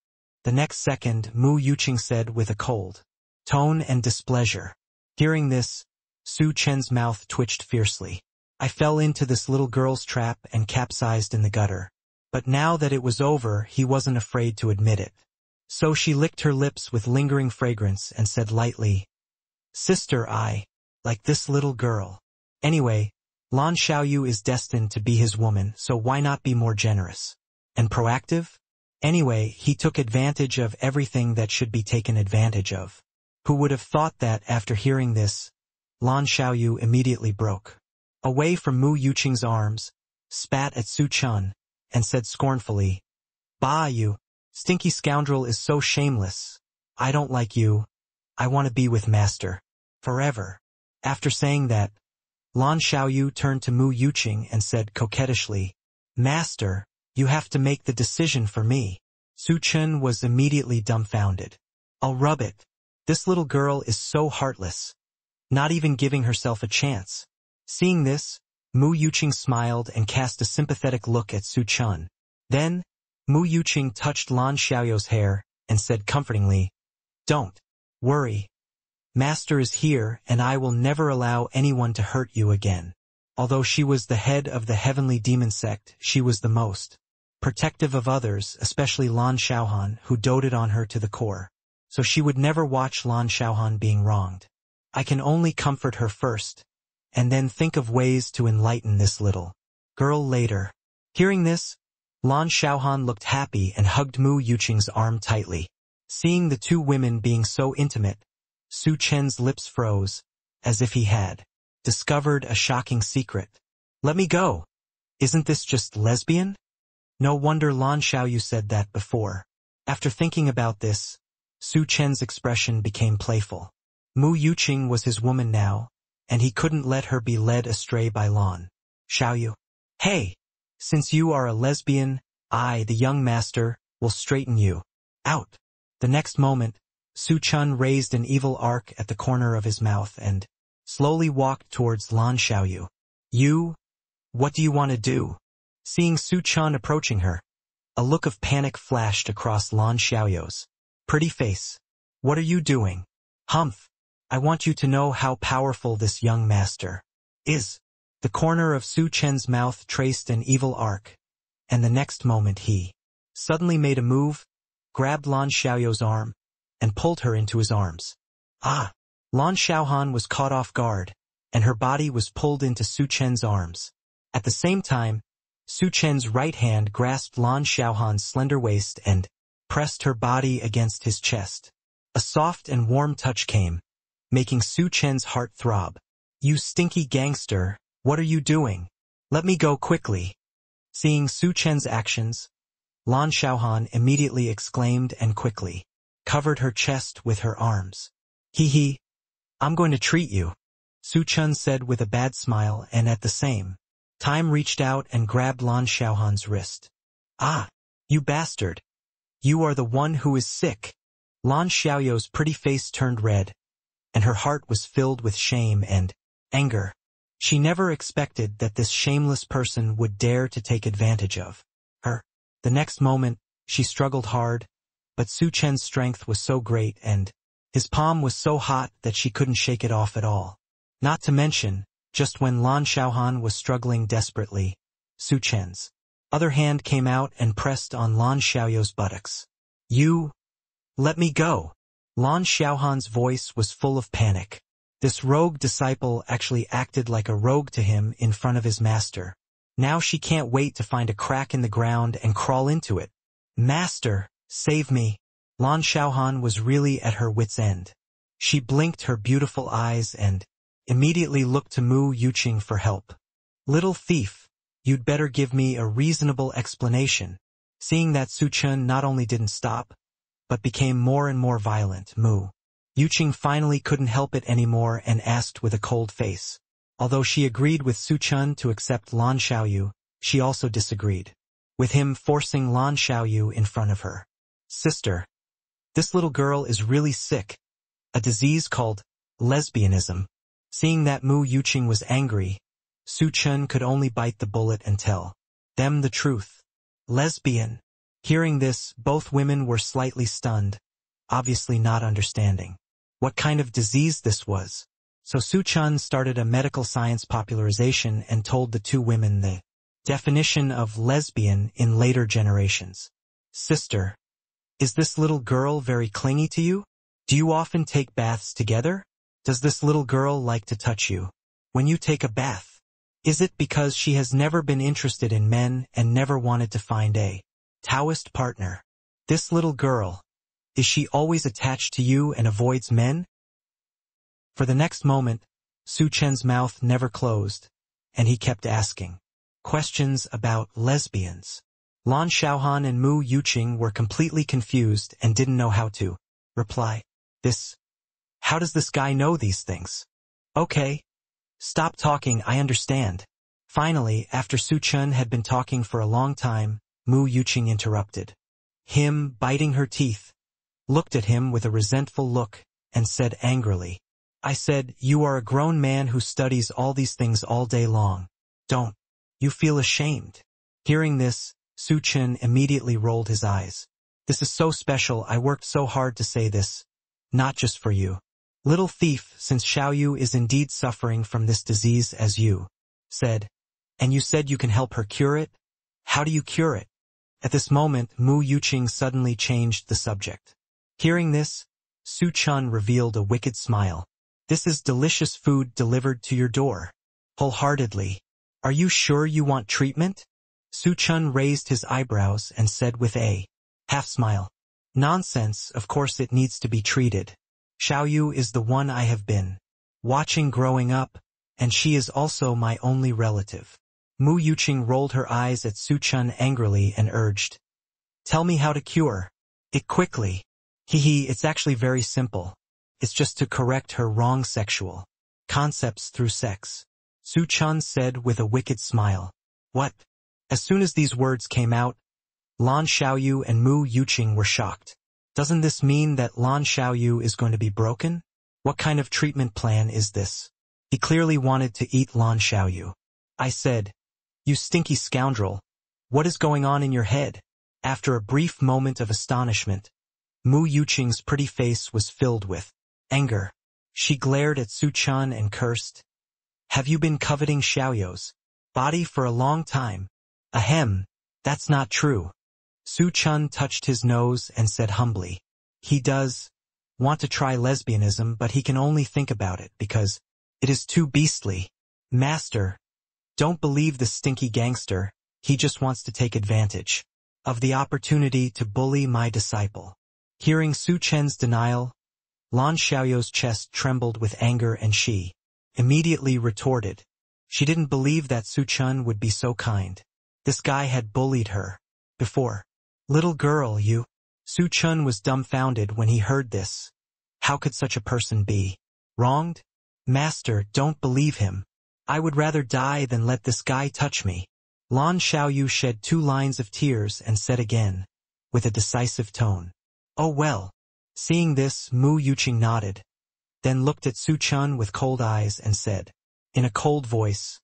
The next second, Mu Yuqing said with a cold tone and displeasure. Hearing this, Su Chen's mouth twitched fiercely. I fell into this little girl's trap and capsized in the gutter. But now that it was over, he wasn't afraid to admit it. So she licked her lips with lingering fragrance and said lightly, Sister, I like this little girl. Anyway, Lan Xiaoyu is destined to be his woman, so why not be more generous and proactive? Anyway, he took advantage of everything that should be taken advantage of. Who would have thought that after hearing this, Lan Xiaoyu immediately broke away from Mu Yuqing's arms, spat at Su Chen, and said scornfully, Bah, you stinky scoundrel is so shameless. I don't like you. I want to be with master forever. After saying that, Lan Xiaoyu turned to Mu Yuqing and said coquettishly, Master, you have to make the decision for me. Su Chen was immediately dumbfounded. I'll rub it. This little girl is so heartless, not even giving herself a chance. Seeing this, Mu Yuqing smiled and cast a sympathetic look at Su Chen. Then, Mu Yuqing touched Lan Xiaoyou's hair and said comfortingly, Don't worry. Master is here and I will never allow anyone to hurt you again. Although she was the head of the heavenly demon sect, she was the most protective of others, especially Lan Xiaohan, who doted on her to the core. So she would never watch Lan Xiaohan being wronged. I can only comfort her first, and then think of ways to enlighten this little girl later. Hearing this, Lan Xiaohan looked happy and hugged Mu Yuqing's arm tightly. Seeing the two women being so intimate, Su Chen's lips froze, as if he had discovered a shocking secret. Let me go. Isn't this just lesbian? No wonder Lan Xiaoyu said that before. After thinking about this, Su Chen's expression became playful. Mu Yuqing was his woman now, and he couldn't let her be led astray by Lan Xiaoyu. Hey, since you are a lesbian, I, the young master, will straighten you out. The next moment, Su Chen raised an evil arc at the corner of his mouth and slowly walked towards Lan Xiaoyu. You? What do you want to do? Seeing Su Chen approaching her, a look of panic flashed across Lan Xiaoyou's pretty face. What are you doing? Humph. I want you to know how powerful this young master is. The corner of Su Chen's mouth traced an evil arc, and the next moment he suddenly made a move, grabbed Lan Xiaoyou's arm, and pulled her into his arms. Ah! Lan Xiaohan was caught off guard, and her body was pulled into Su Chen's arms. At the same time, Su Chen's right hand grasped Lan Xiaohan's slender waist and pressed her body against his chest. A soft and warm touch came, making Su Chen's heart throb. "You stinky gangster, what are you doing? Let me go quickly." Seeing Su Chen's actions, Lan Xiaohan immediately exclaimed and quickly covered her chest with her arms. "Hee, I'm going to treat you," Su Chen said with a bad smile, and at the same time reached out and grabbed Lan Xiaohan's wrist. "Ah, you bastard. You are the one who is sick." Lan Xiaoyou's pretty face turned red, and her heart was filled with shame and anger. She never expected that this shameless person would dare to take advantage of her. The next moment, she struggled hard, but Su Chen's strength was so great and his palm was so hot that she couldn't shake it off at all. Not to mention, just when Lan Xiaohan was struggling desperately, Su Chen's other hand came out and pressed on Lan Xiaoyou's buttocks. "You, let me go." Lan Xiaohan's voice was full of panic. This rogue disciple actually acted like a rogue to him in front of his master. Now she can't wait to find a crack in the ground and crawl into it. "Master, save me." Lan Xiaohan was really at her wit's end. She blinked her beautiful eyes and immediately looked to Mu Yuqing for help. "Little thief, you'd better give me a reasonable explanation." Seeing that Su Chen not only didn't stop, but became more and more violent, Mu Yuqing finally couldn't help it anymore and asked with a cold face. Although she agreed with Su Chen to accept Lan Xiaoyu, she also disagreed with him forcing Lan Xiaoyu in front of her. "Sister, this little girl is really sick. A disease called lesbianism." Seeing that Mu Yuqing was angry, Su Chen could only bite the bullet and tell them the truth. "Lesbian." Hearing this, both women were slightly stunned, obviously not understanding what kind of disease this was. So Su Chen started a medical science popularization and told the two women the definition of lesbian in later generations. "Sister, is this little girl very clingy to you? Do you often take baths together? Does this little girl like to touch you when you take a bath? Is it because she has never been interested in men and never wanted to find a Taoist partner? This little girl, is she always attached to you and avoids men?" For the next moment, Su Chen's mouth never closed, and he kept asking questions about lesbians. Lan Xiaohan and Mu Yuqing were completely confused and didn't know how to reply. How does this guy know these things? "Okay. Stop talking, I understand." Finally, after Su Chen had been talking for a long time, Mu Yuqing interrupted him, biting her teeth, looked at him with a resentful look, and said angrily, "I said, you are a grown man who studies all these things all day long. Don't you feel ashamed?" Hearing this, Su Chen immediately rolled his eyes. "This is so special, I worked so hard to say this, not just for you. Little thief, since Xiaoyu is indeed suffering from this disease as you said, and you said you can help her cure it, how do you cure it?" At this moment, Mu Yuqing suddenly changed the subject. Hearing this, Su Chen revealed a wicked smile. "This is delicious food delivered to your door. Wholeheartedly. Are you sure you want treatment?" Su Chen raised his eyebrows and said with a half-smile, "Nonsense, of course it needs to be treated. Xiaoyu is the one I have been watching growing up, and she is also my only relative." Mu Yuqing rolled her eyes at Su Chen angrily and urged, "Tell me how to cure it quickly." It's actually very simple. It's just to correct her wrong sexual concepts through sex." Su Chen said with a wicked smile. "What?" As soon as these words came out, Lan Xiaoyu and Mu Yuqing were shocked. Doesn't this mean that Lan Xiaoyu is going to be broken? What kind of treatment plan is this? He clearly wanted to eat Lan Xiaoyu. "I said, you stinky scoundrel, what is going on in your head?" After a brief moment of astonishment, Mu Yuqing's pretty face was filled with anger. She glared at Su Chen and cursed, "Have you been coveting Xiaoyou's body for a long time?" "Ahem, that's not true." Su Chen touched his nose and said humbly, "He does. want to try lesbianism, but he can only think about it because it is too beastly. Master, don't believe the stinky gangster, he just wants to take advantage of the opportunity to bully my disciple. Hearing Su Chen's denial, Lan Xiaoyou's chest trembled with anger and she immediately retorted. She didn't believe that Su Chen would be so kind. This guy had bullied her before. Little girl, you. Su Chen was dumbfounded when he heard this. How could such a person be wronged? Master, don't believe him. I would rather die than let this guy touch me. Lan Xiaoyu shed 2 lines of tears and said again, with a decisive tone. Oh well. Seeing this, Mu Yuqing nodded, then looked at Su Chen with cold eyes and said, in a cold voice,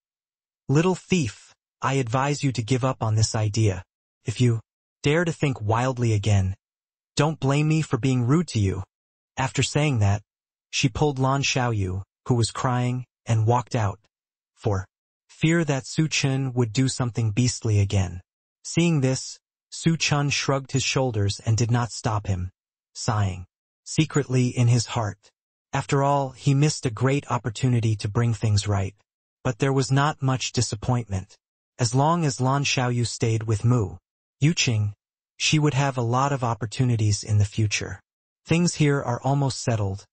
Little thief, I advise you to give up on this idea. If you dare to think wildly again, don't blame me for being rude to you. After saying that, she pulled Lan Xiaoyu, who was crying, and walked out, for fear that Su Chen would do something beastly again. Seeing this, Su Chen shrugged his shoulders and did not stop him, sighing secretly in his heart. After all, he missed a great opportunity to bring things right. But there was not much disappointment. As long as Lan Xiaoyu stayed with Mu Yuqing, she would have a lot of opportunities in the future. Things here are almost settled,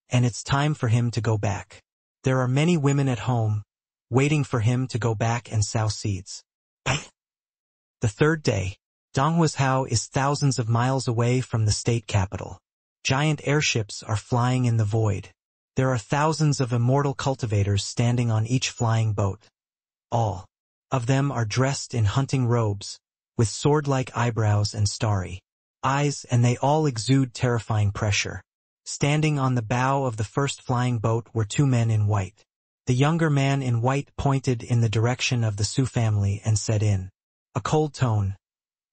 and it's time for him to go back. There are many women at home, waiting for him to go back and sow seeds. The third day, Donghuazhou is thousands of miles away from the state capital. Giant airships are flying in the void. There are thousands of immortal cultivators standing on each flying boat. All of them are dressed in hunting robes, with sword-like eyebrows and starry eyes, and they all exude terrifying pressure. Standing on the bow of the first flying boat were 2 men in white. The younger man in white pointed in the direction of the Su family and said in a cold tone,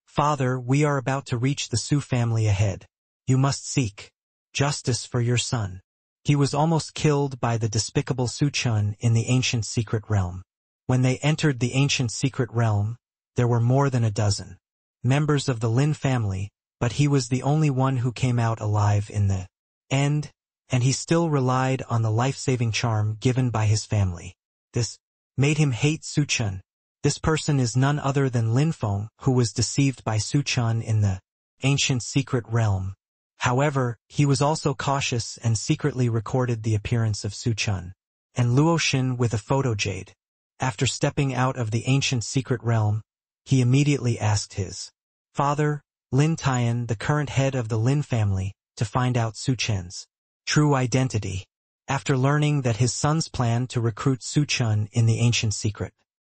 Father, we are about to reach the Su family ahead. You must seek justice for your son. He was almost killed by the despicable Su Chen in the ancient secret realm. When they entered the ancient secret realm, there were more than a dozen members of the Lin family, but he was the only one who came out alive in the end, and he still relied on the life-saving charm given by his family. This made him hate Su Chen. This person is none other than Lin Feng, who was deceived by Su Chen in the ancient secret realm. However, he was also cautious and secretly recorded the appearance of Su Chen and Luo Xin with a photo jade. After stepping out of the ancient secret realm, he immediately asked his father, Lin Tian, the current head of the Lin family, to find out Su Chen's true identity. After learning that his son's plan to recruit Su Chen in the ancient secret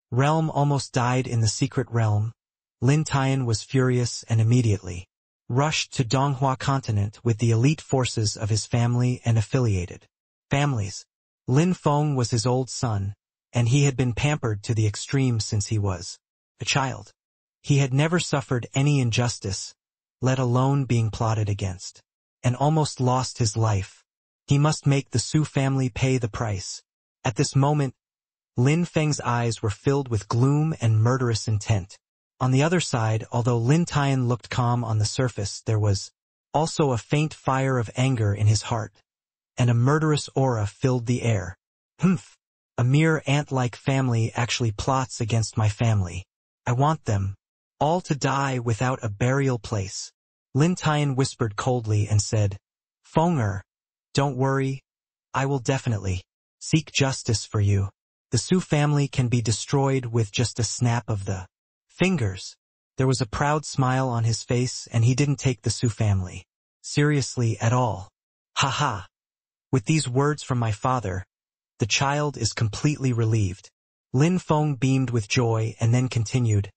realm almost died in the secret realm, Lin Tian was furious and immediately rushed to Donghua continent with the elite forces of his family and affiliated families. Lin Feng was his old son, and he had been pampered to the extreme since he was a child. He had never suffered any injustice, let alone being plotted against, and almost lost his life. He must make the Su family pay the price. At this moment, Lin Feng's eyes were filled with gloom and murderous intent. On the other side, although Lin Tian looked calm on the surface, there was also a faint fire of anger in his heart, and a murderous aura filled the air. Humph! A mere ant-like family actually plots against my family. I want them all to die without a burial place. Lin Tian whispered coldly and said, Fenger, don't worry, I will definitely seek justice for you. The Su family can be destroyed with just a snap of the fingers. There was a proud smile on his face, and he didn't take the Su family seriously at all. Ha ha! With these words from my father, the child is completely relieved. Lin Feng beamed with joy and then continued,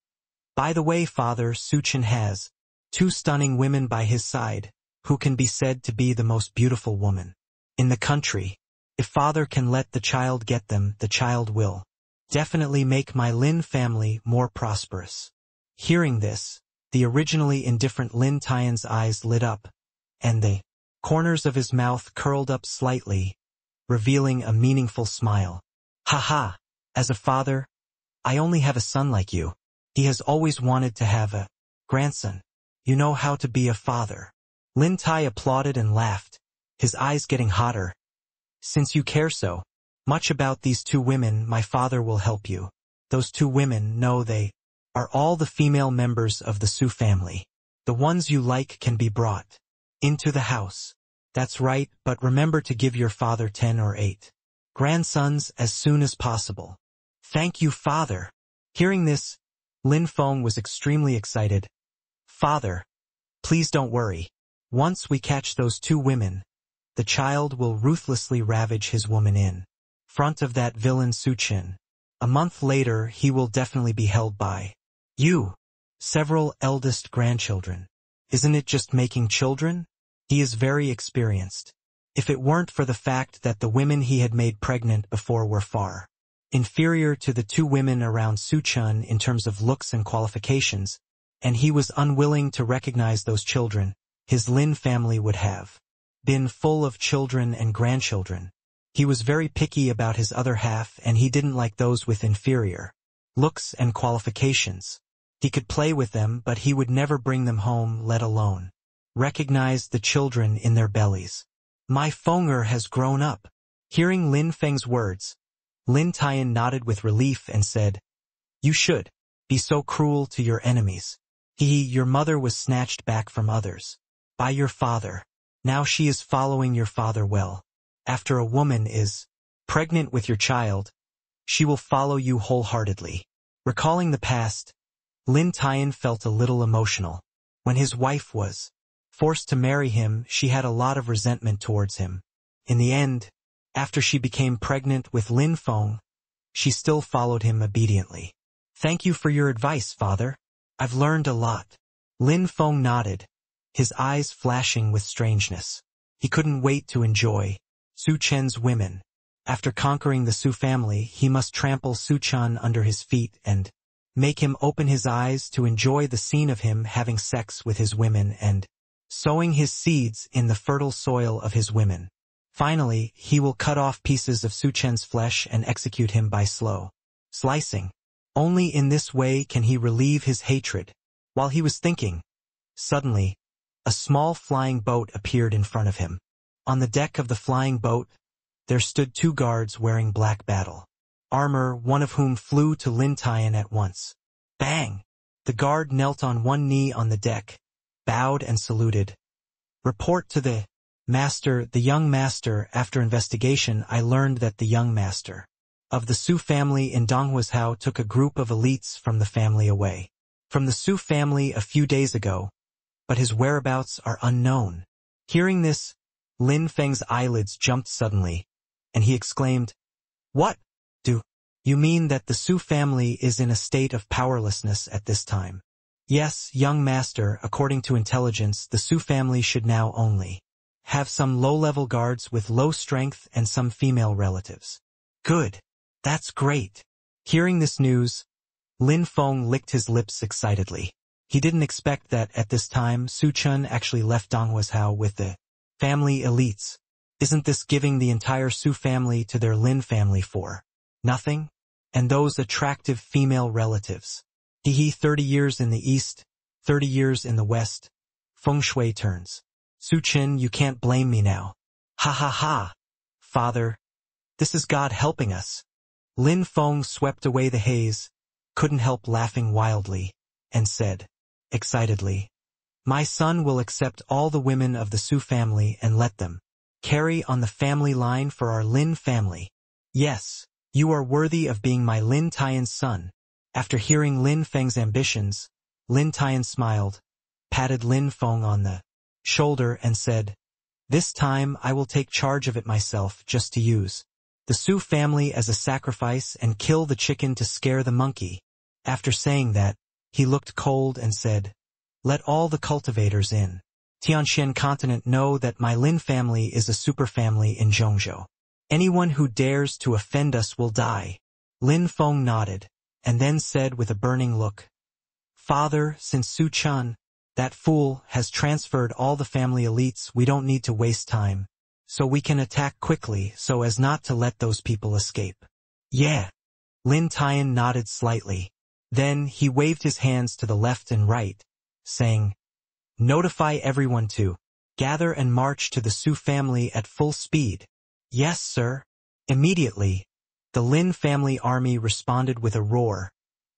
By the way, father, Su Chen has 2 stunning women by his side, who can be said to be the most beautiful woman in the country. If father can let the child get them, the child will definitely make my Lin family more prosperous. Hearing this, the originally indifferent Lin Tian's eyes lit up, and the corners of his mouth curled up slightly, revealing a meaningful smile. Ha ha! As a father, I only have a son like you. He has always wanted to have a grandson. You know how to be a father. Lin Tai applauded and laughed. his eyes getting hotter. Since you care so much about these two women, my father will help you. Those two women, no, they are all the female members of the Su family. The ones you like can be brought into the house. That's right, but remember to give your father 10 or 8 grandsons as soon as possible. Thank you, father. Hearing this, Lin Feng was extremely excited. Father, please don't worry. Once we catch those two women, the child will ruthlessly ravage his woman in front of that villain Su Chen. A month later, he will definitely be held by you. Several eldest grandchildren. Isn't it just making children? He is very experienced. If it weren't for the fact that the women he had made pregnant before were far inferior to the two women around Su Chen in terms of looks and qualifications, and he was unwilling to recognize those children, his Lin family would have been full of children and grandchildren. He was very picky about his other half, and he didn't like those with inferior looks and qualifications. He could play with them, but he would never bring them home, let alone recognize the children in their bellies. My Fenger has grown up. Hearing Lin Feng's words, Lin Tian nodded with relief and said, You should be so cruel to your enemies. Your mother was snatched back from others by your father. Now she is following your father well. After a woman is pregnant with your child, she will follow you wholeheartedly. Recalling the past, Lin Tian felt a little emotional. When his wife was forced to marry him, she had a lot of resentment towards him. In the end, after she became pregnant with Lin Feng, she still followed him obediently. Thank you for your advice, father. I've learned a lot. Lin Feng nodded, his eyes flashing with strangeness. He couldn't wait to enjoy Su Chen's women. After conquering the Su family, he must trample Su Chen under his feet and make him open his eyes to enjoy the scene of him having sex with his women and sowing his seeds in the fertile soil of his women. Finally, he will cut off pieces of Su Chen's flesh and execute him by slow slicing. Only in this way can he relieve his hatred. While he was thinking, suddenly, a small flying boat appeared in front of him. On the deck of the flying boat, there stood 2 guards wearing black battle armor, one of whom flew to Lin Tian at once. Bang! The guard knelt on one knee on the deck, bowed and saluted. Report to the master, the young master. After investigation, I learned that the young master of the Su family in Donghuazhou took a group of elites from the family away from the Su family a few days ago, but his whereabouts are unknown. Hearing this, Lin Feng's eyelids jumped suddenly, and he exclaimed, What? Do you mean that the Su family is in a state of powerlessness at this time? Yes, young master, according to intelligence, the Su family should now only have some low-level guards with low strength and some female relatives. Good. That's great. Hearing this news, Lin Feng licked his lips excitedly. He didn't expect that at this time Su Chen actually left Donghuazhou with the family elites. Isn't this giving the entire Su family to their Lin family for nothing? And those attractive female relatives. 30 years in the east, 30 years in the west. Feng Shui turns. Su Chen, you can't blame me now. Ha ha ha. Father, this is God helping us. Lin Feng swept away the haze, couldn't help laughing wildly, and said, excitedly, My son will accept all the women of the Su family and let them carry on the family line for our Lin family. Yes, you are worthy of being my Lin Tian's son. After hearing Lin Feng's ambitions, Lin Tian smiled, patted Lin Feng on the shoulder and said, This time I will take charge of it myself, just to use the Su family as a sacrifice and kill the chicken to scare the monkey. After saying that, he looked cold and said, Let all the cultivators in Tianxian continent know that my Lin family is a super family in Dongzhou. Anyone who dares to offend us will die. Lin Feng nodded, and then said with a burning look, Father, since Su Chen, that fool, has transferred all the family elites, we don't need to waste time, so we can attack quickly so as not to let those people escape. Yeah. Lin Tian nodded slightly. Then he waved his hands to the left and right, saying, Notify everyone to Gather and march to the Su family at full speed. Yes, sir. Immediately, the Lin family army responded with a roar.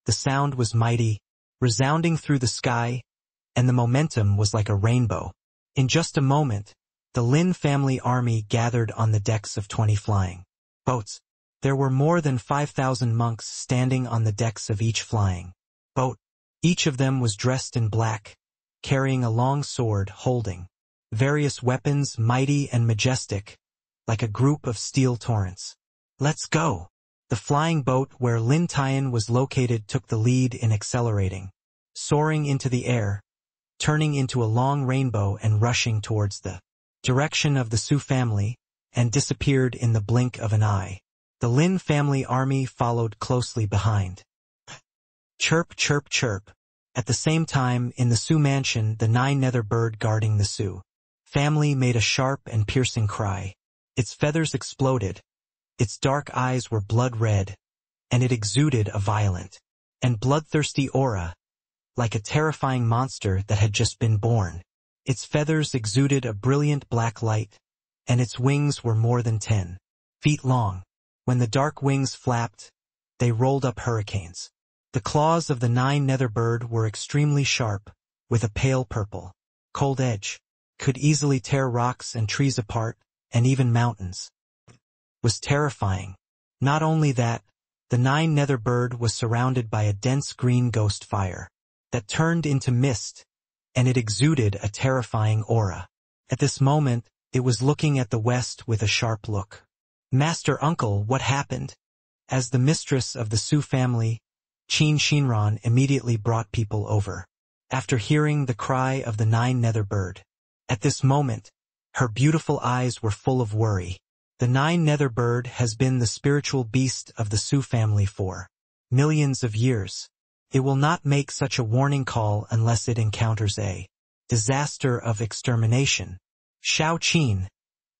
The sound was mighty, resounding through the sky, and the momentum was like a rainbow. In just a moment, the Lin family army gathered on the decks of 20 flying boats. There were more than 5,000 monks standing on the decks of each flying boat. Each of them was dressed in black, carrying a long sword, holding various weapons mighty and majestic, like a group of steel torrents. Let's go! The flying boat where Lin Tian was located took the lead in accelerating, soaring into the air, turning into a long rainbow and rushing towards the direction of the Su family, and disappeared in the blink of an eye. The Lin family army followed closely behind. Chirp, chirp, chirp. At the same time, in the Su mansion, the 9-nether bird guarding the Su family made a sharp and piercing cry. Its feathers exploded, its dark eyes were blood red, and it exuded a violent and bloodthirsty aura, like a terrifying monster that had just been born. Its feathers exuded a brilliant black light, and its wings were more than 10 feet long. When the dark wings flapped, they rolled up hurricanes. The claws of the 9-nether bird were extremely sharp, with a pale purple, cold edge, could easily tear rocks and trees apart, and even mountains. Was terrifying. Not only that, the 9-nether bird was surrounded by a dense green ghost fire that turned into mist, and it exuded a terrifying aura. At this moment, it was looking at the west with a sharp look. Master Uncle, what happened? As the mistress of the Su family, Qin Shinran immediately brought people over, after hearing the cry of the 9-nether bird. At this moment, her beautiful eyes were full of worry. The 9-nether bird has been the spiritual beast of the Su family for millions of years. It will not make such a warning call unless it encounters a disaster of extermination. Shao Qin,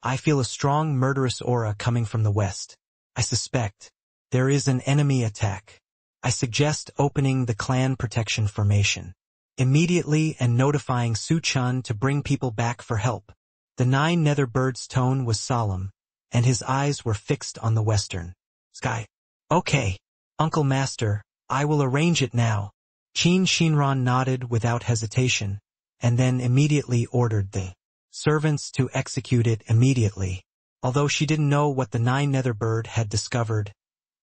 I feel a strong murderous aura coming from the west. I suspect there is an enemy attack. I suggest opening the clan protection formation immediately and notifying Su Chun to bring people back for help. The 9-nether bird's tone was solemn, and his eyes were fixed on the western sky. Okay, Uncle Master, I will arrange it now. Qin Shinran nodded without hesitation, and then immediately ordered the servants to execute it immediately. Although she didn't know what the 9-nether bird had discovered,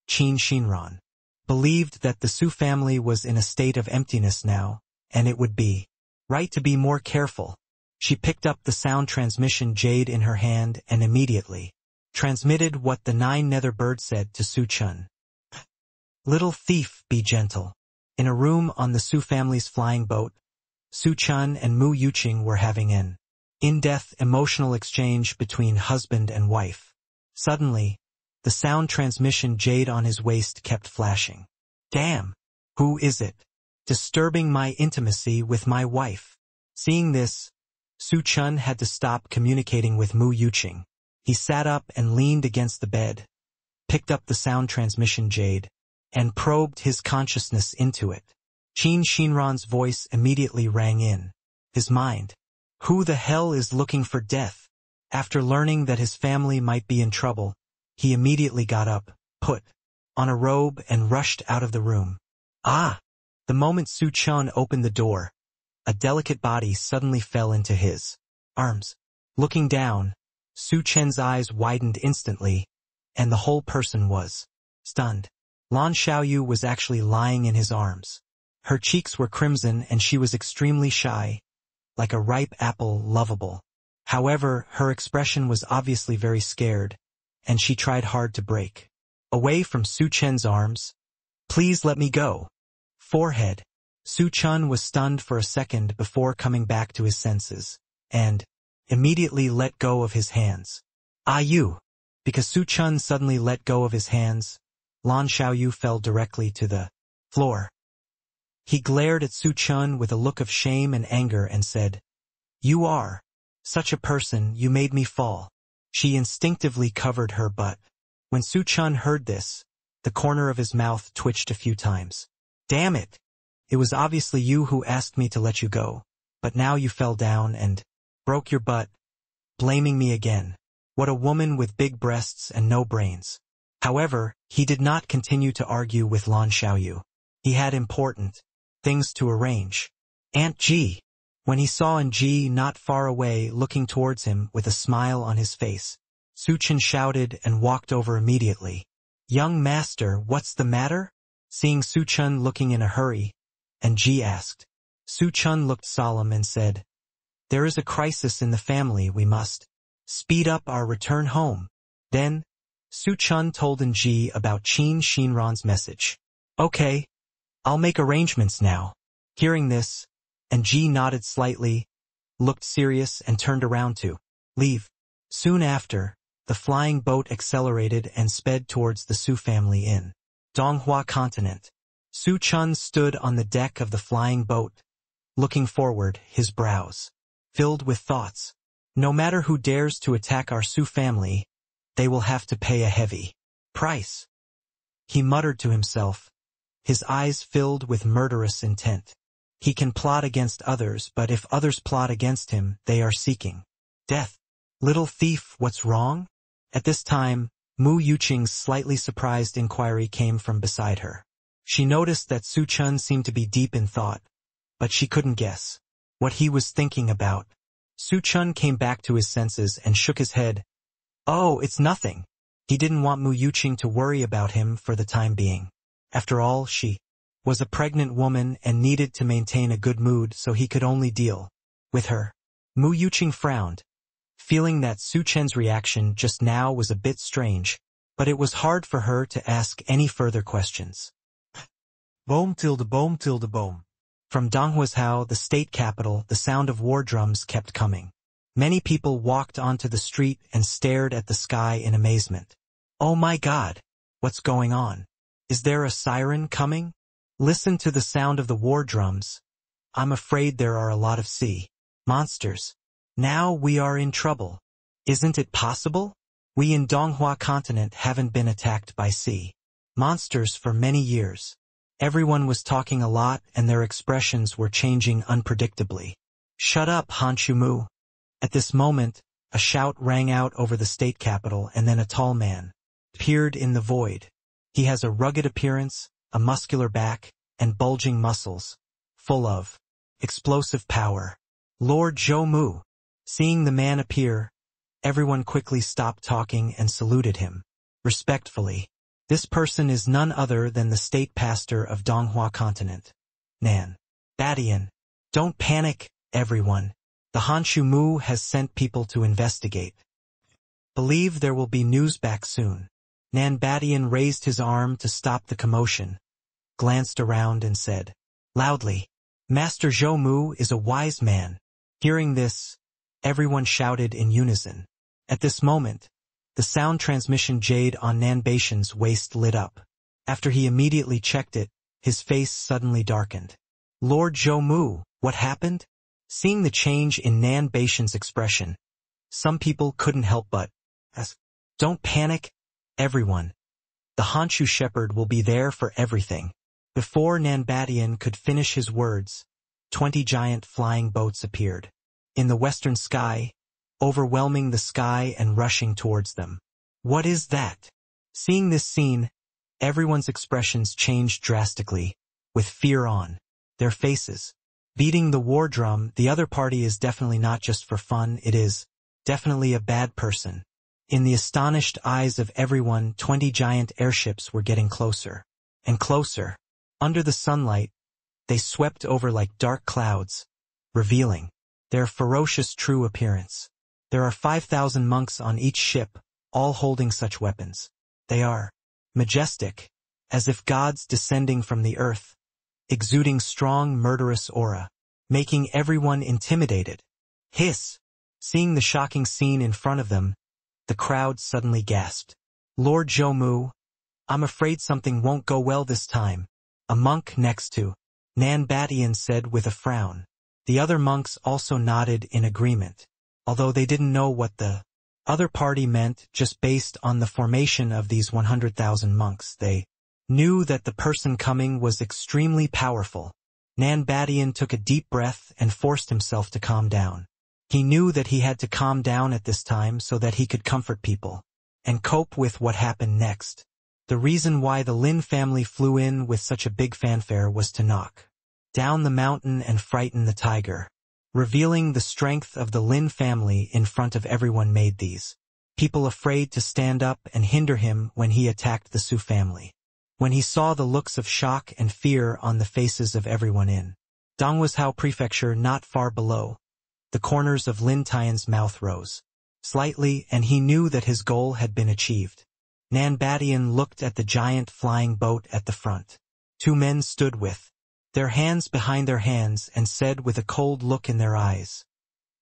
Qin Shinran believed that the Su family was in a state of emptiness now, and it would be right to be more careful. She picked up the sound transmission jade in her hand and immediately transmitted what the 9-nether bird said to Su Chun. Little thief, be gentle. In a room on the Su family's flying boat, Su Chun and Mu Yuqing were having an in-depth emotional exchange between husband and wife. Suddenly, the sound transmission jade on his waist kept flashing. Damn! Who is it? Disturbing my intimacy with my wife. Seeing this, Su Chun had to stop communicating with Mu Yuqing. He sat up and leaned against the bed, picked up the sound transmission jade, and probed his consciousness into it. Qin Shinran's voice immediately rang in his mind. Who the hell is looking for death? After learning that his family might be in trouble, he immediately got up, put on a robe, and rushed out of the room. Ah! The moment Su Chun opened the door, a delicate body suddenly fell into his arms. Looking down, Su Chen's eyes widened instantly, and the whole person was stunned. Lan Xiaoyu was actually lying in his arms. Her cheeks were crimson and she was extremely shy, like a ripe apple, lovable. However, her expression was obviously very scared, and she tried hard to break away from Su Chen's arms. Please let me go. Forehead. Su Chun was stunned for a second before coming back to his senses, and immediately let go of his hands. Ah, you! Because Su Chun suddenly let go of his hands, Lan Xiaoyu fell directly to the floor. He glared at Su Chun with a look of shame and anger and said, You are such a person, you made me fall. She instinctively covered her butt. When Su Chun heard this, the corner of his mouth twitched a few times. Damn it! It was obviously you who asked me to let you go, but now you fell down and Broke your butt. Blaming me again. What a woman with big breasts and no brains. However, he did not continue to argue with Lan Xiaoyu. He had important things to arrange. Aunt Ji. When he saw Aunt Ji not far away looking towards him with a smile on his face, Su Chen shouted and walked over immediately. Young master, what's the matter? Seeing Su Chen looking in a hurry, Aunt Ji asked. Su Chen looked solemn and said, there is a crisis in the family, we must speed up our return home. Then, Su Chen told Aunt Ji about Qin Xinran's message. Okay, I'll make arrangements now. Hearing this, Aunt Ji nodded slightly, looked serious and turned around to leave. Soon after, the flying boat accelerated and sped towards the Su family in Donghua continent. Su Chen stood on the deck of the flying boat, looking forward, his brows filled with thoughts. No matter who dares to attack our Su family, they will have to pay a heavy price. He muttered to himself, his eyes filled with murderous intent. He can plot against others, but if others plot against him, they are seeking death. Little thief, what's wrong? At this time, Mu Yuqing's slightly surprised inquiry came from beside her. She noticed that Su Chen seemed to be deep in thought, but she couldn't guess what he was thinking about. Su Chen came back to his senses and shook his head. Oh, it's nothing. He didn't want Mu Yuqing to worry about him for the time being. After all, she was a pregnant woman and needed to maintain a good mood, so he could only deal with her. Mu Yuqing frowned, feeling that Su Chen's reaction just now was a bit strange, but it was hard for her to ask any further questions. Boom tilde boom tilde boom. From Donghuazhou, the state capital, the sound of war drums kept coming. Many people walked onto the street and stared at the sky in amazement. Oh my God! What's going on? Is there a siren coming? Listen to the sound of the war drums. I'm afraid there are a lot of sea monsters. Now we are in trouble. Isn't it possible? We in Donghua continent haven't been attacked by sea monsters for many years. Everyone was talking a lot and their expressions were changing unpredictably. Shut up, Hanshu Mu. At this moment, a shout rang out over the state capital and then a tall man appeared in the void. He has a rugged appearance, a muscular back, and bulging muscles, full of explosive power. Lord Zhou Mu. Seeing the man appear, everyone quickly stopped talking and saluted him respectfully. This person is none other than the state pastor of Donghua continent, Nan Badian. Don't panic, everyone. The Hanshu Mu has sent people to investigate. Believe there will be news back soon. Nan Badian raised his arm to stop the commotion, glanced around and said loudly, Master Zhou Mu is a wise man. Hearing this, everyone shouted in unison. At this moment, the sound transmission jade on Nan Baishan's waist lit up. After he immediately checked it, his face suddenly darkened. Lord Zhou Mu, what happened? Seeing the change in Nan Baishan's expression, some people couldn't help but ask, don't panic, everyone. The Hanshu shepherd will be there for everything. Before Nan Badian could finish his words, 20 giant flying boats appeared in the western sky, overwhelming the sky and rushing towards them. What is that? Seeing this scene, everyone's expressions changed drastically, with fear on their faces. Beating the war drum, the other party is definitely not just for fun, it is definitely a bad person. In the astonished eyes of everyone, 20 giant airships were getting closer and closer. Under the sunlight, they swept over like dark clouds, revealing their ferocious true appearance. There are 5,000 monks on each ship, all holding such weapons. They are majestic, as if gods descending from the earth, exuding strong murderous aura, making everyone intimidated. Hiss! Seeing the shocking scene in front of them, the crowd suddenly gasped. Lord Zhou Mu, I'm afraid something won't go well this time. A monk next to Nan Badian said with a frown. The other monks also nodded in agreement, although they didn't know what the other party meant just based on the formation of these 100,000 monks. They knew that the person coming was extremely powerful. Nan Badian took a deep breath and forced himself to calm down. He knew that he had to calm down at this time so that he could comfort people and cope with what happened next. The reason why the Lin family flew in with such a big fanfare was to knock down the mountain and frighten the tiger. Revealing the strength of the Lin family in front of everyone made these people afraid to stand up and hinder him when he attacked the Su family. When he saw the looks of shock and fear on the faces of everyone in Donghuazhou prefecture not far below, the corners of Lin Tian's mouth rose slightly, and he knew that his goal had been achieved. Nan Badian looked at the giant flying boat at the front. Two men stood with their hands behind their hands and said with a cold look in their eyes,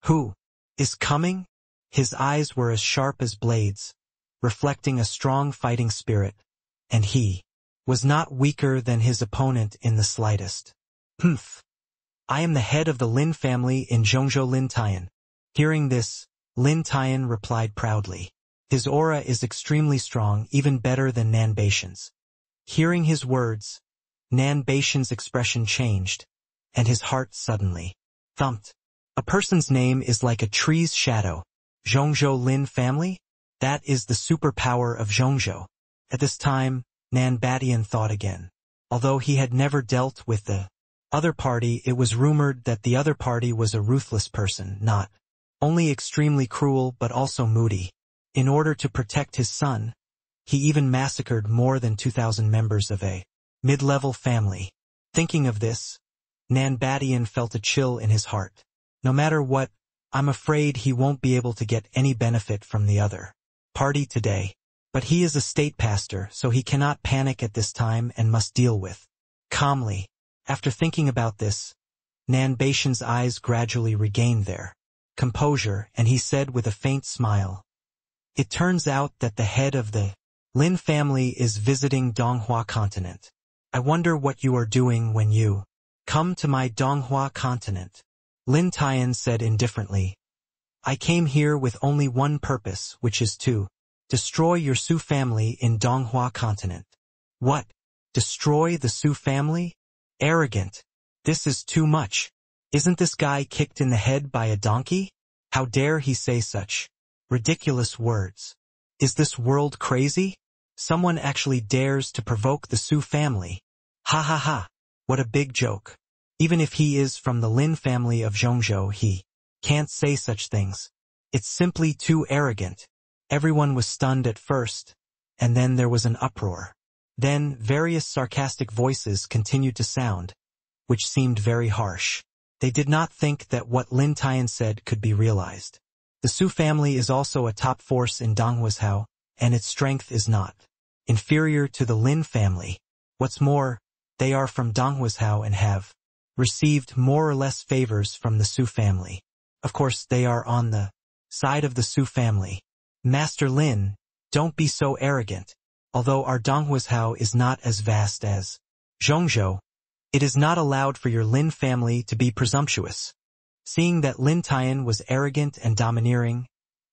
"Who is coming?" His eyes were as sharp as blades, reflecting a strong fighting spirit, and he was not weaker than his opponent in the slightest. "Humph! I am the head of the Lin family in Dongzhou Lin Tian." Hearing this, Lin Tian replied proudly. His aura is extremely strong, even better than Nan Baishan's. Hearing his words, Nan Baishan's expression changed, and his heart suddenly thumped. A person's name is like a tree's shadow. Dongzhou Lin family? That is the superpower of Dongzhou. At this time, Nan Badian thought again. Although he had never dealt with the other party, it was rumored that the other party was a ruthless person, not only extremely cruel but also moody. In order to protect his son, he even massacred more than 2,000 members of a mid-level family. Thinking of this, Nan Badian felt a chill in his heart. No matter what, I'm afraid he won't be able to get any benefit from the other party today. But he is a state pastor, so he cannot panic at this time and must deal with calmly. After thinking about this, Nan Baishan's eyes gradually regained their composure, and he said with a faint smile, "It turns out that the head of the Lin family is visiting Donghua continent. I wonder what you are doing when you come to my Donghua continent." Lin Tian said indifferently, "I came here with only one purpose, which is to destroy your Su family in Donghua continent." "What? Destroy the Su family? Arrogant. This is too much. Isn't this guy kicked in the head by a donkey? How dare he say such ridiculous words? Is this world crazy? Someone actually dares to provoke the Su family. Ha ha ha, what a big joke. Even if he is from the Lin family of Dongzhou, he can't say such things. It's simply too arrogant." Everyone was stunned at first, and then there was an uproar. Then various sarcastic voices continued to sound, which seemed very harsh. They did not think that what Lin Tian said could be realized. The Su family is also a top force in Donghuazhou, and its strength is not inferior to the Lin family. What's more, they are from Donghuazhou and have received more or less favors from the Su family. Of course, they are on the side of the Su family. "Master Lin, don't be so arrogant. Although our Donghuazhou is not as vast as Dongzhou, it is not allowed for your Lin family to be presumptuous." Seeing that Lin Tian was arrogant and domineering,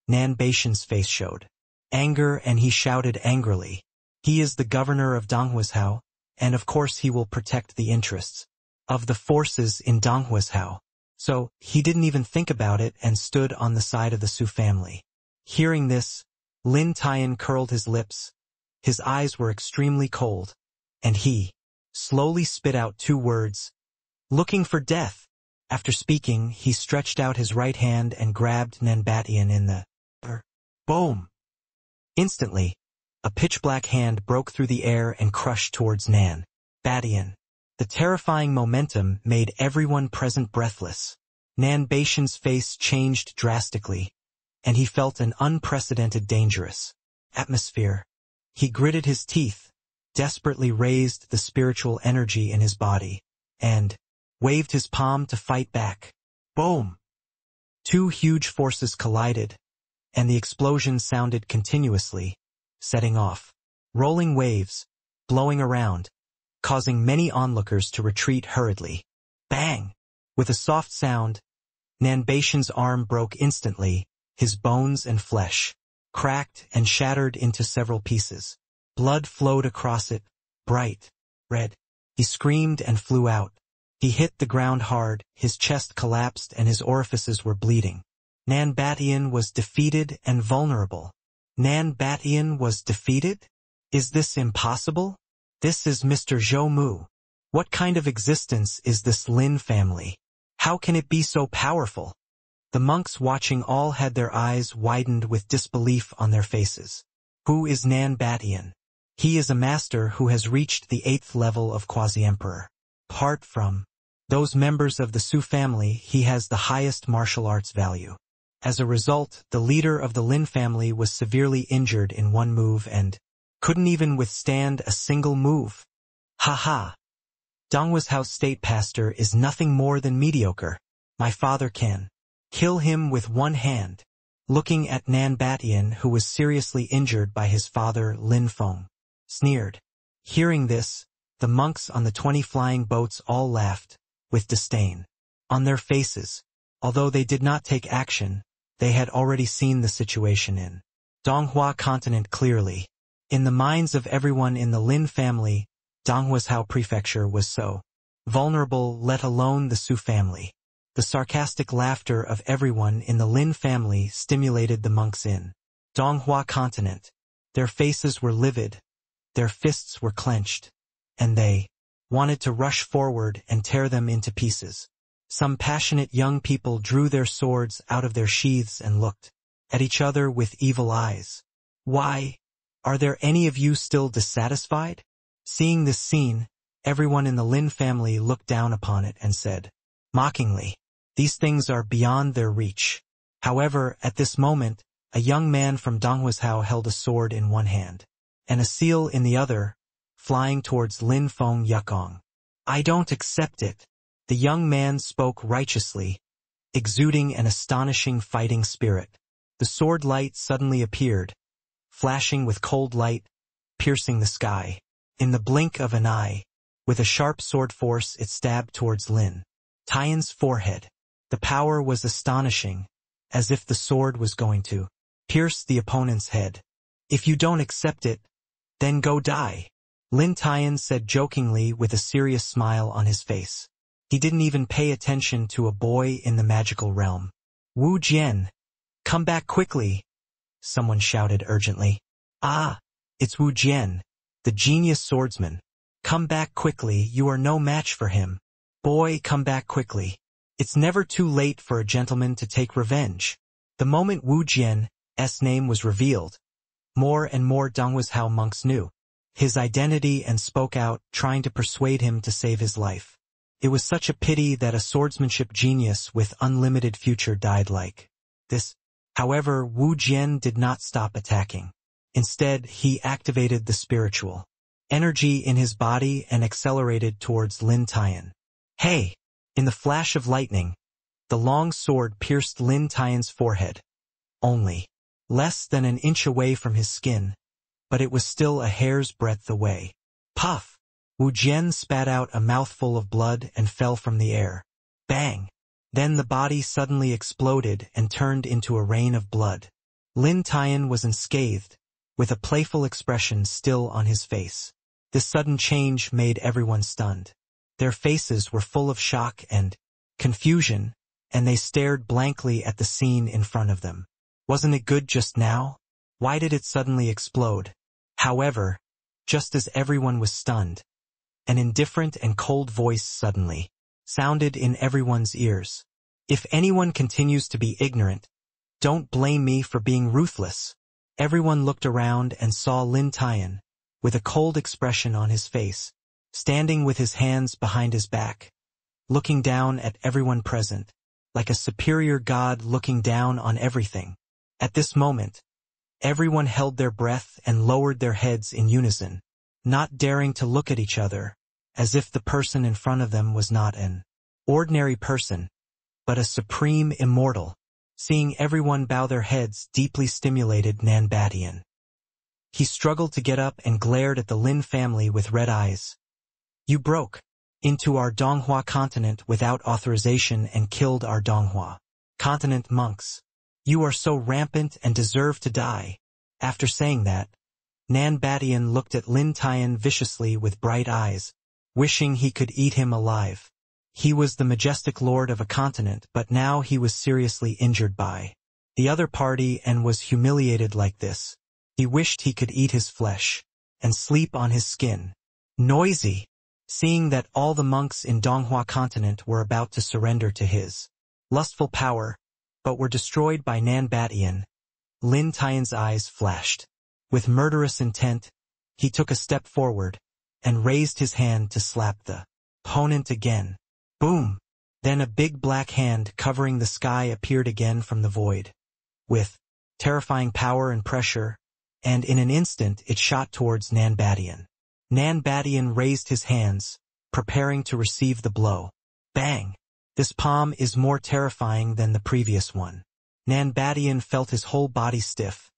Nan Baishan's face showed anger, and he shouted angrily, "He is the governor of Donghuazhou, and of course he will protect the interests of the forces in Donghuazhou." So, he didn't even think about it and stood on the side of the Su family. Hearing this, Lin Tian curled his lips. His eyes were extremely cold, and he slowly spit out two words, "Looking for death." After speaking, he stretched out his right hand and grabbed Nan Badian in the boom. Instantly, a pitch-black hand broke through the air and crushed towards Nan Badian. The terrifying momentum made everyone present breathless. Nan Baishan's face changed drastically, and he felt an unprecedented dangerous atmosphere. He gritted his teeth, desperately raised the spiritual energy in his body, and waved his palm to fight back. Boom! Two huge forces collided, and the explosion sounded continuously, setting off rolling waves, blowing around, causing many onlookers to retreat hurriedly. Bang! With a soft sound, Nan Baishan's arm broke instantly, his bones and flesh cracked and shattered into several pieces. Blood flowed across it, bright red. He screamed and flew out. He hit the ground hard, his chest collapsed and his orifices were bleeding. Nan Batian was defeated and vulnerable. Nan Batian was defeated? Is this impossible? This is Mr. Zhou Mu. What kind of existence is this Lin family? How can it be so powerful? The monks watching all had their eyes widened with disbelief on their faces. Who is Nan Batian? He is a master who has reached the 8th level of quasi-emperor. Apart from those members of the Su family, he has the highest martial arts value. As a result, the leader of the Lin family was severely injured in one move and couldn't even withstand a single move. Ha! Donghuazhou state pastor is nothing more than mediocre. My father can kill him with one hand. Looking at Nan Batian, who was seriously injured by his father Lin Feng, sneered. Hearing this, the monks on the 20 flying boats all laughed, with disdain on their faces. Although they did not take action, they had already seen the situation in Donghua continent clearly. In the minds of everyone in the Lin family, Donghuazhou prefecture was so vulnerable, let alone the Su family. The sarcastic laughter of everyone in the Lin family stimulated the monks in Donghua continent. Their faces were livid, their fists were clenched, and they wanted to rush forward and tear them into pieces. Some passionate young people drew their swords out of their sheaths and looked at each other with evil eyes. Why? Are there any of you still dissatisfied? Seeing this scene, everyone in the Lin family looked down upon it and said, mockingly, these things are beyond their reach. However, at this moment, a young man from Donghuazhou held a sword in one hand, and a seal in the other, flying towards Lin Feng Yukong. I don't accept it. The young man spoke righteously, exuding an astonishing fighting spirit. The sword light suddenly appeared, flashing with cold light, piercing the sky. In the blink of an eye, with a sharp sword force it stabbed towards Lin Tian's forehead. The power was astonishing, as if the sword was going to pierce the opponent's head. If you don't accept it, then go die, Lin Tian said jokingly with a serious smile on his face. He didn't even pay attention to a boy in the magical realm. Wu Jian, come back quickly, someone shouted urgently. Ah, it's Wu Jian, the genius swordsman. Come back quickly, you are no match for him. Boy, come back quickly. It's never too late for a gentleman to take revenge. The moment Wu Jian's name was revealed, more and more Donghuazhou monks knew his identity and spoke out, trying to persuade him to save his life. It was such a pity that a swordsmanship genius with unlimited future died like this. However, Wu Jian did not stop attacking. Instead, he activated the spiritual energy in his body and accelerated towards Lin Tian. Hey! In the flash of lightning, the long sword pierced Lin Tian's forehead, only less than an inch away from his skin, but it was still a hair's breadth away. Puff! Wu Jian spat out a mouthful of blood and fell from the air. Bang! Then the body suddenly exploded and turned into a rain of blood. Lin Tian was unscathed, with a playful expression still on his face. This sudden change made everyone stunned. Their faces were full of shock and confusion, and they stared blankly at the scene in front of them. Wasn't it good just now? Why did it suddenly explode? However, just as everyone was stunned, an indifferent and cold voice suddenly sounded in everyone's ears. If anyone continues to be ignorant, don't blame me for being ruthless. Everyone looked around and saw Lin Tian, with a cold expression on his face, standing with his hands behind his back, looking down at everyone present, like a superior god looking down on everything. At this moment, everyone held their breath and lowered their heads in unison, not daring to look at each other, as if the person in front of them was not an ordinary person, but a supreme immortal. Seeing everyone bow their heads deeply stimulated Nan Batian. He struggled to get up and glared at the Lin family with red eyes. You broke into our Donghua continent without authorization and killed our Donghua continent monks. You are so rampant and deserve to die. After saying that, Nan Batian looked at Lin Tian viciously with bright eyes, wishing he could eat him alive. He was the majestic lord of a continent, but now he was seriously injured by the other party and was humiliated like this. He wished he could eat his flesh and sleep on his skin. Noisy, seeing that all the monks in Donghuazhou continent were about to surrender to his lustful power, but were destroyed by Nan Batian, Lin Tian's eyes flashed. With murderous intent, he took a step forward and raised his hand to slap the opponent again. Boom! Then a big black hand covering the sky appeared again from the void, with terrifying power and pressure, and in an instant it shot towards Nan Batian. Nan Batian raised his hands, preparing to receive the blow. Bang! This palm is more terrifying than the previous one. Nan Batian felt his whole body stiff,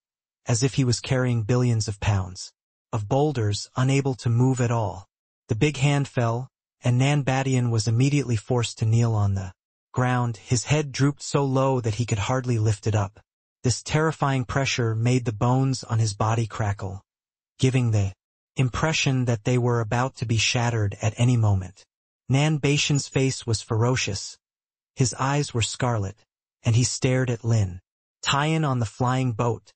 as if he was carrying billions of pounds of boulders, unable to move at all. The big hand fell, and Nan Batian was immediately forced to kneel on the ground. His head drooped so low that he could hardly lift it up. This terrifying pressure made the bones on his body crackle, giving the impression that they were about to be shattered at any moment. Nan Batian's face was ferocious. His eyes were scarlet, and he stared at Lin Tian on the flying boat,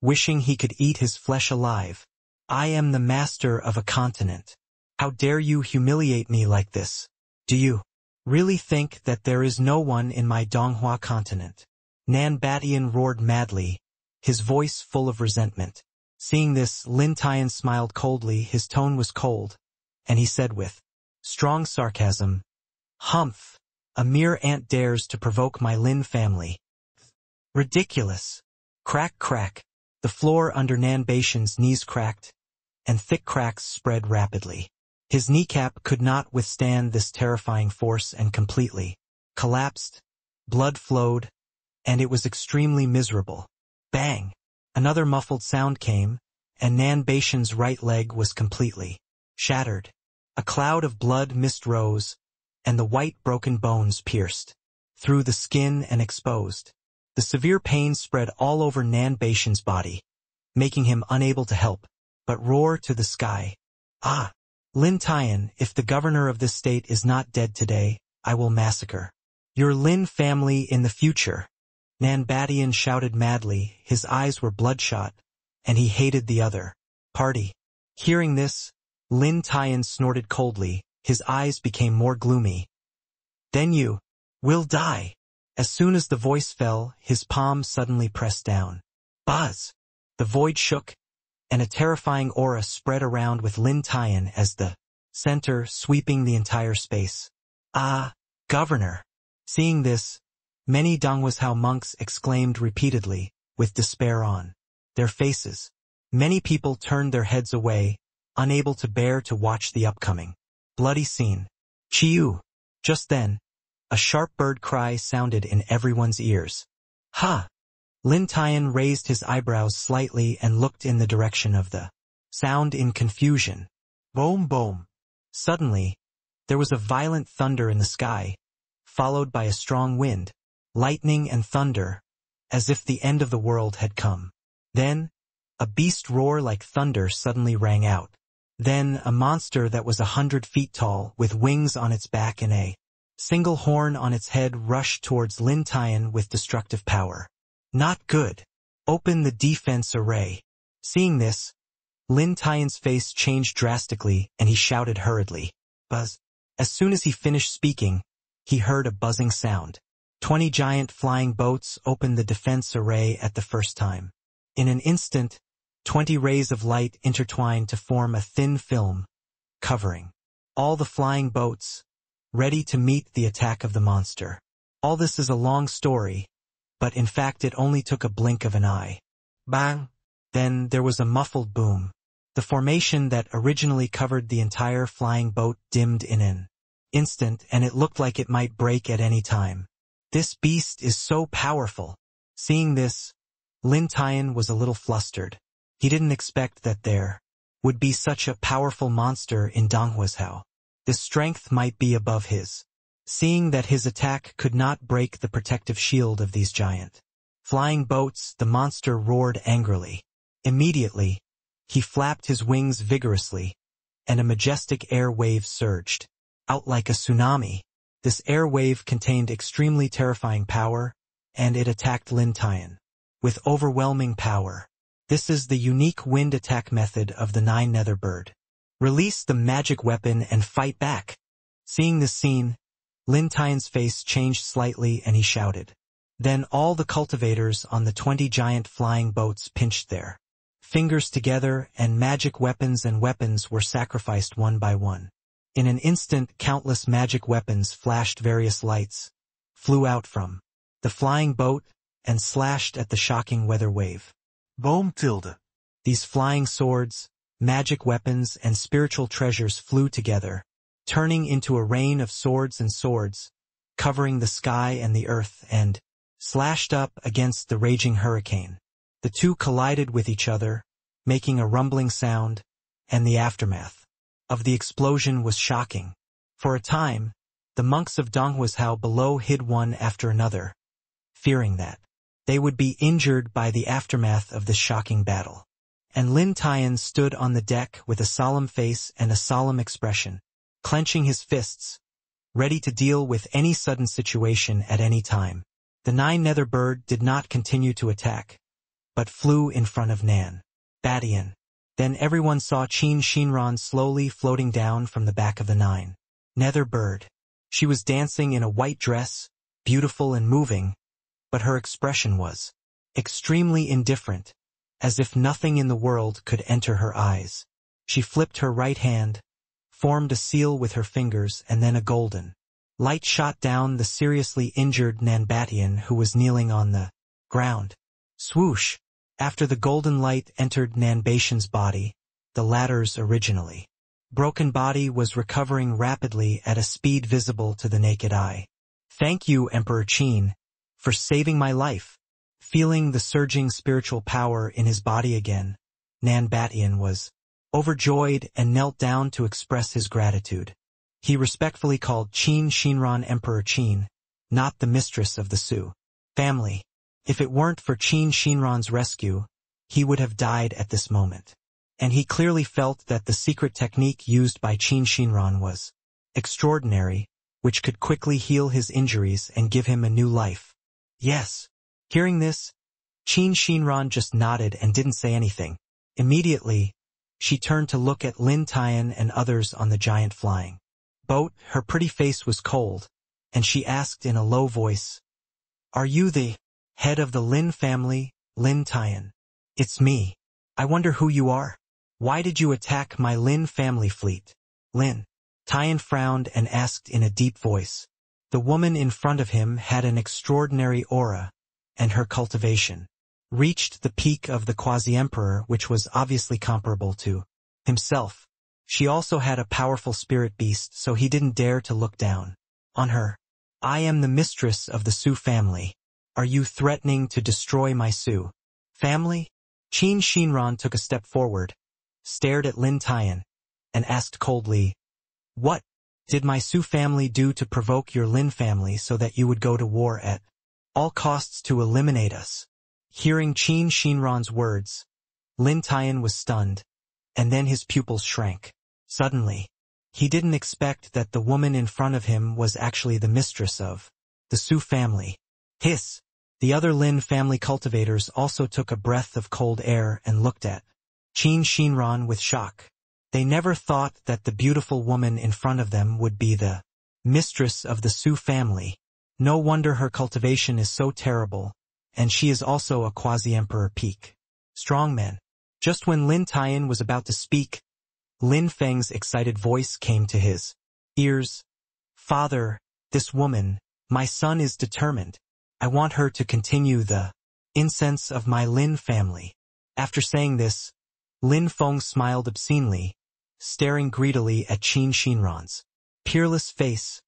wishing he could eat his flesh alive. I am the master of a continent. How dare you humiliate me like this? Do you really think that there is no one in my Donghuazhou continent? Nan Batian roared madly, his voice full of resentment. Seeing this, Lin Tian smiled coldly. His tone was cold, and he said with strong sarcasm, "Humph! A mere ant dares to provoke my Lin family. Ridiculous!" Crack, crack. The floor under Nan Batian's knees cracked, and thick cracks spread rapidly. His kneecap could not withstand this terrifying force and completely collapsed. Blood flowed, and it was extremely miserable. Bang! Another muffled sound came, and Nan Batian's right leg was completely shattered. A cloud of blood mist rose, and the white broken bones pierced through the skin and exposed. The severe pain spread all over Nan Batian's body, making him unable to help but roar to the sky. Ah! Lin Tian, if the governor of this state is not dead today, I will massacre your Lin family in the future. Nan Batian shouted madly. His eyes were bloodshot, and he hated the other party. Hearing this, Lin Tian snorted coldly. His eyes became more gloomy. Then you will die. As soon as the voice fell, his palm suddenly pressed down. Buzz! The void shook, and a terrifying aura spread around with Lin Tian as the center, sweeping the entire space. Ah, governor! Seeing this, many Donghuazhou monks exclaimed repeatedly, with despair on their faces. Many people turned their heads away, unable to bear to watch the upcoming bloody scene. Chiu! Just then, a sharp bird cry sounded in everyone's ears. Ha! Lin Tian raised his eyebrows slightly and looked in the direction of the sound in confusion. Boom, boom. Suddenly, there was a violent thunder in the sky, followed by a strong wind, lightning and thunder, as if the end of the world had come. Then, a beast roar like thunder suddenly rang out. Then, a monster that was 100 feet tall, with wings on its back and a single horn on its head rushed towards Lin Tian with destructive power. Not good. Open the defense array. Seeing this, Lin Tian's face changed drastically and he shouted hurriedly. Buzz. As soon as he finished speaking, he heard a buzzing sound. 20 giant flying boats opened the defense array at the first time. In an instant, 20 rays of light intertwined to form a thin film, covering all the flying boats, ready to meet the attack of the monster. All this is a long story, but in fact it only took a blink of an eye. Bang! Then there was a muffled boom. The formation that originally covered the entire flying boat dimmed in an instant, and it looked like it might break at any time. This beast is so powerful. Seeing this, Lin Tian was a little flustered. He didn't expect that there would be such a powerful monster in Donghuazhou. This strength might be above his. Seeing that his attack could not break the protective shield of these giant flying boats, the monster roared angrily. Immediately, he flapped his wings vigorously, and a majestic air wave surged out like a tsunami. This air wave contained extremely terrifying power, and it attacked Lin Tian with overwhelming power. This is the unique wind attack method of the Nine Nether Bird. Release the magic weapon and fight back. Seeing this scene, Lin Tian's face changed slightly and he shouted. Then all the cultivators on the 20 giant flying boats pinched their fingers together, and magic weapons were sacrificed one by one. In an instant, countless magic weapons flashed various lights, flew out from the flying boat, and slashed at the shocking weather wave. Boom tilde. These flying swords, magic weapons, and spiritual treasures flew together, turning into a rain of swords, covering the sky and the earth, and slashed up against the raging hurricane. The two collided with each other, making a rumbling sound, and the aftermath of the explosion was shocking. For a time, the monks of Donghuazhou below hid one after another, fearing that they would be injured by the aftermath of this shocking battle. And Lin Tian stood on the deck with a solemn face and a solemn expression, clenching his fists, ready to deal with any sudden situation at any time. The Nine Nether Bird did not continue to attack, but flew in front of Nan Batian. Then everyone saw Qin Shinran slowly floating down from the back of the Nine Nether Bird. She was dancing in a white dress, beautiful and moving, but her expression was extremely indifferent, as if nothing in the world could enter her eyes. She flipped her right hand, formed a seal with her fingers, and then a golden light shot down the seriously injured Nan Batian, who was kneeling on the ground. Swoosh! After the golden light entered Nan Batian's body, the latter's originally broken body was recovering rapidly at a speed visible to the naked eye. Thank you, Emperor Qin, for saving my life. Feeling the surging spiritual power in his body again, Nan Batian was overjoyed and knelt down to express his gratitude. He respectfully called Qin Shinran Emperor Qin, not the mistress of the Su family. If it weren't for Qin Shinran's rescue, he would have died at this moment. And he clearly felt that the secret technique used by Qin Shinran was extraordinary, which could quickly heal his injuries and give him a new life. Yes. Hearing this, Qin Shinran just nodded and didn't say anything. Immediately, she turned to look at Lin Tian and others on the giant flying boat. Her pretty face was cold, and she asked in a low voice, "Are you the head of the Lin family, Lin Tian?" "It's me. I wonder who you are. Why did you attack my Lin family fleet?" Lin Tian frowned and asked in a deep voice. The woman in front of him had an extraordinary aura, and her cultivation reached the peak of the quasi-emperor, which was obviously comparable to himself. She also had a powerful spirit beast, so he didn't dare to look down on her. "I am the mistress of the Su family. Are you threatening to destroy my Su family?" Qin Shinran took a step forward, stared at Lin Tian, and asked coldly, "What did my Su family do to provoke your Lin family so that you would go to war at all costs to eliminate us?" Hearing Qin Shinran's words, Lin Tian was stunned, and then his pupils shrank. Suddenly, he didn't expect that the woman in front of him was actually the mistress of the Su family. Hiss! The other Lin family cultivators also took a breath of cold air and looked at Qin Shinran with shock. They never thought that the beautiful woman in front of them would be the mistress of the Su family. No wonder her cultivation is so terrible, and she is also a quasi-emperor peak strongman. Just when Lin Tian was about to speak, Lin Feng's excited voice came to his ears. "Father, this woman, my son, is determined. I want her to continue the incense of my Lin family." After saying this, Lin Feng smiled obscenely, staring greedily at Qin Shinran's peerless face,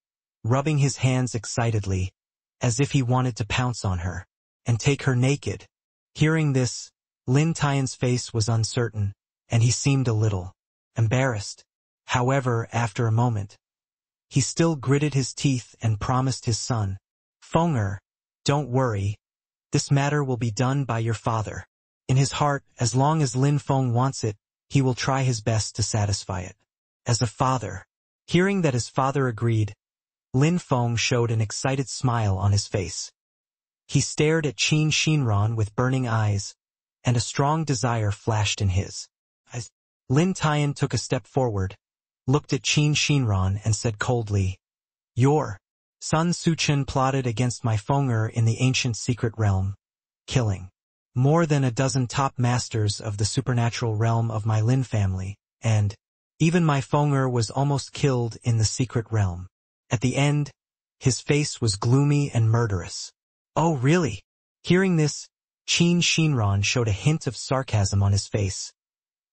rubbing his hands excitedly, as if he wanted to pounce on her and take her naked. Hearing this, Lin Tian's face was uncertain, and he seemed a little embarrassed. However, after a moment, he still gritted his teeth and promised his son, "Fenger, don't worry. This matter will be done by your father." In his heart, as long as Lin Feng wants it, he will try his best to satisfy it. As a father, hearing that his father agreed, Lin Feng showed an excited smile on his face. He stared at Qin Shinran with burning eyes, and a strong desire flashed in his eyes. Lin Tian took a step forward, looked at Qin Shinran and said coldly, "Your son Su Chen plotted against my Fenger in the ancient secret realm, killing more than a dozen top masters of the supernatural realm of my Lin family, and even my Fenger was almost killed in the secret realm." At the end, his face was gloomy and murderous. "Oh, really?" Hearing this, Qin Shinran showed a hint of sarcasm on his face.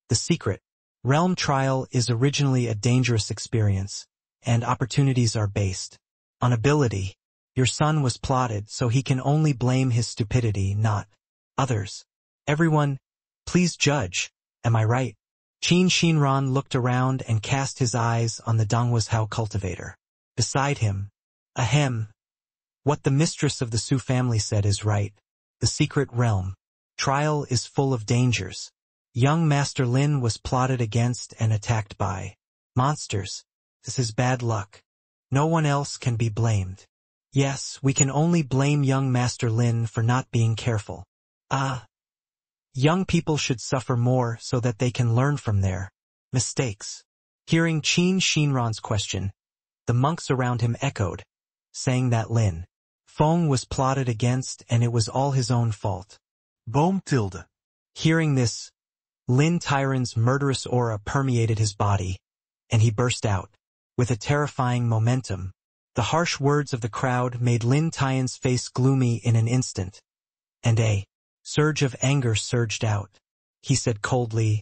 The secret realm trial is originally a dangerous experience, and opportunities are based on ability. Your son was plotted, so he can only blame his stupidity, not others. Everyone, please judge, am I right? Qin Shinran looked around and cast his eyes on the Donghuazhou cultivator. Beside him, ahem. What the mistress of the Su family said is right. The secret realm trial is full of dangers. Young Master Lin was plotted against and attacked by monsters. This is bad luck. No one else can be blamed. Yes, we can only blame young Master Lin for not being careful. Young people should suffer more so that they can learn from their mistakes. Hearing Qin Shinran's question, the monks around him echoed, saying that Lin Feng was plotted against and it was all his own fault. Boom tilde. Hearing this, Lin Tyran's murderous aura permeated his body, and he burst out with a terrifying momentum. The harsh words of the crowd made Lin Tian's face gloomy in an instant, and a surge of anger surged out. He said coldly,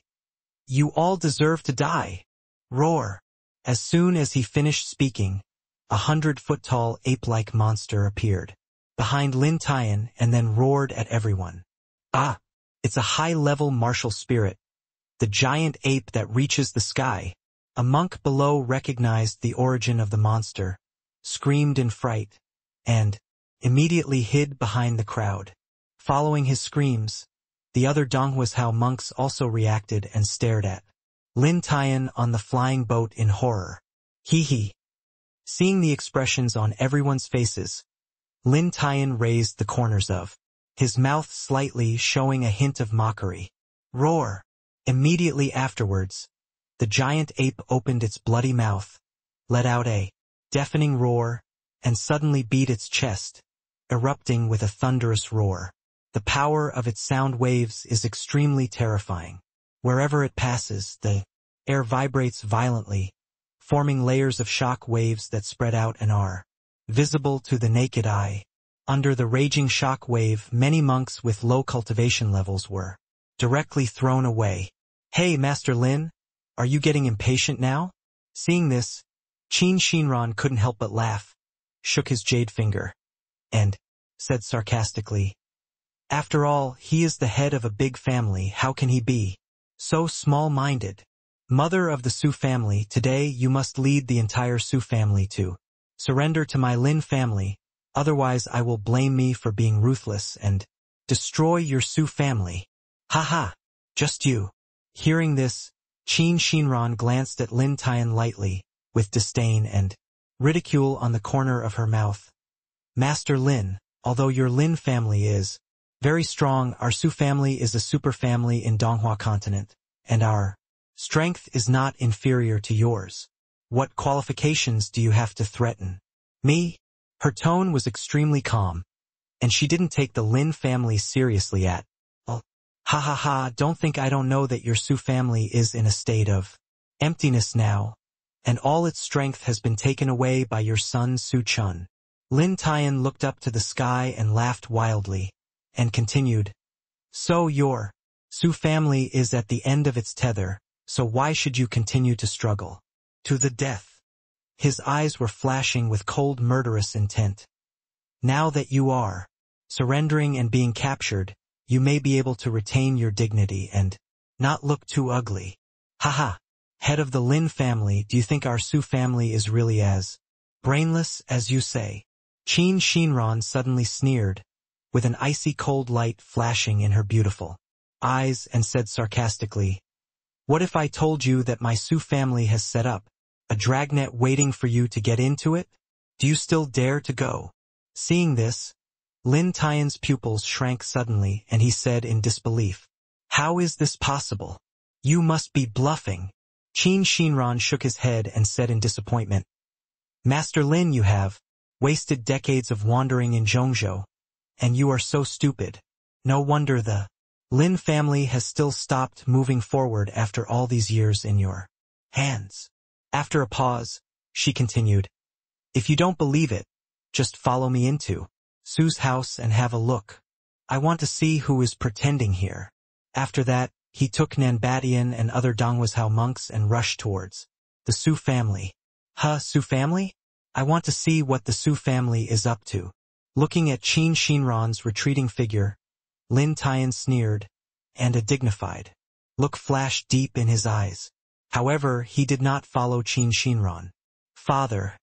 "You all deserve to die." Roar. As soon as he finished speaking, 100-foot-tall ape-like monster appeared behind Lin Tian and then roared at everyone. It's a high-level martial spirit, the giant ape that reaches the sky. A monk below recognized the origin of the monster, screamed in fright, and immediately hid behind the crowd. Following his screams, the other Donghuazhou monks also reacted and stared at Lin Tian on the flying boat in horror. Hee. Seeing the expressions on everyone's faces, Lin Tian raised the corners of his mouth slightly, showing a hint of mockery. Roar. Immediately afterwards, the giant ape opened its bloody mouth, let out a deafening roar, and suddenly beat its chest, erupting with a thunderous roar. The power of its sound waves is extremely terrifying. Wherever it passes, the air vibrates violently, forming layers of shock waves that spread out and are visible to the naked eye. Under the raging shock wave, many monks with low cultivation levels were directly thrown away. "Hey, Master Lin, are you getting impatient now?" Seeing this, Qin Shinran couldn't help but laugh, shook his jade finger, and said sarcastically, "After all, he is the head of a big family. How can he be so small-minded? Mother of the Su family, today you must lead the entire Su family to surrender to my Lin family, otherwise I will blame me for being ruthless and destroy your Su family. Ha, just you." Hearing this, Qin Shinran glanced at Lin Tian lightly, with disdain and ridicule on the corner of her mouth. "Master Lin, although your Lin family is very strong, our Su family is a super family in Donghua continent, and our strength is not inferior to yours. What qualifications do you have to threaten me?" Her tone was extremely calm, and she didn't take the Lin family seriously at all. Ha, don't think I don't know that your Su family is in a state of emptiness now, and all its strength has been taken away by your son Su Chun. Lin Tian looked up to the sky and laughed wildly, and continued, "So your Su family is at the end of its tether, so why should you continue to struggle to the death?" His eyes were flashing with cold, murderous intent. "Now that you are surrendering and being captured, you may be able to retain your dignity and not look too ugly. Haha, head of the Lin family, do you think our Su family is really as brainless as you say?" Qin Shinran suddenly sneered, with an icy cold light flashing in her beautiful eyes, and said sarcastically, "What if I told you that my Su family has set up a dragnet waiting for you to get into it? Do you still dare to go? Seeing this, Lin Tian's pupils shrank suddenly and he said in disbelief, "How is this possible? You must be bluffing." Qin Shinran shook his head and said in disappointment, "Master Lin, you have wasted decades of wandering in Dongzhou, and you are so stupid. No wonder the Lin family has still stopped moving forward after all these years in your hands." After a pause, she continued, "If you don't believe it, just follow me into Su's house and have a look. I want to see who is pretending here." After that, he took Nanbadian and other Donghuazhou monks and rushed towards the Su family. Su family? I want to see what the Su family is up to. Looking at Qin Shinran's retreating figure, Lin Tian sneered, and a dignified look flashed deep in his eyes. However, he did not follow Qin Shinran. "Father,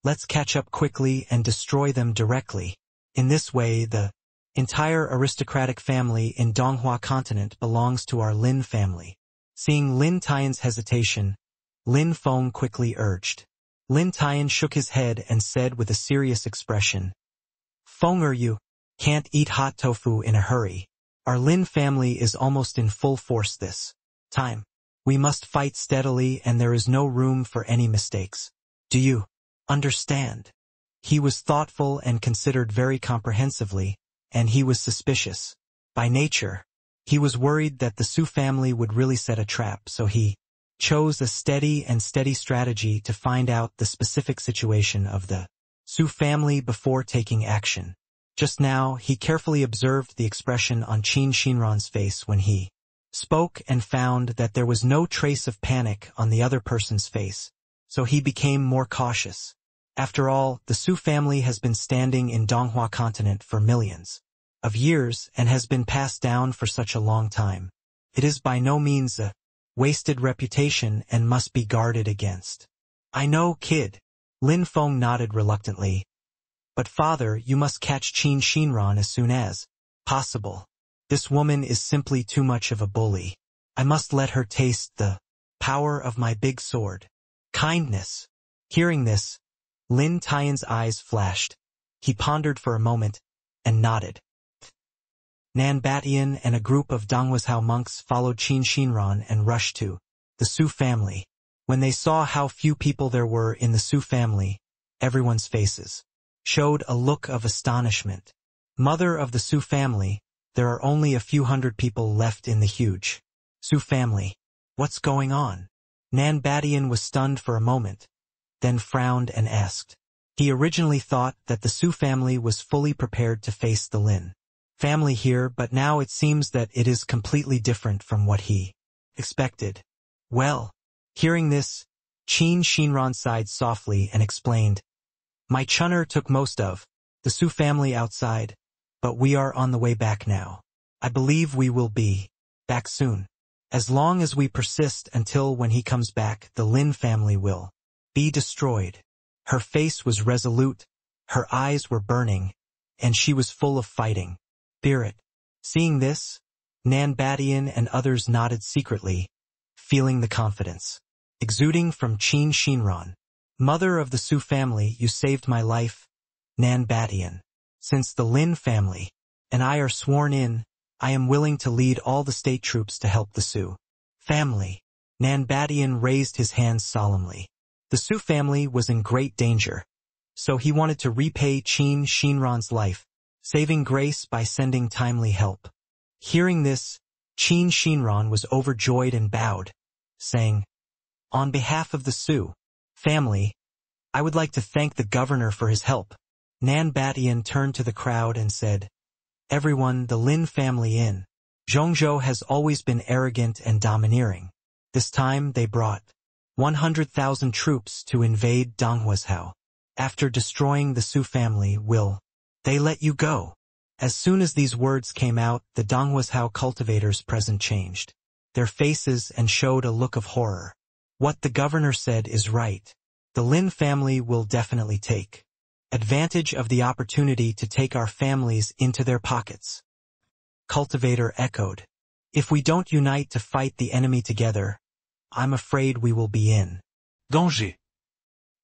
let's catch up quickly and destroy them directly." In this way, the entire aristocratic family in Donghua continent belongs to our Lin family. Seeing Lin Tian's hesitation, Lin Feng quickly urged. Lin Tian shook his head and said with a serious expression, "Fenger, you can't eat hot tofu in a hurry. Our Lin family is almost in full force this time. We must fight steadily and there is no room for any mistakes. Do you understand?" He was thoughtful and considered very comprehensively, and he was suspicious. By nature, he was worried that the Su family would really set a trap, so he chose a steady strategy to find out the specific situation of the Su family before taking action. Just now, he carefully observed the expression on Qin Shinran's face when he spoke and found that there was no trace of panic on the other person's face, so he became more cautious. After all, the Su family has been standing in Donghua continent for millions of years and has been passed down for such a long time. It is by no means a wasted reputation and must be guarded against. "I know, kid." Lin Feng nodded reluctantly. "But father, you must catch Qin Shinran as soon as possible. This woman is simply too much of a bully. I must let her taste the power of my big sword. Kindness." Hearing this, Lin Tian's eyes flashed. He pondered for a moment and nodded. Nanbadian and a group of Donghuazhou monks followed Qin Shinran and rushed to the Su family. When they saw how few people there were in the Su family, everyone's faces showed a look of astonishment. "Mother of the Su family, there are only a few hundred people left in the huge Su family. What's going on?" Nanbadian was stunned for a moment, then frowned and asked. He originally thought that the Su family was fully prepared to face the Lin family here, but now it seems that it is completely different from what he expected. Well, hearing this, Qin Shinran sighed softly and explained, "My chunner took most of the Su family outside, but we are on the way back now. I believe we will be back soon. As long as we persist until when he comes back, the Lin family will be destroyed." Her face was resolute, her eyes were burning, and she was full of fighting spirit. Seeing this, Nanbadian and others nodded secretly, feeling the confidence exuding from Qin Shinran. "Mother of the Su family, you saved my life, Nanbadian. Since the Lin family and I are sworn in, I am willing to lead all the state troops to help the Su family." Nanbadian raised his hands solemnly. The Su family was in great danger, so he wanted to repay Qin Shinran's life, saving grace by sending timely help. Hearing this, Qin Shinran was overjoyed and bowed, saying, "On behalf of the Su family, I would like to thank the governor for his help." Nanbadian turned to the crowd and said, "Everyone, the Lin family in Dongzhou has always been arrogant and domineering. This time they brought 100,000 troops to invade Donghuazhou. After destroying the Su family, will they let you go?" As soon as these words came out, the Donghuazhou cultivators present changed their faces and showed a look of horror. "What the governor said is right. The Lin family will definitely take advantage of the opportunity to take our families into their pockets." Cultivator echoed, "If we don't unite to fight the enemy together, I'm afraid we will be in Danger.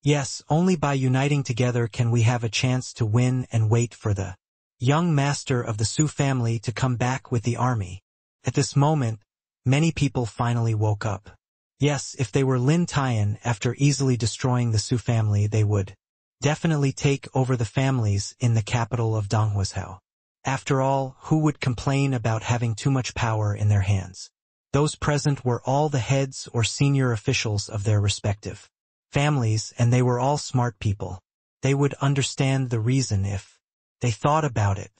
Yes, only by uniting together can we have a chance to win and wait for the young master of the Su family to come back with the army. At this moment, many people finally woke up. Yes, if they were Lin Tian, after easily destroying the Su family, they would definitely take over the families in the capital of Donghuazhou. After all, who would complain about having too much power in their hands? Those present were all the heads or senior officials of their respective families, and they were all smart people. They would understand the reason if they thought about it.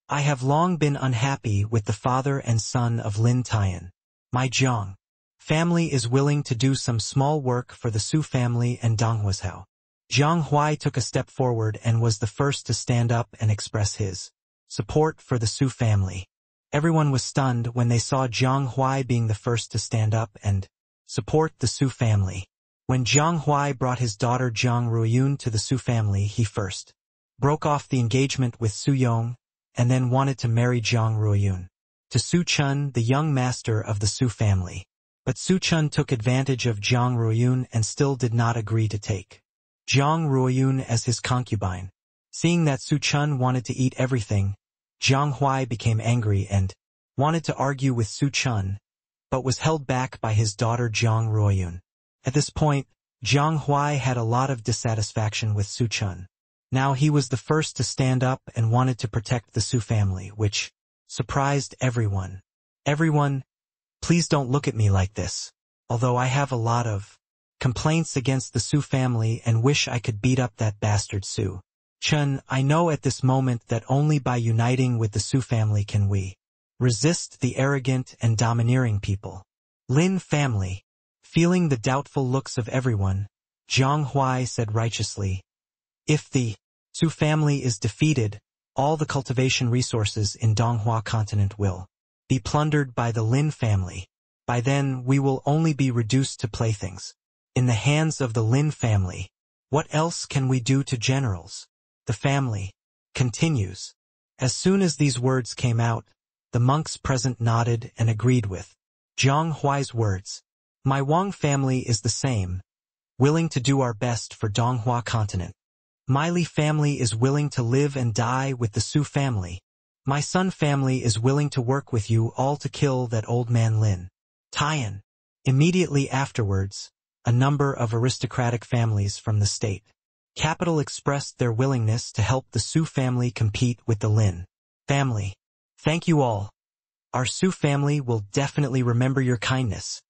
I have long been unhappy with the father and son of Lin Tian. My Jiang family is willing to do some small work for the Su family and Donghuazhou. Jiang Huai took a step forward and was the first to stand up and express his support for the Su family. Everyone was stunned when they saw Jiang Huai being the first to stand up and support the Su family. When Jiang Huai brought his daughter Jiang Ruoyun to the Su family, he first broke off the engagement with Su Yong and then wanted to marry Jiang Ruoyun to Su Chen, the young master of the Su family. But Su Chen took advantage of Jiang Ruoyun and still did not agree to take Jiang Ruoyun as his concubine. Seeing that Su Chen wanted to eat everything, Jiang Huai became angry and wanted to argue with Su Chen, but was held back by his daughter Jiang Ruoyun. At this point, Jiang Huai had a lot of dissatisfaction with Su Chen. Now he was the first to stand up and wanted to protect the Su family, which surprised everyone. Everyone, please don't look at me like this. Although I have a lot of complaints against the Su family and wish I could beat up that bastard Su Chen, I know at this moment that only by uniting with the Su family can we resist the arrogant and domineering people. Lin family. Feeling the doubtful looks of everyone, Jiang Huai said righteously, if the Su family is defeated, all the cultivation resources in Donghua continent will be plundered by the Lin family. By then, we will only be reduced to playthings in the hands of the Lin family. What else can we do to generals? The family continues. As soon as these words came out, the monks present nodded and agreed with Jiang Huai's words. My Wang family is the same, willing to do our best for Donghua continent. My Li family is willing to live and die with the Su family. My Sun family is willing to work with you all to kill that old man Lin Tian. Immediately afterwards, a number of aristocratic families from the state capital expressed their willingness to help the Su family compete with the Lin family. Thank you all. Our Su family will definitely remember your kindness.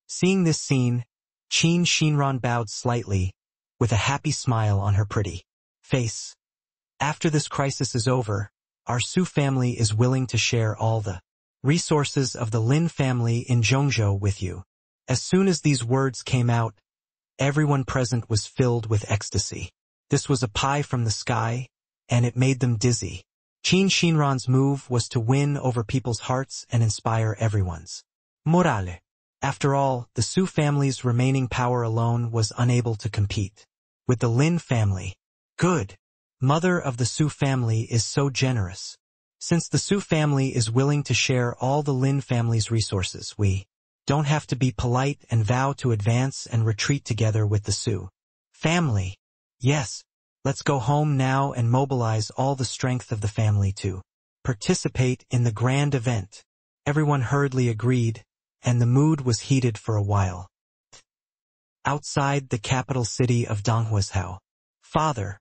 Seeing this scene, Qin Xinran bowed slightly, with a happy smile on her pretty face. After this crisis is over, our Su family is willing to share all the resources of the Lin family in Dongzhou with you. As soon as these words came out, everyone present was filled with ecstasy. This was a pie from the sky, and it made them dizzy. Qin Xinran's move was to win over people's hearts and inspire everyone's morale. After all, the Su family's remaining power alone was unable to compete with the Lin family. Good. Mother of the Su family is so generous. Since the Su family is willing to share all the Lin family's resources, we don't have to be polite and vow to advance and retreat together with the Su family. Yes, let's go home now and mobilize all the strength of the family to participate in the grand event. Everyone hurriedly agreed, and the mood was heated for a while. Outside the capital city of Donghuazhou. Father,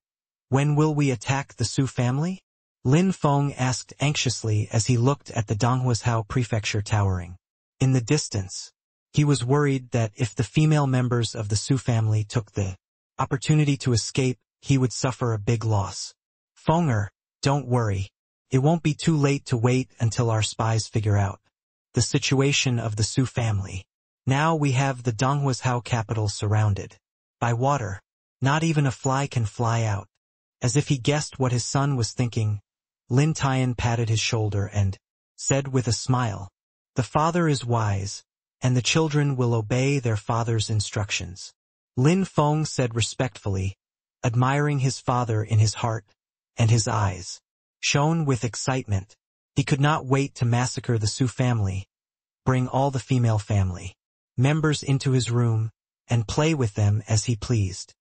when will we attack the Su family? Lin Feng asked anxiously as he looked at the Donghuazhou prefecture towering in the distance. He was worried that if the female members of the Su family took the opportunity to escape, he would suffer a big loss. Fenger, don't worry. It won't be too late to wait until our spies figure out the situation of the Su family. Now we have the Donghuazhou capital surrounded by water. Not even a fly can fly out. As if he guessed what his son was thinking, Lin Tian patted his shoulder and said with a smile, the father is wise, and the children will obey their father's instructions. Lin Feng said respectfully, admiring his father in his heart, and his eyes shone with excitement. He could not wait to massacre the Su family, bring all the female family members into his room, and play with them as he pleased.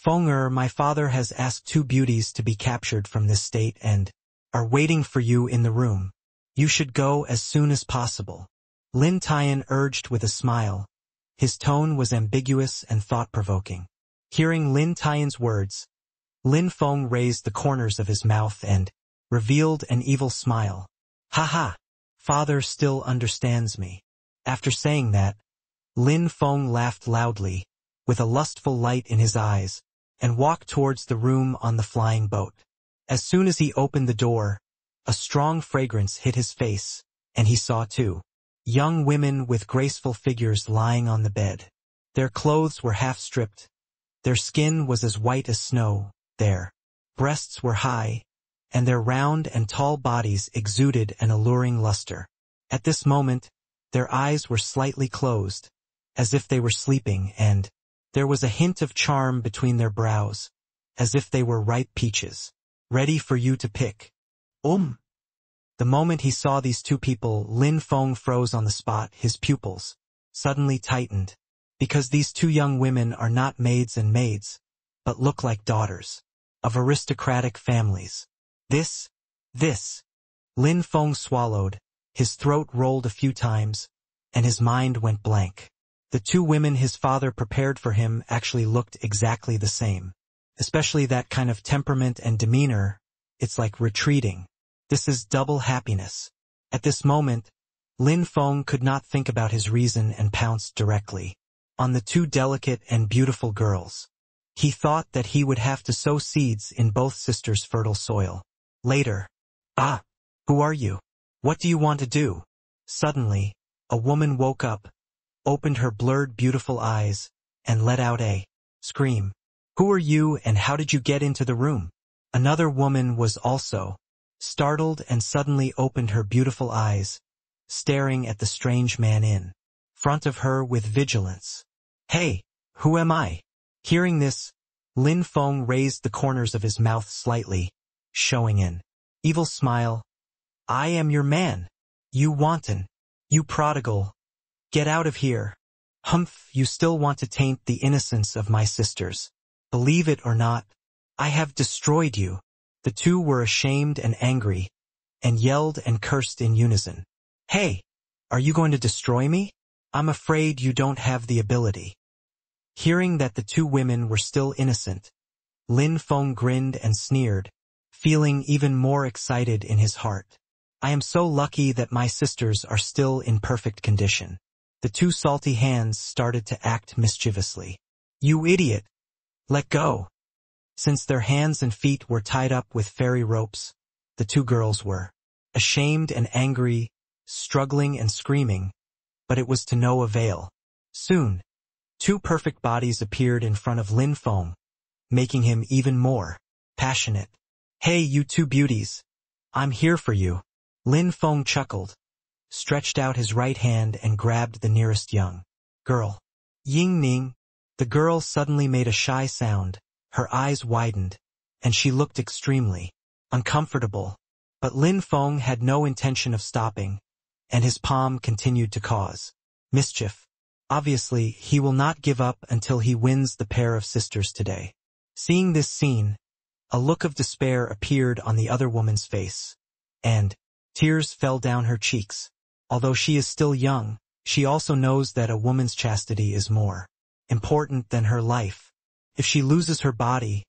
Feng my father has asked two beauties to be captured from this state and are waiting for you in the room. You should go as soon as possible. Lin Tian urged with a smile. His tone was ambiguous and thought-provoking. Hearing Lin Tian's words, Lin Feng raised the corners of his mouth and revealed an evil smile. Ha ha! Father still understands me. After saying that, Lin Feng laughed loudly, with a lustful light in his eyes, and walked towards the room on the flying boat. As soon as he opened the door, a strong fragrance hit his face, and he saw two young women with graceful figures lying on the bed. Their clothes were half-stripped. Their skin was as white as snow. Their breasts were high, and their round and tall bodies exuded an alluring luster. At this moment, their eyes were slightly closed, as if they were sleeping, and there was a hint of charm between their brows, as if they were ripe peaches, ready for you to pick. The moment he saw these two people, Lin Feng froze on the spot, his pupils suddenly tightened, because these two young women are not maids and maids, but look like daughters of aristocratic families. This. Lin Feng swallowed, his throat rolled a few times, and his mind went blank. The two women his father prepared for him actually looked exactly the same. Especially that kind of temperament and demeanor, it's like retreating. This is double happiness. At this moment, Lin Feng could not think about his reason and pounced directly on the two delicate and beautiful girls. He thought that he would have to sow seeds in both sisters' fertile soil. Later. Who are you? What do you want to do? Suddenly, a woman woke up, opened her blurred beautiful eyes, and let out a scream. Who are you and how did you get into the room? Another woman was also startled and suddenly opened her beautiful eyes, staring at the strange man in front of her with vigilance. Hey, who am I? Hearing this, Lin Feng raised the corners of his mouth slightly, showing an evil smile. I am your man. You wanton. You prodigal. Get out of here. Humph, you still want to taint the innocence of my sisters. Believe it or not, I have destroyed you. The two were ashamed and angry, and yelled and cursed in unison. Hey, are you going to destroy me? I'm afraid you don't have the ability. Hearing that the two women were still innocent, Lin Feng grinned and sneered, feeling even more excited in his heart. I am so lucky that my sisters are still in perfect condition. The two salty hands started to act mischievously. You idiot! Let go! Since their hands and feet were tied up with fairy ropes, the two girls were ashamed and angry, struggling and screaming, but it was to no avail. Soon, two perfect bodies appeared in front of Lin Feng, making him even more passionate. Hey, you two beauties! I'm here for you. Lin Feng chuckled, stretched out his right hand and grabbed the nearest young girl. Ying Ning. The girl suddenly made a shy sound, her eyes widened, and she looked extremely uncomfortable. But Lin Feng had no intention of stopping, and his palm continued to cause mischief. Obviously, he will not give up until he wins the pair of sisters today. Seeing this scene, a look of despair appeared on the other woman's face, and tears fell down her cheeks. Although she is still young, she also knows that a woman's chastity is more important than her life. If she loses her body,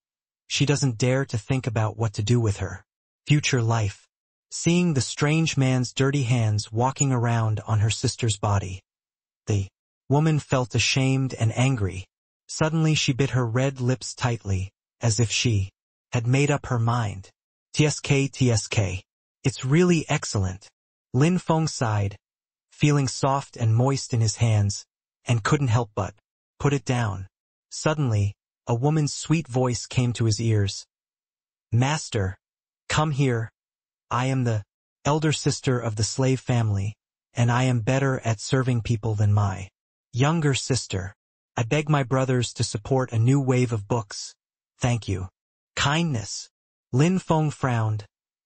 she doesn't dare to think about what to do with her future life. Seeing the strange man's dirty hands walking around on her sister's body, the woman felt ashamed and angry. Suddenly she bit her red lips tightly, as if she had made up her mind. TSK. It's really excellent. Lin Feng sighed, feeling soft and moist in his hands, and couldn't help but put it down. Suddenly, a woman's sweet voice came to his ears. Master, come here. I am the elder sister of the slave family, and I am better at serving people than my younger sister. I beg my brothers to support a new wave of books. Thank you. Kindness. Lin Feng frowned,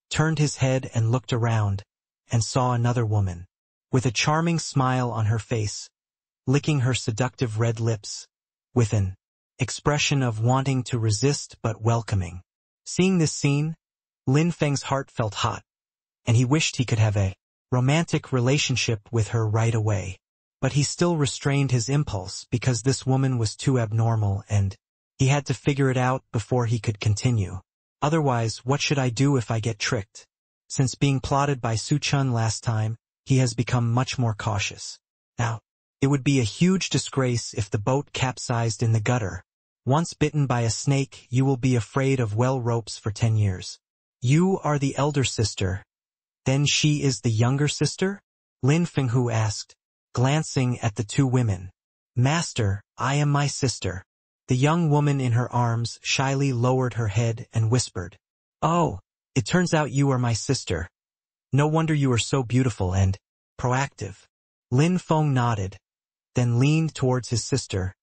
turned his head and looked around, and saw another woman, with a charming smile on her face, licking her seductive red lips, with an expression of wanting to resist but welcoming. Seeing this scene, Lin Feng's heart felt hot, and he wished he could have a romantic relationship with her right away. But he still restrained his impulse because this woman was too abnormal and he had to figure it out before he could continue. Otherwise, what should I do if I get tricked? Since being plotted by Su Chun last time, he has become much more cautious. Now, it would be a huge disgrace if the boat capsized in the gutter. Once bitten by a snake, you will be afraid of well ropes for 10 years. You are the elder sister. Then she is the younger sister? Lin Fenghu asked, glancing at the two women. Master, I am my sister. The young woman in her arms shyly lowered her head and whispered. Oh, it turns out you are my sister. No wonder you are so beautiful and proactive. Lin Feng nodded, then leaned towards his sister,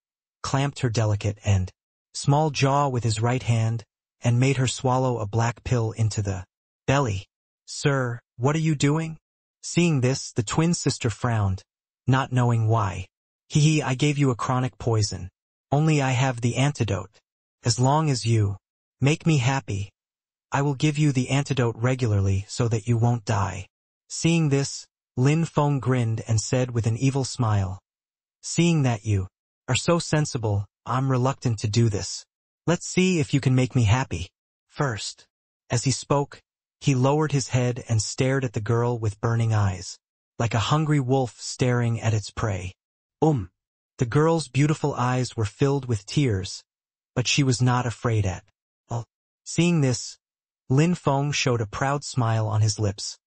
clamped her delicate and small jaw with his right hand, and made her swallow a black pill into the belly. Sir, what are you doing? Seeing this, the twin sister frowned, not knowing why. I gave you a chronic poison. Only I have the antidote. As long as you make me happy, I will give you the antidote regularly so that you won't die. Seeing this, Lin Feng grinned and said with an evil smile. Seeing that you are so sensible, I'm reluctant to do this. Let's see if you can make me happy. First. As he spoke, he lowered his head and stared at the girl with burning eyes, like a hungry wolf staring at its prey. The girl's beautiful eyes were filled with tears, but she was not afraid at all. Seeing this, Lin Feng showed a proud smile on his lips.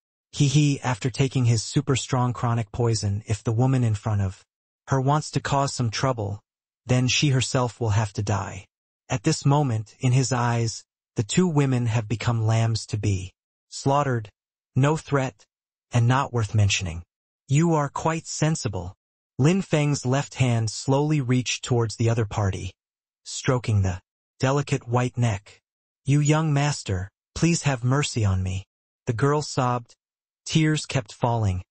After taking his super strong chronic poison, if the woman in front of her wants to cause some trouble, then she herself will have to die. At this moment, in his eyes, the two women have become lambs to be slaughtered, no threat, and not worth mentioning. You are quite sensible. Lin Feng's left hand slowly reached towards the other party, stroking the delicate white neck. You young master, please have mercy on me. The girl sobbed, tears kept falling,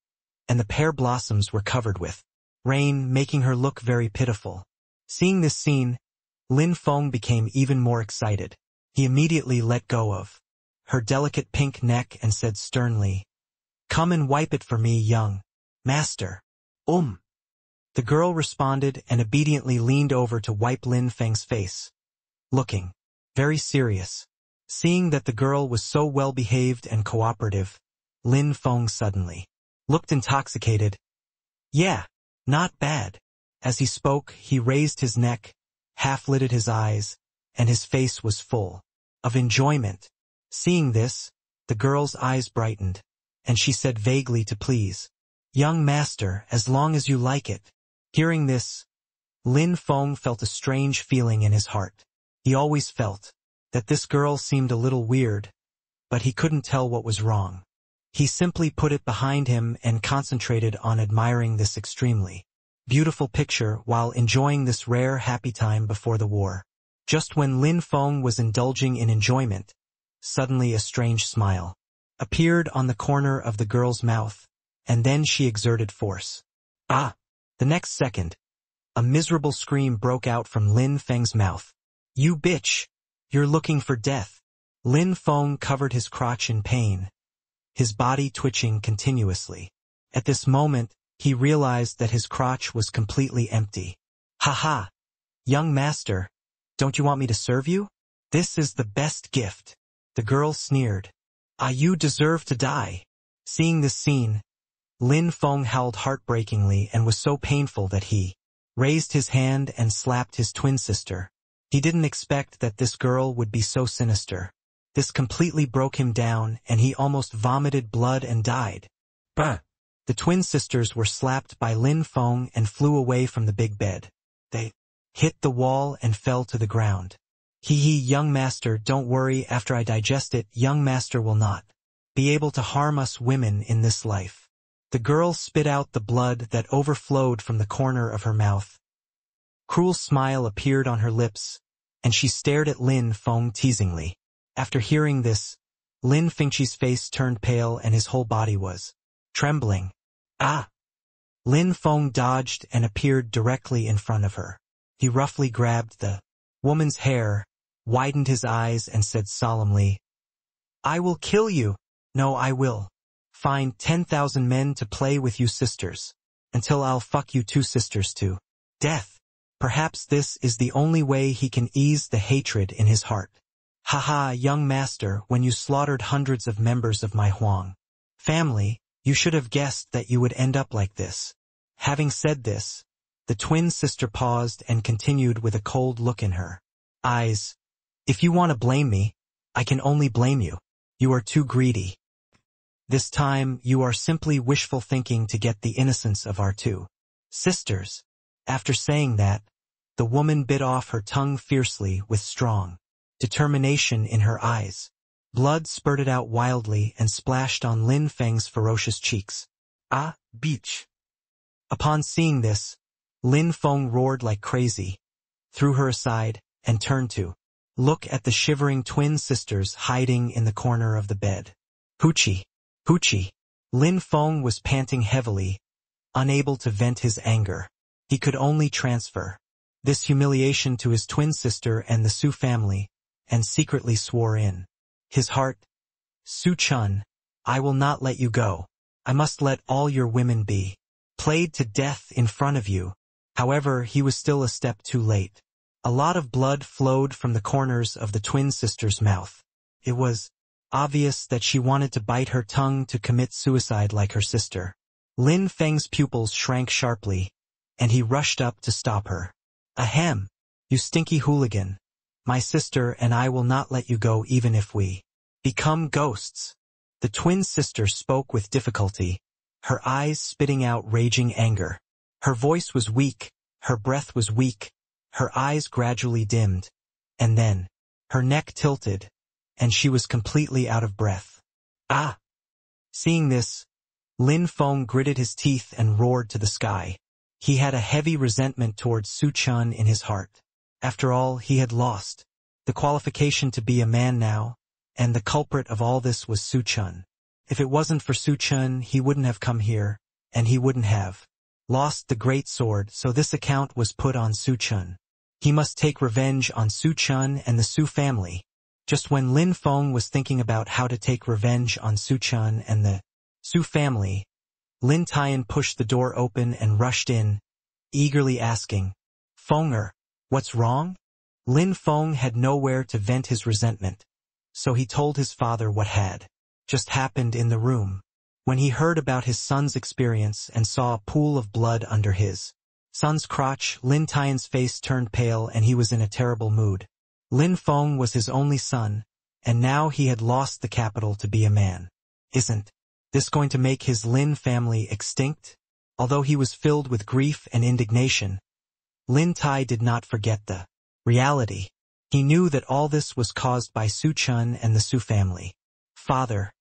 and the pear blossoms were covered with rain, making her look very pitiful. Seeing this scene, Lin Feng became even more excited. He immediately let go of her delicate pink neck and said sternly, Come and wipe it for me, young master. The girl responded and obediently leaned over to wipe Lin Feng's face, looking very serious. Seeing that the girl was so well-behaved and cooperative, Lin Feng suddenly looked intoxicated. Yeah, not bad. As he spoke, he raised his neck, half-lidded his eyes, and his face was full of enjoyment. Seeing this, the girl's eyes brightened, and she said vaguely to please, Young master, as long as you like it. Hearing this, Lin Feng felt a strange feeling in his heart. He always felt that this girl seemed a little weird, but he couldn't tell what was wrong. He simply put it behind him and concentrated on admiring this extremely beautiful picture while enjoying this rare happy time before the war. Just when Lin Feng was indulging in enjoyment, suddenly a strange smile appeared on the corner of the girl's mouth, and then she exerted force. The next second, a miserable scream broke out from Lin Feng's mouth. You bitch! You're looking for death. Lin Feng covered his crotch in pain, his body twitching continuously. At this moment, he realized that his crotch was completely empty. Ha! Young master, don't you want me to serve you? This is the best gift. The girl sneered. You deserve to die. Seeing this scene, Lin Feng howled heartbreakingly and was so painful that he raised his hand and slapped his twin sister. He didn't expect that this girl would be so sinister. This completely broke him down and he almost vomited blood and died. The twin sisters were slapped by Lin Feng and flew away from the big bed. They hit the wall and fell to the ground. Young master, don't worry, after I digest it, young master will not be able to harm us women in this life. The girl spit out the blood that overflowed from the corner of her mouth. Cruel smile appeared on her lips, and she stared at Lin Feng teasingly. After hearing this, Lin Fengchi's face turned pale and his whole body was trembling. Lin Feng dodged and appeared directly in front of her. He roughly grabbed the Woman's hair widened his eyes and said solemnly, I will kill you. No, I will. Find 10,000 men to play with you sisters, until I'll fuck you two sisters to death. Perhaps this is the only way he can ease the hatred in his heart. Haha, young master, when you slaughtered hundreds of members of my Huang family, you should have guessed that you would end up like this. Having said this, the twin sister paused and continued with a cold look in her eyes. If you want to blame me, I can only blame you. You are too greedy. This time, you are simply wishful thinking to get the innocence of our two sisters. After saying that, the woman bit off her tongue fiercely with strong determination in her eyes. Blood spurted out wildly and splashed on Lin Feng's ferocious cheeks. Ah, bitch. Upon seeing this, Lin Feng roared like crazy, threw her aside, and turned to look at the shivering twin sisters hiding in the corner of the bed. Hoochie. Hoochie. Lin Feng was panting heavily, unable to vent his anger. He could only transfer this humiliation to his twin sister and the Su family, and secretly swore in his heart, Su Chun, I will not let you go. I must let all your women be played to death in front of you. However, he was still a step too late. A lot of blood flowed from the corners of the twin sister's mouth. It was obvious that she wanted to bite her tongue to commit suicide like her sister. Lin Feng's pupils shrank sharply, and he rushed up to stop her. Ahem, you stinky hooligan. My sister and I will not let you go even if we become ghosts. The twin sister spoke with difficulty, her eyes spitting out raging anger. Her voice was weak, her breath was weak, her eyes gradually dimmed, and then, her neck tilted, and she was completely out of breath. Ah! Seeing this, Lin Feng gritted his teeth and roared to the sky. He had a heavy resentment towards Su Chun in his heart. After all, he had lost the qualification to be a man now, and the culprit of all this was Su Chun. If it wasn't for Su Chun, he wouldn't have come here, and he wouldn't have lost the great sword, so this account was put on Su Chun. He must take revenge on Su Chun and the Su family. Just when Lin Feng was thinking about how to take revenge on Su Chun and the Su family, Lin Tian pushed the door open and rushed in, eagerly asking, Fenger, what's wrong? Lin Feng had nowhere to vent his resentment, so he told his father what had just happened in the room. When he heard about his son's experience and saw a pool of blood under his son's crotch, Lin Tian's face turned pale and he was in a terrible mood. Lin Feng was his only son, and now he had lost the capital to be a man. Isn't this going to make his Lin family extinct? Although he was filled with grief and indignation, Lin Tai did not forget the reality. He knew that all this was caused by Su Chun and the Su family. Father,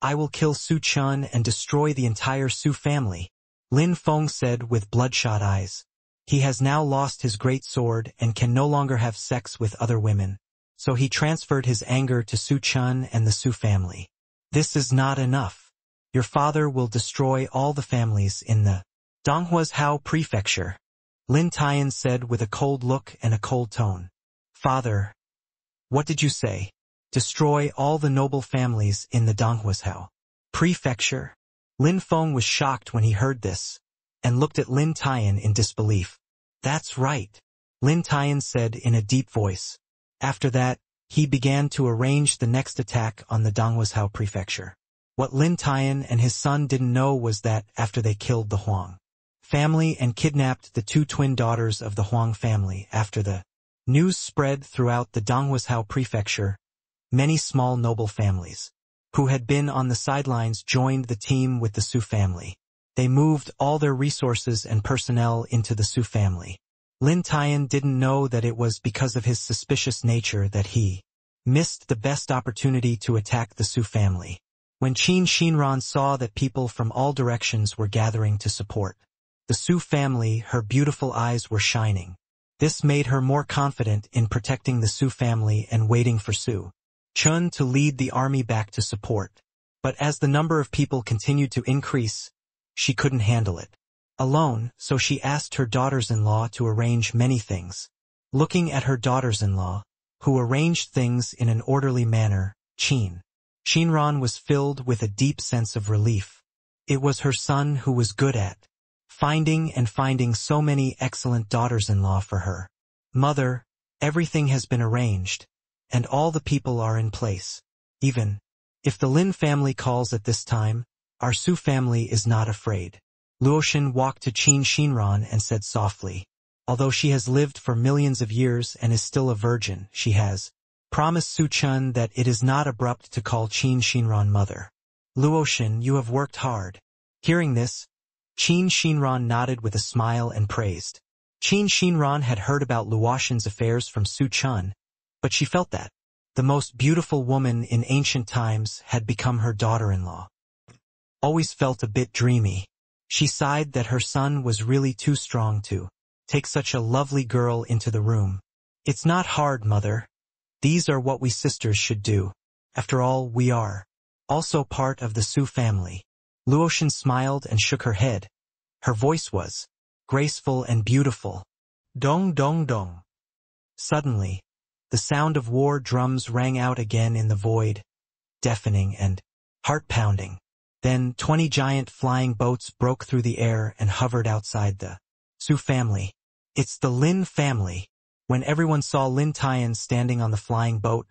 I will kill Su Chun and destroy the entire Su family, Lin Feng said with bloodshot eyes. He has now lost his great sword and can no longer have sex with other women, so he transferred his anger to Su Chun and the Su family. This is not enough. Your father will destroy all the families in the Donghuazhou prefecture, Lin Tian said with a cold look and a cold tone. Father, what did you say? Destroy all the noble families in the Donghuazhou prefecture? Lin Feng was shocked when he heard this, and looked at Lin Tian in disbelief. That's right, Lin Tian said in a deep voice. After that, he began to arrange the next attack on the Donghuazhou prefecture. What Lin Tian and his son didn't know was that after they killed the Huang family and kidnapped the two twin daughters of the Huang family, after the news spread throughout the Donghuazhou prefecture, many small noble families who had been on the sidelines joined the team with the Su family. They moved all their resources and personnel into the Su family. Lin Tian didn't know that it was because of his suspicious nature that he missed the best opportunity to attack the Su family. When Qin Xinran saw that people from all directions were gathering to support the Su family, her beautiful eyes were shining. This made her more confident in protecting the Su family and waiting for Su Chun to lead the army back to support. But as the number of people continued to increase, she couldn't handle it alone, so she asked her daughters-in-law to arrange many things. looking at her daughters-in-law, who arranged things in an orderly manner, Qin. Shinran was filled with a deep sense of relief. It was her son who was good at finding so many excellent daughters-in-law for her. Mother, everything has been arranged, and all the people are in place. Even if the Lin family calls at this time, our Su family is not afraid. Luoshan walked to Qin Shinran and said softly, although she has lived for millions of years and is still a virgin, she has promised Su Chen that it is not abrupt to call Qin Shinran mother. Luoshan, you have worked hard. Hearing this, Qin Shinran nodded with a smile and praised. Qin Shinran had heard about Luoshan's affairs from Su Chen, but she felt that the most beautiful woman in ancient times had become her daughter-in-law. Always felt a bit dreamy. She sighed that her son was really too strong to take such a lovely girl into the room. It's not hard, mother. These are what we sisters should do. After all, we are also part of the Su family. Luoshan smiled and shook her head. Her voice was graceful and beautiful. Dong dong dong. Suddenly, the sound of war drums rang out again in the void, deafening and heart-pounding. Then 20 giant flying boats broke through the air and hovered outside the Su family. It's the Lin family. When everyone saw Lin Tian standing on the flying boat,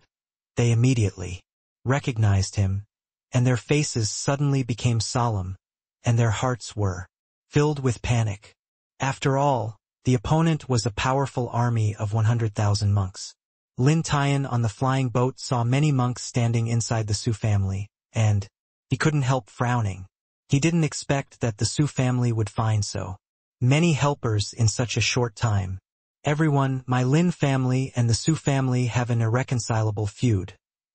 they immediately recognized him, and their faces suddenly became solemn, and their hearts were filled with panic. After all, the opponent was a powerful army of 100,000 monks. Lin Tian on the flying boat saw many monks standing inside the Su family, and he couldn't help frowning. He didn't expect that the Su family would find so many helpers in such a short time. Everyone, my Lin family and the Su family have an irreconcilable feud,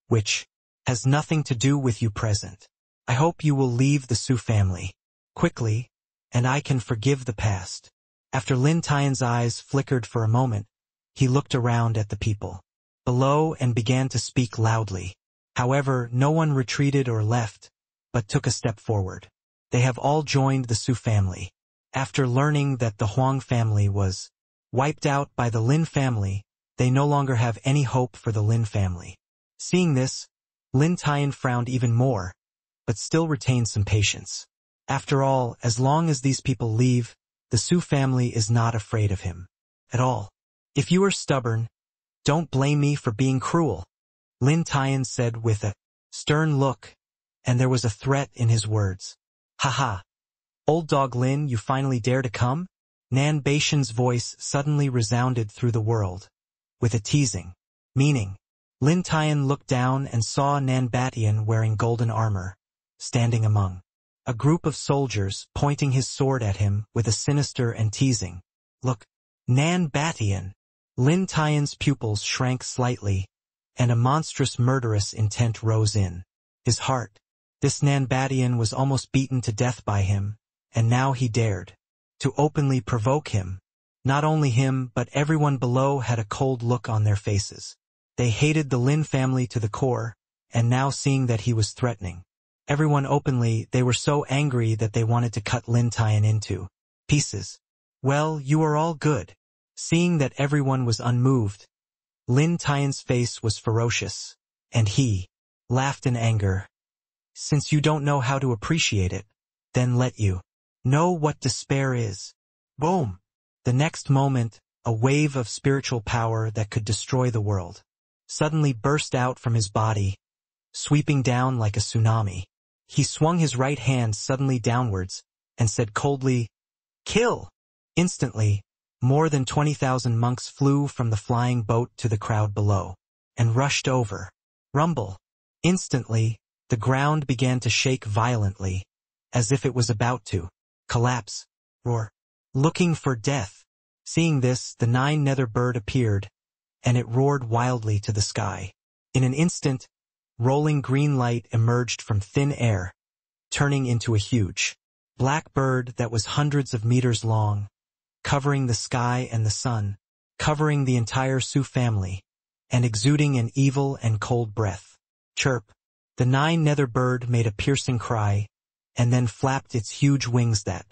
which has nothing to do with you present. I hope you will leave the Su family quickly, and I can forgive the past. After Lin Tian's eyes flickered for a moment, he looked around at the people below and began to speak loudly. However, no one retreated or left, but took a step forward. They have all joined the Su family. After learning that the Huang family was wiped out by the Lin family, they no longer have any hope for the Lin family. Seeing this, Lin Tian frowned even more, but still retained some patience. After all, as long as these people leave, the Su family is not afraid of him at all. If you are stubborn, don't blame me for being cruel, Lin Tian said with a stern look, and there was a threat in his words. Haha. Old dog Lin, you finally dare to come? Nan Baishan's voice suddenly resounded through the world, with a teasing meaning. Lin Tian looked down and saw Nan Batian wearing golden armor, standing among a group of soldiers, pointing his sword at him with a sinister and teasing look. Nan Batian. Lin Tian's pupils shrank slightly, and a monstrous murderous intent rose in his heart. This Nan Batian was almost beaten to death by him, and now he dared to openly provoke him. Not only him, but everyone below had a cold look on their faces. They hated the Lin family to the core, and now seeing that he was threatening everyone openly, they were so angry that they wanted to cut Lin Tian into pieces. Well, you are all good. Seeing that everyone was unmoved, Lin Tian's face was ferocious, and he laughed in anger. Since you don't know how to appreciate it, then let you know what despair is. Boom! The next moment, a wave of spiritual power that could destroy the world suddenly burst out from his body, sweeping down like a tsunami. He swung his right hand suddenly downwards and said coldly, "Kill!" Instantly, more than 20,000 monks flew from the flying boat to the crowd below and rushed over. Rumble. Instantly, the ground began to shake violently, as if it was about to collapse. Roar. Looking for death. Seeing this, the 9 nether bird appeared, and it roared wildly to the sky. In an instant, rolling green light emerged from thin air, turning into a huge black bird that was hundreds of meters long, covering the sky and the sun, covering the entire Su family, and exuding an evil and cold breath. Chirp. The 9 nether bird made a piercing cry, and then flapped its huge wings that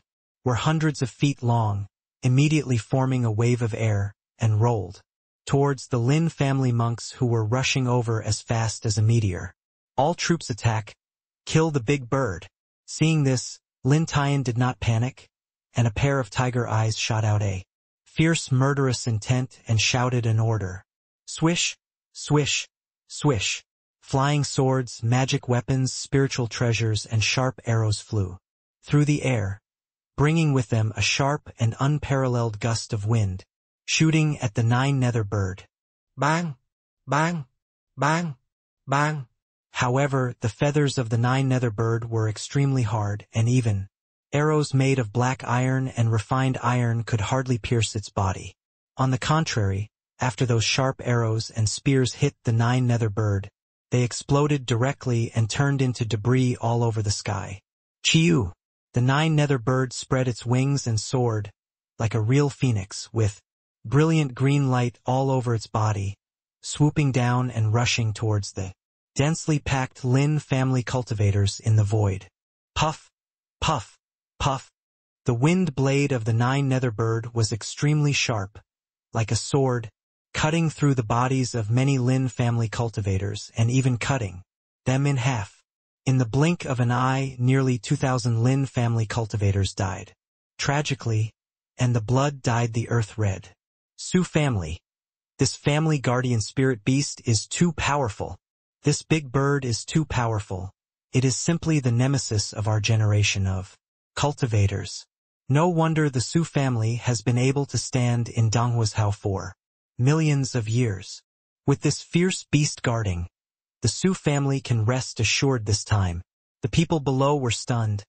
were hundreds of feet long, immediately forming a wave of air, and rolled towards the Lin family monks who were rushing over as fast as a meteor. All troops attack. Kill the big bird. Seeing this, Lin Tian did not panic, and a pair of tiger eyes shot out a fierce murderous intent and shouted an order. Swish, swish, swish. Flying swords, magic weapons, spiritual treasures, and sharp arrows flew through the air, bringing with them a sharp and unparalleled gust of wind, shooting at the nine nether bird. Bang! Bang! Bang! Bang! However, the feathers of the nine nether bird were extremely hard and even. Arrows made of black iron and refined iron could hardly pierce its body. On the contrary, after those sharp arrows and spears hit the nine nether bird, they exploded directly and turned into debris all over the sky. Chiu! The nine nether bird spread its wings and soared, like a real phoenix, with brilliant green light all over its body, swooping down and rushing towards the densely packed Lin family cultivators in the void. Puff! Puff! Puff! The wind blade of the nine nether bird was extremely sharp, like a sword, cutting through the bodies of many Lin family cultivators and even cutting them in half. In the blink of an eye, nearly 2,000 Lin family cultivators died tragically, and the blood dyed the earth red. Su family. This family guardian spirit beast is too powerful. This big bird is too powerful. It is simply the nemesis of our generation of cultivators. No wonder the Su family has been able to stand in Donghuazhou for millions of years. With this fierce beast guarding, the Su family can rest assured this time. The people below were stunned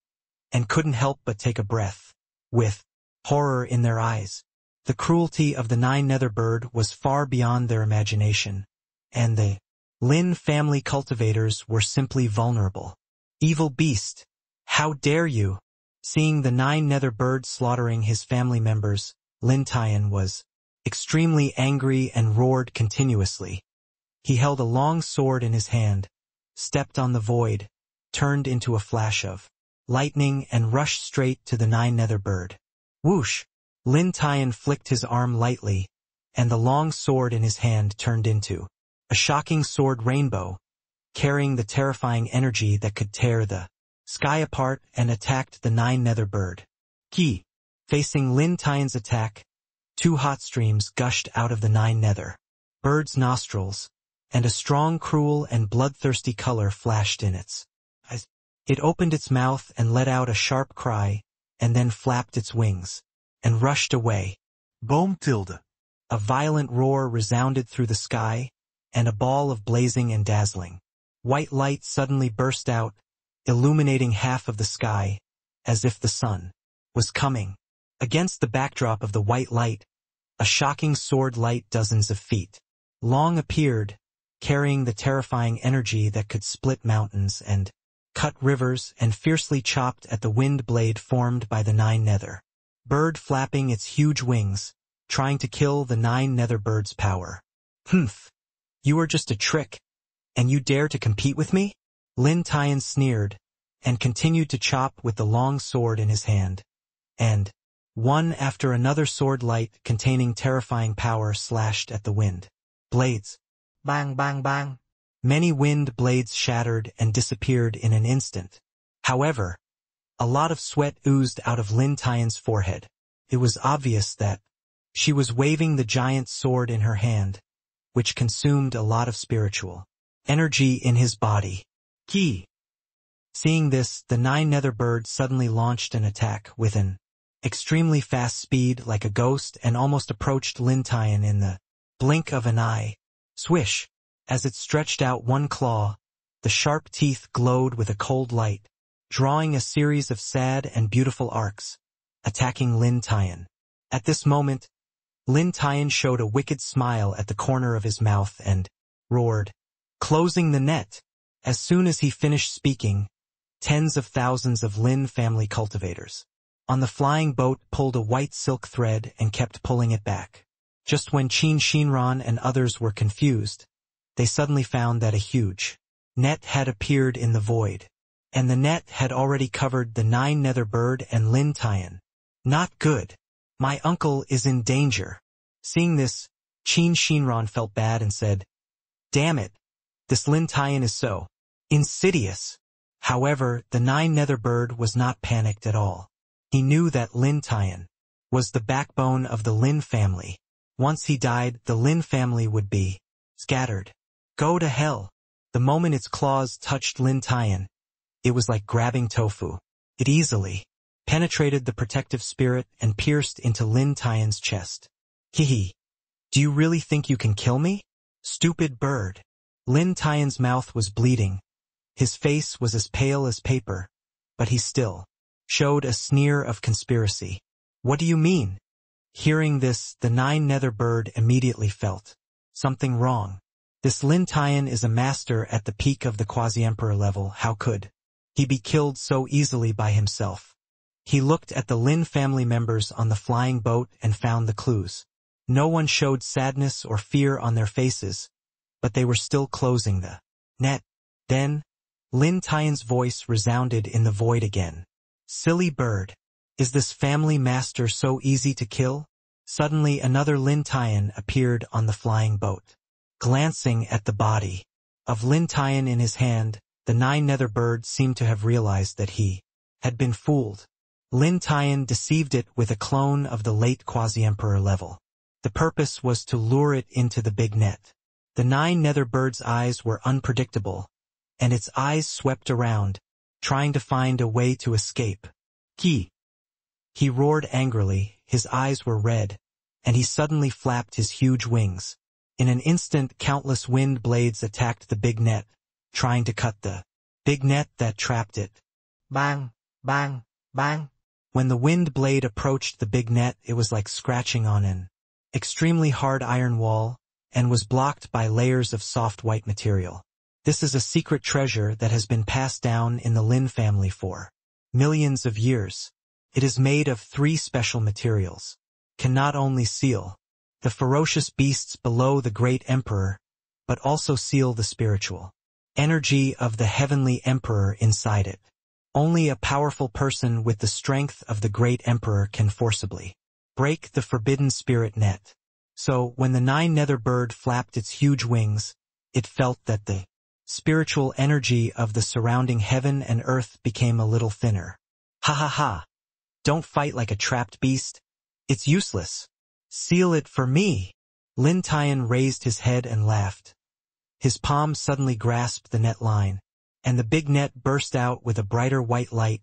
and couldn't help but take a breath, with horror in their eyes. The cruelty of the nine nether bird was far beyond their imagination, and the Lin family cultivators were simply vulnerable. Evil beast! How dare you! Seeing the nine nether bird slaughtering his family members, Lin Tian was extremely angry and roared continuously. He held a long sword in his hand, stepped on the void, turned into a flash of lightning and rushed straight to the nine nether bird. Whoosh! Lin Tian flicked his arm lightly, and the long sword in his hand turned into a shocking sword rainbow, carrying the terrifying energy that could tear the sky apart, and attacked the nine nether bird. Ki! Facing Lin Tian's attack, two hot streams gushed out of the nine nether bird's nostrils, and a strong, cruel, and bloodthirsty color flashed in its eyes. It opened its mouth and let out a sharp cry, and then flapped its wings and rushed away. Boom tilde. A violent roar resounded through the sky, and a ball of blazing and dazzling white light suddenly burst out, illuminating half of the sky, as if the sun was coming. Against the backdrop of the white light, a shocking sword light dozens of feet long appeared, carrying the terrifying energy that could split mountains and cut rivers, and fiercely chopped at the wind blade formed by the nine nether bird, flapping its huge wings, trying to kill the nine nether bird's power. Humph! You are just a trick, and you dare to compete with me? Lin Tian sneered, and continued to chop with the long sword in his hand. And one after another sword light containing terrifying power slashed at the wind blades. Bang, bang, bang. Many wind blades shattered and disappeared in an instant. However, a lot of sweat oozed out of Lin Tian's forehead. It was obvious that she was waving the giant sword in her hand, which consumed a lot of spiritual energy in his body. Ki! Seeing this, the nine nether bird suddenly launched an attack with an extremely fast speed like a ghost and almost approached Lin Tian in the blink of an eye. Swish! As it stretched out one claw, the sharp teeth glowed with a cold light, drawing a series of sad and beautiful arcs, attacking Lin Tian. At this moment, Lin Tian showed a wicked smile at the corner of his mouth and roared, closing the net. As soon as he finished speaking, tens of thousands of Lin family cultivators on the flying boat pulled a white silk thread and kept pulling it back. Just when Qin Shinran and others were confused, they suddenly found that a huge net had appeared in the void, and the net had already covered the nine nether bird and Lin Tian. Not good. My uncle is in danger. Seeing this, Qin Shinran felt bad and said, "Damn it, this Lin Tian is so insidious." However, the nine-nether bird was not panicked at all. He knew that Lin Tian was the backbone of the Lin family. Once he died, the Lin family would be scattered. Go to hell. The moment its claws touched Lin Tian, it was like grabbing tofu. It easily penetrated the protective spirit and pierced into Lin Tian's chest. Hee. Do you really think you can kill me? Stupid bird. Lin Tian's mouth was bleeding. His face was as pale as paper, but he still showed a sneer of conspiracy. What do you mean? Hearing this, the nine-nether bird immediately felt something wrong. This Lin Tian is a master at the peak of the quasi-emperor level. How could he be killed so easily by himself? He looked at the Lin family members on the flying boat and found the clues. No one showed sadness or fear on their faces, but they were still closing the net. Then, Lin Tian's voice resounded in the void again. Silly bird. Is this family master so easy to kill? Suddenly another Lin Tian appeared on the flying boat. Glancing at the body of Lin Tian in his hand, the nine-nether bird seemed to have realized that he had been fooled. Lin Tian deceived it with a clone of the late quasi-emperor level. The purpose was to lure it into the big net. The nine-nether bird's eyes were unpredictable, and its eyes swept around, trying to find a way to escape. He roared angrily, his eyes were red, and he suddenly flapped his huge wings. In an instant, countless wind blades attacked the big net, trying to cut the big net that trapped it. Bang, bang, bang. When the wind blade approached the big net, it was like scratching on an extremely hard iron wall, and was blocked by layers of soft white material. This is a secret treasure that has been passed down in the Lin family for millions of years. It is made of 3 special materials. Can not only seal the ferocious beasts below the great emperor, but also seal the spiritual energy of the heavenly emperor inside it. Only a powerful person with the strength of the great emperor can forcibly break the forbidden spirit net. So, when the nine-nether bird flapped its huge wings, it felt that the spiritual energy of the surrounding heaven and earth became a little thinner. Ha ha ha. Don't fight like a trapped beast. It's useless. Seal it for me. Lin Tian raised his head and laughed. His palm suddenly grasped the net line, and the big net burst out with a brighter white light,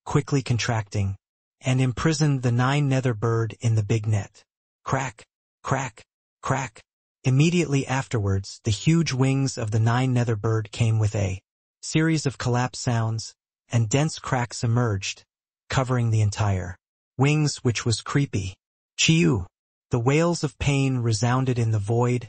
quickly contracting, and imprisoned the nine-nether bird in the big net. Crack, crack, crack. Immediately afterwards, the huge wings of the nine-nether bird came with a series of collapse sounds, and dense cracks emerged, covering the entire wings, which was creepy. Chiu! The wails of pain resounded in the void,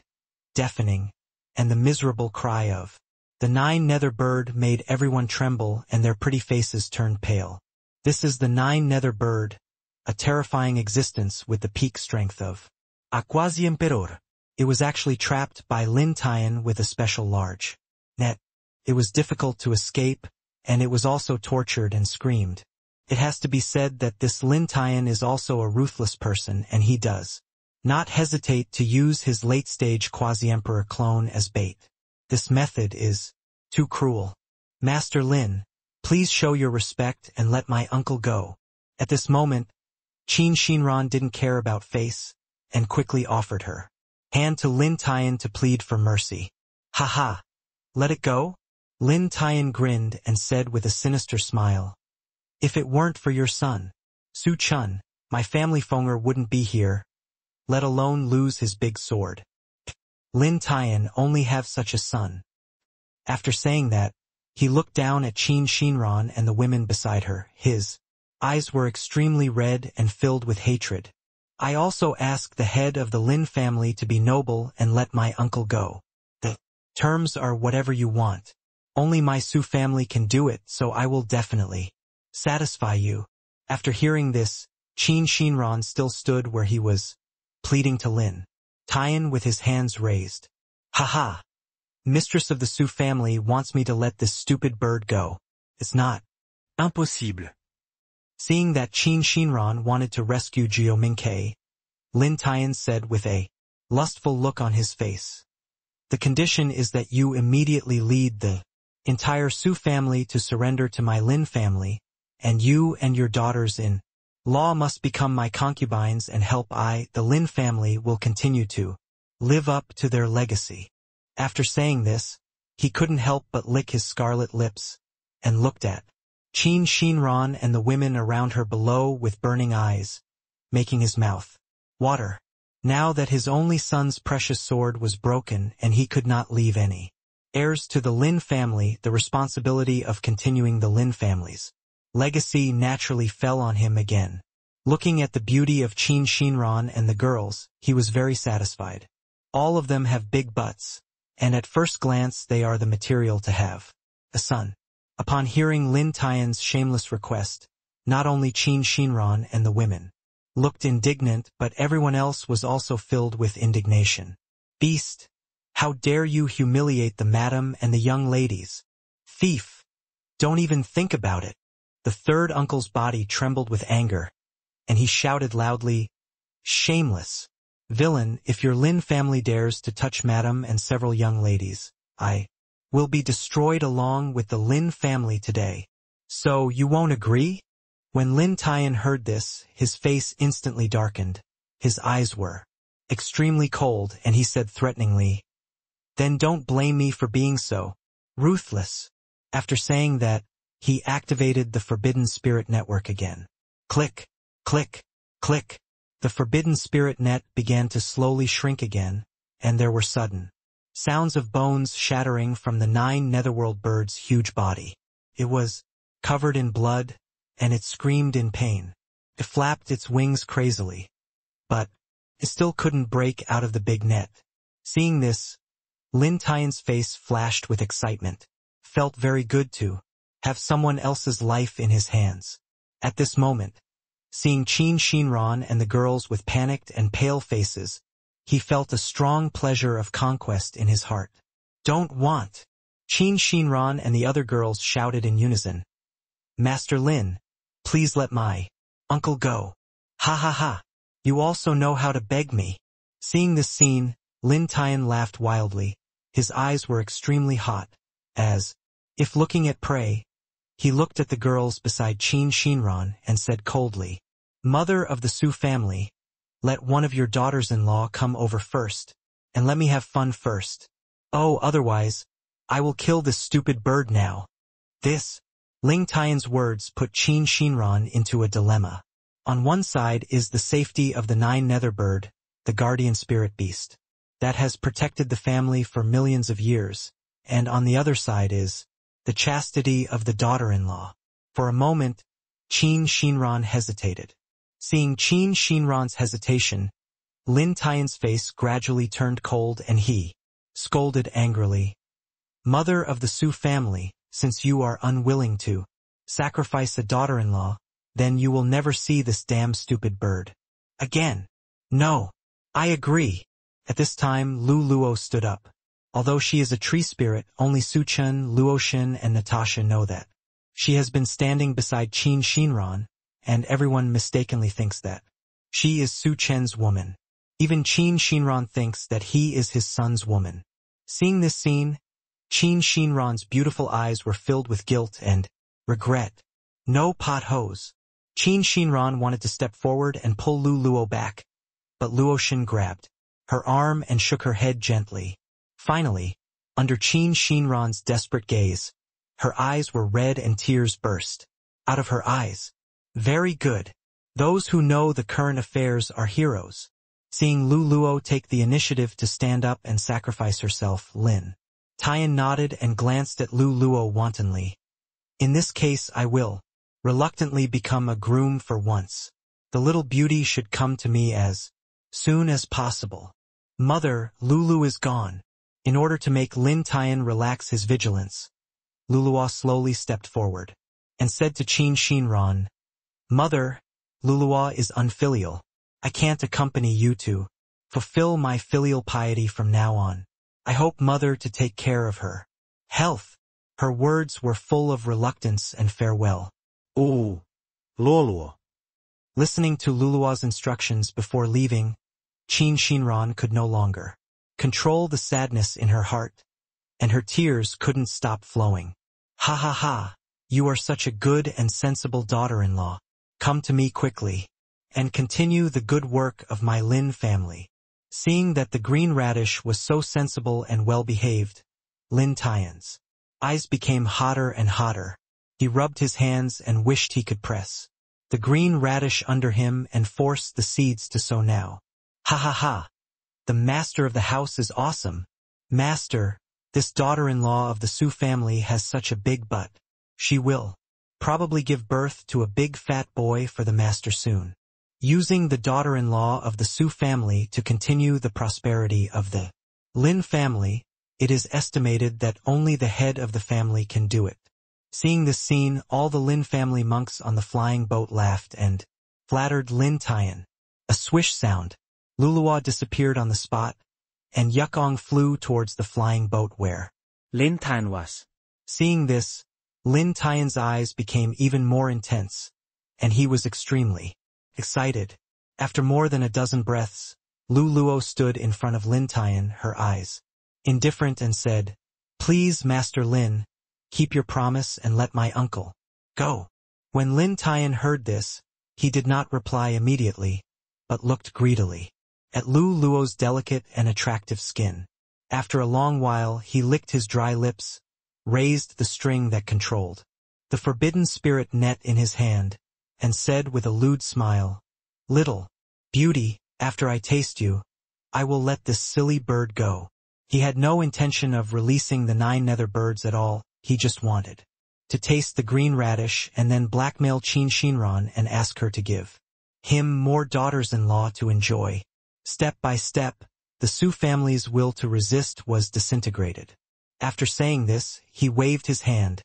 deafening, and the miserable cry of the nine-nether bird made everyone tremble and their pretty faces turned pale. This is the nine-nether bird, a terrifying existence with the peak strength of a quasi-emperor. It was actually trapped by Lin Tian with a special large net. It was difficult to escape, and it was also tortured and screamed. It has to be said that this Lin Tian is also a ruthless person, and he does not hesitate to use his late-stage quasi-emperor clone as bait. This method is too cruel. Master Lin, please show your respect and let my uncle go. At this moment, Qin Shinran didn't care about face, and quickly offered her hand to Lin Tian to plead for mercy. Ha ha! Let it go? Lin Tian grinned and said with a sinister smile, if it weren't for your son, Su Chun, my family Fenger wouldn't be here, let alone lose his big sword. Lin Tian only have such a son. After saying that, he looked down at Qin Shinran and the women beside her. His eyes were extremely red and filled with hatred. I also ask the head of the Lin family to be noble and let my uncle go. The terms are whatever you want. Only my Su family can do it, so I will definitely satisfy you. After hearing this, Qin Shinran still stood where he was, pleading to Lin Tian with his hands raised. Ha ha! Mistress of the Su family wants me to let this stupid bird go. It's not Impossible. Seeing that Qin Shinran wanted to rescue Jiu Minkei, Lin Tian said with a lustful look on his face. The condition is that you immediately lead the entire Su family to surrender to my Lin family, and you and your daughters-in-law must become my concubines and help the Lin family will continue to live up to their legacy. After saying this, he couldn't help but lick his scarlet lips, and looked at Qin Shinran and the women around her below with burning eyes, making his mouth water. Now that his only son's precious sword was broken and he could not leave any heirs to the Lin family, the responsibility of continuing the Lin family's legacy naturally fell on him again. Looking at the beauty of Qin Shinran and the girls, he was very satisfied. All of them have big butts, and at first glance they are the material to have a son. Upon hearing Lin Tian's shameless request, not only Qin Shinran and the women looked indignant, but everyone else was also filled with indignation. Beast! How dare you humiliate the madam and the young ladies? Thief! Don't even think about it. The third uncle's body trembled with anger, and he shouted loudly, shameless! Villain, if your Lin family dares to touch madam and several young ladies, I will be destroyed along with the Lin family today. So you won't agree? When Lin Tian heard this, his face instantly darkened. His eyes were extremely cold, and he said threateningly, then don't blame me for being so ruthless. After saying that, he activated the Forbidden Spirit Network again. Click, click, click. The Forbidden Spirit Net began to slowly shrink again, and there were sudden sounds of bones shattering from the 9 netherworld bird's huge body. It was covered in blood, and it screamed in pain. It flapped its wings crazily, but it still couldn't break out of the big net. Seeing this, Lin Tian's face flashed with excitement. Felt very good to have someone else's life in his hands. At this moment, seeing Qin Shinran and the girls with panicked and pale faces, he felt a strong pleasure of conquest in his heart. Don't want! Qin Shinran and the other girls shouted in unison. Master Lin, please let my uncle go. Ha ha ha! You also know how to beg me. Seeing this scene, Lin Tian laughed wildly. His eyes were extremely hot, as if looking at prey. He looked at the girls beside Qin Shinran and said coldly, Mother of the Su family, let one of your daughters-in-law come over first, and let me have fun first. Oh, otherwise, I will kill this stupid bird now. This, Lin Tian's words put Qin Shinran into a dilemma. On one side is the safety of the 9 nether bird, the guardian spirit beast, that has protected the family for millions of years, and on the other side is the chastity of the daughter-in-law. For a moment, Qin Shinran hesitated. Seeing Qin Shinran's hesitation, Lin Tian's face gradually turned cold and he scolded angrily. Mother of the Su family, since you are unwilling to sacrifice a daughter-in-law, then you will never see this damn stupid bird again. No, I agree. At this time, Lu Luo stood up. Although she is a tree spirit, only Su Chen, Luoshin, and Natasha know that. She has been standing beside Qin Shinran, and everyone mistakenly thinks that she is Su Chen's woman. Even Qin Shinran thinks that he is his son's woman. Seeing this scene, Qin Shinran's beautiful eyes were filled with guilt and regret. No potholes. Qin Shinran wanted to step forward and pull Lu Luo back, but Luoshin grabbed her arm and shook her head gently. Finally, under Qin Shinran's desperate gaze, her eyes were red and tears burst out of her eyes. Very good. Those who know the current affairs are heroes. Seeing Lu Luo take the initiative to stand up and sacrifice herself, Lin Tian nodded and glanced at Lu Luo wantonly. In this case I will reluctantly become a groom for once. The little beauty should come to me as soon as possible. Mother, Lulu is gone. In order to make Lin Tian relax his vigilance, Luluo slowly stepped forward and said to Qin Shinran, Mother, Luluo is unfilial. I can't accompany you to fulfill my filial piety from now on. I hope Mother to take care of her health. Her words were full of reluctance and farewell. Oh, Luluo. Listening to Luluo's instructions before leaving, Qin Shinran could no longer control the sadness in her heart, and her tears couldn't stop flowing. Ha ha ha, you are such a good and sensible daughter-in-law. Come to me quickly, and continue the good work of my Lin family. Seeing that the green radish was so sensible and well-behaved, Lin Tian's eyes became hotter and hotter. He rubbed his hands and wished he could press the green radish under him and force the seeds to sow now. Ha ha ha, the master of the house is awesome. Master, this daughter-in-law of the Su family has such a big butt. She will probably give birth to a big fat boy for the master soon. Using the daughter-in-law of the Su family to continue the prosperity of the Lin family, it is estimated that only the head of the family can do it. Seeing this scene, all the Lin family monks on the flying boat laughed and flattered Lin Tian. A swish sound. Luluwa disappeared on the spot, and Yukong flew towards the flying boat where Lin Tian was. Seeing this, Lin Tian's eyes became even more intense, and he was extremely excited. After more than a dozen breaths, Luo stood in front of Lin Tian, her eyes indifferent, and said, "Please, Master Lin, keep your promise and let my uncle go." When Lin Tian heard this, he did not reply immediately, but looked greedily at Luo's delicate and attractive skin. After a long while, he licked his dry lips, raised the string that controlled the forbidden spirit net in his hand, and said with a lewd smile, "Little beauty, after I taste you, I will let this silly bird go." He had no intention of releasing the 9 nether birds at all. He just wanted to taste the green radish and then blackmail Qin Shinran and ask her to give him more daughters-in-law to enjoy. Step by step, the Su family's will to resist was disintegrated. After saying this, he waved his hand,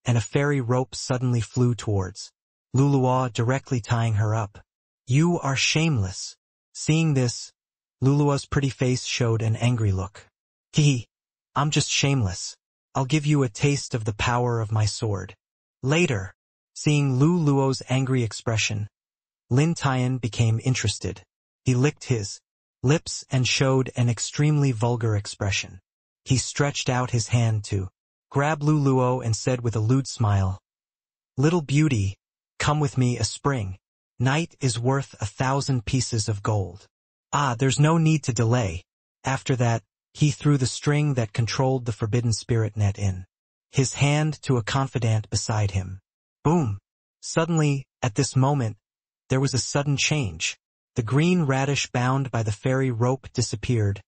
and a fairy rope suddenly flew towards Luluwa, directly tying her up. "You are shameless." Seeing this, Luluwa's pretty face showed an angry look. I'm just shameless. I'll give you a taste of the power of my sword later." Seeing Luo's angry expression, Lin Tian became interested. He licked his lips and showed an extremely vulgar expression. He stretched out his hand to grab Luo and said with a lewd smile, "Little beauty, come with me a spring. Night is worth 1,000 pieces of gold." There's no need to delay. After that, he threw the string that controlled the forbidden spirit net in his hand to a confidant beside him. Boom! Suddenly, at this moment, there was a sudden change. The green radish bound by the fairy rope disappeared,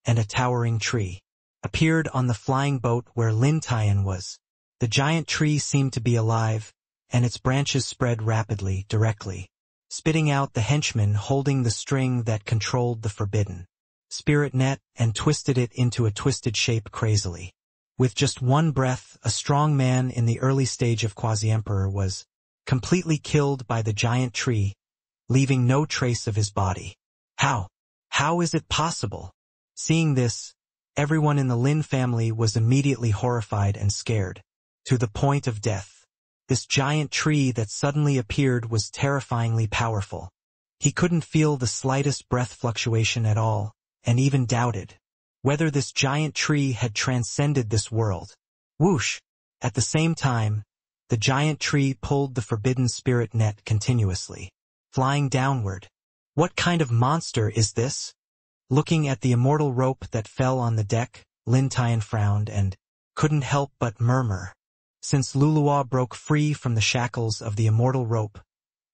and a towering tree appeared on the flying boat where Lin Tian was. The giant tree seemed to be alive, and its branches spread rapidly, directly spitting out the henchman holding the string that controlled the forbidden spirit net and twisted it into a twisted shape crazily. With just one breath, a strong man in the early stage of Quasi-Emperor was completely killed by the giant tree, leaving no trace of his body. How is it possible? Seeing this, everyone in the Lin family was immediately horrified and scared, to the point of death. This giant tree that suddenly appeared was terrifyingly powerful. He couldn't feel the slightest breath fluctuation at all, and even doubted whether this giant tree had transcended this world. Whoosh! At the same time, the giant tree pulled the forbidden spirit net continuously, flying downward. What kind of monster is this? Looking at the immortal rope that fell on the deck, Lin Tian frowned and couldn't help but murmur. Since Luluwa broke free from the shackles of the immortal rope,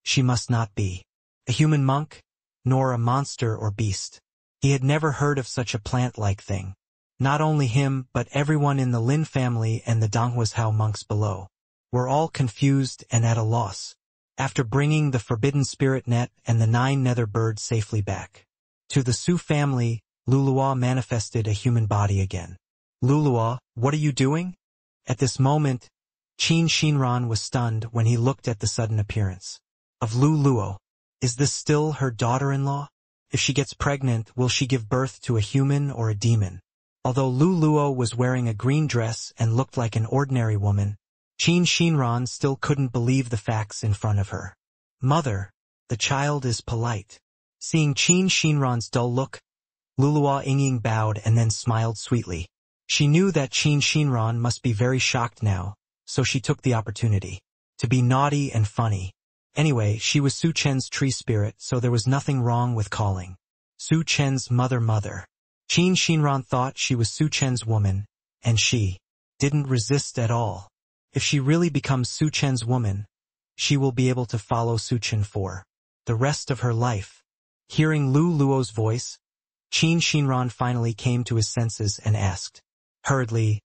she must not be a human monk, nor a monster or beast. He had never heard of such a plant-like thing. Not only him, but everyone in the Lin family and the Donghuazhou monks below were all confused and at a loss. After bringing the forbidden spirit net and the 9 nether birds safely back to the Su family, Luluwa manifested a human body again. "Luluwa, what are you doing?" At this moment, Qin Shinran was stunned when he looked at the sudden appearance of Luo. Is this still her daughter-in-law? If she gets pregnant, will she give birth to a human or a demon? Although Luo was wearing a green dress and looked like an ordinary woman, Qin Shinran still couldn't believe the facts in front of her. "Mother, the child is polite. Seeing Qin Shinran's dull look, Luluo Yingying bowed and then smiled sweetly. She knew that Qin Shinran must be very shocked now, so she took the opportunity to be naughty and funny. Anyway, she was Su Chen's tree spirit, so there was nothing wrong with calling Su Chen's mother. Qin Shinran thought she was Su Chen's woman, and she didn't resist at all. If she really becomes Su Chen's woman, she will be able to follow Su Chen for the rest of her life. Hearing Lu Luo's voice, Qin Shinran finally came to his senses and asked hurriedly,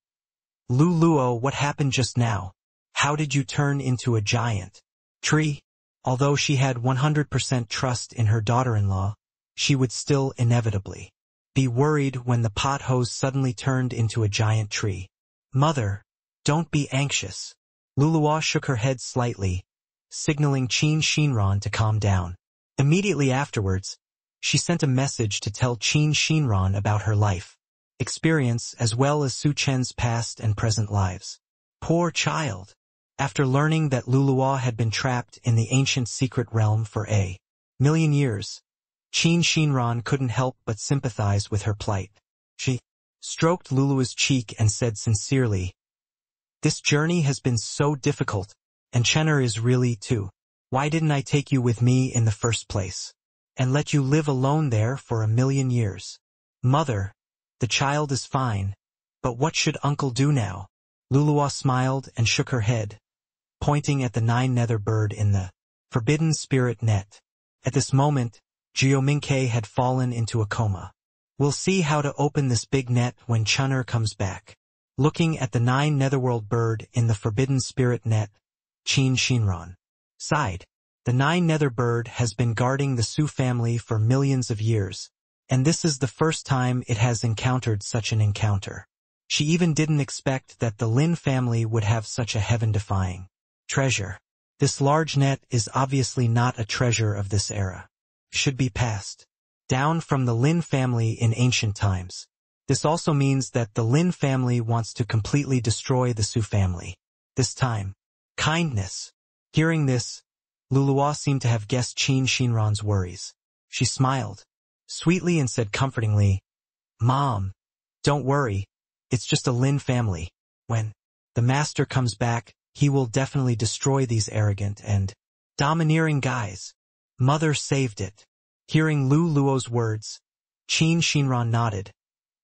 Lu Luo, what happened just now? How did you turn into a giant tree? Although she had 100% trust in her daughter-in-law, she would still inevitably be worried when the pot hose suddenly turned into a giant tree. Mother, don't be anxious. Luluo shook her head slightly, signaling Qin Shinran to calm down. Immediately afterwards, she sent a message to tell Qin Shinran about her life experience as well as Su Chen's past and present lives. Poor child. After learning that Luluo had been trapped in the ancient secret realm for a million years, Qin Shinran couldn't help but sympathize with her plight. She stroked Luluo's cheek and said sincerely, this journey has been so difficult, and Chenner is really too. Why didn't I take you with me in the first place, and let you live alone there for a million years? Mother, the child is fine, but what should Uncle do now? Luluo smiled and shook her head, pointing at the 9-nether bird in the forbidden spirit net. At this moment, Geominke had fallen into a coma. We'll see how to open this big net when Chenner comes back. Looking at the 9-netherworld bird in the forbidden spirit net, Qin Shinran sighed. The 9-nether bird has been guarding the Su family for millions of years, and this is the first time it has encountered such an encounter. She even didn't expect that the Lin family would have such a heaven-defying treasure. This large net is obviously not a treasure of this era. Should be passed down from the Lin family in ancient times. This also means that the Lin family wants to completely destroy the Su family. This time, kindness. Hearing this, Luluo seemed to have guessed Qin Shinran's worries. She smiled sweetly and said comfortingly, Mom, don't worry, it's just a Lin family. When the master comes back, he will definitely destroy these arrogant and domineering guys. Mother saved it. Hearing Lu Luo's words, Qin Shinran nodded,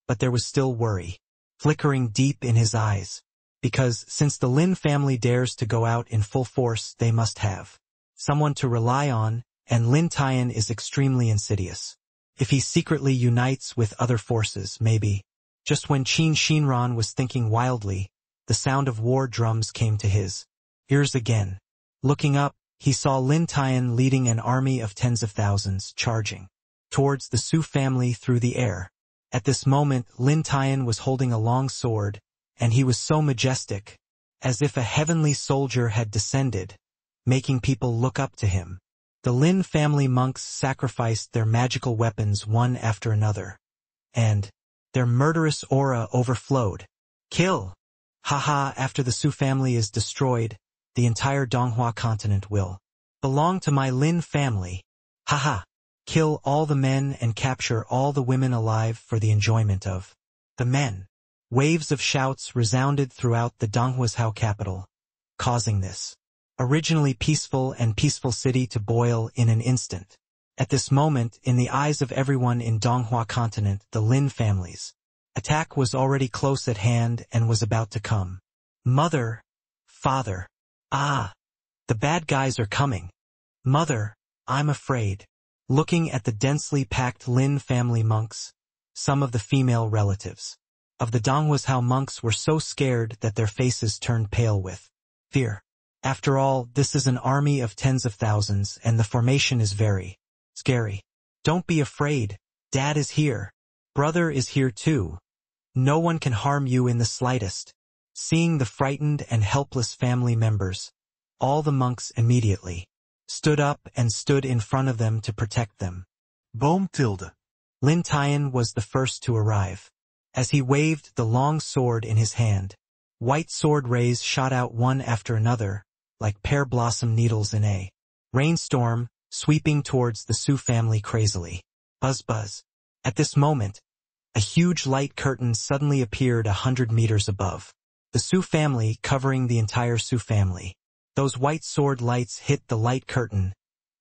but there was still worry flickering deep in his eyes, because since the Lin family dares to go out in full force, they must have someone to rely on, and Lin Tian is extremely insidious. If he secretly unites with other forces, maybe. Just when Qin Shinran was thinking wildly, the sound of war drums came to his ears again. Looking up, he saw Lin Tian leading an army of tens of thousands charging towards the Su family through the air. At this moment, Lin Tian was holding a long sword, and he was so majestic, as if a heavenly soldier had descended, making people look up to him. The Lin family monks sacrificed their magical weapons one after another, and their murderous aura overflowed. Kill! Haha, after the Su family is destroyed, the entire Donghua continent will belong to my Lin family. Haha! Kill all the men and capture all the women alive for the enjoyment of the men. Waves of shouts resounded throughout the Donghuazhou capital, causing this originally peaceful city to boil in an instant. At this moment, in the eyes of everyone in Donghua continent, the Lin family's attack was already close at hand and was about to come. Mother, father, the bad guys are coming. Mother, I'm afraid. Looking at the densely packed Lin family monks, some of the female relatives of the Donghuazhou monks were so scared that their faces turned pale with fear. After all, this is an army of tens of thousands, and the formation is very scary. Don't be afraid. Dad is here. Brother is here too. No one can harm you in the slightest. Seeing the frightened and helpless family members, all the monks immediately stood up and stood in front of them to protect them. Boom tilde. Lin Tian was the first to arrive. As he waved the long sword in his hand, white sword rays shot out one after another, like pear blossom needles in a rainstorm, sweeping towards the Su family crazily. Buzz buzz. At this moment, a huge light curtain suddenly appeared 100 meters above. The Su family covering the entire Su family. Those white sword lights hit the light curtain,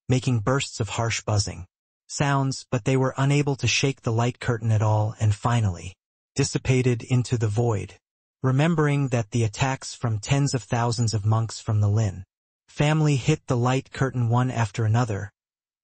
making bursts of harsh buzzing sounds, but they were unable to shake the light curtain at all and finally dissipated into the void. Remembering that the attacks from tens of thousands of monks from the Lin family hit the light curtain one after another,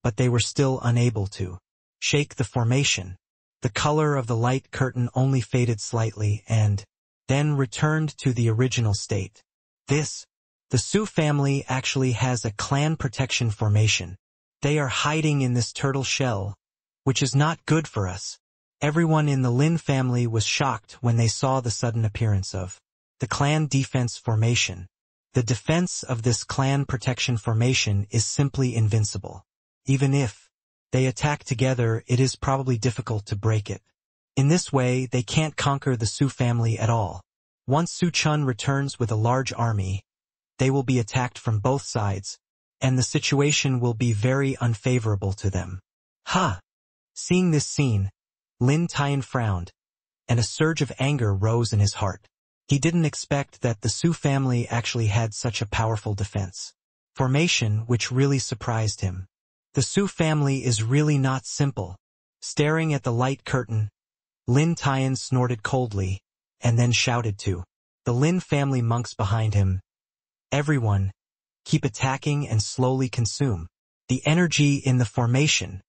but they were still unable to shake the formation. The color of the light curtain only faded slightly and then returned to the original state. The Su family actually has a clan protection formation. They are hiding in this turtle shell, which is not good for us. Everyone in the Lin family was shocked when they saw the sudden appearance of the clan defense formation. The defense of this clan protection formation is simply invincible. Even if they attack together, it is probably difficult to break it. In this way, they can't conquer the Su family at all. Once Su Chun returns with a large army, they will be attacked from both sides, and the situation will be very unfavorable to them. Seeing this scene, Lin Tian frowned, and a surge of anger rose in his heart. He didn't expect that the Su family actually had such a powerful defense formation, which really surprised him. The Su family is really not simple. Staring at the light curtain, Lin Tian snorted coldly, and then shouted to the Lin family monks behind him, "Everyone, keep attacking and slowly consume the energy in the formation."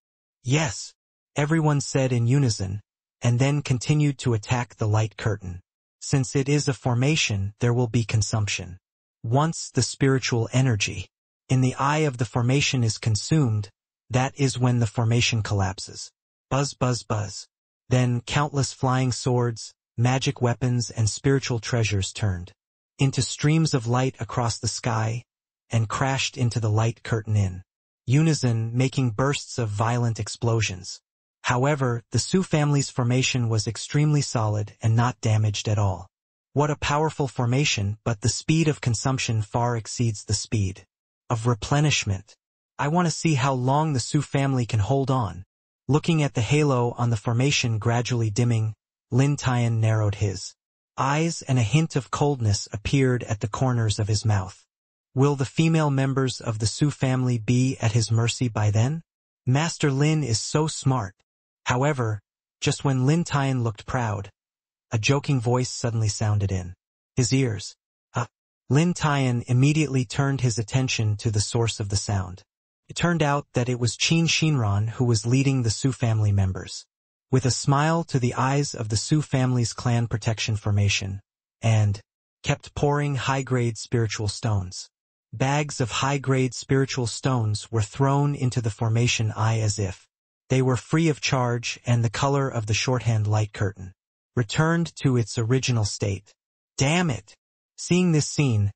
"Yes," everyone said in unison, and then continued to attack the light curtain. Since it is a formation, there will be consumption. Once the spiritual energy in the eye of the formation is consumed, that is when the formation collapses. Buzz buzz buzz. Then countless flying swords, magic weapons and spiritual treasures turned into streams of light across the sky and crashed into the light curtain in unison, making bursts of violent explosions. However, the Su family's formation was extremely solid and not damaged at all. What a powerful formation, but the speed of consumption far exceeds the speed of replenishment. I want to see how long the Su family can hold on. Looking at the halo on the formation gradually dimming, Lin Tian narrowed his eyes and a hint of coldness appeared at the corners of his mouth. Will the female members of the Su family be at his mercy by then? Master Lin is so smart. However, just when Lin Tian looked proud, a joking voice suddenly sounded in his ears. Lin Tian immediately turned his attention to the source of the sound. It turned out that it was Qin Shinran who was leading the Su family members. With a smile to the eyes of the Su family's clan protection formation, and kept pouring high-grade spiritual stones. Bags of high-grade spiritual stones were thrown into the formation eye as if they were free of charge, and the color of the shorthand light curtain returned to its original state. Damn it! Seeing this scene,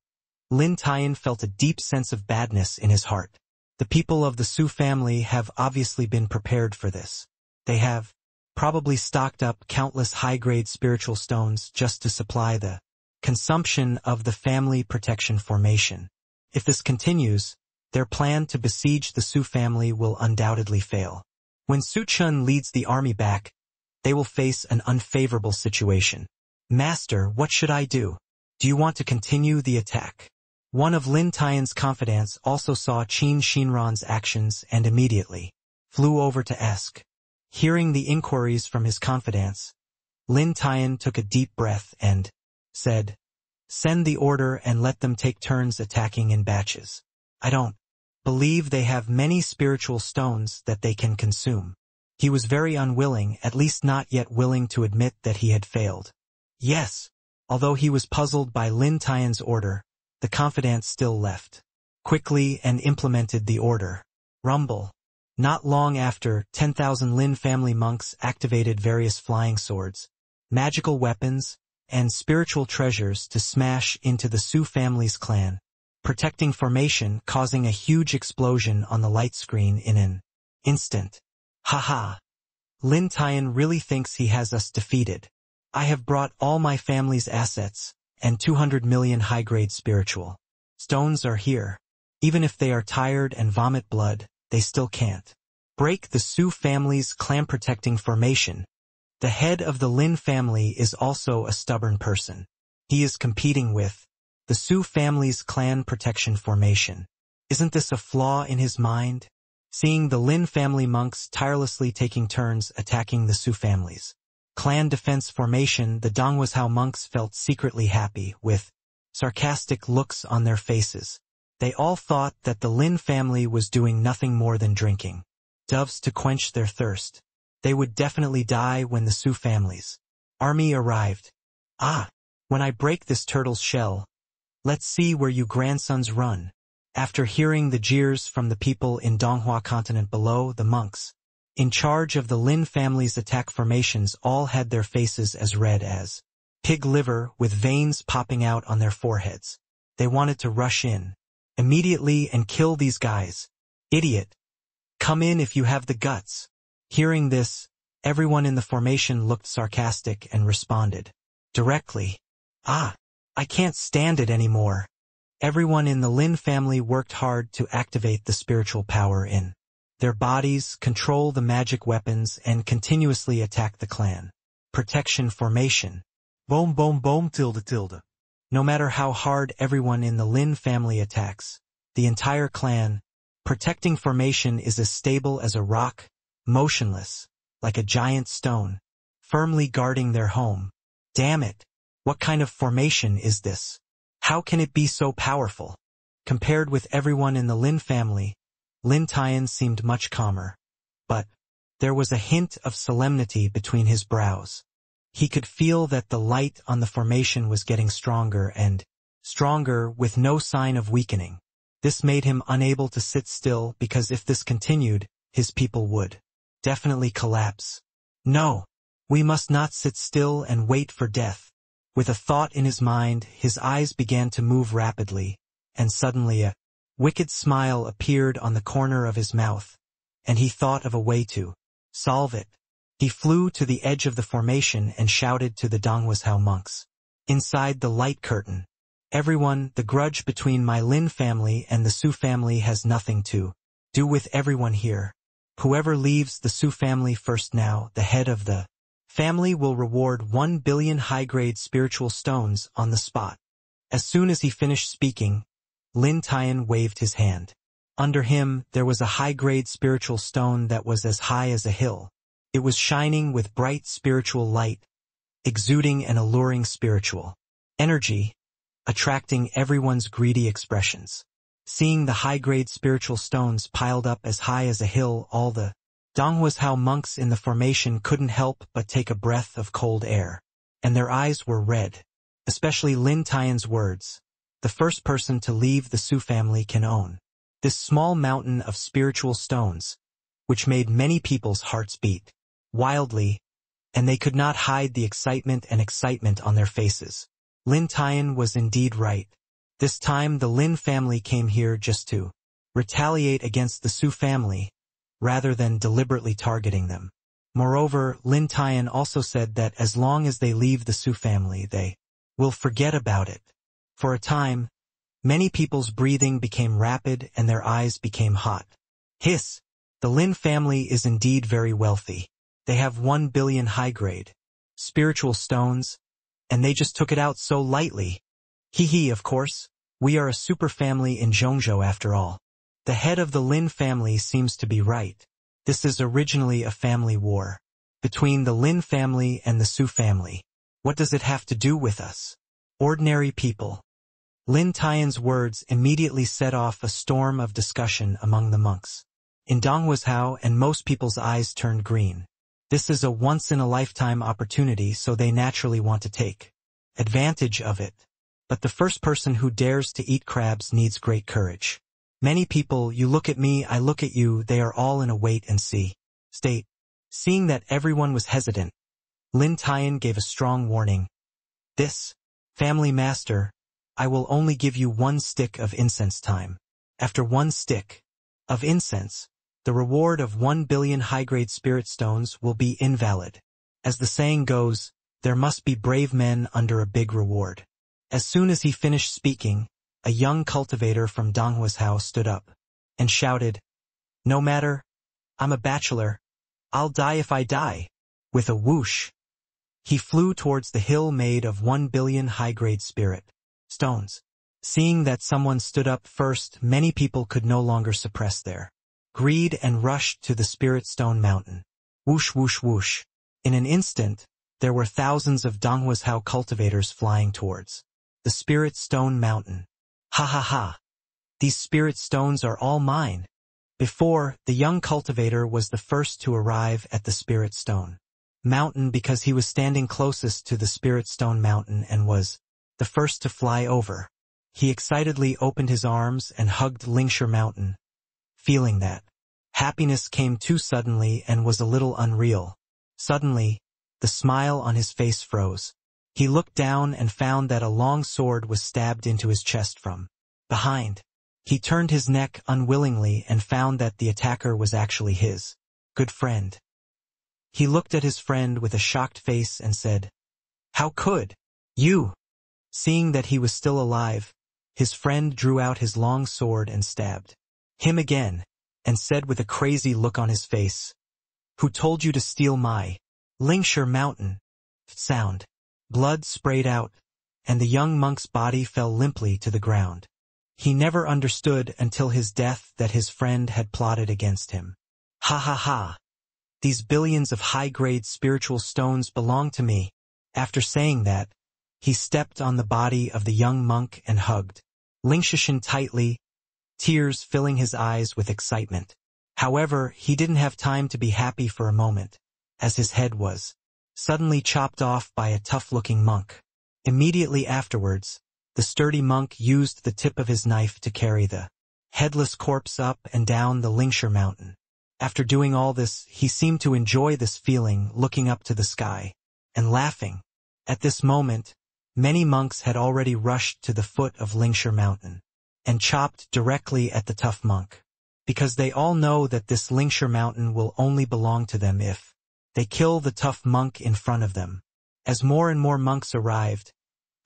Lin Tian felt a deep sense of badness in his heart. The people of the Su family have obviously been prepared for this. They have probably stocked up countless high-grade spiritual stones just to supply the consumption of the family protection formation. If this continues, their plan to besiege the Su family will undoubtedly fail. When Su Chun leads the army back, they will face an unfavorable situation. Master, what should I do? Do you want to continue the attack? One of Lin Tian's confidants also saw Qin Shinran's actions and immediately flew over to ask. Hearing the inquiries from his confidants, Lin Tian took a deep breath and said, "Send the order and let them take turns attacking in batches. I don't believe they have many spiritual stones that they can consume." He was very unwilling, at least not yet willing to admit that he had failed. Yes, although he was puzzled by Lin Tian's order, the confidant still left quickly and implemented the order. Rumble. Not long after, 10,000 Lin family monks activated various flying swords, magical weapons, and spiritual treasures to smash into the Su family's clan, protecting formation, causing a huge explosion on the light screen in an instant. Haha. Lin Tian really thinks he has us defeated. I have brought all my family's assets, and 200 million high-grade spiritual stones are here. Even if they are tired and vomit blood, they still can't break the Su family's clan-protecting formation. The head of the Lin family is also a stubborn person. He is competing with the Su family's clan protection formation. Isn't this a flaw in his mind? Seeing the Lin family monks tirelessly taking turns attacking the Su family's clan defense formation, the Donghuazhou monks felt secretly happy, with sarcastic looks on their faces. They all thought that the Lin family was doing nothing more than drinking doves to quench their thirst. They would definitely die when the Su family's army arrived. Ah, when I break this turtle's shell, let's see where you grandsons run. After hearing the jeers from the people in Donghua continent below, the monks in charge of the Lin family's attack formations all had their faces as red as pig liver, with veins popping out on their foreheads. They wanted to rush in immediately and kill these guys. Idiot. Come in if you have the guts. Hearing this, everyone in the formation looked sarcastic and responded directly, "Ah, I can't stand it anymore." Everyone in the Lin family worked hard to activate the spiritual power in their bodies, control the magic weapons, and continuously attack the clan protection formation. Boom boom boom tilde tilde. No matter how hard everyone in the Lin family attacks, the entire clan protecting formation is as stable as a rock, motionless, like a giant stone, firmly guarding their home. Damn it! What kind of formation is this? How can it be so powerful? Compared with everyone in the Lin family, Lin Tian seemed much calmer. But there was a hint of solemnity between his brows. He could feel that the light on the formation was getting stronger and stronger, with no sign of weakening. This made him unable to sit still, because if this continued, his people would definitely collapse. No, we must not sit still and wait for death. With a thought in his mind, his eyes began to move rapidly, and suddenly a wicked smile appeared on the corner of his mouth, and he thought of a way to solve it. He flew to the edge of the formation and shouted to the Donghuazhou monks inside the light curtain, "Everyone, the grudge between my Lin family and the Su family has nothing to do with everyone here. Whoever leaves the Su family first now, the head of the family will reward 1 billion high-grade spiritual stones on the spot." As soon as he finished speaking, Lin Tian waved his hand. Under him, there was a high-grade spiritual stone that was as high as a hill. It was shining with bright spiritual light, exuding an alluring spiritual energy, attracting everyone's greedy expressions. Seeing the high-grade spiritual stones piled up as high as a hill, all the Donghuazhou monks in the formation couldn't help but take a breath of cold air, and their eyes were red. Especially Lin Tian's words, "The first person to leave the Su family can own this small mountain of spiritual stones," which made many people's hearts beat wildly, and they could not hide the excitement on their faces. Lin Tian was indeed right. This time the Lin family came here just to retaliate against the Su family, rather than deliberately targeting them. Moreover, Lin Tian also said that as long as they leave the Su family, they will forget about it. For a time, many people's breathing became rapid and their eyes became hot. Hiss! The Lin family is indeed very wealthy. They have 1 billion high-grade spiritual stones, and they just took it out so lightly. Hee, of course, we are a super family in Dongzhou after all. The head of the Lin family seems to be right. This is originally a family war between the Lin family and the Su family. What does it have to do with us, ordinary people? Lin Tian's words immediately set off a storm of discussion among the monks in Donghuazhou, and most people's eyes turned green. This is a once-in-a-lifetime opportunity, so they naturally want to take advantage of it. But the first person who dares to eat crabs needs great courage. Many people, you look at me, I look at you, they are all in a wait-and-see state. Seeing that everyone was hesitant, Lin Tian gave a strong warning. "This, family master, I will only give you 1 stick of incense time. After 1 stick of incense, the reward of 1 billion high-grade spirit stones will be invalid. As the saying goes, there must be brave men under a big reward." As soon as he finished speaking, a young cultivator from Donghuazhou stood up and shouted, No matter, I'm a bachelor. I'll die if I die. With a whoosh, he flew towards the hill made of 1 billion high-grade spirit stones. Seeing that someone stood up first, many people could no longer suppress their greed and rushed to the spirit stone mountain. Whoosh whoosh whoosh. In an instant, there were thousands of Donghuazhou cultivators flying towards the spirit stone mountain. Ha ha ha. These spirit stones are all mine. Before, the young cultivator was the first to arrive at the spirit stone mountain because he was standing closest to the spirit stone mountain and was the first to fly over. He excitedly opened his arms and hugged Lingsher Mountain, feeling that happiness came too suddenly and was a little unreal. Suddenly, the smile on his face froze. He looked down and found that a long sword was stabbed into his chest from behind. He turned his neck unwillingly and found that the attacker was actually his good friend. He looked at his friend with a shocked face and said, "How could you?" Seeing that he was still alive, his friend drew out his long sword and stabbed him again, and said with a crazy look on his face, "Who told you to steal my Lingsher Mountain?" Sound. Blood sprayed out, and the young monk's body fell limply to the ground. He never understood until his death that his friend had plotted against him. Ha ha ha. These billions of high-grade spiritual stones belong to me. After saying that, he stepped on the body of the young monk and hugged Lingshishan tightly, tears filling his eyes with excitement. However, he didn't have time to be happy for a moment, as his head was suddenly chopped off by a tough-looking monk. Immediately afterwards, the sturdy monk used the tip of his knife to carry the headless corpse up and down the Lingsher Mountain. After doing all this, he seemed to enjoy this feeling, looking up to the sky and laughing. At this moment, many monks had already rushed to the foot of Lingsher Mountain and chopped directly at the tough monk, because they all know that this Lingsher Mountain will only belong to them if they kill the tough monk in front of them. As more and more monks arrived,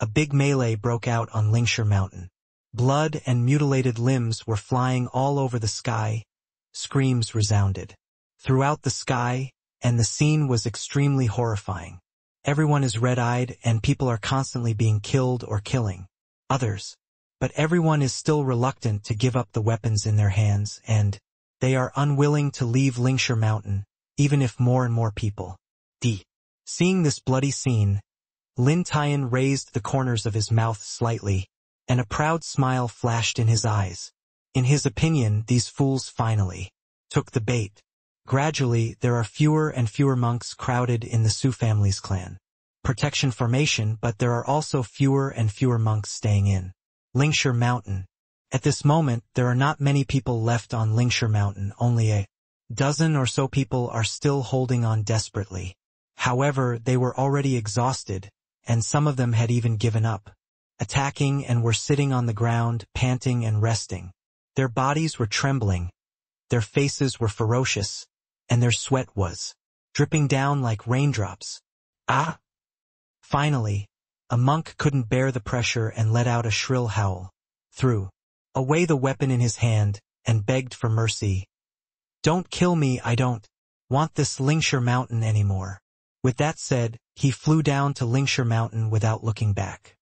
a big melee broke out on Lingsher Mountain. Blood and mutilated limbs were flying all over the sky. Screams resounded throughout the sky, and the scene was extremely horrifying. Everyone is red-eyed, and people are constantly being killed or killing others. But everyone is still reluctant to give up the weapons in their hands, and they are unwilling to leave Lingsher Mountain, even if more and more people die. Seeing this bloody scene, Lin Tian raised the corners of his mouth slightly, and a proud smile flashed in his eyes. In his opinion, these fools finally took the bait. Gradually, there are fewer and fewer monks crowded in the Su family's clan protection formation, but there are also fewer and fewer monks staying in Lingsher Mountain. At this moment, there are not many people left on Lingsher Mountain, only a dozen or so people are still holding on desperately. However, they were already exhausted, and some of them had even given up attacking and were sitting on the ground, panting and resting. Their bodies were trembling, their faces were ferocious, and their sweat was dripping down like raindrops. Ah! Finally, a monk couldn't bear the pressure and let out a shrill howl, threw away the weapon in his hand, and begged for mercy. "Don't kill me, I don't want this Lingsher Mountain anymore." With that said, he flew down to Lingsher Mountain without looking back.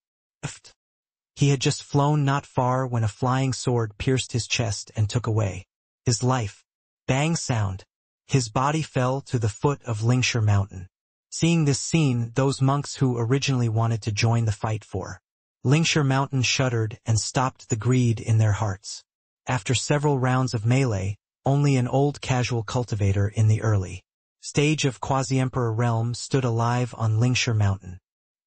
He had just flown not far when a flying sword pierced his chest and took away his life. Bang sound. His body fell to the foot of Lingsher Mountain. Seeing this scene, those monks who originally wanted to join the fight for Lingsher Mountain shuddered and stopped the greed in their hearts. After several rounds of melee, only an old casual cultivator in the early stage of Quasi-Emperor realm stood alive on Lingsher Mountain.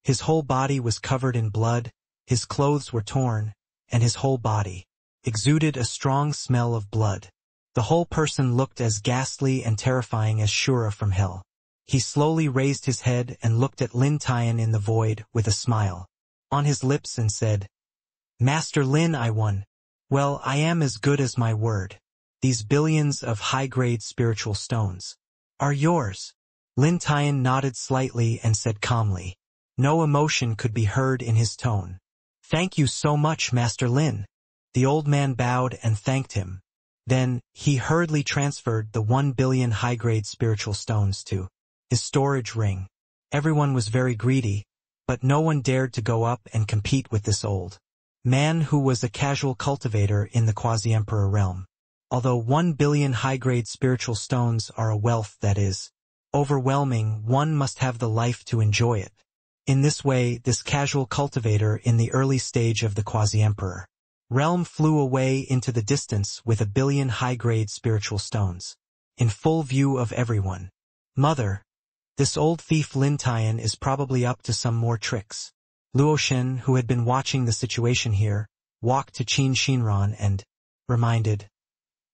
His whole body was covered in blood, his clothes were torn, and his whole body exuded a strong smell of blood. The whole person looked as ghastly and terrifying as Shura from hell. He slowly raised his head and looked at Lin Tian in the void with a smile on his lips and said, "Master Lin, I won. Well, I am as good as my word. These billions of high-grade spiritual stones are yours." Lin Tian nodded slightly and said calmly. No emotion could be heard in his tone. "Thank you so much, Master Lin." The old man bowed and thanked him. Then, he hurriedly transferred the 1 billion high-grade spiritual stones to his storage ring. Everyone was very greedy, but no one dared to go up and compete with this old man who was a casual cultivator in the quasi-emperor realm. Although 1 billion high-grade spiritual stones are a wealth that is overwhelming, one must have the life to enjoy it. In this way, this casual cultivator in the early stage of the quasi-emperor realm flew away into the distance with 1 billion high-grade spiritual stones, in full view of everyone. Mother, this old thief Lin Tian is probably up to some more tricks. Luo Shen, who had been watching the situation here, walked to Qin Xinran and reminded,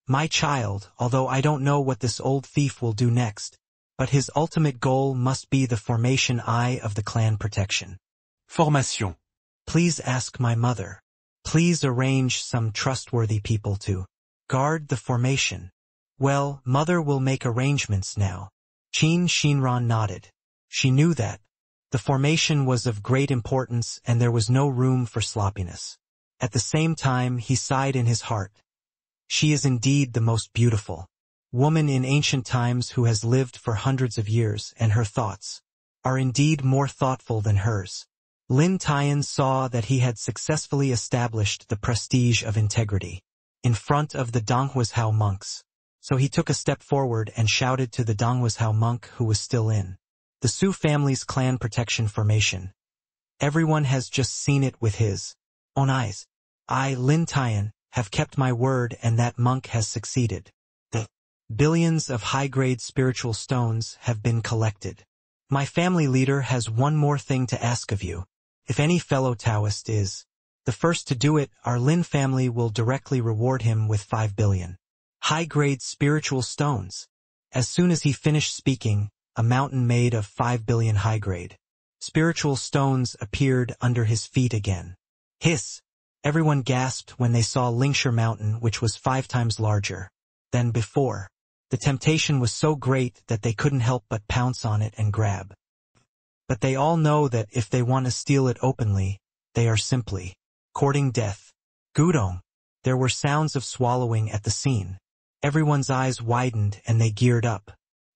"My child, although I don't know what this old thief will do next, but his ultimate goal must be the formation of the clan protection. Formation. Please ask my mother. Please arrange some trustworthy people to guard the formation." "Well, mother will make arrangements now." Qin Xinran nodded. She knew that the formation was of great importance and there was no room for sloppiness. At the same time, he sighed in his heart. She is indeed the most beautiful woman in ancient times who has lived for hundreds of years, and her thoughts are indeed more thoughtful than hers. Lin Tian saw that he had successfully established the prestige of integrity in front of the Donghuazhou monks. So he took a step forward and shouted to the Donghuazhou monk who was still in the Su family's clan protection formation. "Everyone has just seen it with his own eyes. I, Lin Tian, have kept my word and that monk has succeeded. The billions of high-grade spiritual stones have been collected. My family leader has one more thing to ask of you. If any fellow Taoist is the first to do it, our Lin family will directly reward him with 5 billion high-grade spiritual stones." As soon as he finished speaking, a mountain made of 5 billion high-grade spiritual stones appeared under his feet again. Hiss! Everyone gasped when they saw Lingshi Mountain, which was 5 times larger than before. The temptation was so great that they couldn't help but pounce on it and grab. But they all know that if they want to steal it openly, they are simply courting death. Gudong! There were sounds of swallowing at the scene. Everyone's eyes widened and they geared up.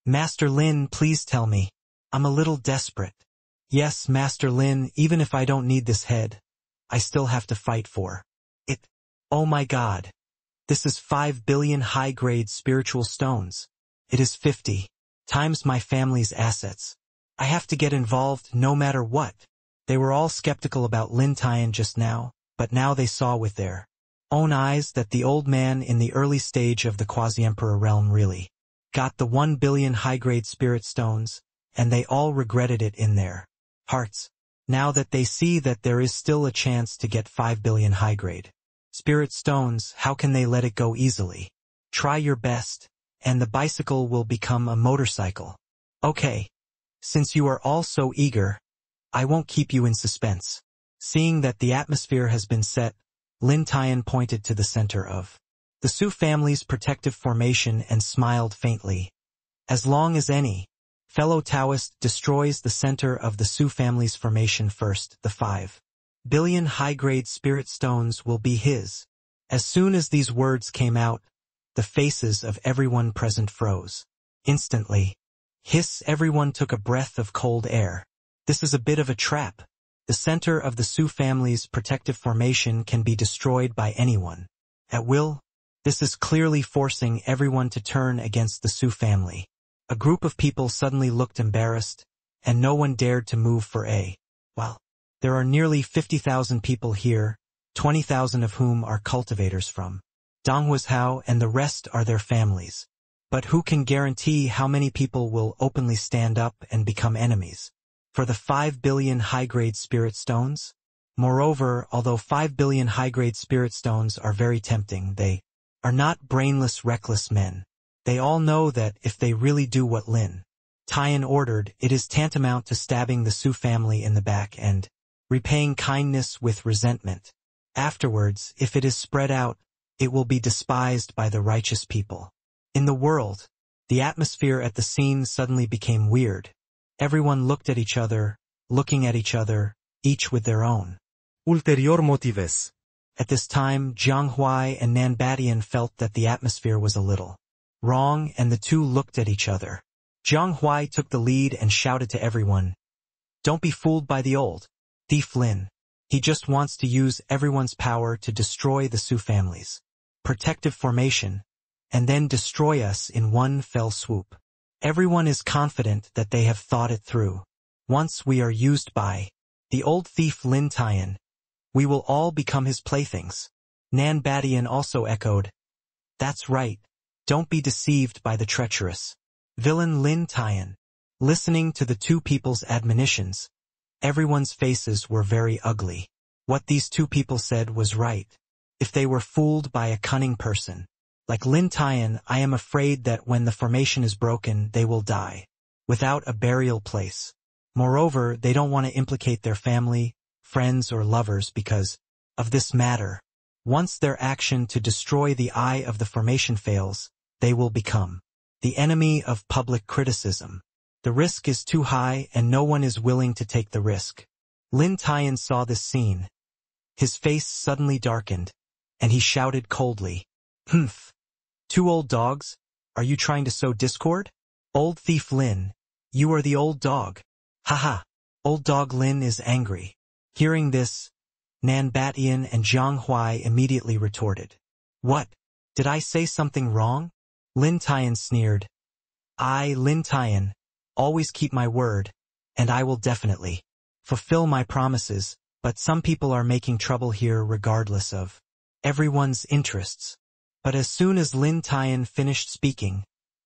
"Master Lin, please tell me. I'm a little desperate." "Yes, Master Lin, even if I don't need this head, I still have to fight for it." "Oh my God. This is 5 billion high-grade spiritual stones. It is 50 times my family's assets. I have to get involved no matter what." They were all skeptical about Lin Tian just now, but now they saw with their own eyes that the old man in the early stage of the quasi-emperor realm really got the 1 billion high-grade spirit stones, and they all regretted it in their hearts. Now that they see that there is still a chance to get 5 billion high-grade spirit stones, how can they let it go easily? Try your best, and the bicycle will become a motorcycle. Okay. Since you are all so eager, I won't keep you in suspense. Seeing that the atmosphere has been set, Lin Tian pointed to the center of the Su family's protective formation and smiled faintly. As long as any fellow Taoist destroys the center of the Su family's formation first, the 5 billion high-grade spirit stones will be his. As soon as these words came out, the faces of everyone present froze. Instantly. Hiss! Everyone took a breath of cold air. This is a bit of a trap. The center of the Su family's protective formation can be destroyed by anyone at will. This is clearly forcing everyone to turn against the Su family. A group of people suddenly looked embarrassed, and no one dared to move for a while. There are nearly 50,000 people here, 20,000 of whom are cultivators from Donghuazhou, and the rest are their families. But who can guarantee how many people will openly stand up and become enemies for the 5 billion high-grade spirit stones? Moreover, although 5 billion high-grade spirit stones are very tempting, they are not brainless, reckless men. They all know that if they really do what Lin Tian ordered, it is tantamount to stabbing the Su family in the back and repaying kindness with resentment. Afterwards, if it is spread out, it will be despised by the righteous people in the world. The atmosphere at the scene suddenly became weird. Everyone looked at each other, looking at each other, each with their own ulterior motives. At this time, Jiang Huai and Nan Badian felt that the atmosphere was a little wrong, and the two looked at each other. Jiang Huai took the lead and shouted to everyone, "Don't be fooled by the old thief Lin. He just wants to use everyone's power to destroy the Su family's protective formation, and then destroy us in one fell swoop. Everyone is confident that they have thought it through. Once we are used by the old thief Lin Tian, we will all become his playthings." Nan Badian also echoed, "That's right. Don't be deceived by the treacherous villain Lin Tian." Listening to the two people's admonitions, everyone's faces were very ugly. What these two people said was right. If they were fooled by a cunning person like Lin Tian, I am afraid that when the formation is broken, they will die without a burial place. Moreover, they don't want to implicate their family, friends, or lovers because of this matter. Once their action to destroy the eye of the formation fails, they will become the enemy of public criticism. The risk is too high and no one is willing to take the risk. Lin Tian saw this scene. His face suddenly darkened, and he shouted coldly, "Humph! Two old dogs? Are you trying to sow discord? Old thief Lin, you are the old dog. Haha! Old dog Lin is angry." Hearing this, Nan Badian and Jiang Huai immediately retorted, "What? Did I say something wrong?" Lin Tian sneered, "I, Lin Tian, always keep my word, and I will definitely fulfill my promises, but some people are making trouble here regardless of everyone's interests." But as soon as Lin Tian finished speaking,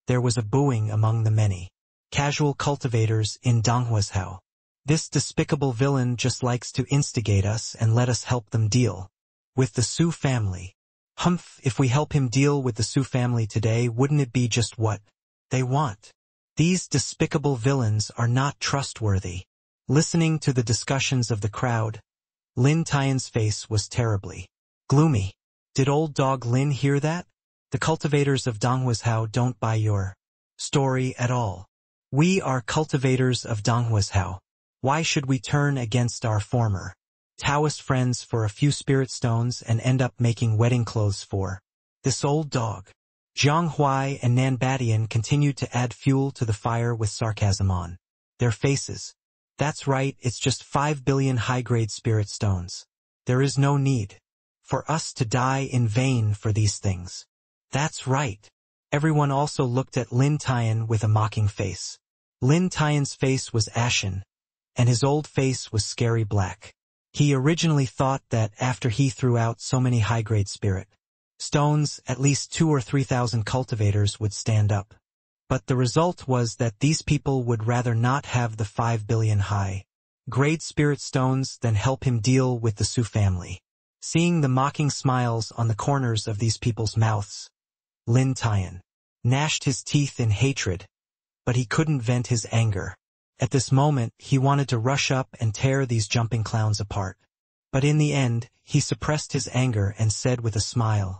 there was a booing among the many casual cultivators in Donghuazhou. This despicable villain just likes to instigate us and let us help them deal with the Su family. Humph, if we help him deal with the Su family today, wouldn't it be just what they want? These despicable villains are not trustworthy. Listening to the discussions of the crowd, Lin Tian's face was terribly gloomy. Did old dog Lin hear that? The cultivators of Donghuazhou don't buy your story at all. We are cultivators of Donghuazhou. Why should we turn against our former Taoist friends for a few spirit stones and end up making wedding clothes for this old dog? Jiang Huai and Nan Badian continued to add fuel to the fire with sarcasm on their faces. "That's right, it's just 5 billion high-grade spirit stones. There is no need for us to die in vain for these things." "That's right." Everyone also looked at Lin Tian with a mocking face. Lin Tian's face was ashen, and his old face was scary black. He originally thought that after he threw out so many high-grade spirit stones, at least 2,000 or 3,000 cultivators would stand up. But the result was that these people would rather not have the 5 billion high-grade spirit stones than help him deal with the Su family. Seeing the mocking smiles on the corners of these people's mouths, Lin Tian gnashed his teeth in hatred, but he couldn't vent his anger. At this moment, he wanted to rush up and tear these jumping clowns apart. But in the end, he suppressed his anger and said with a smile,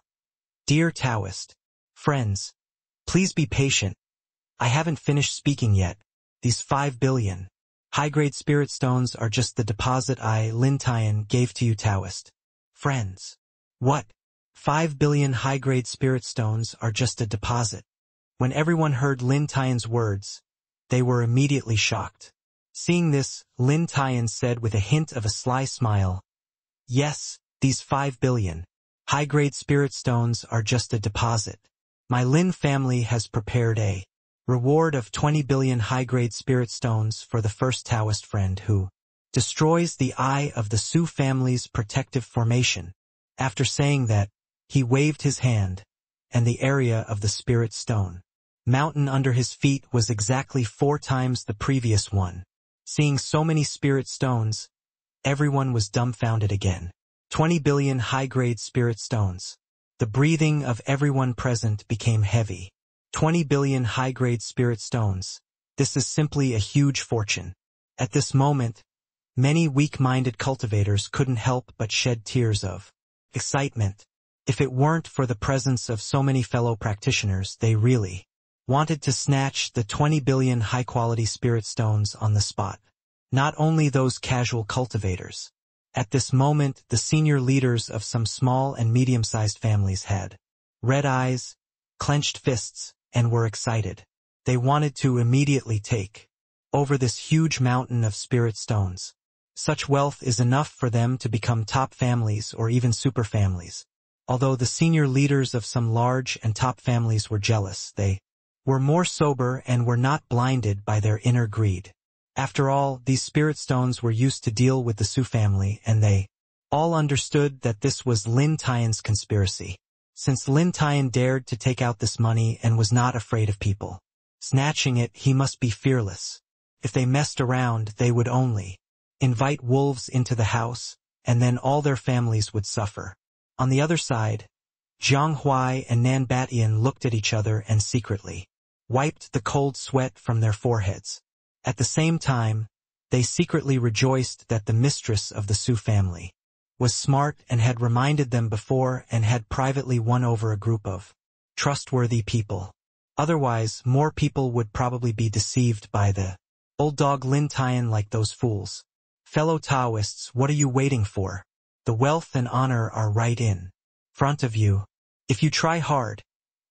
"Dear Taoist friends, please be patient. I haven't finished speaking yet. These 5 billion high-grade spirit stones are just the deposit I, Lin Tian, gave to you Taoist friends." "What? 5 billion high-grade spirit stones are just a deposit?" When everyone heard Lin Tian's words, they were immediately shocked. Seeing this, Lin Tian said with a hint of a sly smile, "Yes, these 5 billion high-grade spirit stones are just a deposit. My Lin family has prepared a reward of 20 billion high-grade spirit stones for the first Taoist friend who destroys the eye of the Su family's protective formation." After saying that, he waved his hand, and the area of the spirit stone mountain under his feet was exactly 4 times the previous one. Seeing so many spirit stones, everyone was dumbfounded again. 20 billion high-grade spirit stones. The breathing of everyone present became heavy. 20 billion high-grade spirit stones. This is simply a huge fortune. At this moment, many weak-minded cultivators couldn't help but shed tears of excitement. If it weren't for the presence of so many fellow practitioners, they really wanted to snatch the 20 billion high-quality spirit stones on the spot. Not only those casual cultivators, At this moment, the senior leaders of some small and medium-sized families had red eyes, clenched fists, and were excited. They wanted to immediately take over this huge mountain of spirit stones. Such wealth is enough for them to become top families or even super families. Although the senior leaders of some large and top families were jealous, they were more sober and were not blinded by their inner greed. After all, these spirit stones were used to deal with the Su family, and they all understood that this was Lin Tian's conspiracy. Since Lin Tian dared to take out this money and was not afraid of people snatching it, he must be fearless. If they messed around, they would only invite wolves into the house, and then all their families would suffer. On the other side, Jiang Huai and Nan Batian looked at each other and secretly wiped the cold sweat from their foreheads. At the same time, they secretly rejoiced that the mistress of the Su family was smart and had reminded them before and had privately won over a group of trustworthy people. Otherwise, more people would probably be deceived by the old dog Lin Tian like those fools. Fellow Taoists, what are you waiting for? The wealth and honor are right in front of you. If you try hard,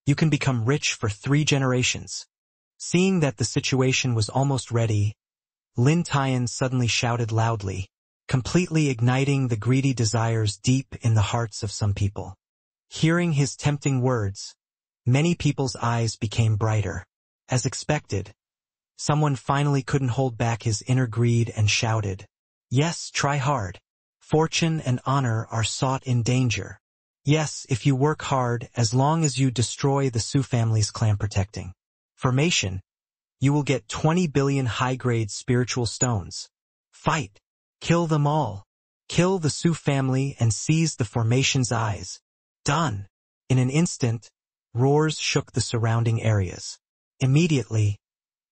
you can become rich for 3 generations. Seeing that the situation was almost ready, Lin Tian suddenly shouted loudly, completely igniting the greedy desires deep in the hearts of some people. Hearing his tempting words, many people's eyes became brighter. As expected, someone finally couldn't hold back his inner greed and shouted, "Yes, try hard. Fortune and honor are sought in danger. Yes, if you work hard, as long as you destroy the Su family's clan protecting formation, you will get 20 billion high-grade spiritual stones. Fight. Kill them all. Kill the Su family and seize the formation's eyes. Done." In an instant, roars shook the surrounding areas. Immediately,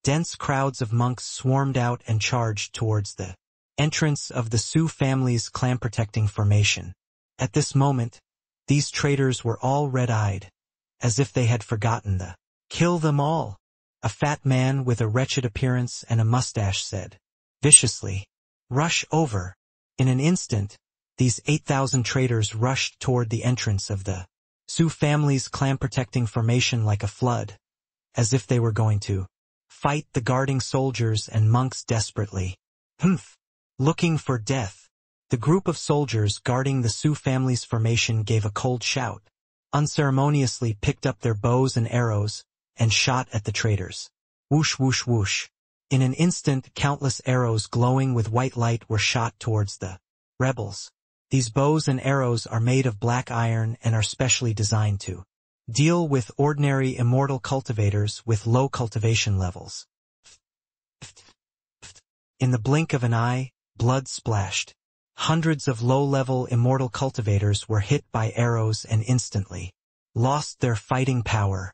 dense crowds of monks swarmed out and charged towards the entrance of the Su family's clan-protecting formation. At this moment, these traitors were all red-eyed, as if they had forgotten the "kill them all." A fat man with a wretched appearance and a mustache said, viciously, "Rush over." In an instant, these 8,000 traitors rushed toward the entrance of the Su family's clan-protecting formation like a flood, as if they were going to fight the guarding soldiers and monks desperately. Humph! Looking for death. The group of soldiers guarding the Su family's formation gave a cold shout, unceremoniously picked up their bows and arrows, and shot at the traitors. Whoosh whoosh whoosh. In an instant, countless arrows glowing with white light were shot towards the rebels. These bows and arrows are made of black iron and are specially designed to deal with ordinary immortal cultivators with low cultivation levels. In the blink of an eye, blood splashed. Hundreds of low-level immortal cultivators were hit by arrows and instantly lost their fighting power.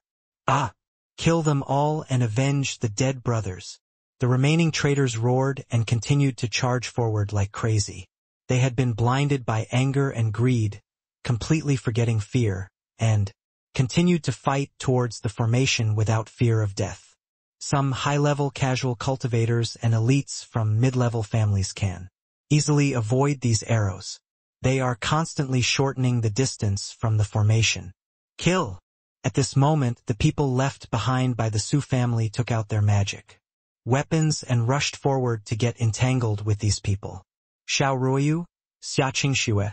Ah! Kill them all and avenge the dead brothers. The remaining traitors roared and continued to charge forward like crazy. They had been blinded by anger and greed, completely forgetting fear, and continued to fight towards the formation without fear of death. Some high-level casual cultivators and elites from mid-level families can easily avoid these arrows. They are constantly shortening the distance from the formation. Kill! At this moment, the people left behind by the Su family took out their magic weapons and rushed forward to get entangled with these people. Xiao Ruoyu, Xia Qingxue,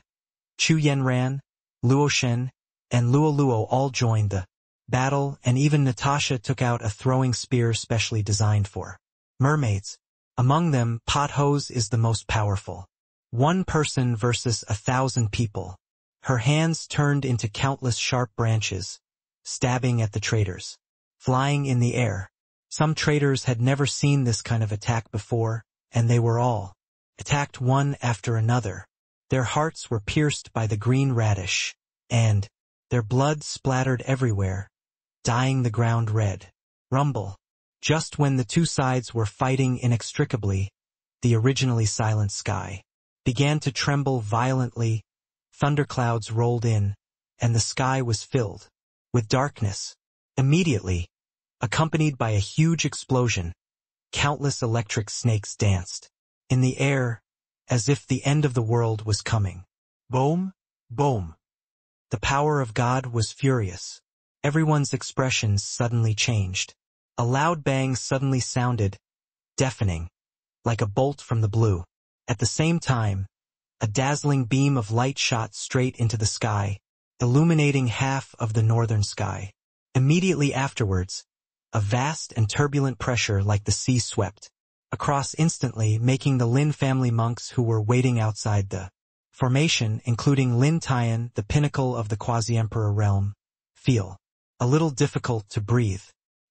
Chu Yanran, Luo Shen, and Luo Luo all joined the battle, and even Natasha took out a throwing spear specially designed for mermaids. Among them, Pothose is the most powerful. 1 person versus 1,000 people. Her hands turned into countless sharp branches, stabbing at the traitors. Flying in the air. Some traitors had never seen this kind of attack before, and they were all attacked one after another. Their hearts were pierced by the green radish, and their blood splattered everywhere, dyeing the ground red. Rumble. Just when the two sides were fighting inextricably, the originally silent sky began to tremble violently, thunderclouds rolled in, and the sky was filled with darkness. Immediately, accompanied by a huge explosion, countless electric snakes danced in the air, as if the end of the world was coming. Boom, boom. The power of God was furious. Everyone's expressions suddenly changed. A loud bang suddenly sounded, deafening, like a bolt from the blue. At the same time, a dazzling beam of light shot straight into the sky, illuminating half of the northern sky. Immediately afterwards, a vast and turbulent pressure like the sea swept across instantly, making the Lin family monks who were waiting outside the formation, including Lin Tian, the pinnacle of the quasi-emperor realm, feel a little difficult to breathe.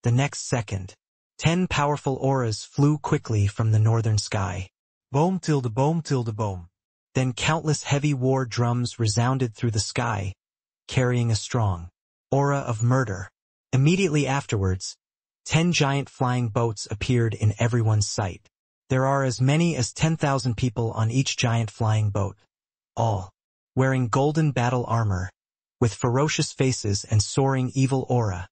The next second, 10 powerful auras flew quickly from the northern sky. Boom tilde boom tilde boom. Then countless heavy war drums resounded through the sky, carrying a strong aura of murder. Immediately afterwards, 10 giant flying boats appeared in everyone's sight. There are as many as 10,000 people on each giant flying boat, all wearing golden battle armor, with ferocious faces and soaring evil aura,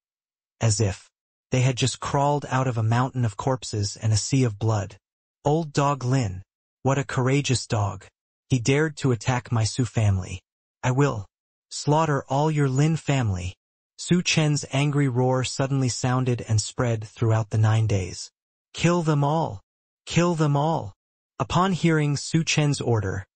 as if they had just crawled out of a mountain of corpses and a sea of blood. Old dog Lin, what a courageous dog. He dared to attack my Su family. I will slaughter all your Lin family. Su Chen's angry roar suddenly sounded and spread throughout the 9 days. Kill them all! Kill them all! Upon hearing Su Chen's order,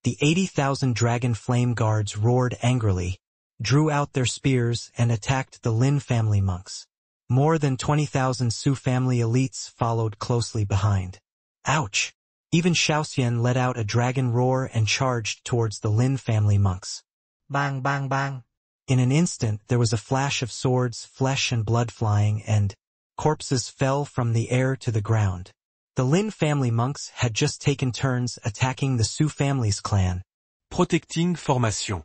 the 80,000 dragon flame guards roared angrily, drew out their spears and attacked the Lin family monks. More than 20,000 Su family elites followed closely behind. Ouch! Even Xiaoxian let out a dragon roar and charged towards the Lin family monks. Bang bang bang. In an instant there was a flash of swords, flesh and blood flying, and corpses fell from the air to the ground. The Lin family monks had just taken turns attacking the Su family's clan. Protecting formation.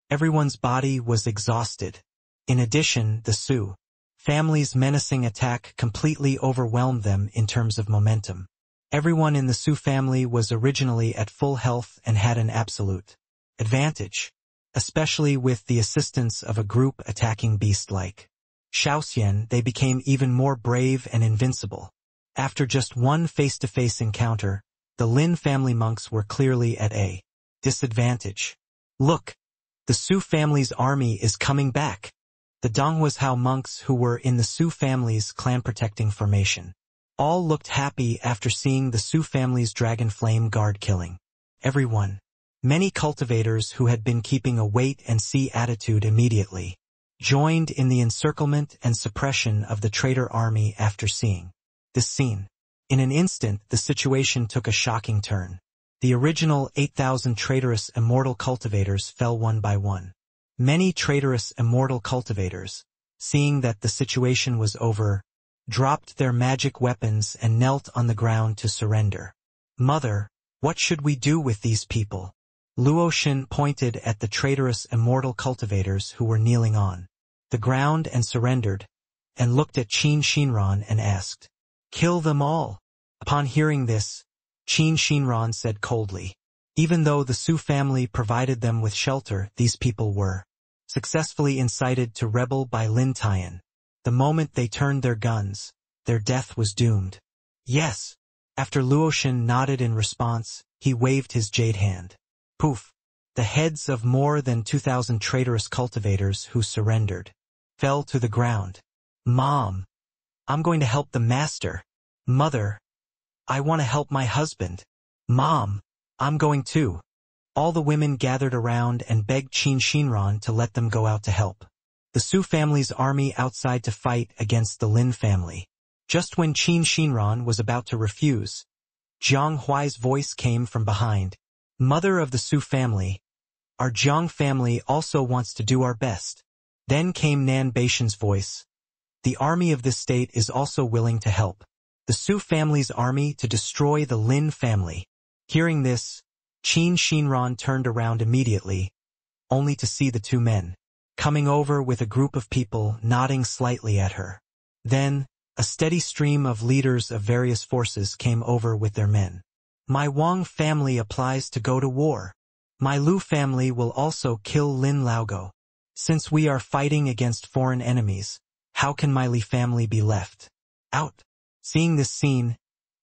Everyone's body was exhausted. In addition, the Su family's menacing attack completely overwhelmed them in terms of momentum. Everyone in the Su family was originally at full health and had an absolute advantage, especially with the assistance of a group attacking beast like Xiaoxian. They became even more brave and invincible. After just one face-to-face encounter, the Lin family monks were clearly at a disadvantage. Look! The Su family's army is coming back. The Donghuazhou monks who were in the Su family's clan-protecting formation all looked happy after seeing the Su family's dragon flame guard killing everyone. Many cultivators who had been keeping a wait-and-see attitude immediately joined in the encirclement and suppression of the traitor army after seeing this scene. In an instant, the situation took a shocking turn. The original 8,000 traitorous immortal cultivators fell one by one. Many traitorous immortal cultivators, seeing that the situation was over, dropped their magic weapons and knelt on the ground to surrender. Mother, what should we do with these people? Luoshan pointed at the traitorous immortal cultivators who were kneeling on the ground and surrendered, and looked at Qin Shinran and asked, "Kill them all." Upon hearing this, Qin Shinran said coldly, even though the Su family provided them with shelter, these people were successfully incited to rebel by Lin Tian. The moment they turned their guns, their death was doomed. Yes. After Luoshan nodded in response, he waved his jade hand. Poof! The heads of more than 2,000 traitorous cultivators who surrendered fell to the ground. Mom, I'm going to help the master. Mother, I want to help my husband. Mom, I'm going too. All the women gathered around and begged Qin Shinran to let them go out to help the Su family's army outside to fight against the Lin family. Just when Qin Shinran was about to refuse, Jiang Huai's voice came from behind. Mother of the Su family, our Jiang family also wants to do our best. Then came Nan Baishan's voice. The army of this state is also willing to help the Su family's army to destroy the Lin family. Hearing this, Qin Shinran turned around immediately, only to see the two men coming over with a group of people nodding slightly at her. Then, a steady stream of leaders of various forces came over with their men. My Wang family applies to go to war. My Lu family will also kill Lin Laogo. Since we are fighting against foreign enemies, how can my Li family be left out? Seeing this scene,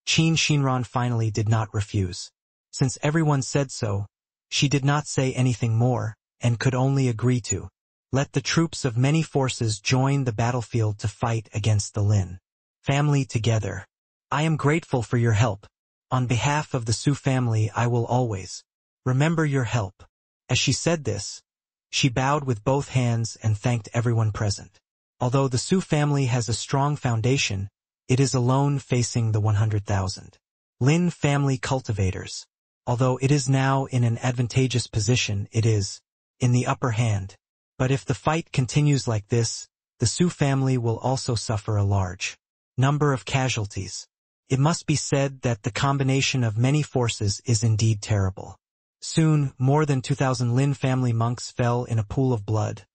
Qin Shinran finally did not refuse. Since everyone said so, she did not say anything more, and could only agree to let the troops of many forces join the battlefield to fight against the Lin family together. I am grateful for your help. On behalf of the Su family, I will always remember your help. As she said this, she bowed with both hands and thanked everyone present. Although the Su family has a strong foundation, it is alone facing the 100,000 Lin family cultivators. Although it is now in an advantageous position, it is in the upper hand. But if the fight continues like this, the Su family will also suffer a large number of casualties. It must be said that the combination of many forces is indeed terrible. Soon, more than 2,000 Lin family monks fell in a pool of blood,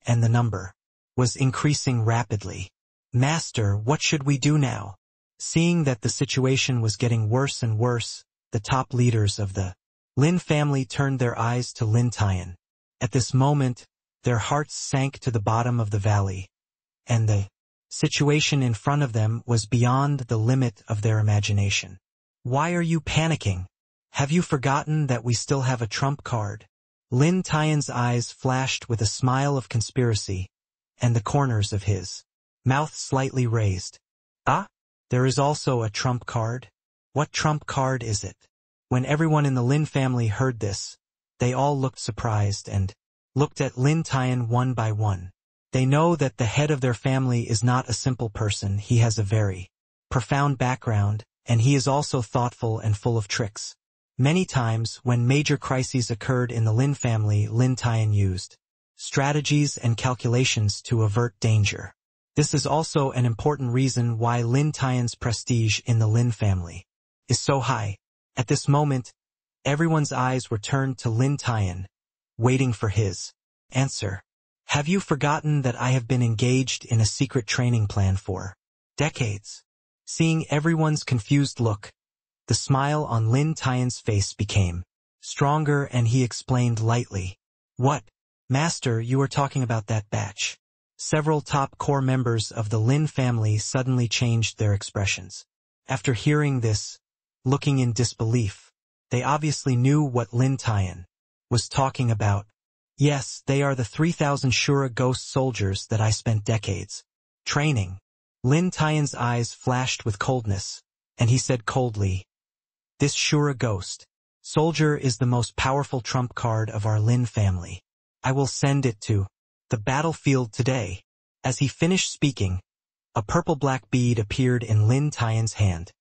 and the number was increasing rapidly. Master, what should we do now? Seeing that the situation was getting worse and worse, the top leaders of the Lin family turned their eyes to Lin Tian. At this moment, their hearts sank to the bottom of the valley, and the situation in front of them was beyond the limit of their imagination. Why are you panicking? Have you forgotten that we still have a trump card? Lin Tian's eyes flashed with a smile of conspiracy, and the corners of his mouth slightly raised. Ah? There is also a trump card? What trump card is it? When everyone in the Lin family heard this, they all looked surprised and looked at Lin Tian one by one. They know that the head of their family is not a simple person. He has a very profound background, and he is also thoughtful and full of tricks. Many times, when major crises occurred in the Lin family, Lin Tian used strategies and calculations to avert danger. This is also an important reason why Lin Tian's prestige in the Lin family is so high. At this moment, everyone's eyes were turned to Lin Tian, waiting for his answer. Have you forgotten that I have been engaged in a secret training plan for decades? Seeing everyone's confused look, the smile on Lin Tian's face became stronger, and he explained lightly. What, Master, you are talking about that batch? Several top core members of the Lin family suddenly changed their expressions. After hearing this, looking in disbelief, they obviously knew what Lin Tian was talking about. Yes, they are the 3,000 Shura ghost soldiers that I spent decades training. Lin Tian's eyes flashed with coldness, and he said coldly, this Shura ghost soldier is the most powerful trump card of our Lin family. I will send it to the battlefield today. As he finished speaking, a purple-black bead appeared in Lin Tian's hand.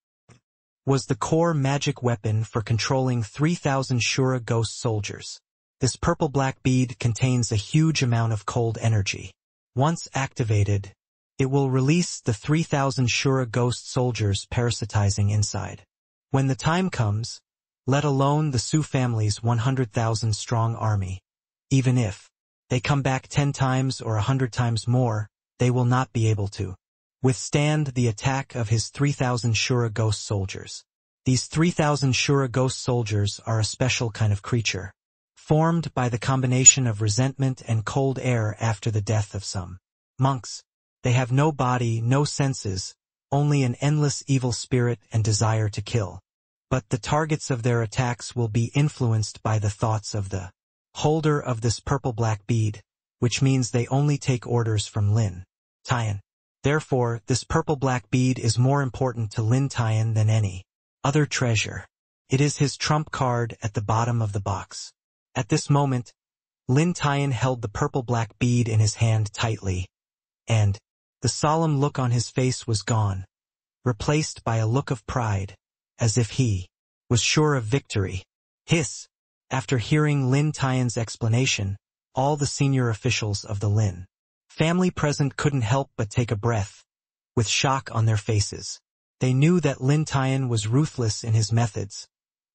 Was the core magic weapon for controlling 3,000 Shura ghost soldiers. This purple-black bead contains a huge amount of cold energy. Once activated, it will release the 3,000 Shura ghost soldiers parasitizing inside. When the time comes, let alone the Su family's 100,000 strong army, even if they come back 10 times or 100 times more, they will not be able to withstand the attack of his 3,000 Shura ghost soldiers. These 3,000 Shura ghost soldiers are a special kind of creature, formed by the combination of resentment and cold air after the death of some monks. They have no body, no senses, only an endless evil spirit and desire to kill. But the targets of their attacks will be influenced by the thoughts of the holder of this purple-black bead, which means they only take orders from Lin Tian. Therefore, this purple-black bead is more important to Lin Tian than any other treasure. It is his trump card at the bottom of the box. At this moment, Lin Tian held the purple-black bead in his hand tightly, and the solemn look on his face was gone, replaced by a look of pride, as if he was sure of victory. Hiss! After hearing Lin Tian's explanation, all the senior officials of the Lin family present couldn't help but take a breath, with shock on their faces. They knew that Lin Tian was ruthless in his methods,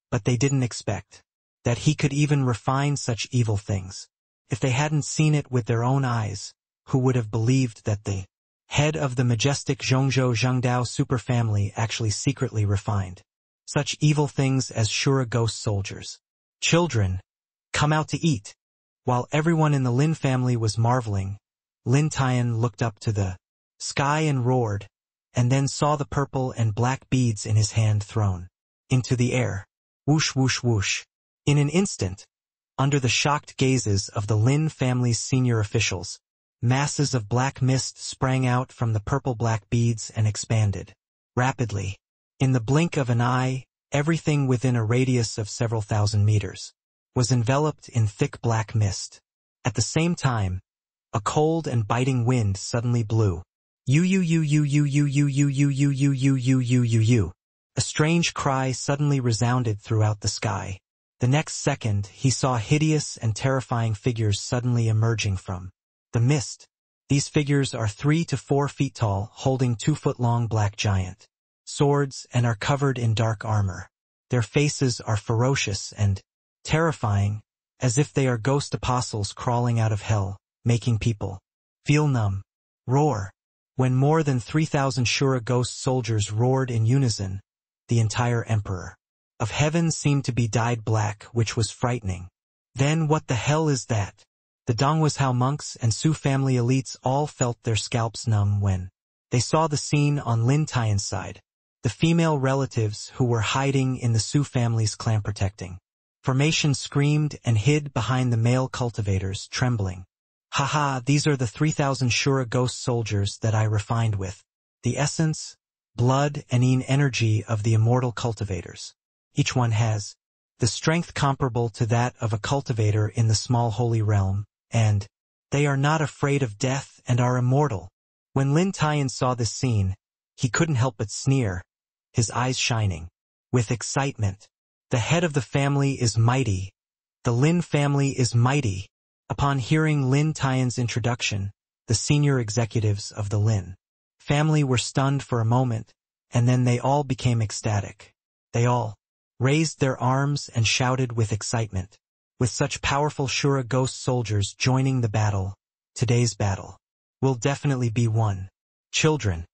but they didn't expect that he could even refine such evil things. If they hadn't seen it with their own eyes, who would have believed that the head of the majestic Dongzhou Zhangdao superfamily actually secretly refined such evil things as Shura ghost soldiers? Children, come out to eat. While everyone in the Lin family was marveling, Lin Tian looked up to the sky and roared, and then saw the purple and black beads in his hand thrown into the air. Whoosh whoosh whoosh. In an instant, under the shocked gazes of the Lin family's senior officials, masses of black mist sprang out from the purple-black beads and expanded. Rapidly. In the blink of an eye, everything within a radius of several thousand meters was enveloped in thick black mist. At the same time, a cold and biting wind suddenly blew. You. A strange cry suddenly resounded throughout the sky. The next second, he saw hideous and terrifying figures suddenly emerging from the mist. These figures are 3 to 4 feet tall, holding 2-foot-long black giant swords and are covered in dark armor. Their faces are ferocious and terrifying, as if they are ghost apostles crawling out of hell, making people feel numb. Roar. When more than 3,000 Shura ghost soldiers roared in unison, the entire Emperor of Heaven seemed to be dyed black, which was frightening. Then what the hell is that? The Donghuazhou monks and Su family elites all felt their scalps numb when they saw the scene on Lin Tian's side. The female relatives who were hiding in the Su family's clan protecting formation screamed and hid behind the male cultivators, trembling. Haha, these are the 3,000 Shura ghost soldiers that I refined with the essence, blood, and energy of the immortal cultivators. Each one has the strength comparable to that of a cultivator in the small holy realm, and they are not afraid of death and are immortal. When Lin Tian saw this scene, he couldn't help but sneer, his eyes shining with excitement. The head of the family is mighty. The Lin family is mighty. Upon hearing Lin Tian's introduction, the senior executives of the Lin family were stunned for a moment, and then they all became ecstatic. They all raised their arms and shouted with excitement. With such powerful Shura ghost soldiers joining the battle, today's battle will definitely be won. Children,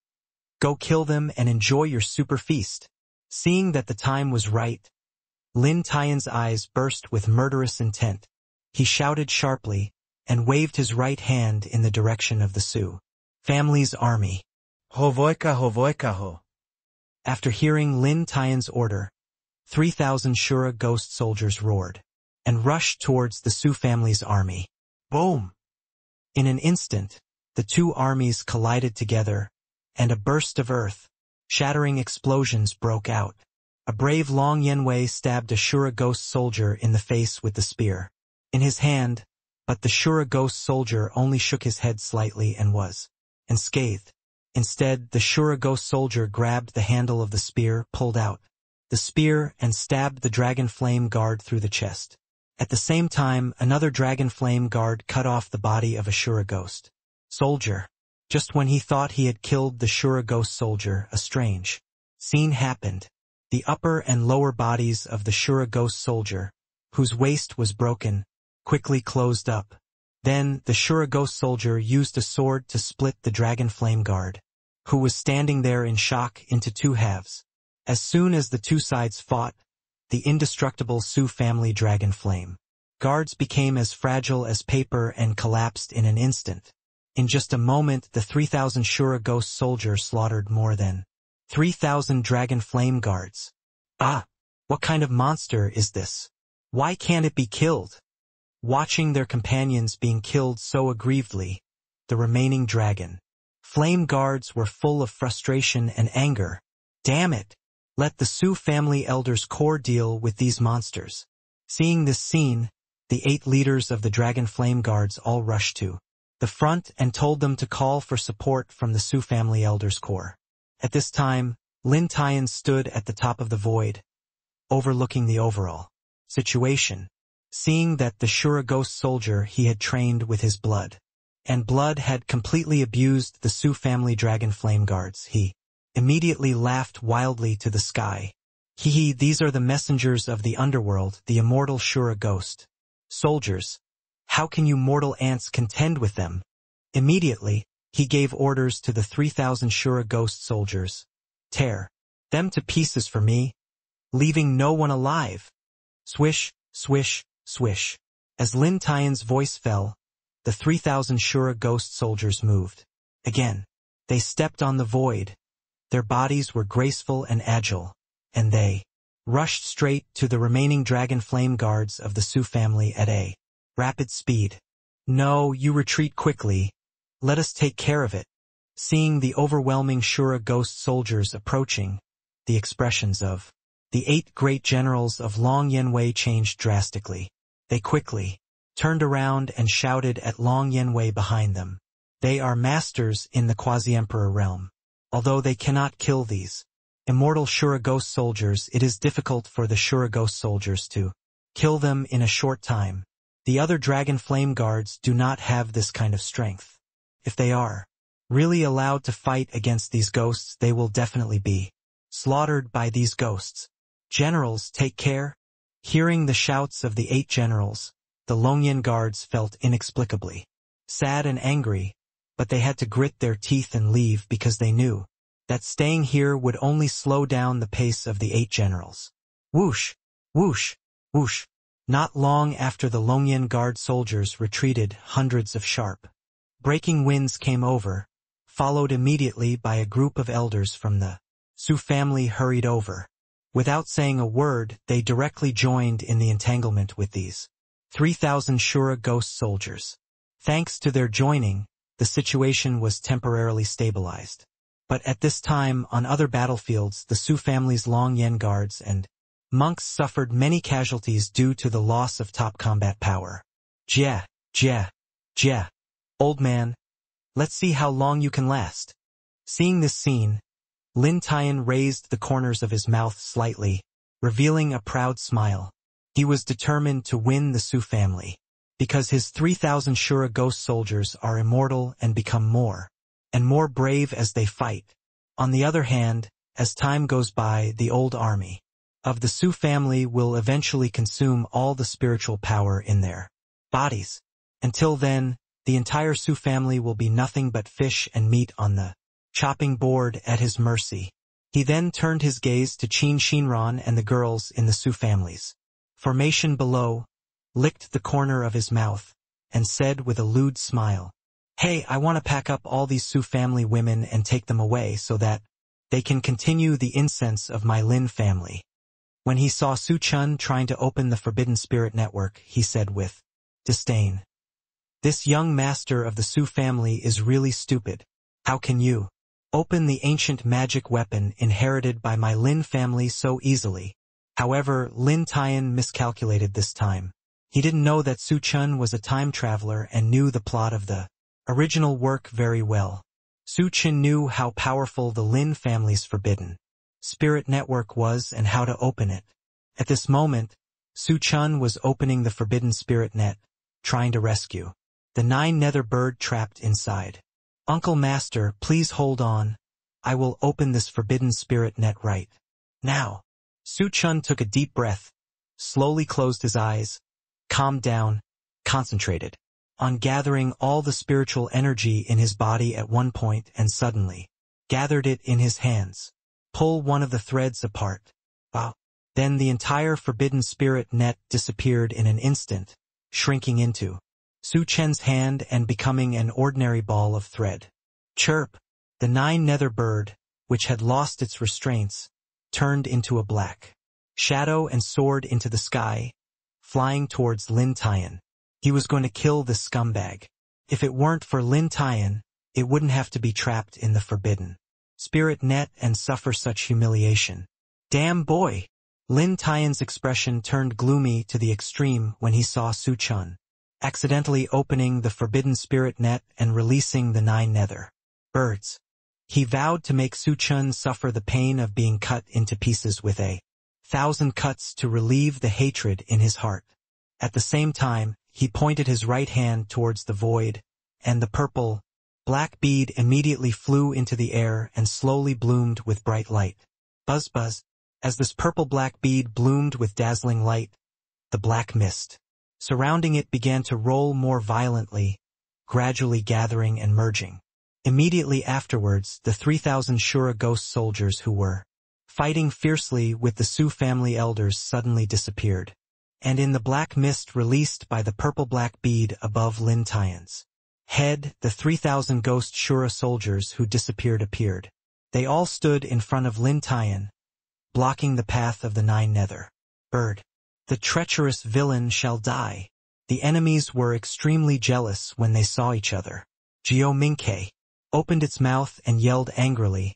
go kill them and enjoy your super feast. Seeing that the time was right, Lin Tian's eyes burst with murderous intent. He shouted sharply and waved his right hand in the direction of the Su family's army. Ho. After hearing Lin Tian's order, 3,000 Shura ghost soldiers roared and rushed towards the Su family's army. Boom! In an instant, the two armies collided together, and a burst of earth-shattering explosions broke out. A brave Long Yanwei stabbed a Shura ghost soldier in the face with the spear in his hand, but the Shura ghost soldier only shook his head slightly and was unscathed. Instead, the Shura ghost soldier grabbed the handle of the spear, pulled out the spear, and stabbed the dragon flame guard through the chest. At the same time, another dragon flame guard cut off the body of a Shura ghost soldier. Just when he thought he had killed the Shura ghost soldier, a strange scene happened. The upper and lower bodies of the Shura ghost soldier, whose waist was broken, quickly closed up. Then, the Shura ghost soldier used a sword to split the dragon flame guard, who was standing there in shock, into two halves. As soon as the two sides fought, the indestructible Su family dragon flame guards became as fragile as paper and collapsed in an instant. In just a moment, the 3,000 Shura ghost soldiers slaughtered more than 3,000 dragon flame guards. Ah! What kind of monster is this? Why can't it be killed? Watching their companions being killed so aggrievedly, the remaining dragon flame guards were full of frustration and anger. Damn it! Let the Su family elders core deal with these monsters. Seeing this scene, the 8 leaders of the dragon flame guards all rushed to the front and told them to call for support from the Su family elders core. At this time, Lin Tian stood at the top of the void, overlooking the overall situation. Seeing that the Shura ghost soldier he had trained with his blood had completely abused the Su family dragon flame guards, he immediately laughed wildly to the sky. Hee, these are the messengers of the underworld, the immortal Shura ghost soldiers. How can you mortal ants contend with them? Immediately, he gave orders to the 3,000 Shura ghost soldiers. Tear them to pieces for me, leaving no one alive. Swish, swish, swish. As Lin Tian's voice fell, the 3,000 Shura ghost soldiers moved. Again, they stepped on the void. Their bodies were graceful and agile, and they rushed straight to the remaining dragon flame guards of the Su family at a rapid speed. No, you retreat quickly. Let us take care of it. Seeing the overwhelming Shura ghost soldiers approaching, the expressions of the 8 great generals of Long Yanwei changed drastically. They quickly turned around and shouted at Long Yanwei behind them. They are masters in the quasi-emperor realm. Although they cannot kill these immortal Shura ghost soldiers, it is difficult for the Shura ghost soldiers to kill them in a short time. The other dragon flame guards do not have this kind of strength. If they are really allowed to fight against these ghosts, they will definitely be slaughtered by these ghosts. Generals, take care. Hearing the shouts of the 8 generals, the Longyan guards felt inexplicably sad and angry, but they had to grit their teeth and leave because they knew that staying here would only slow down the pace of the 8 generals. Whoosh, whoosh, whoosh. Not long after the Longyan guard soldiers retreated, hundreds of sharp breaking winds came over, followed immediately by a group of elders from the Su family hurried over. Without saying a word, they directly joined in the entanglement with these 3,000 Shura ghost soldiers. Thanks to their joining, the situation was temporarily stabilized. But at this time, on other battlefields, the Su family's Long Yan guards and monks suffered many casualties due to the loss of top combat power. Jia, Jia, Jia. Old man, let's see how long you can last. Seeing this scene, Lin Tian raised the corners of his mouth slightly, revealing a proud smile. He was determined to win the Su family, because his 3,000 Shura ghost soldiers are immortal and become more and more brave as they fight. On the other hand, as time goes by, the old army of the Su family will eventually consume all the spiritual power in their bodies. Until then, the entire Su family will be nothing but fish and meat on the chopping board at his mercy. He then turned his gaze to Qin Shinran and the girls in the Su families formation below, licked the corner of his mouth, and said with a lewd smile, "Hey, I want to pack up all these Su family women and take them away so that they can continue the incense of my Lin family." When he saw Su Chun trying to open the Forbidden Spirit Network, he said with disdain, "This young master of the Su family is really stupid. How can you open the ancient magic weapon inherited by my Lin family so easily?" However, Lin Tian miscalculated this time. He didn't know that Su Chun was a time traveler and knew the plot of the original work very well. Su Chun knew how powerful the Lin family's Forbidden Spirit Network was and how to open it. At this moment, Su Chun was opening the Forbidden Spirit Net, trying to rescue the 9 nether bird trapped inside. "Uncle Master, please hold on. I will open this Forbidden Spirit Net right now." Su Chun took a deep breath, slowly closed his eyes, calmed down, concentrated on gathering all the spiritual energy in his body at one point and suddenly gathered it in his hands. Pull one of the threads apart. Wow. Then the entire Forbidden Spirit Net disappeared in an instant, shrinking into Su Chen's hand and becoming an ordinary ball of thread. Chirp! The 9 nether bird, which had lost its restraints, turned into a black shadow and soared into the sky, flying towards Lin Tian. He was going to kill this scumbag. If it weren't for Lin Tian, it wouldn't have to be trapped in the Forbidden Spirit Net and suffer such humiliation. Damn boy! Lin Tian's expression turned gloomy to the extreme when he saw Su Chun accidentally opening the Forbidden Spirit Net and releasing the 9 nether birds. He vowed to make Su Chun suffer the pain of being cut into pieces with 1,000 cuts to relieve the hatred in his heart. At the same time, he pointed his right hand towards the void, and the purple, black bead immediately flew into the air and slowly bloomed with bright light. Buzz buzz. As this purple-black bead bloomed with dazzling light, the black mist surrounding it began to roll more violently, gradually gathering and merging. Immediately afterwards, the 3,000 Shura ghost soldiers who were fighting fiercely with the Su family elders suddenly disappeared, and in the black mist released by the purple-black bead above Lin Tian's head, the 3,000 ghost Shura soldiers who disappeared appeared. They all stood in front of Lin Tian, blocking the path of the nine nether bird. The treacherous villain shall die. The enemies were extremely jealous when they saw each other. Minke opened its mouth and yelled angrily,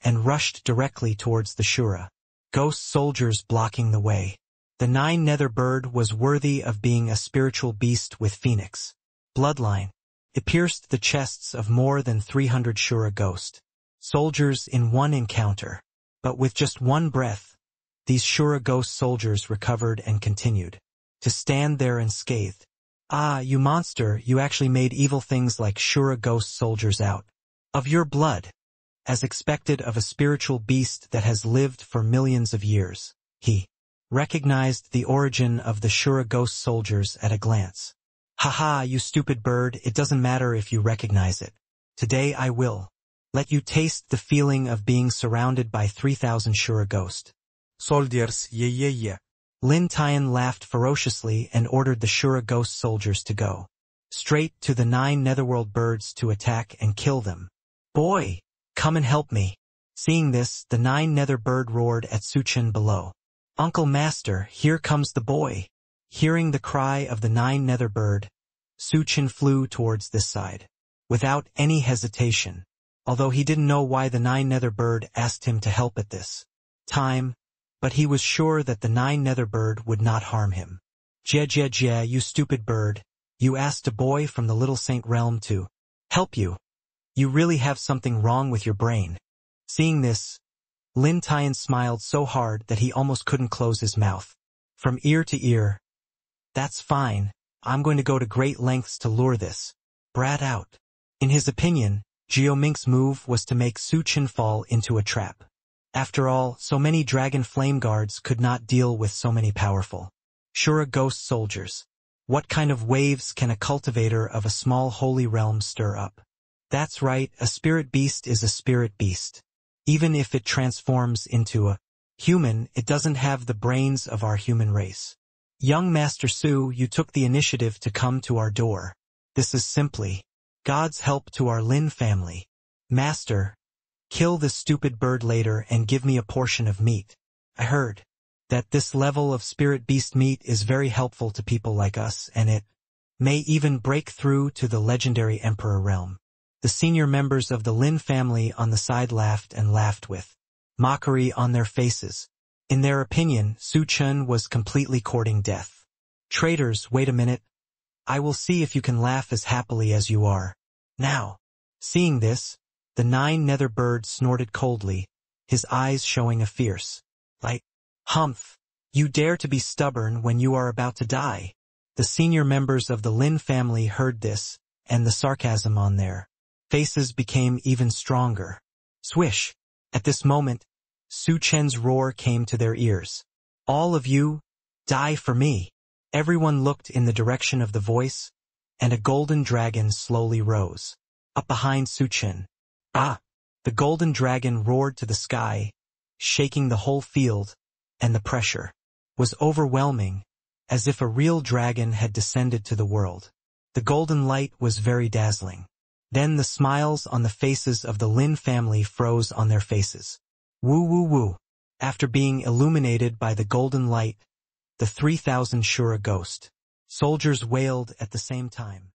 and rushed directly towards the Shura. Ghost soldiers blocking the way. The nine nether bird was worthy of being a spiritual beast with phoenix bloodline. It pierced the chests of more than 300 Shura ghost soldiers in one encounter. But with just one breath, these Shura ghost soldiers recovered and continued to stand there unscathed. Ah, you monster, you actually made evil things like Shura ghost soldiers out of your blood, as expected of a spiritual beast that has lived for millions of years. He recognized the origin of the Shura ghost soldiers at a glance. Haha, you stupid bird, it doesn't matter if you recognize it. Today I will let you taste the feeling of being surrounded by 3,000 Shura ghost soldiers, yeah. Lin Tian laughed ferociously and ordered the Shura ghost soldiers to go straight to the 9 netherworld birds to attack and kill them. Boy, come and help me. Seeing this, the 9 nether bird roared at Su Chen below. Uncle Master, here comes the boy. Hearing the cry of the 9 nether bird, Su Chen flew towards this side without any hesitation, although he didn't know why the 9 nether bird asked him to help at this time, but he was sure that the 9 nether bird would not harm him. Jia, you stupid bird, you asked a boy from the Little Saint realm to help you. You really have something wrong with your brain. Seeing this, Lin Tian smiled so hard that he almost couldn't close his mouth. From ear to ear, that's fine, I'm going to go to great lengths to lure this brat out. In his opinion, Mink's move was to make Su Chen fall into a trap. After all, so many dragon flame guards could not deal with so many powerful Shura ghost soldiers. What kind of waves can a cultivator of a small holy realm stir up? That's right, a spirit beast is a spirit beast. Even if it transforms into a human, it doesn't have the brains of our human race. Young Master Su, you took the initiative to come to our door. This is simply God's help to our Lin family. Master, kill this stupid bird later and give me a portion of meat. I heard that this level of spirit beast meat is very helpful to people like us, and it may even break through to the legendary Emperor realm. The senior members of the Lin family on the side laughed and laughed with mockery on their faces. In their opinion, Su Chen was completely courting death. Traitors, wait a minute. I will see if you can laugh as happily as you are now. Seeing this, the 9 nether bird snorted coldly, his eyes showing a fierce light. Humph! You dare to be stubborn when you are about to die. The senior members of the Lin family heard this, and the sarcasm on their faces became even stronger. Swish! At this moment, Su Chen's roar came to their ears. All of you, die for me. Everyone looked in the direction of the voice, and a golden dragon slowly rose up behind Su Chen. Ah! The golden dragon roared to the sky, shaking the whole field, and the pressure was overwhelming, as if a real dragon had descended to the world. The golden light was very dazzling. Then the smiles on the faces of the Lin family froze on their faces. Woo. After being illuminated by the golden light, the 3,000 Shura ghost soldiers wailed at the same time.